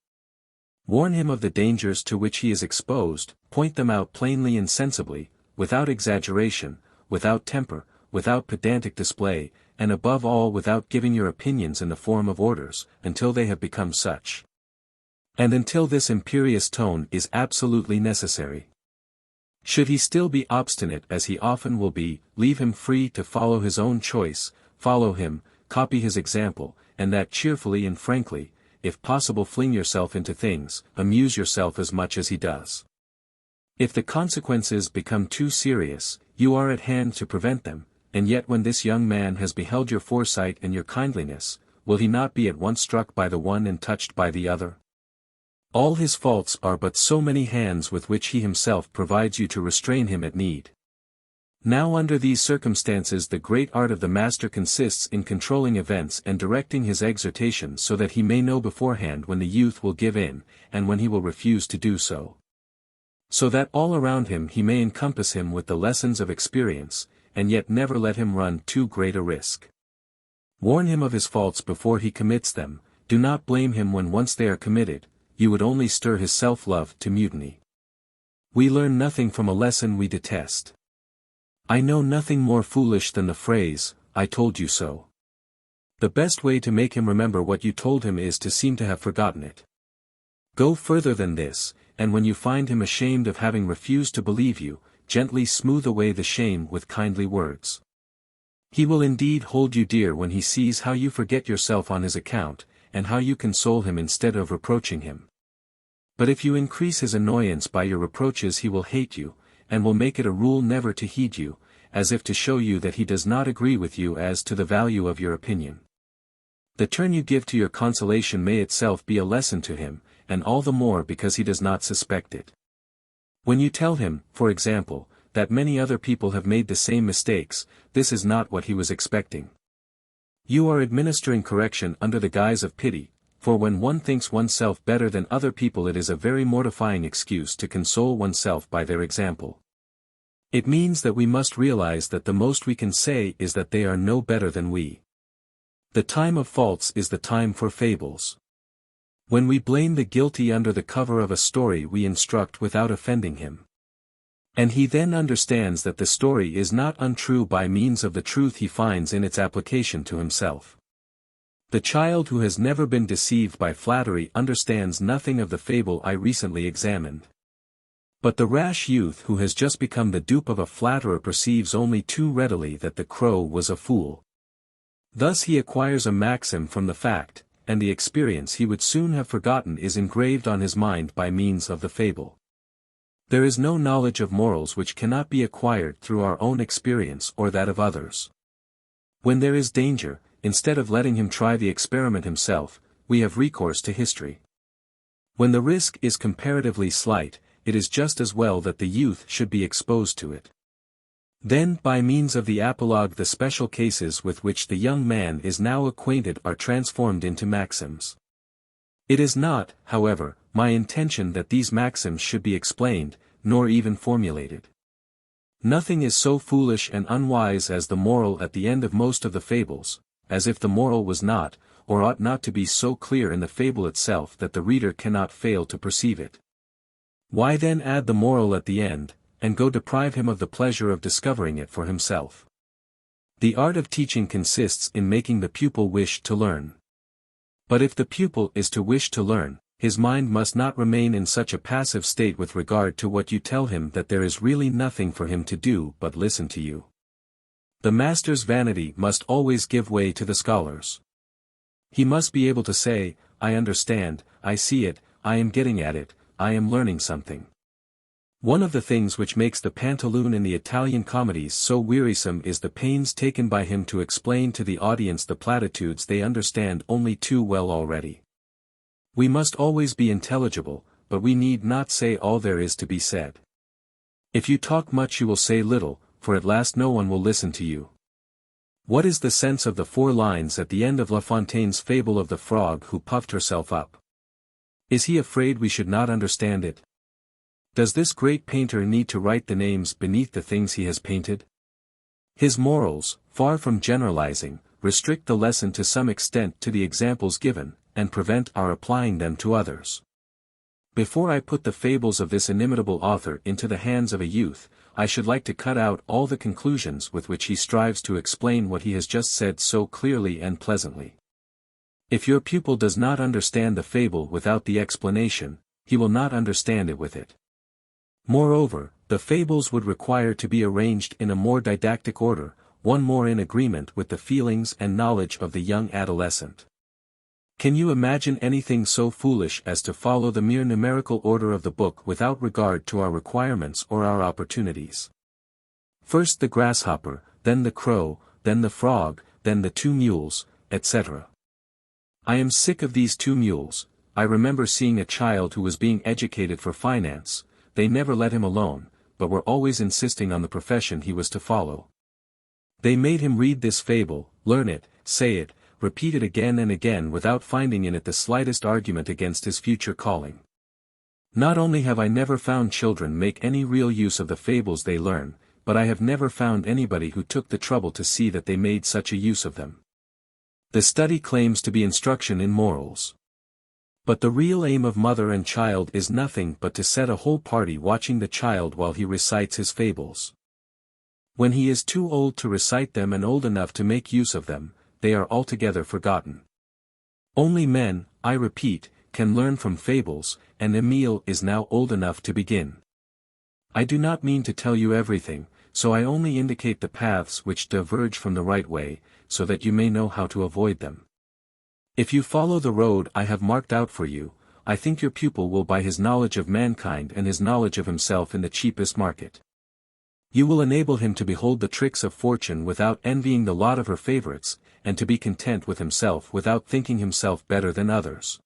Warn him of the dangers to which he is exposed, point them out plainly and sensibly, without exaggeration, without temper, without pedantic display, and above all without giving your opinions in the form of orders, until they have become such. And until this imperious tone is absolutely necessary. Should he still be obstinate as he often will be, leave him free to follow his own choice, follow him, copy his example, and that cheerfully and frankly, if possible fling yourself into things, amuse yourself as much as he does. If the consequences become too serious, you are at hand to prevent them, and yet when this young man has beheld your foresight and your kindliness, will he not be at once struck by the one and touched by the other? All his faults are but so many hands with which he himself provides you to restrain him at need. Now under these circumstances the great art of the master consists in controlling events and directing his exhortations so that he may know beforehand when the youth will give in, and when he will refuse to do so. So that all around him he may encompass him with the lessons of experience, and yet never let him run too great a risk. Warn him of his faults before he commits them, do not blame him when once they are committed, you would only stir his self-love to mutiny. We learn nothing from a lesson we detest. I know nothing more foolish than the phrase, "I told you so." The best way to make him remember what you told him is to seem to have forgotten it. Go further than this, and when you find him ashamed of having refused to believe you, gently smooth away the shame with kindly words. He will indeed hold you dear when he sees how you forget yourself on his account, and how you console him instead of reproaching him. But if you increase his annoyance by your reproaches he will hate you, and will make it a rule never to heed you, as if to show you that he does not agree with you as to the value of your opinion. The turn you give to your consolation may itself be a lesson to him, and all the more because he does not suspect it. When you tell him, for example, that many other people have made the same mistakes, this is not what he was expecting. You are administering correction under the guise of pity, for when one thinks oneself better than other people it is a very mortifying excuse to console oneself by their example. It means that we must realize that the most we can say is that they are no better than we. The time of faults is the time for fables. When we blame the guilty under the cover of a story we instruct without offending him. And he then understands that the story is not untrue by means of the truth he finds in its application to himself. The child who has never been deceived by flattery understands nothing of the fable I recently examined. But the rash youth who has just become the dupe of a flatterer perceives only too readily that the crow was a fool. Thus he acquires a maxim from the fact, and the experience he would soon have forgotten is engraved on his mind by means of the fable. There is no knowledge of morals which cannot be acquired through our own experience or that of others. When there is danger, instead of letting him try the experiment himself, we have recourse to history. When the risk is comparatively slight, it is just as well that the youth should be exposed to it. Then by means of the apologue the special cases with which the young man is now acquainted are transformed into maxims. It is not, however, my intention that these maxims should be explained, nor even formulated. Nothing is so foolish and unwise as the moral at the end of most of the fables, as if the moral was not, or ought not to be so clear in the fable itself that the reader cannot fail to perceive it. Why then add the moral at the end, and go deprive him of the pleasure of discovering it for himself? The art of teaching consists in making the pupil wish to learn. But if the pupil is to wish to learn, his mind must not remain in such a passive state with regard to what you tell him that there is really nothing for him to do but listen to you. The master's vanity must always give way to the scholar's. He must be able to say, I understand, I see it, I am getting at it, I am learning something. One of the things which makes the pantaloon in the Italian comedies so wearisome is the pains taken by him to explain to the audience the platitudes they understand only too well already. We must always be intelligible, but we need not say all there is to be said. If you talk much you will say little, for at last no one will listen to you. What is the sense of the 4 lines at the end of La Fontaine's fable of the frog who puffed herself up? Is he afraid we should not understand it? Does this great painter need to write the names beneath the things he has painted? His morals, far from generalizing, restrict the lesson to some extent to the examples given, and prevent our applying them to others. Before I put the fables of this inimitable author into the hands of a youth, I should like to cut out all the conclusions with which he strives to explain what he has just said so clearly and pleasantly. If your pupil does not understand the fable without the explanation, he will not understand it with it. Moreover, the fables would require to be arranged in a more didactic order, one more in agreement with the feelings and knowledge of the young adolescent. Can you imagine anything so foolish as to follow the mere numerical order of the book without regard to our requirements or our opportunities? First the grasshopper, then the crow, then the frog, then the 2 mules, etc. I am sick of these 2 mules. I remember seeing a child who was being educated for finance. They never let him alone, but were always insisting on the profession he was to follow. They made him read this fable, learn it, say it, repeat it again and again without finding in it the slightest argument against his future calling. Not only have I never found children make any real use of the fables they learn, but I have never found anybody who took the trouble to see that they made such a use of them. The study claims to be instruction in morals. But the real aim of mother and child is nothing but to set a whole party watching the child while he recites his fables. When he is too old to recite them and old enough to make use of them, they are altogether forgotten. Only men, I repeat, can learn from fables, and Emile is now old enough to begin. I do not mean to tell you everything, so I only indicate the paths which diverge from the right way, so that you may know how to avoid them. If you follow the road I have marked out for you, I think your pupil will buy his knowledge of mankind and his knowledge of himself in the cheapest market. You will enable him to behold the tricks of fortune without envying the lot of her favorites, and to be content with himself without thinking himself better than others.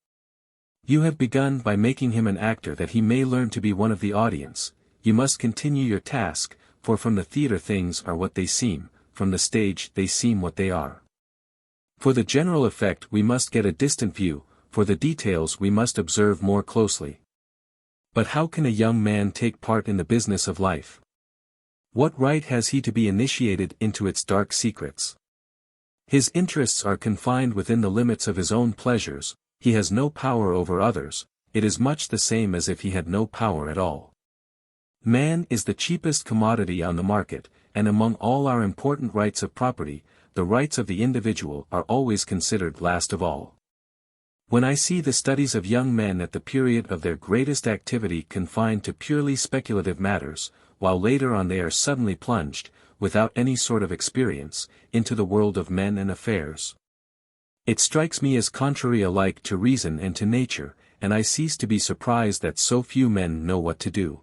You have begun by making him an actor that he may learn to be one of the audience. You must continue your task, for from the theatre things are what they seem, from the stage they seem what they are. For the general effect we must get a distant view, for the details we must observe more closely. But how can a young man take part in the business of life? What right has he to be initiated into its dark secrets? His interests are confined within the limits of his own pleasures, he has no power over others, it is much the same as if he had no power at all. Man is the cheapest commodity on the market, and among all our important rights of property, the rights of the individual are always considered last of all. When I see the studies of young men at the period of their greatest activity confined to purely speculative matters, while later on they are suddenly plunged, without any sort of experience, into the world of men and affairs, it strikes me as contrary alike to reason and to nature, and I cease to be surprised that so few men know what to do.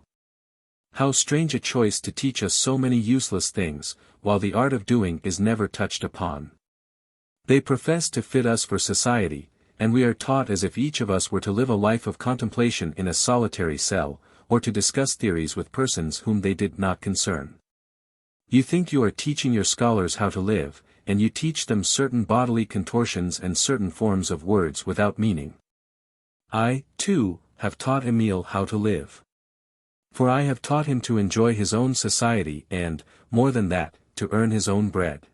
How strange a choice to teach us so many useless things, while the art of doing is never touched upon. They profess to fit us for society, and we are taught as if each of us were to live a life of contemplation in a solitary cell, or to discuss theories with persons whom they did not concern. You think you are teaching your scholars how to live, and you teach them certain bodily contortions and certain forms of words without meaning. I, too, have taught Emile how to live. For I have taught him to enjoy his own society and, more than that, to earn his own bread.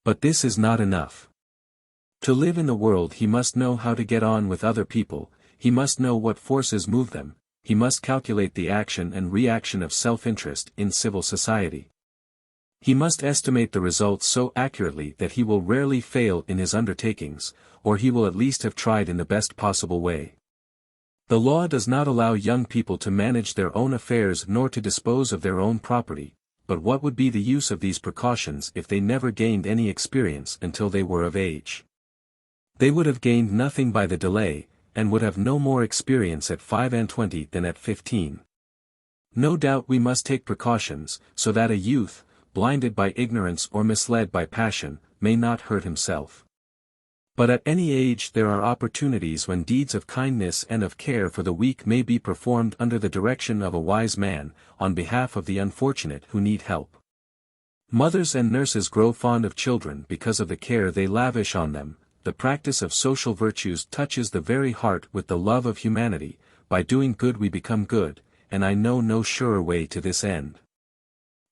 But this is not enough. To live in the world he must know how to get on with other people, he must know what forces move them, he must calculate the action and reaction of self-interest in civil society. He must estimate the results so accurately that he will rarely fail in his undertakings, or he will at least have tried in the best possible way. The law does not allow young people to manage their own affairs nor to dispose of their own property, but what would be the use of these precautions if they never gained any experience until they were of age? They would have gained nothing by the delay, and would have no more experience at 25 than at 15. No doubt we must take precautions, so that a youth, blinded by ignorance or misled by passion, may not hurt himself. But at any age there are opportunities when deeds of kindness and of care for the weak may be performed under the direction of a wise man, on behalf of the unfortunate who need help. Mothers and nurses grow fond of children because of the care they lavish on them. The practice of social virtues touches the very heart with the love of humanity. By doing good we become good, and I know no surer way to this end.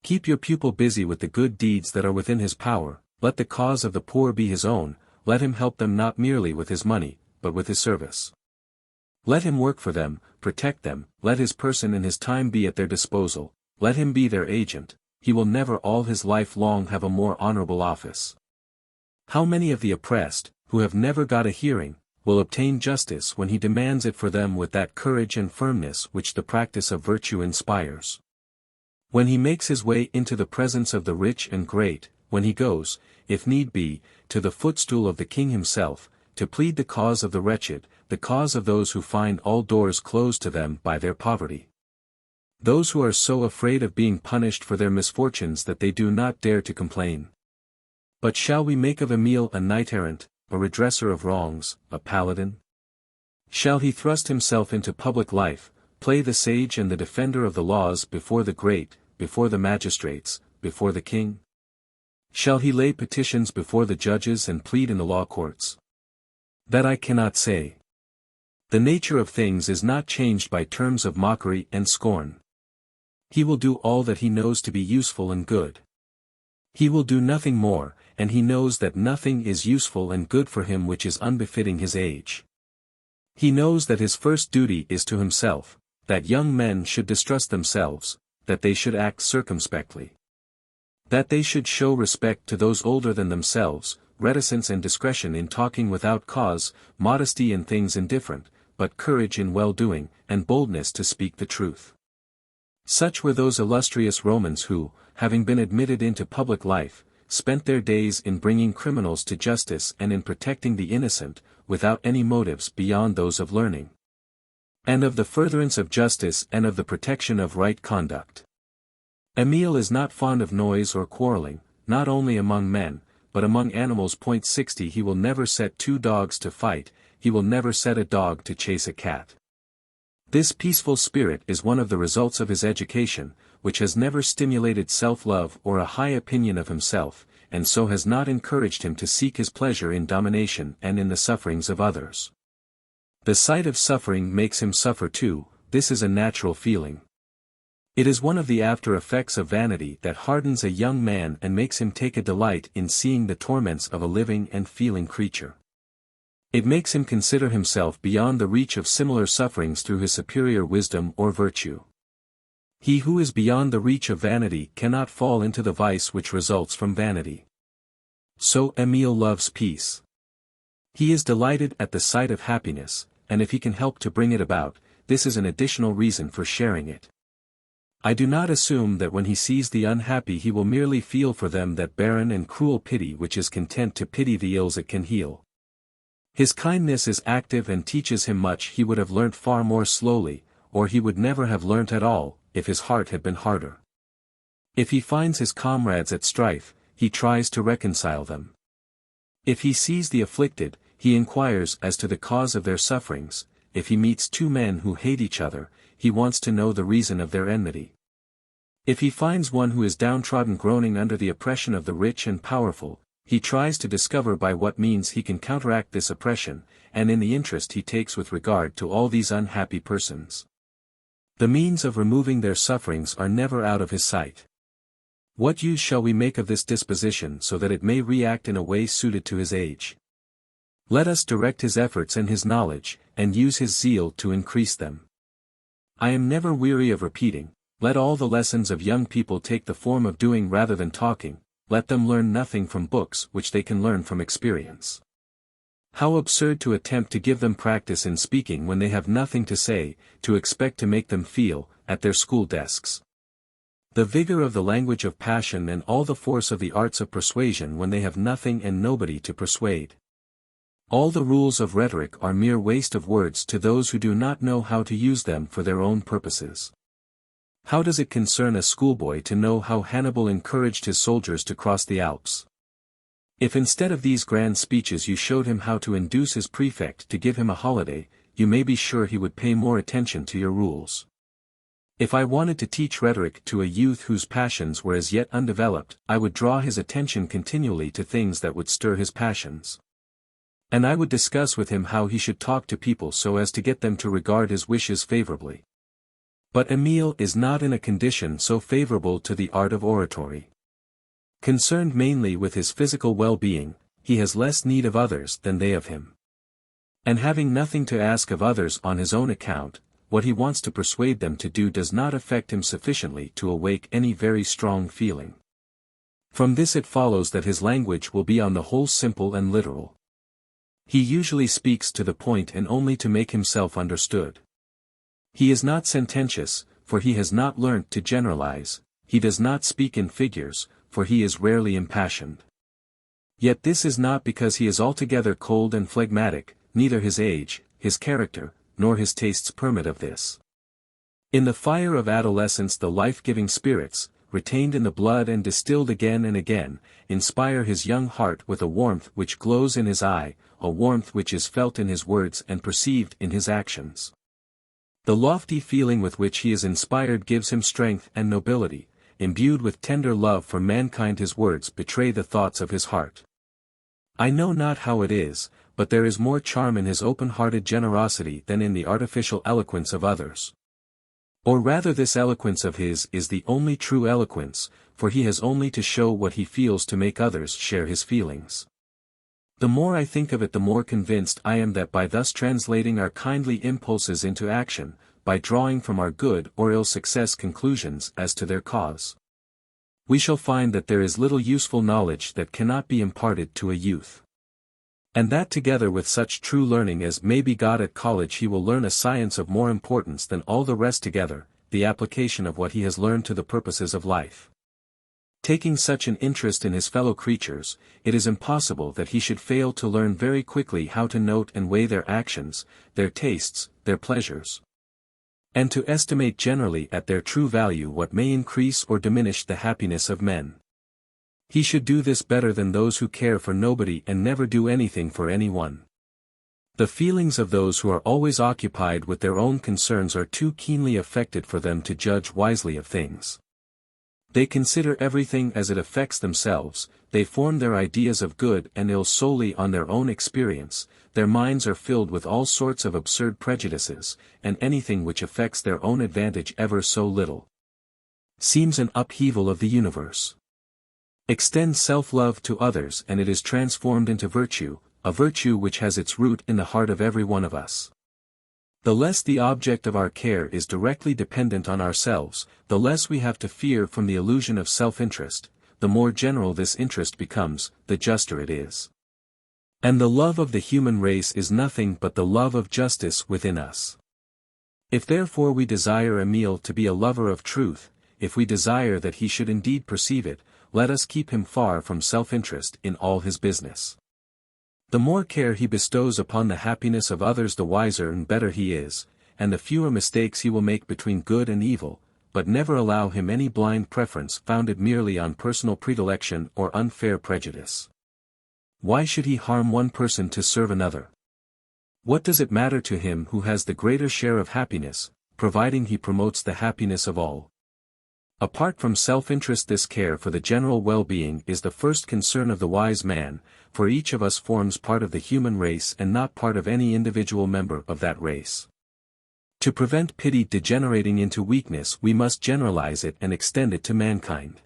Keep your pupil busy with the good deeds that are within his power, let the cause of the poor be his own, let him help them not merely with his money, but with his service. Let him work for them, protect them, let his person and his time be at their disposal, let him be their agent, he will never all his life long have a more honorable office. How many of the oppressed, who have never got a hearing, will obtain justice when he demands it for them with that courage and firmness which the practice of virtue inspires? When he makes his way into the presence of the rich and great, when he goes, if need be, to the footstool of the king himself, to plead the cause of the wretched, the cause of those who find all doors closed to them by their poverty. Those who are so afraid of being punished for their misfortunes that they do not dare to complain. But shall we make of Emile a knight-errant, a redresser of wrongs, a paladin? Shall he thrust himself into public life, play the sage and the defender of the laws before the great, before the magistrates, before the king? Shall he lay petitions before the judges and plead in the law courts? That I cannot say. The nature of things is not changed by terms of mockery and scorn. He will do all that he knows to be useful and good. He will do nothing more, and he knows that nothing is useful and good for him which is unbefitting his age. He knows that his first duty is to himself, that young men should distrust themselves, that they should act circumspectly. That they should show respect to those older than themselves, reticence and discretion in talking without cause, modesty in things indifferent, but courage in well-doing, and boldness to speak the truth. Such were those illustrious Romans who, having been admitted into public life, spent their days in bringing criminals to justice and in protecting the innocent, without any motives beyond those of learning, and of the furtherance of justice and of the protection of right conduct. Emile is not fond of noise or quarreling, not only among men, but among animals. 60 He will never set two dogs to fight, he will never set a dog to chase a cat. This peaceful spirit is one of the results of his education, which has never stimulated self-love or a high opinion of himself, and so has not encouraged him to seek his pleasure in domination and in the sufferings of others. The sight of suffering makes him suffer too, this is a natural feeling. It is one of the after effects of vanity that hardens a young man and makes him take a delight in seeing the torments of a living and feeling creature. It makes him consider himself beyond the reach of similar sufferings through his superior wisdom or virtue. He who is beyond the reach of vanity cannot fall into the vice which results from vanity. So Emile loves peace. He is delighted at the sight of happiness, and if he can help to bring it about, this is an additional reason for sharing it. I do not assume that when he sees the unhappy he will merely feel for them that barren and cruel pity which is content to pity the ills it can heal. His kindness is active and teaches him much he would have learnt far more slowly, or he would never have learnt at all, if his heart had been harder. If he finds his comrades at strife, he tries to reconcile them. If he sees the afflicted, he inquires as to the cause of their sufferings. If he meets two men who hate each other, he wants to know the reason of their enmity. If he finds one who is downtrodden groaning under the oppression of the rich and powerful, he tries to discover by what means he can counteract this oppression, and in the interest he takes with regard to all these unhappy persons. The means of removing their sufferings are never out of his sight. What use shall we make of this disposition so that it may react in a way suited to his age? Let us direct his efforts and his knowledge, and use his zeal to increase them. I am never weary of repeating, let all the lessons of young people take the form of doing rather than talking, let them learn nothing from books which they can learn from experience. How absurd to attempt to give them practice in speaking when they have nothing to say, to expect to make them feel, at their school desks, the vigor of the language of passion and all the force of the arts of persuasion when they have nothing and nobody to persuade. All the rules of rhetoric are mere waste of words to those who do not know how to use them for their own purposes. How does it concern a schoolboy to know how Hannibal encouraged his soldiers to cross the Alps? If instead of these grand speeches you showed him how to induce his prefect to give him a holiday, you may be sure he would pay more attention to your rules. If I wanted to teach rhetoric to a youth whose passions were as yet undeveloped, I would draw his attention continually to things that would stir his passions. And I would discuss with him how he should talk to people so as to get them to regard his wishes favorably. But Emile is not in a condition so favorable to the art of oratory. Concerned mainly with his physical well-being, he has less need of others than they of him. And having nothing to ask of others on his own account, what he wants to persuade them to do does not affect him sufficiently to awake any very strong feeling. From this it follows that his language will be on the whole simple and literal. He usually speaks to the point and only to make himself understood. He is not sententious, for he has not learnt to generalize. He does not speak in figures, for he is rarely impassioned. Yet this is not because he is altogether cold and phlegmatic, neither his age, his character, nor his tastes permit of this. In the fire of adolescence the life-giving spirits, retained in the blood and distilled again and again, inspire his young heart with a warmth which glows in his eye, a warmth which is felt in his words and perceived in his actions. The lofty feeling with which he is inspired gives him strength and nobility. Imbued with tender love for mankind his words betray the thoughts of his heart. I know not how it is, but there is more charm in his open-hearted generosity than in the artificial eloquence of others. Or rather this eloquence of his is the only true eloquence, for he has only to show what he feels to make others share his feelings. The more I think of it the more convinced I am that by thus translating our kindly impulses into action, by drawing from our good or ill success conclusions as to their cause, we shall find that there is little useful knowledge that cannot be imparted to a youth. And that together with such true learning as may be got at college he will learn a science of more importance than all the rest together, the application of what he has learned to the purposes of life. Taking such an interest in his fellow creatures, it is impossible that he should fail to learn very quickly how to note and weigh their actions, their tastes, their pleasures, and to estimate generally at their true value what may increase or diminish the happiness of men. He should do this better than those who care for nobody and never do anything for anyone. The feelings of those who are always occupied with their own concerns are too keenly affected for them to judge wisely of things. They consider everything as it affects themselves, they form their ideas of good and ill solely on their own experience, their minds are filled with all sorts of absurd prejudices, and anything which affects their own advantage ever so little seems an upheaval of the universe. Extend self-love to others and it is transformed into virtue, a virtue which has its root in the heart of every one of us. The less the object of our care is directly dependent on ourselves, the less we have to fear from the illusion of self-interest, the more general this interest becomes, the juster it is. And the love of the human race is nothing but the love of justice within us. If therefore we desire Emile to be a lover of truth, if we desire that he should indeed perceive it, let us keep him far from self-interest in all his business. The more care he bestows upon the happiness of others the wiser and better he is, and the fewer mistakes he will make between good and evil, but never allow him any blind preference founded merely on personal predilection or unfair prejudice. Why should he harm one person to serve another? What does it matter to him who has the greater share of happiness, providing he promotes the happiness of all? Apart from self-interest this care for the general well-being is the first concern of the wise man, for each of us forms part of the human race and not part of any individual member of that race. To prevent pity degenerating into weakness we must generalize it and extend it to mankind.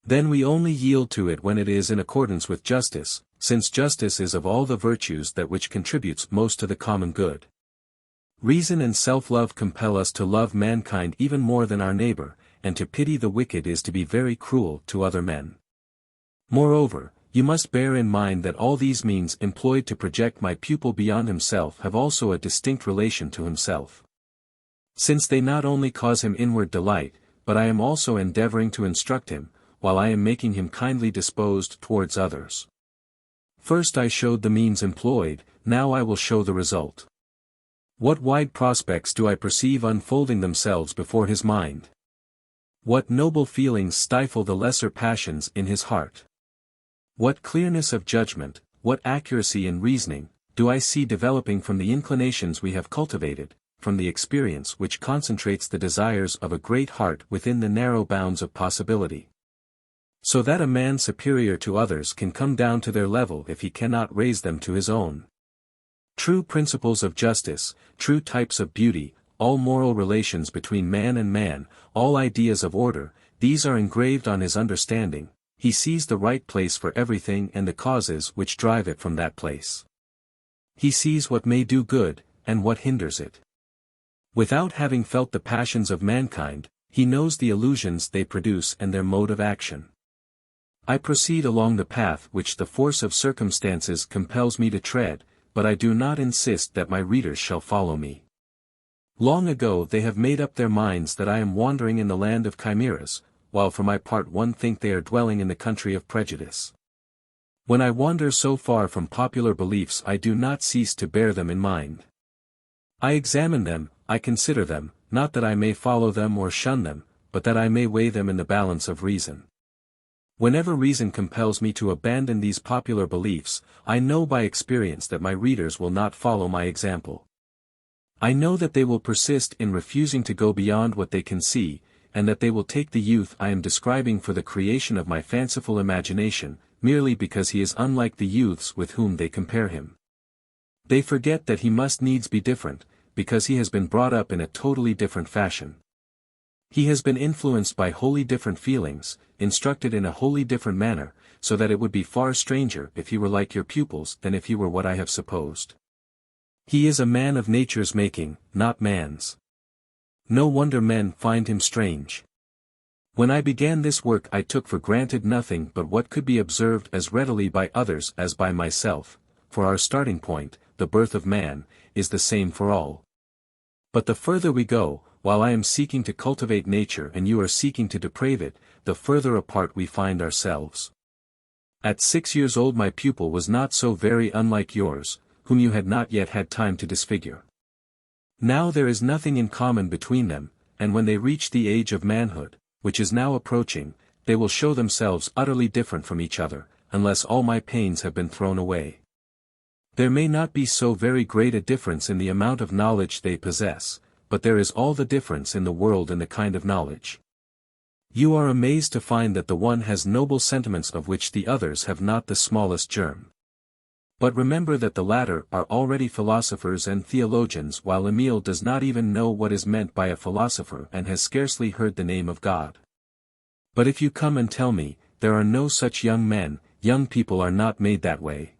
Then we only yield to it when it is in accordance with justice, since justice is of all the virtues that which contributes most to the common good. Reason and self-love compel us to love mankind even more than our neighbor, and to pity the wicked is to be very cruel to other men. Moreover, you must bear in mind that all these means employed to project my pupil beyond himself have also a distinct relation to himself. Since they not only cause him inward delight, but I am also endeavoring to instruct him, while I am making him kindly disposed towards others. First I showed the means employed, now I will show the result. What wide prospects do I perceive unfolding themselves before his mind? What noble feelings stifle the lesser passions in his heart? What clearness of judgment, what accuracy in reasoning, do I see developing from the inclinations we have cultivated, from the experience which concentrates the desires of a great heart within the narrow bounds of possibility. So that a man superior to others can come down to their level if he cannot raise them to his own. True principles of justice, true types of beauty, all moral relations between man and man, all ideas of order, these are engraved on his understanding. He sees the right place for everything and the causes which drive it from that place. He sees what may do good, and what hinders it. Without having felt the passions of mankind, he knows the illusions they produce and their mode of action. I proceed along the path which the force of circumstances compels me to tread, but I do not insist that my readers shall follow me. Long ago they have made up their minds that I am wandering in the land of chimeras, while for my part one think they are dwelling in the country of prejudice. When I wander so far from popular beliefs I do not cease to bear them in mind. I examine them, I consider them, not that I may follow them or shun them, but that I may weigh them in the balance of reason. Whenever reason compels me to abandon these popular beliefs, I know by experience that my readers will not follow my example. I know that they will persist in refusing to go beyond what they can see, and that they will take the youth I am describing for the creation of my fanciful imagination, merely because he is unlike the youths with whom they compare him. They forget that he must needs be different, because he has been brought up in a totally different fashion. He has been influenced by wholly different feelings, instructed in a wholly different manner, so that it would be far stranger if he were like your pupils than if he were what I have supposed. He is a man of nature's making, not man's. No wonder men find him strange. When I began this work I took for granted nothing but what could be observed as readily by others as by myself, for our starting point, the birth of man, is the same for all. But the further we go, while I am seeking to cultivate nature and you are seeking to deprave it, the further apart we find ourselves. At 6 years old my pupil was not so very unlike yours, whom you had not yet had time to disfigure. Now there is nothing in common between them, and when they reach the age of manhood, which is now approaching, they will show themselves utterly different from each other, unless all my pains have been thrown away. There may not be so very great a difference in the amount of knowledge they possess, but there is all the difference in the world in the kind of knowledge. You are amazed to find that the one has noble sentiments of which the others have not the smallest germ. But remember that the latter are already philosophers and theologians while Emile does not even know what is meant by a philosopher and has scarcely heard the name of God. But if you come and tell me, there are no such young men, young people are not made that way.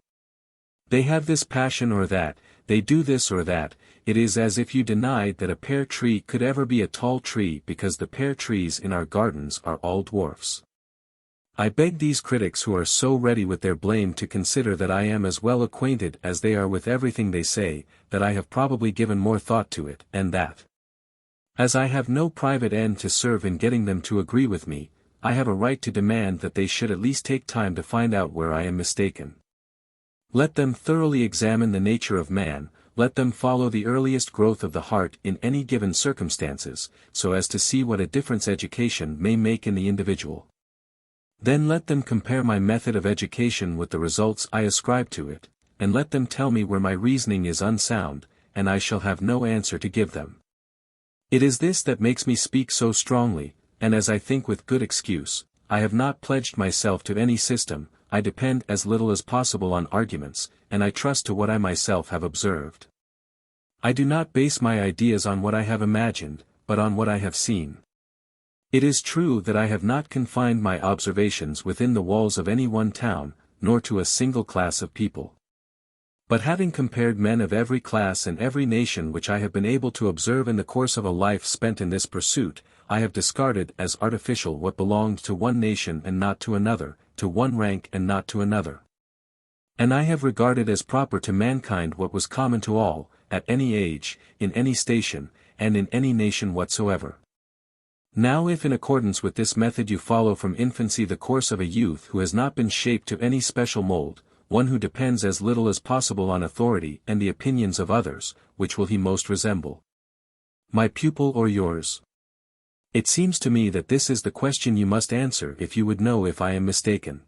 They have this passion or that, they do this or that, it is as if you denied that a pear tree could ever be a tall tree because the pear trees in our gardens are all dwarfs. I beg these critics who are so ready with their blame to consider that I am as well acquainted as they are with everything they say, that I have probably given more thought to it, and that, as I have no private end to serve in getting them to agree with me, I have a right to demand that they should at least take time to find out where I am mistaken. Let them thoroughly examine the nature of man, let them follow the earliest growth of the heart in any given circumstances, so as to see what a difference education may make in the individual. Then let them compare my method of education with the results I ascribe to it, and let them tell me where my reasoning is unsound, and I shall have no answer to give them. It is this that makes me speak so strongly, and as I think with good excuse. I have not pledged myself to any system, I depend as little as possible on arguments, and I trust to what I myself have observed. I do not base my ideas on what I have imagined, but on what I have seen. It is true that I have not confined my observations within the walls of any one town, nor to a single class of people. But having compared men of every class and every nation which I have been able to observe in the course of a life spent in this pursuit, I have discarded as artificial what belonged to one nation and not to another, to one rank and not to another. And I have regarded as proper to mankind what was common to all, at any age, in any station, and in any nation whatsoever. Now if in accordance with this method you follow from infancy the course of a youth who has not been shaped to any special mold, one who depends as little as possible on authority and the opinions of others, which will he most resemble? My pupil or yours? It seems to me that this is the question you must answer if you would know if I am mistaken.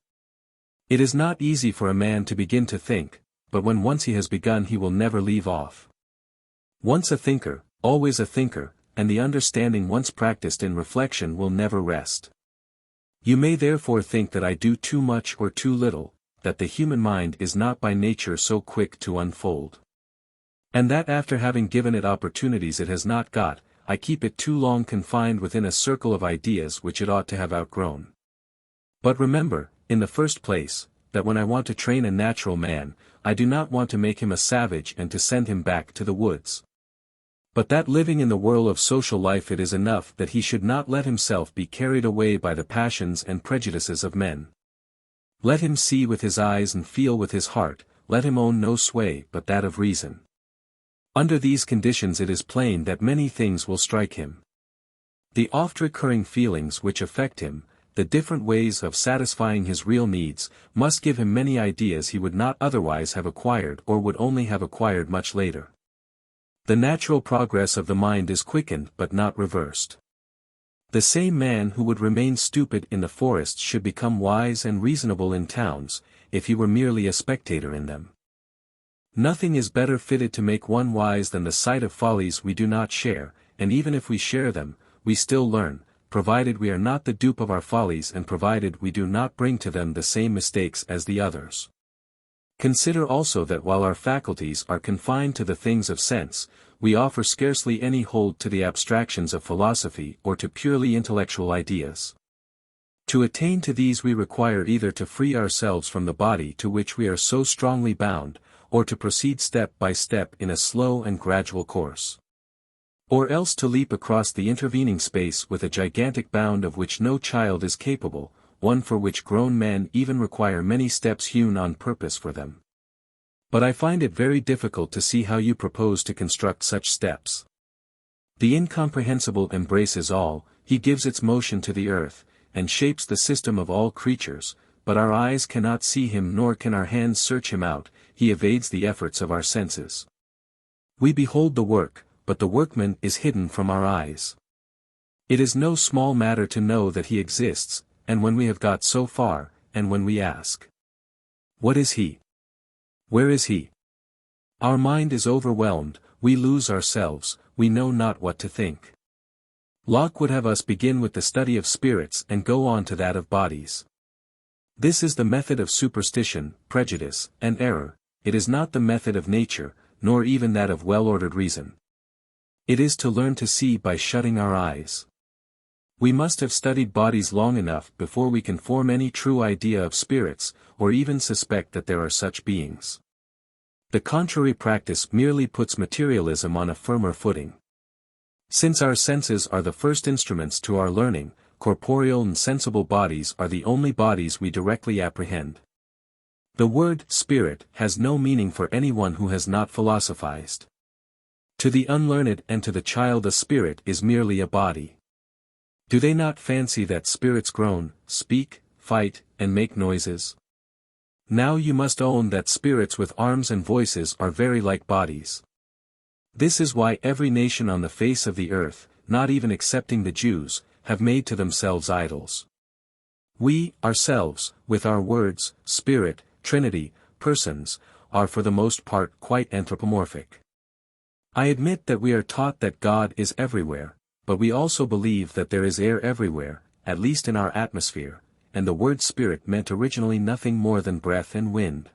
It is not easy for a man to begin to think, but when once he has begun he will never leave off. Once a thinker, always a thinker, and the understanding once practiced in reflection will never rest. You may therefore think that I do too much or too little, that the human mind is not by nature so quick to unfold. And that after having given it opportunities it has not got, I keep it too long confined within a circle of ideas which it ought to have outgrown. But remember, in the first place, that when I want to train a natural man, I do not want to make him a savage and to send him back to the woods. But that living in the whirl of social life it is enough that he should not let himself be carried away by the passions and prejudices of men. Let him see with his eyes and feel with his heart, let him own no sway but that of reason. Under these conditions it is plain that many things will strike him. The oft-recurring feelings which affect him, the different ways of satisfying his real needs, must give him many ideas he would not otherwise have acquired or would only have acquired much later. The natural progress of the mind is quickened but not reversed. The same man who would remain stupid in the forests should become wise and reasonable in towns, if he were merely a spectator in them. Nothing is better fitted to make one wise than the sight of follies we do not share, and even if we share them, we still learn, provided we are not the dupe of our follies and provided we do not bring to them the same mistakes as the others. Consider also that while our faculties are confined to the things of sense, we offer scarcely any hold to the abstractions of philosophy or to purely intellectual ideas. To attain to these we require either to free ourselves from the body to which we are so strongly bound, or to proceed step by step in a slow and gradual course. Or else to leap across the intervening space with a gigantic bound of which no child is capable, one for which grown men even require many steps hewn on purpose for them. But I find it very difficult to see how you propose to construct such steps. The incomprehensible embraces all, he gives its motion to the earth, and shapes the system of all creatures, but our eyes cannot see him nor can our hands search him out, he evades the efforts of our senses. We behold the work, but the workman is hidden from our eyes. It is no small matter to know that he exists, and when we have got so far, and when we ask, "What is he? Where is he?" Our mind is overwhelmed, we lose ourselves, we know not what to think. Locke would have us begin with the study of spirits and go on to that of bodies. This is the method of superstition, prejudice, and error, it is not the method of nature, nor even that of well-ordered reason. It is to learn to see by shutting our eyes. We must have studied bodies long enough before we can form any true idea of spirits, or even suspect that there are such beings. The contrary practice merely puts materialism on a firmer footing. Since our senses are the first instruments to our learning, corporeal and sensible bodies are the only bodies we directly apprehend. The word spirit has no meaning for anyone who has not philosophized. To the unlearned and to the child a spirit is merely a body. Do they not fancy that spirits groan, speak, fight, and make noises? Now you must own that spirits with arms and voices are very like bodies. This is why every nation on the face of the earth, not even excepting the Jews, have made to themselves idols. We, ourselves, with our words, spirit, trinity, persons, are for the most part quite anthropomorphic. I admit that we are taught that God is everywhere, but we also believe that there is air everywhere, at least in our atmosphere, and the word spirit meant originally nothing more than breath and wind.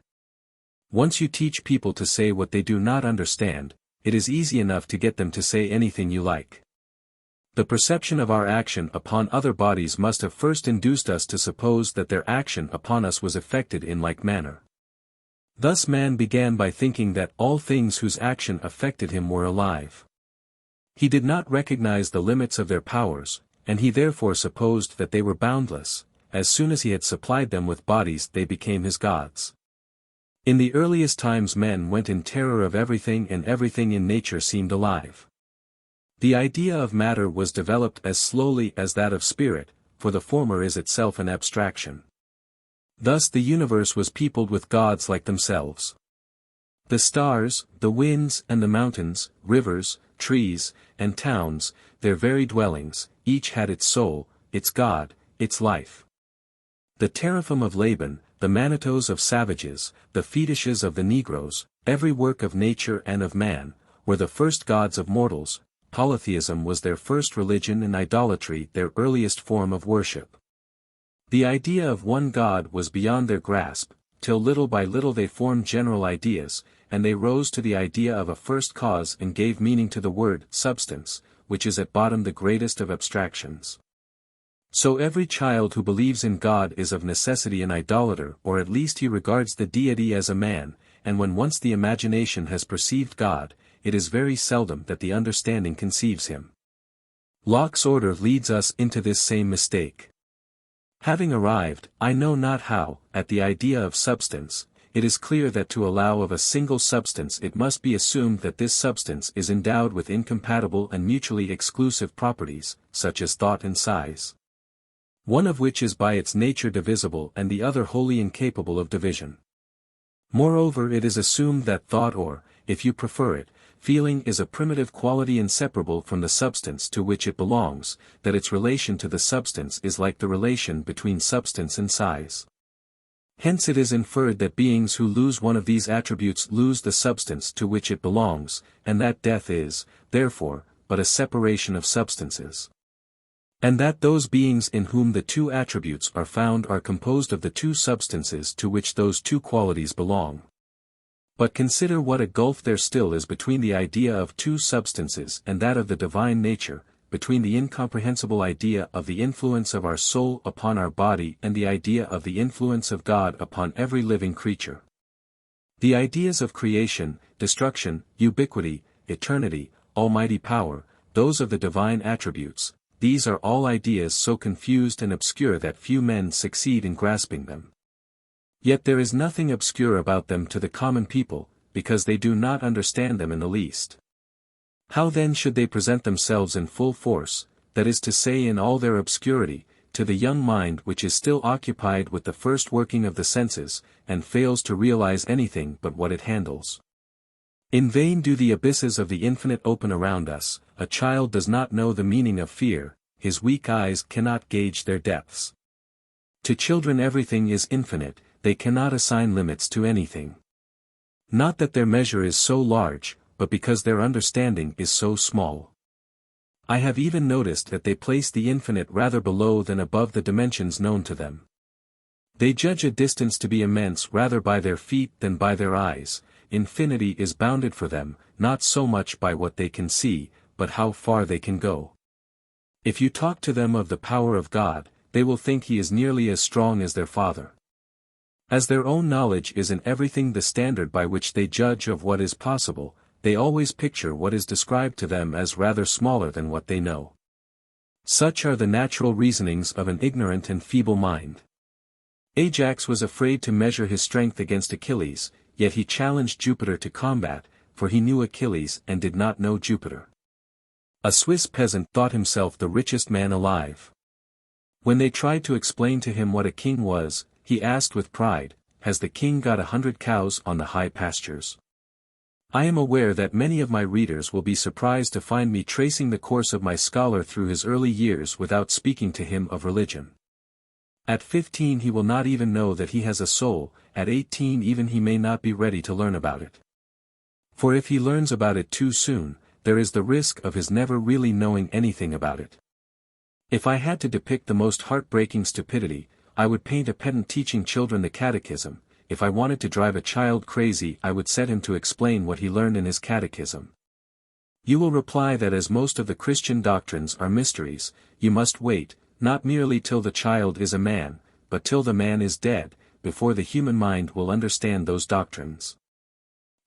Once you teach people to say what they do not understand, it is easy enough to get them to say anything you like. The perception of our action upon other bodies must have first induced us to suppose that their action upon us was effected in like manner. Thus man began by thinking that all things whose action affected him were alive. He did not recognize the limits of their powers, and he therefore supposed that they were boundless. As soon as he had supplied them with bodies they became his gods. In the earliest times men went in terror of everything and everything in nature seemed alive. The idea of matter was developed as slowly as that of spirit, for the former is itself an abstraction. Thus the universe was peopled with gods like themselves. The stars, the winds and the mountains, rivers, trees, and towns, their very dwellings, each had its soul, its god, its life. The teraphim of Laban, the manitos of savages, the fetishes of the Negroes, every work of nature and of man, were the first gods of mortals. Polytheism was their first religion and idolatry their earliest form of worship. The idea of one God was beyond their grasp, till little by little they formed general ideas, and they rose to the idea of a first cause and gave meaning to the word substance, which is at bottom the greatest of abstractions. So every child who believes in God is of necessity an idolater, or at least he regards the deity as a man, and when once the imagination has perceived God, it is very seldom that the understanding conceives him. Locke's order leads us into this same mistake. Having arrived, I know not how, at the idea of substance, it is clear that to allow of a single substance it must be assumed that this substance is endowed with incompatible and mutually exclusive properties, such as thought and size. One of which is by its nature divisible and the other wholly incapable of division. Moreover, it is assumed that thought or, if you prefer it, feeling is a primitive quality inseparable from the substance to which it belongs, that its relation to the substance is like the relation between substance and size. Hence it is inferred that beings who lose one of these attributes lose the substance to which it belongs, and that death is, therefore, but a separation of substances. And that those beings in whom the two attributes are found are composed of the two substances to which those two qualities belong. But consider what a gulf there still is between the idea of two substances and that of the divine nature, between the incomprehensible idea of the influence of our soul upon our body and the idea of the influence of God upon every living creature. The ideas of creation, destruction, ubiquity, eternity, almighty power, those of the divine attributes, these are all ideas so confused and obscure that few men succeed in grasping them. Yet there is nothing obscure about them to the common people, because they do not understand them in the least. How then should they present themselves in full force, that is to say in all their obscurity, to the young mind which is still occupied with the first working of the senses, and fails to realize anything but what it handles? In vain do the abysses of the infinite open around us, a child does not know the meaning of fear, his weak eyes cannot gauge their depths. To children everything is infinite, they cannot assign limits to anything. Not that their measure is so large, but because their understanding is so small. I have even noticed that they place the infinite rather below than above the dimensions known to them. They judge a distance to be immense rather by their feet than by their eyes. Infinity is bounded for them, not so much by what they can see, but how far they can go. If you talk to them of the power of God, they will think he is nearly as strong as their Father. As their own knowledge is in everything the standard by which they judge of what is possible, they always picture what is described to them as rather smaller than what they know. Such are the natural reasonings of an ignorant and feeble mind. Ajax was afraid to measure his strength against Achilles, yet he challenged Jupiter to combat, for he knew Achilles and did not know Jupiter. A Swiss peasant thought himself the richest man alive. When they tried to explain to him what a king was, he asked with pride, "Has the king got 100 cows on the high pastures?" I am aware that many of my readers will be surprised to find me tracing the course of my scholar through his early years without speaking to him of religion. At 15 he will not even know that he has a soul, at 18 even he may not be ready to learn about it. For if he learns about it too soon, there is the risk of his never really knowing anything about it. If I had to depict the most heartbreaking stupidity, I would paint a pedant teaching children the catechism. If I wanted to drive a child crazy I would set him to explain what he learned in his catechism. You will reply that as most of the Christian doctrines are mysteries, you must wait, not merely till the child is a man, but till the man is dead, before the human mind will understand those doctrines.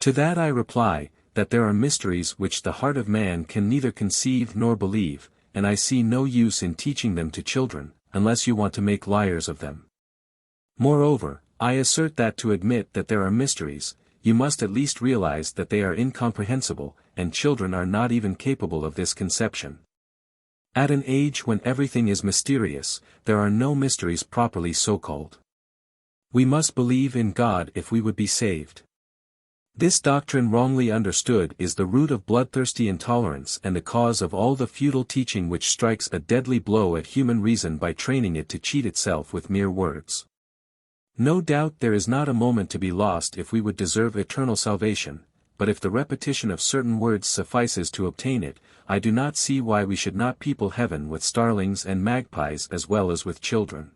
To that I reply, that there are mysteries which the heart of man can neither conceive nor believe, and I see no use in teaching them to children, unless you want to make liars of them. Moreover, I assert that to admit that there are mysteries, you must at least realize that they are incomprehensible, and children are not even capable of this conception. At an age when everything is mysterious, there are no mysteries properly so called. We must believe in God if we would be saved. This doctrine wrongly understood is the root of bloodthirsty intolerance and the cause of all the futile teaching which strikes a deadly blow at human reason by training it to cheat itself with mere words. No doubt there is not a moment to be lost if we would deserve eternal salvation, but if the repetition of certain words suffices to obtain it, I do not see why we should not people heaven with starlings and magpies as well as with children.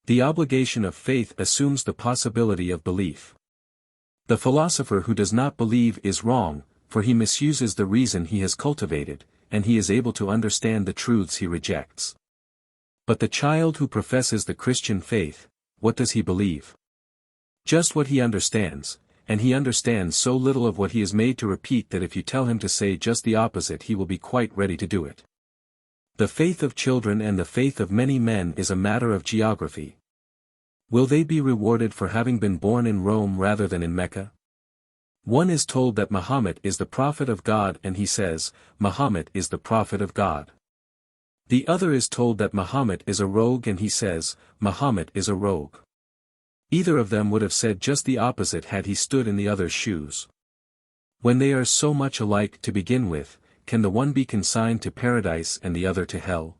The obligation of faith assumes the possibility of belief. The philosopher who does not believe is wrong, for he misuses the reason he has cultivated, and he is able to understand the truths he rejects. But the child who professes the Christian faith, what does he believe? Just what he understands, and he understands so little of what he is made to repeat that if you tell him to say just the opposite he will be quite ready to do it. The faith of children and the faith of many men is a matter of geography. Will they be rewarded for having been born in Rome rather than in Mecca? One is told that Muhammad is the prophet of God and he says, Muhammad is the prophet of God. The other is told that Muhammad is a rogue and he says, Muhammad is a rogue. Either of them would have said just the opposite had he stood in the other's shoes. When they are so much alike to begin with, can the one be consigned to paradise and the other to hell?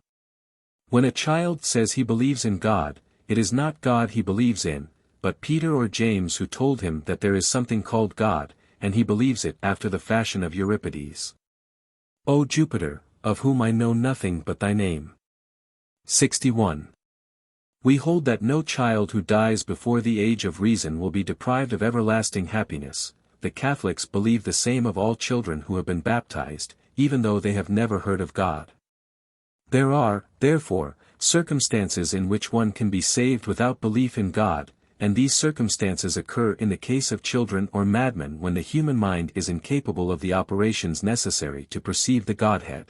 When a child says he believes in God, it is not God he believes in, but Peter or James who told him that there is something called God, and he believes it after the fashion of Euripides. O Jupiter, of whom I know nothing but thy name. 61. We hold that no child who dies before the age of reason will be deprived of everlasting happiness. The Catholics believe the same of all children who have been baptized, even though they have never heard of God. There are, therefore, circumstances in which one can be saved without belief in God, and these circumstances occur in the case of children or madmen when the human mind is incapable of the operations necessary to perceive the Godhead.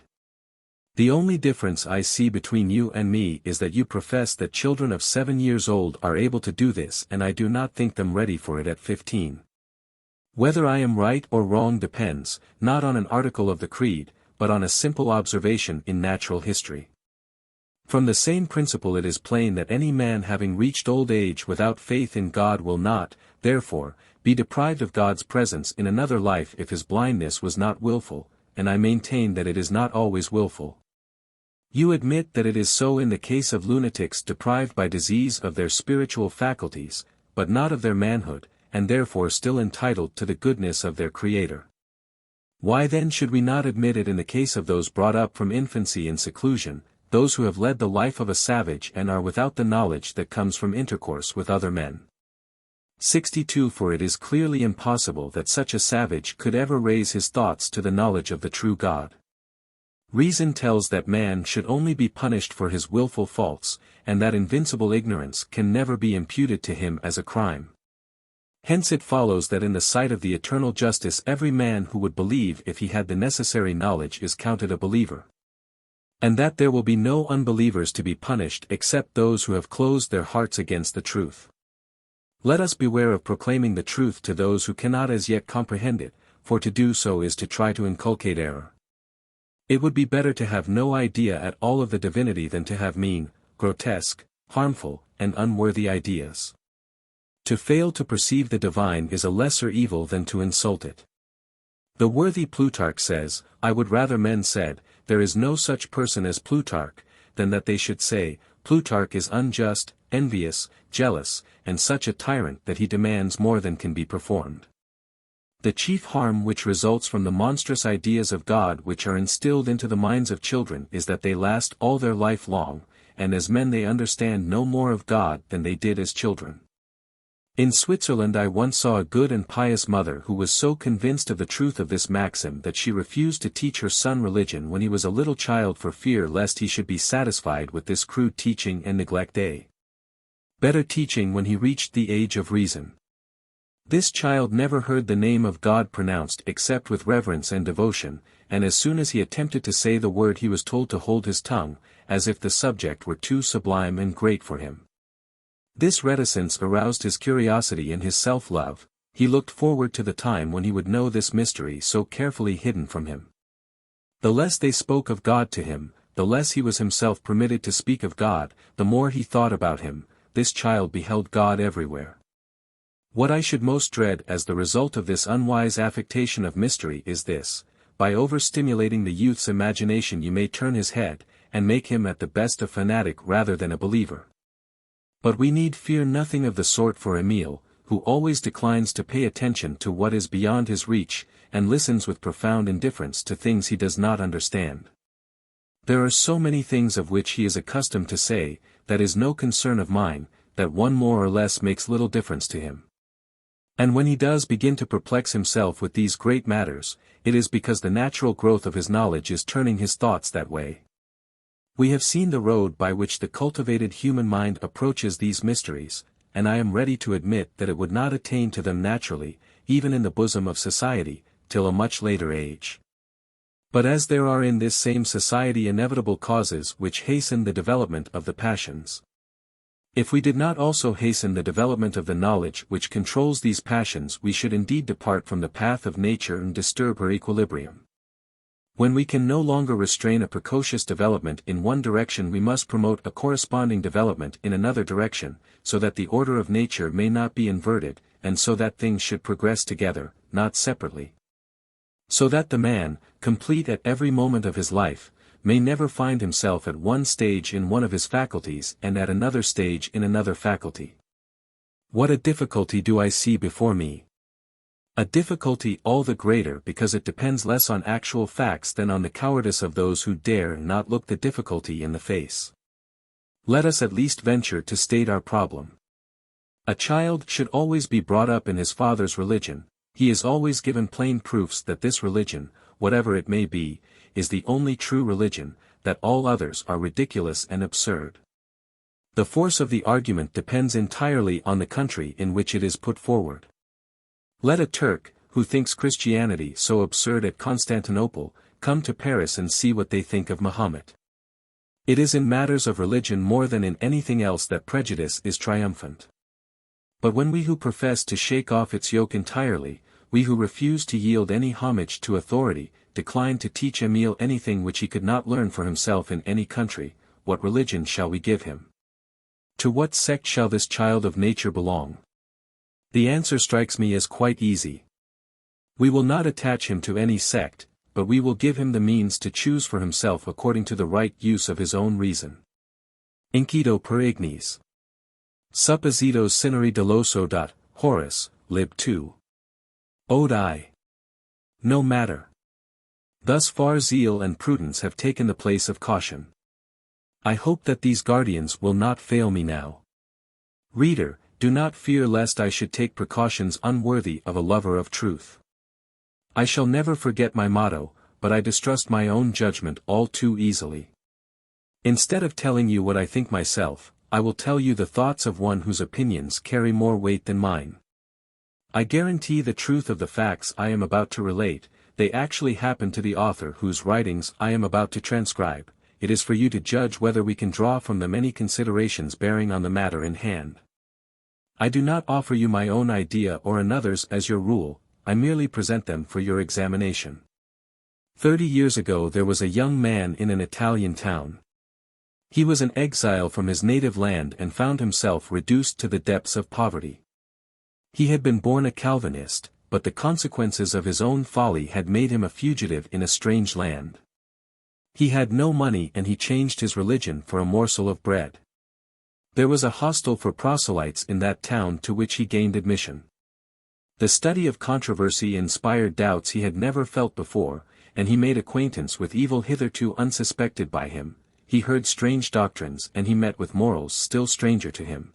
The only difference I see between you and me is that you profess that children of 7 years old are able to do this and I do not think them ready for it at 15. Whether I am right or wrong depends, not on an article of the Creed, but on a simple observation in natural history. From the same principle it is plain that any man having reached old age without faith in God will not, therefore, be deprived of God's presence in another life if his blindness was not willful, and I maintain that it is not always willful. You admit that it is so in the case of lunatics deprived by disease of their spiritual faculties, but not of their manhood, and therefore still entitled to the goodness of their Creator. Why then should we not admit it in the case of those brought up from infancy in seclusion, those who have led the life of a savage and are without the knowledge that comes from intercourse with other men? 62. For it is clearly impossible that such a savage could ever raise his thoughts to the knowledge of the true God. Reason tells that man should only be punished for his willful faults, and that invincible ignorance can never be imputed to him as a crime. Hence it follows that in the sight of the eternal justice every man who would believe if he had the necessary knowledge is counted a believer. And that there will be no unbelievers to be punished except those who have closed their hearts against the truth. Let us beware of proclaiming the truth to those who cannot as yet comprehend it, for to do so is to try to inculcate error. It would be better to have no idea at all of the divinity than to have mean, grotesque, harmful, and unworthy ideas. To fail to perceive the divine is a lesser evil than to insult it. The worthy Plutarch says, I would rather men said, there is no such person as Plutarch, than that they should say, Plutarch is unjust, envious, jealous, and such a tyrant that he demands more than can be performed. The chief harm which results from the monstrous ideas of God which are instilled into the minds of children is that they last all their life long, and as men they understand no more of God than they did as children. In Switzerland I once saw a good and pious mother who was so convinced of the truth of this maxim that she refused to teach her son religion when he was a little child for fear lest he should be satisfied with this crude teaching and neglect better teaching when he reached the age of reason. This child never heard the name of God pronounced except with reverence and devotion, and as soon as he attempted to say the word he was told to hold his tongue, as if the subject were too sublime and great for him. This reticence aroused his curiosity and his self-love. He looked forward to the time when he would know this mystery so carefully hidden from him. The less they spoke of God to him, the less he was himself permitted to speak of God, the more he thought about him. This child beheld God everywhere. What I should most dread as the result of this unwise affectation of mystery is this: by overstimulating the youth's imagination you may turn his head, and make him at the best a fanatic rather than a believer. But we need fear nothing of the sort for Emile, who always declines to pay attention to what is beyond his reach, and listens with profound indifference to things he does not understand. There are so many things of which he is accustomed to say, "That is no concern of mine," that one more or less makes little difference to him. And when he does begin to perplex himself with these great matters, it is because the natural growth of his knowledge is turning his thoughts that way. We have seen the road by which the cultivated human mind approaches these mysteries, and I am ready to admit that it would not attain to them naturally, even in the bosom of society, till a much later age. But as there are in this same society inevitable causes which hasten the development of the passions, if we did not also hasten the development of the knowledge which controls these passions, we should indeed depart from the path of nature and disturb her equilibrium. When we can no longer restrain a precocious development in one direction, we must promote a corresponding development in another direction, so that the order of nature may not be inverted, and so that things should progress together, not separately. So that the man, complete at every moment of his life, may never find himself at one stage in one of his faculties and at another stage in another faculty. What a difficulty do I see before me! A difficulty all the greater because it depends less on actual facts than on the cowardice of those who dare not look the difficulty in the face. Let us at least venture to state our problem. A child should always be brought up in his father's religion. He is always given plain proofs that this religion, whatever it may be, is the only true religion, that all others are ridiculous and absurd. The force of the argument depends entirely on the country in which it is put forward. Let a Turk, who thinks Christianity so absurd at Constantinople, come to Paris and see what they think of Mahomet. It is in matters of religion more than in anything else that prejudice is triumphant. But when we who profess to shake off its yoke entirely, we who refuse to yield any homage to authority, decline to teach Emile anything which he could not learn for himself in any country, what religion shall we give him? To what sect shall this child of nature belong? The answer strikes me as quite easy. We will not attach him to any sect, but we will give him the means to choose for himself according to the right use of his own reason. Incido per ignes. Suppositos cineri deloso. Horace, lib 2. Ode I. No matter. Thus far zeal and prudence have taken the place of caution. I hope that these guardians will not fail me now. Reader, do not fear lest I should take precautions unworthy of a lover of truth. I shall never forget my motto, but I distrust my own judgment all too easily. Instead of telling you what I think myself, I will tell you the thoughts of one whose opinions carry more weight than mine. I guarantee the truth of the facts I am about to relate. They actually happen to the author whose writings I am about to transcribe. It is for you to judge whether we can draw from them any considerations bearing on the matter in hand. I do not offer you my own idea or another's as your rule, I merely present them for your examination. 30 years ago there was a young man in an Italian town. He was an exile from his native land and found himself reduced to the depths of poverty. He had been born a Calvinist, but the consequences of his own folly had made him a fugitive in a strange land. He had no money and he changed his religion for a morsel of bread. There was a hostel for proselytes in that town to which he gained admission. The study of controversy inspired doubts he had never felt before, and he made acquaintance with evil hitherto unsuspected by him. He heard strange doctrines and he met with morals still stranger to him.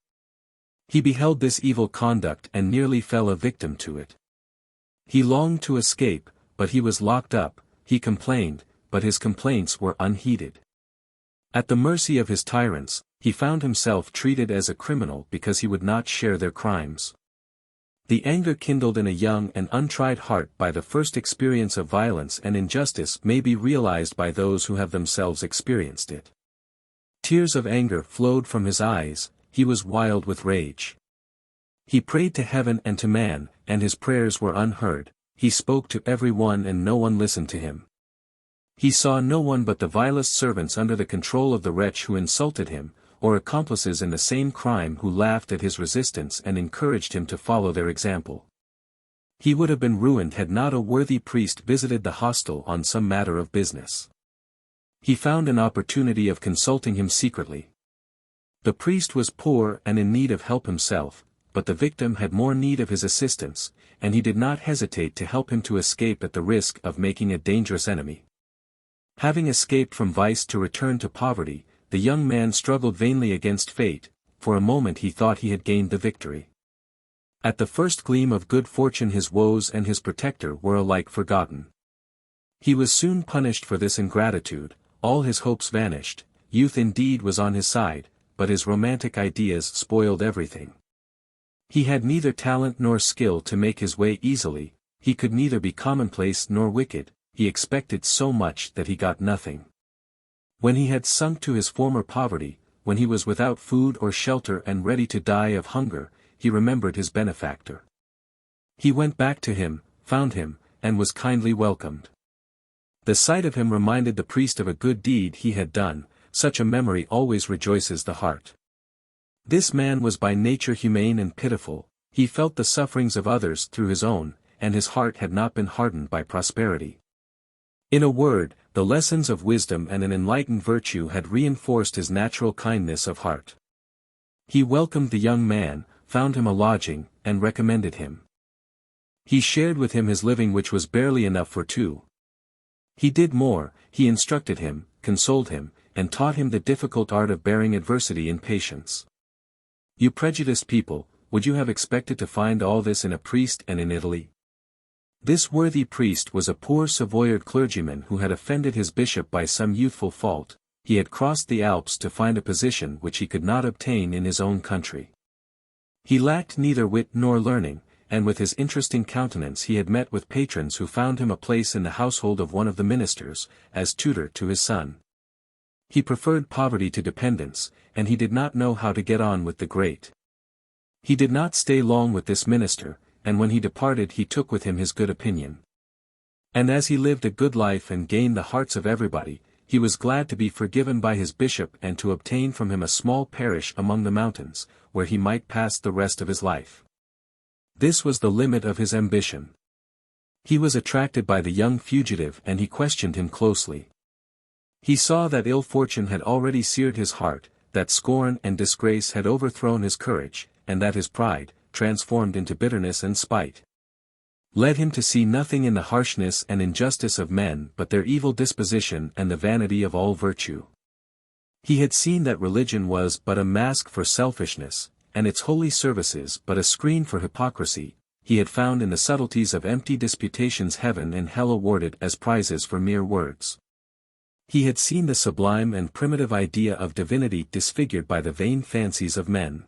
He beheld this evil conduct and nearly fell a victim to it. He longed to escape, but he was locked up. He complained, but his complaints were unheeded. At the mercy of his tyrants, he found himself treated as a criminal because he would not share their crimes. The anger kindled in a young and untried heart by the first experience of violence and injustice may be realized by those who have themselves experienced it. Tears of anger flowed from his eyes, he was wild with rage. He prayed to heaven and to man, and his prayers were unheard. He spoke to every one and no one listened to him. He saw no one but the vilest servants under the control of the wretch who insulted him, or accomplices in the same crime who laughed at his resistance and encouraged him to follow their example. He would have been ruined had not a worthy priest visited the hostel on some matter of business. He found an opportunity of consulting him secretly. The priest was poor and in need of help himself, but the victim had more need of his assistance, and he did not hesitate to help him to escape at the risk of making a dangerous enemy. Having escaped from vice to return to poverty, the young man struggled vainly against fate. For a moment he thought he had gained the victory. At the first gleam of good fortune his woes and his protector were alike forgotten. He was soon punished for this ingratitude, all his hopes vanished, youth indeed was on his side, but his romantic ideas spoiled everything. He had neither talent nor skill to make his way easily, he could neither be commonplace nor wicked, he expected so much that he got nothing. When he had sunk to his former poverty, when he was without food or shelter and ready to die of hunger, he remembered his benefactor. He went back to him, found him, and was kindly welcomed. The sight of him reminded the priest of a good deed he had done, such a memory always rejoices the heart. This man was by nature humane and pitiful, he felt the sufferings of others through his own, and his heart had not been hardened by prosperity. In a word, the lessons of wisdom and an enlightened virtue had reinforced his natural kindness of heart. He welcomed the young man, found him a lodging, and recommended him. He shared with him his living which was barely enough for two. He did more, he instructed him, consoled him, and taught him the difficult art of bearing adversity in patience. You prejudiced people, would you have expected to find all this in a priest and in Italy? This worthy priest was a poor Savoyard clergyman who had offended his bishop by some youthful fault. He had crossed the Alps to find a position which he could not obtain in his own country. He lacked neither wit nor learning, and with his interesting countenance he had met with patrons who found him a place in the household of one of the ministers, as tutor to his son. He preferred poverty to dependence, and he did not know how to get on with the great. He did not stay long with this minister, and when he departed he took with him his good opinion. And as he lived a good life and gained the hearts of everybody, he was glad to be forgiven by his bishop and to obtain from him a small parish among the mountains, where he might pass the rest of his life. This was the limit of his ambition. He was attracted by the young fugitive and he questioned him closely. He saw that ill fortune had already seared his heart, that scorn and disgrace had overthrown his courage, and that his pride, transformed into bitterness and spite, led him to see nothing in the harshness and injustice of men but their evil disposition and the vanity of all virtue. He had seen that religion was but a mask for selfishness, and its holy services but a screen for hypocrisy. He had found in the subtleties of empty disputations heaven and hell awarded as prizes for mere words. He had seen the sublime and primitive idea of divinity disfigured by the vain fancies of men.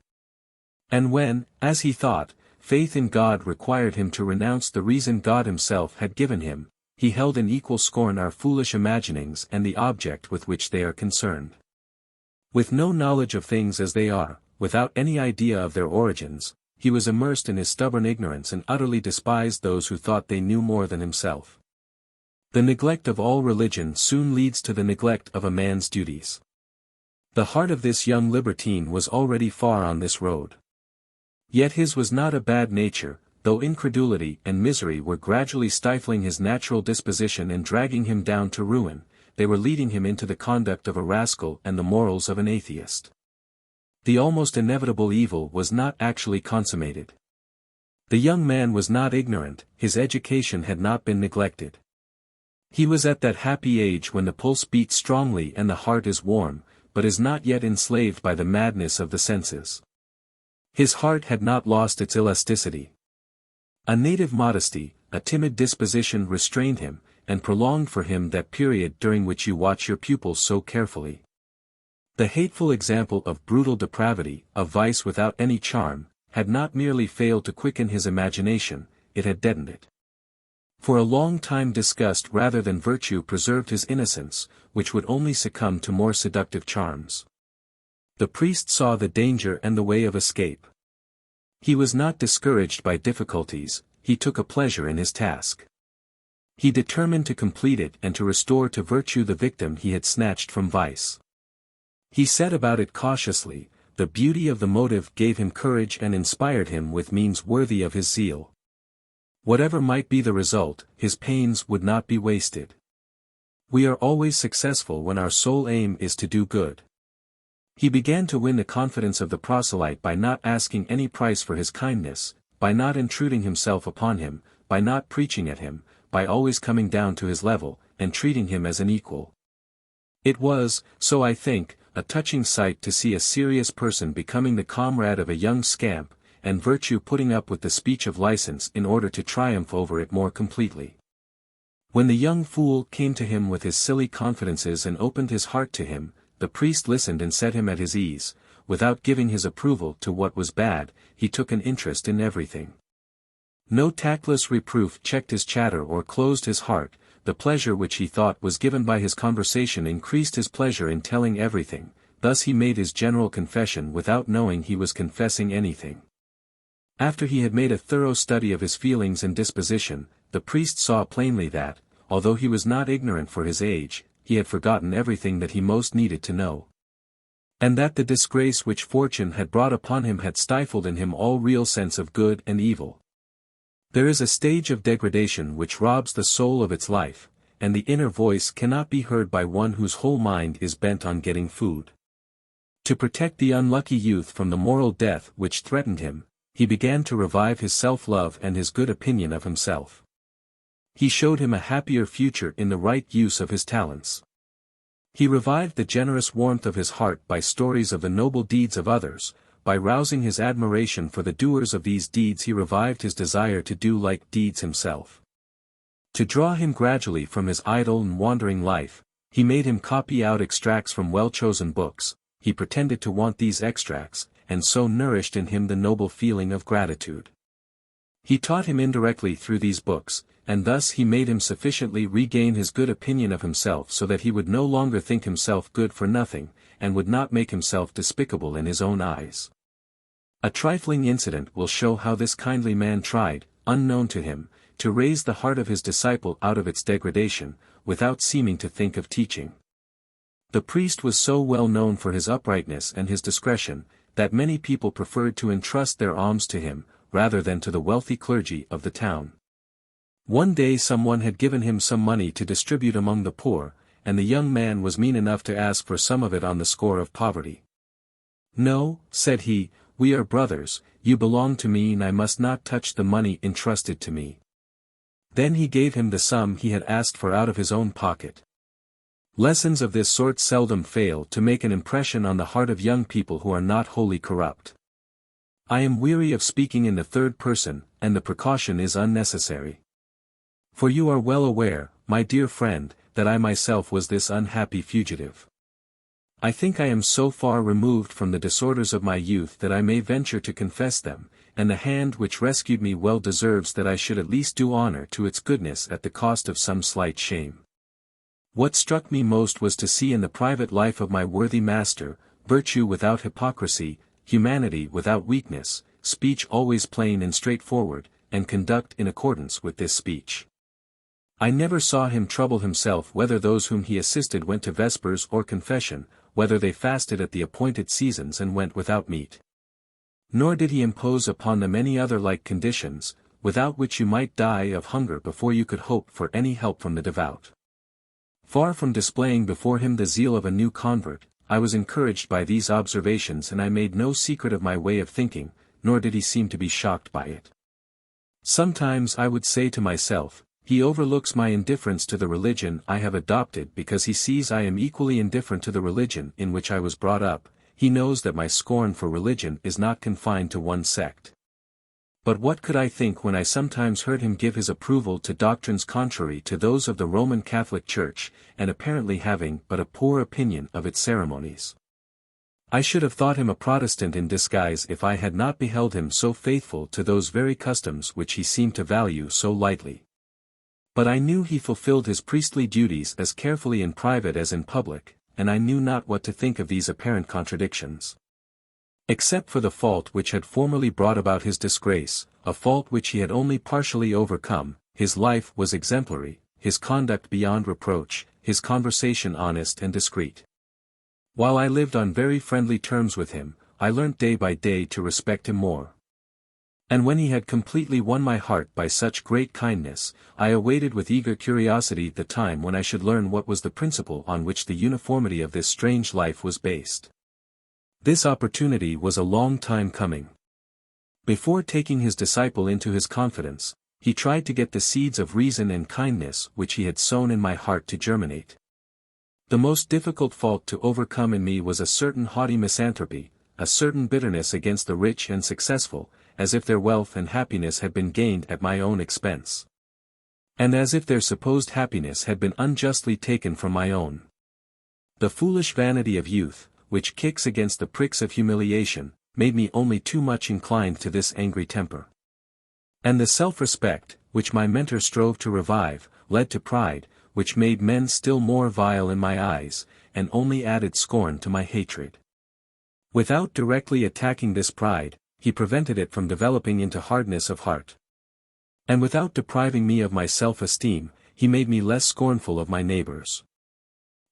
And when, as he thought, faith in God required him to renounce the reason God himself had given him, he held in equal scorn our foolish imaginings and the object with which they are concerned. With no knowledge of things as they are, without any idea of their origins, he was immersed in his stubborn ignorance and utterly despised those who thought they knew more than himself. The neglect of all religion soon leads to the neglect of a man's duties. The heart of this young libertine was already far on this road. Yet his was not a bad nature, though incredulity and misery were gradually stifling his natural disposition and dragging him down to ruin, they were leading him into the conduct of a rascal and the morals of an atheist. The almost inevitable evil was not actually consummated. The young man was not ignorant, his education had not been neglected. He was at that happy age when the pulse beats strongly and the heart is warm, but is not yet enslaved by the madness of the senses. His heart had not lost its elasticity. A native modesty, a timid disposition restrained him, and prolonged for him that period during which you watch your pupils so carefully. The hateful example of brutal depravity, of vice without any charm, had not merely failed to quicken his imagination, it had deadened it. For a long time disgust rather than virtue preserved his innocence, which would only succumb to more seductive charms. The priest saw the danger and the way of escape. He was not discouraged by difficulties, he took a pleasure in his task. He determined to complete it and to restore to virtue the victim he had snatched from vice. He set about it cautiously, the beauty of the motive gave him courage and inspired him with means worthy of his zeal. Whatever might be the result, his pains would not be wasted. We are always successful when our sole aim is to do good. He began to win the confidence of the proselyte by not asking any price for his kindness, by not intruding himself upon him, by not preaching at him, by always coming down to his level, and treating him as an equal. It was, so I think, a touching sight to see a serious person becoming the comrade of a young scamp, and virtue putting up with the speech of license in order to triumph over it more completely. When the young fool came to him with his silly confidences and opened his heart to him, the priest listened and set him at his ease. Without giving his approval to what was bad, he took an interest in everything. No tactless reproof checked his chatter or closed his heart. The pleasure which he thought was given by his conversation increased his pleasure in telling everything. Thus he made his general confession without knowing he was confessing anything. After he had made a thorough study of his feelings and disposition, the priest saw plainly that, although he was not ignorant for his age, he had forgotten everything that he most needed to know. And that the disgrace which fortune had brought upon him had stifled in him all real sense of good and evil. There is a stage of degradation which robs the soul of its life, and the inner voice cannot be heard by one whose whole mind is bent on getting food. To protect the unlucky youth from the moral death which threatened him, he began to revive his self-love and his good opinion of himself. He showed him a happier future in the right use of his talents. He revived the generous warmth of his heart by stories of the noble deeds of others. By rousing his admiration for the doers of these deeds he revived his desire to do like deeds himself. To draw him gradually from his idle and wandering life, he made him copy out extracts from well-chosen books. He pretended to want these extracts, and so nourished in him the noble feeling of gratitude. He taught him indirectly through these books, and thus he made him sufficiently regain his good opinion of himself so that he would no longer think himself good for nothing, and would not make himself despicable in his own eyes. A trifling incident will show how this kindly man tried, unknown to him, to raise the heart of his disciple out of its degradation, without seeming to think of teaching. The priest was so well known for his uprightness and his discretion, that many people preferred to entrust their alms to him, rather than to the wealthy clergy of the town. One day someone had given him some money to distribute among the poor, and the young man was mean enough to ask for some of it on the score of poverty. "No," said he, "we are brothers, you belong to me and I must not touch the money entrusted to me." Then he gave him the sum he had asked for out of his own pocket. Lessons of this sort seldom fail to make an impression on the heart of young people who are not wholly corrupt. I am weary of speaking in the third person, and the precaution is unnecessary. For you are well aware, my dear friend, that I myself was this unhappy fugitive. I think I am so far removed from the disorders of my youth that I may venture to confess them, and the hand which rescued me well deserves that I should at least do honor to its goodness at the cost of some slight shame. What struck me most was to see in the private life of my worthy master, virtue without hypocrisy, humanity without weakness, speech always plain and straightforward, and conduct in accordance with this speech. I never saw him trouble himself whether those whom he assisted went to vespers or confession, whether they fasted at the appointed seasons and went without meat. Nor did he impose upon them any other like conditions, without which you might die of hunger before you could hope for any help from the devout. Far from displaying before him the zeal of a new convert, I was encouraged by these observations and I made no secret of my way of thinking, nor did he seem to be shocked by it. Sometimes I would say to myself, he overlooks my indifference to the religion I have adopted because he sees I am equally indifferent to the religion in which I was brought up. He knows that my scorn for religion is not confined to one sect. But what could I think when I sometimes heard him give his approval to doctrines contrary to those of the Roman Catholic Church, and apparently having but a poor opinion of its ceremonies? I should have thought him a Protestant in disguise if I had not beheld him so faithful to those very customs which he seemed to value so lightly. But I knew he fulfilled his priestly duties as carefully in private as in public, and I knew not what to think of these apparent contradictions. Except for the fault which had formerly brought about his disgrace, a fault which he had only partially overcome, his life was exemplary, his conduct beyond reproach, his conversation honest and discreet. While I lived on very friendly terms with him, I learnt day by day to respect him more. And when he had completely won my heart by such great kindness, I awaited with eager curiosity the time when I should learn what was the principle on which the uniformity of this strange life was based. This opportunity was a long time coming. Before taking his disciple into his confidence, he tried to get the seeds of reason and kindness which he had sown in my heart to germinate. The most difficult fault to overcome in me was a certain haughty misanthropy, a certain bitterness against the rich and successful, as if their wealth and happiness had been gained at my own expense. And as if their supposed happiness had been unjustly taken from my own. The foolish vanity of youth, which kicks against the pricks of humiliation, made me only too much inclined to this angry temper. And the self-respect, which my mentor strove to revive, led to pride, which made men still more vile in my eyes, and only added scorn to my hatred. Without directly attacking this pride, he prevented it from developing into hardness of heart. And without depriving me of my self-esteem, he made me less scornful of my neighbors.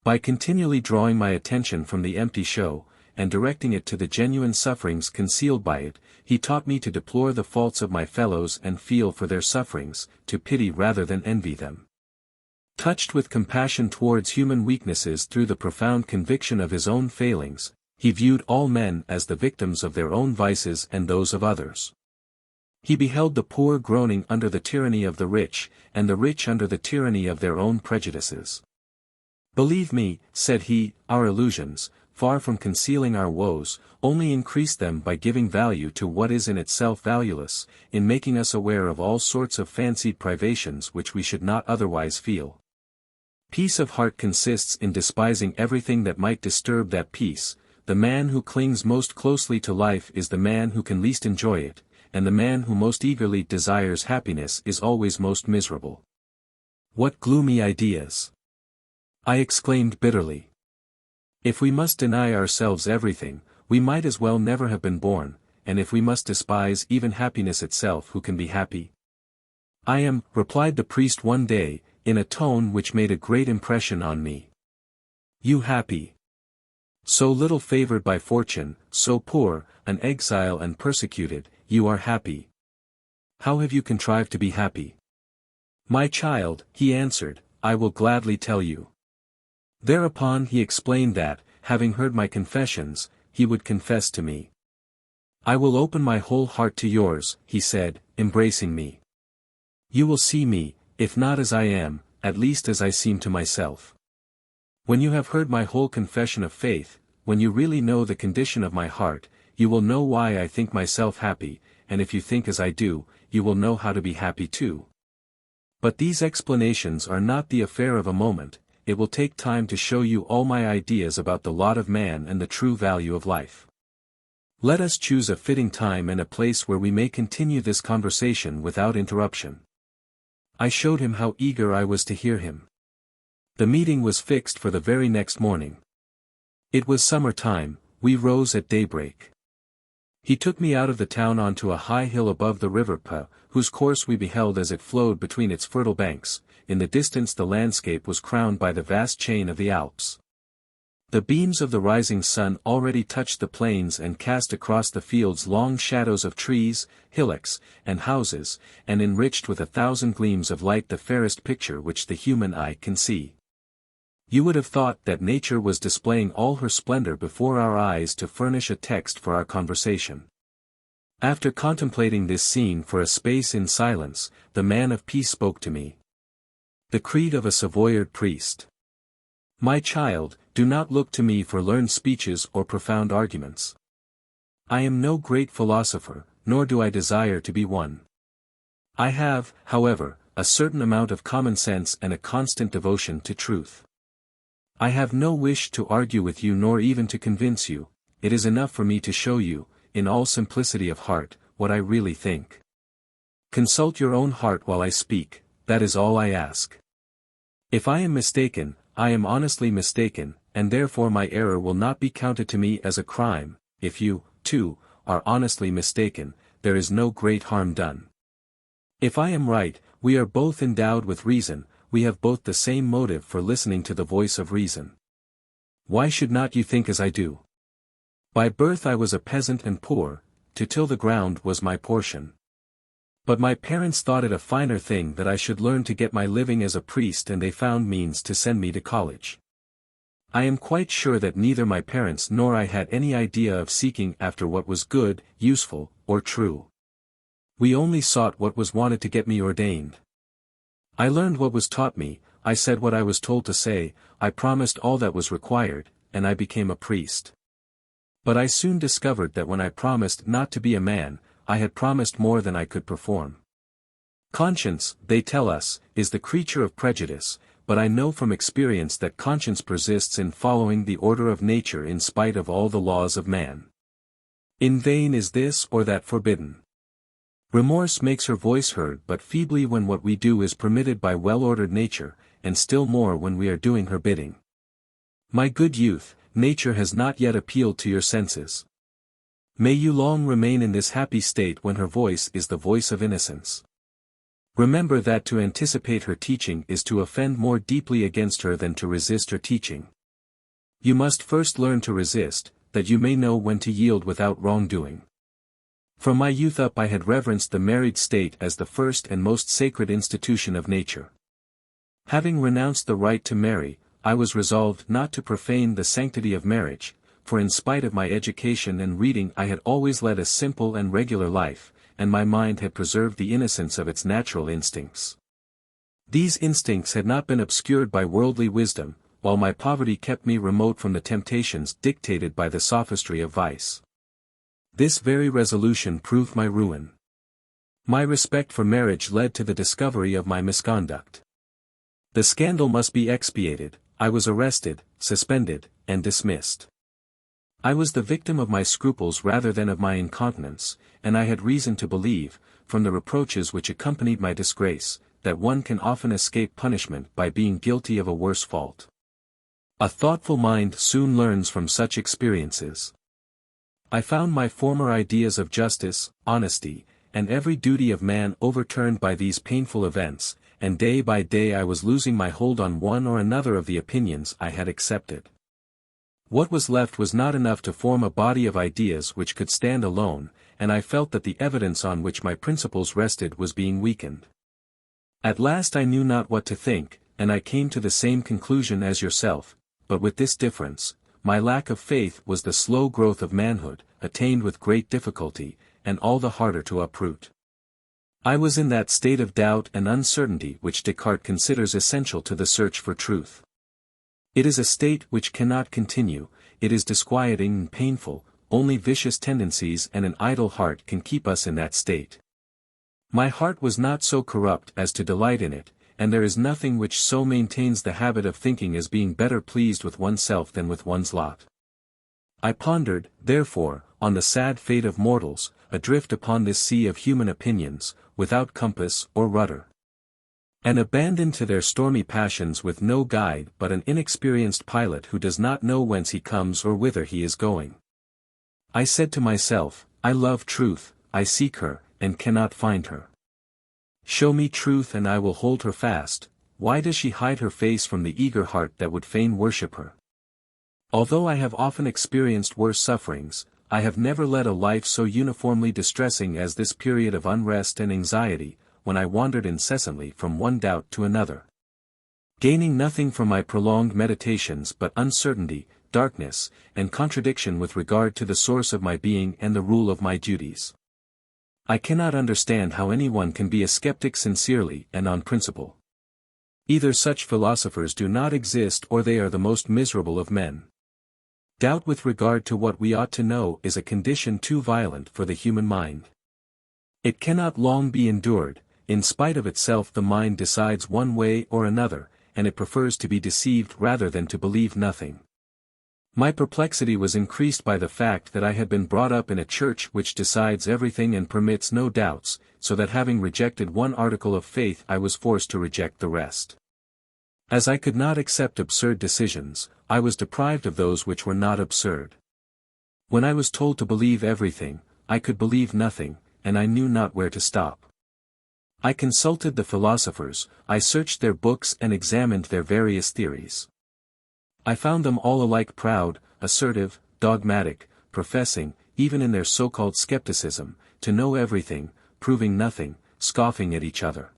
By continually drawing my attention from the empty show, and directing it to the genuine sufferings concealed by it, he taught me to deplore the faults of my fellows and feel for their sufferings, to pity rather than envy them. Touched with compassion towards human weaknesses through the profound conviction of his own failings, he viewed all men as the victims of their own vices and those of others. He beheld the poor groaning under the tyranny of the rich, and the rich under the tyranny of their own prejudices. "Believe me," said he, "our illusions, far from concealing our woes, only increase them by giving value to what is in itself valueless, in making us aware of all sorts of fancied privations which we should not otherwise feel. Peace of heart consists in despising everything that might disturb that peace. The man who clings most closely to life is the man who can least enjoy it, and the man who most eagerly desires happiness is always most miserable." What gloomy ideas! I exclaimed bitterly. If we must deny ourselves everything, we might as well never have been born, and if we must despise even happiness itself, who can be happy? "I am," replied the priest one day, in a tone which made a great impression on me. "You happy? So little favored by fortune, so poor, an exile and persecuted, you are happy. How have you contrived to be happy?" "My child," he answered, "I will gladly tell you." Thereupon he explained that, having heard my confessions, he would confess to me. "I will open my whole heart to yours," he said, embracing me. "You will see me, if not as I am, at least as I seem to myself. When you have heard my whole confession of faith, when you really know the condition of my heart, you will know why I think myself happy, and if you think as I do, you will know how to be happy too. But these explanations are not the affair of a moment. It will take time to show you all my ideas about the lot of man and the true value of life. Let us choose a fitting time and a place where we may continue this conversation without interruption." I showed him how eager I was to hear him. The meeting was fixed for the very next morning. It was summer time, we rose at daybreak. He took me out of the town onto a high hill above the river Pa, whose course we beheld as it flowed between its fertile banks. In the distance the landscape was crowned by the vast chain of the Alps. The beams of the rising sun already touched the plains and cast across the fields long shadows of trees, hillocks, and houses, and enriched with 1,000 gleams of light the fairest picture which the human eye can see. You would have thought that nature was displaying all her splendor before our eyes to furnish a text for our conversation. After contemplating this scene for a space in silence, the man of peace spoke to me. The creed of a Savoyard priest. "My child, do not look to me for learned speeches or profound arguments. I am no great philosopher, nor do I desire to be one. I have, however, a certain amount of common sense and a constant devotion to truth. I have no wish to argue with you nor even to convince you. It is enough for me to show you, in all simplicity of heart, what I really think. Consult your own heart while I speak, that is all I ask. If I am mistaken, I am honestly mistaken, and therefore my error will not be counted to me as a crime. If you, too, are honestly mistaken, there is no great harm done. If I am right, we are both endowed with reason, we have both the same motive for listening to the voice of reason. Why should not you think as I do? By birth I was a peasant and poor, to till the ground was my portion. But my parents thought it a finer thing that I should learn to get my living as a priest, and they found means to send me to college. I am quite sure that neither my parents nor I had any idea of seeking after what was good, useful, or true. We only sought what was wanted to get me ordained. I learned what was taught me, I said what I was told to say, I promised all that was required, and I became a priest. But I soon discovered that when I promised not to be a man, I had promised more than I could perform. Conscience, they tell us, is the creature of prejudice, but I know from experience that conscience persists in following the order of nature in spite of all the laws of man. In vain is this or that forbidden. Remorse makes her voice heard but feebly when what we do is permitted by well-ordered nature, and still more when we are doing her bidding. My good youth, nature has not yet appealed to your senses. May you long remain in this happy state when her voice is the voice of innocence. Remember that to anticipate her teaching is to offend more deeply against her than to resist her teaching. You must first learn to resist, that you may know when to yield without wrongdoing. From my youth up I had reverenced the married state as the first and most sacred institution of nature. Having renounced the right to marry, I was resolved not to profane the sanctity of marriage, for in spite of my education and reading I had always led a simple and regular life, and my mind had preserved the innocence of its natural instincts. These instincts had not been obscured by worldly wisdom, while my poverty kept me remote from the temptations dictated by the sophistry of vice. This very resolution proved my ruin. My respect for marriage led to the discovery of my misconduct. The scandal must be expiated, I was arrested, suspended, and dismissed. I was the victim of my scruples rather than of my incontinence, and I had reason to believe, from the reproaches which accompanied my disgrace, that one can often escape punishment by being guilty of a worse fault. A thoughtful mind soon learns from such experiences. I found my former ideas of justice, honesty, and every duty of man overturned by these painful events, and day by day I was losing my hold on one or another of the opinions I had accepted. What was left was not enough to form a body of ideas which could stand alone, and I felt that the evidence on which my principles rested was being weakened. At last I knew not what to think, and I came to the same conclusion as yourself, but with this difference, my lack of faith was the slow growth of manhood, attained with great difficulty, and all the harder to uproot. I was in that state of doubt and uncertainty which Descartes considers essential to the search for truth. It is a state which cannot continue, it is disquieting and painful, only vicious tendencies and an idle heart can keep us in that state. My heart was not so corrupt as to delight in it, and there is nothing which so maintains the habit of thinking as being better pleased with oneself than with one's lot. I pondered, therefore, on the sad fate of mortals, adrift upon this sea of human opinions, without compass or rudder, and abandoned to their stormy passions with no guide but an inexperienced pilot who does not know whence he comes or whither he is going. I said to myself, I love truth, I seek her, and cannot find her. Show me truth and I will hold her fast, why does she hide her face from the eager heart that would fain worship her? Although I have often experienced worse sufferings, I have never led a life so uniformly distressing as this period of unrest and anxiety, when I wandered incessantly from one doubt to another, gaining nothing from my prolonged meditations but uncertainty, darkness, and contradiction with regard to the source of my being and the rule of my duties. I cannot understand how anyone can be a skeptic sincerely and on principle. Either such philosophers do not exist or they are the most miserable of men. Doubt with regard to what we ought to know is a condition too violent for the human mind. It cannot long be endured. In spite of itself the mind decides one way or another, and it prefers to be deceived rather than to believe nothing. My perplexity was increased by the fact that I had been brought up in a church which decides everything and permits no doubts, so that having rejected one article of faith I was forced to reject the rest. As I could not accept absurd decisions, I was deprived of those which were not absurd. When I was told to believe everything, I could believe nothing, and I knew not where to stop. I consulted the philosophers, I searched their books and examined their various theories. I found them all alike proud, assertive, dogmatic, professing, even in their so-called skepticism, to know everything, proving nothing, scoffing at each other.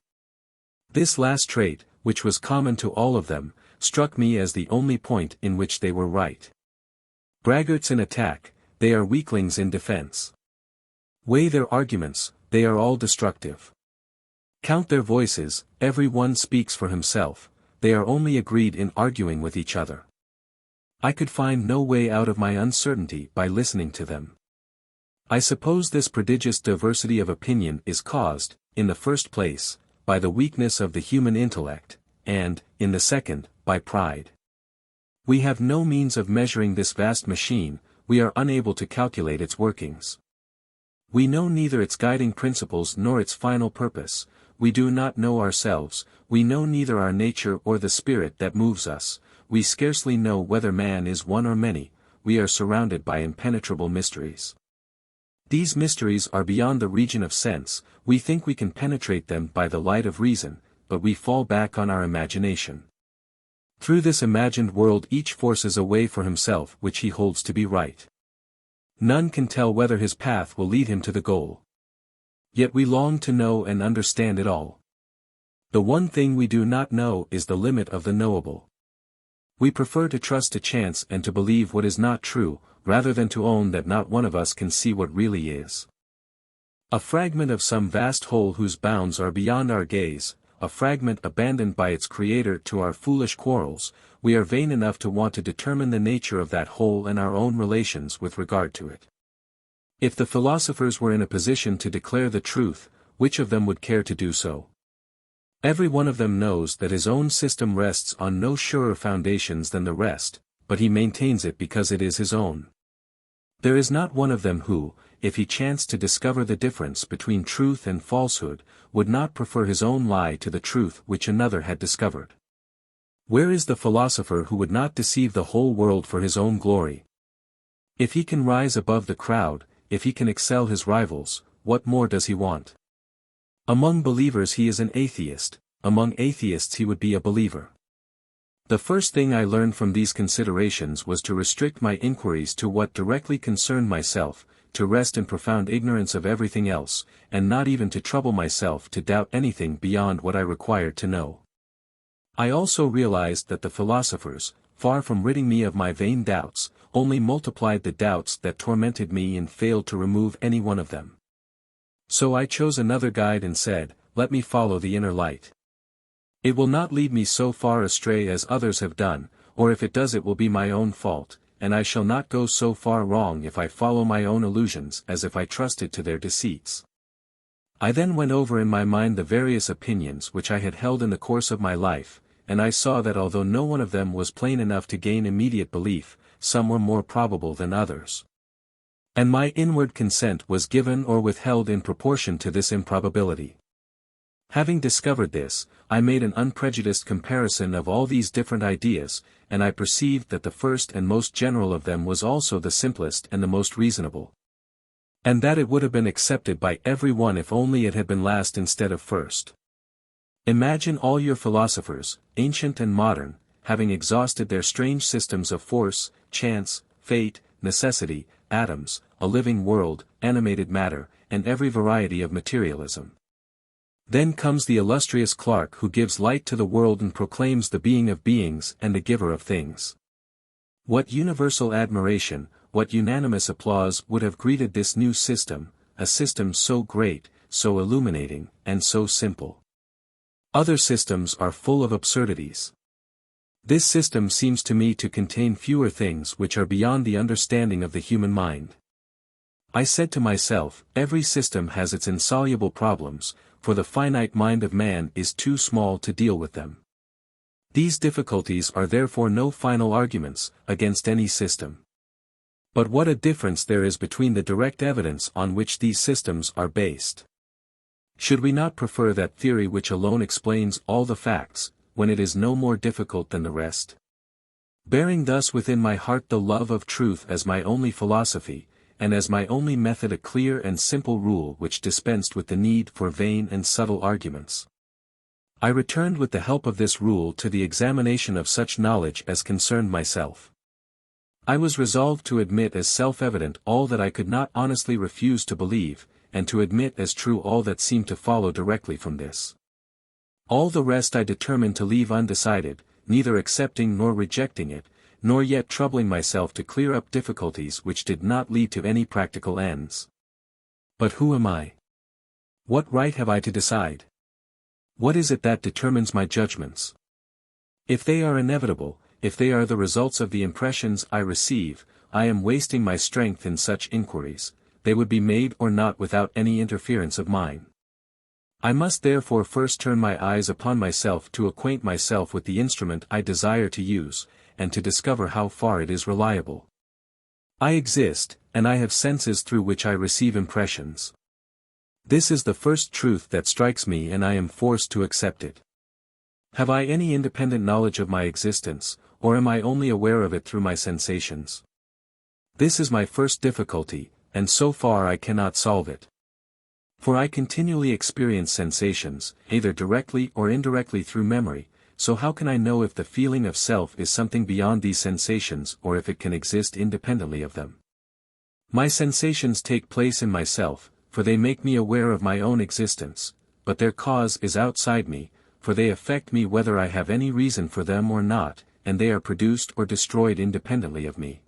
This last trait, which was common to all of them, struck me as the only point in which they were right. Braggarts in attack, they are weaklings in defense. Weigh their arguments, they are all destructive. Count their voices, every one speaks for himself, they are only agreed in arguing with each other. I could find no way out of my uncertainty by listening to them. I suppose this prodigious diversity of opinion is caused, in the first place, by the weakness of the human intellect, and, in the second, by pride. We have no means of measuring this vast machine, we are unable to calculate its workings. We know neither its guiding principles nor its final purpose, we do not know ourselves, we know neither our nature or the spirit that moves us, we scarcely know whether man is one or many, we are surrounded by impenetrable mysteries. These mysteries are beyond the region of sense, we think we can penetrate them by the light of reason, but we fall back on our imagination. Through this imagined world each forces a way for himself which he holds to be right. None can tell whether his path will lead him to the goal. Yet we long to know and understand it all. The one thing we do not know is the limit of the knowable. We prefer to trust to chance and to believe what is not true, rather than to own that not one of us can see what really is. A fragment of some vast whole whose bounds are beyond our gaze, a fragment abandoned by its creator to our foolish quarrels, we are vain enough to want to determine the nature of that whole and our own relations with regard to it. If the philosophers were in a position to declare the truth, which of them would care to do so? Every one of them knows that his own system rests on no surer foundations than the rest, but he maintains it because it is his own. There is not one of them who, if he chanced to discover the difference between truth and falsehood, would not prefer his own lie to the truth which another had discovered. Where is the philosopher who would not deceive the whole world for his own glory? If he can rise above the crowd, if he can excel his rivals, what more does he want? Among believers he is an atheist, among atheists he would be a believer. The first thing I learned from these considerations was to restrict my inquiries to what directly concerned myself, to rest in profound ignorance of everything else, and not even to trouble myself to doubt anything beyond what I required to know. I also realized that the philosophers, far from ridding me of my vain doubts, only multiplied the doubts that tormented me and failed to remove any one of them. So I chose another guide and said, let me follow the inner light. It will not lead me so far astray as others have done, or if it does it will be my own fault, and I shall not go so far wrong if I follow my own illusions as if I trusted to their deceits. I then went over in my mind the various opinions which I had held in the course of my life, and I saw that although no one of them was plain enough to gain immediate belief, some were more probable than others. And my inward consent was given or withheld in proportion to this improbability. Having discovered this, I made an unprejudiced comparison of all these different ideas, and I perceived that the first and most general of them was also the simplest and the most reasonable. And that it would have been accepted by every one if only it had been last instead of first. Imagine all your philosophers, ancient and modern, having exhausted their strange systems of force, chance, fate, necessity, atoms, a living world, animated matter, and every variety of materialism. Then comes the illustrious Clarke who gives light to the world and proclaims the being of beings and the giver of things. What universal admiration, what unanimous applause would have greeted this new system, a system so great, so illuminating, and so simple. Other systems are full of absurdities. This system seems to me to contain fewer things which are beyond the understanding of the human mind. I said to myself, every system has its insoluble problems, for the finite mind of man is too small to deal with them. These difficulties are therefore no final arguments against any system. But what a difference there is between the direct evidence on which these systems are based. Should we not prefer that theory which alone explains all the facts, when it is no more difficult than the rest? Bearing thus within my heart the love of truth as my only philosophy, and as my only method a clear and simple rule which dispensed with the need for vain and subtle arguments, I returned with the help of this rule to the examination of such knowledge as concerned myself. I was resolved to admit as self-evident all that I could not honestly refuse to believe, and to admit as true all that seemed to follow directly from this. All the rest I determined to leave undecided, neither accepting nor rejecting it, nor yet troubling myself to clear up difficulties which did not lead to any practical ends. But who am I? What right have I to decide? What is it that determines my judgments? If they are inevitable, if they are the results of the impressions I receive, I am wasting my strength in such inquiries. They would be made or not without any interference of mine. I must therefore first turn my eyes upon myself to acquaint myself with the instrument I desire to use, and to discover how far it is reliable. I exist, and I have senses through which I receive impressions. This is the first truth that strikes me, and I am forced to accept it. Have I any independent knowledge of my existence, or am I only aware of it through my sensations? This is my first difficulty, and so far I cannot solve it. For I continually experience sensations, either directly or indirectly through memory, so how can I know if the feeling of self is something beyond these sensations or if it can exist independently of them? My sensations take place in myself, for they make me aware of my own existence, but their cause is outside me, for they affect me whether I have any reason for them or not, and they are produced or destroyed independently of me.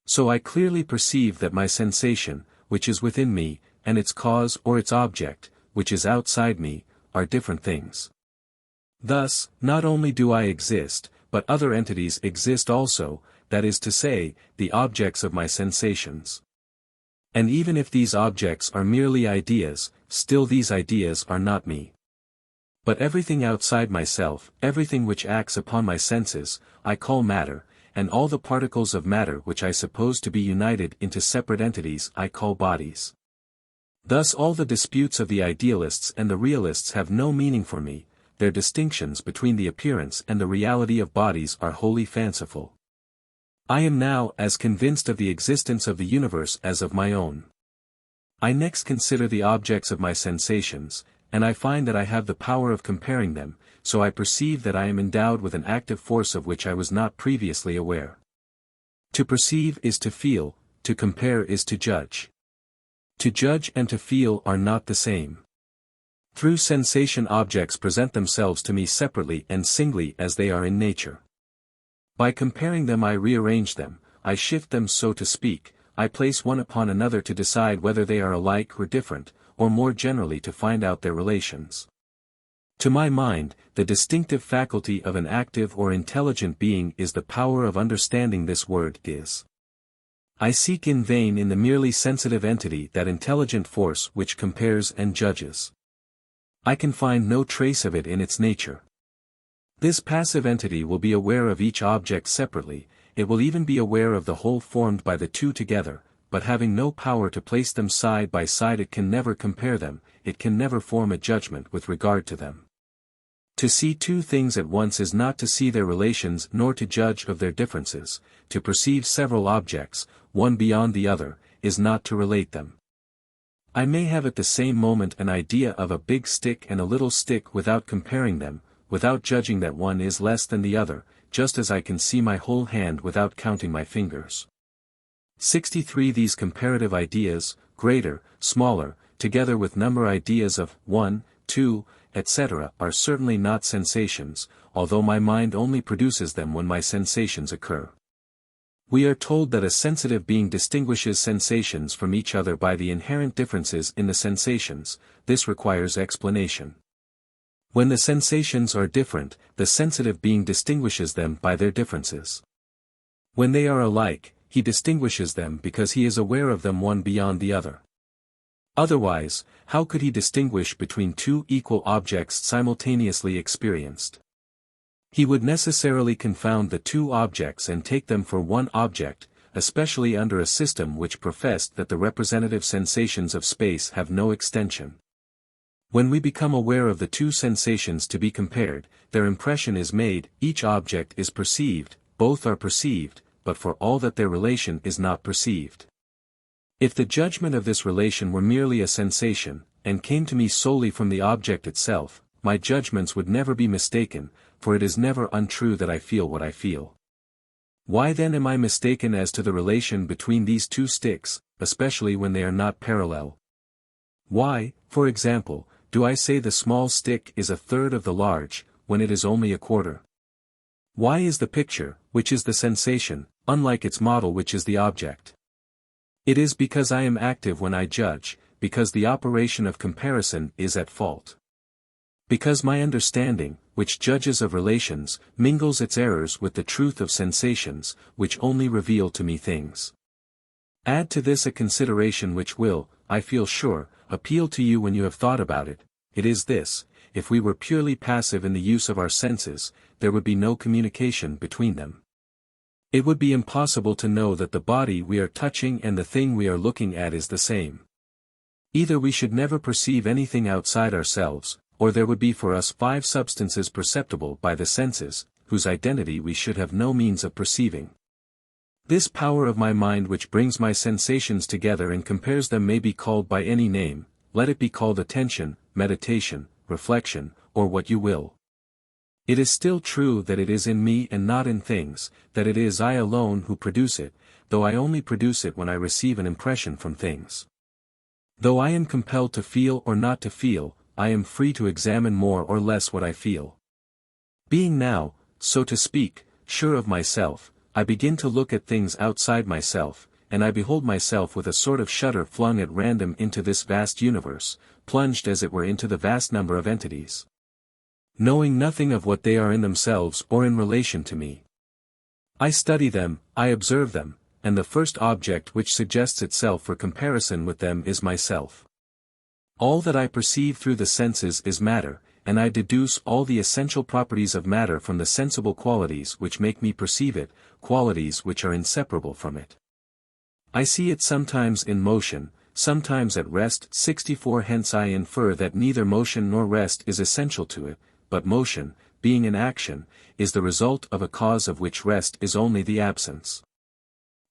So I clearly perceive that my sensation, which is within me, and its cause or its object, which is outside me, are different things. Thus, not only do I exist, but other entities exist also, that is to say, the objects of my sensations. And even if these objects are merely ideas, still these ideas are not me. But everything outside myself, everything which acts upon my senses, I call matter, and all the particles of matter which I suppose to be united into separate entities I call bodies. Thus all the disputes of the idealists and the realists have no meaning for me, their distinctions between the appearance and the reality of bodies are wholly fanciful. I am now as convinced of the existence of the universe as of my own. I next consider the objects of my sensations, and I find that I have the power of comparing them, so I perceive that I am endowed with an active force of which I was not previously aware. To perceive is to feel, to compare is to judge. To judge and to feel are not the same. Through sensation objects present themselves to me separately and singly as they are in nature. By comparing them I rearrange them, I shift them so to speak, I place one upon another to decide whether they are alike or different, or more generally to find out their relations. To my mind, the distinctive faculty of an active or intelligent being is the power of understanding this word is. I seek in vain in the merely sensitive entity that intelligent force which compares and judges. I can find no trace of it in its nature. This passive entity will be aware of each object separately, it will even be aware of the whole formed by the two together, but having no power to place them side by side it can never compare them, it can never form a judgment with regard to them. To see two things at once is not to see their relations nor to judge of their differences, to perceive several objects, one beyond the other, is not to relate them. I may have at the same moment an idea of a big stick and a little stick without comparing them, without judging that one is less than the other, just as I can see my whole hand without counting my fingers. 63 These comparative ideas, greater, smaller, together with number ideas of 1, 2, etc., are certainly not sensations, although my mind only produces them when my sensations occur. We are told that a sensitive being distinguishes sensations from each other by the inherent differences in the sensations. This requires explanation. When the sensations are different, the sensitive being distinguishes them by their differences. When they are alike, he distinguishes them because he is aware of them one beyond the other. Otherwise, how could he distinguish between two equal objects simultaneously experienced? He would necessarily confound the two objects and take them for one object, especially under a system which professed that the representative sensations of space have no extension. When we become aware of the two sensations to be compared, their impression is made, each object is perceived, both are perceived, but for all that their relation is not perceived. If the judgment of this relation were merely a sensation, and came to me solely from the object itself, my judgments would never be mistaken, for it is never untrue that I feel what I feel. Why then am I mistaken as to the relation between these two sticks, especially when they are not parallel? Why, for example, do I say the small stick is a third of the large, when it is only a quarter? Why is the picture, which is the sensation, unlike its model which is the object? It is because I am active when I judge, because the operation of comparison is at fault. Because my understanding, which judges of relations, mingles its errors with the truth of sensations, which only reveal to me things. Add to this a consideration which will, I feel sure, appeal to you when you have thought about it. It is this: if we were purely passive in the use of our senses, there would be no communication between them. It would be impossible to know that the body we are touching and the thing we are looking at is the same. Either we should never perceive anything outside ourselves, or there would be for us 5 substances perceptible by the senses, whose identity we should have no means of perceiving. This power of my mind which brings my sensations together and compares them may be called by any name, let it be called attention, meditation, reflection, or what you will. It is still true that it is in me and not in things, that it is I alone who produce it, though I only produce it when I receive an impression from things. Though I am compelled to feel or not to feel, I am free to examine more or less what I feel. Being now, so to speak, sure of myself, I begin to look at things outside myself, and I behold myself with a sort of shudder flung at random into this vast universe, plunged as it were into the vast number of entities. Knowing nothing of what they are in themselves or in relation to me. I study them, I observe them, and the first object which suggests itself for comparison with them is myself. All that I perceive through the senses is matter, and I deduce all the essential properties of matter from the sensible qualities which make me perceive it, qualities which are inseparable from it. I see it sometimes in motion, sometimes at rest. 64 Hence I infer that neither motion nor rest is essential to it, but motion, being an action, is the result of a cause of which rest is only the absence.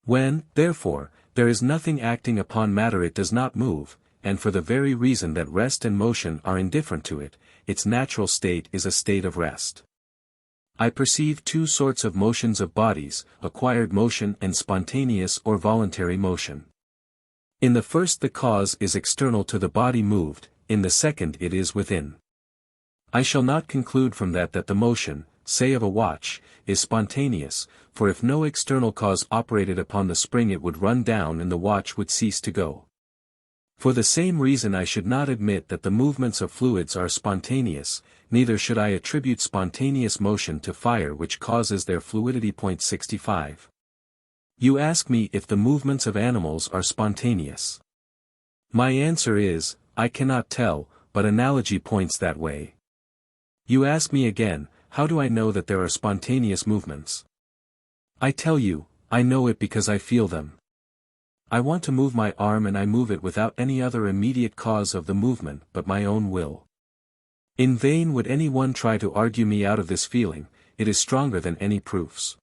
When, therefore, there is nothing acting upon matter it does not move, and for the very reason that rest and motion are indifferent to it, its natural state is a state of rest. I perceive 2 sorts of motions of bodies, acquired motion and spontaneous or voluntary motion. In the first the cause is external to the body moved, in the second it is within. I shall not conclude from that the motion, say of a watch, is spontaneous, for if no external cause operated upon the spring it would run down and the watch would cease to go. For the same reason I should not admit that the movements of fluids are spontaneous, neither should I attribute spontaneous motion to fire which causes their fluidity. 65. You ask me if the movements of animals are spontaneous. My answer is, I cannot tell, but analogy points that way. You ask me again, how do I know that there are spontaneous movements? I tell you, I know it because I feel them. I want to move my arm and I move it without any other immediate cause of the movement but my own will. In vain would any one try to argue me out of this feeling, it is stronger than any proofs.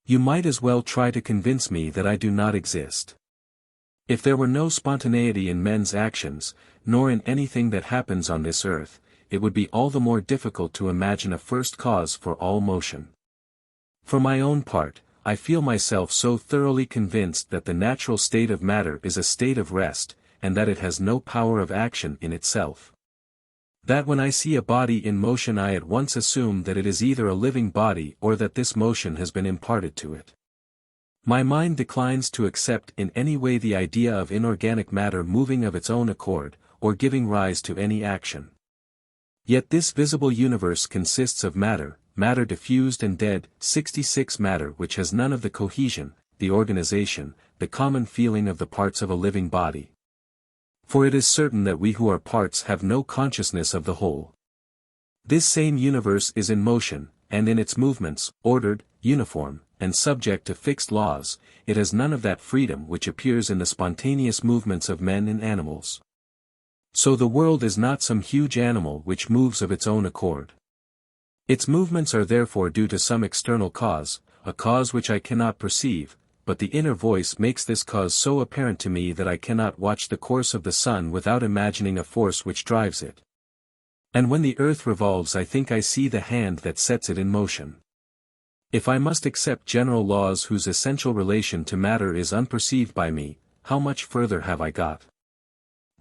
You might as well try to convince me that I do not exist. If there were no spontaneity in men's actions, nor in anything that happens on this earth, it would be all the more difficult to imagine a first cause for all motion. For my own part, I feel myself so thoroughly convinced that the natural state of matter is a state of rest, and that it has no power of action in itself, that when I see a body in motion I at once assume that it is either a living body or that this motion has been imparted to it. My mind declines to accept in any way the idea of inorganic matter moving of its own accord, or giving rise to any action. Yet this visible universe consists of matter diffused and dead. 66 Matter which has none of the cohesion, the organization, the common feeling of the parts of a living body. For it is certain that we who are parts have no consciousness of the whole. This same universe is in motion, and in its movements, ordered, uniform, and subject to fixed laws. It has none of that freedom which appears in the spontaneous movements of men and animals. So the world is not some huge animal which moves of its own accord. Its movements are therefore due to some external cause, a cause which I cannot perceive, but the inner voice makes this cause so apparent to me that I cannot watch the course of the sun without imagining a force which drives it. And when the earth revolves I think I see the hand that sets it in motion. If I must accept general laws whose essential relation to matter is unperceived by me, how much further have I got?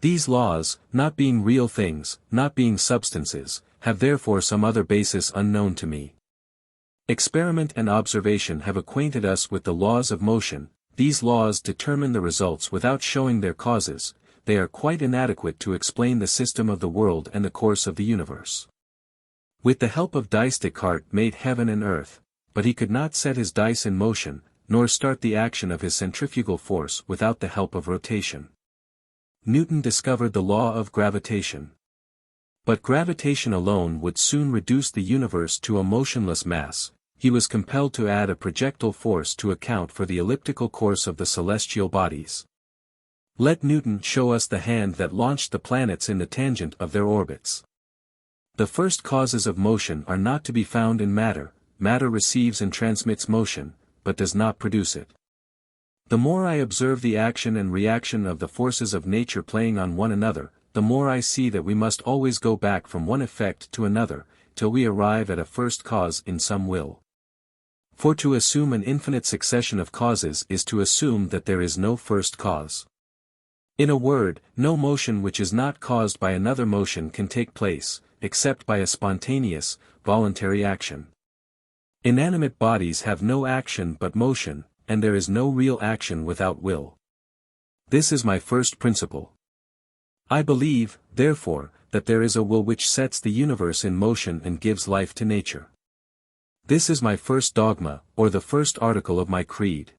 These laws, not being real things, not being substances, have therefore some other basis unknown to me. Experiment and observation have acquainted us with the laws of motion. These laws determine the results without showing their causes. They are quite inadequate to explain the system of the world and the course of the universe. With the help of dice Descartes made heaven and earth, but he could not set his dice in motion, nor start the action of his centrifugal force without the help of rotation. Newton discovered the law of gravitation. But gravitation alone would soon reduce the universe to a motionless mass. He was compelled to add a projectile force to account for the elliptical course of the celestial bodies. Let Newton show us the hand that launched the planets in the tangent of their orbits. The first causes of motion are not to be found in matter. Matter receives and transmits motion, but does not produce it. The more I observe the action and reaction of the forces of nature playing on one another, the more I see that we must always go back from one effect to another, till we arrive at a first cause in some will. For to assume an infinite succession of causes is to assume that there is no first cause. In a word, no motion which is not caused by another motion can take place, except by a spontaneous, voluntary action. Inanimate bodies have no action but motion, and there is no real action without will. This is my first principle. I believe, therefore, that there is a will which sets the universe in motion and gives life to nature. This is my first dogma, or the first article of my creed.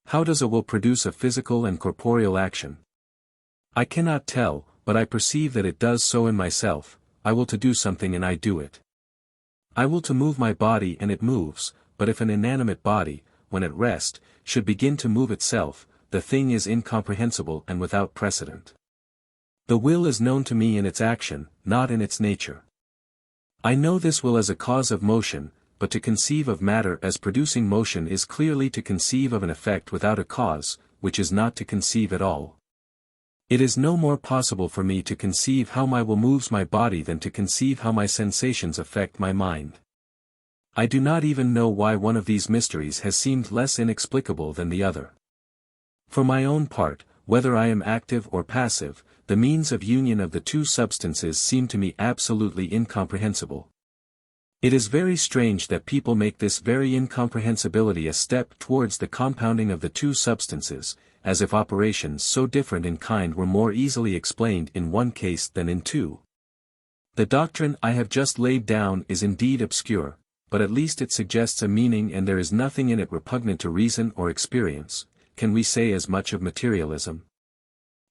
How does a will produce a physical and corporeal action? I cannot tell, but I perceive that it does so in myself. I will to do something and I do it. I will to move my body and it moves, but if an inanimate body, when at rest, should begin to move itself, the thing is incomprehensible and without precedent. The will is known to me in its action, not in its nature. I know this will as a cause of motion, but to conceive of matter as producing motion is clearly to conceive of an effect without a cause, which is not to conceive at all. It is no more possible for me to conceive how my will moves my body than to conceive how my sensations affect my mind. I do not even know why one of these mysteries has seemed less inexplicable than the other. For my own part, whether I am active or passive, the means of union of the two substances seem to me absolutely incomprehensible. It is very strange that people make this very incomprehensibility a step towards the compounding of the two substances, as if operations so different in kind were more easily explained in one case than in two. The doctrine I have just laid down is indeed obscure, but at least it suggests a meaning and there is nothing in it repugnant to reason or experience. Can we say as much of materialism?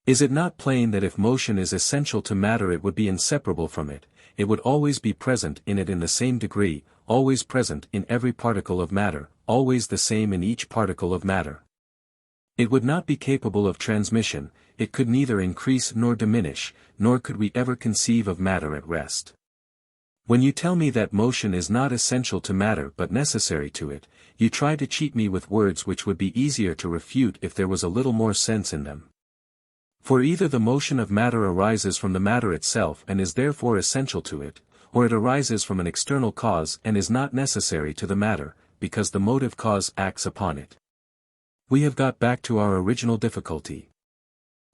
Is it not plain that if motion is essential to matter it would be inseparable from it, it would always be present in it in the same degree, always present in every particle of matter, always the same in each particle of matter? It would not be capable of transmission, it could neither increase nor diminish, nor could we ever conceive of matter at rest. When you tell me that motion is not essential to matter but necessary to it, you try to cheat me with words which would be easier to refute if there was a little more sense in them. For either the motion of matter arises from the matter itself and is therefore essential to it, or it arises from an external cause and is not necessary to the matter, because the motive cause acts upon it. We have got back to our original difficulty.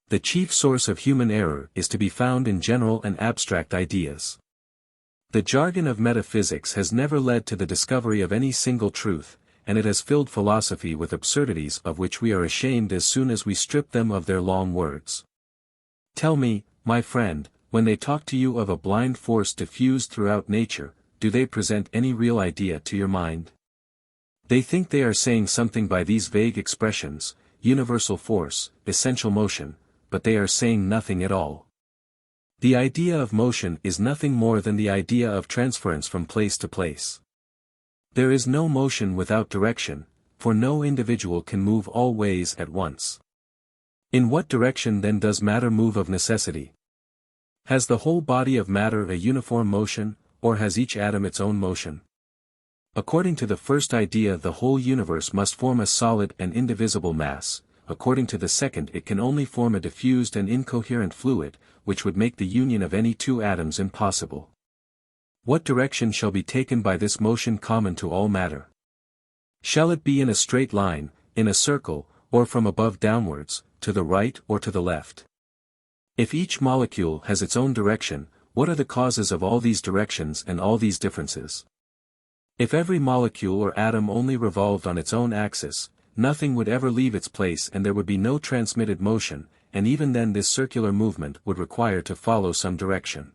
The chief source of human error is to be found in general and abstract ideas. The jargon of metaphysics has never led to the discovery of any single truth, and it has filled philosophy with absurdities of which we are ashamed as soon as we strip them of their long words. Tell me, my friend, when they talk to you of a blind force diffused throughout nature, do they present any real idea to your mind? They think they are saying something by these vague expressions, universal force, essential motion, but they are saying nothing at all. The idea of motion is nothing more than the idea of transference from place to place. There is no motion without direction, for no individual can move all ways at once. In what direction then does matter move of necessity? Has the whole body of matter a uniform motion, or has each atom its own motion? According to the first idea the whole universe must form a solid and indivisible mass, according to the second it can only form a diffused and incoherent fluid, which would make the union of any two atoms impossible. What direction shall be taken by this motion common to all matter? Shall it be in a straight line, in a circle, or from above downwards, to the right or to the left? If each molecule has its own direction, what are the causes of all these directions and all these differences? If every molecule or atom only revolved on its own axis, nothing would ever leave its place and there would be no transmitted motion, and even then this circular movement would require to follow some direction.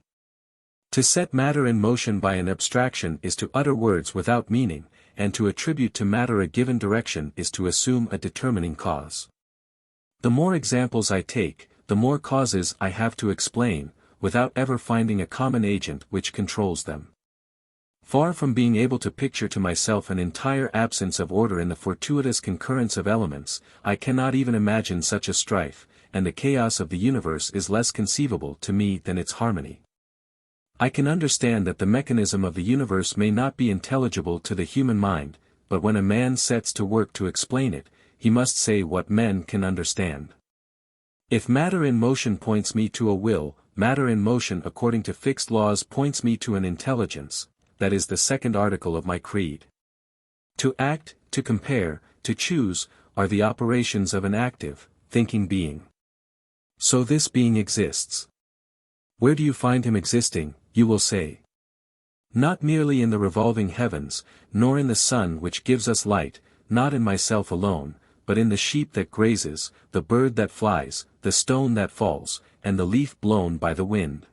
To set matter in motion by an abstraction is to utter words without meaning, and to attribute to matter a given direction is to assume a determining cause. The more examples I take, the more causes I have to explain, without ever finding a common agent which controls them. Far from being able to picture to myself an entire absence of order in the fortuitous concurrence of elements, I cannot even imagine such a strife, and the chaos of the universe is less conceivable to me than its harmony. I can understand that the mechanism of the universe may not be intelligible to the human mind, but when a man sets to work to explain it, he must say what men can understand. If matter in motion points me to a will, matter in motion according to fixed laws points me to an intelligence. That is the second article of my creed. To act, to compare, to choose, are the operations of an active, thinking being. So this being exists. Where do you find him existing, you will say? Not merely in the revolving heavens, nor in the sun which gives us light, not in myself alone, but in the sheep that grazes, the bird that flies, the stone that falls, and the leaf blown by the wind.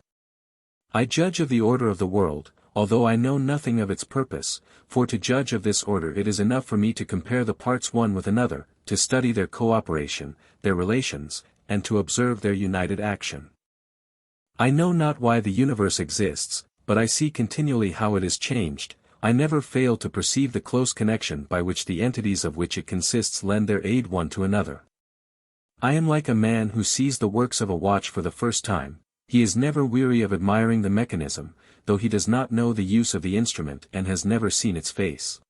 I judge of the order of the world, although I know nothing of its purpose, for to judge of this order it is enough for me to compare the parts one with another, to study their cooperation, their relations, and to observe their united action. I know not why the universe exists, but I see continually how it is changed. I never fail to perceive the close connection by which the entities of which it consists lend their aid one to another. I am like a man who sees the works of a watch for the first time. He is never weary of admiring the mechanism, though he does not know the use of the instrument and has never seen its face.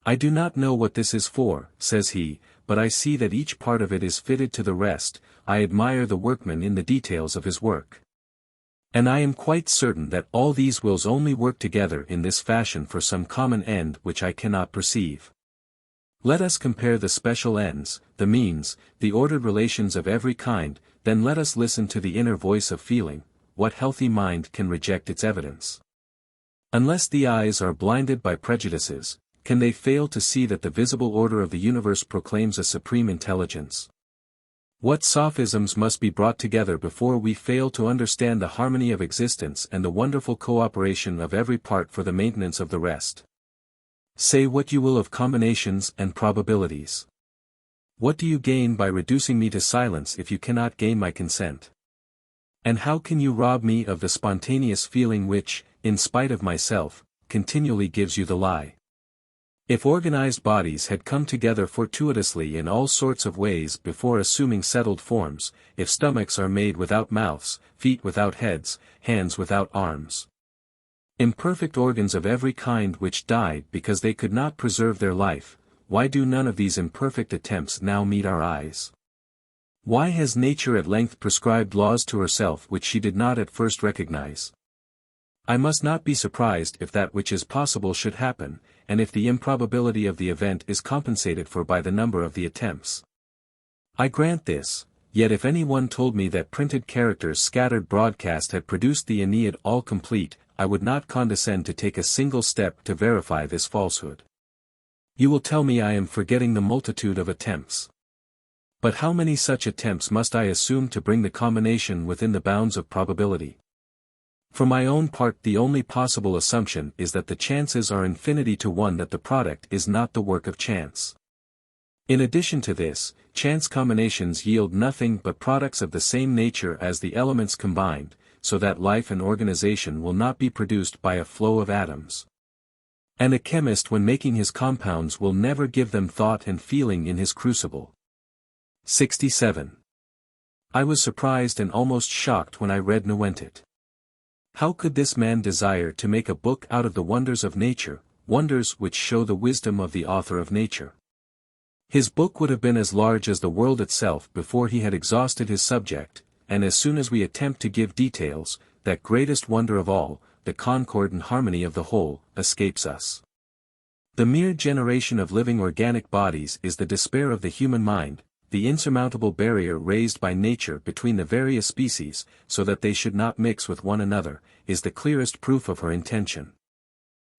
I do not know what this is for, says he, but I see that each part of it is fitted to the rest. I admire the workman in the details of his work. And I am quite certain that all these wills only work together in this fashion for some common end which I cannot perceive. Let us compare the special ends, the means, the ordered relations of every kind, then let us listen to the inner voice of feeling. What healthy mind can reject its evidence? Unless the eyes are blinded by prejudices, can they fail to see that the visible order of the universe proclaims a supreme intelligence? What sophisms must be brought together before we fail to understand the harmony of existence and the wonderful cooperation of every part for the maintenance of the rest? Say what you will of combinations and probabilities. What do you gain by reducing me to silence if you cannot gain my consent? And how can you rob me of the spontaneous feeling which, in spite of myself, continually gives you the lie? If organized bodies had come together fortuitously in all sorts of ways before assuming settled forms, if stomachs are made without mouths, feet without heads, hands without arms, imperfect organs of every kind which died because they could not preserve their life, why do none of these imperfect attempts now meet our eyes? Why has nature at length prescribed laws to herself which she did not at first recognize? I must not be surprised if that which is possible should happen, and if the improbability of the event is compensated for by the number of the attempts. I grant this, yet if any one told me that printed characters scattered broadcast had produced the Aeneid all complete, I would not condescend to take a single step to verify this falsehood. You will tell me I am forgetting the multitude of attempts. But how many such attempts must I assume to bring the combination within the bounds of probability? For my own part, the only possible assumption is that the chances are infinity to one that the product is not the work of chance. In addition to this, chance combinations yield nothing but products of the same nature as the elements combined, so that life and organization will not be produced by a flow of atoms. And a chemist when making his compounds will never give them thought and feeling in his crucible. 67. I was surprised and almost shocked when I read Neuentet. How could this man desire to make a book out of the wonders of nature, wonders which show the wisdom of the author of nature? His book would have been as large as the world itself before he had exhausted his subject, and as soon as we attempt to give details, that greatest wonder of all, the concord and harmony of the whole, escapes us. The mere generation of living organic bodies is the despair of the human mind, the insurmountable barrier raised by nature between the various species, so that they should not mix with one another, is the clearest proof of her intention.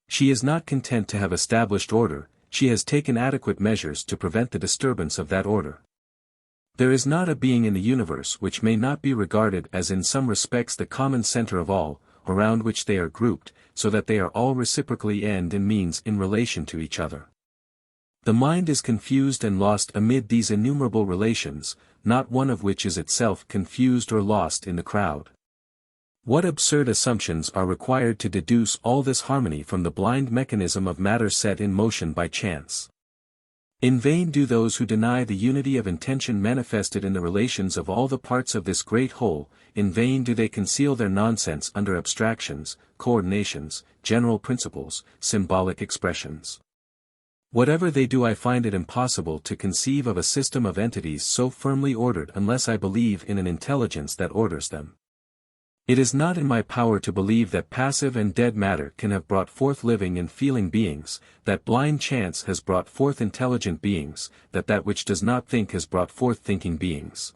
She is not content to have established order, she has taken adequate measures to prevent the disturbance of that order. There is not a being in the universe which may not be regarded as in some respects the common center of all, around which they are grouped, so that they are all reciprocally end and means in relation to each other. The mind is confused and lost amid these innumerable relations, not one of which is itself confused or lost in the crowd. What absurd assumptions are required to deduce all this harmony from the blind mechanism of matter set in motion by chance? In vain do those who deny the unity of intention manifested in the relations of all the parts of this great whole, in vain do they conceal their nonsense under abstractions, coordinations, general principles, symbolic expressions. Whatever they do, I find it impossible to conceive of a system of entities so firmly ordered unless I believe in an intelligence that orders them. It is not in my power to believe that passive and dead matter can have brought forth living and feeling beings, that blind chance has brought forth intelligent beings, that which does not think has brought forth thinking beings.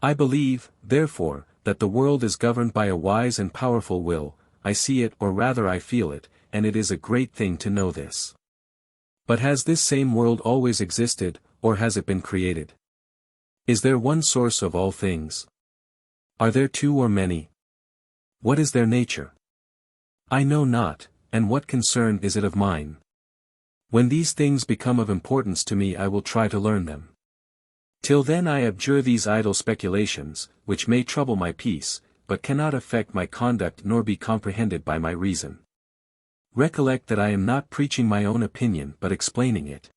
I believe, therefore, that the world is governed by a wise and powerful will. I see it, or rather I feel it, and it is a great thing to know this. But has this same world always existed, or has it been created? Is there one source of all things? Are there two or many? What is their nature? I know not, and what concern is it of mine? When these things become of importance to me, I will try to learn them. Till then I abjure these idle speculations, which may trouble my peace, but cannot affect my conduct nor be comprehended by my reason. Recollect that I am not preaching my own opinion but explaining it.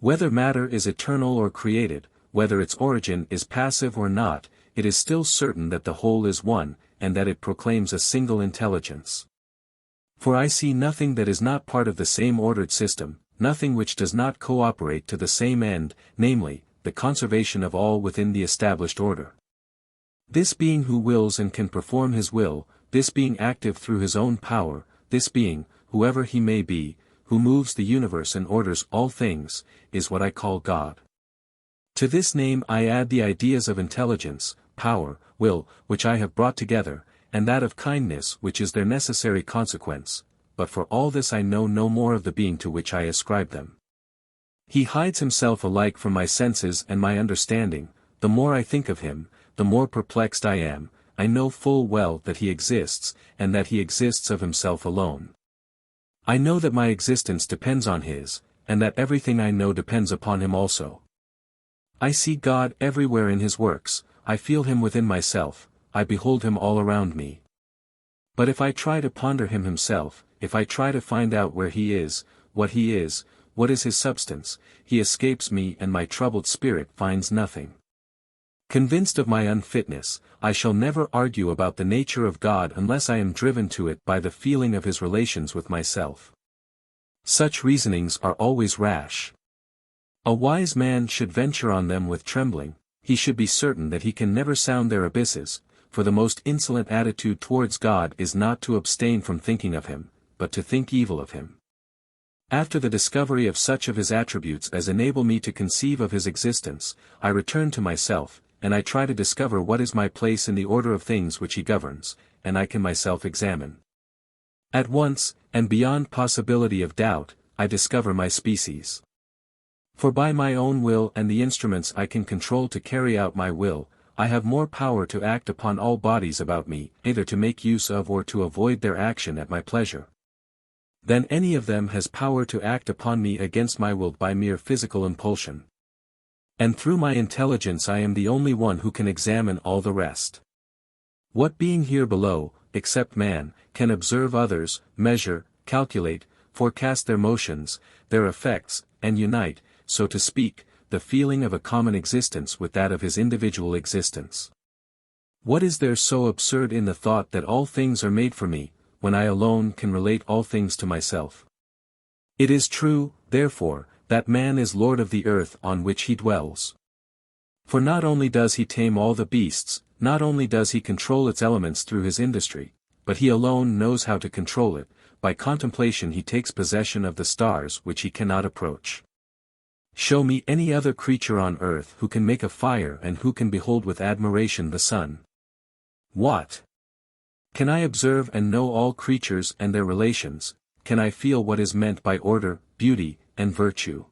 Whether matter is eternal or created, whether its origin is passive or not, it is still certain that the whole is one, and that it proclaims a single intelligence. For I see nothing that is not part of the same ordered system, nothing which does not cooperate to the same end, namely, the conservation of all within the established order. This being who wills and can perform his will, this being active through his own power, this being, whoever he may be, who moves the universe and orders all things, is what I call God. To this name I add the ideas of intelligence, power, will, which I have brought together, and that of kindness which is their necessary consequence, but for all this I know no more of the being to which I ascribe them. He hides himself alike from my senses and my understanding. The more I think of him, the more perplexed I am. I know full well that he exists, and that he exists of himself alone. I know that my existence depends on his, and that everything I know depends upon him also. I see God everywhere in his works, I feel him within myself, I behold him all around me. But if I try to ponder him himself, if I try to find out where he is, what is his substance, he escapes me and my troubled spirit finds nothing. Convinced of my unfitness, I shall never argue about the nature of God unless I am driven to it by the feeling of his relations with myself. Such reasonings are always rash. A wise man should venture on them with trembling. He should be certain that he can never sound their abysses, for the most insolent attitude towards God is not to abstain from thinking of him, but to think evil of him. After the discovery of such of his attributes as enable me to conceive of his existence, I return to myself, and I try to discover what is my place in the order of things which he governs, and I can myself examine. At once, and beyond possibility of doubt, I discover my species. For by my own will and the instruments I can control to carry out my will, I have more power to act upon all bodies about me, either to make use of or to avoid their action at my pleasure, than any of them has power to act upon me against my will by mere physical impulsion. And through my intelligence I am the only one who can examine all the rest. What being here below, except man, can observe others, measure, calculate, forecast their motions, their effects, and unite, so to speak, the feeling of a common existence with that of his individual existence? What is there so absurd in the thought that all things are made for me, when I alone can relate all things to myself? It is true, therefore, that man is lord of the earth on which he dwells. For not only does he tame all the beasts, not only does he control its elements through his industry, but he alone knows how to control it. By contemplation he takes possession of the stars which he cannot approach. Show me any other creature on earth who can make a fire and who can behold with admiration the sun. What? Can I observe and know all creatures and their relations, can I feel what is meant by order, beauty, and virtue?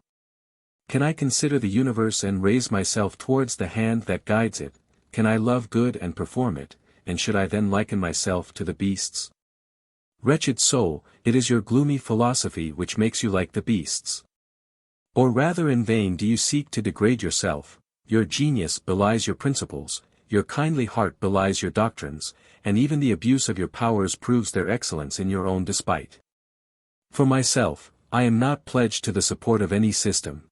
Can I consider the universe and raise myself towards the hand that guides it? Can I love good and perform it, and should I then liken myself to the beasts? Wretched soul, it is your gloomy philosophy which makes you like the beasts. Or rather in vain do you seek to degrade yourself, your genius belies your principles, your kindly heart belies your doctrines, and even the abuse of your powers proves their excellence in your own despite. For myself, I am not pledged to the support of any system.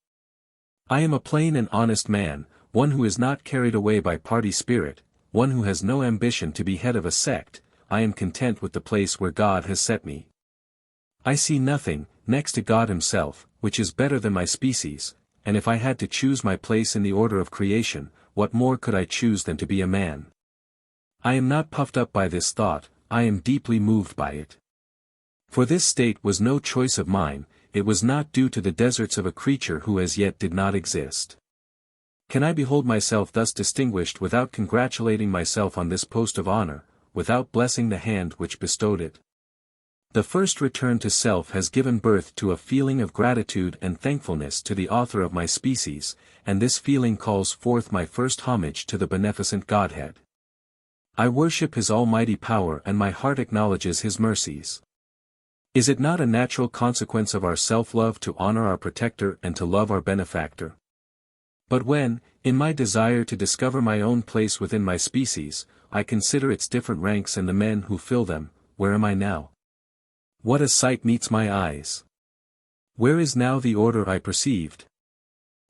I am a plain and honest man, one who is not carried away by party spirit, one who has no ambition to be head of a sect. I am content with the place where God has set me. I see nothing, next to God himself, which is better than my species, and if I had to choose my place in the order of creation, what more could I choose than to be a man? I am not puffed up by this thought, I am deeply moved by it. For this state was no choice of mine, it was not due to the deserts of a creature who as yet did not exist. Can I behold myself thus distinguished without congratulating myself on this post of honor, without blessing the hand which bestowed it? The first return to self has given birth to a feeling of gratitude and thankfulness to the author of my species, and this feeling calls forth my first homage to the beneficent Godhead. I worship his almighty power and my heart acknowledges his mercies. Is it not a natural consequence of our self-love to honor our protector and to love our benefactor? But when, in my desire to discover my own place within my species, I consider its different ranks and the men who fill them, where am I now? What a sight meets my eyes! Where is now the order I perceived?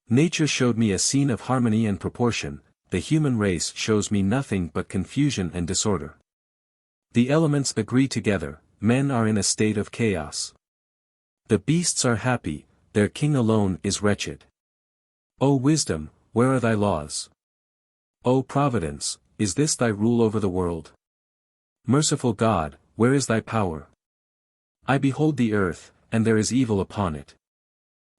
Nature showed me a scene of harmony and proportion, the human race shows me nothing but confusion and disorder. The elements agree together, men are in a state of chaos. The beasts are happy, their king alone is wretched. O wisdom, where are thy laws? O providence, is this thy rule over the world? Merciful God, where is thy power? I behold the earth, and there is evil upon it.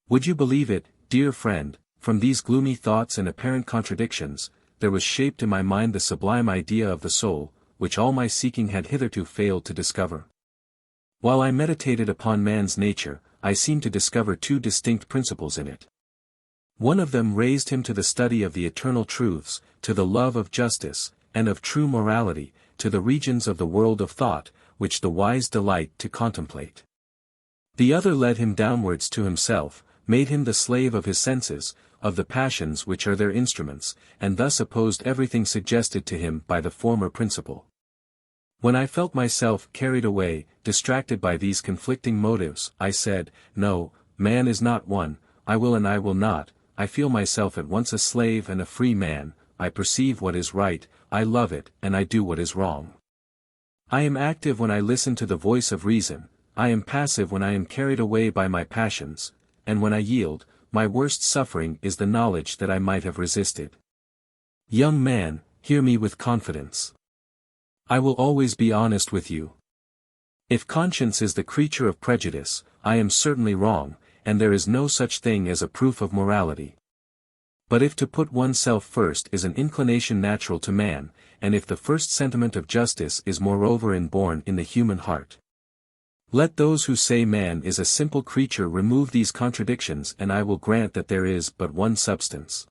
Would you believe it, dear friend, from these gloomy thoughts and apparent contradictions, there was shaped in my mind the sublime idea of the soul, which all my seeking had hitherto failed to discover. While I meditated upon man's nature, I seemed to discover two distinct principles in it. One of them raised him to the study of the eternal truths, to the love of justice, and of true morality, to the regions of the world of thought, which the wise delight to contemplate. The other led him downwards to himself, made him the slave of his senses, of the passions which are their instruments, and thus opposed everything suggested to him by the former principle. When I felt myself carried away, distracted by these conflicting motives, I said, no, man is not one, I will and I will not. I feel myself at once a slave and a free man, I perceive what is right, I love it, and I do what is wrong. I am active when I listen to the voice of reason, I am passive when I am carried away by my passions, and when I yield, my worst suffering is the knowledge that I might have resisted. Young man, hear me with confidence. I will always be honest with you. If conscience is the creature of prejudice, I am certainly wrong, and there is no such thing as a proof of morality. But if to put oneself first is an inclination natural to man, and if the first sentiment of justice is moreover inborn in the human heart, let those who say man is a simple creature remove these contradictions and I will grant that there is but one substance.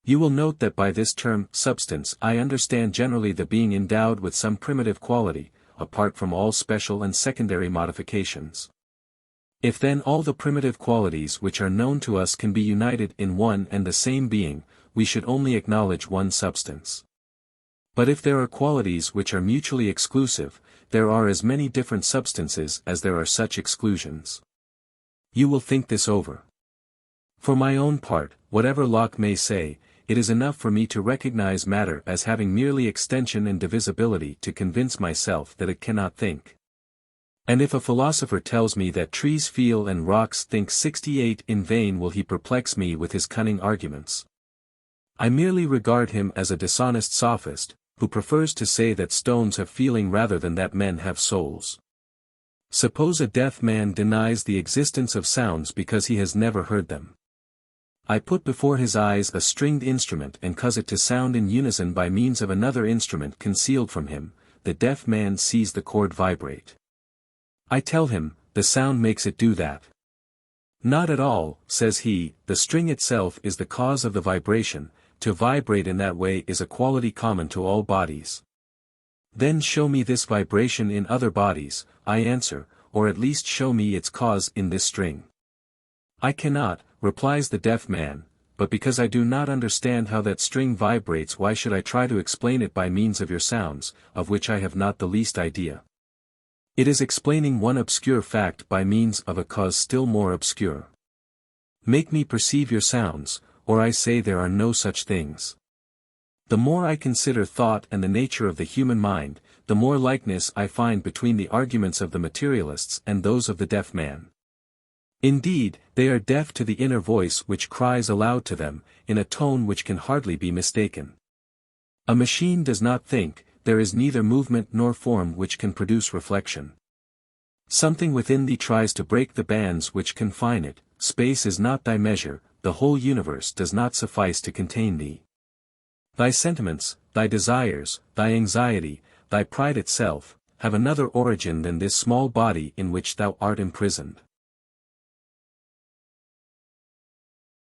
You will note that by this term, substance, I understand generally the being endowed with some primitive quality, apart from all special and secondary modifications. If then all the primitive qualities which are known to us can be united in one and the same being, we should only acknowledge one substance. But if there are qualities which are mutually exclusive, there are as many different substances as there are such exclusions. You will think this over. For my own part, whatever Locke may say, it is enough for me to recognize matter as having merely extension and divisibility to convince myself that it cannot think. And if a philosopher tells me that trees feel and rocks think 68 in vain will he perplex me with his cunning arguments. I merely regard him as a dishonest sophist, who prefers to say that stones have feeling rather than that men have souls. Suppose a deaf man denies the existence of sounds because he has never heard them. I put before his eyes a stringed instrument and cause it to sound in unison by means of another instrument concealed from him, the deaf man sees the cord vibrate. I tell him, the sound makes it do that. Not at all, says he, the string itself is the cause of the vibration, to vibrate in that way is a quality common to all bodies. Then show me this vibration in other bodies, I answer, or at least show me its cause in this string. I cannot, replies the deaf man, but because I do not understand how that string vibrates, why should I try to explain it by means of your sounds, of which I have not the least idea? It is explaining one obscure fact by means of a cause still more obscure. Make me perceive your sounds, or I say there are no such things. The more I consider thought and the nature of the human mind, the more likeness I find between the arguments of the materialists and those of the deaf man. Indeed, they are deaf to the inner voice which cries aloud to them, in a tone which can hardly be mistaken. A machine does not think, there is neither movement nor form which can produce reflection. Something within thee tries to break the bands which confine it, space is not thy measure, the whole universe does not suffice to contain thee. Thy sentiments, thy desires, thy anxiety, thy pride itself, have another origin than this small body in which thou art imprisoned.